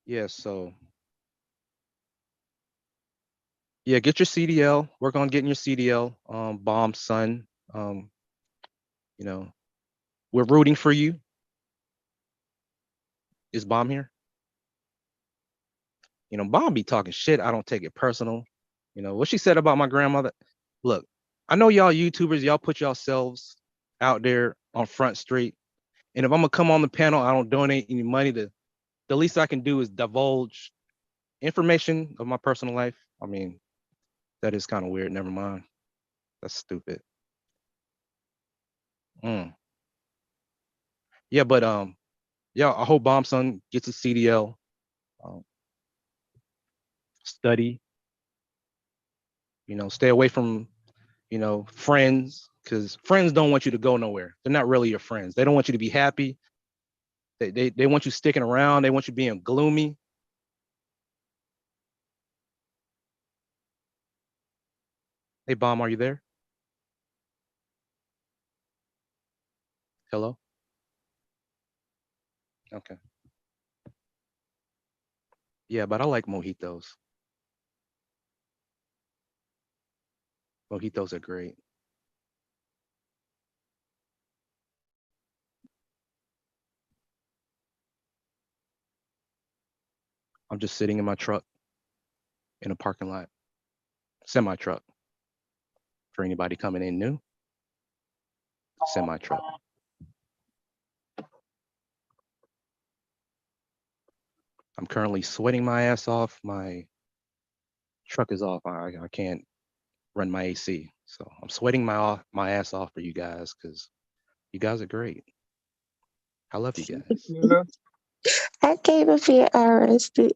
Yeah, so yeah, get your CDL. Work on getting your CDL. Bomb son. We're rooting for you. Is Bomb here? Bomb be talking shit. I don't take it personal. What she said about my grandmother. Look, I know y'all YouTubers, y'all put yourselves out there on Front Street. And if I'm gonna come on the panel, I don't donate any money. The least I can do is divulge information of my personal life. I mean, that is kind of weird. Never mind. That's stupid. Yeah, but yeah, I hope Bomb Son gets a CDL. Study. Stay away from friends, because friends don't want you to go nowhere. They're not really your friends. They don't want you to be happy. They want you sticking around. They want you being gloomy. Hey, Bomb, are you there? Hello? Okay. Yeah, but I like mojitos. Mojitos are great. I'm just sitting in my truck in a parking lot. Semi truck. For anybody coming in new. Semi truck. I'm currently sweating my ass off. My truck is off. I can't run my AC. So I'm sweating my ass off for you guys because you guys are great. I love you guys. I came up here arrested.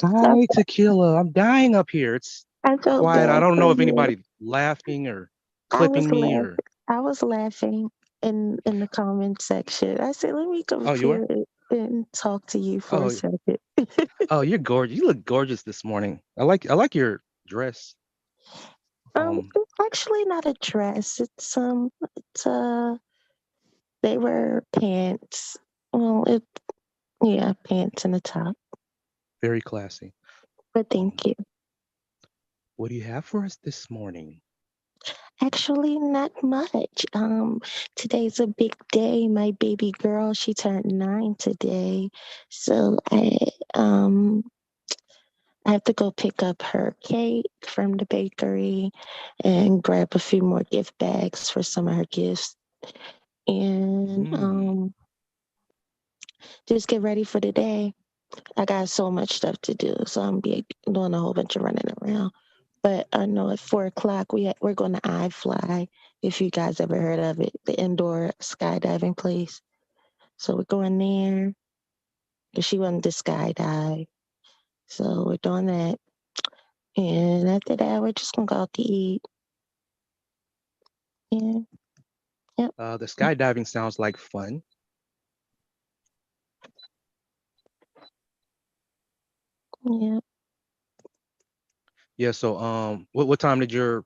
Hi, Tequila. I'm dying up here. It's quiet. I Bad don't for know if you. anybody's laughing or I was clipping me laughing. or. I was laughing in the comment section. I said, "Let me come Oh, up you are? here and talk to you for a Oh, second." oh, you're gorgeous. You look gorgeous this morning. I like your dress. It's actually not a dress. It's they were pants. Well, yeah, pants and a top. Very classy. But thank you. What do you have for us this morning? Actually, not much. Today's a big day. My baby girl, she turned 9 today, so I have to go pick up her cake from the bakery and grab a few more gift bags for some of her gifts, and just get ready for the day. I got so much stuff to do, so I'm be doing a whole bunch of running around. But I know at 4 o'clock we're going to iFly. If you guys ever heard of it, the indoor skydiving place. So we're going there because she wanted to skydive. So we're doing that, and after that we're just gonna go out to eat. Yeah. Yep. The skydiving sounds like fun. Yeah. Yeah. So what time did your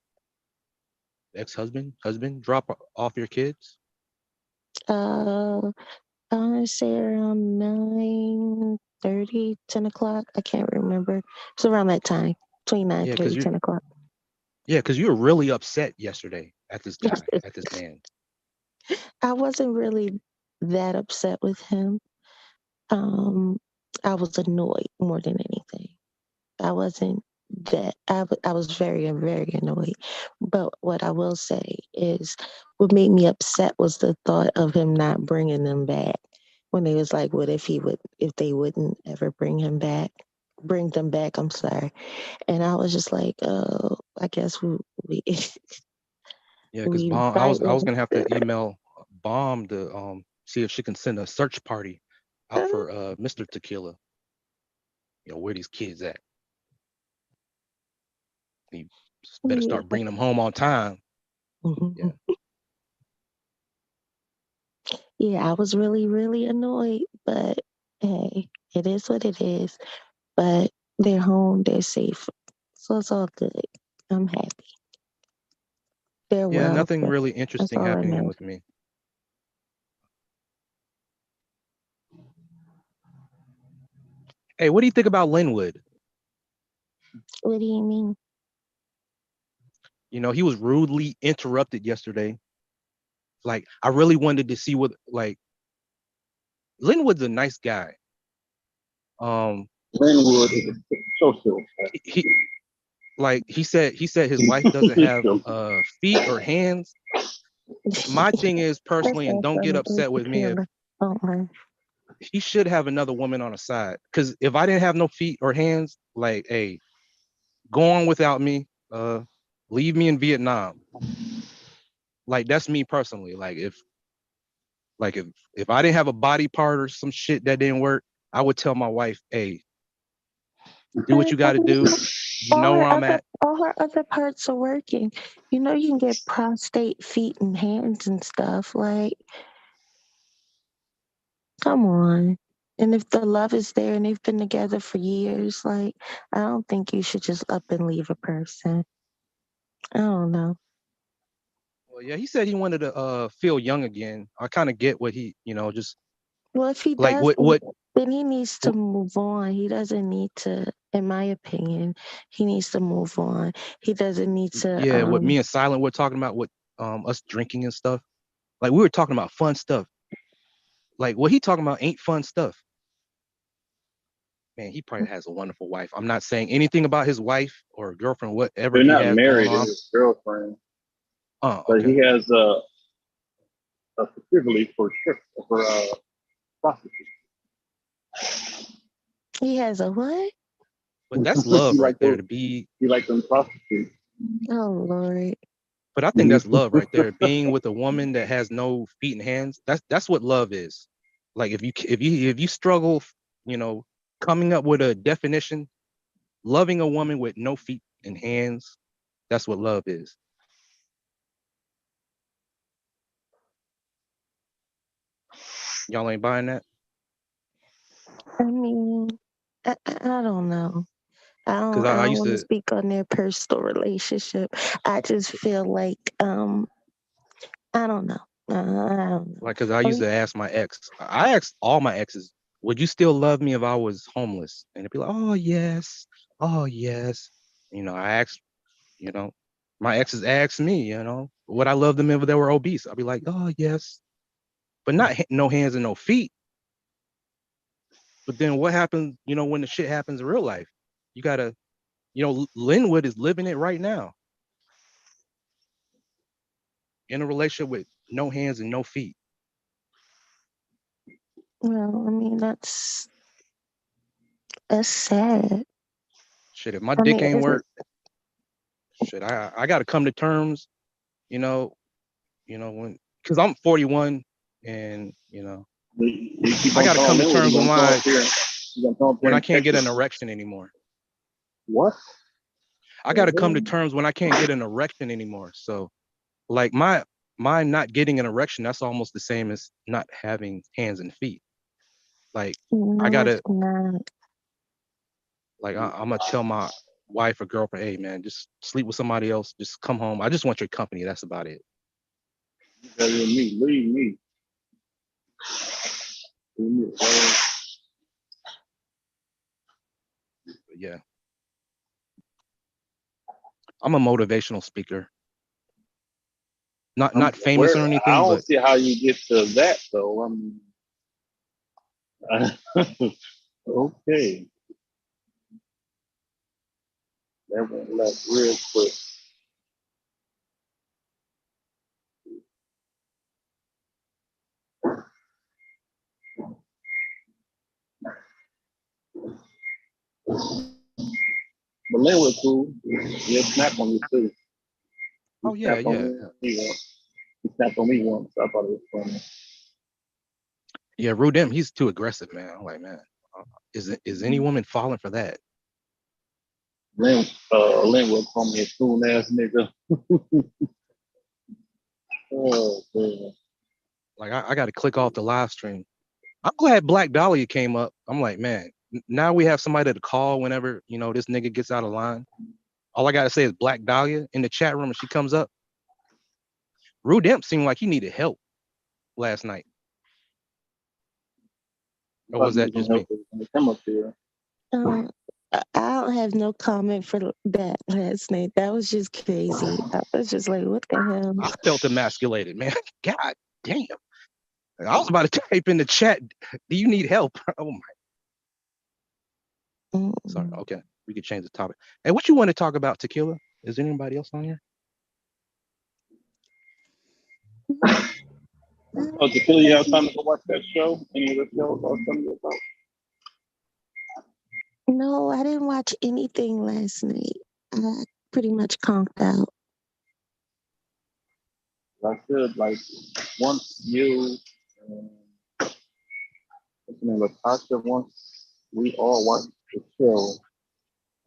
husband drop off your kids? I want to say around 9:30, 10 o'clock. I can't remember. It's around that time, between Yeah, 9:30, 10 o'clock. because you were really upset yesterday at this guy, at this man. I wasn't really that upset with him. Um, I was annoyed more than anything. I wasn't that. I was very, very annoyed. But what I will say is, what made me upset was the thought of him not bringing them back. When they was like, what if they wouldn't ever bring them back? I'm sorry. And I was just like, oh, I guess we Yeah, because we Bomb, I was fighting. gonna have to email Bomb to see if she can send a search party out for Mr. Tequila. Where these kids at? You better Yeah. start bringing them home on time. Yeah. Yeah, I was really, really annoyed, but hey, it is what it is. But they're home, they're safe. So it's all good. I'm happy. They're Yeah, well. nothing really That's interesting all that happening matters. with me. Hey, what do you think about Linwood? What do you mean? He was rudely interrupted yesterday. Like, I really wanted to see what, like, Linwood's a nice guy. Linwood is a social. He said his wife doesn't have feet or hands. My thing is personally, and don't get upset with me if Don't worry. he should have another woman on the side. Because if I didn't have no feet or hands, like, hey, go on without me. Leave me in Vietnam. Like, that's me personally. Like if I didn't have a body part or some shit that didn't work, I would tell my wife, hey, do what you got to do. You know where I'm at. All her other parts are working. You know, you can get prostate feet and hands and stuff. Like, come on. And if the love is there and they've been together for years, like, I don't think you should just up and leave a person. I don't know. Well, yeah, he said he wanted to feel young again. I kind of get what he, just Well, if he like does, what then he needs to move on. He doesn't need to, in my opinion, he needs to move on. He doesn't need to. yeah, what me and Silent were talking about with us drinking and stuff. Like we were talking about fun stuff. Like what he talking about ain't fun stuff. Man, he probably has a wonderful wife. I'm not saying anything about his wife or girlfriend, whatever They're he not has going married, on. it's his girlfriend. Oh, But okay. he has a specifically for prostitutes. He has a what? But that's love right there to He be. like them prostitutes. Oh Lord. But I think that's love right there. Being with a woman that has no feet and hands. That's what love is. Like if you struggle, coming up with a definition, loving a woman with no feet and hands, that's what love is. Y'all ain't buying that? I mean, I don't know. I Because don't. I I don't used want to to, speak on their personal relationship. I just feel like I don't know. I don't know. like, because I used to ask my ex. I asked all my exes, would you still love me if I was homeless? And they'd be like, oh yes, oh yes. I asked, you know, my exes asked me, would I love them if they were obese? I'd be like, oh yes, but not no hands and no feet. But then what happens, when the shit happens in real life? You gotta, Linwood is living it right now in a relationship with no hands and no feet. Well, I mean that's sad. Shit, if my I dick mean, ain't is it? work, shit, I gotta come to terms, when because I'm 41 and I gotta come to terms with when I can't get an erection anymore. What? I gotta come to terms when I can't get an erection anymore. So like my not getting an erection, that's almost the same as not having hands and feet. Like I No, it's gotta not. Like I'm gonna tell my wife or girlfriend, hey man, just sleep with somebody else. Just come home. I just want your company. That's about it. Leave me. But yeah, I'm a motivational speaker. Not famous or I anything, don't but see how you get to that though. Okay, that went left real quick. But Lynn was cool. He'll snap on you too. oh yeah, yeah, He snapped on me once. I thought it was funny. yeah. Rudem, he's too aggressive, man. I'm like, man, is any woman falling for that? Lynn will call me a coon ass nigga. Oh man. Like I got to click off the live stream. I'm glad Black Dahlia came up. I'm like, man, now we have somebody to call whenever this nigga gets out of line. All I gotta say is Black Dahlia in the chat room, and she comes up. Rudem seemed like he needed help last night, or was that just me? Come up here. I don't have no comment for that last night. That was just crazy. I was just like, what the hell? I felt emasculated, man. God damn. I was about to type in the chat, do you need help? Oh my. Sorry. Okay. We could change the topic. Hey, what you want to talk about, Tequila? Is there anybody else on here? Oh, Tequila, you have time to go watch that show? Any of the shows I was telling you about? No, I didn't watch anything last night. I pretty much conked out. I should, like, once you, what's the name, Latasha, once we all watch the show,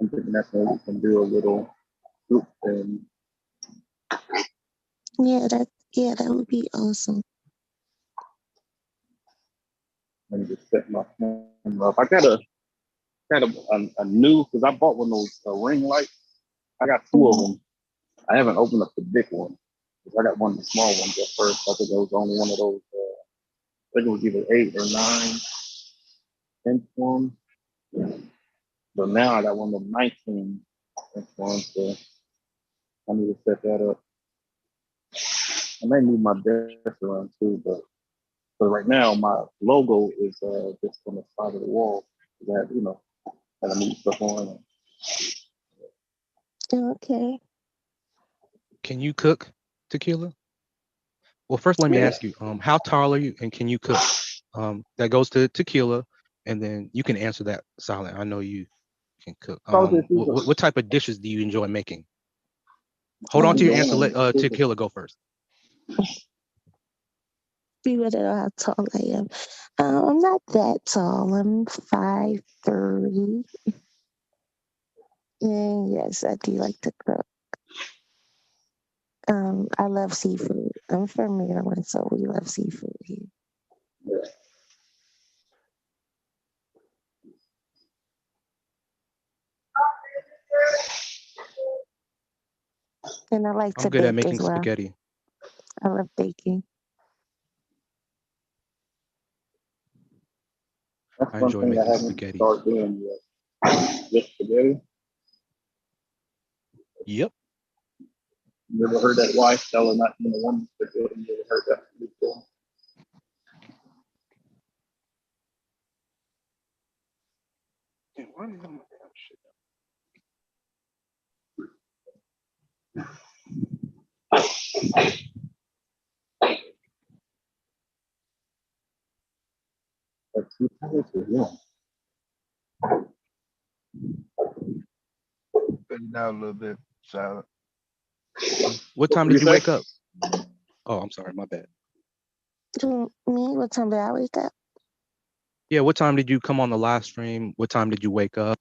I'm thinking that's when we can do a little group thing. Yeah, that would be awesome. Let me just set my camera up. I got a new, because I bought one of those ring lights. I got two of them. I haven't opened up the big one. I got one of the small ones at first. I think it was only one of those, I think it was either 8 or 9 inch ones. But now I got one of the 19 inch ones, so I need to set that up. I may move my desk around too, but right now my logo is just on the side of the wall. I have, gotta move stuff on. Okay. Can you cook, Tequila? Well, first let me ask you, how tall are you and can you cook? That goes to Tequila, and then you can answer that silent. I know you can cook. What type of dishes do you enjoy making? Hold on to your answer. Let Tequila go first. See what how tall I am. I'm not that tall. I'm 5'3". And yes, I do like to cook. I love seafood. I'm from Maryland, so we love seafood here. And I like to I'm good at bake making as well. spaghetti. I love baking. I enjoy making spaghetti. Doing yet. Spaghetti. Yep. You ever heard that wife tell her not to woman spaghetti? You ever heard that before? Why the hell my damn shit? Put it down a little bit, silent. What time did you wake up? Oh, I'm sorry, my bad. To me, what time did I wake up? Yeah, what time did you come on the live stream? What time did you wake up?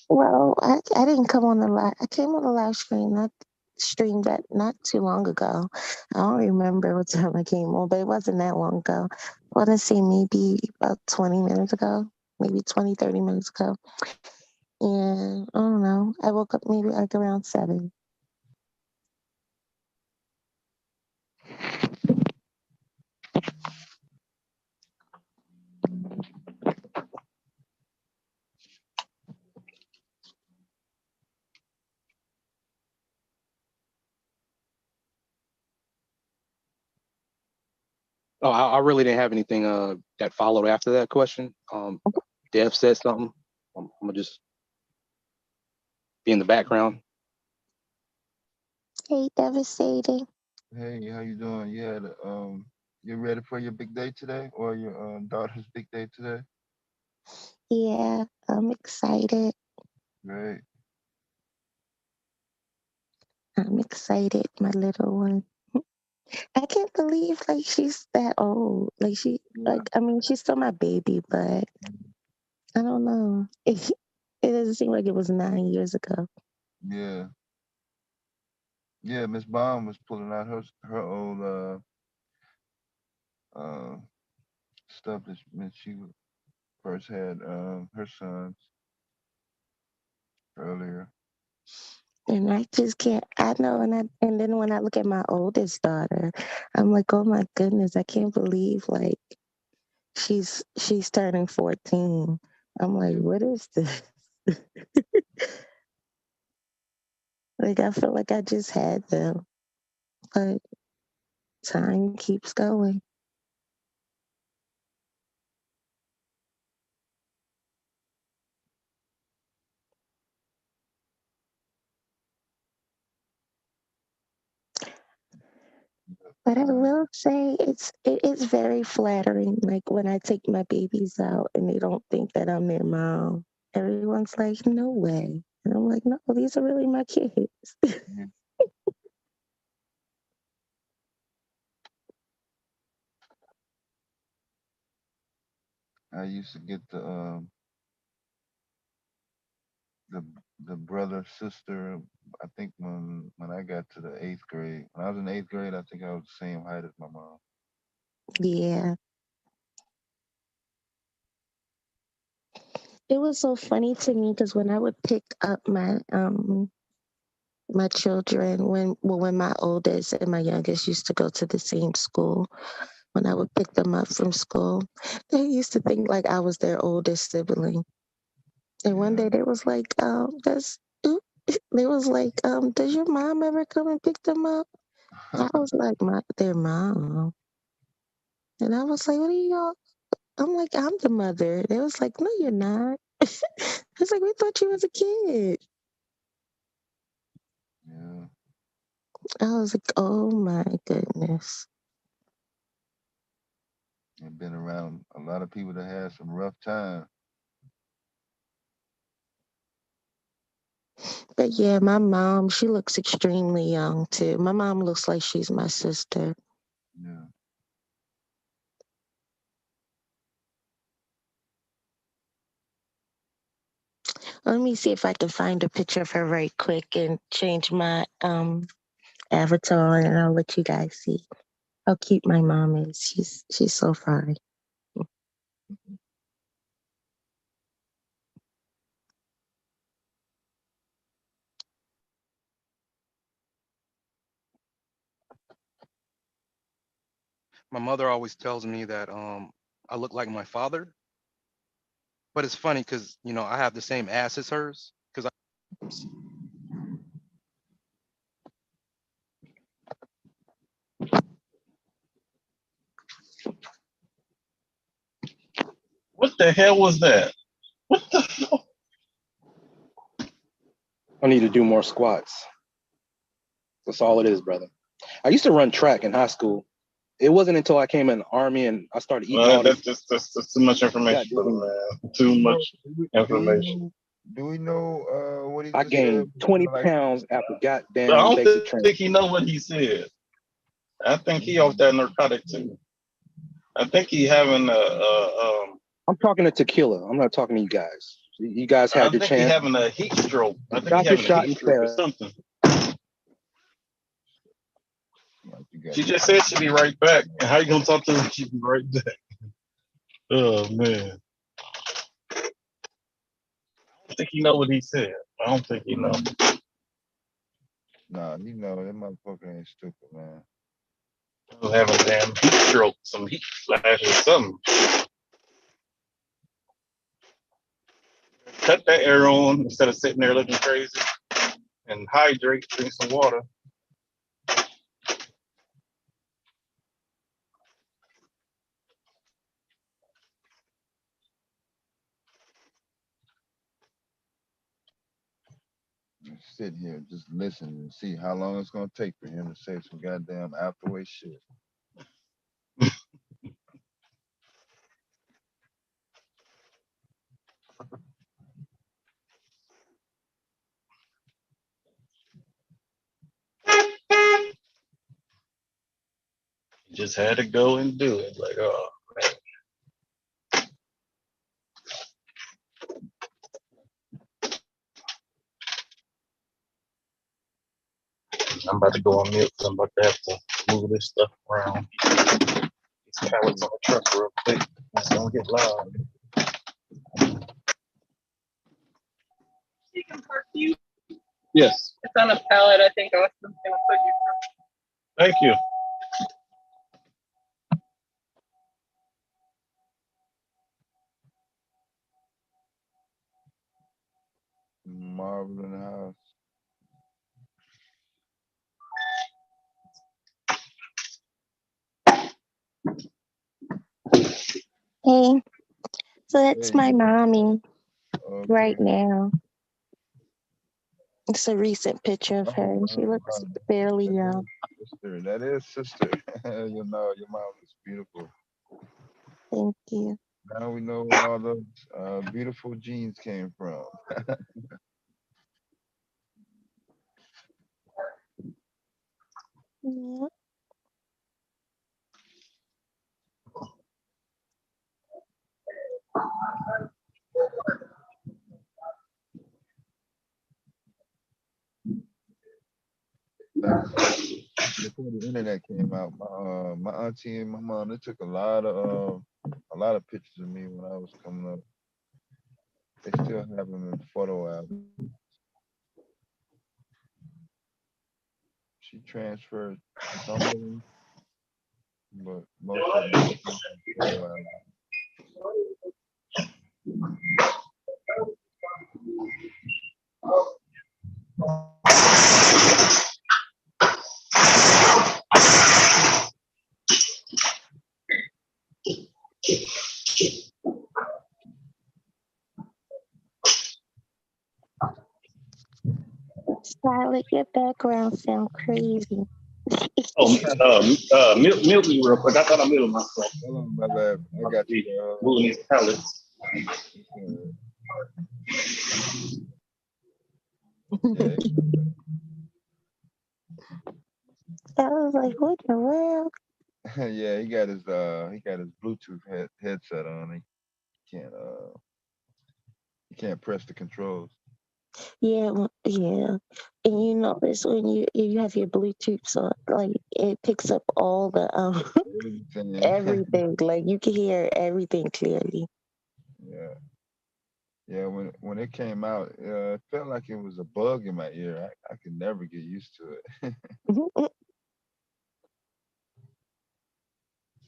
Well, I didn't come on the live. I came on the live stream. streamed that not too long ago. I don't remember what time I came on, but it wasn't that long ago. I want to say maybe about 20 minutes ago, maybe 20, 30 minutes ago. And I don't know. I woke up maybe like around 7. Oh, I really didn't have anything that followed after that question. Dev said something. I'm gonna just be in the background. Hey, devastating. Hey, how you doing? You ready for your big day today, or your daughter's big day today? Yeah, I'm excited. Right. I'm excited, my little one. I can't believe like she's that old. Like I mean, she's still my baby, but I don't know. It doesn't seem like it was 9 years ago. Yeah. Yeah, Miss Baum was pulling out her old uh stuff that when she first had her sons earlier. And I just can't. I know, and then when I look at my oldest daughter, I'm like, oh my goodness, I can't believe like she's turning 14. I'm like, what is this? Like I feel like I just had them, but time keeps going. But I will say it is very flattering. Like when I take my babies out and they don't think that I'm their mom. Everyone's like, no way. And I'm like, no, these are really my kids. I used to get the the brother sister. I think when I got to the 8th grade, when I was in 8th grade, I think I was the same height as my mom. Yeah. It was so funny to me because when I would pick up my children when my oldest and my youngest used to go to the same school, when I would pick them up from school, they used to think like I was their oldest sibling. And one day they was like, they was like, does your mom ever come and pick them up? I was like, their mom. And I was like, what are y'all? I'm like, I'm the mother. They was like, no, you're not. It's like, we thought you was a kid. Yeah. I was like, oh my goodness. I've been around a lot of people that had some rough time. But yeah, my mom, she looks extremely young too. My mom looks like she's my sister. Yeah. Let me see if I can find a picture of her very quick and change my avatar, and I'll let you guys see how cute my mom is. She's so fine. My mother always tells me that I look like my father, but it's funny because I have the same ass as hers. Because What the hell was that? I need to do more squats. That's all it is, brother. I used to run track in high school. It wasn't until I came in the army and I started eating all That's these. that's too much information for the man. Too much information. Do we know what he I just said? gained 20 Like, pounds after I goddamn don't basic training. think he know what he said. I think he off that narcotic too. I think he having I'm talking to Tequila. I'm not talking to you guys. You guys I had your think he chance. having a heat stroke. I think he Got your having a shot heat and stroke or failed. something. She just said she'll be right back. And how you gonna talk to her? She'll be right back. Oh man. I don't think he know what he said. I don't think he know. Nah, you know that motherfucker ain't stupid, man. He'll have a damn heat stroke, some heat flash or something. Cut that air on instead of sitting there looking crazy. And hydrate, drink some water. Sit here, just listen and see how long it's gonna take for him to say some goddamn out the way shit. Just had to go and do it. Like, oh man. I'm about to go on mute because I'm about to have to move this stuff around. These pallets on the truck real quick. It's gonna get loud. Yes. It's on a pallet. I think Austin's gonna put you through. Thank you. Marvel in the house. Hey, so that's Hey. my mommy Okay. right now. It's a recent picture of her, and she looks fairly young. Sister, that is sister. You know, your mom is beautiful. Thank you. Now we know where all those beautiful genes came from. Yeah. Before the internet came out, my auntie and my mom, they took a lot of pictures of me when I was coming up. They still have them in photo albums. She transferred some of them, but most of them in photo albums. Scarlett, your background sound crazy. Mute me real quick. I thought I muted myself. Hold on, my bad. I got you. Moving these pallets. I was like, what in the world? Yeah, he got his Bluetooth headset on. He can't press the controls. Yeah, yeah. And you notice when you have your Bluetooth on, like it picks up all the everything. Like you can hear everything clearly. Yeah. Yeah, when it came out, it felt like it was a bug in my ear. I could never get used to it.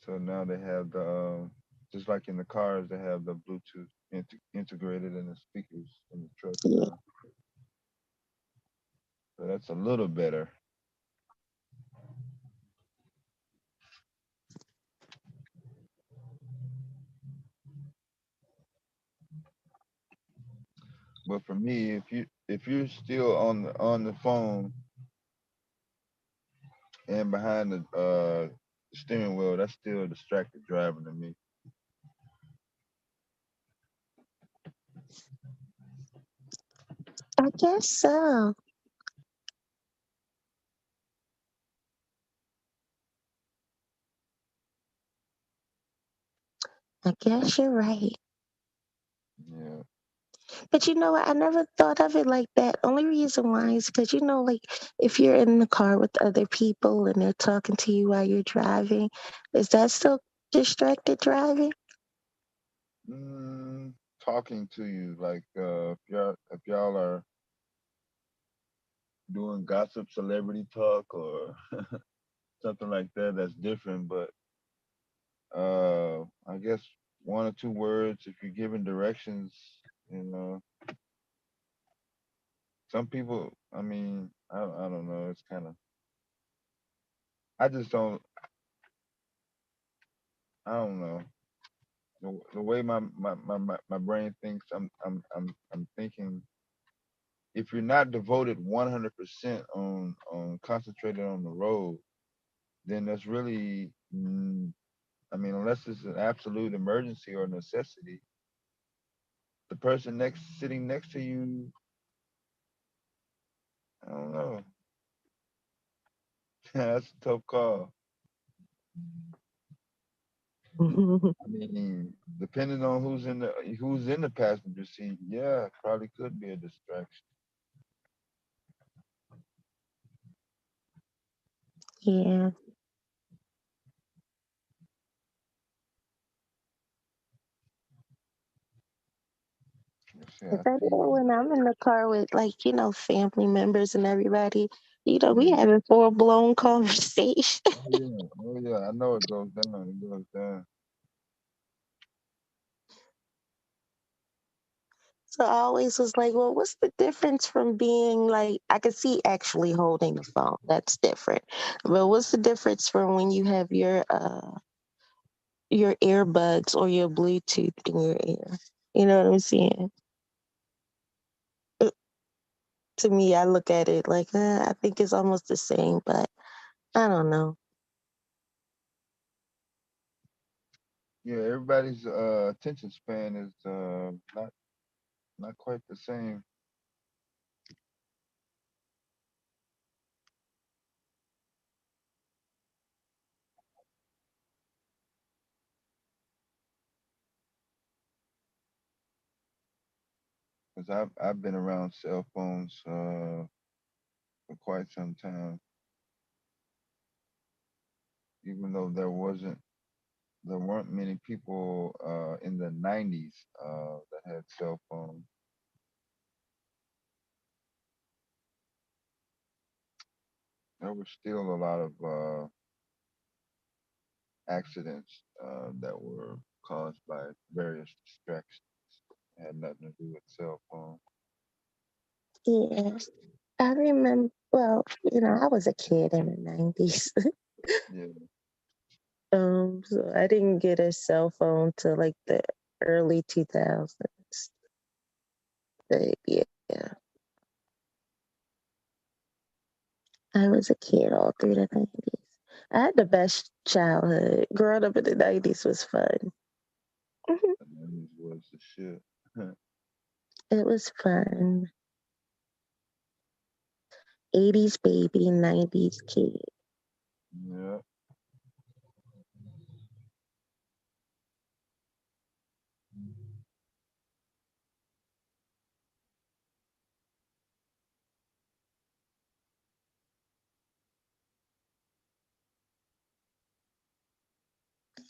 So now they have the just like in the cars, they have the Bluetooth integrated in the speakers in the truck now. So that's a little better. But for me, if you're still on the phone and behind the steering wheel, that's still a distracted driving to me. I guess so. I guess you're right. Yeah. But you know what? I never thought of it like that. Only reason why is because like if you're in the car with other people and they're talking to you while you're driving, is that still distracted driving? Talking to you, like if y'all are doing gossip, celebrity talk, or something like that, that's different. But I guess one or two words if you're giving directions, you know. Some people, I mean, I don't know. It's kind of, I just don't, I don't know. The way my brain thinks, I'm thinking if you're not devoted 100% on concentrated on the road, then that's really, I mean, unless it's an absolute emergency or necessity, the person sitting next to you, I don't know. That's a tough call. I mean, depending on who's in the passenger seat, yeah, probably could be a distraction. Yeah. See, Cause I I see. know when I'm in the car with family members and everybody, we Yeah. having full blown conversation. Oh yeah. Oh yeah. I know it goes down. It goes down. So I always was like, well, what's the difference from being like, I could see actually holding the phone. That's different. But what's the difference from when you have your earbuds or your Bluetooth in your ear? You know what I'm saying? Uh, To me, I look at it like, I think it's almost the same, but I don't know. Yeah. Everybody's attention span is not quite the same. Because I've been around cell phones for quite some time, even though there weren't many people in the '90s that had cell phones. There were still a lot of accidents that were caused by various distractions. It had nothing to do with cell phone. Yeah. I remember, well, I was a kid in the 90s. Yeah. So I didn't get a cell phone till like the early 2000s. But yeah, I was a kid all through the 90s. I had the best childhood. Growing up in the 90s was fun. Mhm. The '90s was the shit. It was fun. 80s baby, 90s kid. Yeah.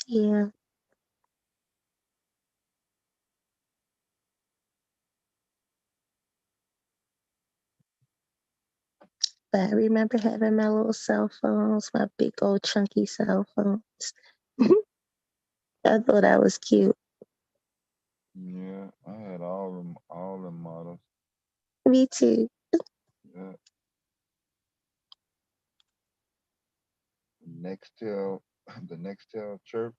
Yeah. But I remember having my little cell phones, my big old chunky cell phones. I thought I was cute. Yeah. I had all them models. Me too. Yeah. Nextel, the Nextel chirp,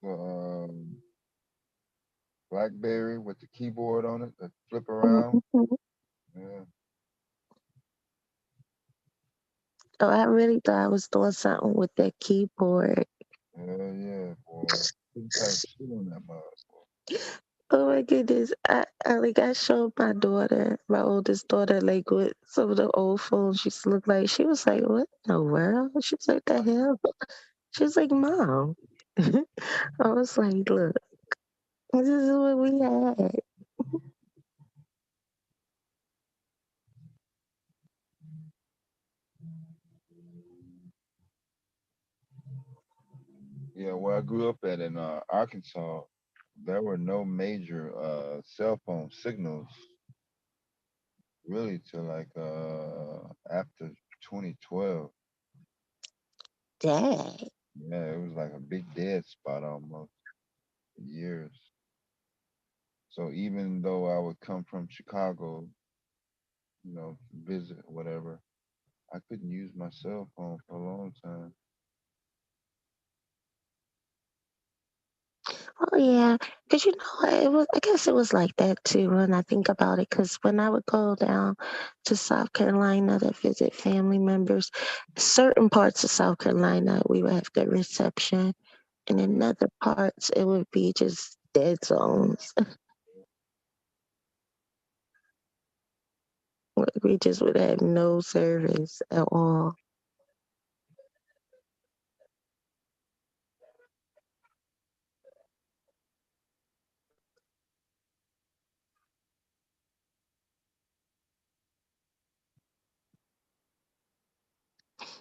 um, BlackBerry with the keyboard on it that flip around. Yeah. Oh, I really thought I was doing something with that keyboard. Hell yeah, boy. Couldn't type shit on that mug. Oh my goodness. I showed my daughter, my oldest daughter, like what some of the old phones used to look like. She was like, what in the world? She was like, the hell? She was like, Mom. I was like, look, this is what we had. Yeah, where I grew up at in Arkansas, there were no major cell phone signals really till like after 2012. Dang. Yeah, it was like a big dead spot almost for years. So even though I would come from Chicago, visit whatever, I couldn't use my cell phone for a long time. Oh yeah, because it was. I guess it was like that too when I think about it. Because when I would go down to South Carolina to visit family members, certain parts of South Carolina we would have good reception, and in other parts it would be just dead zones. We just would have no service at all.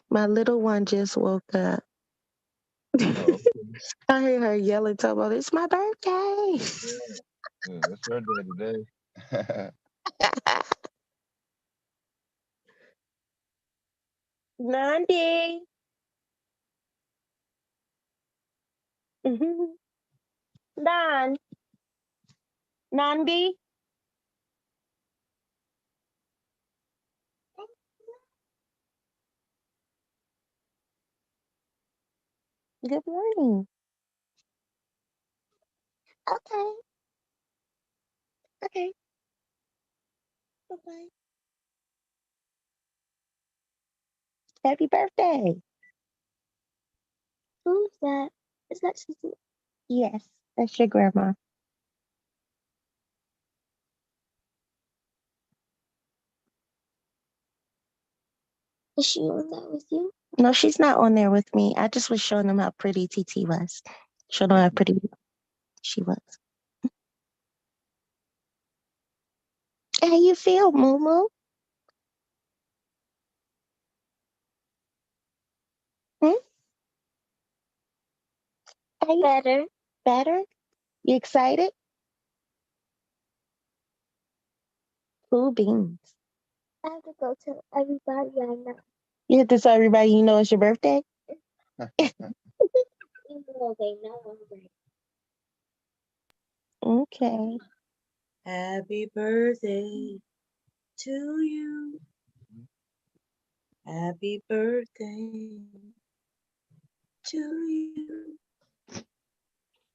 My little one just woke up. Oh, I hear her yelling, talking about it's my birthday. yeah, it's her day today. Nandi. Mhm. Don. Nandi. Good morning. Okay. Okay. Okay. Happy birthday. Who's that? Is that Susie? Yes, that's your grandma. Is she on that with you? No, she's not on there with me. I just was showing them how pretty TT was. Showing them how pretty she was. How you feel, Moo Moo? Hmm? Better. Better? You excited? Cool beans. I have to go tell everybody I know. You have to tell everybody you know it's your birthday? Even though they know already. Okay. Happy birthday to you. Happy birthday to you.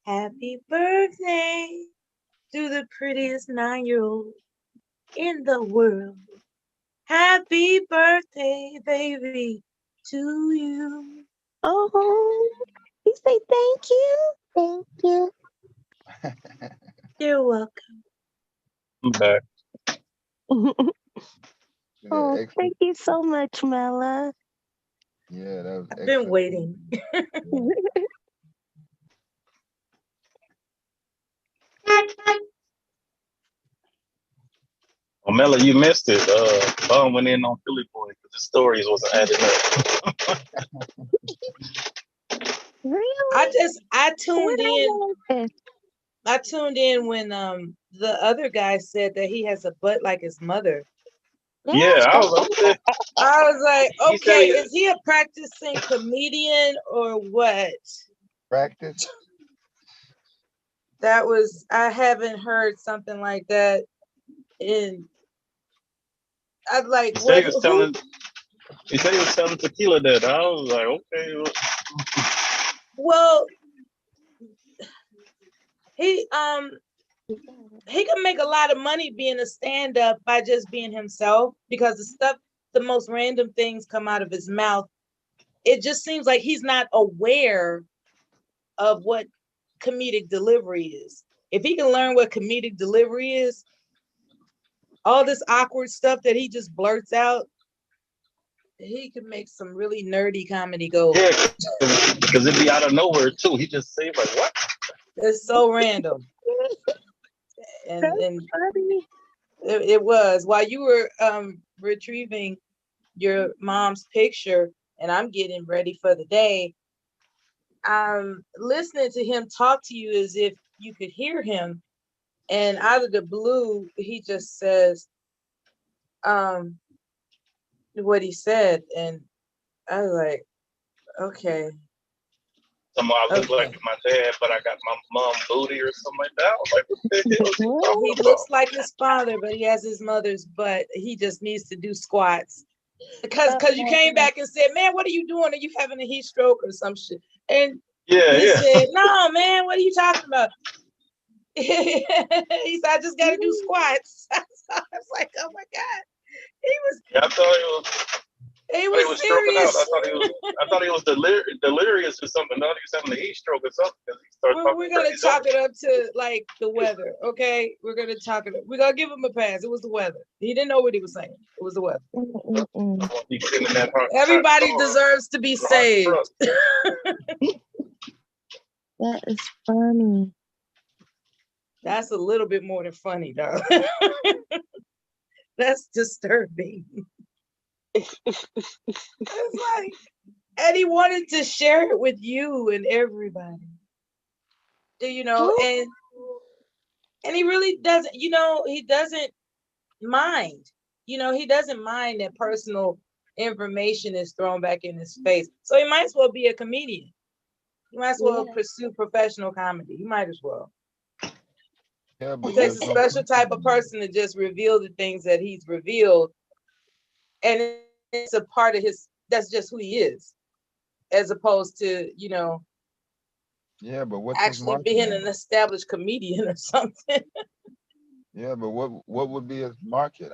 Happy birthday to the prettiest 9-year-old in the world. Happy birthday, baby, to you. Oh, you say thank you. Thank you. You're welcome. I'm back. Oh, thank you so much, Mella. Yeah, that was I've been excellent. waiting. Well, Mela, you missed it. Bob went in on Philly Boy because the stories wasn't adding up. Really? I tuned in. Where I tuned in when the other guy said that he has a butt like his mother. Yeah, I was. I was like, He said okay, he- is he a practicing comedian or what? Practice. That was, I haven't heard something like that in, I'm like, He said what? he was telling. He said he was telling Tequila that. I was like, okay. Well, he can make a lot of money being a stand-up by just being himself, because the most random things come out of his mouth. It just seems like he's not aware of what comedic delivery is. If he can learn what comedic delivery is, all this awkward stuff that he just blurts out, he could make some really nerdy comedy gold. Yeah, because it'd be out of nowhere too. He just say like, "What?" It's so random. And it was while you were retrieving your mom's picture, and I'm getting ready for the day. I'm listening to him talk to you as if you could hear him, and out of the blue, he just says, what he said, and I was like, okay. I look like my dad, but I got my mom booty or something like that. I was like, what the hell is he talking He looks like his father, but he has his mother's butt. He just needs to do squats. Because you came back and said, man, what are you doing? Are you having a heat stroke or some shit? And he said, no, man, what are you talking about? He said, I just got to do squats. I was like, oh my God. He was. Yeah, I thought he was serious. I thought he was delirious or something. No, he was having a heat stroke or something. He started We're going to chalk it up to like the weather, okay? We're going to chalk it up. We're going to give him a pass. It was the weather. He didn't know what he was saying. It was the weather. Everybody deserves to be saved. That is funny. That's a little bit more than funny, though. That's disturbing. It's like, and he wanted to share it with you and everybody. You know, and he really doesn't, you know, he doesn't mind. You know, he doesn't mind that personal information is thrown back in his face. So he might as well be a comedian. You might as well pursue professional comedy. You might as well. Yeah, but it takes a special type of person to just reveal the things that he's revealed. And it's a part of his, that's just who he is. As opposed to, you know, yeah, but what's actually being an established comedian or something. Yeah, but what would be his market?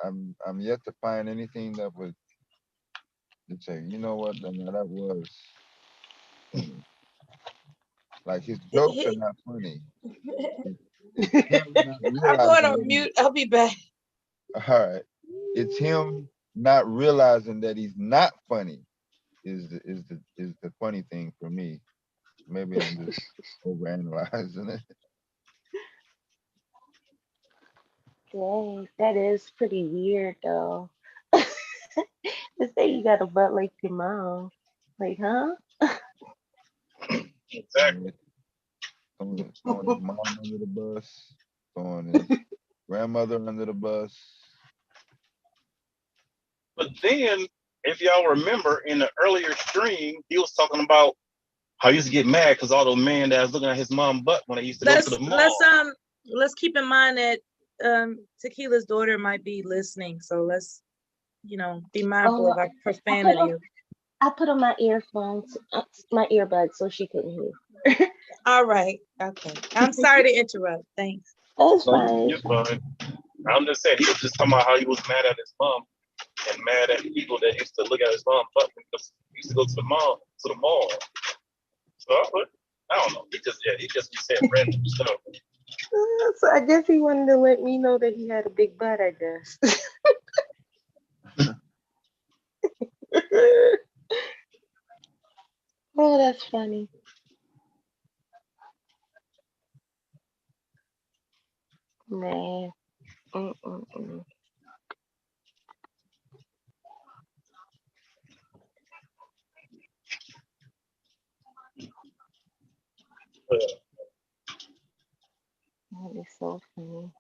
I'm yet to find anything that would say, you know what, that was like his jokes are not funny. I'm going on mute. I'll be back. All right. It's him not realizing that he's not funny is the funny thing for me. Maybe I'm just overanalyzing it. Dang, that is pretty weird though. To say you got a butt like your mom. Like, huh? Exactly. Throwing his mom under the bus, throwing his grandmother under the bus. But then, if y'all remember, in the earlier stream, he was talking about how he used to get mad because all those men that was looking at his mom butt when they used to go to the mall. Let's keep in mind that Tequila's daughter might be listening, so let's, you know, be mindful of our profanity. I put on my earphones, my earbuds, so she couldn't hear. All right. Okay. I'm sorry to interrupt. Thanks. That's fine. You're fine. I'm just saying, he was just talking about how he was mad at his mom and mad at people that used to look at his mom butt because he used to go to the mall. So I don't know. He just be saying random stuff. So I guess he wanted to let me know that he had a big butt, I guess. Oh, that's funny. Man. That is so funny.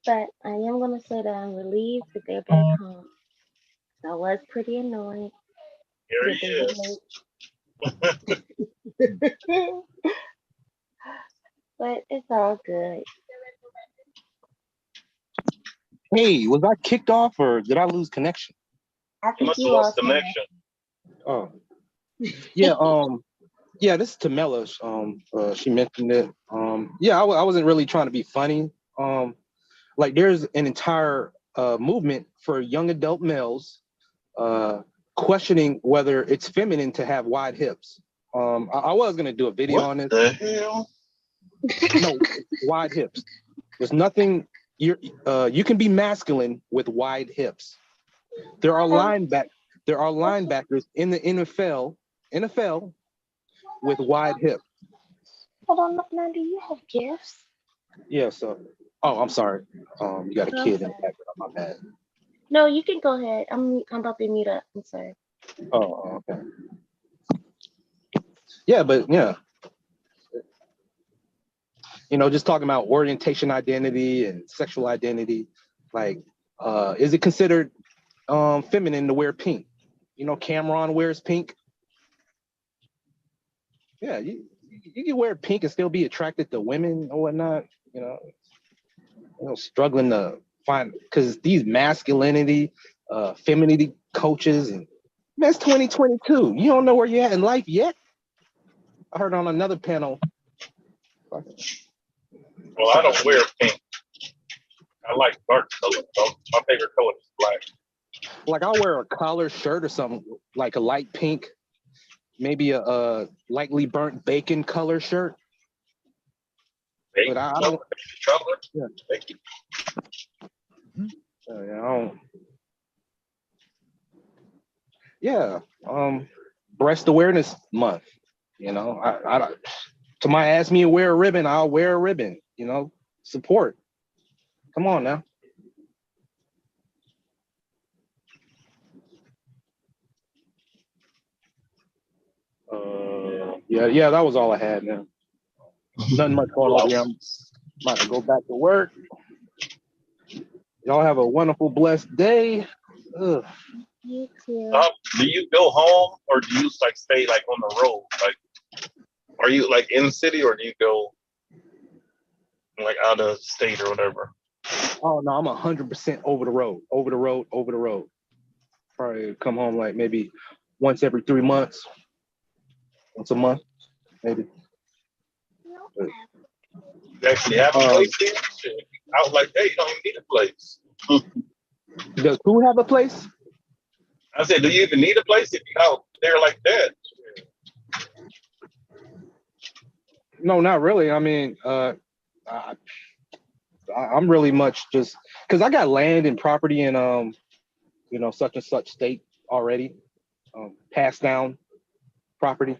But I am going to say that I'm relieved that they're back home. I was pretty annoyed. Here he is. But it's all good. Hey, was I kicked off or did I lose connection? I You must have lost connection. Oh. Yeah, Yeah, this is Tamela. She mentioned it. Yeah, I wasn't really trying to be funny. Like there's an entire movement for young adult males questioning whether it's feminine to have wide hips. I was gonna do a video on this. The hell? No, wide hips. There's nothing. You can be masculine with wide hips. There are linebackers in the NFL with wide hips. Hold on, now do you have gifts? Yeah. So, I'm sorry. You got a kid in the background. My bad. No, you can go ahead. I'm about to meet up. I'm sorry. Oh, okay. Yeah, but yeah. Just talking about orientation identity and sexual identity, like, is it considered feminine to wear pink? Cameron wears pink. Yeah, you can wear pink and still be attracted to women or whatnot. Struggling to find, because these masculinity, femininity coaches, and that's 2022. You don't know where you're at in life yet. I heard on another panel. Well, I don't wear pink. I like dark colors. So my favorite color is black. Like I'll wear a collar shirt or something, like a light pink, maybe a lightly burnt bacon color shirt. Bacon but I don't. color? Yeah. Bacon. I don't. Yeah. Breast Awareness Month. I somebody ask me to wear a ribbon, I'll wear a ribbon. Support. Come on now. Yeah, that was all I had, man. Nothing much going on here. I'm about to go back to work. Y'all have a wonderful, blessed day. Ugh. You too. Do you go home or do you like stay like on the road? Like, are you like in the city or do you go like out of state or whatever? Oh no, I'm 100% over the road. Probably come home like maybe once every 3 months, once a month, maybe. But, You actually have a place here? Shit. I was like, hey, you don't even need a place. Does who have a place? I said, do you even need a place if you out there like that? No, not really. I mean, I'm really much just because I got land and property in such and such state already, passed down property.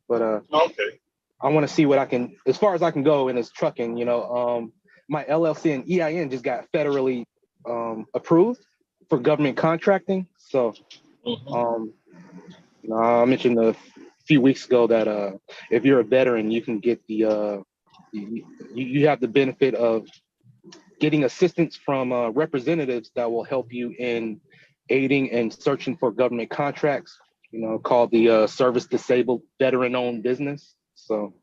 But okay. I want to see what I can, as far as I can go in this trucking. My LLC and EIN just got federally approved for government contracting. So, I mentioned a few weeks ago that if you're a veteran, you can get you have the benefit of getting assistance from representatives that will help you in aiding and searching for government contracts, called the Service Disabled Veteran-Owned Business. So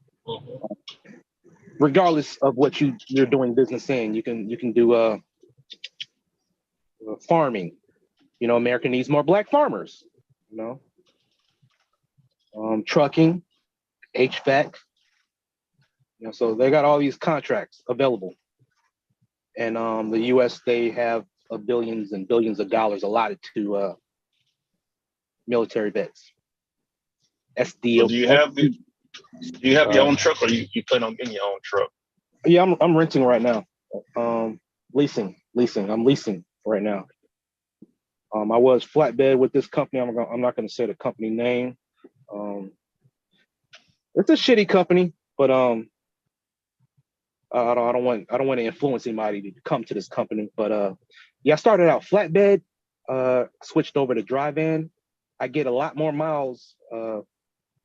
regardless of what you're doing business in, you can do farming. America needs more Black farmers, trucking, HVAC. So they got all these contracts available. And the U.S., they have billions and billions of dollars allotted to military vets. SD. So do you have your own truck, or you plan on getting your own truck? Yeah, I'm renting right now. Leasing. I'm leasing right now. I was flatbed with this company. I'm not going to say the company name. It's a shitty company, but I don't want to influence anybody to come to this company. But yeah, I started out flatbed, switched over to dry van. I get a lot more miles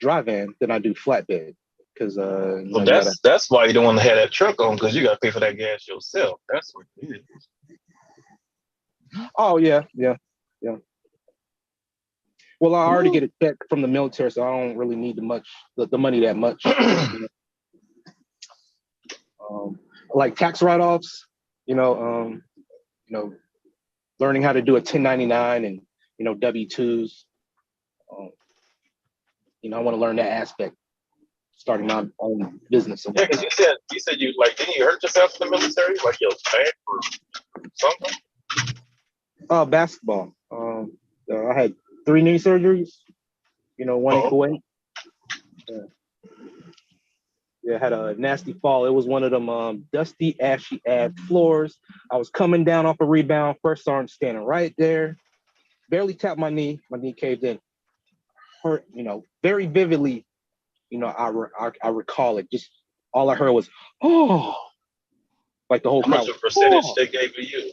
dry van than I do flatbed because well, that's why you don't want to have that truck on, because you got to pay for that gas yourself. That's what it is. Oh yeah. Well, I already get a check from the military, so I don't really need the money that much. Like tax write-offs, learning how to do a 1099 and W-2s. I want to learn that aspect starting my own business. Yeah, because you said you like, didn't you hurt yourself in the military? Like your back or something? Basketball. I had 3 knee surgeries. One in Kuwait. Yeah, I had a nasty fall. It was one of them dusty, ashy ass floors. I was coming down off a rebound. First sergeant standing right there. Barely tapped my knee. My knee caved in. Hurt, very vividly. I recall it. Just all I heard was, oh, like the whole How crowd. much of a percentage they gave to you?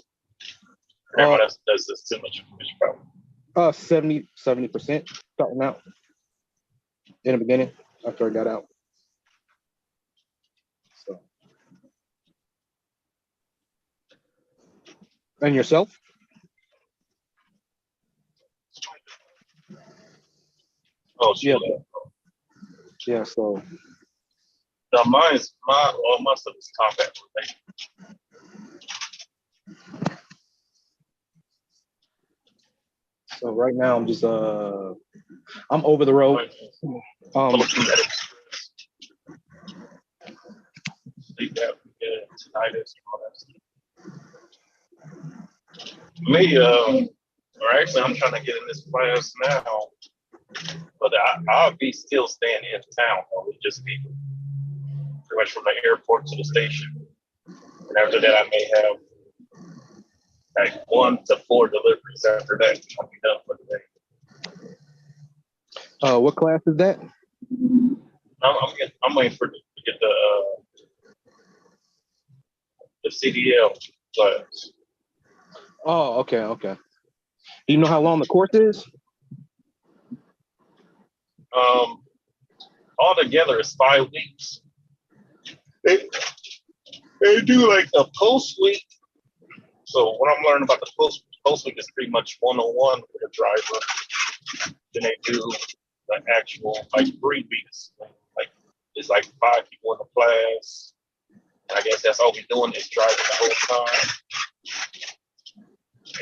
Remember, that's too much information, probably. 70% starting out in the beginning after I got out. So, and yourself? Oh, yeah. Yeah. So, no, my stuff is combat related. So right now I'm just I'm over the road. Me, or actually, I'm trying to get in this class now, but I'll be still staying in town. I'll just be pretty much from the airport to the station, and after that, I may have like 1 to 4 deliveries. After that, I'll be done for the day. What class is that? I'm waiting to get the CDL class. Oh, okay. Do you know how long the course is? Altogether, it's 5 weeks. They do like a post week. So what I'm learning about the post week is pretty much 101 with a driver. Then they do the actual like 3 weeks. Like it's like 5 people in the class. And I guess that's all we're doing is driving the whole time.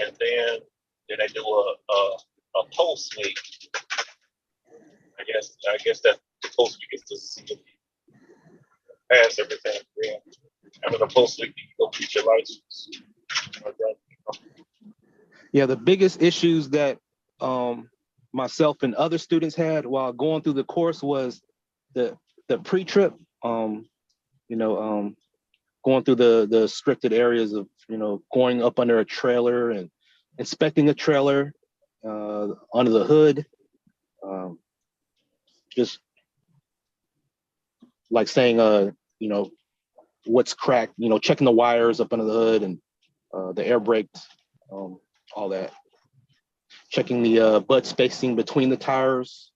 And then they do a post week. I guess that the post week is to see if you pass everything. Then after the post week, you go get your license. Yeah, the biggest issues that myself and other students had while going through the course was the pre-trip. Going through the restricted areas of going up under a trailer and inspecting a trailer under the hood. Just like saying what's cracked, checking the wires up under the hood and the air brakes, all that. Checking the butt spacing between the tires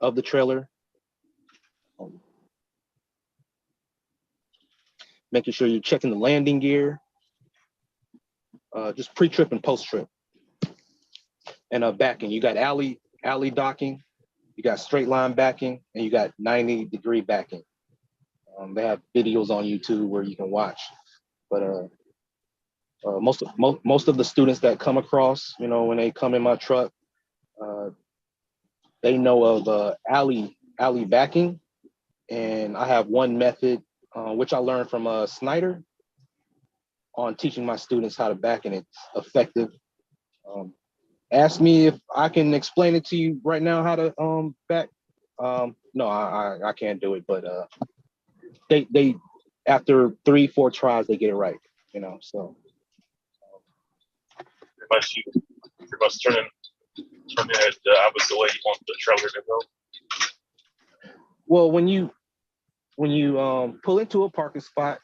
of the trailer. Making sure you're checking the landing gear. Just pre-trip and post-trip. And backing. You got alley docking, you got straight line backing, and you got 90-degree backing. They have videos on YouTube where you can watch. But most of the students that come across, when they come in my truck, they know of alley backing, and I have one method which I learned from Snyder on teaching my students how to back, and it's effective. Ask me if I can explain it to you right now how to back. No, I can't do it, but they after 3-4 tries they get it right, so. Pretty much turning it the opposite way you want the trailer to go. Well, when you pull into a parking spot,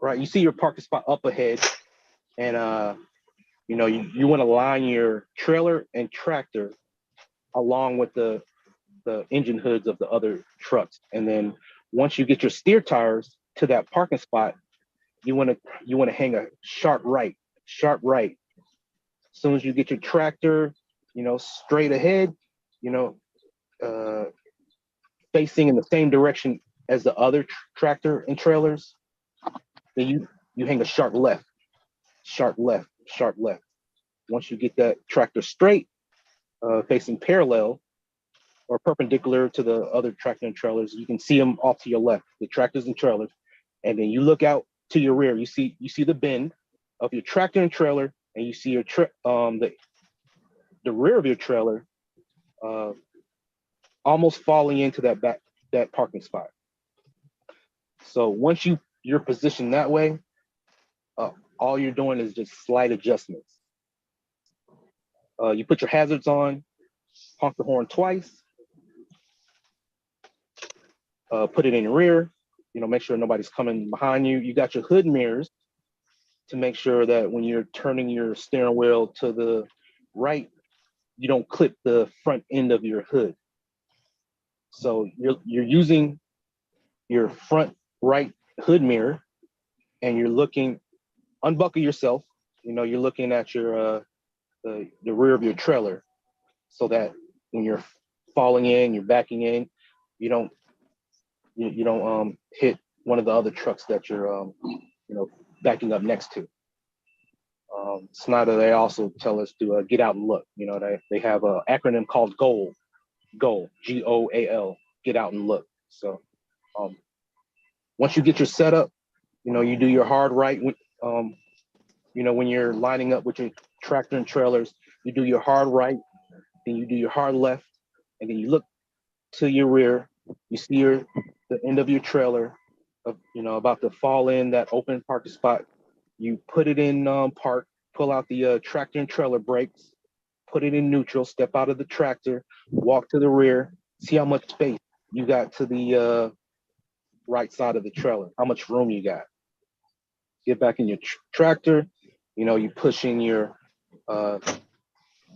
right, you see your parking spot up ahead, and you want to line your trailer and tractor along with the engine hoods of the other trucks, and then once you get your steer tires to that parking spot, you want to hang a sharp right. As soon as you get your tractor, straight ahead, facing in the same direction as the other tractor and trailers, then you hang a sharp left. Once you get that tractor straight, facing parallel, or perpendicular to the other tractor and trailers. You can see them off to your left, the tractors and trailers. And then you look out to your rear. You see the bend of your tractor and trailer, and you see your the rear of your trailer almost falling into that parking spot. So once you're positioned that way, all you're doing is just slight adjustments. You put your hazards on, honk the horn twice, put it in your rear, make sure nobody's coming behind you. You got your hood mirrors to make sure that when you're turning your steering wheel to the right, you don't clip the front end of your hood. So you're using your front right hood mirror, and you're looking, unbuckle yourself. You're looking at your the rear of your trailer, so that when you're falling in, you're backing in, you don't hit one of the other trucks that you're backing up next to. Snyder, they also tell us to get out and look. They have an acronym called GOAL, GOAL, get out and look. So once you get your setup, you do your hard right. When you're lining up with your tractor and trailers, you do your hard right, then you do your hard left, and then you look to your rear. You see the end of your trailer, about to fall in that open parking spot. You put it in park, pull out the tractor and trailer brakes, put it in neutral, step out of the tractor, walk to the rear, see how much space you got to the right side of the trailer, how much room you got. Get back in your tractor, you push in your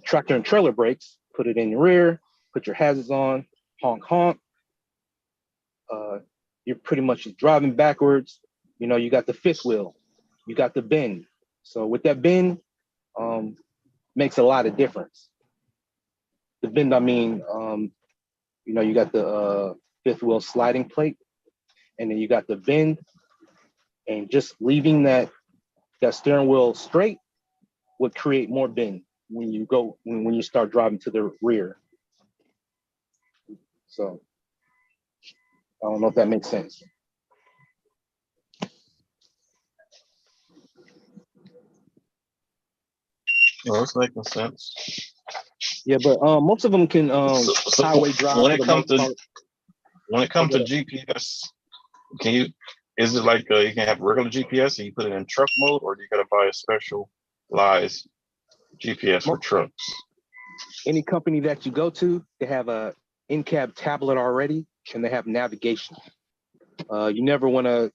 tractor and trailer brakes, put it in your rear, put your hazards on, honk, honk. You're pretty much just driving backwards. You got the fifth wheel, you got the bend. So with that bend, makes a lot of difference. The bend, I mean, you got the fifth wheel sliding plate, and then you got the bend, and just leaving that steering wheel straight would create more bend when you start driving to the rear. So I don't know if that makes sense. No, it's making sense. Yeah, but most of them can So highway drive. when it comes to GPS, is it like you can have regular GPS and you put it in truck mode, or do you got to buy a specialized GPS for trucks? Any company that you go to, they have a in-cab tablet already, and they have navigation. You never want to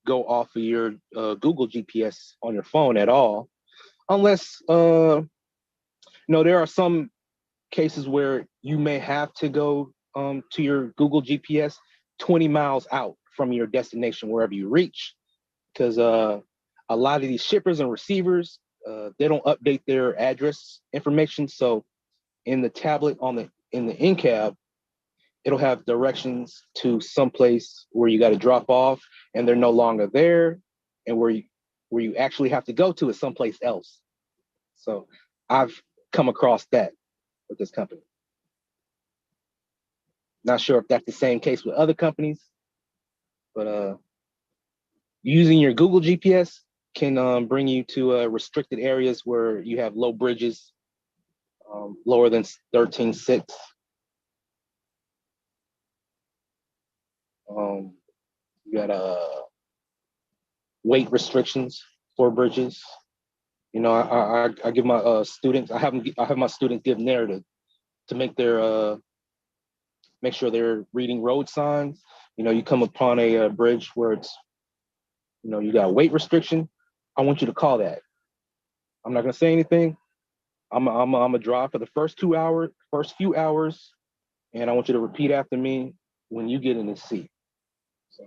go off of your Google GPS on your phone at all, unless there are some cases where you may have to go to your Google GPS 20 miles out from your destination wherever you reach, because a lot of these shippers and receivers, they don't update their address information. So in the tablet in the in-cab, it'll have directions to someplace where you got to drop off and they're no longer there, and where you actually have to go to is someplace else. So I've come across that with this company. Not sure if that's the same case with other companies, but using your Google GPS can bring you to restricted areas where you have low bridges, lower than 13.6. You got weight restrictions for bridges. I give my students, I have my students give narrative to make sure they're reading road signs. You come upon a bridge where it's, you got weight restriction. I want you to call that. I'm not gonna say anything. I'm gonna drive for the first few hours, and I want you to repeat after me when you get in the seat. So.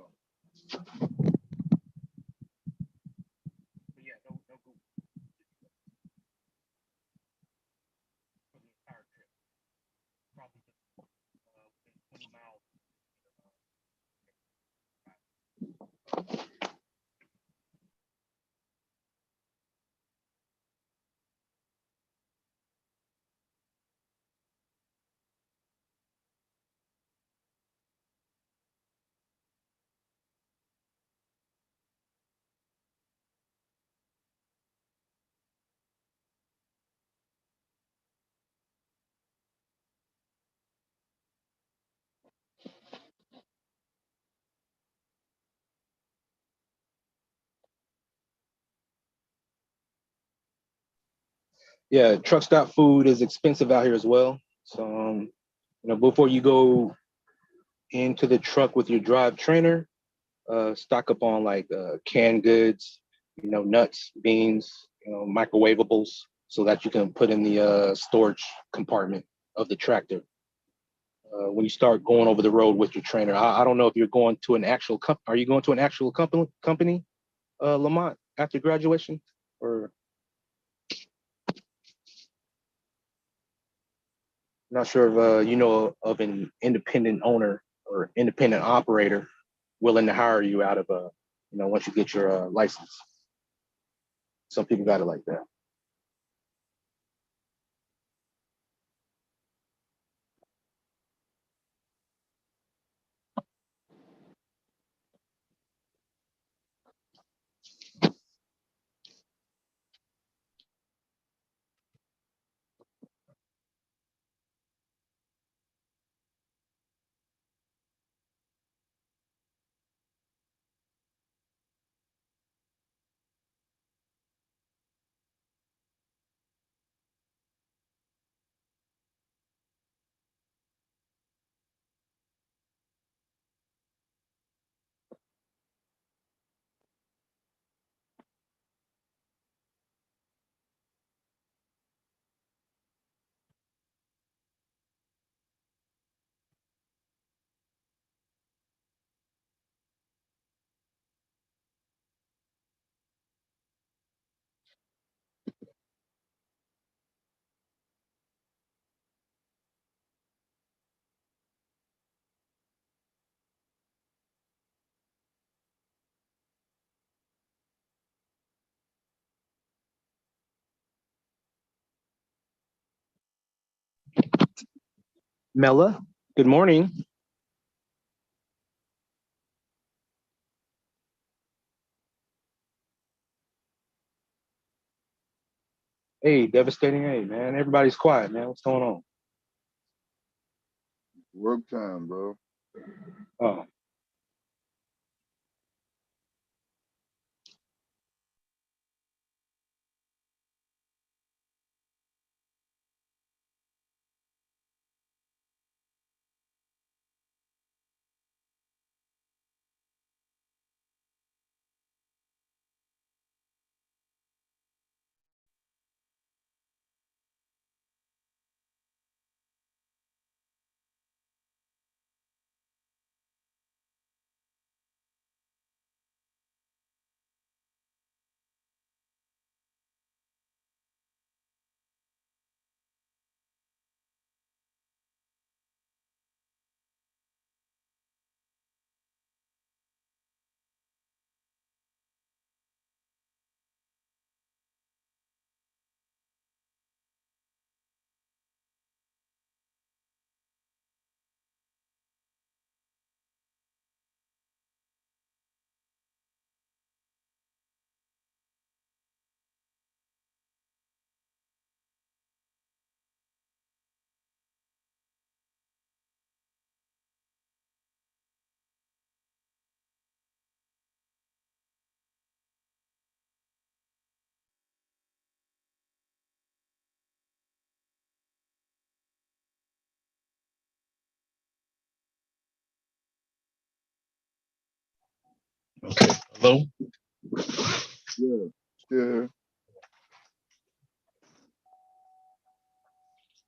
Yeah, truck stop food is expensive out here as well. So, before you go into the truck with your drive trainer, stock up on like canned goods, nuts, beans, microwavables, so that you can put in the storage compartment of the tractor. When you start going over the road with your trainer, I don't know if you're going to an actual are you going to an actual company, Lamont, after graduation, or not sure if you know of an independent owner or independent operator willing to hire you out of once you get your license. Some people got it like that. Mela, good morning. Hey, devastating. Hey, man, everybody's quiet, man. What's going on? Work time, bro. Oh, okay. Hello? Yeah, yeah.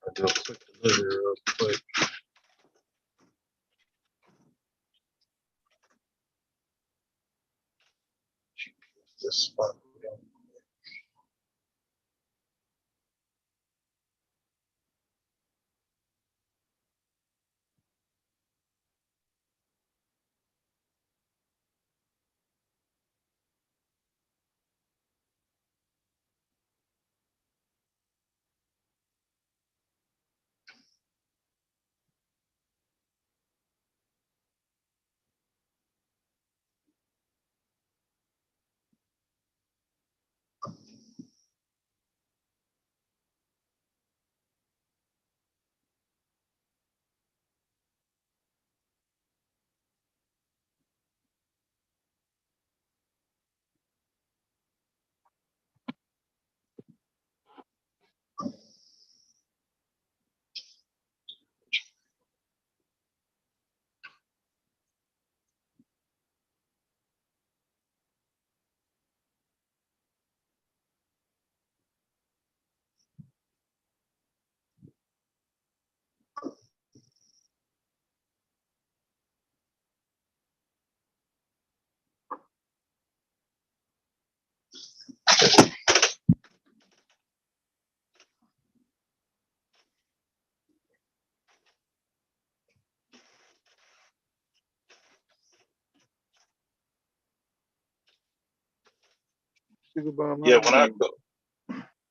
I'll do a quick delivery real quick. This spot. Sugar Bomb, Yeah, how when I go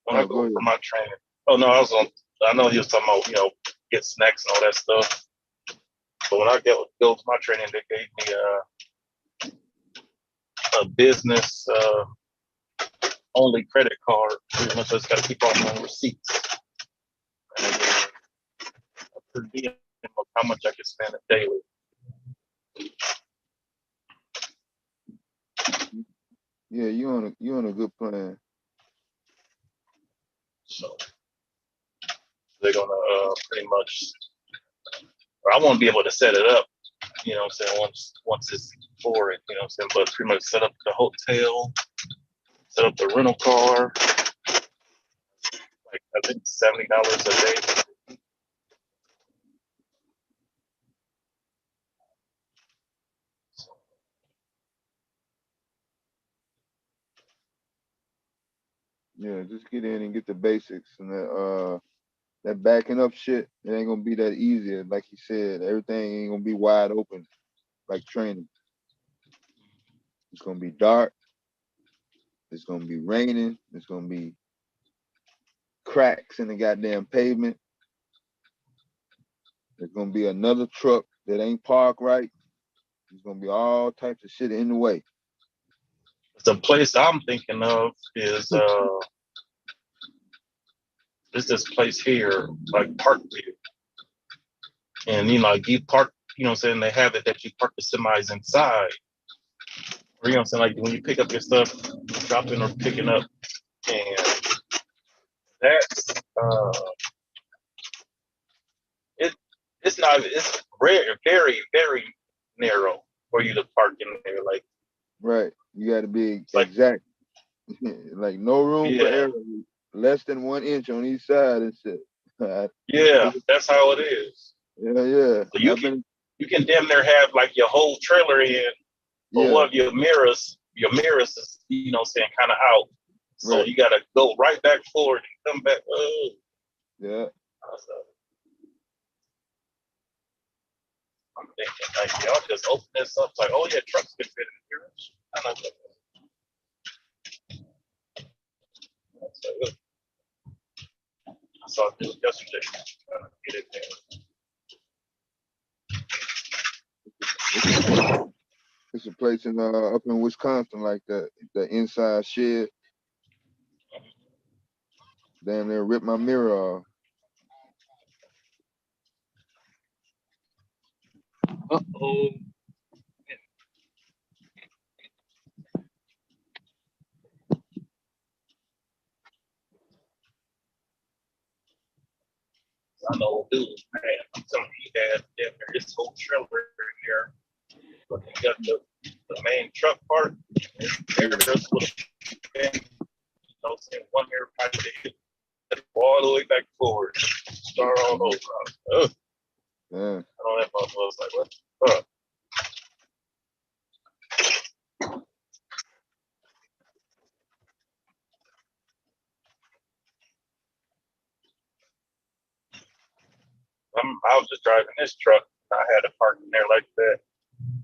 Oh, go for ahead. my training. Oh no, I know he was talking about, get snacks and all that stuff. But when I go to my training, they gave me a business only credit card. Pretty much just gotta keep all my receipts. And per diem of how much I can spend daily. Yeah, you on a good plan. So they're gonna pretty much, or I won't be able to set it up, you know what I'm saying, once it's for it, you know what I'm saying, but pretty much set up the hotel, set up the rental car, like I think $70 a day. Yeah, just get in and get the basics, and that backing up shit, it ain't gonna be that easy. Like he said, everything ain't gonna be wide open like training. It's gonna be dark. It's gonna be raining. It's gonna be cracks in the goddamn pavement. There's gonna be another truck that ain't parked right. There's gonna be all types of shit in the way. The place I'm thinking of is there's this place here, like Parkview. And like you park, you know what I'm saying, they have it that you park the semis inside. Or you know what I'm saying, like when you pick up your stuff, dropping or picking up. And that's it's rare, very, very narrow for you to park in there. Like Right. You gotta be exact. Like no room for error. Less than 1 inch on each side and shit. Yeah, that's how it is. Yeah. So you can damn near have like your whole trailer in, but one of your mirrors is, you know what I'm saying, kind of out. So Right. you gotta go right back forward and come back. Yeah. I'm thinking like y'all just open this up, like, oh yeah, trucks can fit in here. I know that. I saw it yesterday. Trying to get it there. It's a place in up in Wisconsin like that. The inside shed. Damn near ripped my mirror off. Uh-oh. I know dude, man, I'm telling you, he had damn near his whole trailer in here. But he got the main truck part. There's a little thing, you know, saying one mirror pipe to hit all the way back forward. Start all over. Ugh. Yeah. I know that motherfucker was like, what the fuck? I was just driving this truck. I had a park in there like that. And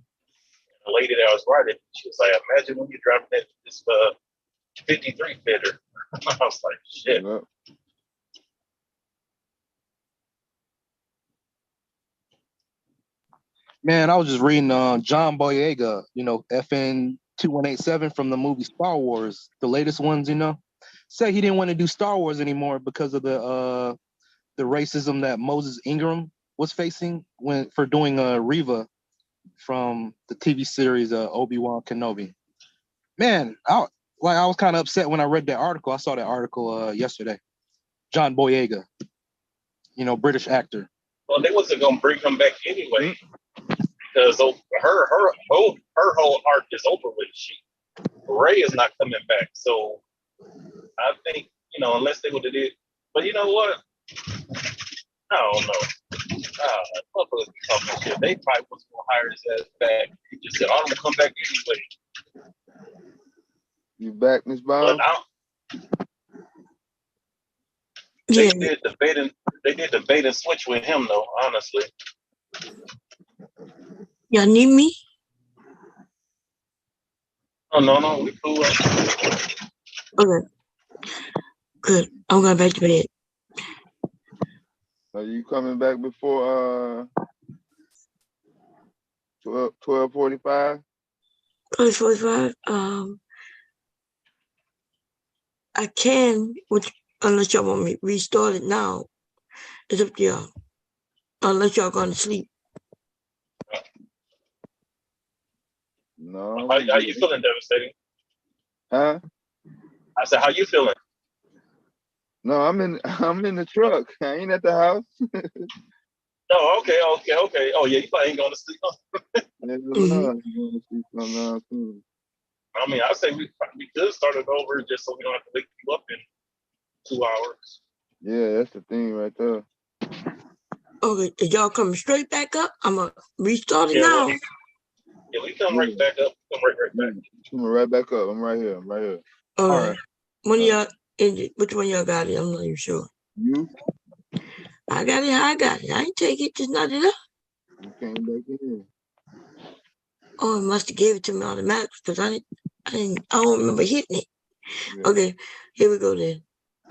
the lady that I was riding, she was like, imagine when you're driving this 53 fitter. I was like, shit. Yeah. Man, I was just reading John Boyega, FN 2187 from the movie Star Wars, the latest ones, said he didn't want to do Star Wars anymore because of the racism that Moses Ingram was facing for doing Reva from the TV series Obi-Wan Kenobi. Man, I was kind of upset when I read that article. I saw that article yesterday. John Boyega, British actor. Well, they wasn't gonna bring him back anyway, because her whole arc is over with. Ray is not coming back, so I think unless they would have did. But you know what? I don't know. Motherfuckers be talking shit. They probably was gonna hire his ass back. He just said, "I'm gonna come back anyway." You back, Miss Bob? They did the bait and switch with him, though. Honestly. Y'all need me? Oh no, we cool. Okay, good. I'm going back to bed. Are you coming back before 12:45? 12:45. I can, which unless y'all want me to restart it now. It's up to y'all. Unless y'all going to sleep. No. How you feeling, Devastating? Huh? I said, how you feeling? No, I'm in the truck. I ain't at the house. Oh, okay. Oh, yeah, you probably ain't going to sleep. I mean, I say we could start it over just so we don't have to wake you up in 2 hours. Yeah, that's the thing right there. Okay, is y'all coming straight back up? I'm going to restart it now. Yeah, we come right back up. Come right back. Coming right back up. I'm right here. Okay. All right. One of y'all, which one y'all got it? I'm not even sure. You? I got it. I ain't take it. Just not it up. You came back in. Oh, it must have gave it to me automatically because I don't remember hitting it. Yeah. Okay, here we go then.